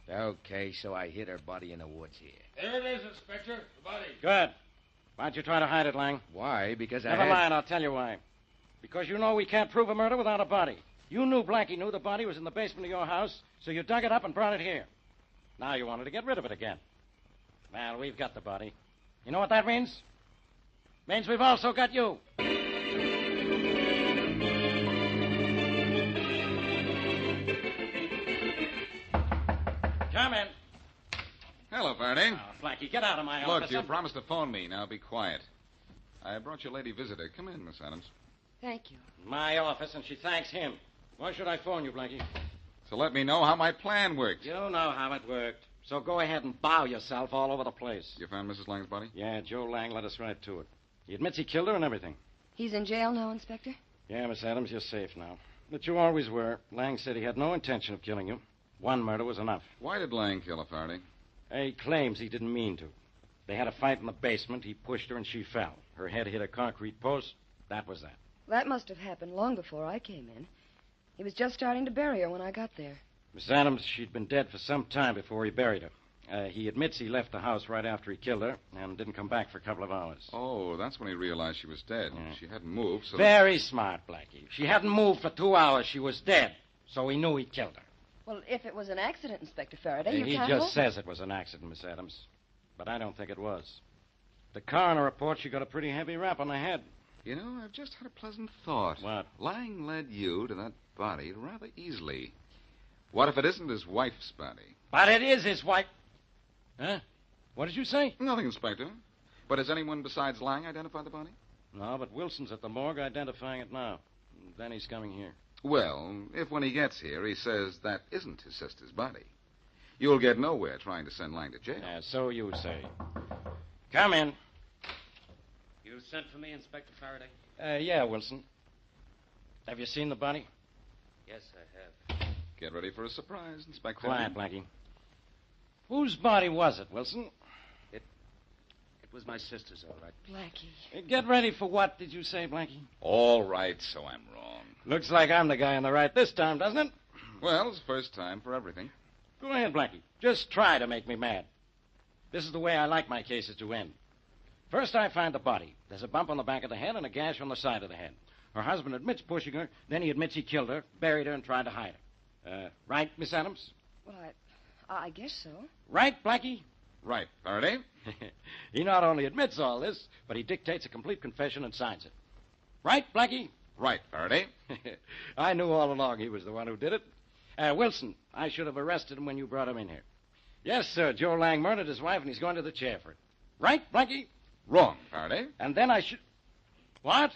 Okay, so I hid her body in the woods here. There it is, Inspector. The body. Good. Why'd you try to hide it, Lang? Why? Because Never mind, I'll tell you why. Because you know we can't prove a murder without a body. You knew Blackie knew the body was in the basement of your house, so you dug it up and brought it here. Now you wanted to get rid of it again. Well, we've got the body. You know what that means? Means we've also got you. Come in. Hello, Faraday. Oh, Blackie, get out of my Look, office. you promised to phone me. Now be quiet. I brought your lady visitor. Come in, Miss Adams. Thank you. My office, and she thanks him. Why should I phone you, Blackie? So let me know how my plan worked. You know how it worked. So go ahead and bow yourself all over the place. You found Mrs. Lang's body? Yeah, Joe Lang led us right to it. He admits he killed her and everything. He's in jail now, Inspector? Yeah, Miss Adams, you're safe now. But you always were. Lang said he had no intention of killing you. One murder was enough. Why did Lang kill her, Faraday? He claims he didn't mean to. They had a fight in the basement. He pushed her and she fell. Her head hit a concrete post. That was that. That must have happened long before I came in. He was just starting to bury her when I got there. Miss Adams, she'd been dead for some time before he buried her. He admits he left the house right after he killed her and didn't come back for a couple of hours. Oh, that's when he realized she was dead. Yeah. She hadn't moved, so... Very smart, Blackie. She hadn't moved for 2 hours. She was dead. So he knew he'd killed her. Well, if it was an accident, Inspector Faraday, you He can't just hold says it was an accident, Miss Adams. But I don't think it was. The coroner reports she got a pretty heavy rap on the head. You know, I've just had a pleasant thought. What? Lang led you to that body rather easily. What if it isn't his wife's body? But it is his wife. Huh? What did you say? Nothing, Inspector. But has anyone besides Lang identified the body? No, but Wilson's at the morgue identifying it now. Then he's coming here. Well, if when he gets here he says that isn't his sister's body, you'll get nowhere trying to send Lang to jail. Yeah, so you say. Come in. You sent for me, Inspector Faraday? Yeah, Wilson. Have you seen the body? Yes, I have. Get ready for a surprise, Inspector. Quiet, Blackie. Whose body was it, Wilson? It was my sister's, all right. Blackie. Get ready for what, did you say, Blackie? All right, so I'm wrong. Looks like I'm the guy on the right this time, doesn't it? Well, it's the first time for everything. Go ahead, Blackie. Just try to make me mad. This is the way I like my cases to end. First, I find the body. There's a bump on the back of the head and a gash on the side of the head. Her husband admits pushing her, then he admits he killed her, buried her, and tried to hide her. Right, Miss Adams? Well, I guess so. Right, Blackie? Right. Faraday? He not only admits all this, but he dictates a complete confession and signs it. Right, Blackie? Right, Faraday. I knew all along he was the one who did it. Wilson, I should have arrested him when you brought him in here. Yes, sir, Joe Lang murdered his wife, and he's going to the chair for it. Right, Blackie? Wrong, Faraday. And then I should... What?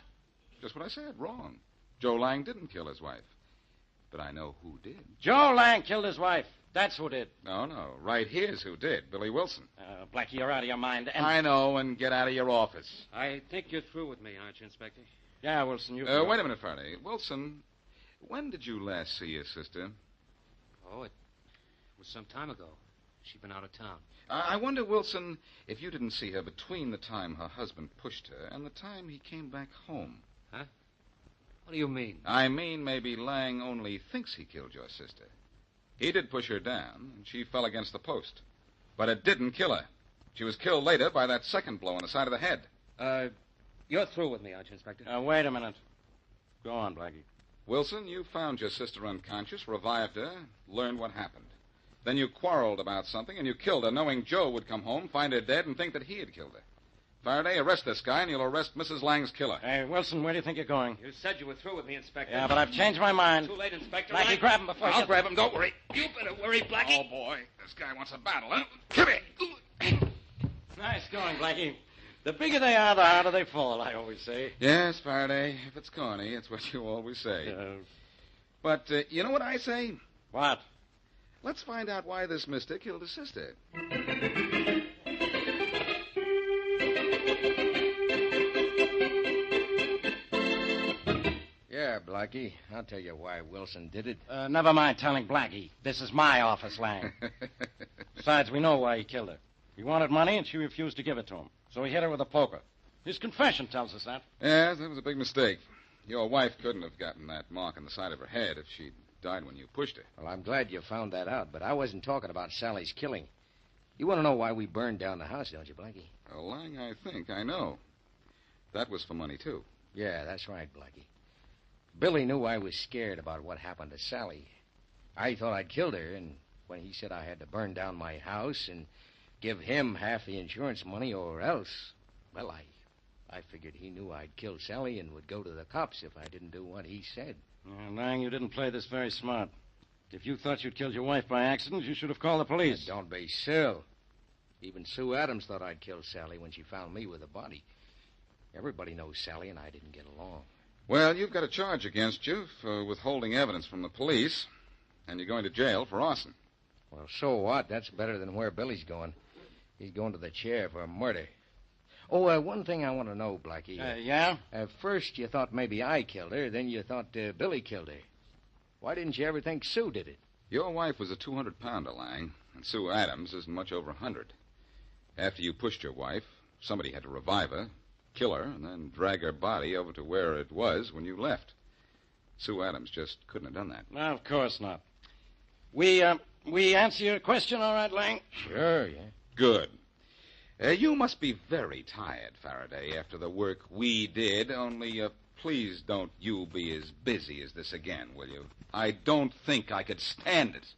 Just what I said, wrong. Joe Lang didn't kill his wife. But I know who did. Joe Lang killed his wife. That's who did. No. Right here's who did. Billy Wilson. Blackie, you're out of your mind. And... I know, and get out of your office. I think you're through with me, aren't you, Inspector? Yeah, Wilson, you... Wait a minute, Faraday. Wilson, when did you last see your sister? Oh, it was some time ago. She'd been out of town. I wonder, Wilson, if you didn't see her between the time her husband pushed her and the time he came back home. Huh? What do you mean? I mean, maybe Lang only thinks he killed your sister. He did push her down, and she fell against the post. But it didn't kill her. She was killed later by that second blow on the side of the head. You're through with me, aren't you, Inspector? Wait a minute. Go on, Blackie. Wilson, you found your sister unconscious, revived her, learned what happened. Then you quarreled about something, and you killed her, knowing Joe would come home, find her dead, and think that he had killed her. Faraday, arrest this guy, and you'll arrest Mrs. Lang's killer. Hey, Wilson, where do you think you're going? You said you were through with me, Inspector. Yeah, but I've changed my mind. Too late, Inspector. Blackie, grab him before I'll grab him, don't worry. You better worry, Blackie. Oh, boy, this guy wants a battle, huh? Come here. Nice going, Blackie. The bigger they are, the harder they fall, I always say. Yes, Faraday, if it's corny, it's what you always say. But you know what I say? What? Let's find out why this mister killed his sister. Yeah, Blackie. I'll tell you why Wilson did it. Never mind telling Blackie. This is my office, Lang. Besides, we know why he killed her. He wanted money, and she refused to give it to him. So he hit her with a poker. His confession tells us that. Yes, that was a big mistake. Your wife couldn't have gotten that mark on the side of her head if she'd died when you pushed her. Well, I'm glad you found that out, but I wasn't talking about Sally's killing. You want to know why we burned down the house, don't you, Blackie? Well, Lang, I think I know. That was for money, too. Yeah, that's right, Blackie. Billy knew I was scared about what happened to Sally. I thought I'd killed her, and when he said I had to burn down my house and give him half the insurance money or else, well, I figured he knew I'd killed Sally and would go to the cops if I didn't do what he said. Lang, you didn't play this very smart. If you thought you'd killed your wife by accident, you should have called the police. Don't be silly. Even Sue Adams thought I'd killed Sally when she found me with the body. Everybody knows Sally and I didn't get along. Well, you've got a charge against you for withholding evidence from the police, and you're going to jail for arson. Well, so what? That's better than where Billy's going. He's going to the chair for murder. Oh, one thing I want to know, Blackie. Yeah? First, you thought maybe I killed her. Then you thought Billy killed her. Why didn't you ever think Sue did it? Your wife was a 200-pounder, Lang, and Sue Adams isn't much over 100. After you pushed your wife, somebody had to revive her, kill her, and then drag her body over to where it was when you left. Sue Adams just couldn't have done that. No, of course not. We answer your question all right, Lang? Sure, yeah. Good. You must be very tired, Faraday, after the work we did, only please don't you be as busy as this again, will you? I don't think I could stand it.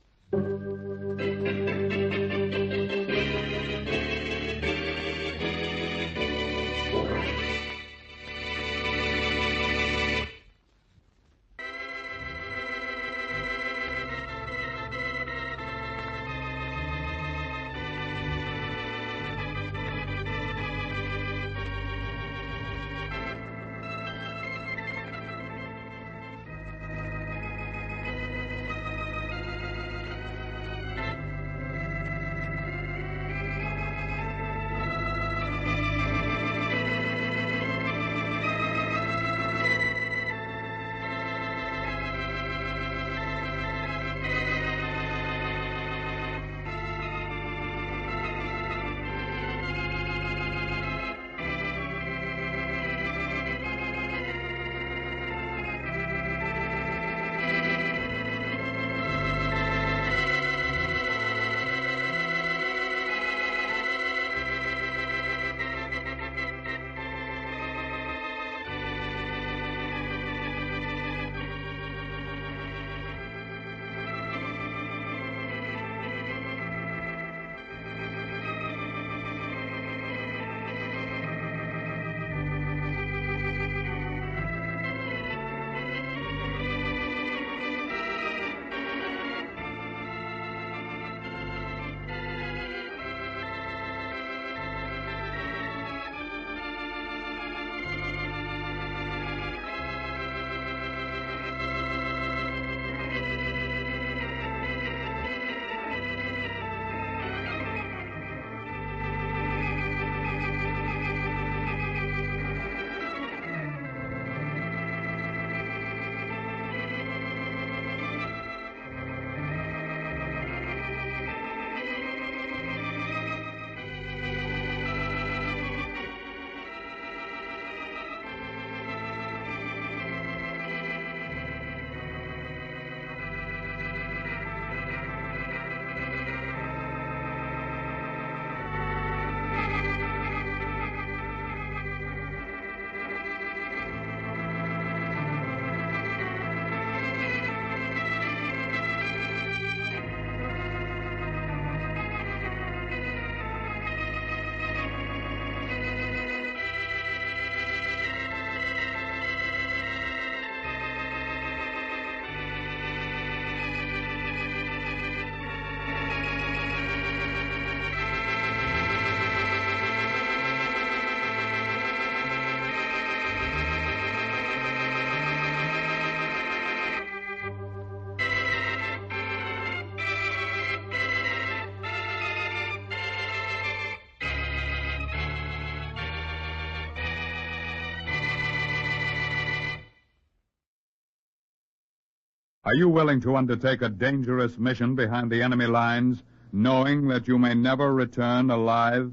Are you willing to undertake a dangerous mission behind the enemy lines, knowing that you may never return alive?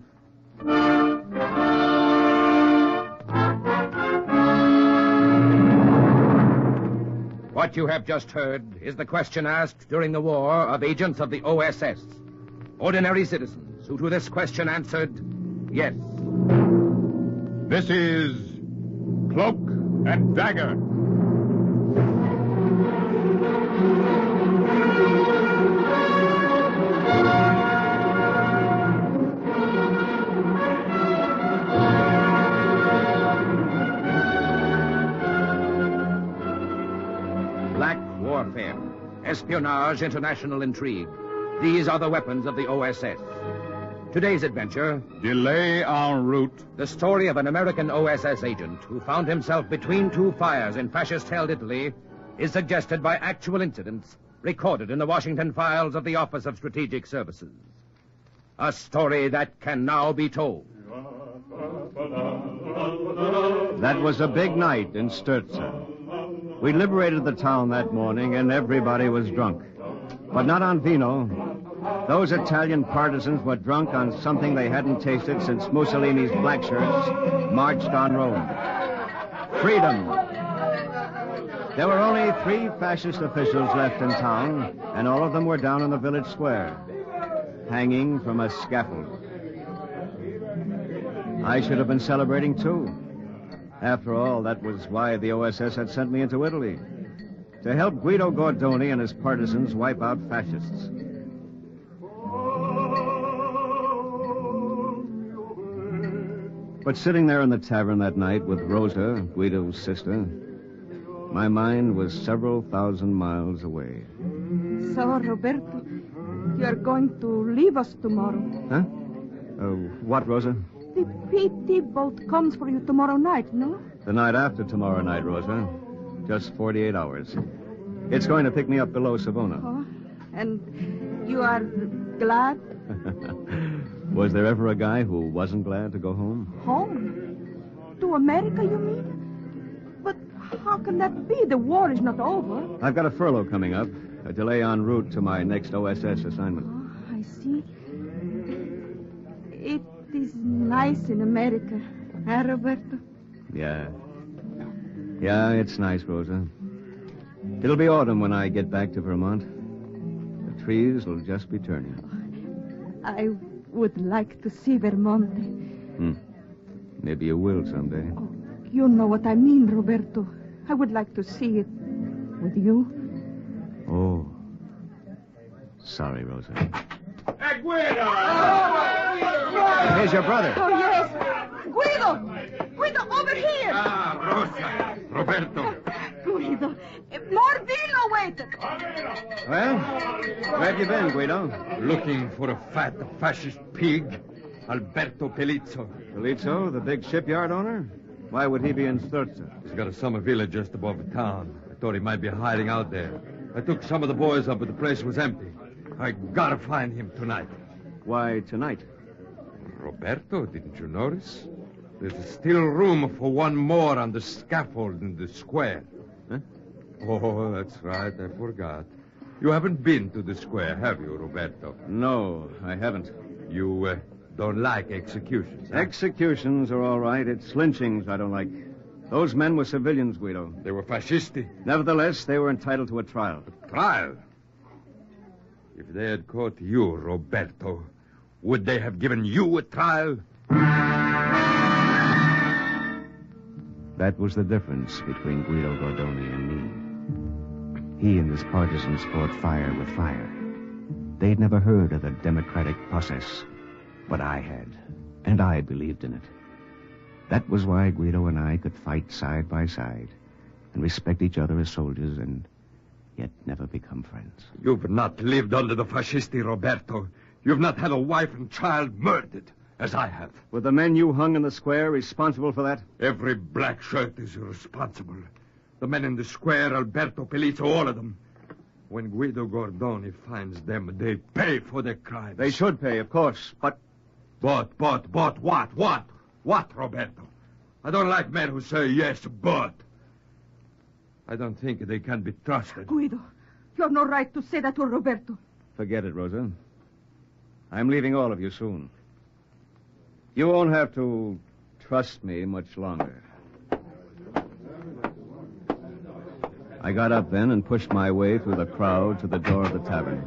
What you have just heard is the question asked during the war of agents of the OSS. Ordinary citizens who to this question answered, yes. This is Cloak and Dagger. Black warfare, espionage, international intrigue. These are the weapons of the OSS. Today's adventure... Delay en route. The story of an American OSS agent who found himself between two fires in fascist-held Italy is suggested by actual incidents recorded in the Washington files of the Office of Strategic Services. A story that can now be told. That was a big night in Sturza. We liberated the town that morning, and everybody was drunk. But not on vino. Those Italian partisans were drunk on something they hadn't tasted since Mussolini's black shirts marched on Rome. Freedom. There were only 3 fascist officials left in town, and all of them were down in the village square, hanging from a scaffold. I should have been celebrating, too. After all, that was why the OSS had sent me into Italy, to help Guido Gordoni and his partisans wipe out fascists. But sitting there in the tavern that night with Rosa, Guido's sister, my mind was several thousand miles away. So, Roberto, you're going to leave us tomorrow. Huh? What, Rosa? The PT boat comes for you tomorrow night, no? The night after tomorrow night, Rosa. Just 48 hours. It's going to pick me up below Savona. Oh, and you are glad? Was there ever a guy who wasn't glad to go home? Home? To America, you mean? But how can that be? The war is not over. I've got a furlough coming up. A delay en route to my next OSS assignment. Oh, I see. It is nice in America, eh, Roberto? Yeah. Yeah, it's nice, Rosa. It'll be autumn when I get back to Vermont. The trees will just be turning. I would like to see Vermont. Maybe you will someday. Oh, you know what I mean, Roberto. I would like to see it with you. Oh. Sorry, Rosa. Hey, Guido! Here's your brother. Oh, yes. Guido! Guido, over here! Rosa. Roberto. Guido, more vino waited. Well, where have you been, Guido? Looking for a fat fascist pig, Alberto Pelizzo. Pelizzo, the big shipyard owner? Why would he be in Sturza? He's got a summer villa just above the town. I thought he might be hiding out there. I took some of the boys up, but the place was empty. I gotta find him tonight. Why tonight? Roberto, didn't you notice? There's still room for one more on the scaffold in the square. Huh? Oh, that's right. I forgot. You haven't been to the square, have you, Roberto? No, I haven't. You don't like executions, huh? Executions are all right. It's lynchings I don't like. Those men were civilians, Guido. They were fascisti. Nevertheless, they were entitled to a trial. A trial? If they had caught you, Roberto, would they have given you a trial? That was the difference between Guido Gordoni and me. He and his partisans fought fire with fire. They'd never heard of the democratic process, but I had, and I believed in it. That was why Guido and I could fight side by side and respect each other as soldiers and yet never become friends. You've not lived under the fascisti, Roberto. You've not had a wife and child murdered, as I have. Were the men you hung in the square responsible for that? Every black shirt is responsible. The men in the square, Alberto Pelizzo, all of them. When Guido Gordoni finds them, they pay for their crimes. They should pay, of course, but... But what? What, Roberto? I don't like men who say yes, but. I don't think they can be trusted. Guido, you have no right to say that to Roberto. Forget it, Rosa. I'm leaving all of you soon. You won't have to trust me much longer. I got up then and pushed my way through the crowd to the door of the tavern.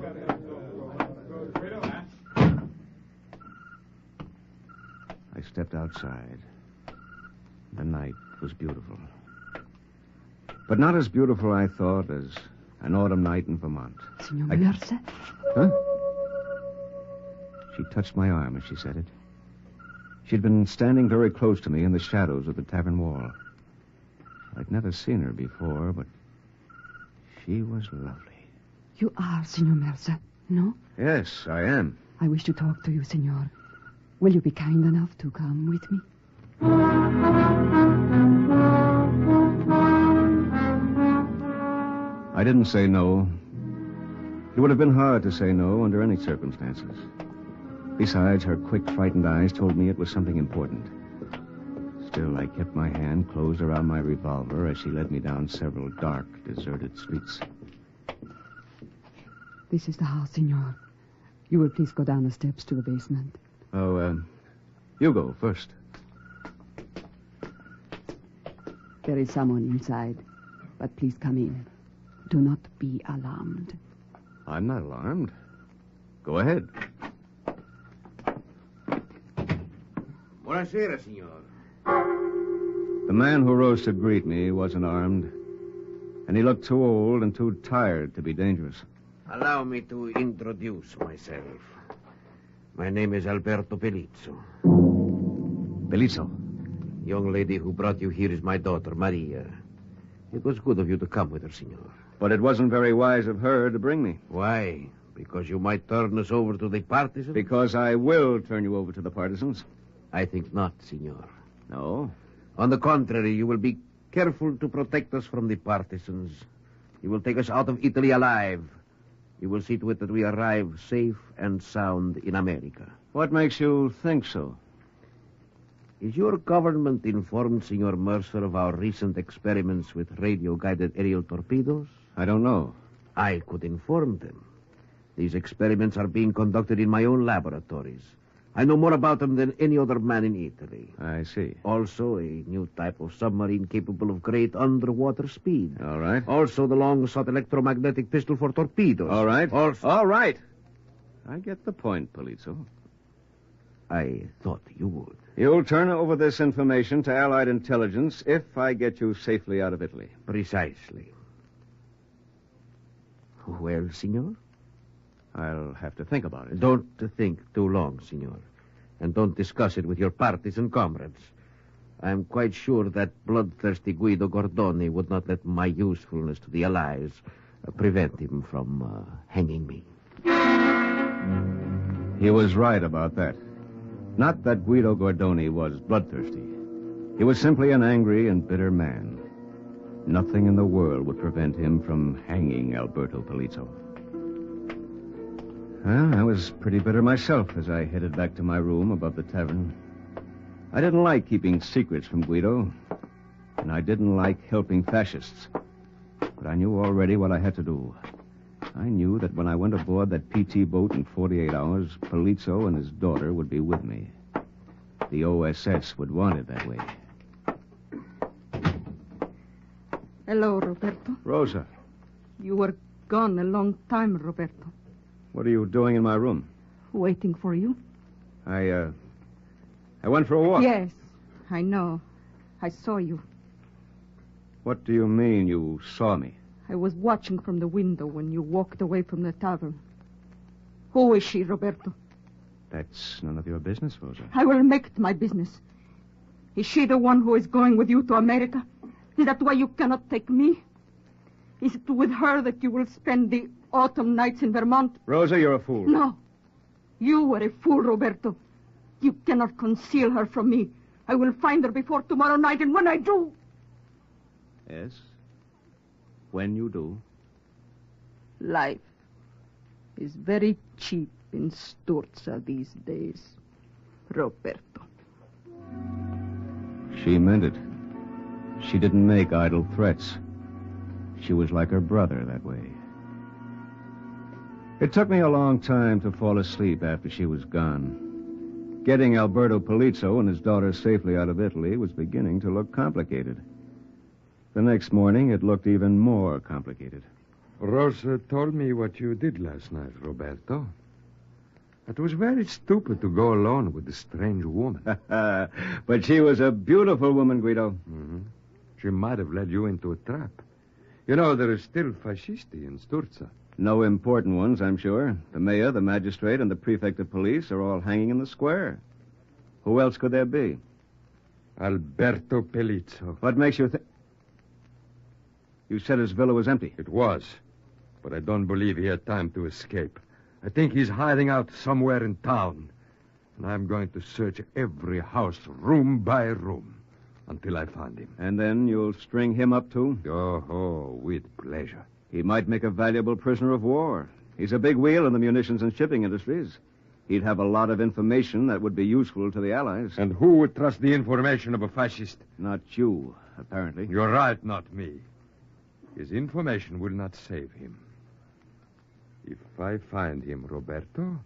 I stepped outside. The night was beautiful. But not as beautiful, I thought, as an autumn night in Vermont. Signor Melarse? Huh? She touched my arm as she said it. She'd been standing very close to me in the shadows of the tavern wall. I'd never seen her before, but she was lovely. You are, Signor Mercer, no? Yes, I am. I wish to talk to you, Signor. Will you be kind enough to come with me? I didn't say no. It would have been hard to say no under any circumstances. Besides, her quick, frightened eyes told me it was something important. Still, I kept my hand closed around my revolver as she led me down several dark, deserted streets. This is the house, Signor. You will please go down the steps to the basement. Oh, you go first. There is someone inside. But please come in. Do not be alarmed. I'm not alarmed. Go ahead. Buonasera, signor. The man who rose to greet me wasn't armed, and he looked too old and too tired to be dangerous. Allow me to introduce myself. My name is Alberto Pelizzo. Pelizzo? Young lady who brought you here is my daughter, Maria. It was good of you to come with her, signor. But it wasn't very wise of her to bring me. Why? Because you might turn us over to the partisans? Because I will turn you over to the partisans. I think not, signor. No? On the contrary, you will be careful to protect us from the partisans. You will take us out of Italy alive. You will see to it that we arrive safe and sound in America. What makes you think so? Is your government informed, Senor Mercer, of our recent experiments with radio-guided aerial torpedoes? I don't know. I could inform them. These experiments are being conducted in my own laboratories. I know more about them than any other man in Italy. I see. Also, a new type of submarine capable of great underwater speed. All right. Also, the long-shot electromagnetic pistol for torpedoes. All right. Also... All right. I get the point, Pelizzo. I thought you would. You'll turn over this information to Allied intelligence if I get you safely out of Italy. Precisely. Well, Signor? I'll have to think about it. Don't think too long, Signor. And don't discuss it with your partisan comrades. I'm quite sure that bloodthirsty Guido Gordoni would not let my usefulness to the Allies prevent him from hanging me. He was right about that. Not that Guido Gordoni was bloodthirsty. He was simply an angry and bitter man. Nothing in the world would prevent him from hanging Alberto Pelizzo. Well, I was pretty bitter myself as I headed back to my room above the tavern. I didn't like keeping secrets from Guido, and I didn't like helping fascists. But I knew already what I had to do. I knew that when I went aboard that PT boat in 48 hours, Pelizzo and his daughter would be with me. The OSS would want it that way. Hello, Roberto. Rosa. You were gone a long time, Roberto. What are you doing in my room? Waiting for you. I went for a walk. Yes, I know. I saw you. What do you mean you saw me? I was watching from the window when you walked away from the tavern. Who is she, Roberto? That's none of your business, Rosa. I will make it my business. Is she the one who is going with you to America? Is that why you cannot take me? Is it with her that you will spend the autumn nights in Vermont? Rosa, you're a fool. No. You were a fool, Roberto. You cannot conceal her from me. I will find her before tomorrow night, and when I do... Yes? When you do? Life is very cheap in Sturza these days, Roberto. She meant it. She didn't make idle threats. She was like her brother that way. It took me a long time to fall asleep after she was gone. Getting Alberto Pelizzo and his daughter safely out of Italy was beginning to look complicated. The next morning, it looked even more complicated. Rosa told me what you did last night, Roberto. It was very stupid to go alone with a strange woman. But she was a beautiful woman, Guido. Mm-hmm. She might have led you into a trap. You know, there is still fascisti in Sturza. No important ones, I'm sure. The mayor, the magistrate, and the prefect of police are all hanging in the square. Who else could there be? Alberto Pelizzo. What makes you think... You said his villa was empty. It was. But I don't believe he had time to escape. I think he's hiding out somewhere in town. And I'm going to search every house, room by room, until I find him. And then you'll string him up, too? Oh, with pleasure. He might make a valuable prisoner of war. He's a big wheel in the munitions and shipping industries. He'd have a lot of information that would be useful to the Allies. And who would trust the information of a fascist? Not you, apparently. You're right, not me. His information will not save him. If I find him, Roberto,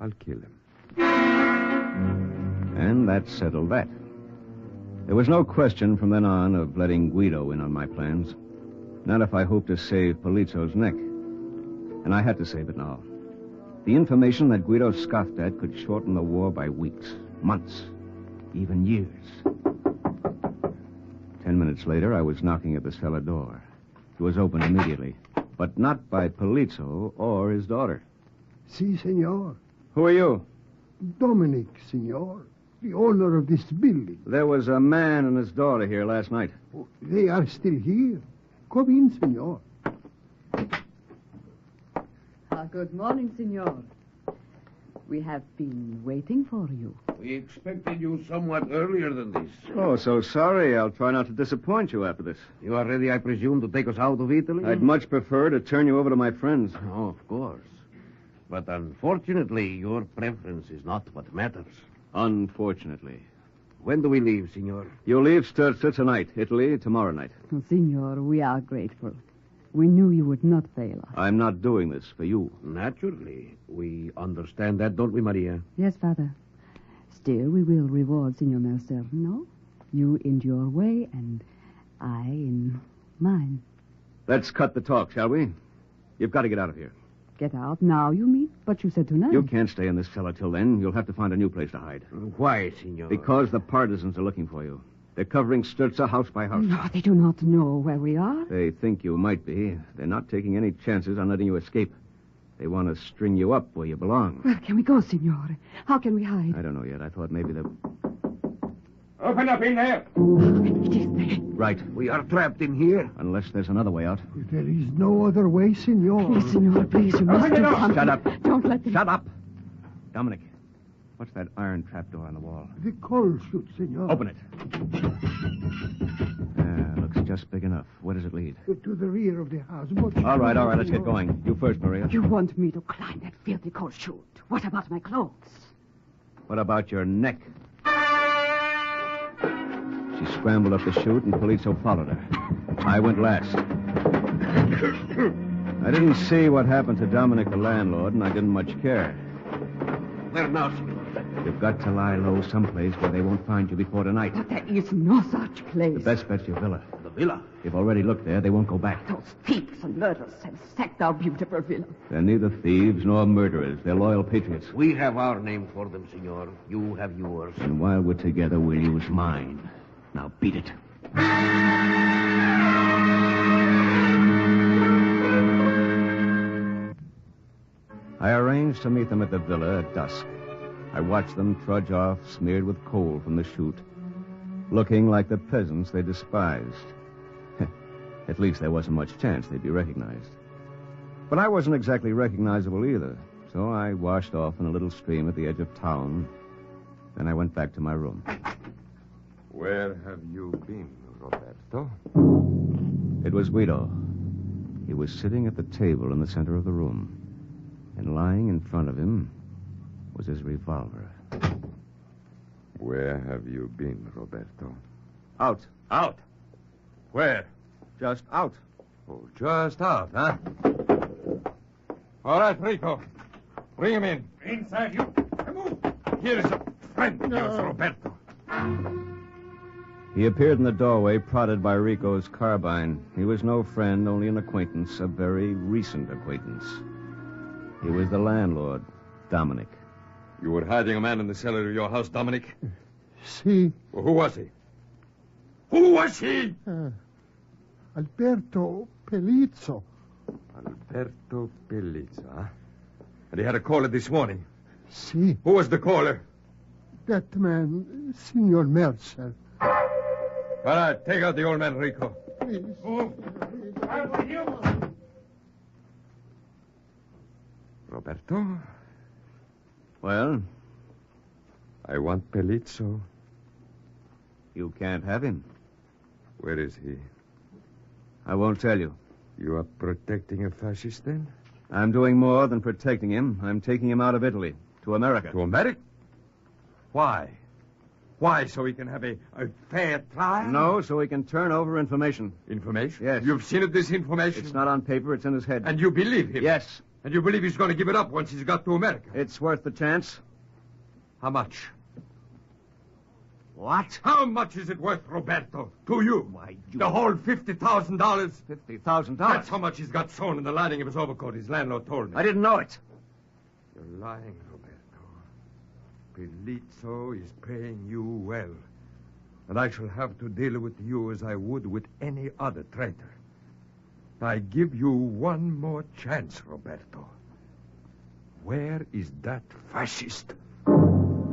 I'll kill him. And that settled that. There was no question from then on of letting Guido in on my plans. Not if I hoped to save Polizzo's neck. And I had to save it now. The information that Guido scoffed at could shorten the war by weeks, months, even years. 10 minutes later, I was knocking at the cellar door. It was opened immediately, but not by Polizzo or his daughter. Si, senor. Who are you? Dominic, senor. The owner of this building. There was a man and his daughter here last night. They are still here. Come in, senor. Good morning, senor. We have been waiting for you. We expected you somewhat earlier than this. Oh, so sorry. I'll try not to disappoint you after this. You are ready, I presume, to take us out of Italy? I'd much prefer to turn you over to my friends. Oh, of course. But unfortunately, your preference is not what matters. Unfortunately. When do we leave, senor? You leave Sturza tonight. Italy tomorrow night. Oh, senor, we are grateful. We knew you would not fail us. I'm not doing this for you. Naturally. We understand that, don't we, Maria? Yes, Father. Still, we will reward Senor Mercer, no? You in your way, and I in mine. Let's cut the talk, shall we? You've got to get out of here. Get out now, you mean? But you said tonight. You can't stay in this cellar till then. You'll have to find a new place to hide. Why, senor? Because the partisans are looking for you. They're covering Sturza house by house. No, they do not know where we are. They think you might be. They're not taking any chances on letting you escape. They want to string you up where you belong. Where can we go, senor? How can we hide? I don't know yet. I thought maybe the... Open up in there! It is there. Right. We are trapped in here. Unless there's another way out. There is no other way, senor. Please, senor, please, you must do something. Shut up. Don't let them... Shut up. Dominic, what's that iron trapdoor on the wall? The coal chute, senor. Open it. Looks just big enough. Where does it lead? To the rear of the house. But All right, let's get going. You first, Maria. You want me to climb that filthy coal chute. What about my clothes? What about your neck? She scrambled up the chute, and Polizzo followed her. I went last. I didn't see what happened to Dominic, the landlord, and I didn't much care. Where now, senor? You've got to lie low someplace where they won't find you before tonight. But there is no such place. The best bet's your villa. The villa? You've already looked there. They won't go back. Those thieves and murderers have sacked our beautiful villa. They're neither thieves nor murderers. They're loyal patriots. We have our name for them, senor. You have yours. And while we're together, we'll use mine. Now beat it. I arranged to meet them at the villa at dusk. I watched them trudge off, smeared with coal from the chute, looking like the peasants they despised. At least there wasn't much chance they'd be recognized. But I wasn't exactly recognizable either, so I washed off in a little stream at the edge of town. Then I went back to my room. Where have you been, Roberto? It was Guido. He was sitting at the table in the center of the room, and lying in front of him was his revolver. Where have you been, Roberto? Out. Out? Where? Just out. Oh, just out, huh? All right, Rico. Bring him in. Inside, you. Move. Here's a friend of yours, Roberto. He appeared in the doorway, prodded by Rico's carbine. He was no friend, only an acquaintance, a very recent acquaintance. He was the landlord, Dominic. You were hiding a man in the cellar of your house, Dominic? Si. Well, who was he? Who was he? Alberto Polizzo. Alberto Polizzo, huh? And he had a caller this morning. Si. Who was the caller? That man, Senor Mercer. All right, take out the old man, Rico. Please. Move. Roberto? Well? I want Polizzo. You can't have him. Where is he? I won't tell you. You are protecting a fascist, then? I'm doing more than protecting him. I'm taking him out of Italy, to America. To America? Why? Why, so he can have a fair trial? No, so he can turn over information. Information? Yes. You've seen it, this information? It's not on paper, it's in his head. And you believe him? Yes. And you believe he's going to give it up once he's got to America? It's worth the chance. How much? What? How much is it worth, Roberto? To you? Why, The whole $50,000? $50,000? That's how much he's got sewn in the lining of his overcoat, his landlord told me. I didn't know it. You're lying, Roberto. Belizzo is paying you well. And I shall have to deal with you as I would with any other traitor. I give you one more chance, Roberto. Where is that fascist?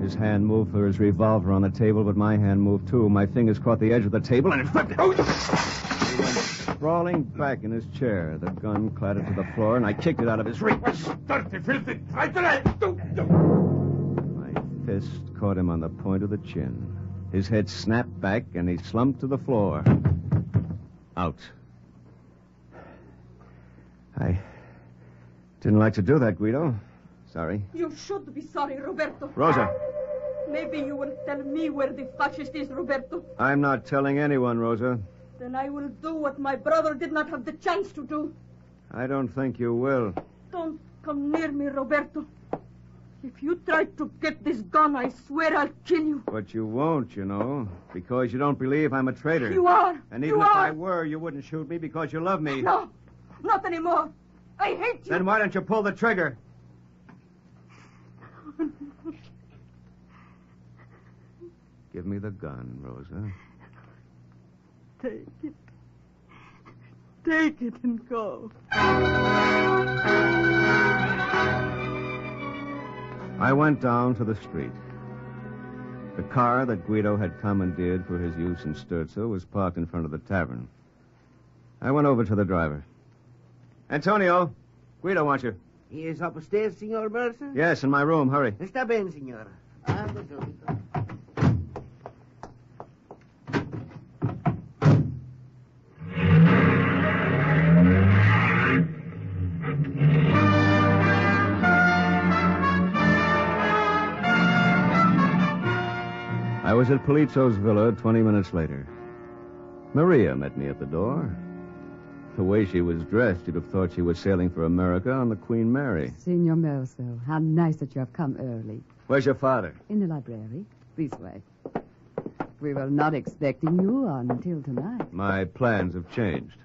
His hand moved for his revolver on the table, but my hand moved too. My fingers caught the edge of the table and it flipped. He went sprawling back in his chair. The gun clattered to the floor, and I kicked it out of his reach. Dirty, filthy traitor! My fist caught him on the point of the chin. His head snapped back, and he slumped to the floor. Out. I didn't like to do that, Guido. Sorry. You should be sorry, Roberto. Rosa. Maybe you will tell me where the fascist is, Roberto. I'm not telling anyone, Rosa. Then I will do what my brother did not have the chance to do. I don't think you will. Don't come near me, Roberto. If you try to get this gun, I swear I'll kill you. But you won't, you know, because you don't believe I'm a traitor. You are. And even if I were, you wouldn't shoot me because you love me. No, not anymore. I hate you. Then why don't you pull the trigger? Give me the gun, Rosa. Take it. Take it and go. I went down to the street. The car that Guido had commandeered for his use in Sturzo was parked in front of the tavern. I went over to the driver. Antonio, Guido wants you. He is upstairs, Signor Mercer? Yes, in my room. Hurry. Está bien, Signora. Ando subito. I was at Polizzo's villa 20 minutes later. Maria met me at the door. The way she was dressed, you'd have thought she was sailing for America on the Queen Mary. Signor Mercer, how nice that you have come early. Where's your father? In the library. This way. We were not expecting you until tonight. My plans have changed.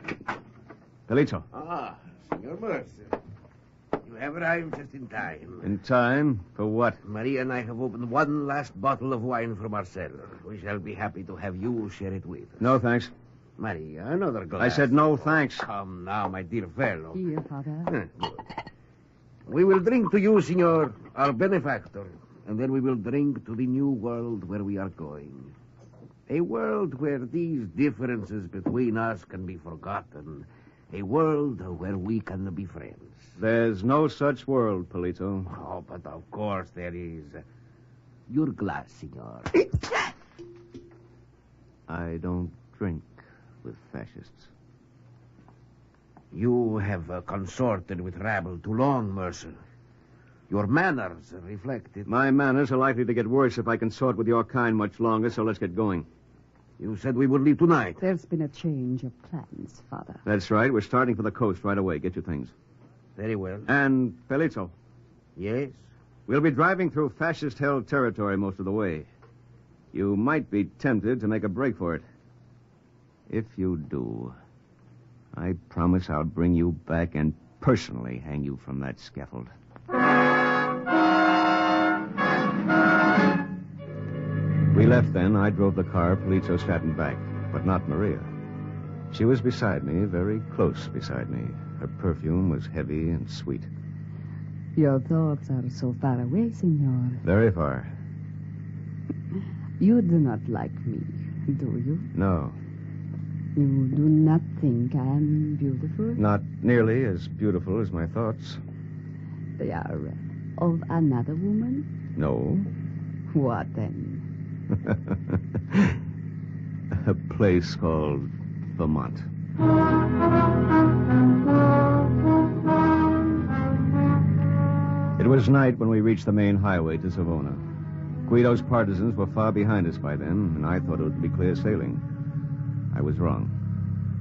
Polizzo. Ah, Signor Mercer. You have arrived just in time. In time? For what? Maria and I have opened one last bottle of wine from our cellar. We shall be happy to have you share it with us. No, thanks. Maria, another glass. I said no, thanks. Come now, my dear fellow. Here, Father. Good. We will drink to you, Signor, our benefactor, and then we will drink to the new world where we are going. A world where these differences between us can be forgotten. A world where we can be friends. There's no such world, Polizzo. Oh, but of course there is. Your glass, Signor. I don't drink with fascists. You have consorted with rabble too long, Mercer. Your manners reflect it. My manners are likely to get worse if I consort with your kind much longer, so let's get going. You said we would leave tonight. There's been a change of plans, Father. That's right. We're starting for the coast right away. Get your things. Very well. And, Polizzo. Yes? We'll be driving through fascist-held territory most of the way. You might be tempted to make a break for it. If you do, I promise I'll bring you back and personally hang you from that scaffold. We left then. I drove the car. Polizzo sat in back, but not Maria. She was beside me, very close beside me. Her perfume was heavy and sweet. Your thoughts are so far away, Signor. Very far. You do not like me, do you? No. You do not think I am beautiful? Not nearly as beautiful as my thoughts. They are of another woman? No. What then? A place called Vermont. It was night when we reached the main highway to Savona. Guido's partisans were far behind us by then, and I thought it would be clear sailing. I was wrong.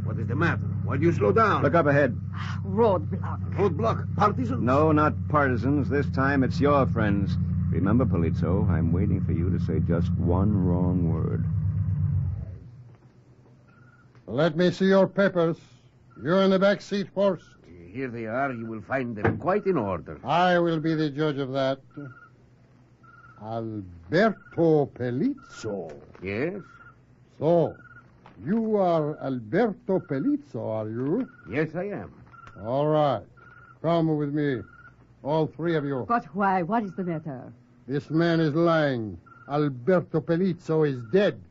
What is the matter? Why do you slow down? Look up ahead. Roadblock. Roadblock? Partisans? No, not partisans. This time it's your friends. Remember, Polizzo, I'm waiting for you to say just one wrong word. Let me see your papers. You're in the back seat first. Here they are. You will find them quite in order. I will be the judge of that. Alberto Pelizzo. Yes? So, you are Alberto Pelizzo, are you? Yes, I am. All right. Come with me. All three of you. But why? What is the matter? This man is lying. Alberto Pelizzo is dead.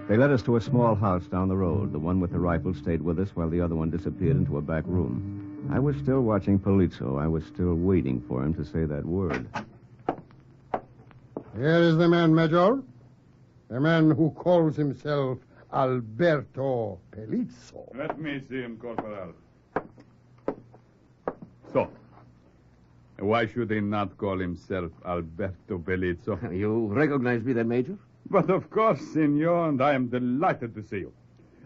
They led us to a small house down the road. The one with the rifle stayed with us while the other one disappeared into a back room. I was still watching Polizzo. I was still waiting for him to say that word. Here is the man, Major. The man who calls himself Alberto Pelizzo. Let me see him, Corporal. So, why should he not call himself Alberto Pelizzo? You recognize me then, Major? But of course, senor, and I am delighted to see you.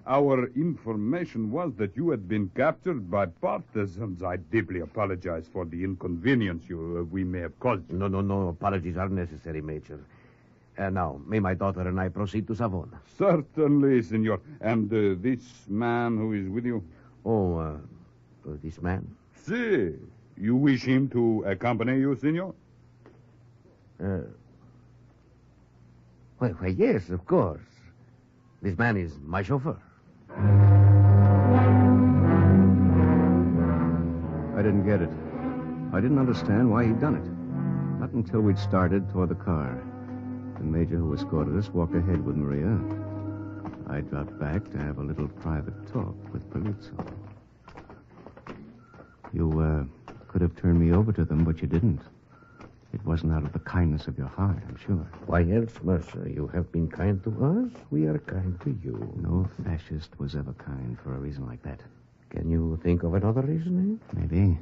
Our information was that you had been captured by partisans. I deeply apologize for the inconvenience we may have caused you. No. Apologies are necessary, Major. Now, may my daughter and I proceed to Savona? Certainly, senor. And this man who is with you? This man? Si. You wish him to accompany you, senor? Why, yes, of course. This man is my chauffeur. I didn't get it. I didn't understand why he'd done it. Not until we'd started toward the car. The major who escorted us walked ahead with Maria. I dropped back to have a little private talk with Polizzo. You could have turned me over to them, but you didn't. It wasn't out of the kindness of your heart, I'm sure. Why else, Mercer? You have been kind to us. We are kind to you. No fascist was ever kind for a reason like that. Can you think of another reason, eh? Maybe.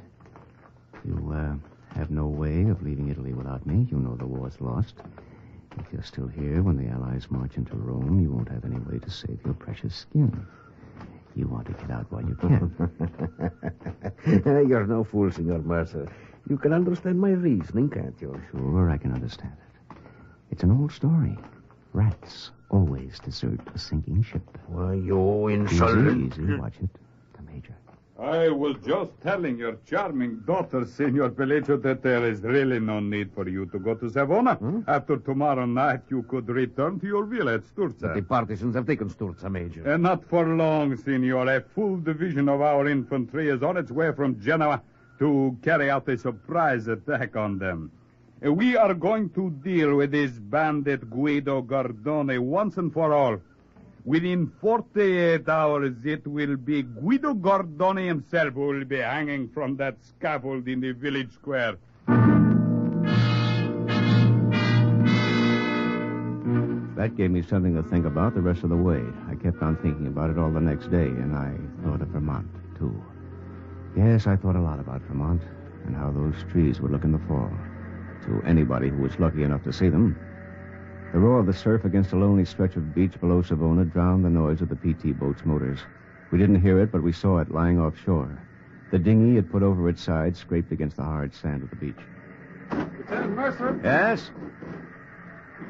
You have no way of leaving Italy without me. You know the war's lost. If you're still here when the Allies march into Rome, you won't have any way to save your precious skin. You want to get out while you can. You're no fool, Senor Mercer. You can understand my reasoning, can't you? Sure, I can understand it. It's an old story. Rats always desert a sinking ship. Why, you insolent... Easy, watch it. The Major. I was just telling your charming daughter, Senor Pelizzo, that there is really no need for you to go to Savona. After tomorrow night, you could return to your villa at Sturza. But the partisans have taken Sturza, Major. And not for long, Senor. A full division of our infantry is on its way from Genoa to carry out a surprise attack on them. We are going to deal with this bandit Guido Gordone once and for all. Within 48 hours, it will be Guido Gordone himself who will be hanging from that scaffold in the village square. That gave me something to think about the rest of the way. I kept on thinking about it all the next day, and I thought of Vermont, too. Yes, I thought a lot about Vermont and how those trees would look in the fall. To anybody who was lucky enough to see them. The roar of the surf against a lonely stretch of beach below Savona drowned the noise of the PT boat's motors. We didn't hear it, but we saw it lying offshore. The dinghy it put over its side scraped against the hard sand of the beach. Lieutenant Mercer? Yes?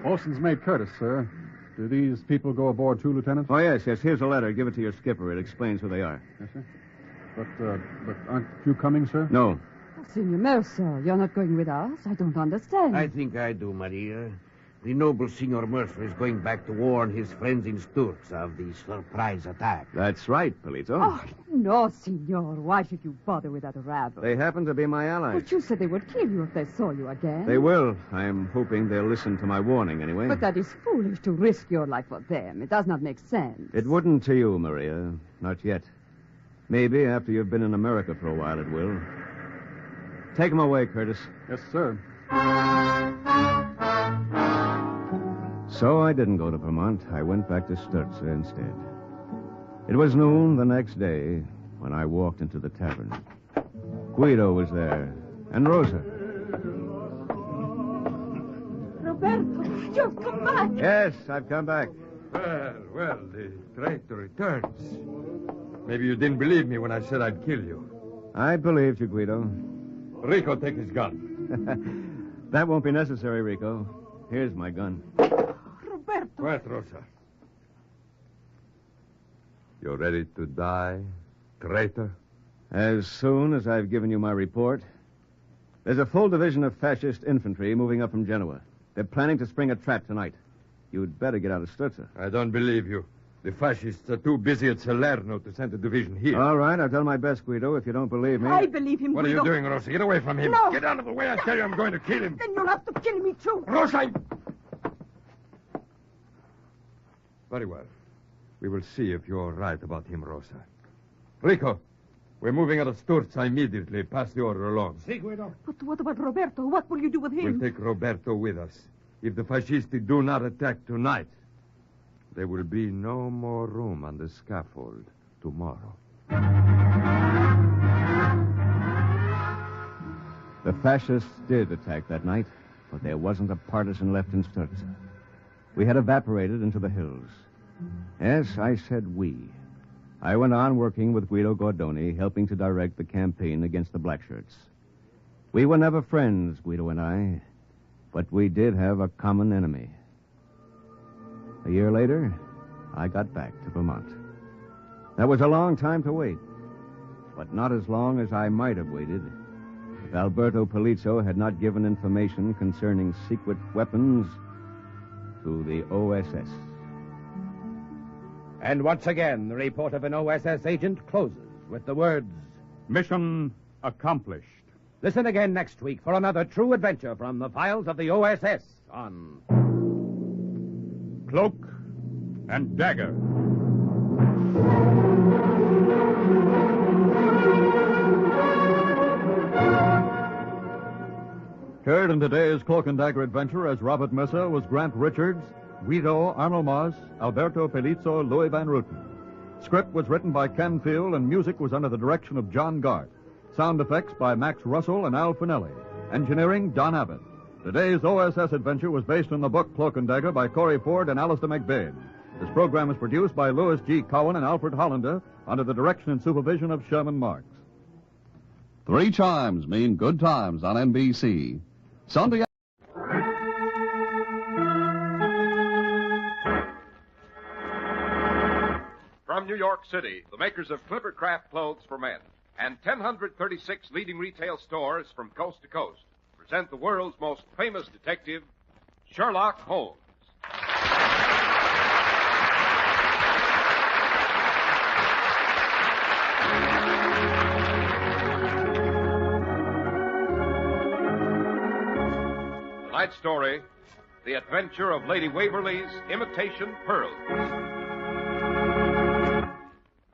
Olson's mate Curtis, sir. Do these people go aboard too, Lieutenant? Oh, yes. Here's a letter. Give it to your skipper. It explains who they are. Yes, sir. But aren't you coming, sir? No. Senor Mercer, you're not going with us? I don't understand. I think I do, Maria. The noble Senor Mercer is going back to warn his friends in Sturza of the surprise attack. That's right, Polizzo. Oh, no, senor. Why should you bother with that rabble? They happen to be my allies. But you said they would kill you if they saw you again. They will. I'm hoping they'll listen to my warning anyway. But that is foolish to risk your life for them. It does not make sense. It wouldn't to you, Maria. Not yet. Maybe after you've been in America for a while it will. Take him away, Curtis. Yes, sir. So I didn't go to Vermont. I went back to Sturza instead. It was noon the next day when I walked into the tavern. Guido was there, and Rosa. Roberto, you've come back. Yes, I've come back. Well, the traitor returns. Maybe you didn't believe me when I said I'd kill you. I believed you, Guido. Rico, take his gun. That won't be necessary, Rico. Here's my gun. Roberto. Quiet, Rosa. You're ready to die, traitor? As soon as I've given you my report. There's a full division of fascist infantry moving up from Genoa. They're planning to spring a trap tonight. You'd better get out of Sturza. I don't believe you. The fascists are too busy at Salerno to send a division here. All right, I'll tell my best, Guido. If you don't believe me... I believe him, What Guido. are you doing, Rosa? Get away from him. No. Get out of the way. I tell you I'm going to kill him. Then you'll have to kill me, too. Rosa! Very well. We will see if you're right about him, Rosa. Rico, we're moving out of Sturza immediately. Pass the order along. Si, Guido. But what about Roberto? What will you do with him? We'll take Roberto with us. If the fascisti do not attack tonight, there will be no more room on the scaffold tomorrow. The fascists did attack that night, but there wasn't a partisan left in Sturza. We had evaporated into the hills. Yes, I said we. I went on working with Guido Gordoni, helping to direct the campaign against the Blackshirts. We were never friends, Guido and I, but we did have a common enemy. A year later, I got back to Vermont. That was a long time to wait, but not as long as I might have waited if Alberto Polizzo had not given information concerning secret weapons to the OSS. And once again, the report of an OSS agent closes with the words, Mission accomplished. Listen again next week for another true adventure from the files of the OSS on Cloak and Dagger. Heard in today's Cloak and Dagger adventure as Robert Mercer was Grant Richards, Guido Arnold Moss, Alberto Pelizzo, Louis Van Ruten. Script was written by Ken Field and music was under the direction of John Gart. Sound effects by Max Russell and Al Finelli. Engineering, Don Abbott. Today's OSS adventure was based on the book Cloak and Dagger by Corey Ford and Alistair McBain. This program was produced by Louis G. Cowan and Alfred Hollander under the direction and supervision of Sherman Marks. 3 chimes mean good times on NBC. Sunday. From New York City, the makers of Clippercraft Clothes for Men and 1,036 leading retail stores from coast to coast present the world's most famous detective, Sherlock Holmes. Tonight's story, The Adventure of Lady Waverly's Imitation Pearls.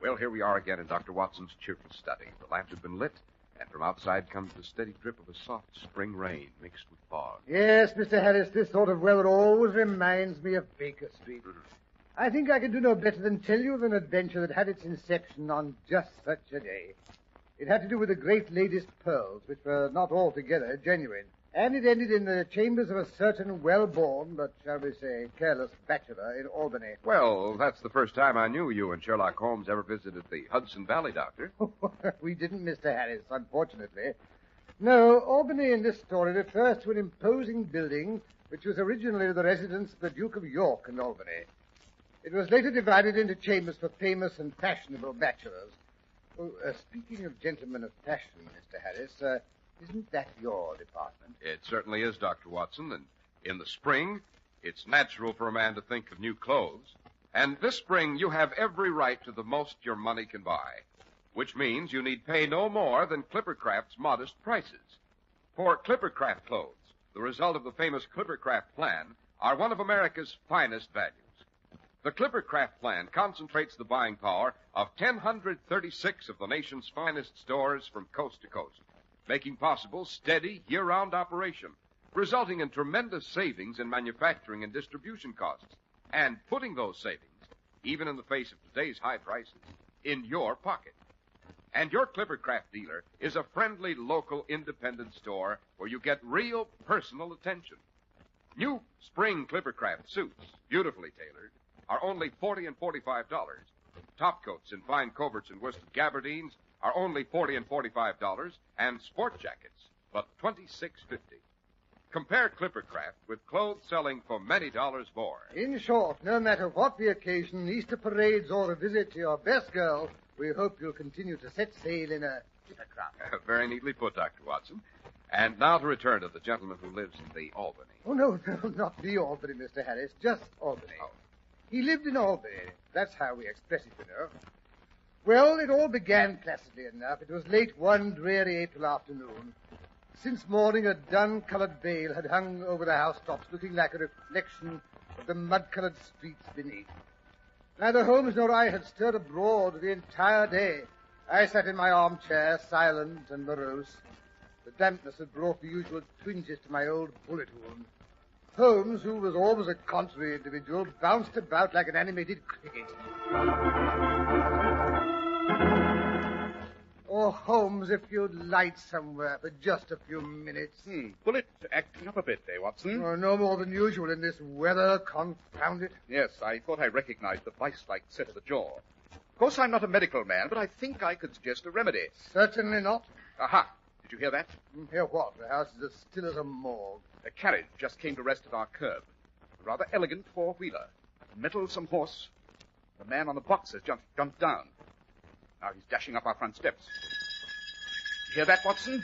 Well, here we are again in Dr. Watson's cheerful study. The lamp has been lit, and from outside comes the steady drip of a soft spring rain mixed with fog. Yes, Mr. Harris, this sort of weather always reminds me of Baker Street. I think I can do no better than tell you of an adventure that had its inception on just such a day. It had to do with the great lady's pearls, which were not altogether genuine. And it ended in the chambers of a certain well-born, but shall we say, careless bachelor in Albany. Well, that's the first time I knew you and Sherlock Holmes ever visited the Hudson Valley, Doctor. We didn't, Mr. Harris, unfortunately. No, Albany in this story refers to an imposing building which was originally the residence of the Duke of York in Albany. It was later divided into chambers for famous and fashionable bachelors. Oh, speaking of gentlemen of fashion, Mr. Harris, isn't that your department? It certainly is, Dr. Watson, and in the spring, it's natural for a man to think of new clothes. And this spring, you have every right to the most your money can buy, which means you need pay no more than Clippercraft's modest prices. For Clippercraft clothes, the result of the famous Clippercraft plan, are one of America's finest values. The Clippercraft plan concentrates the buying power of 1,036 of the nation's finest stores from coast to coast, making possible steady, year-round operation, resulting in tremendous savings in manufacturing and distribution costs, and putting those savings, even in the face of today's high prices, in your pocket. And your Clippercraft dealer is a friendly, local, independent store where you get real personal attention. New spring Clippercraft suits, beautifully tailored, are only $40 and $45. top coats in fine coverts and worsted gabardines are only $40 and $45, and sport jackets, but $26.50. Compare Clippercraft with clothes selling for many dollars more. In short, no matter what the occasion, Easter parades or a visit to your best girl, we hope you'll continue to set sail in a Clippercraft. Very neatly put, Dr. Watson. And now to return to the gentleman who lives in the Albany. Oh, no, not the Albany, Mr. Harris, just Albany. Oh. He lived in Albany. That's how we express it, you know. Well, it all began placidly enough. It was late one dreary April afternoon. Since morning, a dun-colored veil had hung over the housetops, looking like a reflection of the mud-colored streets beneath. Neither Holmes nor I had stirred abroad the entire day. I sat in my armchair, silent and morose. The dampness had brought the usual twinges to my old bullet wound. Holmes, who was always a contrary individual, bounced about like an animated cricket. Oh, Holmes, if you'd light somewhere for just a few minutes. Bullet acting up a bit, eh, Watson? Oh, no more than usual in this weather, confound it. Yes, I thought I recognized the vice-like set of the jaw. Of course, I'm not a medical man, but I think I could suggest a remedy. Certainly not. Aha! Did you hear that? Hear what? The house is as still as a morgue. A carriage just came to rest at our curb. A rather elegant four-wheeler. A mettlesome horse. The man on the box has jumped down. Now he's dashing up our front steps. You hear that, Watson?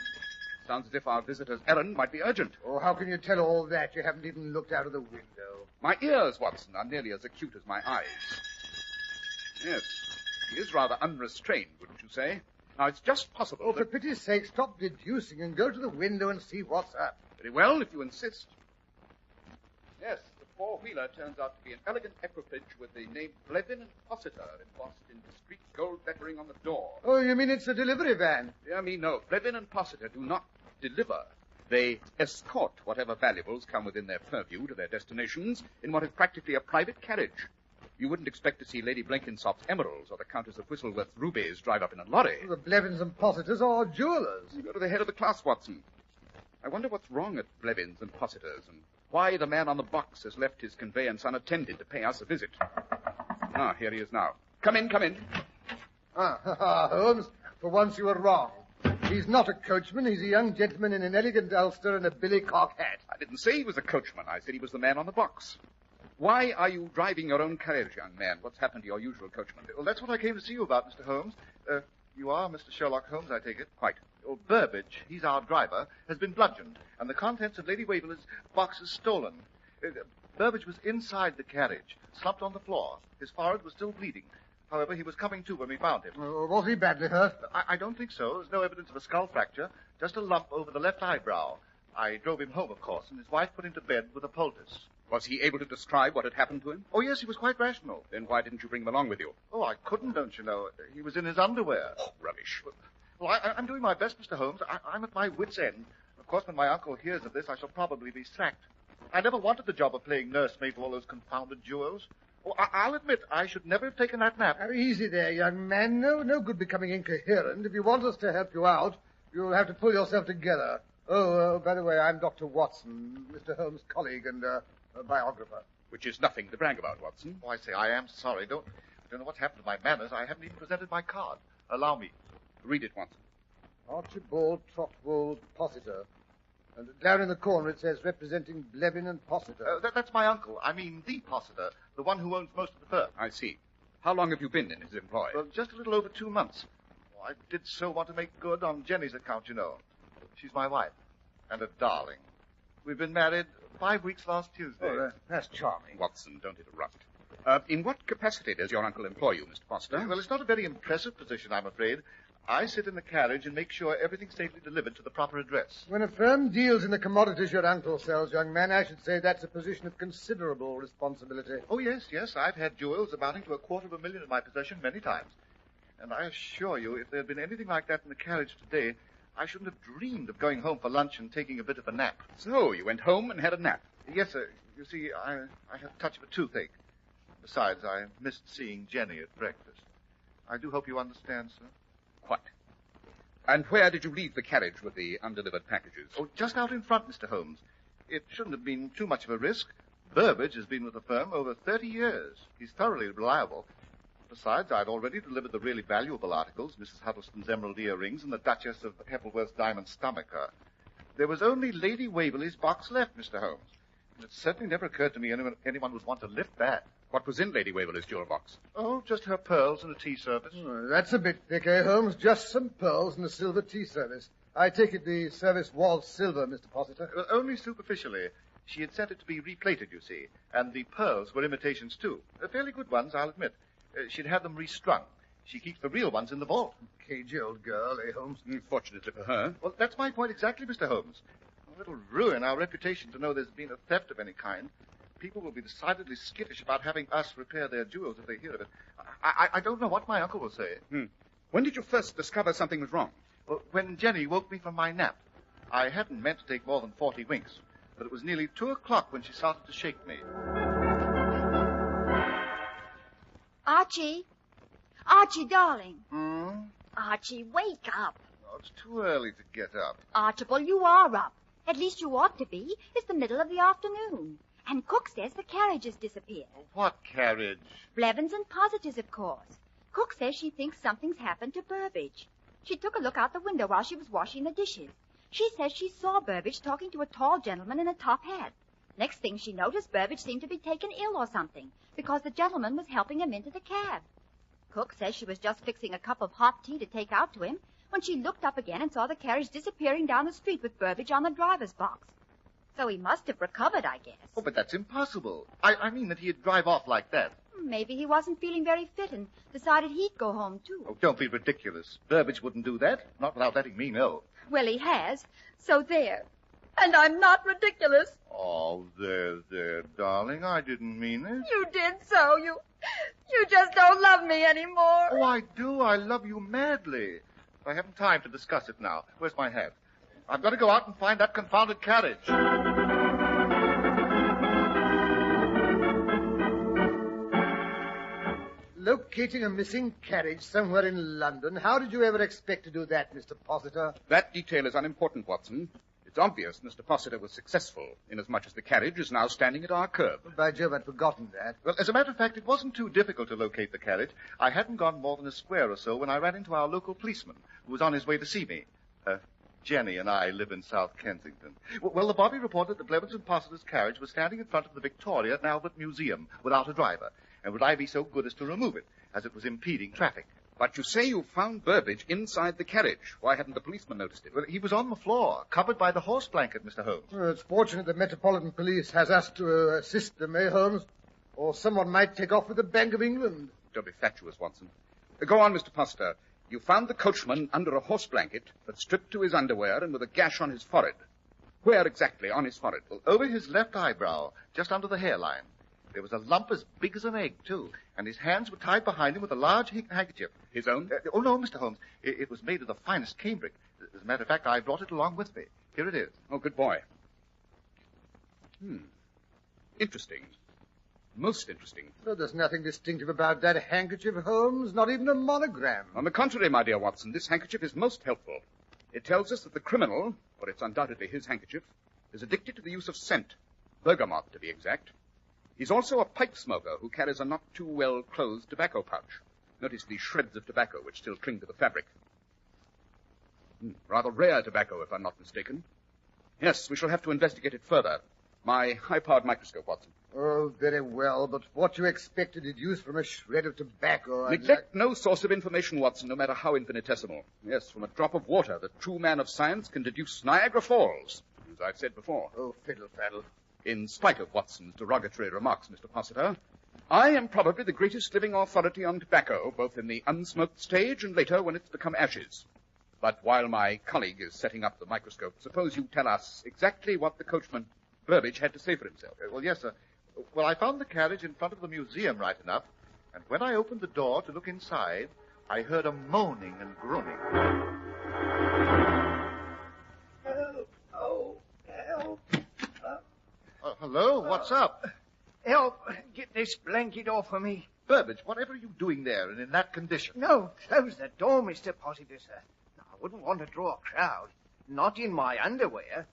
Sounds as if our visitor's errand might be urgent. Oh, how can you tell all that? You haven't even looked out of the window. My ears, Watson, are nearly as acute as my eyes. Yes, he is rather unrestrained, wouldn't you say? Now, it's just possible Oh, for pity's sake, stop deducing and go to the window and see what's up. Very well, if you insist. Yes, the four-wheeler turns out to be an elegant equipage with the name Blevin and Fossiter embossed in discreet gold lettering on the door. Oh, you mean it's a delivery van? Dear me, no. Blevin and Fossiter do not deliver. They escort whatever valuables come within their purview to their destinations in what is practically a private carriage. You wouldn't expect to see Lady Blenkinsop's emeralds or the Countess of Whistleworth's rubies drive up in a lorry. The Blevins and Fossiters are jewelers. You go to the head of the class, Watson. I wonder what's wrong at Blevins and Fossiters, and why the man on the box has left his conveyance unattended to pay us a visit. Ah, here he is now. Come in, come in. Holmes, for once you were wrong. He's not a coachman. He's a young gentleman in an elegant ulster and a billycock hat. I didn't say he was a coachman. I said he was the man on the box. Why are you driving your own carriage, young man? What's happened to your usual coachman? Well, that's what I came to see you about, Mr. Holmes. You are Mr. Sherlock Holmes, I take it? Quite. Oh, Burbage, he's our driver, has been bludgeoned, and the contents of Lady Waverley's box is stolen. Burbage was inside the carriage, slumped on the floor. His forehead was still bleeding. However, he was coming to when we found him. Was he badly hurt? I don't think so. There's no evidence of a skull fracture, just a lump over the left eyebrow. I drove him home, of course, and his wife put him to bed with a poultice. Was he able to describe what had happened to him? Oh, yes, he was quite rational. Then why didn't you bring him along with you? Oh, I couldn't, don't you know. He was in his underwear. Oh, rubbish. Well, I'm doing my best, Mr. Holmes. I'm at my wit's end. Of course, when my uncle hears of this, I shall probably be sacked. I never wanted the job of playing nursemaid to all those confounded jewels. Oh, I'll admit, I should never have taken that nap. Easy there, young man. No good becoming incoherent. If you want us to help you out, you'll have to pull yourself together. Oh, by the way, I'm Dr. Watson, Mr. Holmes' colleague and biographer. Which is nothing to brag about, Watson. Oh, I say, I am sorry. I don't know what's happened to my manners. I haven't even presented my card. Allow me. Read it, Watson. Archibald Trotwold Fossiter. And down in the corner it says representing Blevin and Fossiter. That's my uncle. I mean, the Fossiter, the one who owns most of the firm. I see. How long have you been in his employ? Well, just a little over 2 months. Oh, I did so want to make good on Jenny's account, you know. She's my wife. And a darling. We've been married 5 weeks last Tuesday. Oh, that's charming. Watson, don't interrupt. In what capacity does your uncle employ you, Mr. Foster? Well, it's not a very impressive position, I'm afraid. I sit in the carriage and make sure everything's safely delivered to the proper address. When a firm deals in the commodities your uncle sells, young man, I should say that's a position of considerable responsibility. Oh, yes. I've had jewels amounting to $250,000 in my possession many times. And I assure you, if there had been anything like that in the carriage today, I shouldn't have dreamed of going home for lunch and taking a bit of a nap. So, you went home and had a nap? Yes, sir. You see, I had a touch of a toothache. Besides, I missed seeing Jenny at breakfast. I do hope you understand, sir. Quite. And where did you leave the carriage with the undelivered packages? Oh, just out in front, Mr. Holmes. It shouldn't have been too much of a risk. Burbage has been with the firm over 30 years. He's thoroughly reliable. Besides, I'd already delivered the really valuable articles, Mrs. Huddlestone's emerald earrings and the Duchess of Heppelworth's diamond stomacher. There was only Lady Waverley's box left, Mr. Holmes. And it certainly never occurred to me anyone would want to lift that. What was in Lady Waverley's jewel box? Oh, just her pearls and a tea service. Oh, that's a bit thick, eh, Holmes? Just some pearls and a silver tea service. I take it the service was silver, Mr. Possiter. Well, only superficially. She had sent it to be replated, you see, and the pearls were imitations, too. Fairly good ones, I'll admit. She'd had them restrung. She keeps the real ones in the vault. Cagey old girl, eh, Holmes? Fortunately for her. Well, that's my point exactly, Mr. Holmes. It'll ruin our reputation to know there's been a theft of any kind. People will be decidedly skittish about having us repair their jewels if they hear of it. I don't know what my uncle will say. When did you first discover something was wrong? Well, when Jenny woke me from my nap. I hadn't meant to take more than 40 winks, but it was nearly 2 o'clock when she started to shake me. Archie! Archie, darling. Hmm? Archie, wake up. Oh, it's too early to get up. Archibald, you are up. At least you ought to be. It's the middle of the afternoon. And Cook says the carriage has disappeared. What carriage? Blevins and Positors, of course. Cook says she thinks something's happened to Burbage. She took a look out the window while she was washing the dishes. She says she saw Burbage talking to a tall gentleman in a top hat. Next thing she noticed, Burbage seemed to be taken ill or something, because the gentleman was helping him into the cab. Cook says she was just fixing a cup of hot tea to take out to him when she looked up again and saw the carriage disappearing down the street with Burbage on the driver's box. So he must have recovered, I guess. Oh, but that's impossible. I mean that he'd drive off like that. Maybe he wasn't feeling very fit and decided he'd go home, too. Oh, don't be ridiculous. Burbage wouldn't do that, not without letting me know. Well, he has. So there. And I'm not ridiculous. Oh, there, darling. I didn't mean it. You did so. You just don't love me anymore. Oh, I do. I love you madly. I haven't time to discuss it now. Where's my hat? I've got to go out and find that confounded carriage. Locating a missing carriage somewhere in London. How did you ever expect to do that, Mr. Possiter? That detail is unimportant, Watson. It's obvious Mr. Possiter was successful, inasmuch as the carriage is now standing at our curb. By Jove, I'd forgotten that. Well, as a matter of fact, it wasn't too difficult to locate the carriage. I hadn't gone more than a square or so when I ran into our local policeman, who was on his way to see me. Jenny and I live in South Kensington. Well, the bobby reported that Blevins and Possiter's carriage was standing in front of the Victoria and Albert Museum without a driver. And would I be so good as to remove it, as it was impeding traffic? But you say you found Burbage inside the carriage. Why hadn't the policeman noticed it? Well, he was on the floor, covered by the horse blanket, Mr. Holmes. Well, it's fortunate the Metropolitan Police has us to assist them, eh, Holmes? Or someone might take off with the Bank of England. Don't be fatuous, Watson. Go on, Mr. Possiter. You found the coachman under a horse blanket, but stripped to his underwear and with a gash on his forehead. Where exactly on his forehead? Well, over his left eyebrow, just under the hairline. There was a lump as big as an egg, too, and his hands were tied behind him with a large handkerchief. His own? Oh, no, Mr. Holmes. It was made of the finest cambric. As a matter of fact, I brought it along with me. Here it is. Oh, good boy. Interesting. Most interesting. So there's nothing distinctive about that handkerchief, Holmes? Not even a monogram? On the contrary, my dear Watson, this handkerchief is most helpful. It tells us that the criminal, for it's undoubtedly his handkerchief, is addicted to the use of scent. Bergamot, to be exact. He's also a pipe smoker who carries a not too well-closed tobacco pouch. Notice these shreds of tobacco which still cling to the fabric. Rather rare tobacco, if I'm not mistaken. Yes, we shall have to investigate it further. My high-powered microscope, Watson. Oh, very well, but what you expected to deduce from a shred of tobacco... Neglect no source of information, Watson, no matter how infinitesimal. Yes, from a drop of water, the true man of science can deduce Niagara Falls, as I've said before. Oh, fiddle-faddle. In spite of Watson's derogatory remarks, Mr. Possiter, I am probably the greatest living authority on tobacco, both in the unsmoked stage and later when it's become ashes. But while my colleague is setting up the microscope, suppose you tell us exactly what the coachman, Burbage, had to say for himself. Well, yes, sir. Well, I found the carriage in front of the museum right enough, and when I opened the door to look inside, I heard a moaning and groaning. Help! Oh, help! Hello, what's up? Help! Get this blanket off of me. Burbage, whatever are you doing there and in that condition? No, close the door, Mr. Possiter, sir. I wouldn't want to draw a crowd. Not in my underwear.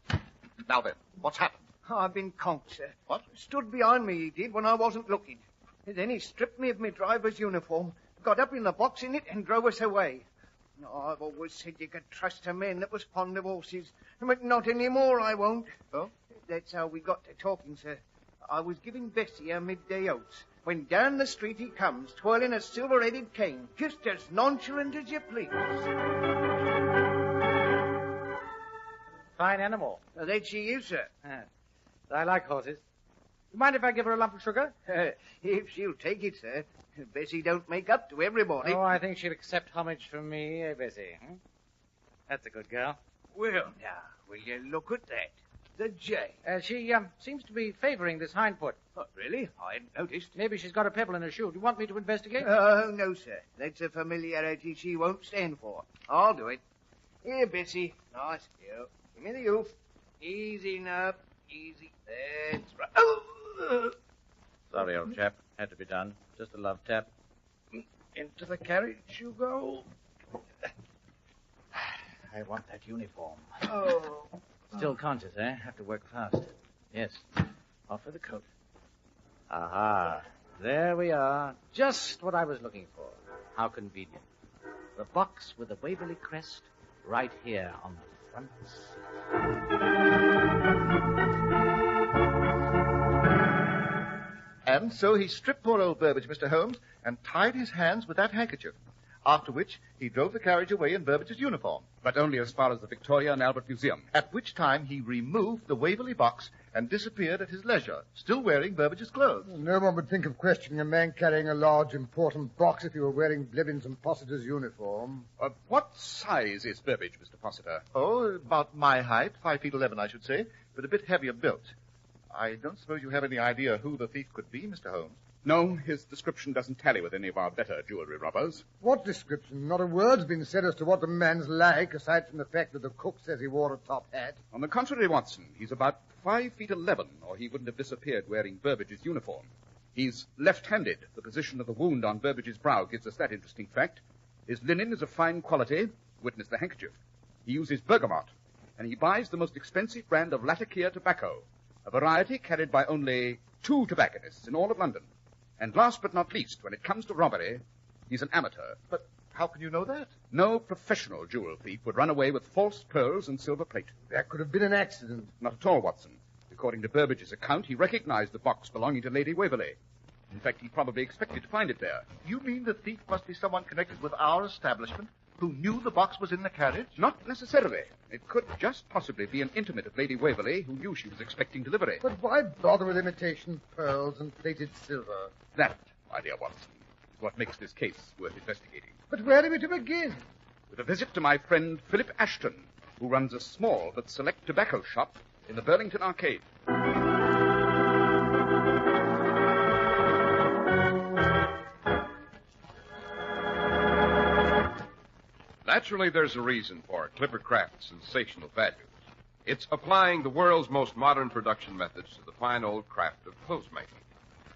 Now then, what's happened? I've been conked, sir. What? Stood behind me, he did, when I wasn't looking. Then he stripped me of my driver's uniform, got up in the box in it and drove us away. No, I've always said you could trust a man that was fond of horses. But not anymore, I won't. Oh? That's how we got to talking, sir. I was giving Bessie her midday oats when down the street he comes, twirling a silver-headed cane, just as nonchalant as you please. Fine animal. That she is, sir. I like horses. You mind if I give her a lump of sugar? If she'll take it, sir. Bessie don't make up to everybody. Oh, I think she'll accept homage from me, Bessie. That's a good girl. Well, now, will you look at that? The J. She seems to be favoring this hind foot. Oh, really? I hadn't noticed. Maybe she's got a pebble in her shoe. Do you want me to investigate? Oh, no, sir. That's a familiarity she won't stand for. I'll do it. Here, Bessie. Nice girl. Give me the hoof. Easy now. Easy. That's right. Oh! Sorry, old chap. Had to be done. Just a love tap. Into the carriage you go. I want that uniform. Oh. Still conscious, eh? Have to work fast. Yes. Off with the coat. Aha. There we are. Just what I was looking for. How convenient. The box with the Waverly crest right here on the front seat. And so he stripped poor old Burbage, Mr. Holmes, and tied his hands with that handkerchief. After which, he drove the carriage away in Burbage's uniform. But only as far as the Victoria and Albert Museum. At which time he removed the Waverly box and disappeared at his leisure, still wearing Burbage's clothes. No one would think of questioning a man carrying a large, important box if he were wearing Blevins and Possiter's uniform. What size is Burbage, Mr. Possiter? Oh, about my height, 5'11", I should say, but a bit heavier built. I don't suppose you have any idea who the thief could be, Mr. Holmes. No, his description doesn't tally with any of our better jewelry robbers. What description? Not a word's been said as to what the man's like, aside from the fact that the cook says he wore a top hat. On the contrary, Watson, he's about 5'11", or he wouldn't have disappeared wearing Burbage's uniform. He's left-handed. The position of the wound on Burbage's brow gives us that interesting fact. His linen is of fine quality, witness the handkerchief. He uses bergamot, and he buys the most expensive brand of Latakia tobacco, a variety carried by only 2 tobacconists in all of London. And last but not least, when it comes to robbery, he's an amateur. But how can you know that? No professional jewel thief would run away with false pearls and silver plate. That could have been an accident. Not at all, Watson. According to Burbage's account, he recognized the box belonging to Lady Waverly. In fact, he probably expected to find it there. You mean the thief must be someone connected with our establishment who knew the box was in the carriage? Not necessarily. It could just possibly be an intimate of Lady Waverly who knew she was expecting delivery. But why bother with imitation pearls and plated silver? That, my dear Watson, is what makes this case worth investigating. But where are we to begin? With a visit to my friend Philip Ashton, who runs a small but select tobacco shop in the Burlington Arcade. Naturally, there's a reason for Clipper Craft's sensational values. It's applying the world's most modern production methods to the fine old craft of clothes making.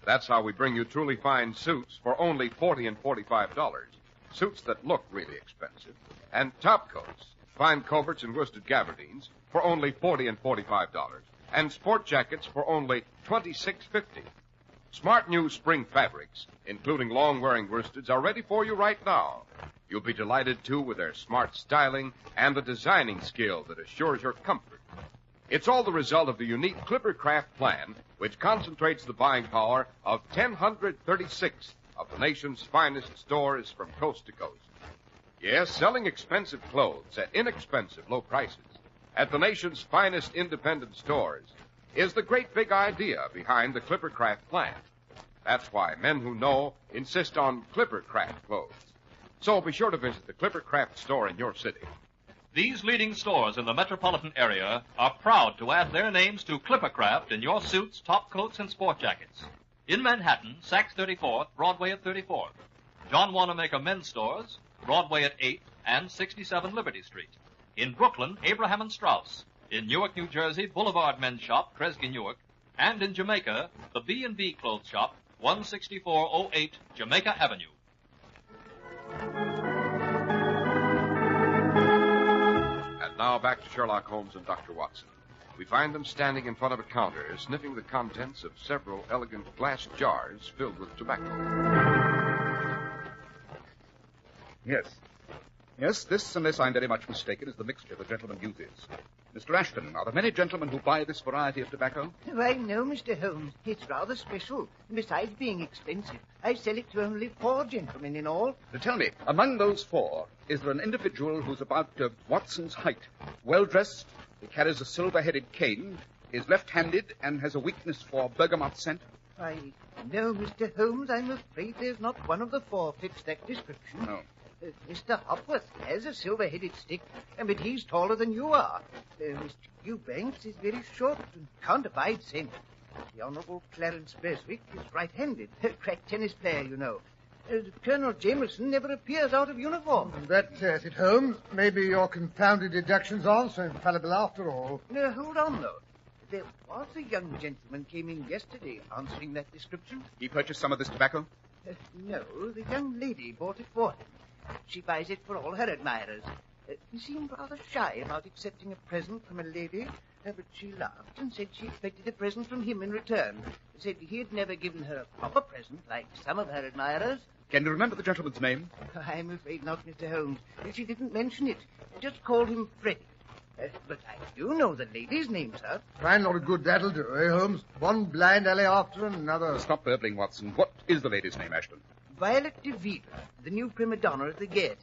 That's how we bring you truly fine suits for only $40 and $45. Suits that look really expensive. And top coats, fine coverts and worsted gabardines for only $40 and $45. And sport jackets for only $26.50. Smart new spring fabrics, including long-wearing worsteds, are ready for you right now. You'll be delighted, too, with their smart styling and the designing skill that assures your comfort. It's all the result of the unique Clipper Craft plan, which concentrates the buying power of 1,036 of the nation's finest stores from coast to coast. Yes, selling expensive clothes at inexpensive low prices at the nation's finest independent stores is the great big idea behind the Clipper Craft plan. That's why men who know insist on Clipper Craft clothes. So be sure to visit the Clipper Craft store in your city. These leading stores in the metropolitan area are proud to add their names to Clipper Craft in your suits, top coats, and sport jackets. In Manhattan, Saks 34th, Broadway at 34th. John Wanamaker men's stores, Broadway at 8th and 67 Liberty Street. In Brooklyn, Abraham and Strauss. In Newark, New Jersey, Boulevard Men's Shop, Kresge Newark. And in Jamaica, the B&B Clothes Shop, 16408 Jamaica Avenue. And now back to Sherlock Holmes and Dr. Watson. We find them standing in front of a counter, sniffing the contents of several elegant glass jars filled with tobacco. Yes. Yes, this, unless I'm very much mistaken, is the mixture the gentleman uses. Mr. Ashton, are there many gentlemen who buy this variety of tobacco? Why, no, Mr. Holmes. It's rather special. And besides being expensive, I sell it to only 4 gentlemen in all. Tell me, among those 4, is there an individual who's about Watson's height, well-dressed, he carries a silver-headed cane, is left-handed, and has a weakness for bergamot scent? Why, no, Mr. Holmes, I'm afraid there's not one of the 4 fits that description. No. Mr. Hopworth has a silver-headed stick, but he's taller than you are. Mr. Eubanks is very short and can't abide scent. The Honourable Clarence Beswick is right-handed, crack tennis player, you know. Colonel Jameson never appears out of uniform. That says it, Holmes. Maybe your confounded deductions aren't so infallible after all. No, hold on, though. There was a young gentleman came in yesterday answering that description. He purchased some of this tobacco? No, the young lady bought it for him. She buys it for all her admirers. He seemed rather shy about accepting a present from a lady, but she laughed and said she expected a present from him in return. Said he had never given her a proper present like some of her admirers. Can you remember the gentleman's name? I'm afraid not, Mr. Holmes. She didn't mention it. Just called him Freddie. But I do know the lady's name, sir. Fine lot of good that'll do, eh, Holmes? One blind alley after another. Stop burbling, Watson. What is the lady's name, Ashton? Violet de Vila, the new prima donna at the Gaiety.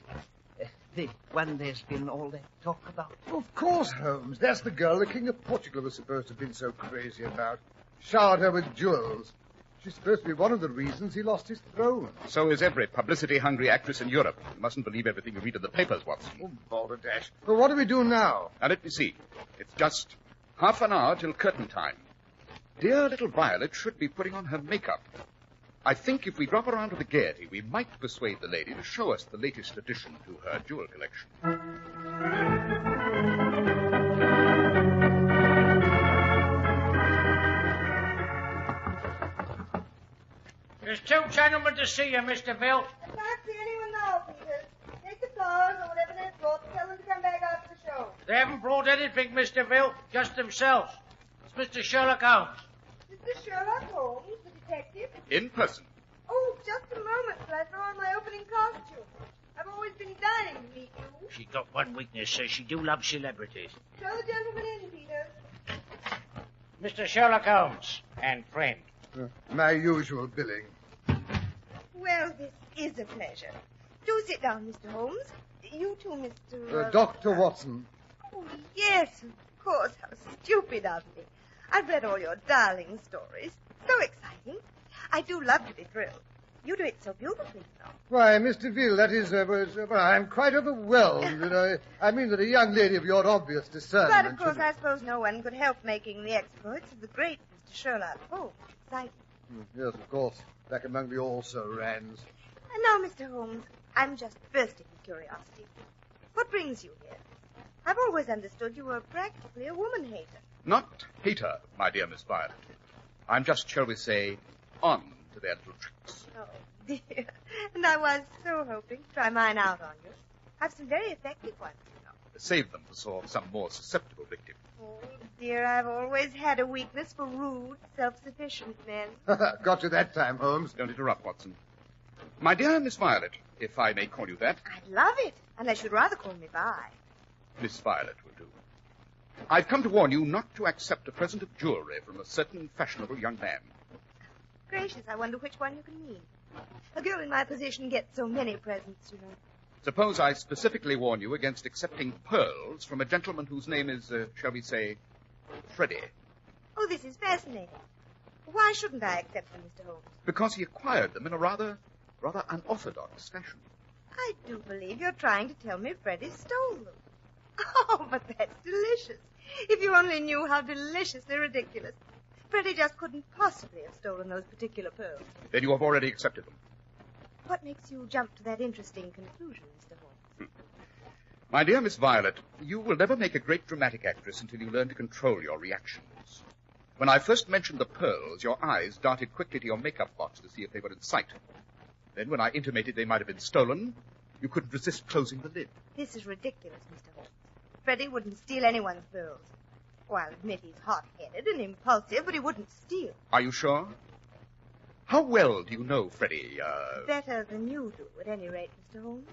The one there's been all that talk about. Of course, Holmes. That's the girl the King of Portugal was supposed to have been so crazy about. Showered her with jewels. She's supposed to be one of the reasons he lost his throne. So is every publicity-hungry actress in Europe. You mustn't believe everything you read in the papers, Watson. Oh, balderdash. But what do we do now? Now, let me see. It's just half an hour till curtain time. Dear little Violet should be putting on her makeup. I think if we drop around to the Gaiety, we might persuade the lady to show us the latest addition to her jewel collection. There's 2 gentlemen to see you, Mr. Bill. I can't see anyone now, Peter. Take the cars or whatever they've brought and tell them to come back after the show. They haven't brought anything, Mr. Bill, just themselves. It's Mr. Sherlock Holmes. Mr. Sherlock Holmes, the detective? In person. Oh, just a moment till I throw on my opening costume. I've always been dying to meet you. She got one weakness, sir. She do love celebrities. Show the gentleman in, Peter. Mr. Sherlock Holmes and friend. My usual billing. Well, this is a pleasure. Do sit down, Mr. Holmes. You too, Mr. Dr. Watson. Oh, yes, of course. How stupid of me. I've read all your darling stories. So exciting. I do love to be thrilled. You do it so beautifully, you know. Why, Mr. Veal, that is, I'm quite overwhelmed. I mean that a young lady of your obvious discernment... But, of course, I suppose no one could help making the exploits of the great Mr. Sherlock Holmes exciting. Yes, of course. Back among the also-rans. And now, Mr. Holmes, I'm just bursting with curiosity. What brings you here? I've always understood you were practically a woman-hater. Not hater, my dear Miss Violet. I'm just, shall we say, on to their little tricks. Oh, dear. And I was so hoping to try mine out on you. I've some very effective ones, you know. Save them for some more susceptible victim. Oh, dear, I've always had a weakness for rude, self-sufficient men. Got you that time, Holmes. Don't interrupt, Watson. My dear Miss Violet, if I may call you that. I'd love it, unless you'd rather call me Vi. Miss Violet will do. I've come to warn you not to accept a present of jewelry from a certain fashionable young man. Gracious, I wonder which one you can mean. A girl in my position gets so many presents, you know. Suppose I specifically warn you against accepting pearls from a gentleman whose name is, shall we say, Freddie. Oh, this is fascinating. Why shouldn't I accept them, Mr. Holmes? Because he acquired them in a rather unorthodox fashion. I do believe you're trying to tell me Freddie stole them. Oh, but that's delicious. If you only knew how deliciously ridiculous. Freddie just couldn't possibly have stolen those particular pearls. Then you have already accepted them. What makes you jump to that interesting conclusion, Mr. Holmes? My dear Miss Violet, you will never make a great dramatic actress until you learn to control your reactions. When I first mentioned the pearls, your eyes darted quickly to your makeup box to see if they were in sight. Then when I intimated they might have been stolen, you couldn't resist closing the lid. This is ridiculous, Mr. Holmes. Freddie wouldn't steal anyone's pearls. Oh, I'll admit he's hot-headed and impulsive, but he wouldn't steal. Are you sure? How well do you know Freddie, Better than you do, at any rate, Mr. Holmes.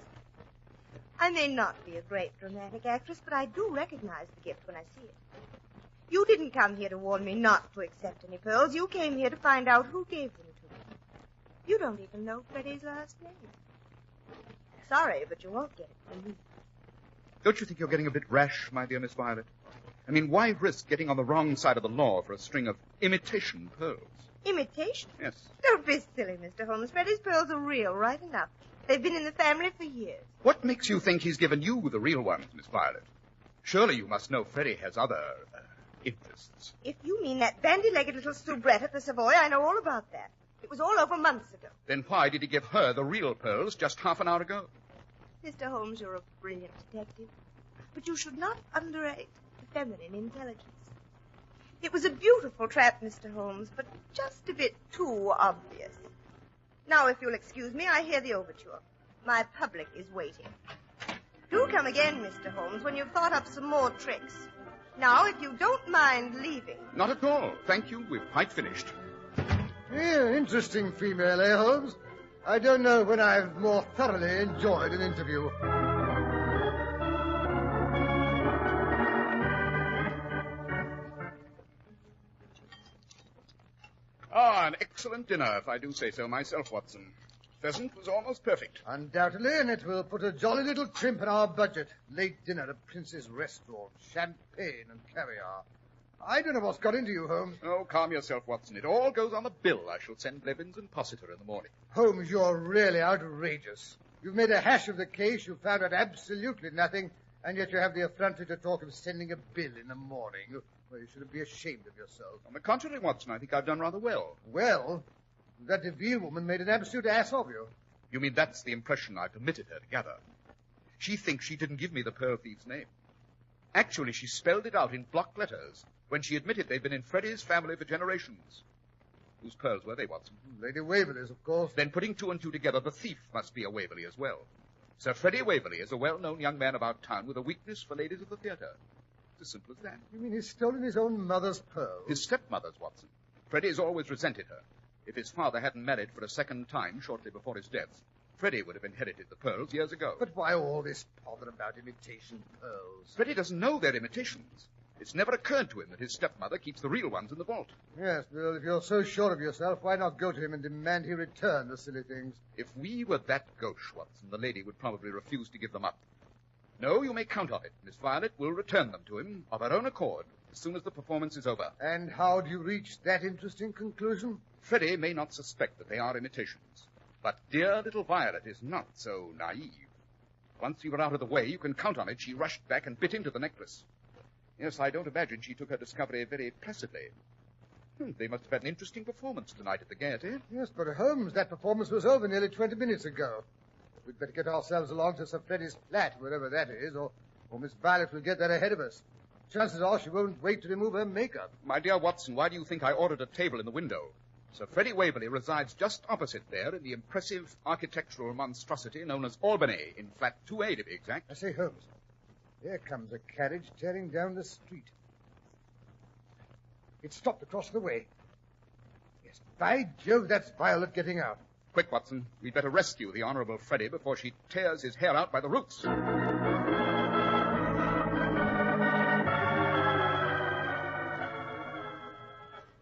I may not be a great dramatic actress, but I do recognize the gift when I see it. You didn't come here to warn me not to accept any pearls. You came here to find out who gave them to me. You don't even know Freddie's last name. Sorry, but you won't get it from me. Don't you think you're getting a bit rash, my dear Miss Violet? I mean, why risk getting on the wrong side of the law for a string of imitation pearls? Imitation? Yes. Don't be silly, Mr. Holmes. Freddie's pearls are real, right enough. They've been in the family for years. What makes you think he's given you the real ones, Miss Violet? Surely you must know Freddie has other interests. If you mean that bandy-legged little soubrette at the Savoy, I know all about that. It was all over months ago. Then why did he give her the real pearls just half an hour ago? Mr. Holmes, you're a brilliant detective. But you should not underrate the feminine intelligence. It was a beautiful trap, Mr. Holmes, but just a bit too obvious. Now, if you'll excuse me, I hear the overture. My public is waiting. Do come again, Mr. Holmes, when you've thought up some more tricks. Now, if you don't mind leaving. Not at all. Thank you. We've quite finished. Yeah, interesting female, eh, Holmes? I don't know when I've more thoroughly enjoyed an interview. Ah, an excellent dinner, if I do say so myself, Watson. Pheasant was almost perfect. Undoubtedly, and it will put a jolly little crimp in our budget. Late dinner at Prince's Restaurant, champagne and caviar. I don't know what's got into you, Holmes. Oh, calm yourself, Watson. It all goes on the bill. I shall send Blevins and Possitor in the morning. Holmes, you're really outrageous. You've made a hash of the case, you've found out absolutely nothing, and yet you have the effrontery to talk of sending a bill in the morning. Well, you should be ashamed of yourself. On the contrary, Watson, I think I've done rather well. Well, that DeVille woman made an absolute ass of you. You mean that's the impression I permitted her to gather? She thinks she didn't give me the pearl thief's name. Actually, she spelled it out in block letters when she admitted they'd been in Freddie's family for generations. Whose pearls were they, Watson? Lady Waverley's, of course. Then putting two and two together, the thief must be a Waverley as well. Sir Freddie Waverley is a well-known young man about town with a weakness for ladies of the theatre. It's as simple as that. You mean he's stolen his own mother's pearls? His stepmother's, Watson. Freddie's always resented her. If his father hadn't married for a second time shortly before his death, Freddie would have inherited the pearls years ago. But why all this pother about imitation pearls? Freddie doesn't know they're imitations. It's never occurred to him that his stepmother keeps the real ones in the vault. Yes, well, if you're so sure of yourself, why not go to him and demand he return the silly things? If we were that gauche, Watson, the lady would probably refuse to give them up. No, you may count on it. Miss Violet will return them to him of her own accord as soon as the performance is over. And how do you reach that interesting conclusion? Freddie may not suspect that they are imitations, but dear little Violet is not so naive. Once you were out of the way, you can count on it. She rushed back and bit into the necklace. Yes, I don't imagine she took her discovery very placidly. They must have had an interesting performance tonight at the Gaiety. Yes, but Holmes, that performance was over nearly 20 minutes ago. We'd better get ourselves along to Sir Freddie's flat, wherever that is, or Miss Violet will get there ahead of us. Chances are she won't wait to remove her makeup. My dear Watson, why do you think I ordered a table in the window? Sir Freddie Waverley resides just opposite there in the impressive architectural monstrosity known as Albany, in flat 2A to be exact. I say, Holmes, there comes a carriage tearing down the street. It stopped across the way. Yes, by Jove, that's Violet getting out. Quick, Watson. We'd better rescue the Honorable Freddie before she tears his hair out by the roots.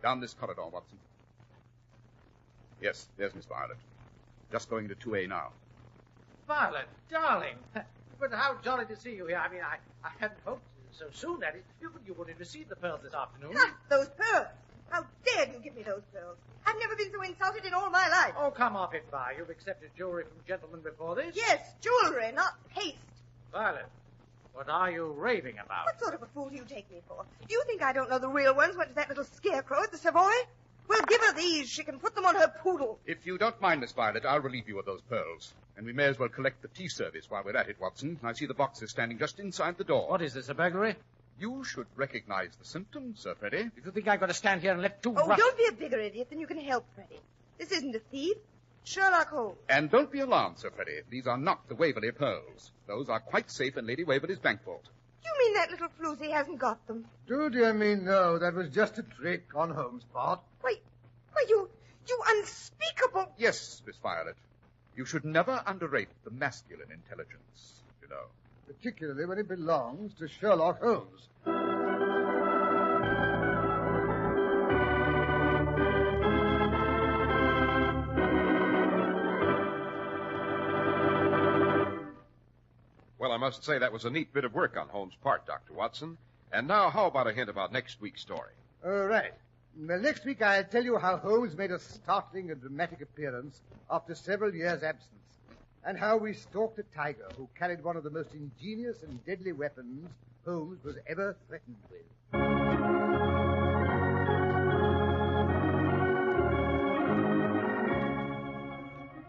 Down this corridor, Watson. Yes, there's Miss Violet. Just going to 2A now. Violet, darling. But how jolly to see you here. I mean, I hadn't hoped so soon, that is. You would have received the pearls this afternoon. Ah, those pearls. How dare you give me those pearls? I've never been so insulted in all my life. Oh, come off it, Vi. You've accepted jewelry from gentlemen before this? Yes, jewelry, not paste. Violet, what are you raving about? What sort of a fool do you take me for? Do you think I don't know the real ones went to that little scarecrow at the Savoy? Well, give her these. She can put them on her poodle. If you don't mind, Miss Violet, I'll relieve you of those pearls. And we may as well collect the tea service while we're at it, Watson. I see the boxes standing just inside the door. What is this, a burglary? You should recognize the symptoms, Sir Freddie. If you think I've got to stand here and let two... Oh, don't be a bigger idiot than you can help, Freddie. This isn't a thief. It's Sherlock Holmes. And don't be alarmed, Sir Freddie. These are not the Waverley pearls. Those are quite safe in Lady Waverley's bank vault. You mean that little floozy hasn't got them? Do dear me, no. That was just a trick on Holmes' part. Why, you unspeakable... Yes, Miss Violet. You should never underrate the masculine intelligence, you window. Particularly when it belongs to Sherlock Holmes. Well, I must say that was a neat bit of work on Holmes' part, Dr. Watson. And now, how about a hint about next week's story? All right. Well, next week I'll tell you how Holmes made a startling and dramatic appearance after several years' absence, and how we stalked a tiger who carried one of the most ingenious and deadly weapons Holmes was ever threatened with.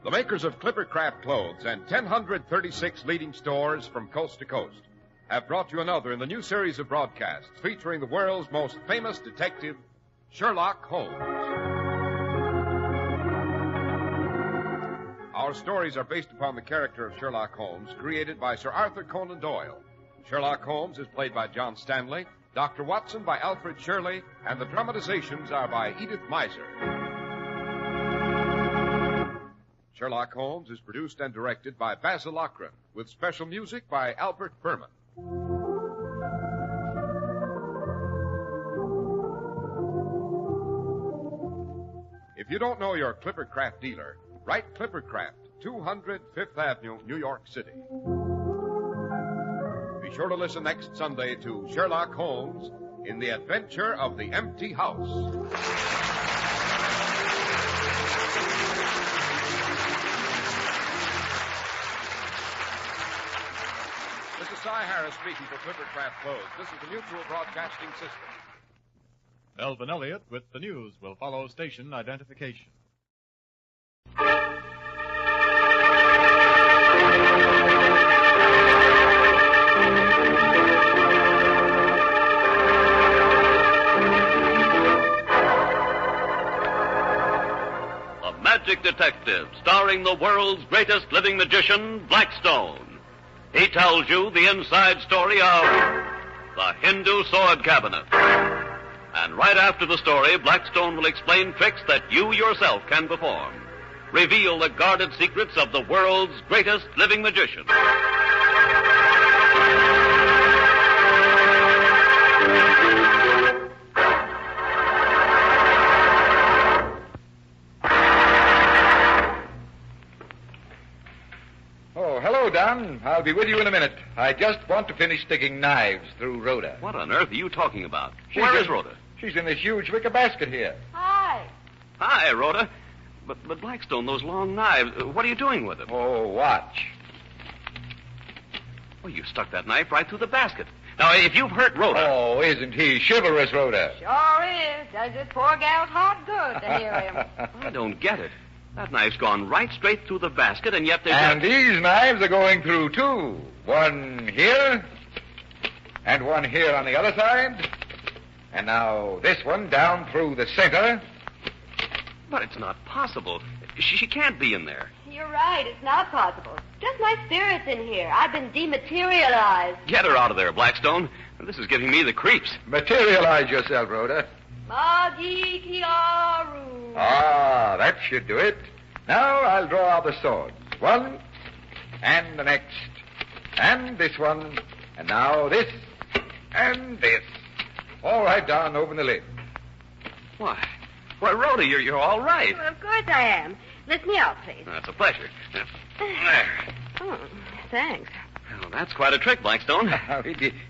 The makers of Clippercraft clothes and 1,036 leading stores from coast to coast have brought you another in the new series of broadcasts featuring the world's most famous detective, Sherlock Holmes. Our stories are based upon the character of Sherlock Holmes, created by Sir Arthur Conan Doyle. Sherlock Holmes is played by John Stanley, Dr. Watson by Alfred Shirley, and the dramatizations are by Edith Meiser. Sherlock Holmes is produced and directed by Basil Lochran, with special music by Albert Berman. If you don't know your Clippercraft dealer, write Clippercraft, 200 Fifth Avenue, New York City. Be sure to listen next Sunday to Sherlock Holmes in the Adventure of the Empty House. This is Cy Harris speaking for Clippercraft Clothes. This is the Mutual Broadcasting System. Melvin Elliott with the news will follow station identification. The Magic Detective, starring the world's greatest living magician, Blackstone. He tells you the inside story of the Hindu Sword Cabinet. And right after the story, Blackstone will explain tricks that you yourself can perform. Reveal the guarded secrets of the world's greatest living magician. Oh, hello, Don. I'll be with you in a minute. I just want to finish sticking knives through Rhoda. What on earth are you talking about? Where is Rhoda? She's in this huge wicker basket here. Hi. Hi, Rhoda. But Blackstone, those long knives, what are you doing with them? Oh, watch. Well, you stuck that knife right through the basket. Now, if you've hurt Rhoda... Oh, isn't he chivalrous, Rhoda? Sure is. Does this poor gal's heart good to hear him. I don't get it. That knife's gone right straight through the basket, and yet there's... And these knives are going through, too. One here, and one here on the other side. And now this one down through the center. But it's not possible. She can't be in there. You're right. It's not possible. Just my spirit's in here. I've been dematerialized. Get her out of there, Blackstone. This is giving me the creeps. Materialize yourself, Rhoda. Magitiaru. Ah, that should do it. Now I'll draw out the swords. One, and the next, and this one, and now this, and this. All right, Don, open the lid. Why, Rhoda, you're all right. Well, of course I am. Lift me out, please. That's a pleasure. There. Oh, thanks. Well, that's quite a trick, Blackstone.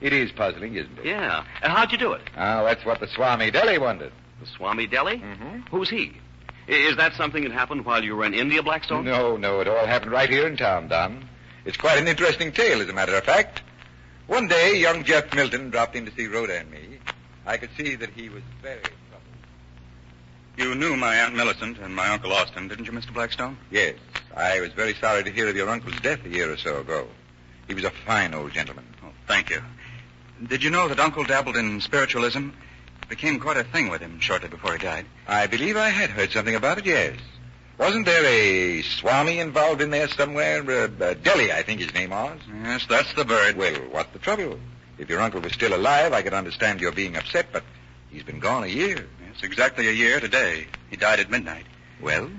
It is puzzling, isn't it? Yeah. How'd you do it? Oh, that's what the Swami Deli wanted. The Swami Deli? Mm-hmm. Who's he? Is that something that happened while you were in India, Blackstone? No, it all happened right here in town, Don. It's quite an interesting tale, as a matter of fact. One day, young Jeff Milton dropped in to see Rhoda and me. I could see that he was very troubled. You knew my Aunt Millicent and my Uncle Austin, didn't you, Mr. Blackstone? Yes. I was very sorry to hear of your uncle's death a year or so ago. He was a fine old gentleman. Oh, thank you. Did you know that Uncle dabbled in spiritualism? It became quite a thing with him shortly before he died. I believe I had heard something about it, yes. Wasn't there a Swami involved in there somewhere? Delhi, I think his name was. Yes, that's the bird. Well, what's the trouble? If your uncle was still alive, I could understand your being upset, but he's been gone a year. It's exactly a year today. He died at midnight. Well?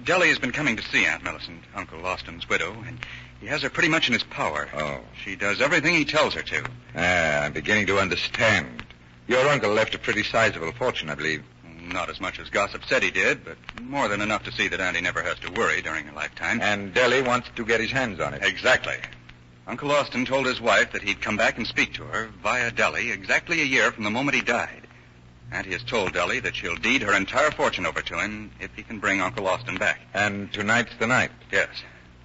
Delhi has been coming to see Aunt Millicent, Uncle Austin's widow, and He has her pretty much in his power. Oh. She does everything he tells her to. I'm beginning to understand. Your uncle left a pretty sizable fortune, I believe. Not as much as gossip said he did, but more than enough to see that Auntie never has to worry during her lifetime. And Deli wants to get his hands on it. Exactly. Uncle Austin told his wife that he'd come back and speak to her via Deli exactly a year from the moment he died. Auntie has told Deli that she'll deed her entire fortune over to him if he can bring Uncle Austin back. And tonight's the night. Yes.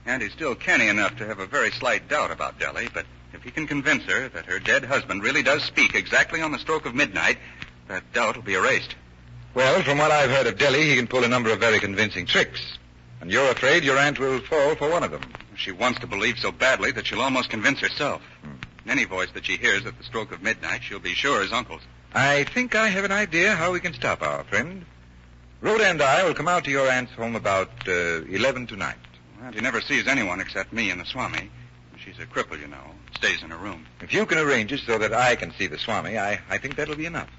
Auntie's still canny enough to have a very slight doubt about Deli, but if he can convince her that her dead husband really does speak exactly on the stroke of midnight, that doubt will be erased. Well, from what I've heard of Deli, he can pull a number of very convincing tricks. And you're afraid your aunt will fall for one of them. She wants to believe so badly that she'll almost convince herself. Any voice that she hears at the stroke of midnight, she'll be sure is Uncle's. I think I have an idea how we can stop our friend. Rhoda and I will come out to your aunt's home about 11 tonight. Auntie never sees anyone except me and the Swami. She's a cripple, you know. Stays in her room. If you can arrange it so that I can see the Swami, I think that'll be enough.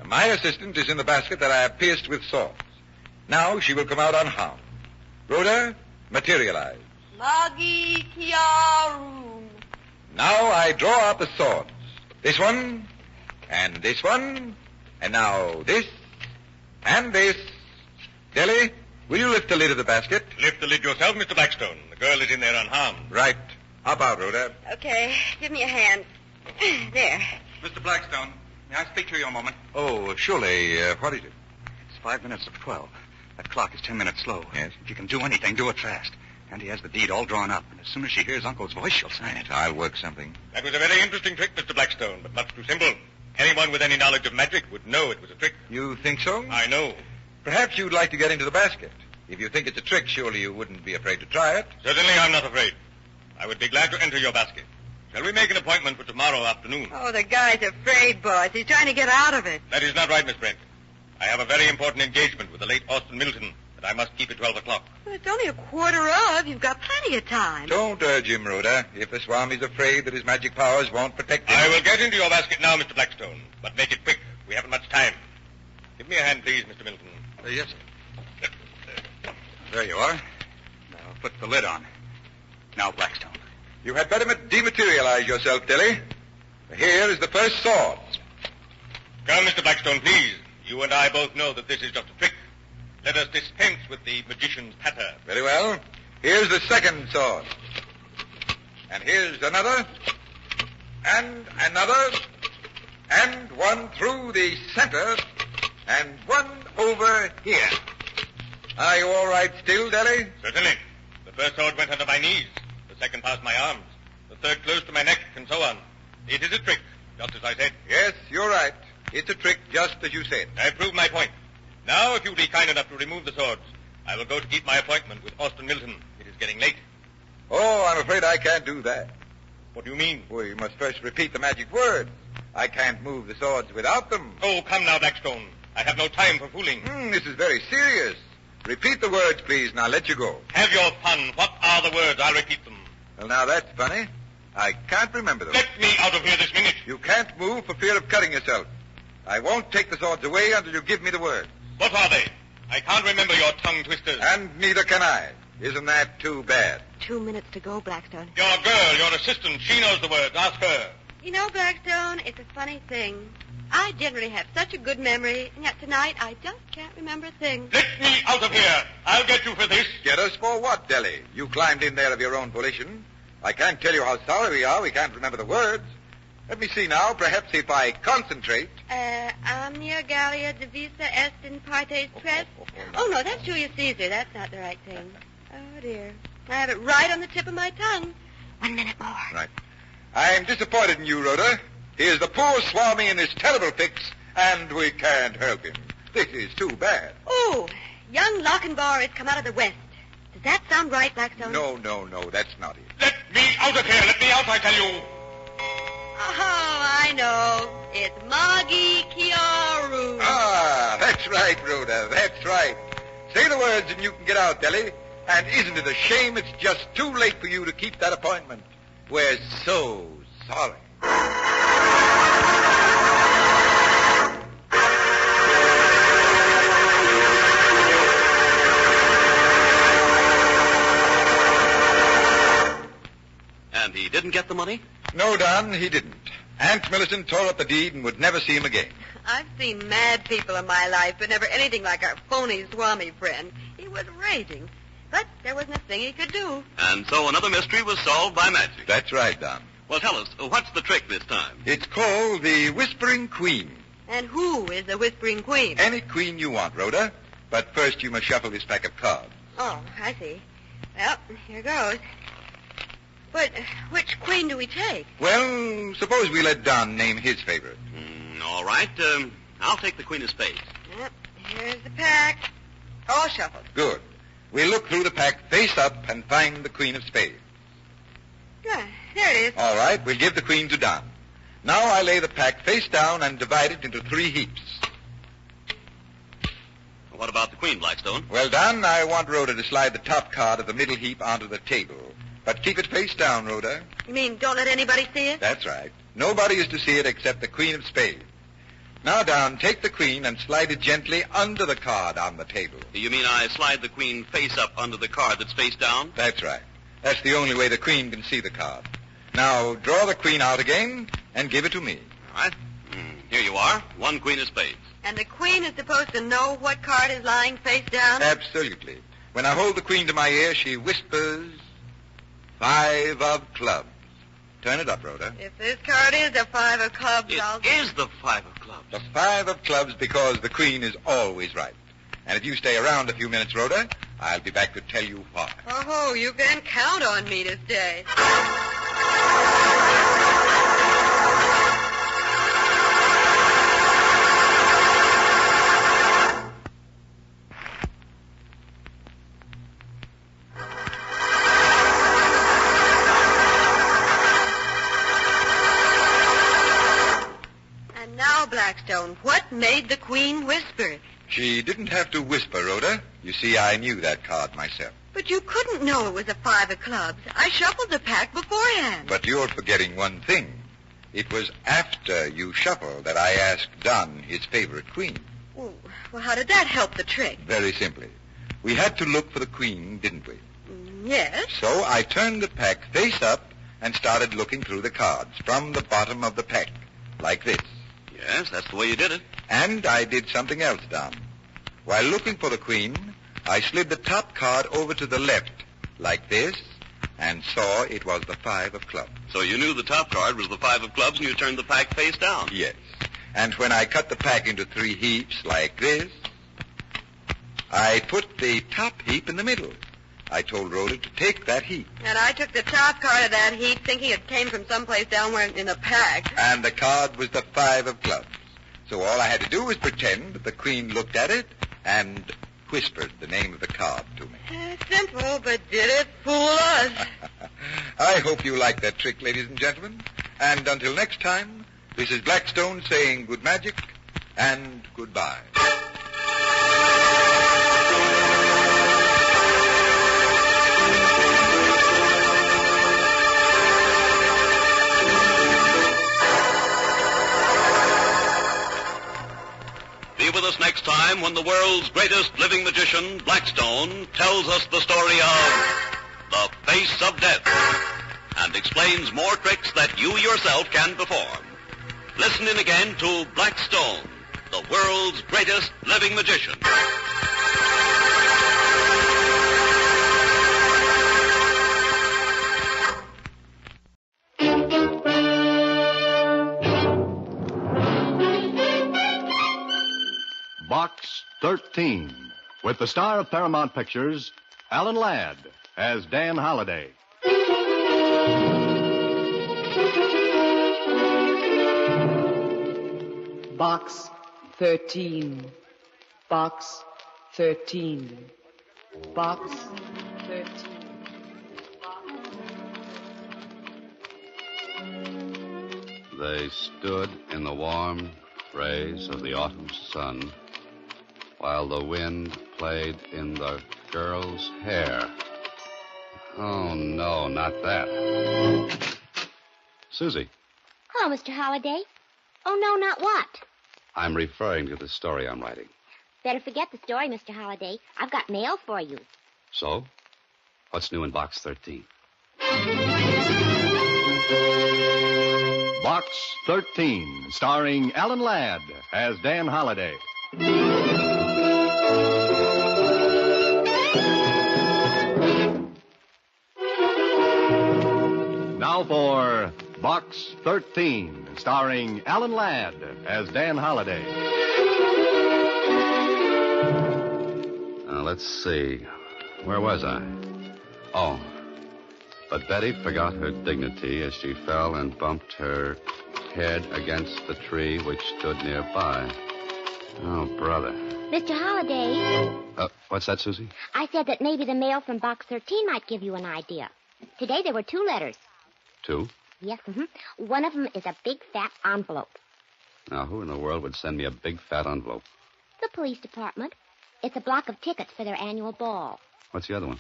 My assistant is in the basket that I have pierced with swords. Now she will come out unharmed. Rhoda, materialize. Magi Kiarum. Now I draw out the swords. This one, and this one, and now this, and this. Deli, will you lift the lid of the basket? Lift the lid yourself, Mr. Blackstone. The girl is in there unharmed. Right. Hop out, Rhoda. Okay, give me a hand. There. Mr. Blackstone, may I speak to you a moment? Oh, surely. What is it? It's 5 minutes of 12. That clock is 10 minutes slow. Yes? If you can do anything, do it fast. And he has the deed all drawn up. And as soon as she hears Uncle's voice, she'll sign it. I'll work something. That was a very interesting trick, Mr. Blackstone, but much too simple. Anyone with any knowledge of magic would know it was a trick. You think so? I know. Perhaps you'd like to get into the basket. If you think it's a trick, surely you wouldn't be afraid to try it. Certainly I'm not afraid. I would be glad to enter your basket. Shall we make an appointment for tomorrow afternoon? Oh, the guy's afraid, boss. He's trying to get out of it. That is not right, Miss Brent. I have a very important engagement with the late Austin Milton that I must keep at 12 o'clock. Well, it's only 1:15. You've got plenty of time. Don't urge him, Rhoda. If the Swami's afraid that his magic powers won't protect him... I will get into your basket now, Mr. Blackstone, but make it quick. We haven't much time. Give me a hand, please, Mr. Milton. Yes, sir. There you are. Now put the lid on. Now, Blackstone. You had better dematerialize yourself, Deli. Here is the first sword. Come, Mr. Blackstone, please. You and I both know that this is just a trick. Let us dispense with the magician's patter. Very well. Here's the second sword. And here's another. And another. And one through the center. And one over here. Are you all right still, Deli? Certainly. The first sword went under my knees. The second past my arms. The third close to my neck, and so on. It is a trick, just as I said. Yes, you're right. It's a trick, just as you said. I proved my point. Now, if you'll be kind enough to remove the swords, I will go to keep my appointment with Austin Milton. It is getting late. Oh, I'm afraid I can't do that. What do you mean? Well, you must first repeat the magic words. I can't move the swords without them. Oh, come now, Blackstone. I have no time for fooling. This is very serious. Repeat the words, please, and I'll let you go. Have your fun. What are the words? I'll repeat them. Well, now that's funny. I can't remember them. Let me out of here this minute. You can't move for fear of cutting yourself. I won't take the swords away until you give me the words. What are they? I can't remember your tongue twisters. And neither can I. Isn't that too bad? 2 minutes to go, Blackstone. Your girl, your assistant, she knows the words. Ask her. You know, Blackstone, it's a funny thing. I generally have such a good memory, and yet tonight I just can't remember a thing. Let me out of here. I'll get you for this. Get us for what, Deli? You climbed in there of your own volition. I can't tell you how sorry we are. We can't remember the words. Let me see now. Perhaps if I concentrate. Omnia Gallia Divisa Est in Partes Tres. Oh, no, that's Julius Caesar. That's not the right thing. Oh, dear. I have it right on the tip of my tongue. 1 minute more. Right. I'm disappointed in you, Rhoda. Here's the poor Swami in his terrible fix, and we can't help him. This is too bad. Oh, young Lochinvar has come out of the west. Does that sound right, Blackstone? No, that's not it. Let me out of here. Let me out, I tell you. Oh, I know. It's Magi Kiaru. Ah, that's right, Rhoda. That's right. Say the words and you can get out, Deli. And isn't it a shame it's just too late for you to keep that appointment? We're so sorry. he didn't get the money? No, Don, he didn't. Aunt Millicent tore up the deed and would never see him again. I've seen mad people in my life, but never anything like our phony Swami friend. He was raging. But there wasn't a thing he could do. And so another mystery was solved by magic. That's right, Don. Well, tell us, what's the trick this time? It's called the Whispering Queen. And who is the Whispering Queen? Any queen you want, Rhoda. But first you must shuffle this pack of cards. Oh, I see. Well, here goes. But which queen do we take? Well, suppose we let Don name his favorite. All right. I'll take the Queen of Spades. Yep, here's the pack. All shuffled. Good. We'll look through the pack face up and find the Queen of Spades. Good. There it is. All right, we'll give the Queen to Don. Now I lay the pack face down and divide it into 3 heaps. What about the Queen, Blackstone? Well, Don, I want Rhoda to slide the top card of the middle heap onto the table. But keep it face down, Rhoda. You mean don't let anybody see it? That's right. Nobody is to see it except the Queen of Spades. Now, Don, take the Queen and slide it gently under the card on the table. You mean I slide the Queen face up under the card that's face down? That's right. That's the only way the Queen can see the card. Now, draw the Queen out again and give it to me. All right. Here you are. 1 Queen of Spades. And the Queen is supposed to know what card is lying face down? Absolutely. When I hold the Queen to my ear, she whispers, 5 of clubs. Turn it up, Rhoda. If this card is the 5 of clubs, I'll... It is the 5 of clubs. The 5 of clubs because the Queen is always right. And if you stay around a few minutes, Rhoda, I'll be back to tell you why. Oh, you can count on me to stay. And now, Blackstone, what made the Queen whisper? She didn't have to whisper, Rhoda. You see, I knew that card myself. But you couldn't know it was a 5 of clubs. I shuffled the pack beforehand. But you're forgetting one thing. It was after you shuffled that I asked Don his favorite queen. Well, how did that help the trick? Very simply. We had to look for the queen, didn't we? Yes. So I turned the pack face up and started looking through the cards from the bottom of the pack, like this. Yes, that's the way you did it. And I did something else, Don. While looking for the queen, I slid the top card over to the left, like this, and saw it was the 5 of clubs. So you knew the top card was the 5 of clubs, and you turned the pack face down. Yes. And when I cut the pack into 3 heaps, like this, I put the top heap in the middle. I told Rhoda to take that heap. And I took the top card of that heap thinking it came from someplace down where in the pack. And the card was the 5 of clubs. So all I had to do was pretend that the queen looked at it and whispered the name of the card to me. Simple, but did it fool us? I hope you like that trick, ladies and gentlemen. And until next time, this is Blackstone saying good magic and goodbye. Be with us next time when the world's greatest living magician, Blackstone, tells us the story of the Face of Death and explains more tricks that you yourself can perform. Listen in again to Blackstone, the world's greatest living magician. Box 13, with the star of Paramount Pictures, Alan Ladd, as Dan Holliday. Box 13. Box 13. Box 13. They stood in the warm rays of the autumn sun while the wind played in the girl's hair. Oh, no, not that. Susie, Hello, Mr. Holliday. Oh, no, not what? I'm referring to the story I'm writing. Better forget the story, Mr. Holliday. I've got mail for you. So, what's new in Box 13? Box 13, starring Alan Ladd as Dan Holliday. Now for Box 13, starring Alan Ladd as Dan Holliday. Let's see. Where was I? Oh. But Betty forgot her dignity as she fell and bumped her head against the tree which stood nearby. Oh, brother. Mr. Holliday. What's that, Susie? I said that maybe the mail from Box 13 might give you an idea. Today there were 2 letters. 2? Yes, One of them is a big, fat envelope. Now, who in the world would send me a big, fat envelope? The police department. It's a block of tickets for their annual ball. What's the other one?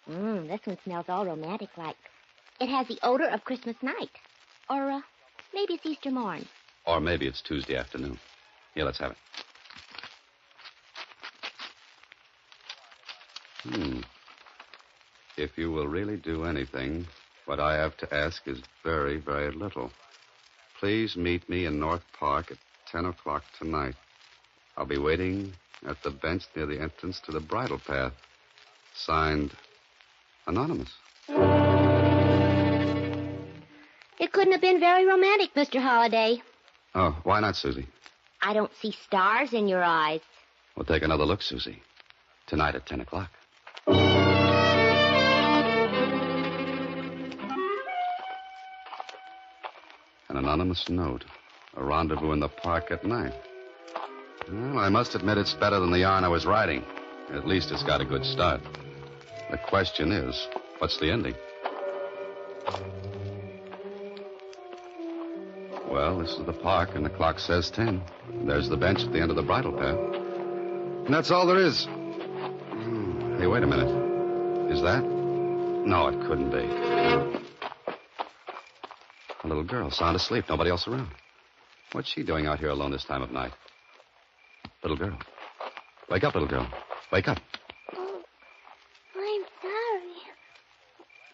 This one smells all romantic-like. It has the odor of Christmas night. Or, maybe it's Easter morn. Or maybe it's Tuesday afternoon. Here, let's have it. If you will really do anything, what I have to ask is very, very little. Please meet me in North Park at 10 o'clock tonight. I'll be waiting at the bench near the entrance to the bridle path. Signed, Anonymous. It couldn't have been very romantic, Mr. Holliday. Oh, why not, Susie? I don't see stars in your eyes. Well, take another look, Susie. Tonight at 10 o'clock. An anonymous note. A rendezvous in the park at night. Well, I must admit it's better than the yarn I was writing. At least it's got a good start. The question is, what's the ending? Well, this is the park, and the clock says 10. There's the bench at the end of the bridle path. And that's all there is. Hey, wait a minute. Is that? No, it couldn't be. A little girl, sound asleep, nobody else around. What's she doing out here alone this time of night? Little girl. Wake up, little girl. Wake up. Oh, I'm sorry.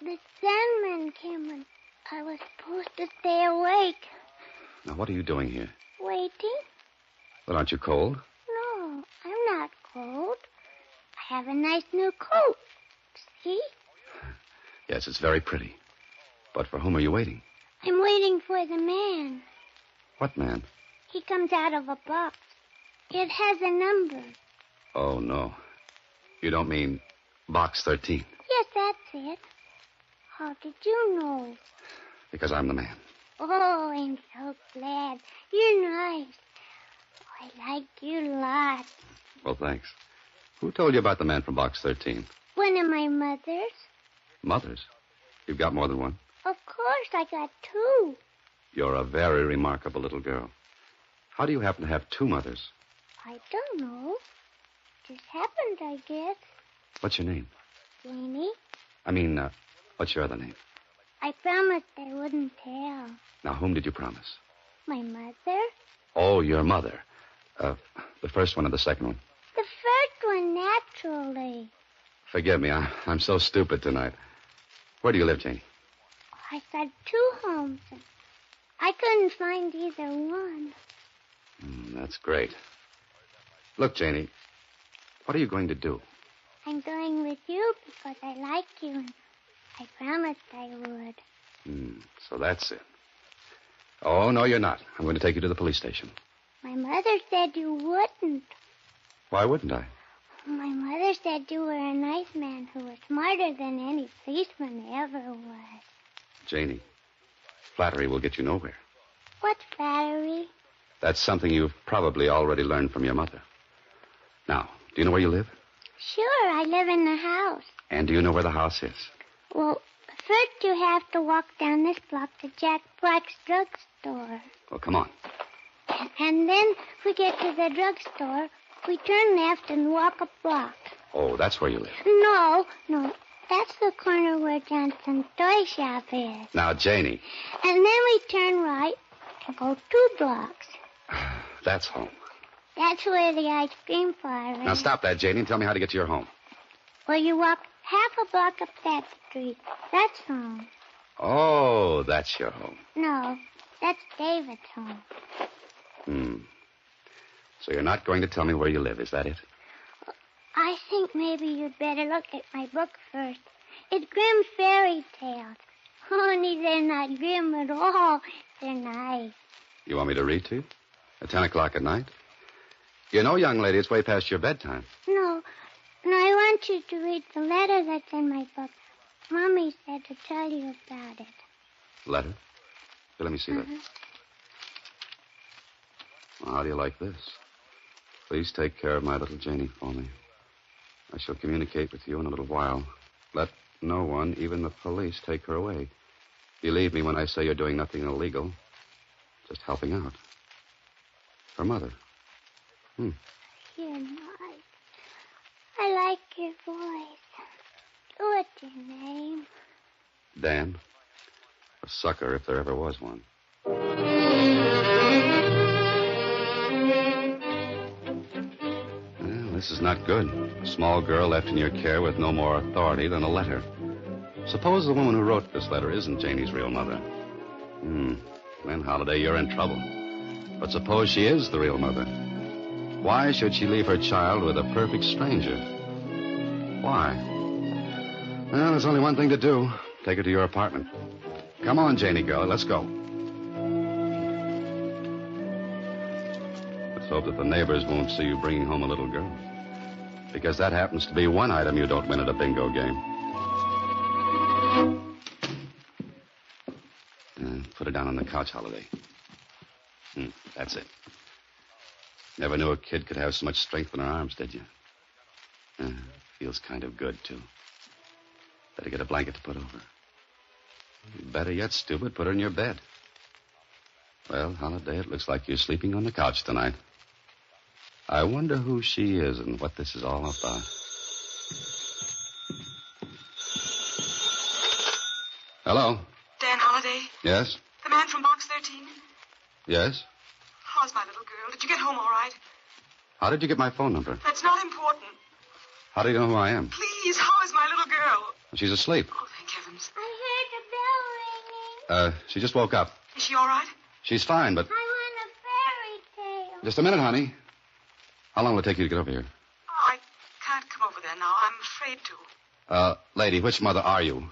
The Sandman came and I was supposed to stay awake. Now, what are you doing here? Waiting? Well, aren't you cold? No, I'm not cold. I have a nice new coat. See? Yes, it's very pretty. But for whom are you waiting? I'm waiting for the man. What man? He comes out of a box. It has a number. Oh, no. You don't mean Box 13? Yes, that's it. How did you know? Because I'm the man. Oh, I'm so glad. You're nice. Oh, I like you a lot. Well, thanks. Who told you about the man from Box 13? One of my mothers. Mothers? You've got more than one? Of course, I got 2. You're a very remarkable little girl. How do you happen to have 2 mothers? I don't know. Just happened, I guess. What's your name? Janie. I mean, what's your other name? I promised I wouldn't tell. Now, whom did you promise? My mother. Oh, your mother. The first one or the second one? The first one, naturally. Forgive me, I'm so stupid tonight. Where do you live, Janie? I got 2 homes. And I couldn't find either one. That's great. Look, Janie, what are you going to do? I'm going with you because I like you, and I promised I would. So that's it. Oh, no, you're not. I'm going to take you to the police station. My mother said you wouldn't. Why wouldn't I? My mother said you were a nice man who was smarter than any policeman ever was. Janie, flattery will get you nowhere. What's flattery? That's something you've probably already learned from your mother. Now, do you know where you live? Sure, I live in the house. And do you know where the house is? Well, first you have to walk down this block to Jack Black's drugstore. Well, come on. And then we get to the drugstore. We turn left and walk a block. Oh, that's where you live. No. That's the corner where Johnson's toy shop is. Now, Janie. And then we turn right and go 2 blocks. That's home. That's where the ice cream parlor is. Now, stop that, Janie, and tell me how to get to your home. Well, you walk half a block up that street. That's home. Oh, that's your home. No, that's David's home. So you're not going to tell me where you live, is that it? I think maybe you'd better look at my book first. It's Grimm Fairy Tales. Only they're not grim at all. They're nice. You want me to read to you? At 10 o'clock at night? You know, young lady, it's way past your bedtime. No, I want you to read the letter that's in my book. Mommy said to tell you about it. Letter? Here, let me see that. Well, how do you like this? Please take care of my little Janie for me. I shall communicate with you in a little while. Let no one, even the police, take her away. Believe me when I say you're doing nothing illegal. Just helping out. Her mother. You're nice. I like your voice. What's your name? Dan. A sucker, if there ever was one. Well, this is not good. A small girl left in your care with no more authority than a letter. Suppose the woman who wrote this letter isn't Janie's real mother. Then, Holiday, you're in trouble. But suppose she is the real mother. Why should she leave her child with a perfect stranger? Why? Well, there's only one thing to do. Take her to your apartment. Come on, Janie girl, let's go. Let's hope that the neighbors won't see you bringing home a little girl. Because that happens to be one item you don't win at a bingo game. Put her down on the couch, Holiday. That's it. Never knew a kid could have so much strength in her arms, did you? Feels kind of good, too. Better get a blanket to put over. Better yet, stupid, put her in your bed. Well, Holiday, it looks like you're sleeping on the couch tonight. I wonder who she is and what this is all about. Hello? Dan Holiday? Yes? The man from Box 13? Yes? How's my little girl? Did you get home all right? How did you get my phone number? That's not important. How do you know who I am? Please, how is my little girl? She's asleep. Oh, thank heavens. I heard the bell ringing. She just woke up. Is she all right? She's fine, but... I want a fairy tale. Just a minute, honey. How long will it take you to get over here? I can't come over there now. I'm afraid to. Lady, which mother are you?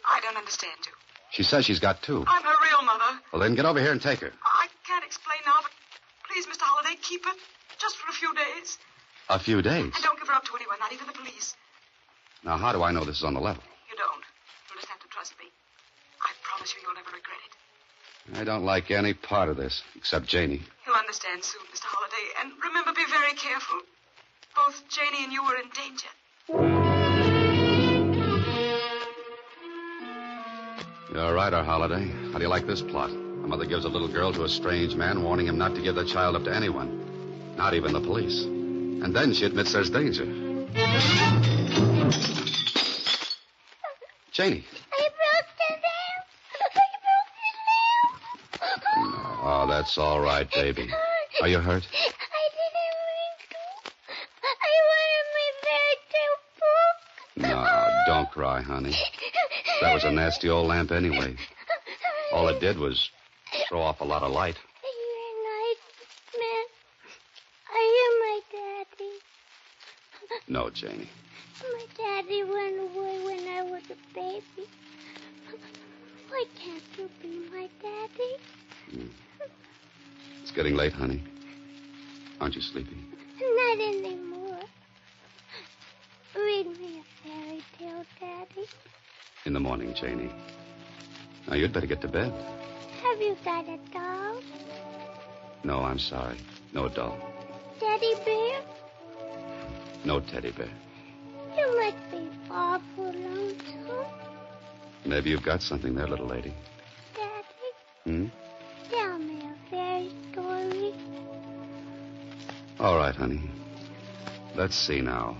I don't understand you. She says she's got two. I'm her real mother. Well, then get over here and take her. I can't explain now, but please, Mr. Holiday, keep her. Just for a few days. A few days? And don't give her up to anyone, not even the police. Now, how do I know this is on the level? You don't. You'll just have to trust me. I promise you you'll never regret it. I don't like any part of this, except Janie. You'll understand soon, Mr. Holiday. And remember, be very careful. Both Janie and you are in danger. You're right, our Holiday. How do you like this plot? A mother gives a little girl to a strange man, warning him not to give the child up to anyone, not even the police. And then she admits there's danger. Janie. I broke the lamp. Oh, that's all right, baby. Are you hurt? I didn't mean to. I wanted my fairy tale book. No, don't cry, honey. That was a nasty old lamp anyway. All it did was throw off a lot of light. You're nice, man. Are you my daddy? No, Janie. My daddy went away when I was a baby. Why can't you be my daddy? It's getting late, honey. Aren't you sleepy? Not anymore. Read me a fairy tale, Daddy. In the morning, Janie. Now, you'd better get to bed. Have you got a doll? No, I'm sorry. No doll. Teddy bear? No teddy bear. You must be awful lonesome. Maybe you've got something there, little lady. Daddy, tell me a fairy story. All right, honey. Let's see now.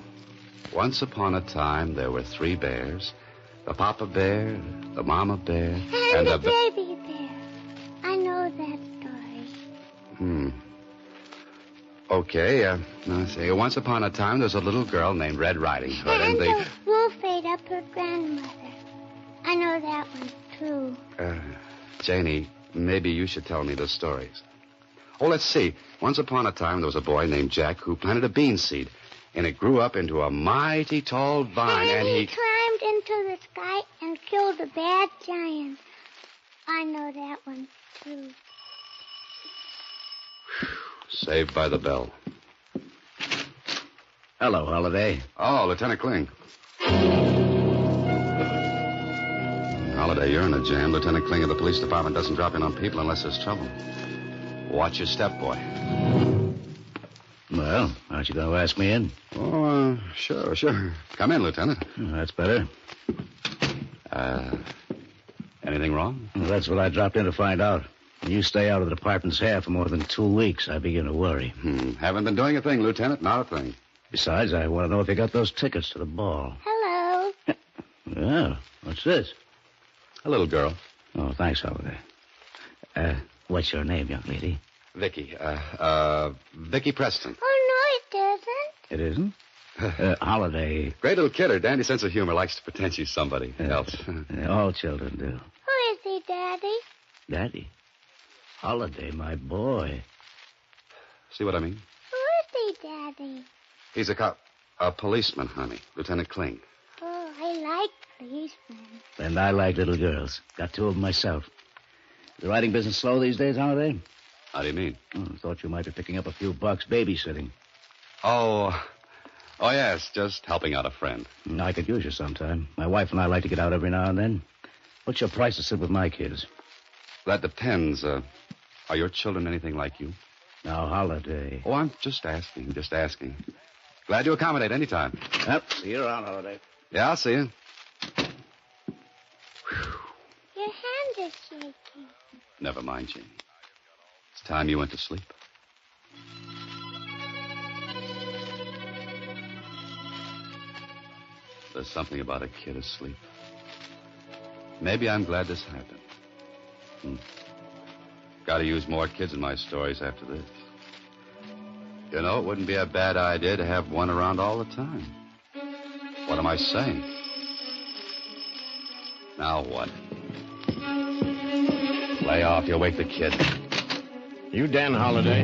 Once upon a time, there were 3 bears. The papa bear, the mama bear, and the baby bear. I know that story. Okay, now see. Once upon a time, there was a little girl named Red Riding Hood, and the wolf her grandmother. I know that one, too. Janie, maybe you should tell me the stories. Oh, let's see. Once upon a time, there was a boy named Jack who planted a bean seed, and it grew up into a mighty tall vine, and he climbed into the sky and killed a bad giant. I know that one, too. Saved by the bell. Hello, Holiday. Oh, Lieutenant Kling. Holiday, you're in a jam. Lieutenant Kling of the police department doesn't drop in on people unless there's trouble. Watch your step, boy. Well, aren't you going to ask me in? Oh, sure. Come in, Lieutenant. That's better. Anything wrong? Well, that's what I dropped in to find out. When you stay out of the department's hair for more than 2 weeks, I begin to worry. Haven't been doing a thing, Lieutenant. Not a thing. Besides, I want to know if you got those tickets to the ball. Hello. Yeah. What's this? A little girl. Oh, thanks, Holiday. What's your name, young lady? Vicky. Vicky Preston. Oh, no, it isn't. It isn't? Holiday. Great little kid. Her dandy sense of humor likes to pretend she's somebody else. All children do. Who is he, Daddy? Daddy? Holiday, my boy. See what I mean? Who is he, Daddy? He's a cop. A policeman, honey. Lieutenant Kling. Oh, I like policemen. And I like little girls. Got 2 of them myself. The writing business slow these days, Holiday? How do you mean? Thought you might be picking up a few bucks babysitting. Oh, yes, just helping out a friend. I could use you sometime. My wife and I like to get out every now and then. What's your price to sit with my kids? That depends. Are your children anything like you? Now, Holiday. Oh, I'm just asking. Glad to accommodate any time. Yep, see you around, Holiday. Yeah, I'll see you. Your hands are shaking. Never mind, Janie. It's time you went to sleep. There's something about a kid asleep. Maybe I'm glad this happened. Got to use more kids in my stories after this. You know, it wouldn't be a bad idea to have one around all the time. What am I saying? Now what? Lay off, you'll wake the kid. You Dan Holiday?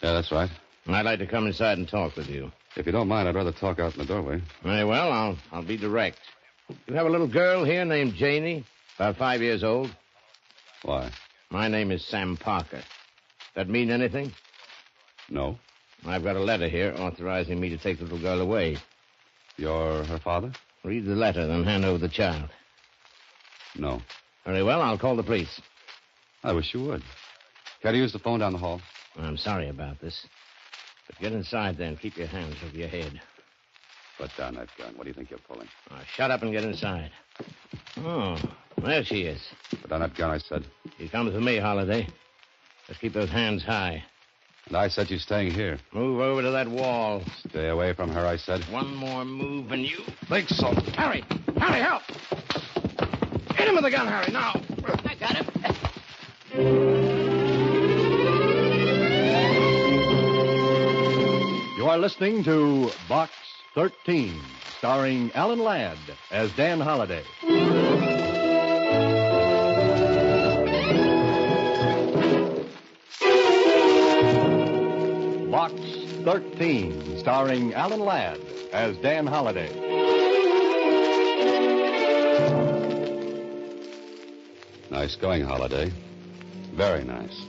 Yeah, that's right. I'd like to come inside and talk with you. If you don't mind, I'd rather talk out in the doorway. Very well, I'll be direct. You have a little girl here named Janie, about 5 years old. Why? My name is Sam Parker. That mean anything? No. I've got a letter here authorizing me to take the little girl away. You're her father? Read the letter, then hand over the child. No. Very well, I'll call the police. I wish you would. Can I use the phone down the hall? I'm sorry about this. But get inside then. Keep your hands over your head. Put down that gun. What do you think you're pulling? Shut up and get inside. Oh, there she is. Put down that gun, I said. She comes with me, Holiday. Just keep those hands high. And I said you're staying here. Move over to that wall. Stay away from her, I said. One more move and you... Think so. Harry! Harry, help! Hit him with the gun, Harry, now. I got him. You are listening to Box 13, starring Alan Ladd as Dan Holiday. Box 13, starring Alan Ladd as Dan Holiday. Nice going, Holiday. Very nice.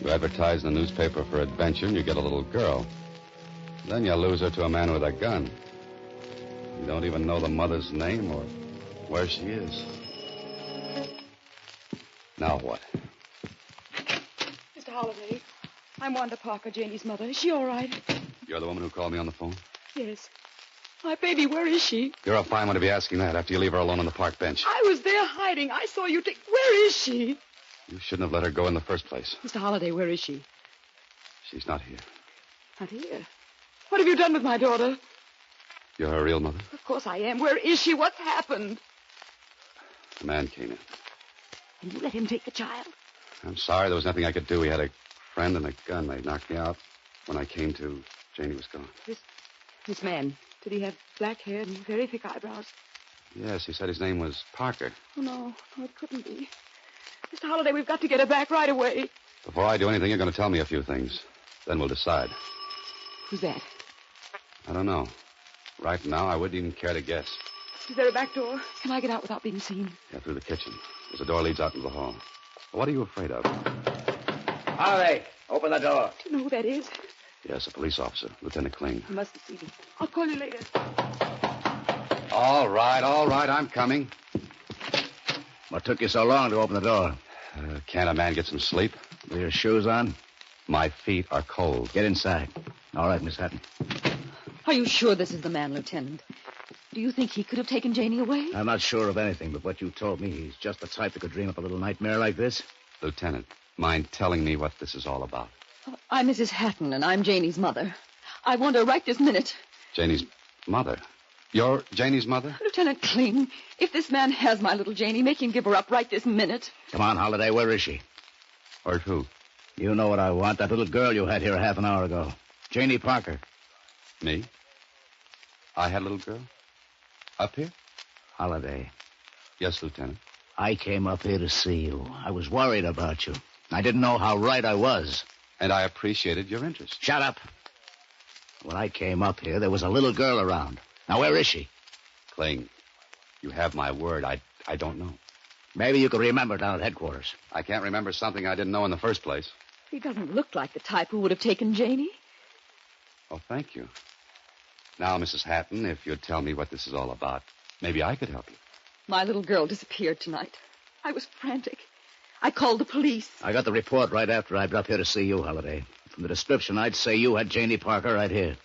You advertise in the newspaper for adventure and you get a little girl. Then you lose her to a man with a gun. You don't even know the mother's name or where she is. Now what? Mr. Holiday, I'm Wanda Parker, Janie's mother. Is she all right? You're the woman who called me on the phone? Yes. My baby, where is she? You're a fine one to be asking that after you leave her alone on the park bench. I was there hiding. I saw you take... Where is she? You shouldn't have let her go in the first place. Mr. Holiday, where is she? She's not here. Not here. What have you done with my daughter? You're her real mother? Of course I am. Where is she? What's happened? A man came in. And you let him take the child? I'm sorry. There was nothing I could do. He had a friend and a gun. They knocked me out. When I came to, Janie was gone. This man Did he have black hair and very thick eyebrows? Yes, he said his name was Parker. Oh, no, it couldn't be. Mr. Holliday, we've got to get her back right away. Before I do anything, you're going to tell me a few things. Then we'll decide. Who's that? I don't know. Right now, I wouldn't even care to guess. Is there a back door? Can I get out without being seen? Yeah, through the kitchen. There's a door leads out into the hall. What are you afraid of? Holliday, open the door. Do you know who that is? Yes, a police officer, Lieutenant Kling. He must have seen me. I'll call you later. All right, I'm coming. What took you so long to open the door? Can't a man get some sleep? With your shoes on? My feet are cold. Get inside. All right, Miss Hatton. Are you sure this is the man, Lieutenant? Do you think he could have taken Janie away? I'm not sure of anything, but what you told me, he's just the type that could dream up a little nightmare like this. Lieutenant, mind telling me what this is all about? I'm Mrs. Hatton, and I'm Janie's mother. I want her right this minute. Janie's mother? You're Janie's mother? Lieutenant Kling, if this man has my little Janie, make him give her up right this minute. Come on, Holliday, where is she? Or who? You know what I want, that little girl you had here half an hour ago. Janie Parker. Me? I had a little girl? Up here? Holliday. Yes, Lieutenant. I came up here to see you. I was worried about you. I didn't know how right I was. And I appreciated your interest. Shut up. When I came up here, there was a little girl around. Now, where is she? Kling, you have my word. I don't know. Maybe you could remember down at headquarters. I can't remember something I didn't know in the first place. He doesn't look like the type who would have taken Janie. Oh, thank you. Now, Mrs. Hatton, if you'd tell me what this is all about, maybe I could help you. My little girl disappeared tonight. I was frantic. I called the police. I got the report right after I got up here to see you, Holliday. From the description, I'd say you had Janie Parker right here.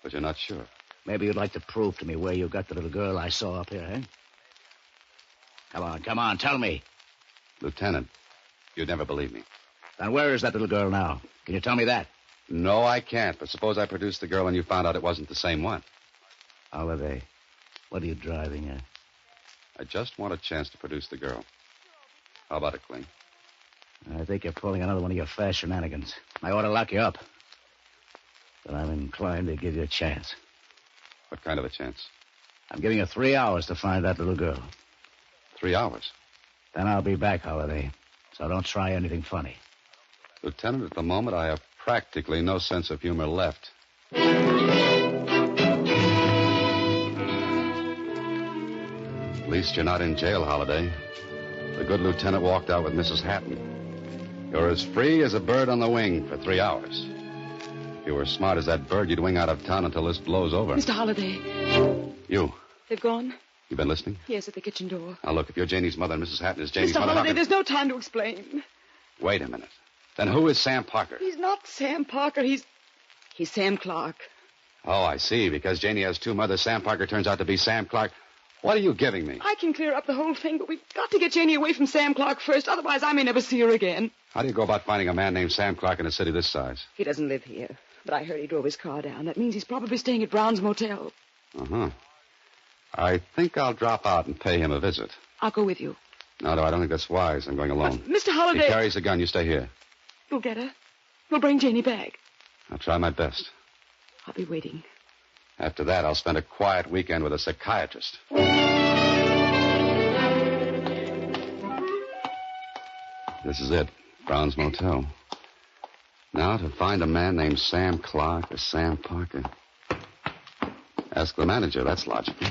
But you're not sure. Maybe you'd like to prove to me where you got the little girl I saw up here, eh? Come on, tell me. Lieutenant, you'd never believe me. Then where is that little girl now? Can you tell me that? No, I can't. But suppose I produced the girl and you found out it wasn't the same one. Holliday, what are you driving at? I just want a chance to produce the girl. How about it, Kling? I think you're pulling another one of your fast shenanigans. I ought to lock you up. But I'm inclined to give you a chance. What kind of a chance? I'm giving you 3 hours to find that little girl. 3 hours? Then I'll be back, Holliday. So don't try anything funny. Lieutenant, at the moment, I have practically no sense of humor left. At least you're not in jail, Holliday. The good lieutenant walked out with Mrs. Hatton. You're as free as a bird on the wing for 3 hours. If you were as smart as that bird, you'd wing out of town until this blows over. Mr. Holliday. You. They've gone? You been listening? Yes, at the kitchen door. Now, look, if you're Janie's mother and Mrs. Hatton is Janie's Mr. mother... Holliday, there's no time to explain. Wait a minute. Then who is Sam Parker? He's not Sam Parker. He's Sam Clark. Oh, I see. Because Janie has two mothers, Sam Parker turns out to be Sam Clark. What are you giving me? I can clear up the whole thing, but we've got to get Janie away from Sam Clark first. Otherwise, I may never see her again. How do you go about finding a man named Sam Clark in a city this size? He doesn't live here. But I heard he drove his car down. That means he's probably staying at Brown's Motel. Uh-huh. I think I'll drop out and pay him a visit. I'll go with you. No, I don't think that's wise. I'm going alone. Mr. Holliday... He carries a gun. You stay here. You'll get her. We'll bring Janie back. I'll try my best. I'll be waiting. After that, I'll spend a quiet weekend with a psychiatrist. This is it. Brown's Motel. Now, to find a man named Sam Clark or Sam Parker. Ask the manager. That's logical.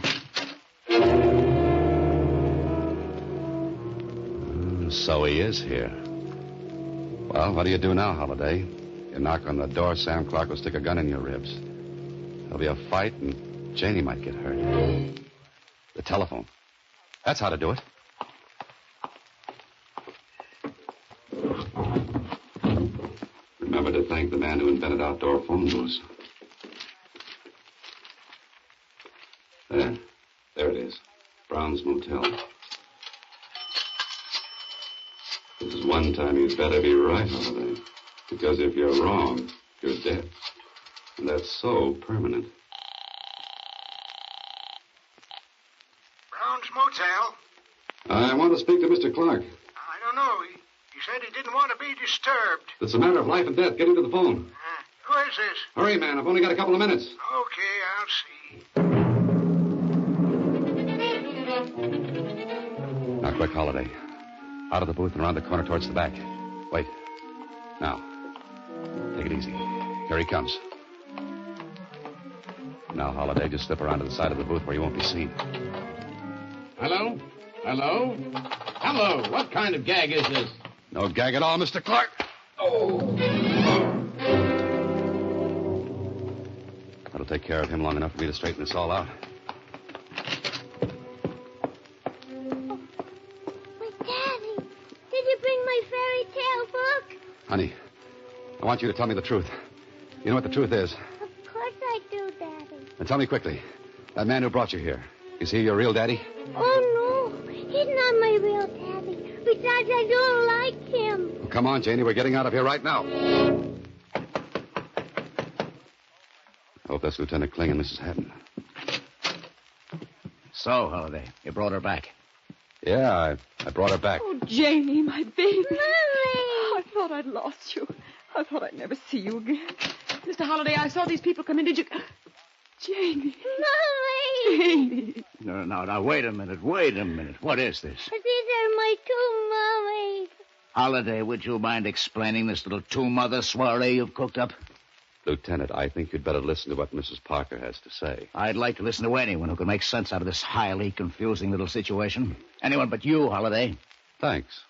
So he is here. Well, what do you do now, Holliday? You knock on the door, Sam Clark will stick a gun in your ribs. There'll be a fight, and Janie might get hurt. The telephone. That's how to do it. Remember to thank the man who invented outdoor phone booths. There it is. Brown's Motel. This is one time you'd better be right, Holliday. Because if you're wrong, you're dead. And that's so permanent. Brown's Motel? I want to speak to Mr. Clark. I don't know. He said he didn't want to be disturbed. It's a matter of life and death. Get into the phone. Who is this? Hurry, man. I've only got a couple of minutes. Okay, I'll see. Now, quick, Holiday. Out of the booth and around the corner towards the back. Wait. Now. Take it easy. Here he comes. Now, Holiday, just slip around to the side of the booth where you won't be seen. Hello? Hello? Hello? What kind of gag is this? No gag at all, Mr. Clark. Oh. That'll take care of him long enough for me to straighten this all out. Honey, I want you to tell me the truth. You know what the truth is. Of course I do, Daddy. Then tell me quickly. That man who brought you here, is he your real daddy? Oh, no. He's not my real daddy. Besides, I don't like him. Well, come on, Janie. We're getting out of here right now. I hope that's Lieutenant Kling and Mrs. Hatton. So, Holiday, you brought her back. Yeah, I brought her back. Oh, Janie, my baby. Mommy! I thought I'd lost you. I thought I'd never see you again. Mr. Holiday, I saw these people come in. Did you... Janie. Mommy! Janie. No, wait a minute. What is this? These are my two mummies. Holiday, would you mind explaining this little two-mother soiree you've cooked up? Lieutenant, I think you'd better listen to what Mrs. Parker has to say. I'd like to listen to anyone who can make sense out of this highly confusing little situation. Anyone but you, Holiday. Thanks.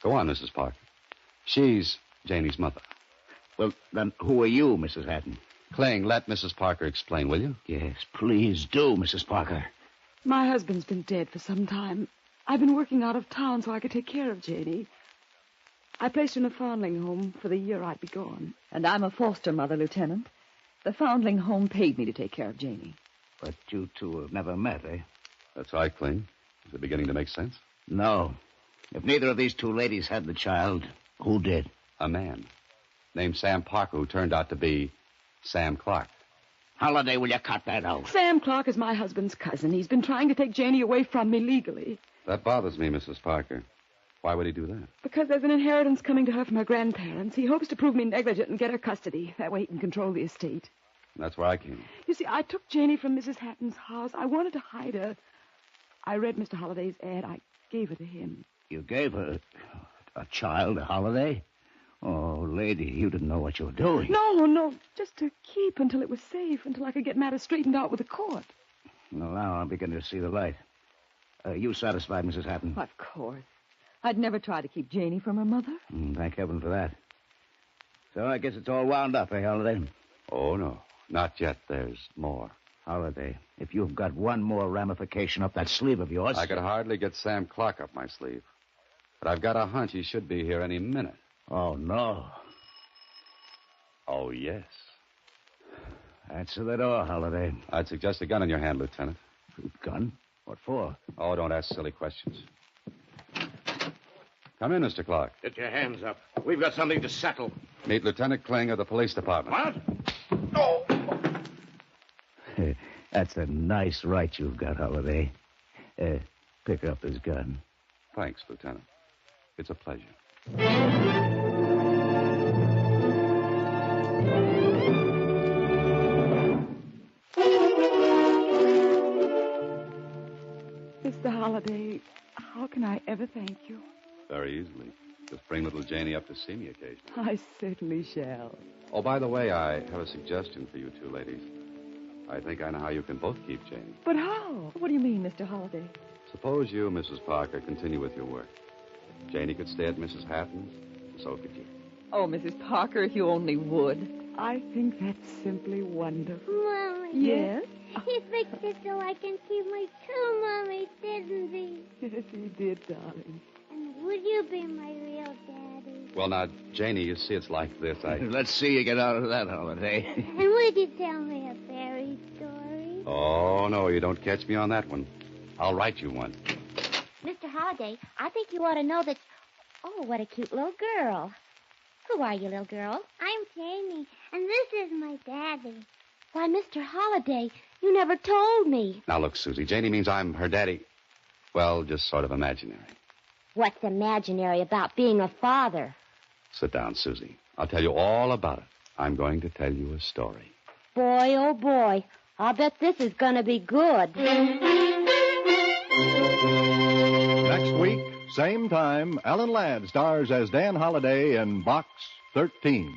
Go on, Mrs. Parker. She's Janie's mother. Well, then who are you, Mrs. Hatton? Kling, let Mrs. Parker explain, will you? Yes, please do, Mrs. Parker. My husband's been dead for some time. I've been working out of town so I could take care of Janie. I placed her in a foundling home for the year I'd be gone. And I'm a foster mother, Lieutenant. The foundling home paid me to take care of Janie. But you two have never met, eh? That's right, Kling. Is it beginning to make sense? No. If neither of these two ladies had the child, who did? A man named Sam Parker who turned out to be Sam Clark. Holiday, will you cut that out? Sam Clark is my husband's cousin. He's been trying to take Janie away from me legally. That bothers me, Mrs. Parker. Why would he do that? Because there's an inheritance coming to her from her grandparents. He hopes to prove me negligent and get her custody. That way he can control the estate. That's where I came. You see, I took Janie from Mrs. Hatton's house. I wanted to hide her. I read Mr. Holliday's ad. I gave her to him. You gave her a child, a Holiday? Oh, lady, you didn't know what you were doing. No, just to keep until it was safe, until I could get matters straightened out with the court. Well, now I'm beginning to see the light. You satisfied, Mrs. Hatton? Of course. I'd never try to keep Janie from her mother. Thank heaven for that. So I guess it's all wound up, eh, Holiday? Oh, no. Not yet. There's more. Holiday, if you've got one more ramification up that sleeve of yours... I could hardly get Sam Clark up my sleeve. But I've got a hunch he should be here any minute. Oh, no. Oh, yes. Answer the door, Holiday. I'd suggest a gun in your hand, Lieutenant. Gun? What for? Oh, don't ask silly questions. Come in, Mr. Clark. Get your hands up. We've got something to settle. Meet Lieutenant Kling of the police department. What? Oh! That's a nice right you've got, Holiday. Pick up his gun. Thanks, Lieutenant. It's a pleasure. Mr. Holiday, how can I ever thank you? Very easily. Just bring little Janie up to see me occasionally. I certainly shall. Oh, by the way, I have a suggestion for you two ladies. I think I know how you can both keep Janie. But how? What do you mean, Mr. Holiday? Suppose you, Mrs. Parker, continue with your work. Janie could stay at Mrs. Hatton's, and so could you. Oh, Mrs. Parker, if you only would. I think that's simply wonderful. Mommy. Yes? He fixed it so I can keep my two mummies, didn't he? Yes, he did, darling. And would you be my real daddy? Well, now, Janie, you see, it's like this. Let's see you get out of that, Holiday. And would you tell me a fairy story? Oh, no, you don't catch me on that one. I'll write you one. Mr. Holiday, I think you ought to know that... Oh, what a cute little girl. Who are you, little girl? I'm Janie, and this is my daddy. Why, Mr. Holiday, you never told me. Now, look, Susie, Janie means I'm her daddy. Well, just sort of imaginary. What's imaginary about being a father? Sit down, Susie. I'll tell you all about it. I'm going to tell you a story. Boy, oh boy, I'll bet this is going to be good. Next week, same time, Alan Ladd stars as Dan Holliday in Box 13.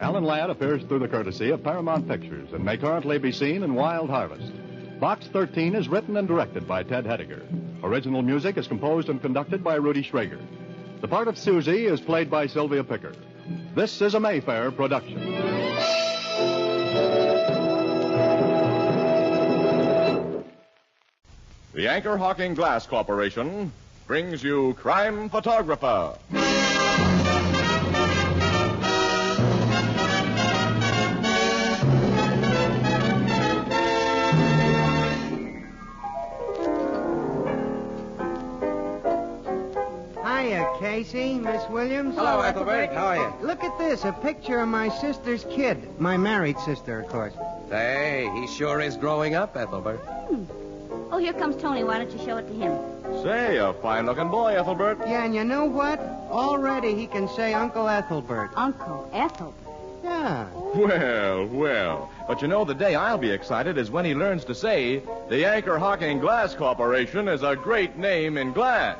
Alan Ladd appears through the courtesy of Paramount Pictures and may currently be seen in Wild Harvest. Box 13 is written and directed by Ted Hediger. Original music is composed and conducted by Rudy Schrager. The part of Susie is played by Sylvia Picker. This is a Mayfair production. The Anchor Hawking Glass Corporation brings you Crime Photographer. Hiya, Casey, Miss Williams. Hello, Ethelbert. How are you? Look at this, a picture of my sister's kid. My married sister, of course. Say, he sure is growing up, Ethelbert. Oh, here comes Tony. Why don't you show it to him? Say, a fine-looking boy, Ethelbert. Yeah, and you know what? Already he can say Uncle Ethelbert. Uncle Ethelbert? Yeah. Well. But you know, the day I'll be excited is when he learns to say the Anchor Hawking Glass Corporation is a great name in glass.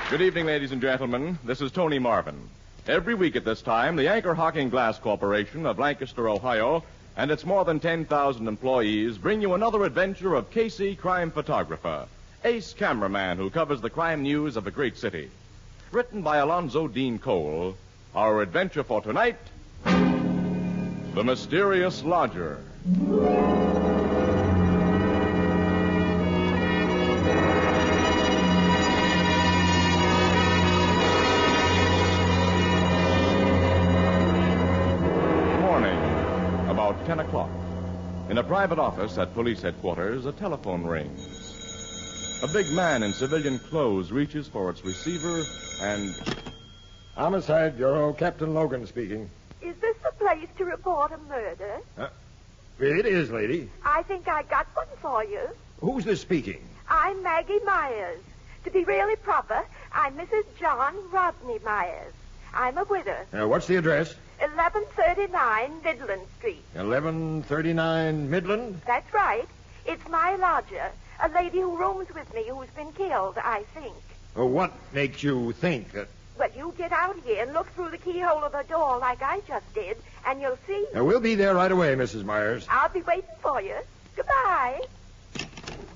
Good evening, ladies and gentlemen. This is Tony Marvin. Every week at this time, the Anchor Hawking Glass Corporation of Lancaster, Ohio, and its more than 10,000 employees bring you another adventure of Casey, crime photographer, ace cameraman who covers the crime news of a great city. Written by Alonzo Dean Cole, our adventure for tonight, The Mysterious Lodger. About 10 o'clock. In a private office at police headquarters, a telephone rings. A big man in civilian clothes reaches for its receiver and... Homicide Bureau, Captain Logan speaking. Is this the place to report a murder? It is, lady. I think I got one for you. Who's this speaking? I'm Maggie Myers. To be really proper, I'm Mrs. John Rodney Myers. I'm a widow. What's the address? 1139 Midland Street. 1139 Midland? That's right. It's my lodger, a lady who rooms with me who's been killed, I think. What makes you think that... Well, you get out here and look through the keyhole of the door like I just did, and you'll see. We'll be there right away, Mrs. Myers. I'll be waiting for you. Goodbye.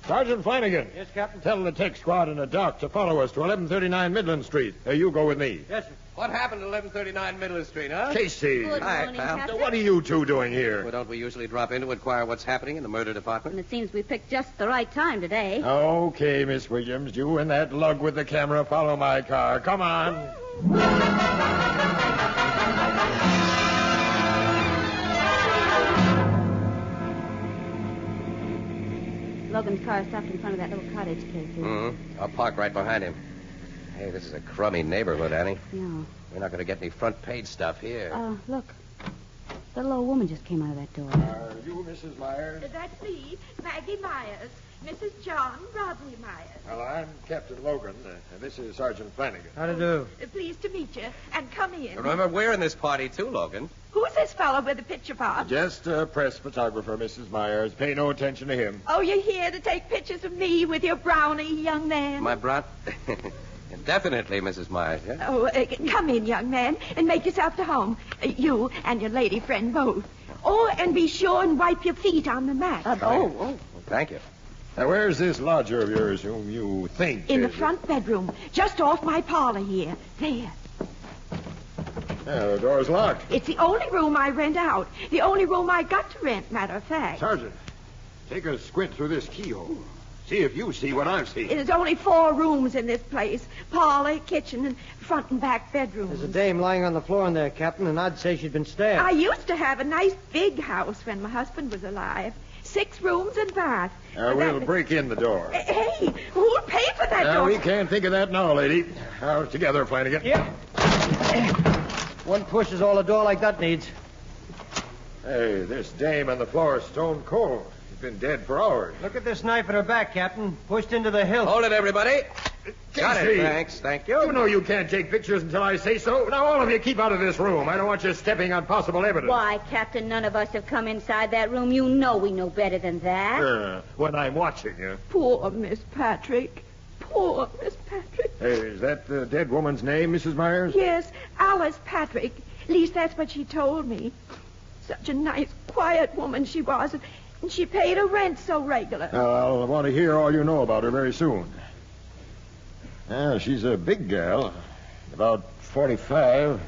Sergeant Flanagan. Yes, Captain. Tell the tech squad and the doc to follow us to 1139 Midland Street. You go with me. Yes, sir. What happened at 1139 Midland Street, huh? Casey. Good Hi, morning, pal. Captain. What are you two doing here? Well, don't we usually drop in to inquire what's happening in the murder department? And it seems we picked just the right time today. Okay, Miss Williams. You and that lug with the camera follow my car. Come on. Logan's car stopped in front of that little cottage, Casey. Mm-hmm. I'll park right behind him. Hey, this is a crummy neighborhood, Annie. Yeah. We're not going to get any front page stuff here. Look. That little old woman just came out of that door. Are you Mrs. Myers? That's me, Maggie Myers. Mrs. John Rodney Myers. Well, I'm Captain Logan, and this is Sergeant Flanagan. How to do? Pleased to meet you. And come in. Remember, we're in this party, too, Logan. Who's this fellow with the picture pot? Just a press photographer, Mrs. Myers. Pay no attention to him. Oh, you're here to take pictures of me with your brownie, young man? My brat? Definitely, Mrs. Myers, yeah? Oh, come in, young man, and make yourself to home. You and your lady friend both. Oh, and be sure and wipe your feet on the mat. Well, thank you. Now, where's this lodger of yours whom you think... In the front bedroom, just off my parlor here. There. The door's locked. It's the only room I rent out. The only room I got to rent, matter of fact. Sergeant, take a squint through this keyhole. See if you see what I've seen. There's only 4 rooms in this place. Parlor, kitchen, and front and back bedrooms. There's a dame lying on the floor in there, Captain, and I'd say she'd been stabbed. I used to have a nice big house when my husband was alive. 6 rooms and bath. We'll break in the door. Hey, who'll pay for that door? We can't think of that now, lady. Together, Flanagan. Yep. One push is all a door like that needs. Hey, this dame on the floor is stone cold. She's been dead for hours. Look at this knife in her back, Captain. Pushed into the hilt. Hold it, everybody. Got Casey, it, thanks. Thank you. You know you can't take pictures until I say so. Now, all of you keep out of this room. I don't want you stepping on possible evidence. Why, Captain, none of us have come inside that room. You know we know better than that. When I'm watching you. Poor Miss Patrick. Poor Miss Patrick. Hey, is that the dead woman's name, Mrs. Myers? Yes, Alice Patrick. At least that's what she told me. Such a nice, quiet woman she was, and she paid her rent so regular. I'll want to hear all you know about her very soon. She's a big gal, about 45.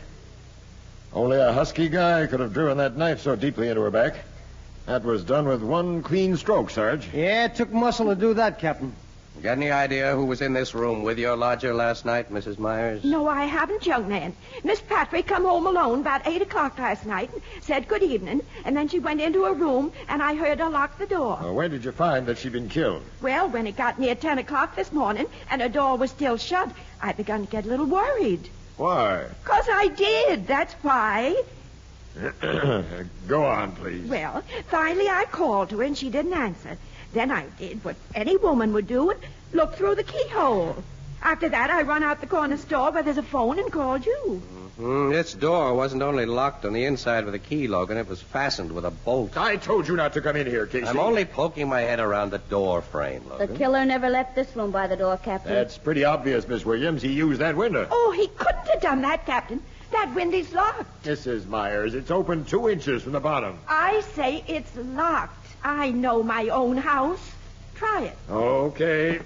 Only a husky guy could have driven that knife so deeply into her back. That was done with one clean stroke, Sarge. Yeah, it took muscle to do that, Captain. You got any idea who was in this room with your lodger last night, Mrs. Myers? No, I haven't, young man. Miss Patrick come home alone about 8 o'clock last night and said good evening, and then she went into her room, and I heard her lock the door. When did you find that she'd been killed? Well, when it got near 10 o'clock this morning, and her door was still shut, I begun to get a little worried. Why? 'Cause I did, that's why. Go on, please. Well, finally I called to her, and she didn't answer. Then I did what any woman would do and look through the keyhole. After that, I run out the corner store where there's a phone and called you. This door wasn't only locked on the inside with a key, Logan. It was fastened with a bolt. I told you not to come in here, Casey. I'm only poking my head around the door frame, The Logan. killer never left this room by the door, Captain. That's pretty obvious, Miss Williams. He used that window. Oh, he couldn't have done that, Captain. That window's locked. Mrs. Myers, it's open 2 inches from the bottom. I say it's locked. I know my own house. Try it. Okay.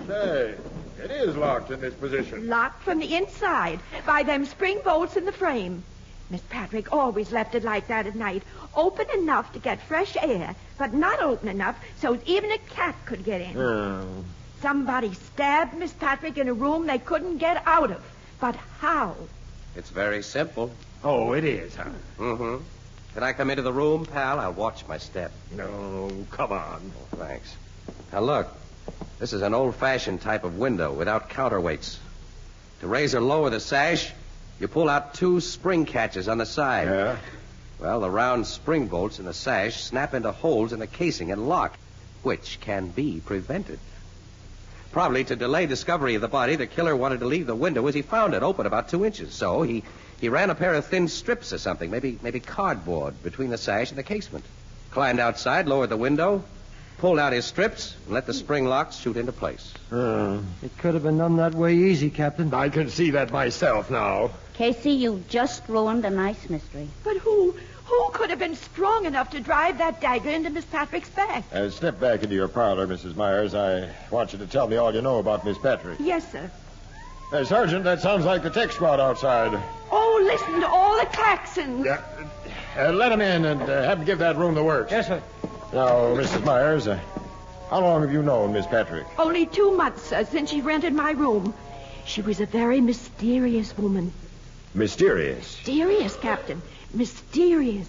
Say, it is locked in this position. Locked from the inside by them spring bolts in the frame. Miss Patrick always left it like that at night. Open enough to get fresh air, but not open enough so even a cat could get in. Somebody stabbed Miss Patrick in a room they couldn't get out of. But how? It's very simple. Oh, it is, huh? Mm-hmm. Can I come into the room, pal? I'll watch my step. No, come on. Oh, thanks. Now, look. This is an old-fashioned type of window without counterweights. To raise or lower the sash, you pull out 2 spring catches on the side. Yeah? Well, the round spring bolts in the sash snap into holes in the casing and lock, which can be prevented. Probably to delay discovery of the body, the killer wanted to leave the window as he found it, open about 2 inches. So he ran a pair of thin strips or something, maybe cardboard, between the sash and the casement. Climbed outside, lowered the window, pulled out his strips, and let the spring locks shoot into place. It could have been done that way easy, Captain. I can see that myself now. Casey, you just ruined a nice mystery. But who could have been strong enough to drive that dagger into Miss Patrick's back? Step back into your parlor, Mrs. Myers. I want you to tell me all you know about Miss Patrick. Yes, sir. Hey, Sergeant, that sounds like the tech squad outside. Oh, listen to all the claxons. Yeah. Let him in and have him give that room the works. Yes, sir. Now, Mrs. Myers, how long have you known Miss Patrick? Only 2 months, sir, since she rented my room. She was a very mysterious woman. Mysterious? Mysterious, Captain. Mysterious.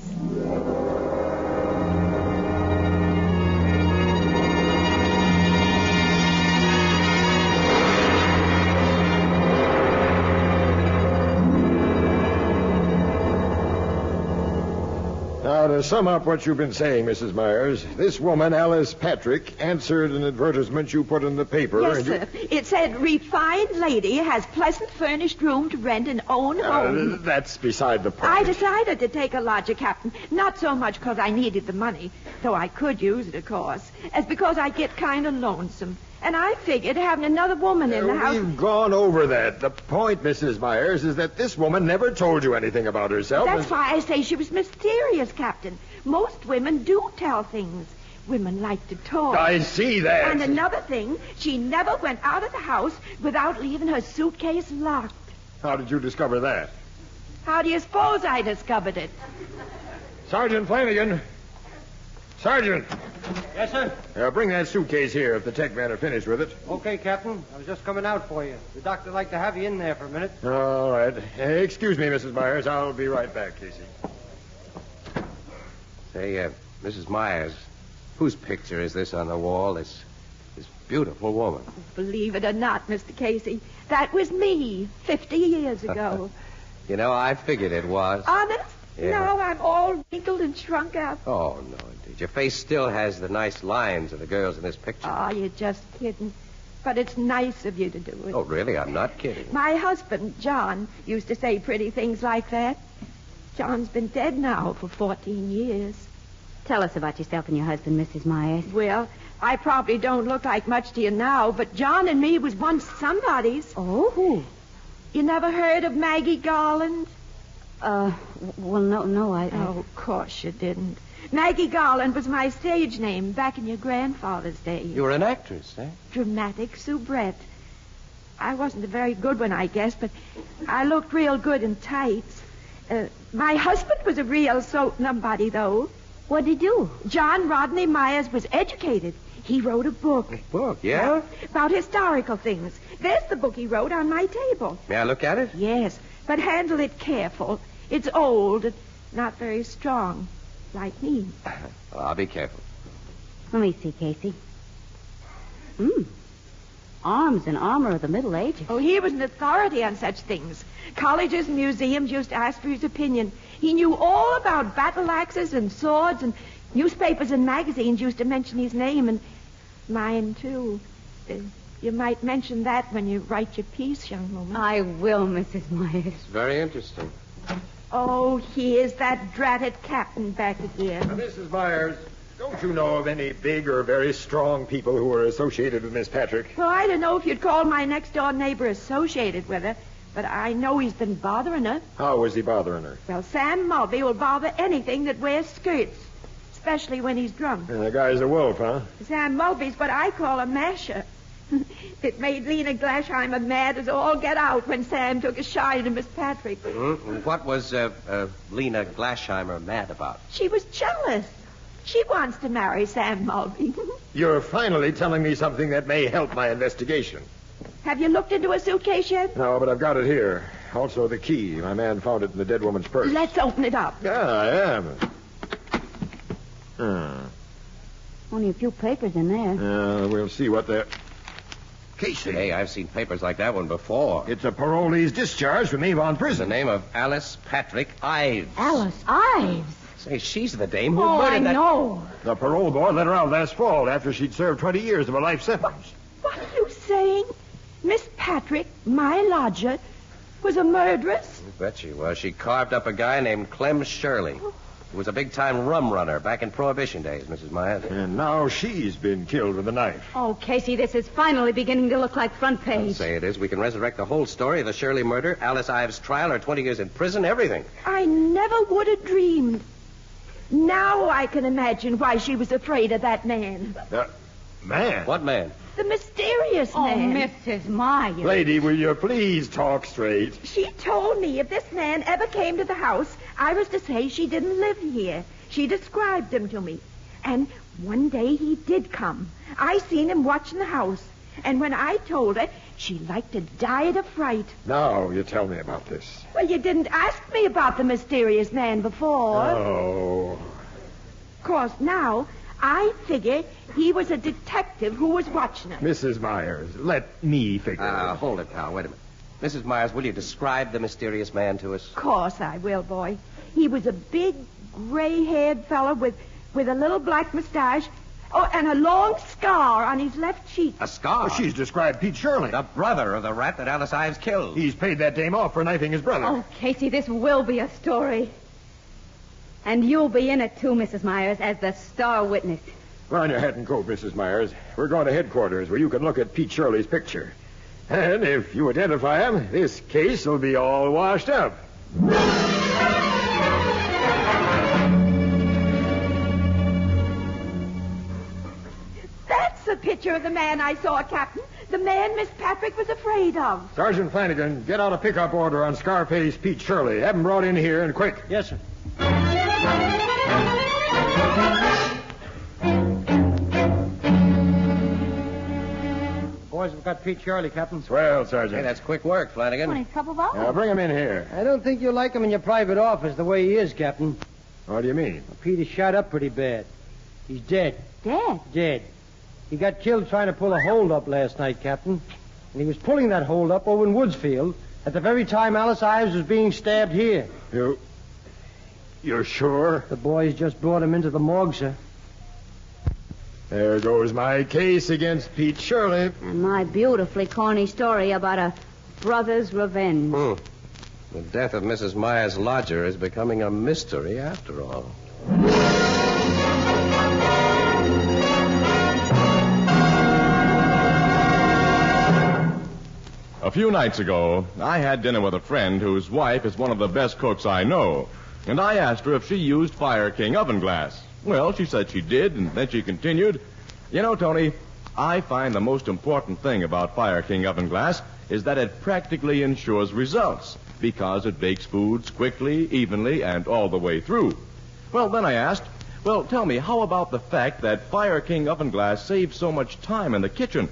Now, to sum up what you've been saying, Mrs. Myers, this woman, Alice Patrick, answered an advertisement you put in the paper. Yes, sir. It said, refined lady has pleasant furnished room to rent and own home. That's beside the point. I decided to take a lodger, Captain. Not so much because I needed the money, though I could use it, of course, as because I get kind of lonesome. And I figured having another woman in the house... We've gone over that. The point, Mrs. Myers, is that this woman never told you anything about herself. That's why I say she was mysterious, Captain. Most women do tell things. Women like to talk. I see that. And another thing, she never went out of the house without leaving her suitcase locked. How did you discover that? How do you suppose I discovered it? Sergeant Flanagan. Sergeant. Yes, sir? Bring that suitcase here if the tech men are finished with it. Okay, Captain. I was just coming out for you. The doctor'd like to have you in there for a minute. All right. Excuse me, Mrs. Myers. I'll be right back, Casey. Say, Mrs. Myers, whose picture is this on the wall? This beautiful woman. Believe it or not, Mr. Casey, that was me 50 years ago. You know, I figured it was. Honest? Yeah. Now I'm all wrinkled and shrunk up. Oh, no, indeed. Your face still has the nice lines of the girls in this picture. Oh, you're just kidding. But it's nice of you to do it. Oh, really? I'm not kidding. My husband, John, used to say pretty things like that. John's been dead now for 14 years. Tell us about yourself and your husband, Mrs. Myers. Well, I probably don't look like much to you now, but John and me was once somebody's. Oh? Who? You never heard of Maggie Garland? Well, no, I... Oh, of course you didn't. Maggie Garland was my stage name back in your grandfather's day. You were an actress, eh? Dramatic soubrette. I wasn't a very good one, I guess, but I looked real good in tights. My husband was a real soap nobody, though. What'd he do? John Rodney Myers was educated. He wrote a book. A book, yeah? About historical things. There's the book he wrote on my table. May I look at it? Yes, but handle it careful. It's old and not very strong, like me. Well, I'll be careful. Let me see, Casey. Arms and armor of the Middle Ages. Oh, he was an authority on such things. Colleges and museums used to ask for his opinion. He knew all about battle axes and swords, and newspapers and magazines used to mention his name, and mine, too. You might mention that when you write your piece, young woman. I will, Mrs. Myers. It's very interesting. Oh, here's that dratted captain back again. Mrs. Myers, don't you know of any big or very strong people who are associated with Miss Patrick? Well, I don't know if you'd call my next-door neighbor associated with her, but I know he's been bothering her. How was he bothering her? Well, Sam Mulvey will bother anything that wears skirts, especially when he's drunk. And the guy's a wolf, huh? Sam Mulvey's what I call a masher. It made Lena Glasheimer mad as all get out when Sam took a shine to Miss Patrick. Mm-hmm. What was Lena Glasheimer mad about? She was jealous. She wants to marry Sam Mulvey. You're finally telling me something that may help my investigation. Have you looked into a suitcase yet? No, but I've got it here. Also the key. My man found it in the dead woman's purse. Let's open it up. Yeah, I am. Only a few papers in there. We'll see what they're... Casey. Hey, I've seen papers like that one before. It's a parolee's discharge from Avon Prison. The name of Alice Patrick Ives. Alice Ives? Say, she's the dame who Oh, murdered I that... know. The parole board let her out last fall after she'd served 20 years of a life sentence. What are you saying? Miss Patrick, my lodger, was a murderess? I bet she was. She carved up a guy named Clem Shirley, who was a big-time rum runner back in Prohibition days, Mrs. Myers. And now she's been killed with a knife. Oh, Casey, this is finally beginning to look like front page. I'll say it is. We can resurrect the whole story of the Shirley murder, Alice Ives' trial, her 20 years in prison, everything. I never would have dreamed. Now I can imagine why she was afraid of that man. Man? What man? The mysterious man. Mrs. Myers. Lady, will you please talk straight? She told me if this man ever came to the house, I was to say she didn't live here. She described him to me. And one day he did come. I seen him watching the house. And when I told her, she like to die of fright. Now you tell me about this. Well, you didn't ask me about the mysterious man before. Oh. Of course, now I figure he was a detective who was watching her. Mrs. Myers, let me figure. Hold it, pal. Wait a minute. Mrs. Myers, will you describe the mysterious man to us? Of course I will, boy. He was a big, gray-haired fellow with a little black mustache. Oh, and a long scar on his left cheek. A scar? Oh, she's described Pete Shirley. The brother of the rat that Alice Ives killed. He's paid that dame off for knifing his brother. Oh, Casey, this will be a story. And you'll be in it, too, Mrs. Myers, as the star witness. Put on your hat and coat, Mrs. Myers. We're going to headquarters where you can look at Pete Shirley's picture. And if you identify him, this case will be all washed up. That's a picture of the man I saw, Captain. The man Miss Patrick was afraid of. Sergeant Flanagan, get out a pickup order on Scarface Pete Shirley. Have him brought in here and quick. Yes, sir. Boys, we've got Pete Shirley, Captain. Swell, Sergeant. Hey, that's quick work, Flanagan. Any trouble, Bob? Now, bring him in here. I don't think you'll like him in your private office the way he is, Captain. What do you mean? Well, Pete is shot up pretty bad. He's dead. Dead? Dead. He got killed trying to pull a hold up last night, Captain. And he was pulling that hold up over in Woodsfield at the very time Alice Ives was being stabbed here. You're sure? The boys just brought him into the morgue, sir. There goes my case against Pete Shirley. And my beautifully corny story about a brother's revenge. The death of Mrs. Myers' lodger is becoming a mystery after all. A few nights ago, I had dinner with a friend whose wife is one of the best cooks I know. And I asked her if she used Fire King oven glass. Well, she said she did, and then she continued, "You know, Tony, I find the most important thing about Fire King oven glass is that it practically ensures results because it bakes foods quickly, evenly, and all the way through." Well, then I asked, "Well, tell me, how about the fact that Fire King oven glass saves so much time in the kitchen?"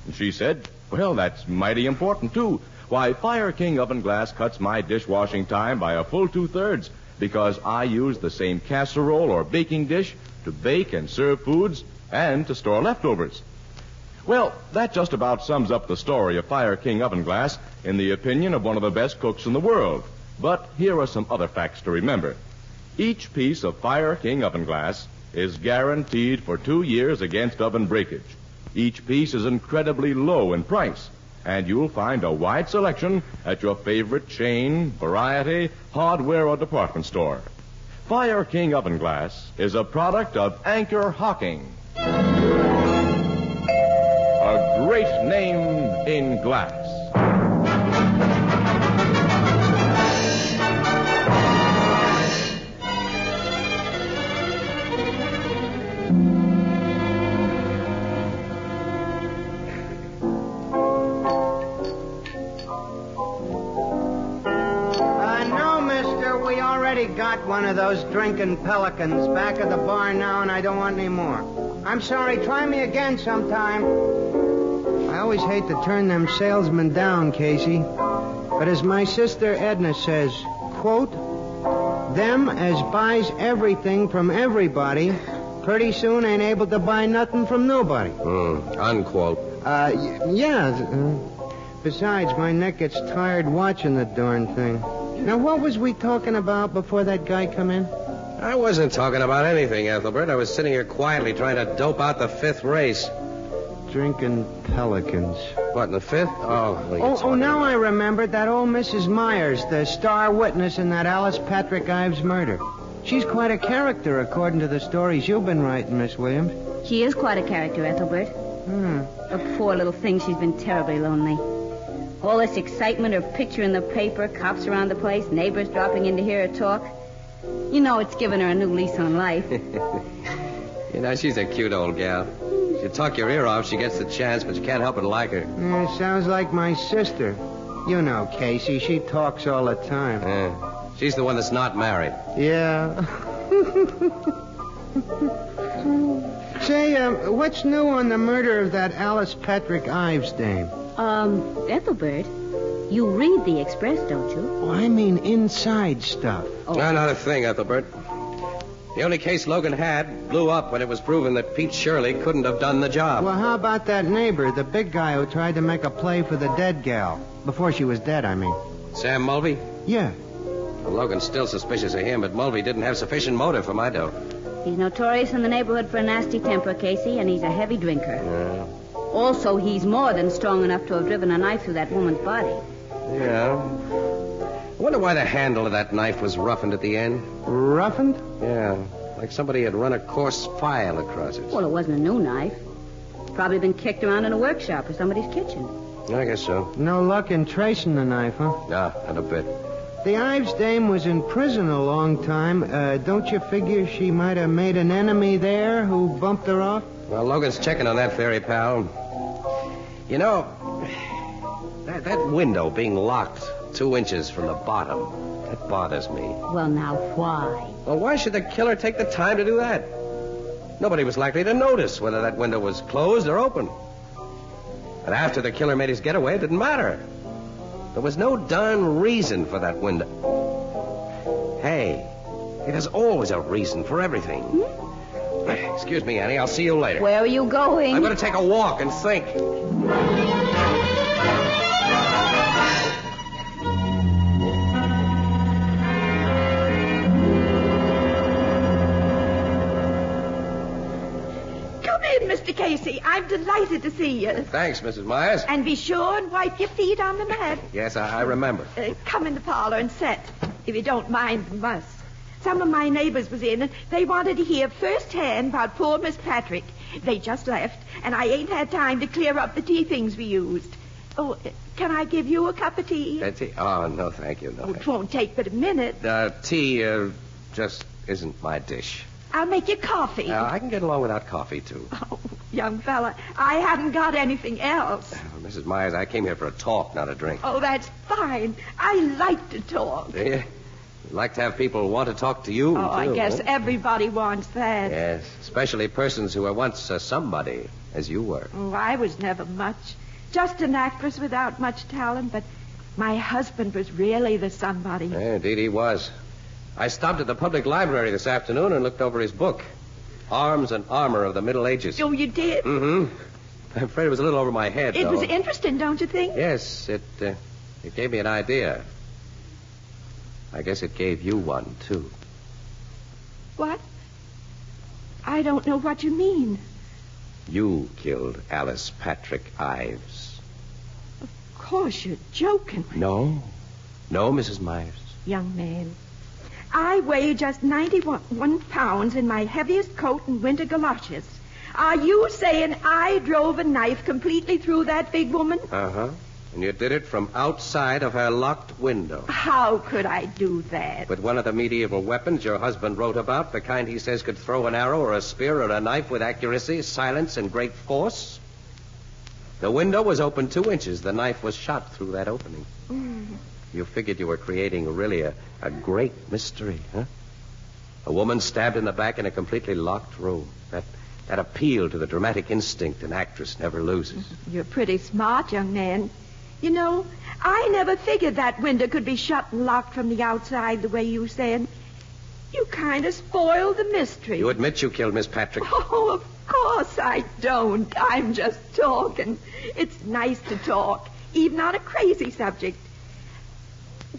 And she said, "Well, that's mighty important, too. Why, Fire King oven glass cuts my dishwashing time by a full 2/3 because I use the same casserole or baking dish to bake and serve foods and to store leftovers." Well, that just about sums up the story of Fire King oven glass in the opinion of one of the best cooks in the world. But here are some other facts to remember. Each piece of Fire King oven glass is guaranteed for 2 years against oven breakage. Each piece is incredibly low in price, and you'll find a wide selection at your favorite chain, variety, hardware, or department store. Fire King oven glass is a product of Anchor Hocking. A great name in glass. Got one of those drinking pelicans back at the bar now, and I don't want any more. I'm sorry. Try me again sometime. I always hate to turn them salesmen down, Casey. But as my sister Edna says, quote, "Them as buys everything from everybody pretty soon ain't able to buy nothing from nobody." Unquote. Yeah. Besides, my neck gets tired watching the darn thing. Now, what was we talking about before that guy come in? I wasn't talking about anything, Ethelbert. I was sitting here quietly trying to dope out the 5th race. Drinking pelicans. What, in the 5th? Oh, now I remembered that old Mrs. Myers, the star witness in that Alice Patrick Ives murder. She's quite a character, according to the stories you've been writing, Miss Williams. She is quite a character, Ethelbert. The poor little thing, she's been terribly lonely. All this excitement, her picture in the paper, cops around the place, neighbors dropping in to hear her talk. You know it's given her a new lease on life. You know, she's a cute old gal. You talk your ear off, she gets the chance, but you can't help but like her. Yeah, sounds like my sister. You know, Casey, she talks all the time. Yeah. She's the one that's not married. Yeah. Say, what's new on the murder of that Alice Patrick Ives dame? Ethelbert, you read the Express, don't you? Oh, I mean inside stuff. Oh. No, not a thing, Ethelbert. The only case Logan had blew up when it was proven that Pete Shirley couldn't have done the job. Well, how about that neighbor, the big guy who tried to make a play for the dead gal? Before she was dead, I mean. Sam Mulvey? Yeah. Well, Logan's still suspicious of him, but Mulvey didn't have sufficient motive for my dough. He's notorious in the neighborhood for a nasty temper, Casey, and he's a heavy drinker. Yeah. Also, he's more than strong enough to have driven a knife through that woman's body. Yeah. I wonder why the handle of that knife was roughened at the end. Roughened? Yeah. Like somebody had run a coarse file across it. Well, it wasn't a new knife. Probably been kicked around in a workshop or somebody's kitchen. I guess so. No luck in tracing the knife, huh? No, not a bit. The Ives dame was in prison a long time. Don't you figure she might have made an enemy there who bumped her off? Well, Logan's checking on that theory, pal. You know, that window being locked 2 inches from the bottom, that bothers me. Well, now, why? Well, why should the killer take the time to do that? Nobody was likely to notice whether that window was closed or open. And after the killer made his getaway, it didn't matter. There was no darn reason for that window. Hey, there's always a reason for everything. Excuse me, Annie. I'll see you later. Where are you going? I'm going to take a walk and think. Mr. Casey. I'm delighted to see you. Thanks, Mrs. Myers. And be sure and wipe your feet on the mat. Yes, I remember. Come in the parlor and sit, if you don't mind the muss. Some of my neighbors was in, and they wanted to hear firsthand about poor Miss Patrick. They just left, and I ain't had time to clear up the tea things we used. Oh, can I give you a cup of tea? Tea? Oh, no, thank you. No, It won't take but a minute. Tea just isn't my dish. I'll make you coffee. I can get along without coffee, too. Oh, young fella, I haven't got anything else. Mrs. Myers, I came here for a talk, not a drink. Oh, that's fine. I like to talk. Do you? You like to have people want to talk to you, Oh, too, I guess huh? everybody wants that. Yes, especially persons who were once somebody, as you were. Oh, I was never much. Just an actress without much talent, but my husband was really the somebody. Yeah, indeed he was. I stopped at the public library this afternoon and looked over his book, Arms and Armor of the Middle Ages. Oh, you did? Mm-hmm. I'm afraid it was a little over my head, It though. was interesting, don't you think? Yes, it gave me an idea. I guess it gave you one, too. What? I don't know what you mean. You killed Alice Patrick Ives. Of course, you're joking. No. No, Mrs. Myers. Young man, I weigh just 91 pounds in my heaviest coat and winter galoshes. Are you saying I drove a knife completely through that big woman? Uh-huh. And you did it from outside of her locked window. How could I do that? With one of the medieval weapons your husband wrote about, the kind he says could throw an arrow or a spear or a knife with accuracy, silence, and great force. The window was open 2 inches. The knife was shot through that opening. You figured you were creating really a great mystery, huh? A woman stabbed in the back in a completely locked room. That appeal to the dramatic instinct an actress never loses. You're pretty smart, young man. You know, I never figured that window could be shut and locked from the outside the way you said. You kind of spoiled the mystery. You admit you killed Miss Patrick? Oh, of course I don't. I'm just talking. It's nice to talk, even on a crazy subject.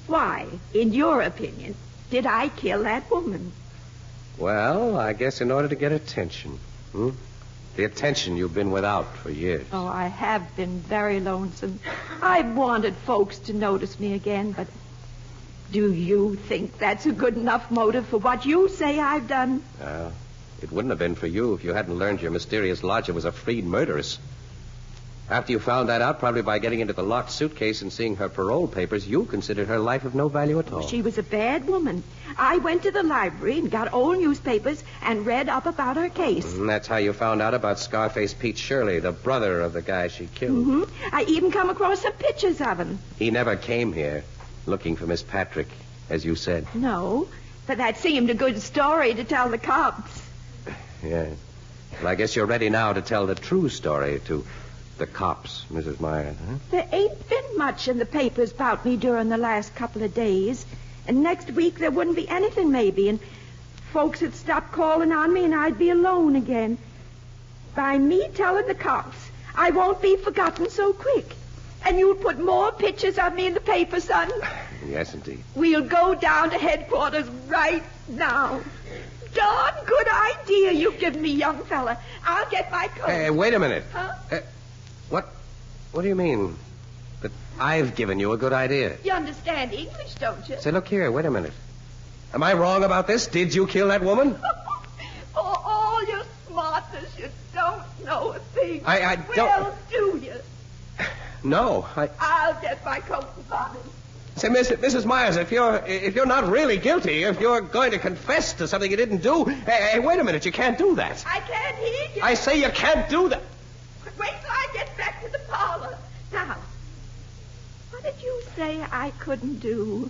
Why, in your opinion, did I kill that woman? Well, I guess in order to get attention. The attention you've been without for years. Oh, I have been very lonesome. I've wanted folks to notice me again, but do you think that's a good enough motive for what you say I've done? It wouldn't have been for you if you hadn't learned your mysterious lodger was a freed murderess. After you found that out, probably by getting into the locked suitcase and seeing her parole papers, you considered her life of no value at all. She was a bad woman. I went to the library and got old newspapers and read up about her case. And that's how you found out about Scarface Pete Shirley, the brother of the guy she killed. I even come across some pictures of him. He never came here looking for Miss Patrick, as you said. No, but that seemed a good story to tell the cops. Yeah. Well, I guess you're ready now to tell the true story to the cops, Mrs. Myers, huh? There ain't been much in the papers about me during the last couple of days. And next week there wouldn't be anything, maybe. And folks would stop calling on me and I'd be alone again. By me telling the cops, I won't be forgotten so quick. And you'll put more pictures of me in the paper, son? Yes, indeed. We'll go down to headquarters right now. Darn good idea you've given me, young fella. I'll get my coat. Hey, wait a minute. Huh? What do you mean? That I've given you a good idea? You understand English, don't you? Say, look here, wait a minute. Am I wrong about this? Did you kill that woman? For all your smartness, you don't know a thing. I don't... Well, do you? No, I'll get my coat and bonnet. Say, Mrs. Myers, if you're not really guilty, if you're going to confess to something you didn't do, hey, wait a minute, you can't do that. I can't hear you. I say you can't do that. Wait till I get back to the parlor. Now, what did you say I couldn't do?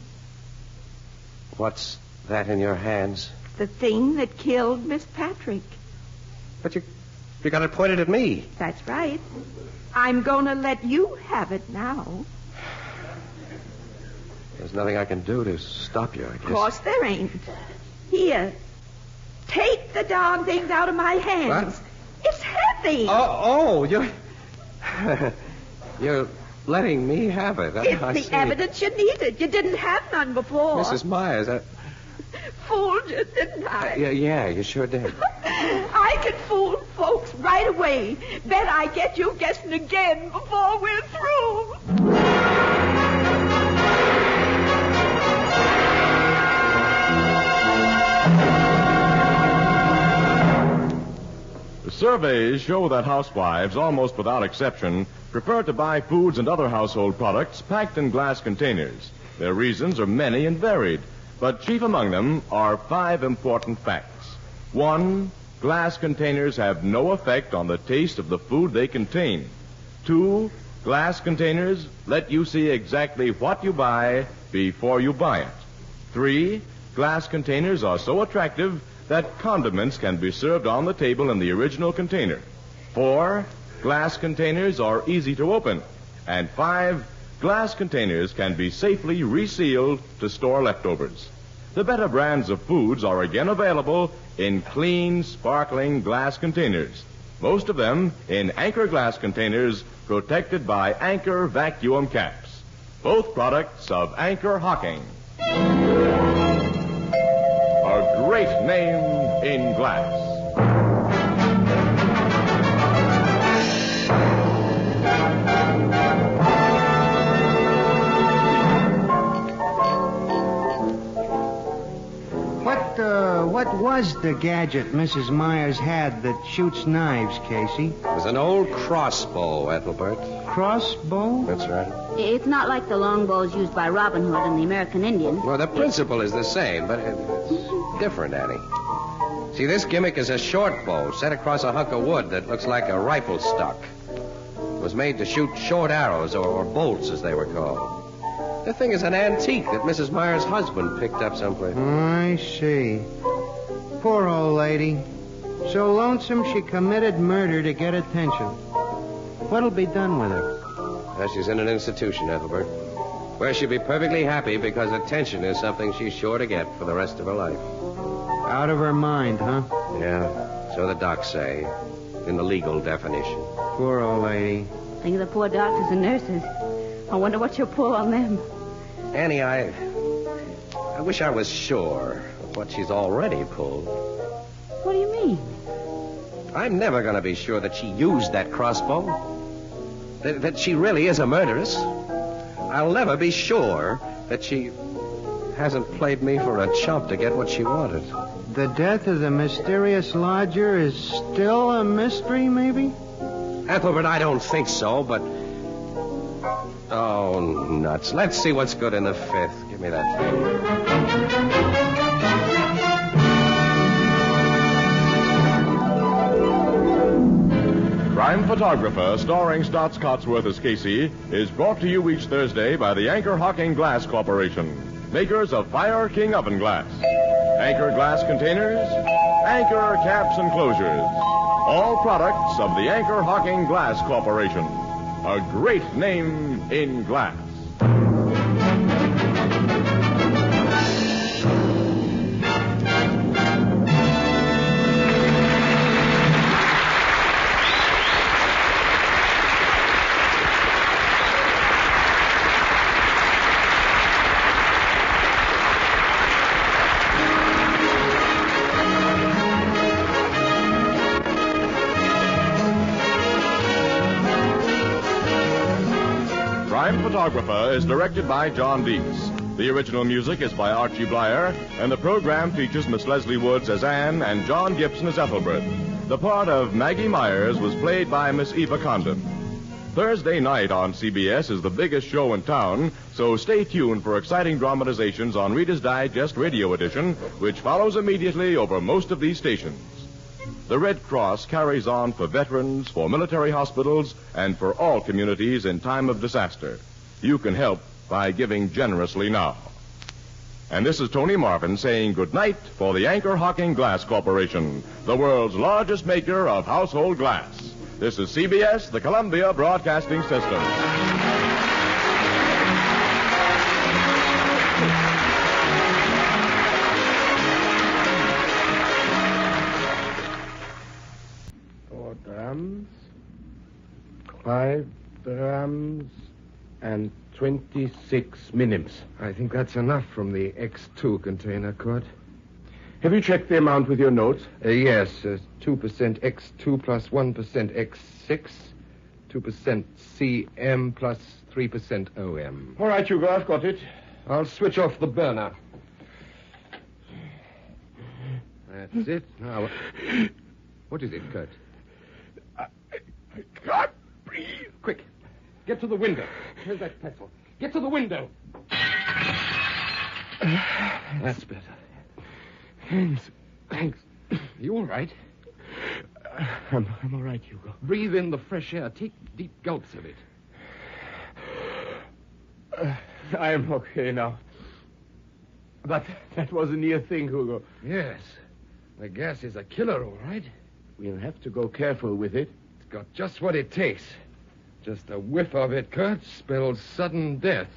What's that in your hands? The thing that killed Miss Patrick. But you got it pointed at me. That's right. I'm going to let you have it now. There's nothing I can do to stop you, I guess. Of course there ain't. Here, take the darn things out of my hands. What? It's heavy. Oh, you're letting me have it. It's I the see. evidence you needed. You didn't have none before. Mrs. Myers, Fooled you, didn't I? yeah, you sure did. I can fool folks right away. Bet I get you guessing again before we're through. Surveys show that housewives, almost without exception, prefer to buy foods and other household products packed in glass containers. Their reasons are many and varied, but chief among them are 5 important facts. 1, glass containers have no effect on the taste of the food they contain. 2, glass containers let you see exactly what you buy before you buy it. 3, glass containers are so attractive that condiments can be served on the table in the original container. 4, glass containers are easy to open. And 5, glass containers can be safely resealed to store leftovers. The better brands of foods are again available in clean, sparkling glass containers. Most of them in Anchor glass containers protected by Anchor vacuum caps. Both products of Anchor Hocking. A great name in glass. What was the gadget Mrs. Myers had that shoots knives, Casey? It was an old crossbow, Ethelbert. Crossbow? That's right. It's not like the longbows used by Robin Hood and the American Indian. Well, the principle is the same, but it's different, Annie. See, this gimmick is a short bow set across a hunk of wood that looks like a rifle stock. It was made to shoot short arrows, or bolts, as they were called. The thing is an antique that Mrs. Myers' husband picked up someplace. I see. Poor old lady. So lonesome she committed murder to get attention. What'll be done with her? Well, she's in an institution, Ethelbert, where she'll be perfectly happy because attention is something she's sure to get for the rest of her life. Out of her mind, huh? Yeah, so the docs say, in the legal definition. Poor old lady. Think of the poor doctors and nurses. I wonder what you'll pull on them. Annie, I wish I was sure of what she's already pulled. What do you mean? I'm never going to be sure that she used that crossbow. That she really is a murderess. I'll never be sure that she hasn't played me for a chump to get what she wanted. The death of the mysterious lodger is still a mystery, maybe? Ethelbert, I don't think so, but... Oh, nuts. Let's see what's good in the 5th. Give me that thing. Crime Photographer, starring Stotts Cotsworth as Casey, is brought to you each Thursday by the Anchor Hocking Glass Corporation, makers of Fire King oven glass, Anchor glass containers, Anchor caps and closures, all products of the Anchor Hocking Glass Corporation, a great name in glass. Crime Photographer is directed by John Deese. The original music is by Archie Blyer, and the program features Miss Leslie Woods as Anne and John Gibson as Ethelbert. The part of Maggie Myers was played by Miss Eva Condon. Thursday night on CBS is the biggest show in town, so stay tuned for exciting dramatizations on Reader's Digest Radio Edition, which follows immediately over most of these stations. The Red Cross carries on for veterans, for military hospitals, and for all communities in time of disaster. You can help by giving generously now. And this is Tony Marvin saying good night for the Anchor Hocking Glass Corporation, the world's largest maker of household glass. This is CBS, the Columbia Broadcasting System. Drums, 5 drums, and 26 minims. I think that's enough from the X2 container, Kurt. Have you checked the amount with your notes? Yes. 2% X2 plus 1% X6. 2% CM plus 3% OM. All right, Hugo, I've got it. I'll switch off the burner. That's it. Now, what is it, Kurt? I can't breathe. Quick, get to the window. Here's that pencil. Get to the window. That's better. Thanks. You all right? I'm all right, Hugo. Breathe in the fresh air. Take deep gulps of it. I am okay now. But that was a near thing, Hugo. Yes. The gas is a killer, all right. We'll have to go careful with it. It's got just what it takes. Just a whiff of it, Kurt, spells sudden death.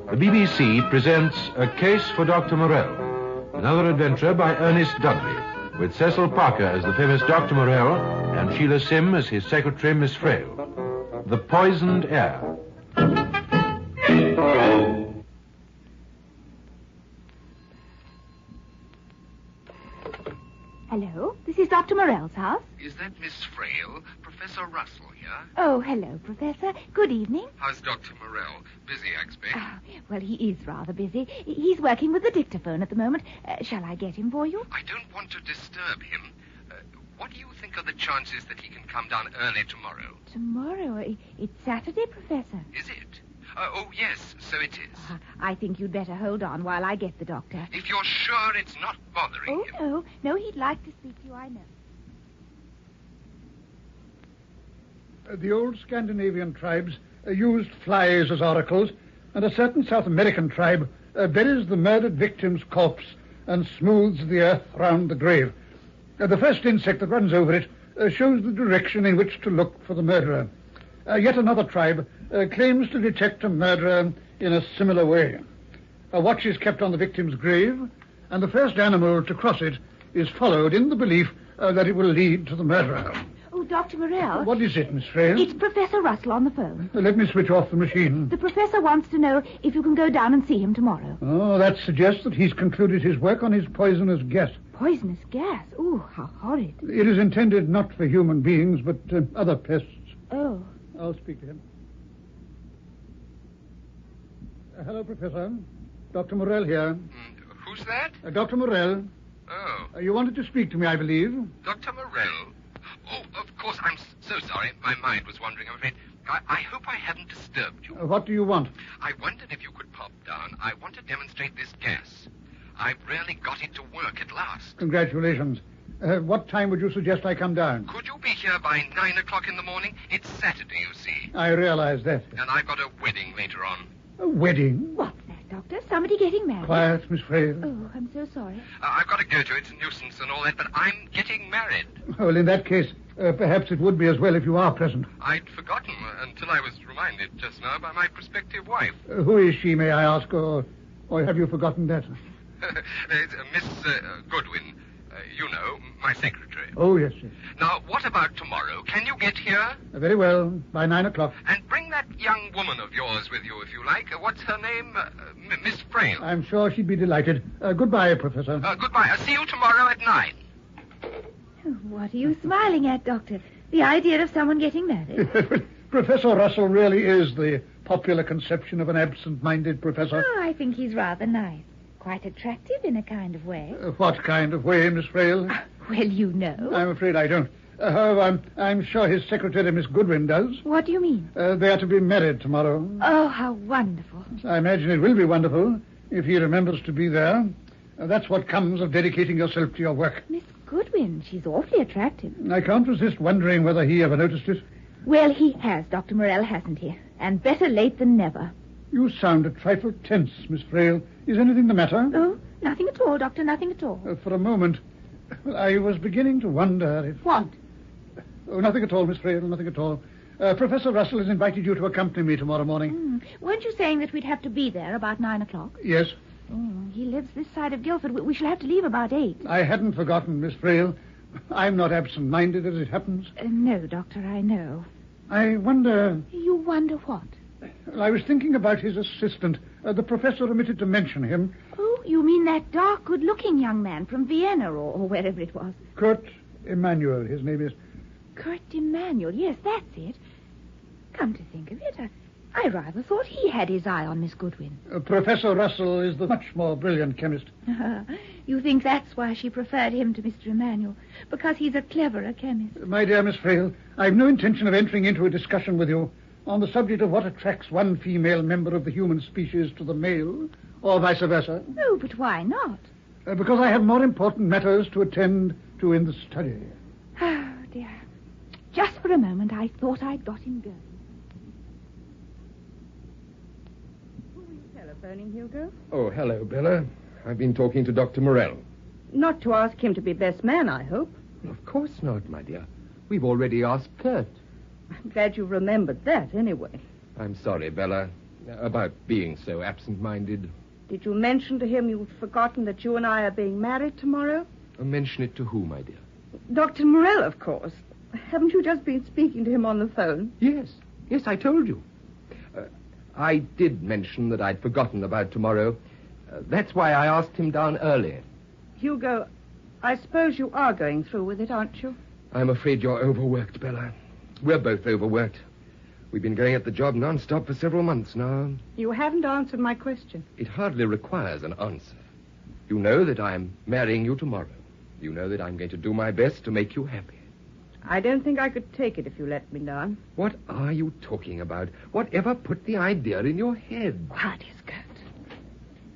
The BBC presents A Case for Dr. Morell, another adventure by Ernest Dudley, with Cecil Parker as the famous Dr. Morell and Sheila Sim as his secretary, Miss Frail. The Poisoned Air. Hello, this is Dr. Morell's house. Is that Miss Frail? Professor Russell here? Oh, hello, Professor. Good evening. How's Dr. Morell? Busy, I expect. Well, he is rather busy. He's working with the dictaphone at the moment. Shall I get him for you? I don't want to disturb him. What do you think are the chances that he can come down early tomorrow? Tomorrow? It's Saturday, Professor. Is it? Oh, yes, so it is. I think you'd better hold on while I get the doctor. If you're sure it's not bothering him. Oh, no, he'd like to speak to you, I know. The old Scandinavian tribes used flies as oracles, and a certain South American tribe buries the murdered victim's corpse and smooths the earth round the grave. The first insect that runs over it shows the direction in which to look for the murderer. Yet another tribe claims to detect a murderer in a similar way. A watch is kept on the victim's grave, and the first animal to cross it is followed in the belief that it will lead to the murderer. Oh, Dr. Morell. What is it, Miss Frail? It's Professor Russell on the phone. Let me switch off the machine. The professor wants to know if you can go down and see him tomorrow. Oh, that suggests that he's concluded his work on his poisonous gas. Poisonous gas? Ooh, how horrid. It is intended not for human beings, but other pests. Oh. I'll speak to him. Hello, Professor. Dr. Morell here. Who's that? Dr. Morell. Oh. You wanted to speak to me, I believe. Dr. Morell? Oh, of course, I'm so sorry. My mind was wandering, I'm afraid. I hope I haven't disturbed you. What do you want? I wondered if you could pop down. I want to demonstrate this gas. I've really got it to work at last. Congratulations. What time would you suggest I come down? Could you be here by 9 o'clock in the morning? It's Saturday, you see. I realize that. And I've got a wedding later on. A wedding? What's that, Doctor? Somebody getting married? Quiet, Miss Frail. Oh, I'm so sorry. I've got to go to it. It's a nuisance and all that, but I'm getting married. Well, in that case, perhaps it would be as well if you are present. I'd forgotten until I was reminded just now by my prospective wife. Who is she, may I ask, or have you forgotten that? It's Miss Goodwin. You know, my secretary. Oh, yes, yes. Now, what about tomorrow? Can you get here? Very well, by 9 o'clock. And bring that young woman of yours with you, if you like. What's her name? Miss Frail. I'm sure she'd be delighted. Goodbye, Professor. Goodbye. I'll see you tomorrow at 9. What are you smiling at, Doctor? The idea of someone getting married? Professor Russell really is the popular conception of an absent-minded professor. Oh, I think he's rather nice. Quite attractive in a kind of way. What kind of way, Miss Frail? Well, you know. I'm afraid I don't. However, I'm sure his secretary, Miss Goodwin, does. What do you mean? They are to be married tomorrow. Oh, how wonderful. I imagine it will be wonderful if he remembers to be there. That's what comes of dedicating yourself to your work. Miss Goodwin, she's awfully attractive. I can't resist wondering whether he ever noticed it. Well, he has, Dr. Morell, hasn't he? And better late than never. You sound a trifle tense, Miss Frail. Is anything the matter? Oh, nothing at all, Doctor, nothing at all. For a moment, I was beginning to wonder if... What? Oh, nothing at all, Miss Frail, nothing at all. Professor Russell has invited you to accompany me tomorrow morning. Weren't you saying that we'd have to be there about 9 o'clock? Yes. Oh, he lives this side of Guildford. We shall have to leave about 8. I hadn't forgotten, Miss Frail. I'm not absent-minded, as it happens. No, Doctor, I know. I wonder... You wonder what? I was thinking about his assistant. The professor omitted to mention him. Oh, you mean that dark, good-looking young man from Vienna or wherever it was? Kurt Emanuel, his name is. Kurt Emanuel, yes, that's it. Come to think of it, I rather thought he had his eye on Miss Goodwin. Professor Russell is the much more brilliant chemist. You think that's why she preferred him to Mr. Emanuel? Because he's a cleverer chemist? My dear Miss Frail, I've no intention of entering into a discussion with you on the subject of what attracts one female member of the human species to the male, or vice versa. Oh, but why not? Because I have more important matters to attend to in the study. Oh, dear. Just for a moment, I thought I'd got him going. Who are you telephoning, Hugo? Oh, hello, Bella. I've been talking to Dr. Morell. Not to ask him to be best man, I hope. Of course not, my dear. We've already asked Kurt. I'm glad you remembered that, anyway. I'm sorry, Bella, about being so absent-minded. Did you mention to him you'd forgotten that you and I are being married tomorrow? Mention it to who, my dear? Dr. Morell, of course. Haven't you just been speaking to him on the phone? Yes, I told you. I did mention that I'd forgotten about tomorrow. That's why I asked him down early. Hugo, I suppose you are going through with it, aren't you? I'm afraid you're overworked, Bella. We're both overworked. We've been going at the job non-stop for several months now. You haven't answered my question. It hardly requires an answer. You know that I'm marrying you tomorrow. You know that I'm going to do my best to make you happy. I don't think I could take it if you let me down. What are you talking about? Whatever put the idea in your head? What is Kurt?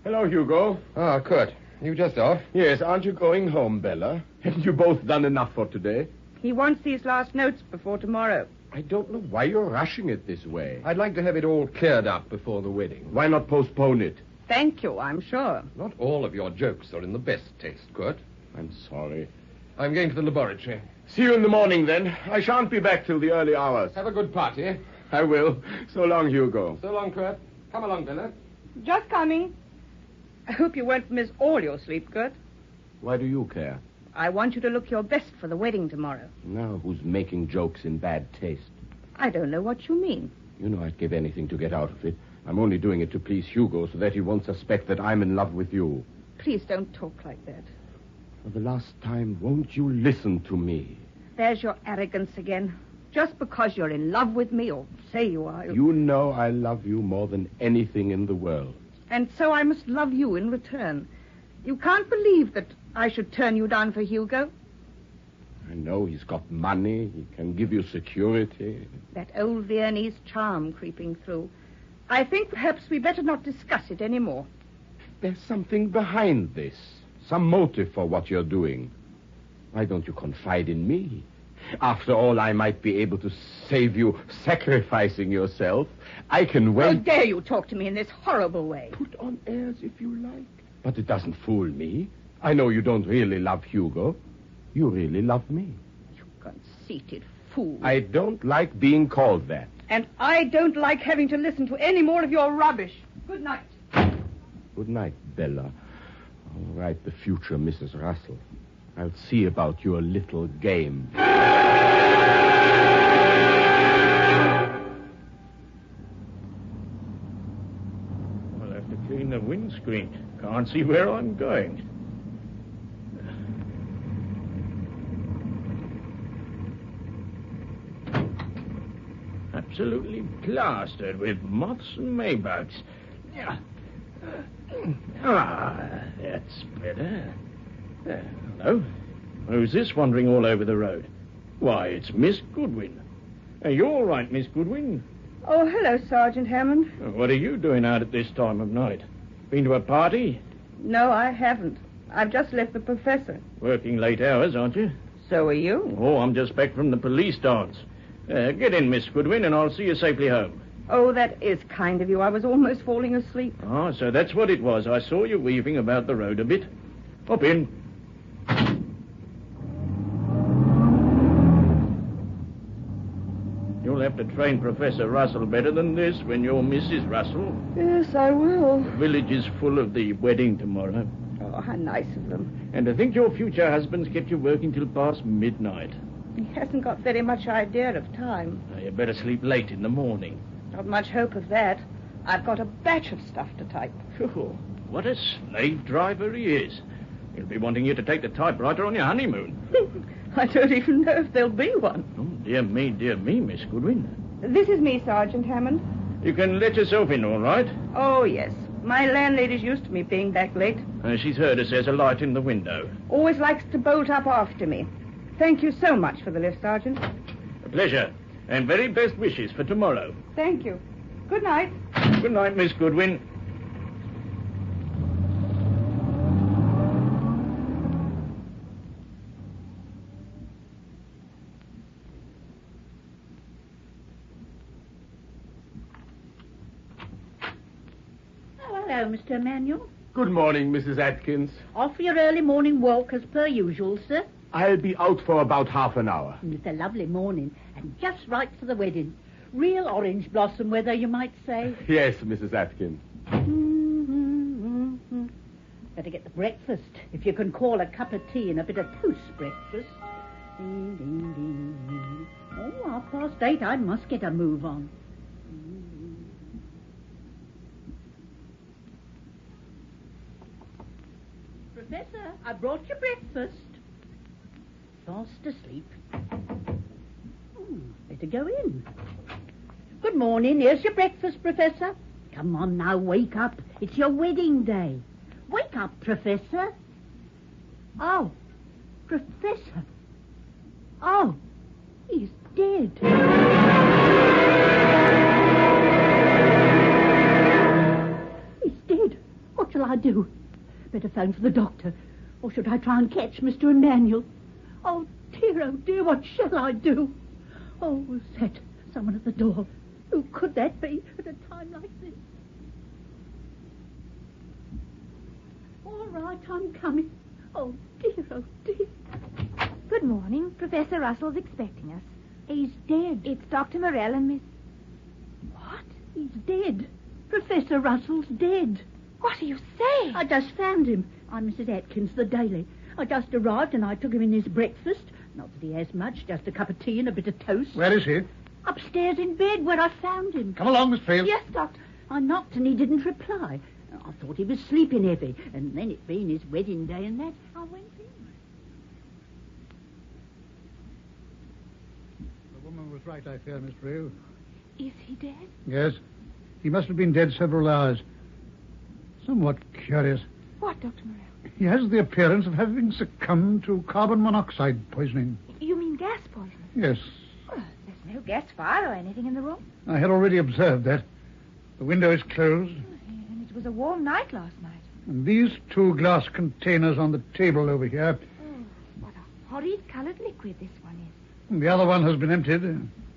Hello, Hugo. Ah, Kurt. You just off? Yes, aren't you going home, Bella? Haven't you both done enough for today? He wants these last notes before tomorrow. I don't know why you're rushing it this way. I'd like to have it all cleared up before the wedding. Why not postpone it? Thank you, I'm sure. Not all of your jokes are in the best taste, Kurt. I'm sorry. I'm going to the laboratory. See you in the morning, then. I shan't be back till the early hours. Have a good party. I will. So long, Hugo. So long, Kurt. Come along, Bella. Just coming. I hope you won't miss all your sleep, Kurt. Why do you care? I want you to look your best for the wedding tomorrow. Now, who's making jokes in bad taste? I don't know what you mean. You know I'd give anything to get out of it. I'm only doing it to please Hugo so that he won't suspect that I'm in love with you. Please don't talk like that. For the last time, won't you listen to me? There's your arrogance again. Just because you're in love with me, or say you are... You know I love you more than anything in the world. And so I must love you in return. You can't believe that I should turn you down for Hugo. I know he's got money. He can give you security. That old Viennese charm creeping through. I think perhaps we better not discuss it anymore. There's something behind this. Some motive for what you're doing. Why don't you confide in me? After all, I might be able to save you sacrificing yourself. I can wait... How dare you talk to me in this horrible way? Put on airs if you like. But it doesn't fool me. I know you don't really love Hugo. You really love me. You conceited fool. I don't like being called that. And I don't like having to listen to any more of your rubbish. Good night. Good night, Bella. All right, the future Mrs. Russell. I'll see about your little game. I'll have to clean the windscreen. Can't see where I'm going. Absolutely plastered with moths and maybugs. Yeah. That's better. Hello. Who's this wandering all over the road? Why, it's Miss Goodwin. Are you all right, Miss Goodwin? Oh, hello, Sergeant Hammond. What are you doing out at this time of night? Been to a party? No, I haven't. I've just left the professor. Working late hours, aren't you? So are you. Oh, I'm just back from the police dance. Get in, Miss Goodwin, and I'll see you safely home. Oh, that is kind of you. I was almost falling asleep. Oh, so that's what it was. I saw you weaving about the road a bit. Hop in. You'll have to train Professor Russell better than this when you're Mrs. Russell. Yes, I will. The village is full of the wedding tomorrow. Oh, how nice of them. And I think your future husband's kept you working till past midnight. He hasn't got very much idea of time. Now, you better sleep late in the morning. Not much hope of that. I've got a batch of stuff to type. Sure. What a slave driver he is. He'll be wanting you to take the typewriter on your honeymoon. I don't even know if there'll be one. Oh, dear me, Miss Goodwin. This is me, Sergeant Hammond. You can let yourself in, all right? Oh, yes. My landlady's used to me being back late. She's heard us there's a light in the window. Always likes to bolt up after me. Thank you so much for the lift, Sergeant. A pleasure. And very best wishes for tomorrow. Thank you. Good night. Good night, Miss Goodwin. Hello, Mr. Emanuel. Good morning, Mrs. Atkins. Off for your early morning walk as per usual, sir. I'll be out for about half an hour. It's a lovely morning and just right for the wedding. Real orange blossom weather, you might say. Yes, Mrs. Atkins. Better get the breakfast, if you can call a cup of tea and a bit of toast breakfast. Ding, ding, ding. Oh, 8:30, I must get a move on. Professor, I brought you breakfast. Fast asleep. Better go in. Good morning. Here's your breakfast, Professor. Come on now, wake up. It's your wedding day. Wake up, Professor. Oh, Professor. Oh, he's dead. He's dead. What shall I do? Better phone for the doctor. Or should I try and catch Mr. Emanuel? Oh, dear, what shall I do? Oh, was that someone at the door? Who could that be at a time like this? All right, I'm coming. Oh, dear. Good morning. Professor Russell's expecting us. He's dead. It's Dr. Morell and Miss... What? He's dead. Professor Russell's dead. What are you saying? I just found him. I'm Mrs. Atkins, the Daily. I just arrived and I took him in his breakfast. Not that he has much, just a cup of tea and a bit of toast. Where is he? Upstairs in bed where I found him. Come along, Miss Frail. Yes, Doctor. I knocked and he didn't reply. I thought he was sleeping heavy, and then it being his wedding day and that, I went in. The woman was right, I fear, Miss Frail. Is he dead? Yes. He must have been dead several hours. Somewhat curious. What, Dr. Morell? He has the appearance of having succumbed to carbon monoxide poisoning. You mean gas poisoning? Yes. Well, there's no gas fire or anything in the room. I had already observed that. The window is closed, And it was a warm night last night. and these 2 glass containers on the table over here. Oh, what a horrid-coloured liquid this one is. And the other one has been emptied.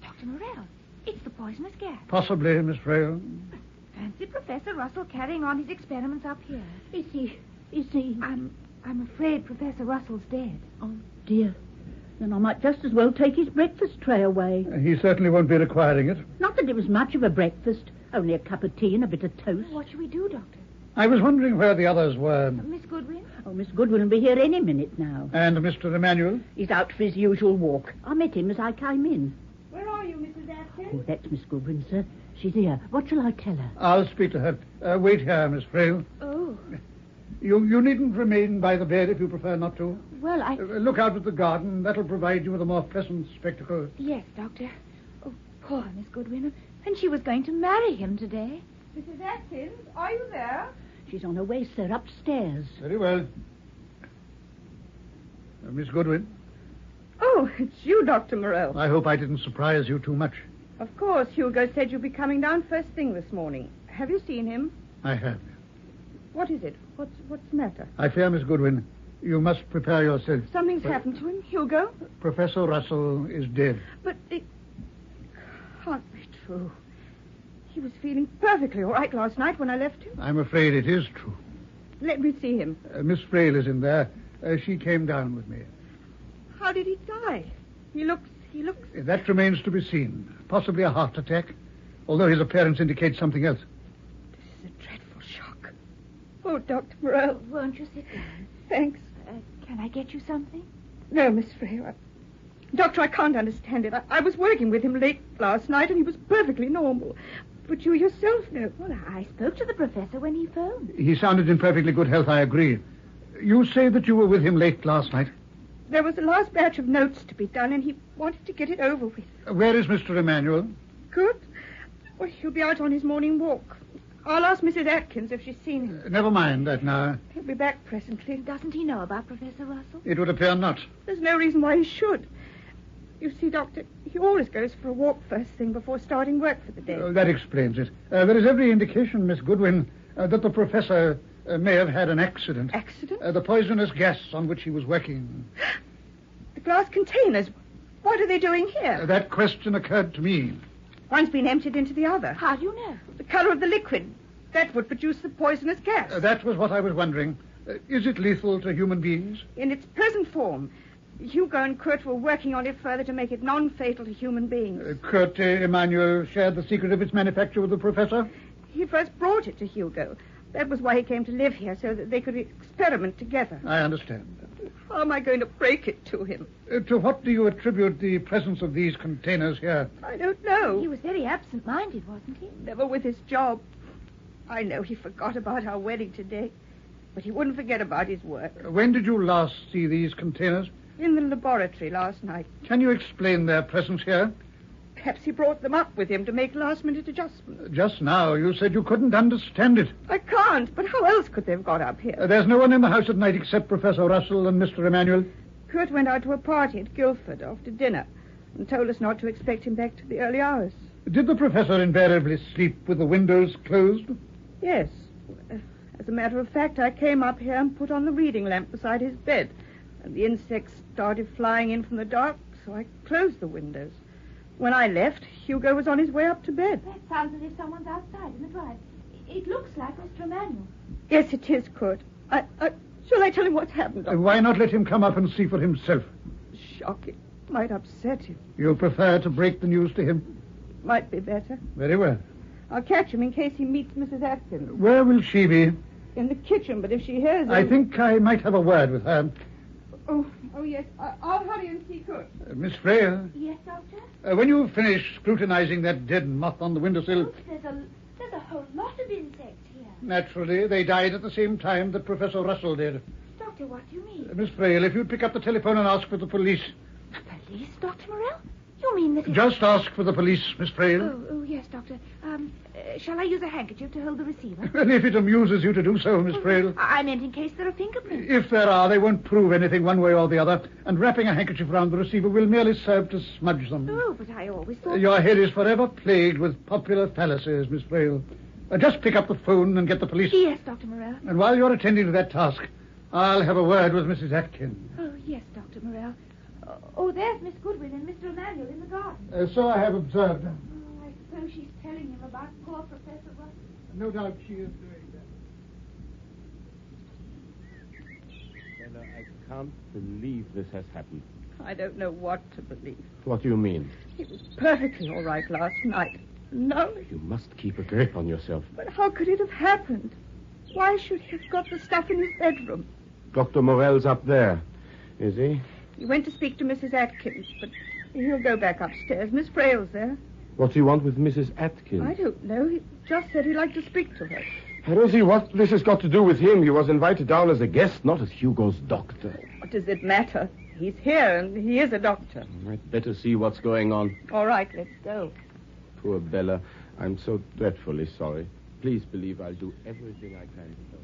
Dr. Morell, it's the poisonous gas. Possibly, Miss Frail. Fancy Professor Russell carrying on his experiments up here. Is he? I'm afraid Professor Russell's dead. Oh, dear. Then I might just as well take his breakfast tray away. He certainly won't be requiring it. Not that it was much of a breakfast. Only a cup of tea and a bit of toast. What shall we do, Doctor? I was wondering where the others were. Miss Goodwin? Oh, Miss Goodwin will be here any minute now. And Mr. Emanuel? He's out for his usual walk. I met him as I came in. Where are you, Mrs. Atkins? Oh, that's Miss Goodwin, sir. She's here. What shall I tell her? I'll speak to her. Wait here, Miss Frail. Oh. You needn't remain by the bed if you prefer not to. Well, I... Look out at the garden. That'll provide you with a more pleasant spectacle. Yes, Doctor. Oh, poor Miss Goodwin. And she was going to marry him today. Mrs. Atkins, are you there? She's on her way, sir, upstairs. Very well. Miss Goodwin? Oh, it's you, Dr. Morell. I hope I didn't surprise you too much. Of course, Hugo said you'd be coming down first thing this morning. Have you seen him? I have. What is it? What's the matter? I fear, Miss Goodwin, you must prepare yourself. Something's happened to him, Hugo. Professor Russell is dead. But it can't be true. He was feeling perfectly all right last night when I left him. I'm afraid it is true. Let me see him. Miss Frail is in there. She came down with me. How did he die? He looks... That remains to be seen. Possibly a heart attack, although his appearance indicates something else. This is a dreadful shock. Oh, Dr. Morell. Won't you sit down? Thanks. Can I get you something? No, Miss Frail. Doctor, I can't understand it. I was working with him late last night, and he was perfectly normal. But you yourself know. Well, I spoke to the professor when he phoned. He sounded in perfectly good health, I agree. You say that you were with him late last night. There was a last batch of notes to be done, and he wanted to get it over with. Where is Mr. Emmanuel? Good. Well, he'll be out on his morning walk. I'll ask Mrs. Atkins if she's seen him. Never mind that now. He'll be back presently. Doesn't he know about Professor Russell? It would appear not. There's no reason why he should. You see, Doctor, he always goes for a walk first thing before starting work for the day. That explains it. There is every indication, Miss Goodwin, that the professor may have had an accident. Accident? The poisonous gas on which he was working. The glass containers. What are they doing here? That question occurred to me. One's been emptied into the other. How do you know? The color of the liquid. That would produce the poisonous gas. That was what I was wondering. Is it lethal to human beings? In its present form. Hugo and Kurt were working on it further to make it non-fatal to human beings. Kurt Emmanuel shared the secret of its manufacture with the professor? He first brought it to Hugo. That was why he came to live here, so that they could experiment together. I understand. How am I going to break it to him? To what do you attribute the presence of these containers here? I don't know. He was very absent-minded, wasn't he? Never with his job. I know he forgot about our wedding today, but he wouldn't forget about his work. When did you last see these containers? In the laboratory last night. Can you explain their presence here? Perhaps he brought them up with him to make last-minute adjustments. Just now, you said you couldn't understand it. I can't, but how else could they have got up here? There's no one in the house at night except Professor Russell and Mr. Emmanuel. Kurt went out to a party at Guildford after dinner and told us not to expect him back to the early hours. Did the professor invariably sleep with the windows closed? Yes. As a matter of fact, I came up here and put on the reading lamp beside his bed, and the insects started flying in from the dark, so I closed the windows. When I left, Hugo was on his way up to bed. That sounds as if someone's outside in the drive. It looks like Mr. Emmanuel. Yes, it is, Kurt. Shall I tell him what's happened? Why not let him come up and see for himself? Shock. It might upset him. You prefer to break the news to him? Might be better. Very well. I'll catch him in case he meets Mrs. Atkins. Where will she be? In the kitchen, but if she hears him... I think I might have a word with her. Oh, yes. I'll hurry and see Kurt. Miss Freya? Yes, Doctor? When you finish scrutinizing that dead moth on the windowsill... Oh, there's a whole lot of insects here. Naturally, they died at the same time that Professor Russell did. Doctor, what do you mean? Miss Frail, if you'd pick up the telephone and ask for the police. The police, Dr. Morell? You mean that... Just ask for the police, Miss Frail. Oh, yes, Doctor. Shall I use a handkerchief to hold the receiver? Well, if it amuses you to do so, Miss Frail. I meant in case there are fingerprints. If there are, they won't prove anything one way or the other, and wrapping a handkerchief around the receiver will merely serve to smudge them. Oh, but I always thought... Your head is forever plagued with popular fallacies, Miss Frail. Just pick up the phone and get the police. Yes, Dr. Morell. And while you're attending to that task, I'll have a word with Mrs. Atkins. Oh, yes, Dr. Morell. Oh, there's Miss Goodwin and Mr. Emmanuel in the garden. So I have observed. Oh, I suppose she's telling him about poor Professor Russell. No doubt she is doing that. Stella, I can't believe this has happened. I don't know what to believe. What do you mean? He was perfectly all right last night. No. You must keep a grip on yourself. But how could it have happened? Why should he have got the stuff in his bedroom? Dr. Morell's up there. Is he? He went to speak to Mrs. Atkins, but he'll go back upstairs. Miss Frail's there. What do you want with Mrs. Atkins? I don't know. He just said he'd like to speak to her. Rosie, what this has got to do with him? He was invited down as a guest, not as Hugo's doctor. What does it matter? He's here, and he is a doctor. I'd better see what's going on. All right, let's go. Poor Bella. I'm so dreadfully sorry. Please believe I'll do everything I can to help.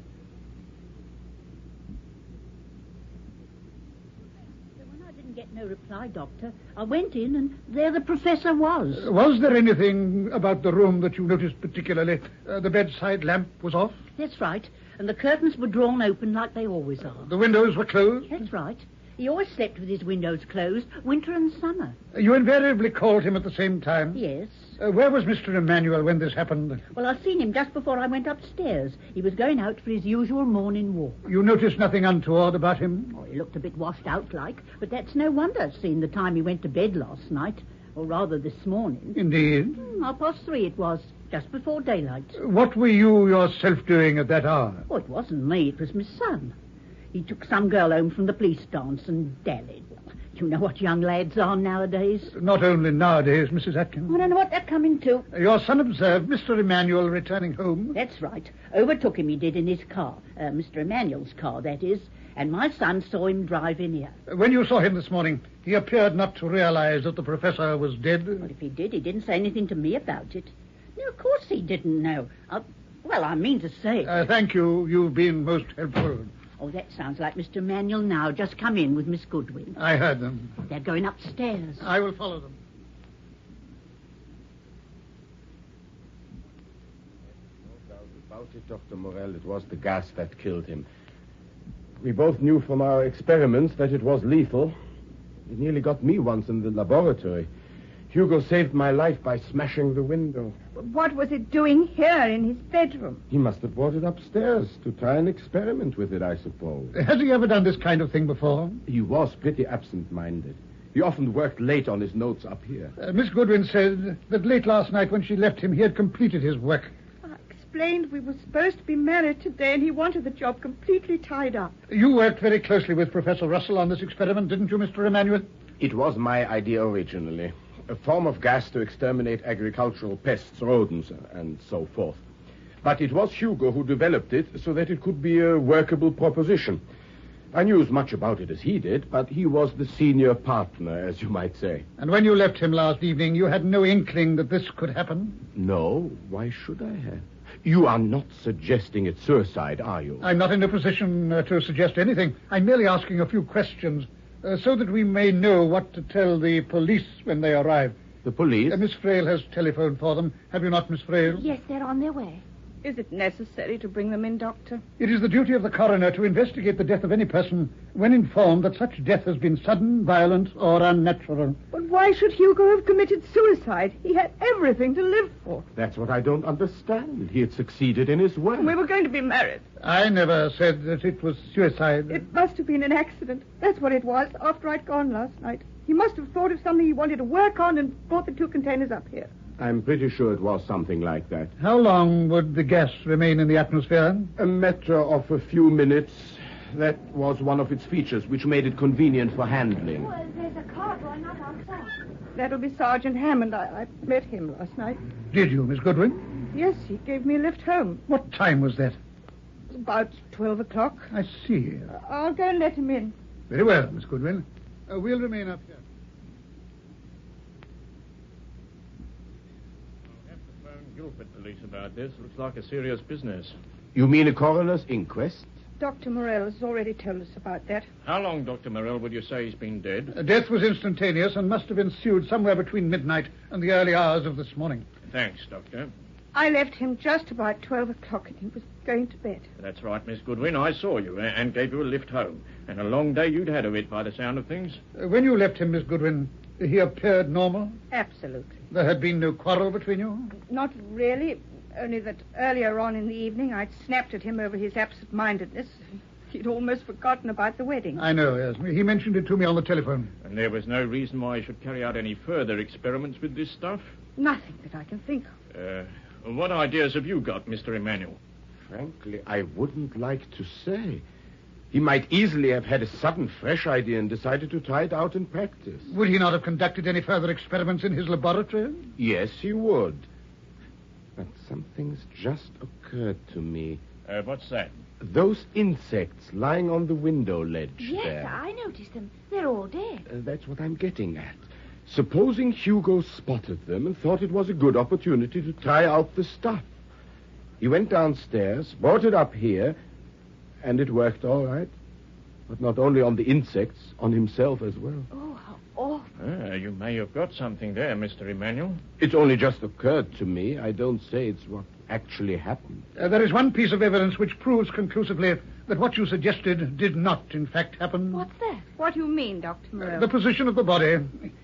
When I didn't get no reply, Doctor, I went in, and there the professor was. Was there anything about the room that you noticed particularly? The bedside lamp was off? That's right. And the curtains were drawn open like they always are. The windows were closed? That's right. He always slept with his windows closed, winter and summer. You invariably called him at the same time? Yes. Where was Mr. Emmanuel when this happened? Well, I seen him just before I went upstairs. He was going out for his usual morning walk. You noticed nothing untoward about him? Oh, he looked a bit washed out like, but that's no wonder, seeing the time he went to bed last night. Or rather, this morning. Indeed? 3:30 it was, just before daylight. What were you yourself doing at that hour? Oh, it wasn't me, it was my son. He took some girl home from the police dance and dallied. You know what young lads are nowadays. Not only nowadays, Mrs. Atkins. I don't know what they're coming to. Your son observed Mr. Emmanuel returning home. That's right. Overtook him, he did, in his car. Mr. Emmanuel's car, that is. And my son saw him drive in here. When you saw him this morning, he appeared not to realize that the professor was dead. Well, if he did, he didn't say anything to me about it. No, of course he didn't know. Well, I mean to say... Thank you. You've been most helpful. Oh, that sounds like Mr. Manuel now. Just come in with Miss Goodwin. I heard them. They're going upstairs. I will follow them. No doubt about it, Dr. Morel. It was the gas that killed him. We both knew from our experiments that it was lethal. It nearly got me once in the laboratory. Hugo saved my life by smashing the window. What was it doing here in his bedroom? He must have brought it upstairs to try and experiment with it, I suppose. Has he ever done this kind of thing before? He was pretty absent-minded. He often worked late on his notes up here. Miss Goodwin said that late last night when she left him, he had completed his work. I explained we were supposed to be married today, and he wanted the job completely tied up. You worked very closely with Professor Russell on this experiment, didn't you, Mr. Emmanuel? It was my idea originally. A form of gas to exterminate agricultural pests, rodents, and so forth. But it was Hugo who developed it so that it could be a workable proposition. I knew as much about it as he did, but he was the senior partner, as you might say. And when you left him last evening, you had no inkling that this could happen? No. Why should I have? You are not suggesting it's suicide, are you? I'm not in a position to suggest anything. I'm merely asking a few questions. So that we may know what to tell the police when they arrive. The police? Miss Frail has telephoned for them. Have you not, Miss Frail? Yes, they're on their way. Is it necessary to bring them in, Doctor? It is the duty of the coroner to investigate the death of any person when informed that such death has been sudden, violent, or unnatural. But why should Hugo have committed suicide? He had everything to live for. That's what I don't understand. He had succeeded in his work. We were going to be married. I never said that it was suicide. It must have been an accident. That's what it was after I'd gone last night. He must have thought of something he wanted to work on and brought the 2 containers up here. I'm pretty sure it was something like that. How long would the gas remain in the atmosphere? A matter of a few minutes. That was one of its features, which made it convenient for handling. Well, there's a car going up outside. That'll be Sergeant Hammond. I met him last night. Did you, Miss Goodwin? Yes, he gave me a lift home. What time was that? About 12 o'clock. I see. I'll go and let him in. Very well, Miss Goodwin. We'll remain up here. Guildford police about this. Looks like a serious business. You mean a coroner's inquest? Dr. Morel has already told us about that. How long, Dr. Morel, would you say he's been dead? Death was instantaneous and must have ensued somewhere between midnight and the early hours of this morning. Thanks, Doctor. I left him just about 12 o'clock and he was going to bed. That's right, Miss Goodwin. I saw you and gave you a lift home. And a long day you'd had of it by the sound of things. When you left him, Miss Goodwin, he appeared normal? Absolutely. There had been no quarrel between you? Not really, only that earlier on in the evening I'd snapped at him over his absent-mindedness. He'd almost forgotten about the wedding. I know, yes. He mentioned it to me on the telephone. And there was no reason why he should carry out any further experiments with this stuff? Nothing that I can think of. What ideas have you got, Mr. Emmanuel? Frankly, I wouldn't like to say. He might easily have had a sudden, fresh idea and decided to try it out in practice. Would he not have conducted any further experiments in his laboratory? Yes, he would. But something's just occurred to me. What's that? Those insects lying on the window ledge yes, there. I noticed them. They're all dead. That's what I'm getting at. Supposing Hugo spotted them and thought it was a good opportunity to try out the stuff. He went downstairs, brought it up here, and it worked all right. But not only on the insects, on himself as well. Oh, how awful. You may have got something there, Mr. Emmanuel. It's only just occurred to me. I don't say it's what actually happened. There is one piece of evidence which proves conclusively that what you suggested did not, in fact, happen. What's that? What do you mean, Dr. Morel? The position of the body.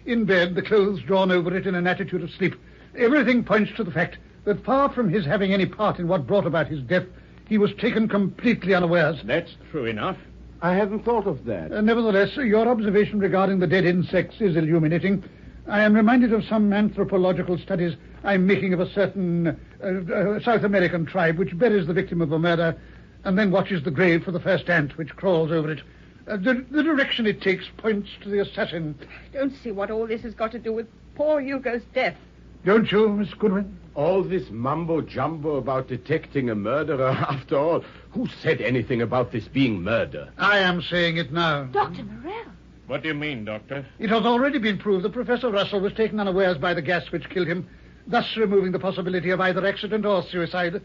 In bed, the clothes drawn over it in an attitude of sleep. Everything points to the fact that far from his having any part in what brought about his death, he was taken completely unawares. That's true enough. I hadn't thought of that. Nevertheless, your observation regarding the dead insects is illuminating. I am reminded of some anthropological studies I'm making of a certain South American tribe which buries the victim of a murder and then watches the grave for the first ant which crawls over it. The direction it takes points to the assassin. I don't see what all this has got to do with poor Hugo's death. Don't you, Miss Goodwin? All this mumbo-jumbo about detecting a murderer. After all, who said anything about this being murder? I am saying it now. Dr. Morell. What do you mean, Doctor? It has already been proved that Professor Russell was taken unawares by the gas which killed him, thus removing the possibility of either accident or suicide.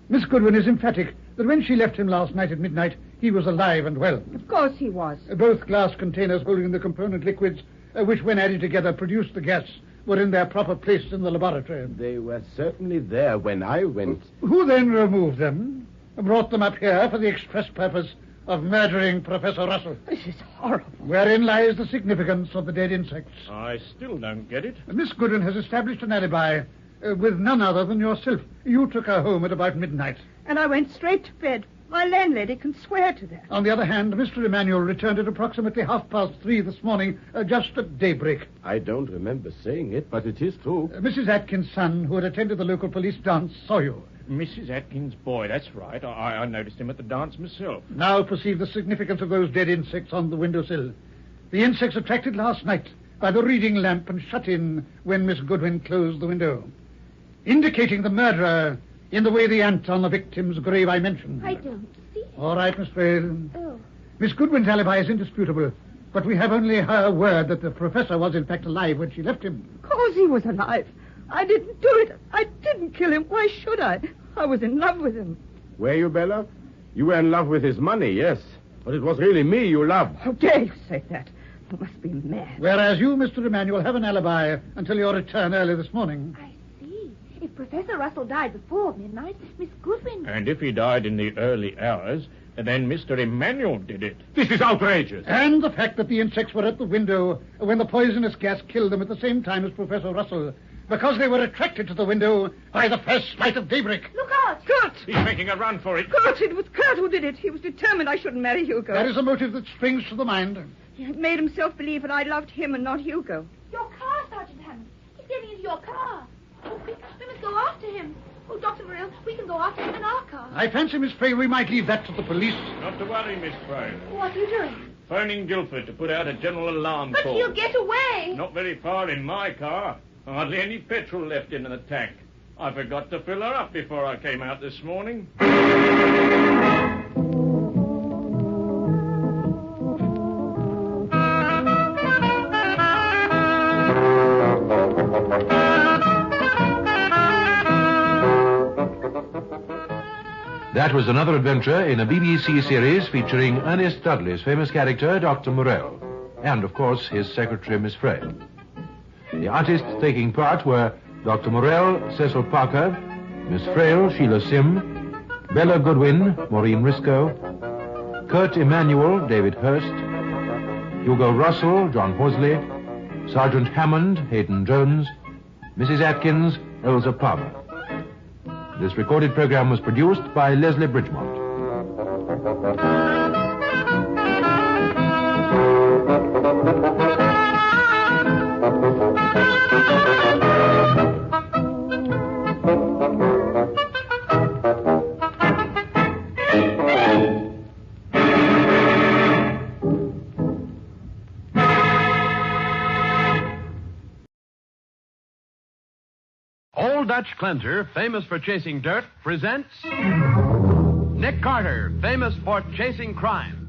Miss Goodwin is emphatic that when she left him last night at midnight, he was alive and well. Of course he was. Both glass containers holding the component liquids, which when added together produced the gas, were in their proper place in the laboratory. They were certainly there when I went. Who then removed them, brought them up here for the express purpose of murdering Professor Russell? This is horrible. Wherein lies the significance of the dead insects? I still don't get it. Miss Goodwin has established an alibi with none other than yourself. You took her home at about midnight. And I went straight to bed. My landlady can swear to that. On the other hand, Mr. Emanuel returned at approximately 3:30 this morning, just at daybreak. I don't remember saying it, but it is true. Mrs. Atkins' son, who had attended the local police dance, saw you. Mrs. Atkins' boy, that's right. I noticed him at the dance myself. Now perceive the significance of those dead insects on the windowsill. The insects attracted last night by the reading lamp and shut in when Miss Goodwin closed the window, indicating the murderer in the way the ant on the victim's grave I mentioned. I don't see. All right, Miss Frail. Oh. Miss Goodwin's alibi is indisputable, but we have only her word that the professor was in fact alive when she left him. Of course he was alive. I didn't do it. I didn't kill him. Why should I? I was in love with him. Were you, Bella? You were in love with his money, yes. But it was really me you loved. How dare you say that? You must be mad. Whereas you, Mr. Emanuel, have an alibi until your return early this morning. I see. If Professor Russell died before midnight, Miss Goodwin... And if he died in the early hours, then Mr. Emanuel did it. This is outrageous. And the fact that the insects were at the window when the poisonous gas killed them at the same time as Professor Russell, because they were attracted to the window by the first light of daybreak. Look out! Kurt! He's making a run for it. Kurt! It was Kurt who did it. He was determined I shouldn't marry Hugo. That is a motive that springs to the mind. He had made himself believe that I loved him and not Hugo. Your car, Sergeant Hammond. He's getting into your car. Oh, we must go after him. Oh, Dr. Morell, we can go after him in our car. I fancy, Miss Fray, we might leave that to the police. Not to worry, Miss Fray. What are you doing? Phoning Guildford to put out a general alarm But call. he'll get away. Not very far in my car. Hardly any petrol left in the tank. I forgot to fill her up before I came out this morning. That was another adventure in a BBC series featuring Ernest Dudley's famous character, Dr. Morell, and, of course, his secretary, Miss Frail. The artists taking part were Dr. Morell, Cecil Parker, Miss Frail, Sheila Sim, Bella Goodwin, Maureen Risco, Kurt Emanuel, David Hurst, Hugo Russell, John Horsley, Sergeant Hammond, Hayden Jones, Mrs. Atkins, Elsa Palmer. This recorded program was produced by Leslie Bridgemont. Old Dutch Cleanser, famous for chasing dirt, presents Nick Carter, famous for chasing crime.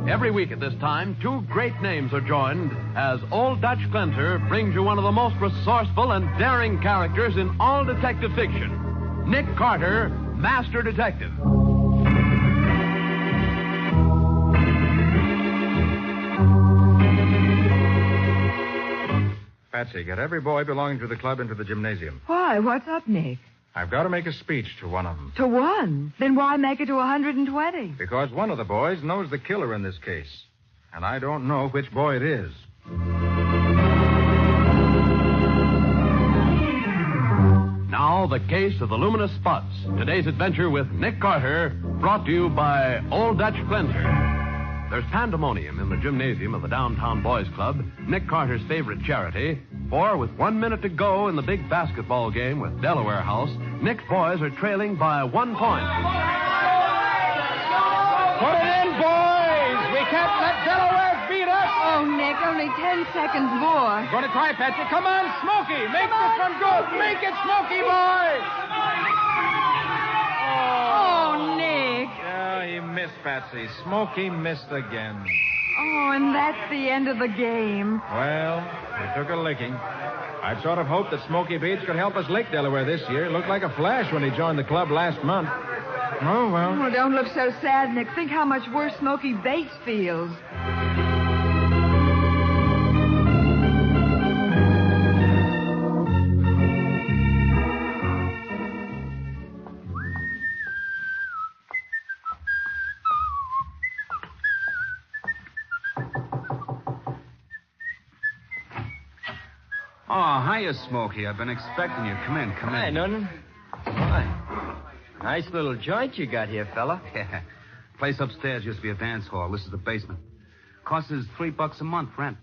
Every week at this time, two great names are joined as Old Dutch Cleanser brings you one of the most resourceful and daring characters in all detective fiction, Nick Carter, Master Detective. Patsy, get every boy belonging to the club into the gymnasium. Why? What's up, Nick? I've got to make a speech to one of them. To one? Then why make it to 120? Because one of the boys knows the killer in this case. And I don't know which boy it is. Now, the case of the luminous spots. Today's adventure with Nick Carter, brought to you by Old Dutch Cleanser. There's pandemonium in the gymnasium of the Downtown Boys Club, Nick Carter's favorite charity, For with 1 minute to go in the big basketball game with Delaware House, Nick's boys are trailing by 1 point. Put it in, boys! We can't let Delaware beat us! Oh, Nick, only 10 seconds more. Going to try, Patsy. Come on, Smokey! Make this one good! Make it, Smokey, boy! Oh, Nick. Oh, he missed, Patsy. Smokey missed again. Oh, and that's the end of the game. Well, we took a licking. I'd sort of hoped that Smokey Beach could help us lick Delaware this year. It looked like a flash when he joined the club last month. Oh, well. Oh, don't look so sad, Nick. Think how much worse Smokey Bates feels. Oh, hiya, Smokey. I've been expecting you. Come in. Hi, Noonan. Why? Nice little joint you got here, fella. Yeah. Place upstairs used to be a dance hall. This is the basement. Costs us $3 a month rent.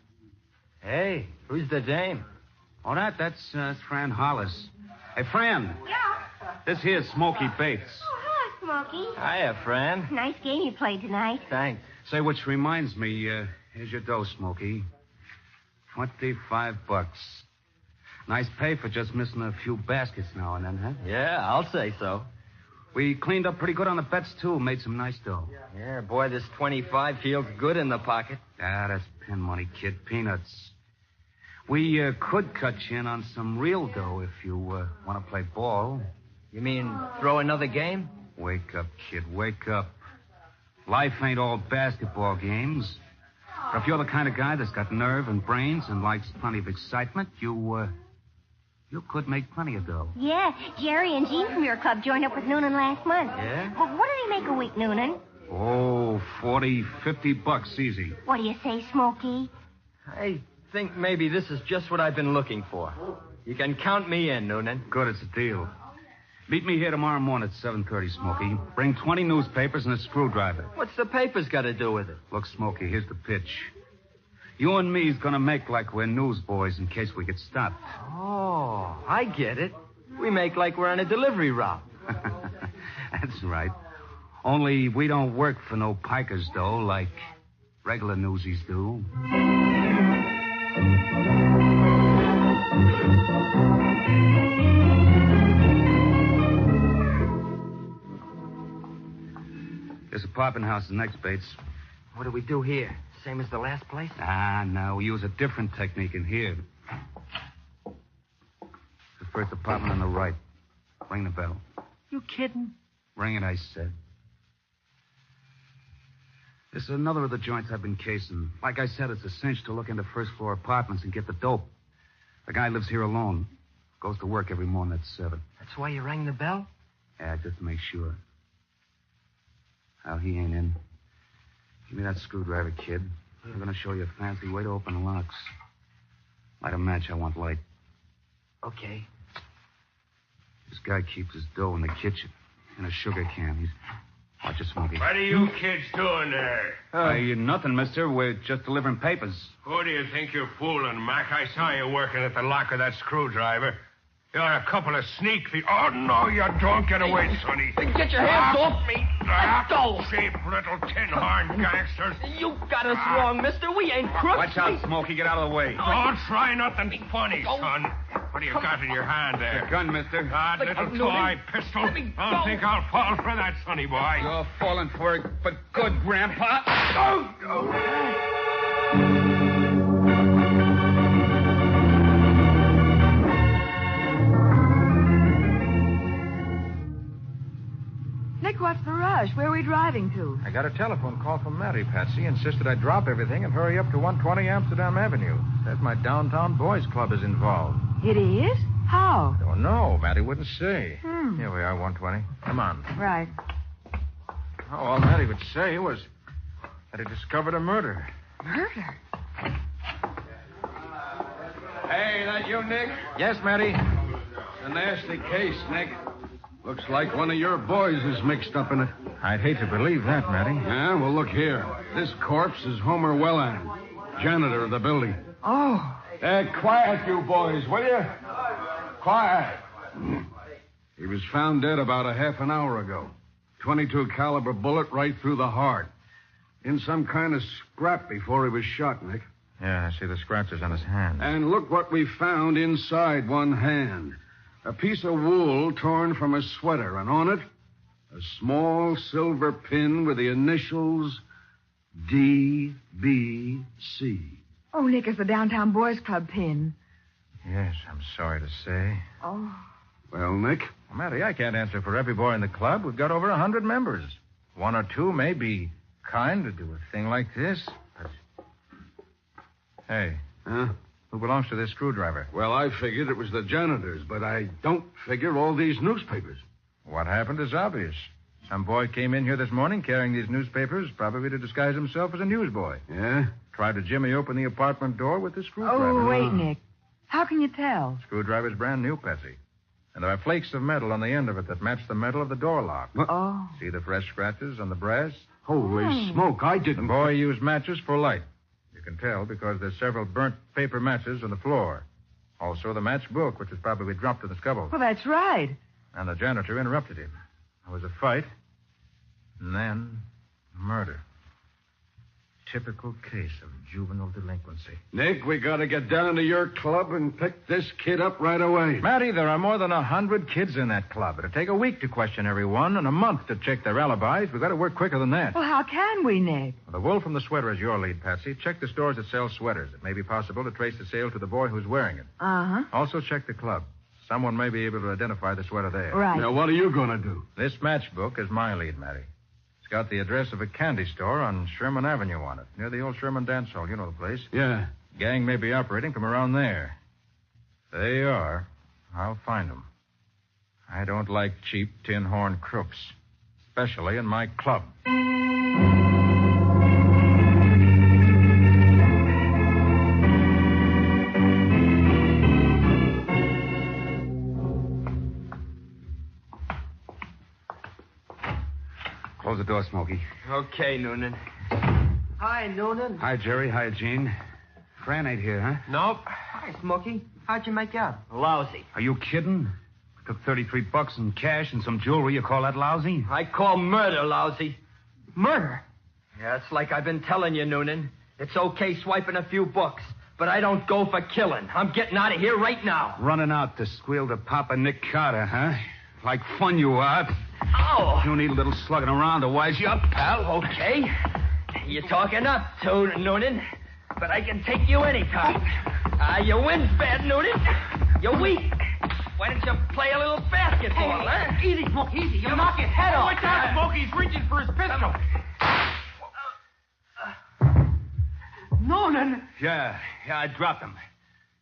Hey, who's the dame? Oh, that's Fran Hollis. Hey, Fran. Yeah? This here's Smokey Bates. Oh, hello, Smokey. Hiya, Fran. Nice game you played tonight. Thanks. Say, which reminds me, here's your dough, Smokey. $25. Nice pay for just missing a few baskets now and then, huh? Yeah, I'll say so. We cleaned up pretty good on the bets, too. Made some nice dough. Yeah, boy, this 25 feels good in the pocket. Ah, that's pin money, kid. Peanuts. We could cut you in on some real dough if you want to play ball. You mean throw another game? Wake up, kid. Wake up. Life ain't all basketball games. But if you're the kind of guy that's got nerve and brains and likes plenty of excitement, you could make plenty of dough. Yeah, Jerry and Jean from your club joined up with Noonan last month. Yeah? Well, what do they make a week, Noonan? Oh, $40, $50 easy. What do you say, Smokey? I think maybe this is just what I've been looking for. You can count me in, Noonan. Good, it's a deal. Meet me here tomorrow morning at 7:30, Smokey. Bring 20 newspapers and a screwdriver. What's the papers got to do with it? Look, Smokey, here's the pitch. You and me's gonna make like we're newsboys in case we get stopped. Oh, I get it. We make like we're on a delivery route. That's right. Only we don't work for no pikers, though, like regular newsies do. This apartment house is next, Bates. What do we do here? Same as the last place? Ah, no. We use a different technique in here. The first apartment on the right. Ring the bell. You kidding? Ring it, I said. This is another of the joints I've been casing. Like I said, it's a cinch to look into first-floor apartments and get the dope. The guy lives here alone. Goes to work every morning at 7. That's why you rang the bell? Yeah, just to make sure. Now, he ain't in. Give me that screwdriver, kid. I'm going to show you a fancy way to open locks. Light a match, I want light. Okay. This guy keeps his dough in the kitchen. In a sugar can. He's... Watch it, Smokey. What are you kids doing there? Nothing, mister. We're just delivering papers. Who do you think you're fooling, Mac? I saw you working at the lock of that screwdriver. You're a couple of sneak thieves. Oh, no, you don't. Get away, Sonny. Get your hands off me. Let go. Cheap little tin-horn gangsters. You got us wrong, mister. We ain't crooks. Watch out, Smokey. Get out of the way. Don't try nothing funny, son. What do you got in your hand there? A gun, mister. That little toy pistol. I don't think I'll fall for that, Sonny boy. You're falling for it, but good, Grandpa. Nick, what's the rush? Where are we driving to? I got a telephone call from Matty, Patsy. Insisted I drop everything and hurry up to 120 Amsterdam Avenue. Says my downtown boys club is involved. It is? How? Don't know. Matty wouldn't say. Hmm. Here we are, 120. Come on. Right. Oh, all Matty would say was that he discovered a murder. Murder? Hey, that you, Nick? Yes, Matty. It's a nasty case, Nick. Looks like one of your boys is mixed up in it. I'd hate to believe that, Matty. Yeah, well, look here. This corpse is Homer Welland. Janitor of the building. Oh. Quiet, you boys, will you? Quiet. He was found dead about a half an hour ago. 22 caliber bullet right through the heart. In some kind of scrap before he was shot, Nick. Yeah, I see the scratches on his hand. And look what we found inside one hand. A piece of wool torn from a sweater, and on it, a small silver pin with the initials DBC. Oh, Nick, it's the Downtown Boys Club pin. Yes, I'm sorry to say. Oh. Well, Nick? Well, Matty, I can't answer for every boy in the club. We've got over 100 members. One or two may be kind to do a thing like this, but... Hey. Huh? Who belongs to this screwdriver? Well, I figured it was the janitor's, but I don't figure all these newspapers. What happened is obvious. Some boy came in here this morning carrying these newspapers, probably to disguise himself as a newsboy. Yeah? Tried to jimmy open the apartment door with the screwdriver. Oh, wait, Nick. How can you tell? Screwdriver's brand new, Patsy. And there are flakes of metal on the end of it that match the metal of the door lock. Oh. See the fresh scratches on the brass? Holy smoke, I didn't... The boy used matches for light. You can tell because there's several burnt paper matches on the floor. Also the match book, which was probably dropped in the scuttle. Well, that's right. And the janitor interrupted him. There was a fight, and then murder. Typical case of juvenile delinquency. Nick, we gotta get down to your club and pick this kid up right away. Matty, there are more than 100 kids in that club. It'll take a week to question everyone and a month to check their alibis. We've got to work quicker than that. Well, how can we, Nick? Well, the wool from the sweater is your lead, Patsy. Check the stores that sell sweaters. It may be possible to trace the sale to the boy who's wearing it. Uh-huh. Also check the club. Someone may be able to identify the sweater there. Right. Now, what are you gonna do? This matchbook is my lead, Matty. It's got the address of a candy store on Sherman Avenue on it, near the old Sherman Dance Hall. You know the place. Yeah. Gang may be operating from around there. If they are, I'll find them. I don't like cheap tin horn crooks, especially in my club. Close the door, Smokey. Okay, Noonan. Hi, Noonan. Hi, Jerry. Hi, Gene. Fran ain't here, huh? Nope. Hi, Smokey. How'd you make out? Lousy. Are you kidding? I took $33 in cash and some jewelry. You call that lousy? I call murder lousy. Murder? Yeah, it's like I've been telling you, Noonan. It's okay swiping a few bucks, but I don't go for killing. I'm getting out of here right now. Running out to squeal to Papa Nick Carter, huh? Like fun you are. Ow! You need a little slugging around to wise you up, pal. Okay. You're talking up, too, Noonan. But I can take you anytime. You win, bad Noonan. You're weak. Why don't you play a little basketball, huh? Easy, Smoke, easy. You'll knock his head off. Watch out, Smokey. He's reaching for his pistol. Noonan. Yeah, I dropped him.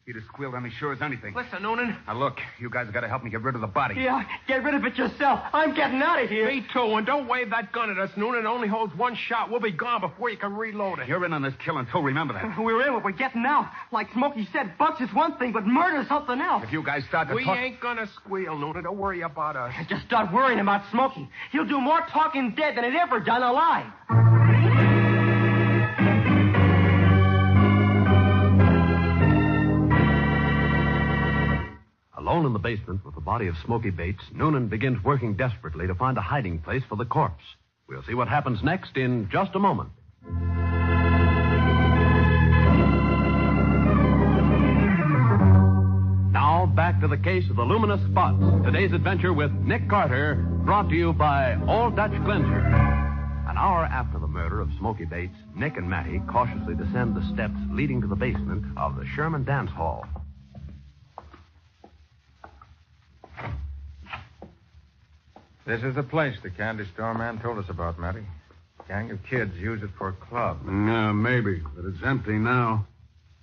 He'd have squealed on me sure as anything. Listen, Noonan. Now, look, you guys got to help me get rid of the body. Yeah, get rid of it yourself. I'm getting out of here. Me too, and don't wave that gun at us, Noonan. It only holds one shot. We'll be gone before you can reload it. You're in on this killing, too. Remember that. We're in, but we're getting out. Like Smokey said, bucks is one thing, but murder's something else. If you guys start to we talk... ain't gonna squeal, Noonan. Don't worry about us. Just start worrying about Smokey. He'll do more talking dead than he'd ever done alive. Alone in the basement with the body of Smokey Bates, Noonan begins working desperately to find a hiding place for the corpse. We'll see what happens next in just a moment. Now, back to the case of the luminous spots. Today's adventure with Nick Carter, brought to you by Old Dutch Cleanser. An hour after the murder of Smokey Bates, Nick and Matty cautiously descend the steps leading to the basement of the Sherman Dance Hall. This is the place the candy store man told us about, Matty. Gang of kids use it for a club. Yeah, maybe, but it's empty now.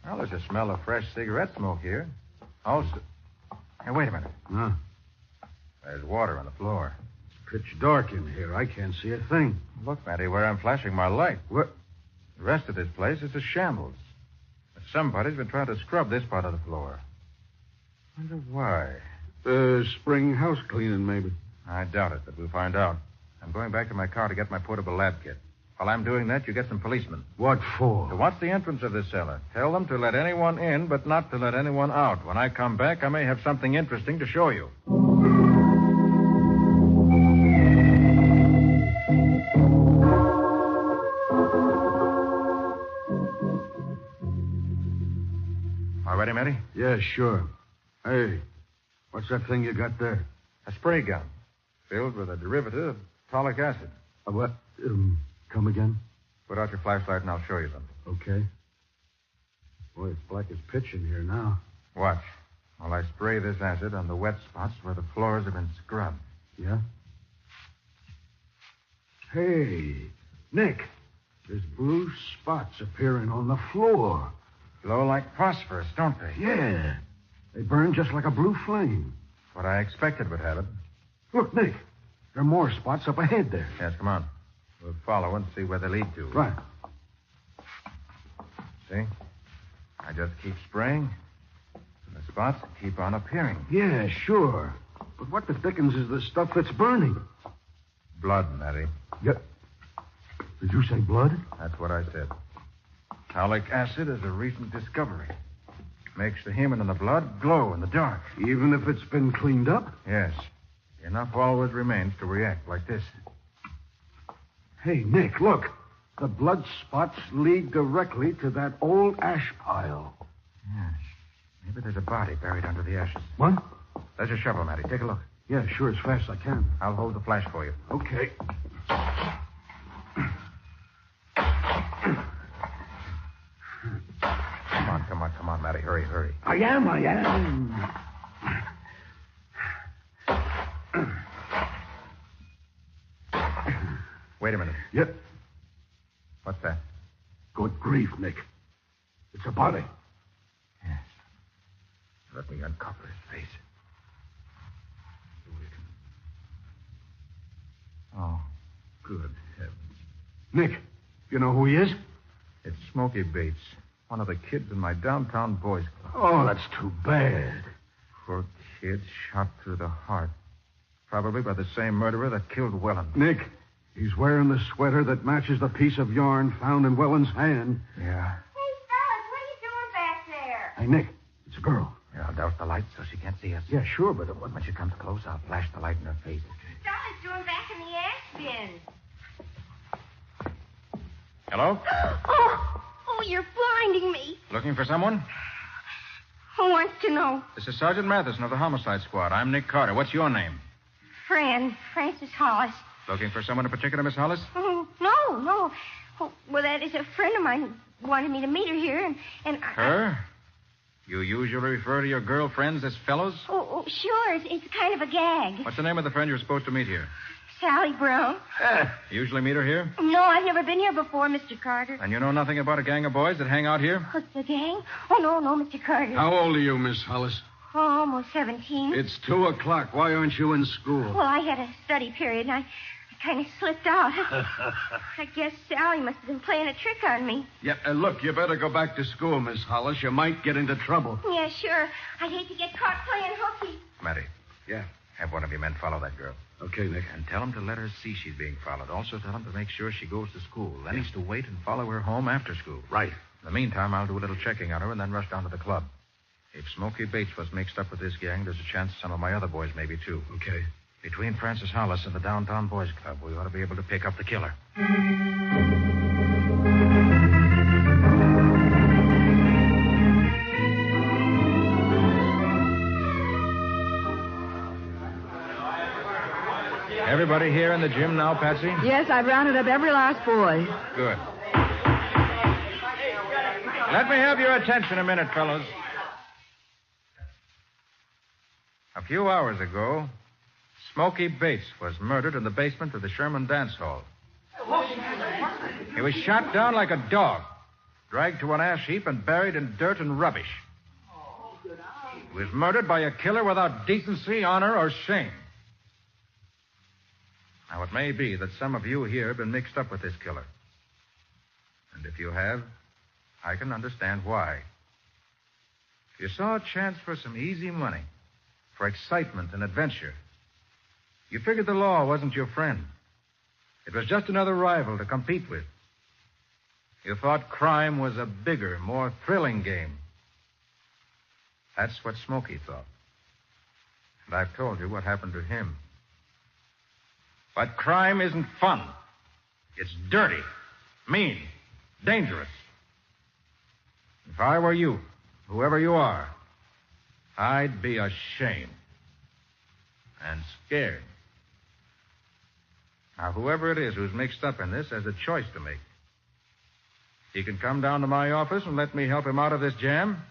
Well, there's a smell of fresh cigarette smoke here. Also... Hey, wait a minute. Huh? There's water on the floor. It's pitch dark in here. I can't see a thing. Look, Matty, where I'm flashing my light. What? The rest of this place is a shambles. But somebody's been trying to scrub this part of the floor. Wonder why. Spring house cleaning, maybe. I doubt it, but we'll find out. I'm going back to my car to get my portable lab kit. While I'm doing that, you get some policemen. What for? To watch the entrance of this cellar. Tell them to let anyone in, but not to let anyone out. When I come back, I may have something interesting to show you. All ready, Matty? Yeah, sure. Hey, what's that thing you got there? A spray gun filled with a derivative of tolic acid. What? Come again? Put out your flashlight and I'll show you something. Okay. Boy, it's black as pitch in here now. Watch. While I spray this acid on the wet spots where the floors have been scrubbed. Yeah? Hey, Nick, there's blue spots appearing on the floor. Glow like phosphorus, don't they? Yeah. They burn just like a blue flame. What I expected would happen. Look, Nick, there are more spots up ahead there. Yes, come on. We'll follow and see where they lead to. Right. See? I just keep spraying, and the spots keep on appearing. Yeah, sure. But what the dickens is the stuff that's burning? Blood, Matty. Yeah. Did you say blood? That's what I said. Tolic acid is a recent discovery. Makes the hemoglobin in the blood glow in the dark. Even if it's been cleaned up? Yes. Enough always remains to react like this. Hey, Nick, look. The blood spots lead directly to that old ash pile. Yes. Maybe there's a body buried under the ashes. What? There's a shovel, Matty. Take a look. Yeah, sure, as fast as I can. I'll hold the flash for you. Okay. Come on, Matty. Hurry. I am. Wait a minute. Yep. What's that? Good grief, Nick. It's a body. Yes. Let me uncover his face. Oh, good heavens. Nick, you know who he is? It's Smoky Bates, one of the kids in my downtown boys club. Oh, that's too bad. Poor kid shot through the heart. Probably by the same murderer that killed Wellen. Nick, he's wearing the sweater that matches the piece of yarn found in Wellen's hand. Yeah. Hey, fellas, what are you doing back there? Hey, Nick, it's a girl. Yeah, I'll douse the light so she can't see us. Yeah, sure, but... When she comes close, I'll flash the light in her face. Stella's doing back in the ash bin. Hello? Oh, you're blinding me. Looking for someone? Who wants to know? This is Sergeant Matheson of the Homicide Squad. I'm Nick Carter. What's your name? Francis Hollis. Looking for someone in particular, Miss Hollis? Oh, no. Oh, well, that is a friend of mine wanted me to meet her here, and Her? You usually refer to your girlfriends as fellows? Oh, sure. It's kind of a gag. What's the name of the friend you're supposed to meet here? Sally Brown. You usually meet her here? No, I've never been here before, Mr. Carter. And you know nothing about a gang of boys that hang out here? What's the gang? Oh, no, Mr. Carter. How old are you, Miss Hollis? Oh, almost 17. It's 2 o'clock. Why aren't you in school? Well, I had a study period, and I kind of slipped out. I guess Sally must have been playing a trick on me. Yeah, look, you better go back to school, Miss Hollis. You might get into trouble. Yeah, sure. I'd hate to get caught playing hooky. Matty. Yeah. Have one of your men follow that girl. Okay, Nick. And tell him to let her see she's being followed. Also tell him to make sure she goes to school. Then he's to wait and follow her home after school. Right. In the meantime, I'll do a little checking on her and then rush down to the club. If Smoky Bates was mixed up with this gang, there's a chance some of my other boys may be, too. Okay. Between Francis Hollis and the Downtown Boys Club, we ought to be able to pick up the killer. Everybody here in the gym now, Patsy? Yes, I've rounded up every last boy. Good. Let me have your attention a minute, fellows. A few hours ago, Smoky Bates was murdered in the basement of the Sherman Dance Hall. He was shot down like a dog, dragged to an ash heap and buried in dirt and rubbish. He was murdered by a killer without decency, honor, or shame. Now, it may be that some of you here have been mixed up with this killer. And if you have, I can understand why. If you saw a chance for some easy money, for excitement and adventure, you figured the law wasn't your friend. It was just another rival to compete with. You thought crime was a bigger, more thrilling game. That's what Smokey thought. And I've told you what happened to him. But crime isn't fun. It's dirty, mean, dangerous. If I were you, whoever you are, I'd be ashamed and scared. Now, whoever it is who's mixed up in this has a choice to make. He can come down to my office and let me help him out of this jam.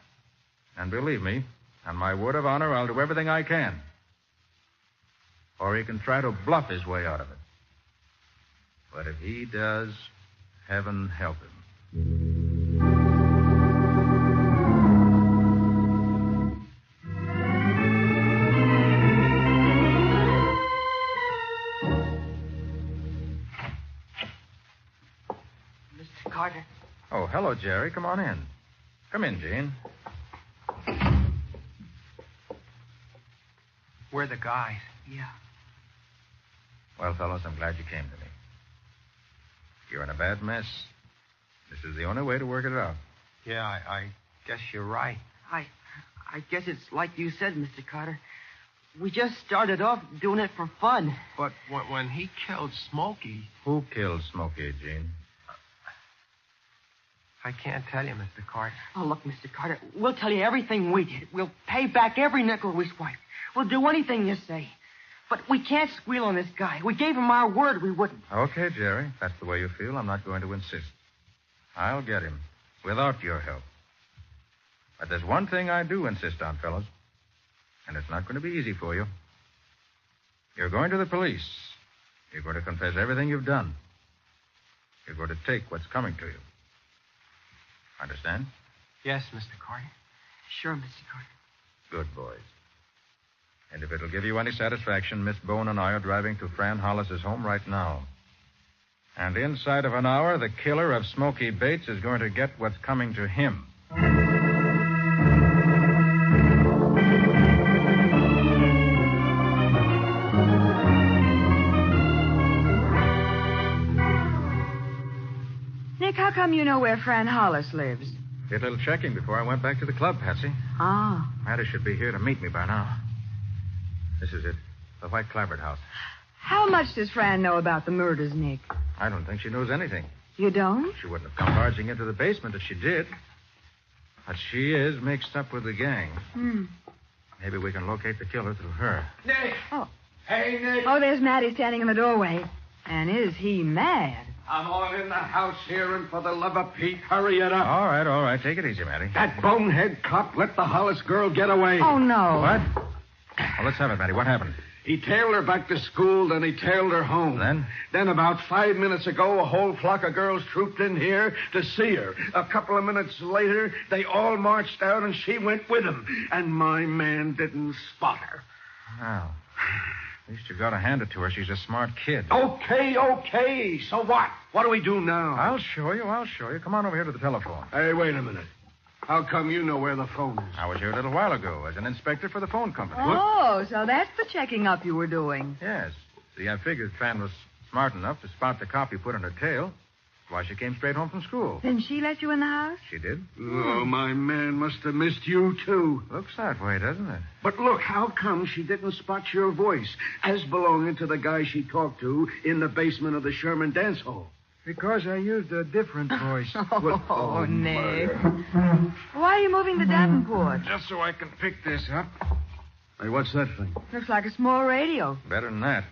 And believe me, on my word of honor, I'll do everything I can. Or he can try to bluff his way out of it. But if he does, heaven help him. Mr. Carter. Oh, hello, Jerry. Come on in. Come in, Gene. We're the guys. Yeah. Well, fellows, I'm glad you came to me. You're in a bad mess. This is the only way to work it out. Yeah, I guess you're right. I guess it's like you said, Mr. Carter. We just started off doing it for fun. But when he killed Smokey... Who killed Smokey, Gene? I can't tell you, Mr. Carter. Oh, look, Mr. Carter, we'll tell you everything we did. We'll pay back every nickel we swiped. We'll do anything you say. But we can't squeal on this guy. We gave him our word we wouldn't. Okay, Jerry. If that's the way you feel, I'm not going to insist. I'll get him, without your help. But there's one thing I do insist on, fellas. And it's not going to be easy for you. You're going to the police. You're going to confess everything you've done. You're going to take what's coming to you. Understand? Yes, Mr. Carter. Sure, Mr. Carter. Good boys. And if it'll give you any satisfaction, Miss Bone and I are driving to Fran Hollis's home right now. And inside of an hour, the killer of Smokey Bates is going to get what's coming to him. Nick, how come you know where Fran Hollis lives? Did a little checking before I went back to the club, Patsy. Ah. Matty should be here to meet me by now. This is it. The White Clabbert house. How much does Fran know about the murders, Nick? I don't think she knows anything. You don't? She wouldn't have come barging into the basement if she did. But she is mixed up with the gang. Maybe we can locate the killer through her. Nick! Oh. Hey, Nick! Oh, there's Matty standing in the doorway. And is he mad? I'm all in the house here, and for the love of Pete, hurry it up. All right. Take it easy, Matty. That bonehead cop let the Hollis girl get away. Oh, no. What? Well, let's have it, Matty. What happened? He tailed her back to school, then he tailed her home. Then about 5 minutes ago, a whole flock of girls trooped in here to see her. A couple of minutes later, they all marched out, and she went with them. And my man didn't spot her. Well, at least you got to hand it to her. She's a smart kid. Okay. So what? What do we do now? I'll show you. Come on over here to the telephone. Hey, wait a minute. How come you know where the phone is? I was here a little while ago as an inspector for the phone company. Oh, so that's the checking up you were doing. Yes. See, I figured Fran was smart enough to spot the cop you put on her tail. Why, she came straight home from school. Then she let you in the house? She did. Oh, my man must have missed you, too. Looks that way, doesn't it? But look, how come she didn't spot your voice as belonging to the guy she talked to in the basement of the Sherman dance hall? Because I used a different voice. Oh, Nick. Why are you moving to Davenport? Just so I can pick this up. Hey, what's that thing? Looks like a small radio. Better than that.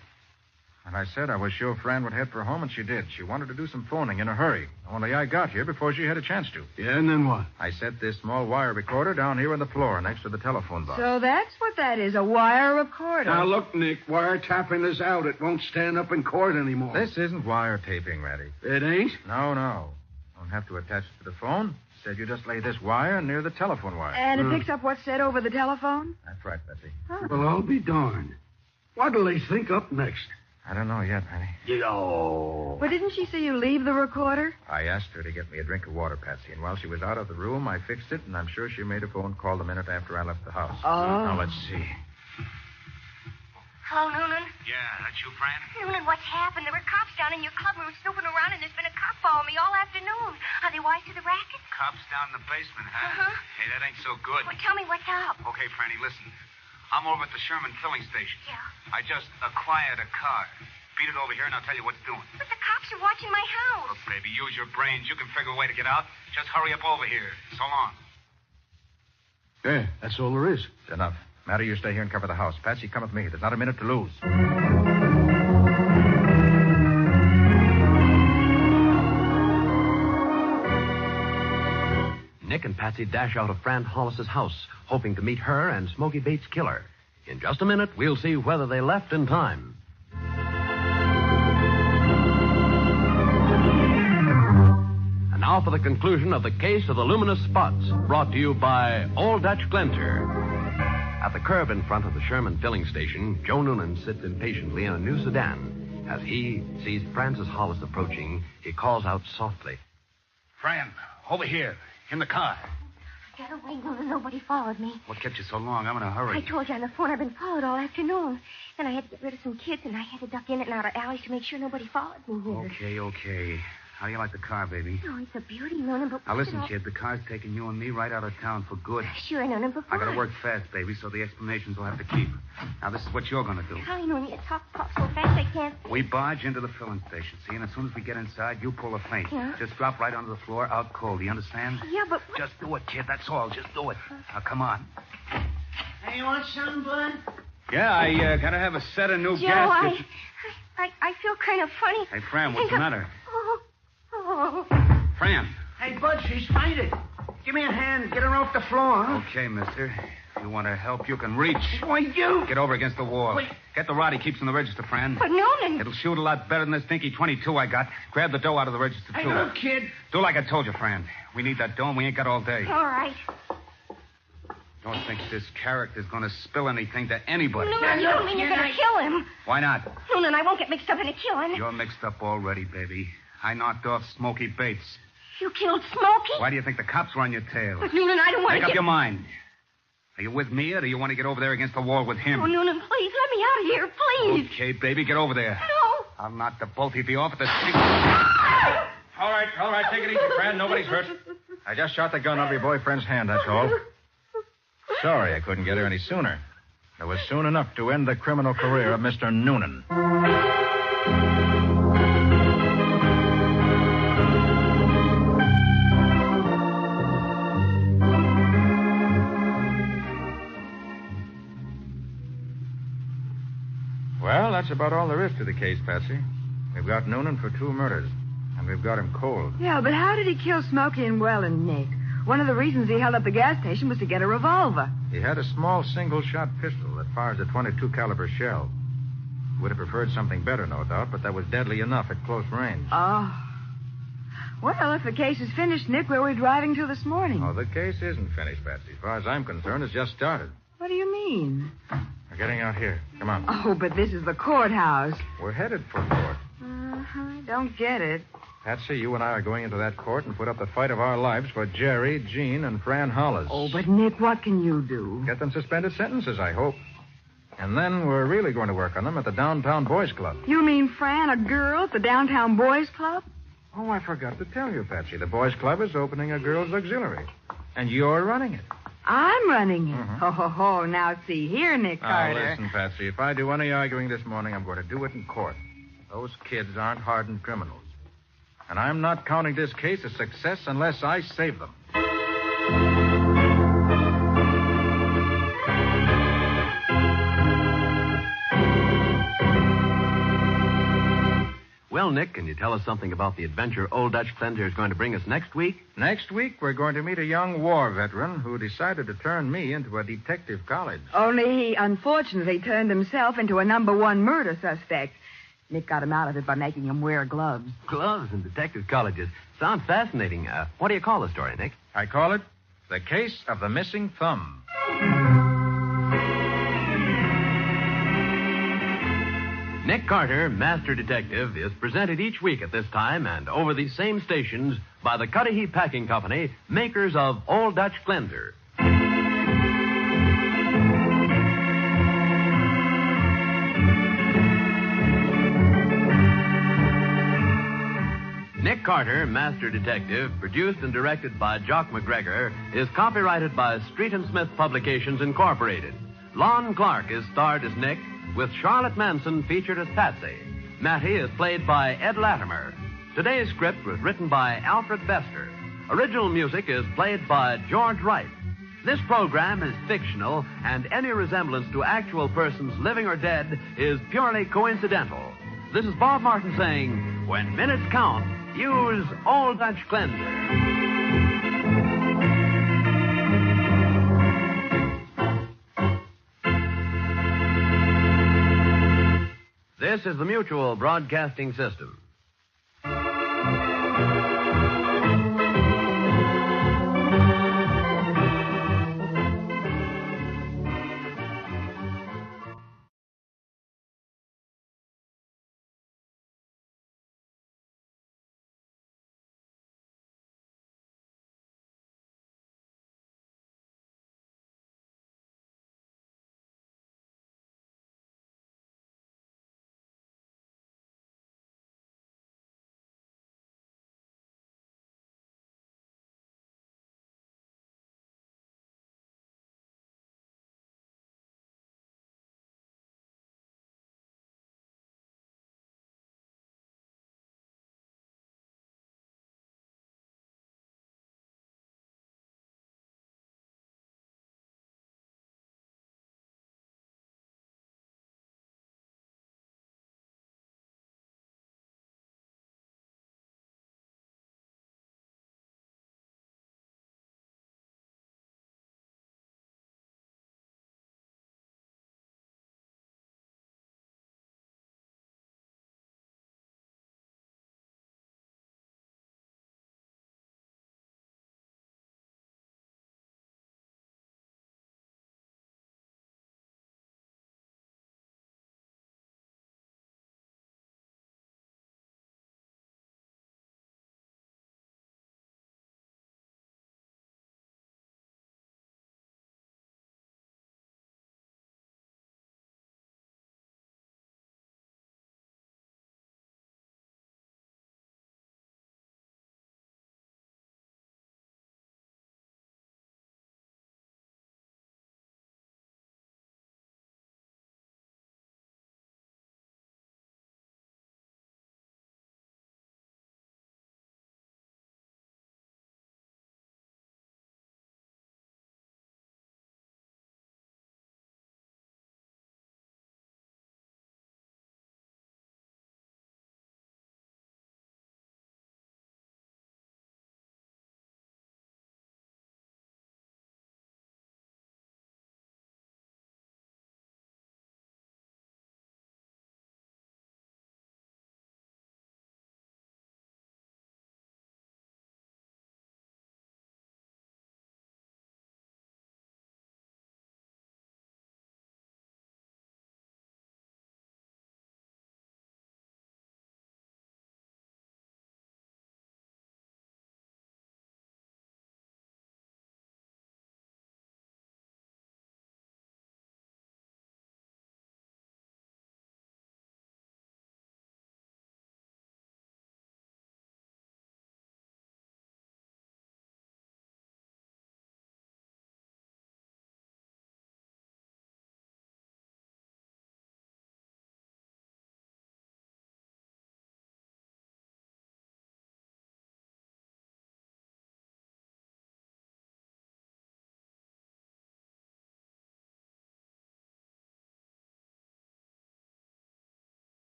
And I said I was sure Fran would head for home, and she did. She wanted to do some phoning in a hurry. Only I got here before she had a chance to. Yeah, and then what? I set this small wire recorder down here on the floor next to the telephone box. So that's what that is, a wire recorder. Now, look, Nick, wiretapping is out. It won't stand up in court anymore. This isn't wiretaping, Ratty. It ain't? No. Don't have to attach it to the phone. Said you just lay this wire near the telephone wire. And it picks up what's said over the telephone? That's right, Betsy. Huh. Well, I'll be darned. What'll they think up next? I don't know yet, Patty. But didn't she see you leave the recorder? I asked her to get me a drink of water, Patsy, and while she was out of the room, I fixed it, and I'm sure she made a phone call the minute after I left the house. Oh. Now, let's see. Hello, Noonan. Yeah, that's you, Fran? Noonan, what's happened? There were cops down in your club room snooping around, and there's been a cop following me all afternoon. Are they wise to the racket? Cops down in the basement, huh? Uh-huh. Hey, that ain't so good. Well, tell me what's up. Okay, Franny, listen. I'm over at the Sherman filling station. Yeah. I just acquired a car. Beat it over here, and I'll tell you what it's doing. But the cops are watching my house. Look, baby, use your brains. You can figure a way to get out. Just hurry up over here. So long. Yeah, that's all there is. Enough. Matty, you stay here and cover the house. Patsy, come with me. There's not a minute to lose. Nick and Patsy dash out of Fran Hollis's house, hoping to meet her and Smoky Bates' killer. In just a minute, we'll see whether they left in time. And now for the conclusion of the case of the luminous spots, brought to you by Old Dutch Glenter. At the curb in front of the Sherman filling station, Joe Noonan sits impatiently in a new sedan. As he sees Francis Hollis approaching, he calls out softly. Fran, over here. In the car. Get away, Noonan. Nobody followed me. What kept you so long? I'm in a hurry. I told you on the phone I've been followed all afternoon. And I had to get rid of some kids, and I had to duck in and out of alleys to make sure nobody followed me here. Okay. How do you like the car, baby? Oh, it's a beauty, Noonan, but... Now, listen, kid. The car's taking you and me right out of town for good. Sure, Noonan, but I gotta work fast, baby, so the explanations will have to keep. Now, this is what you're gonna do. Golly, Noonan, you talk so fast I can't... We barge into the filling station, see? And as soon as we get inside, you pull a feint. Yeah? Just drop right onto the floor, out cold. Do you understand? Yeah, but... Just do it, kid. That's all. Just do it. Now, come on. Hey, you want some, Bud? Yeah, I gotta have a set of new Joe, gaskets. I feel kind of funny. Hey, Fran, what's the matter? Oh. Fran. Hey, Bud, she's fainted. Give me a hand. Get her off the floor, huh? Okay, mister. If you want to help, you can reach. Why, you? Get over against the wall. Wait. Get the rod he keeps in the register, Fran. But Noonan... It'll shoot a lot better than this dinky 22 I got. Grab the dough out of the register, Hey, too. look, kid. Do like I told you, Fran. We need that dough, and we ain't got all day. All right. Don't think this character's going to spill anything to anybody. Noonan, you don't mean you're going to kill him. Why not? Noonan, I won't get mixed up in a killing. You're mixed up already, baby. I knocked off Smoky Bates. You killed Smokey? Why do you think the cops were on your tail? But, Noonan, I don't want to Make up get... your mind. Are you with me, or do you want to get over there against the wall with him? Oh, Noonan, please, let me out of here, please. Okay, baby, get over there. No. I'll knock the both of you off at the same... All right. Take it easy, Fran. Nobody's hurt. I just shot the gun out of your boyfriend's hand, that's all. Sorry I couldn't get her any sooner. It was soon enough to end the criminal career of Mr. Noonan. Well, that's about all there is to the case, Patsy. We've got Noonan for 2 murders, and we've got him cold. Yeah, but how did he kill Smokey and Welland, Nick? One of the reasons he held up the gas station was to get a revolver. He had a small single-shot pistol that fires a .22 caliber shell. Would have preferred something better, no doubt, but that was deadly enough at close range. Oh. Well, if the case is finished, Nick, where are we driving to this morning? Oh, the case isn't finished, Patsy. As far as I'm concerned, it's just started. What do you mean? We're getting out here. Come on. Oh, but this is the courthouse. We're headed for court. I don't get it. Patsy, you and I are going into that court and put up the fight of our lives for Jerry, Jean, and Fran Hollis. Oh, but Nick, what can you do? Get them suspended sentences, I hope. And then we're really going to work on them at the Downtown Boys Club. You mean Fran, a girl at the Downtown Boys Club? Oh, I forgot to tell you, Patsy. The Boys Club is opening a girls' auxiliary. And you're running it. I'm running it. Oh, now see here, Nick Carter. Now, listen, Patsy. If I do any arguing this morning, I'm going to do it in court. Those kids aren't hardened criminals. And I'm not counting this case a success unless I save them. Well, Nick, can you tell us something about the adventure Old Dutch Glenter is going to bring us next week? Next week, we're going to meet a young war veteran who decided to turn me into a detective college. Only he unfortunately turned himself into a #1 murder suspect. Nick got him out of it by making him wear gloves. Gloves and detective colleges. Sounds fascinating. What do you call the story, Nick? I call it The Case of the Missing Thumb. Nick Carter, Master Detective, is presented each week at this time and over these same stations by the Cudahy Packing Company, makers of Old Dutch Glenter. Nick Carter, Master Detective, produced and directed by Jock McGregor, is copyrighted by Street and Smith Publications, Incorporated. Lon Clark is starred as Nick, with Charlotte Manson featured as Patsy. Mattie is played by Ed Latimer. Today's script was written by Alfred Bester. Original music is played by George Wright. This program is fictional, and any resemblance to actual persons living or dead is purely coincidental. This is Bob Martin saying, when minutes count, use Old Dutch Cleanser. This is the Mutual Broadcasting System.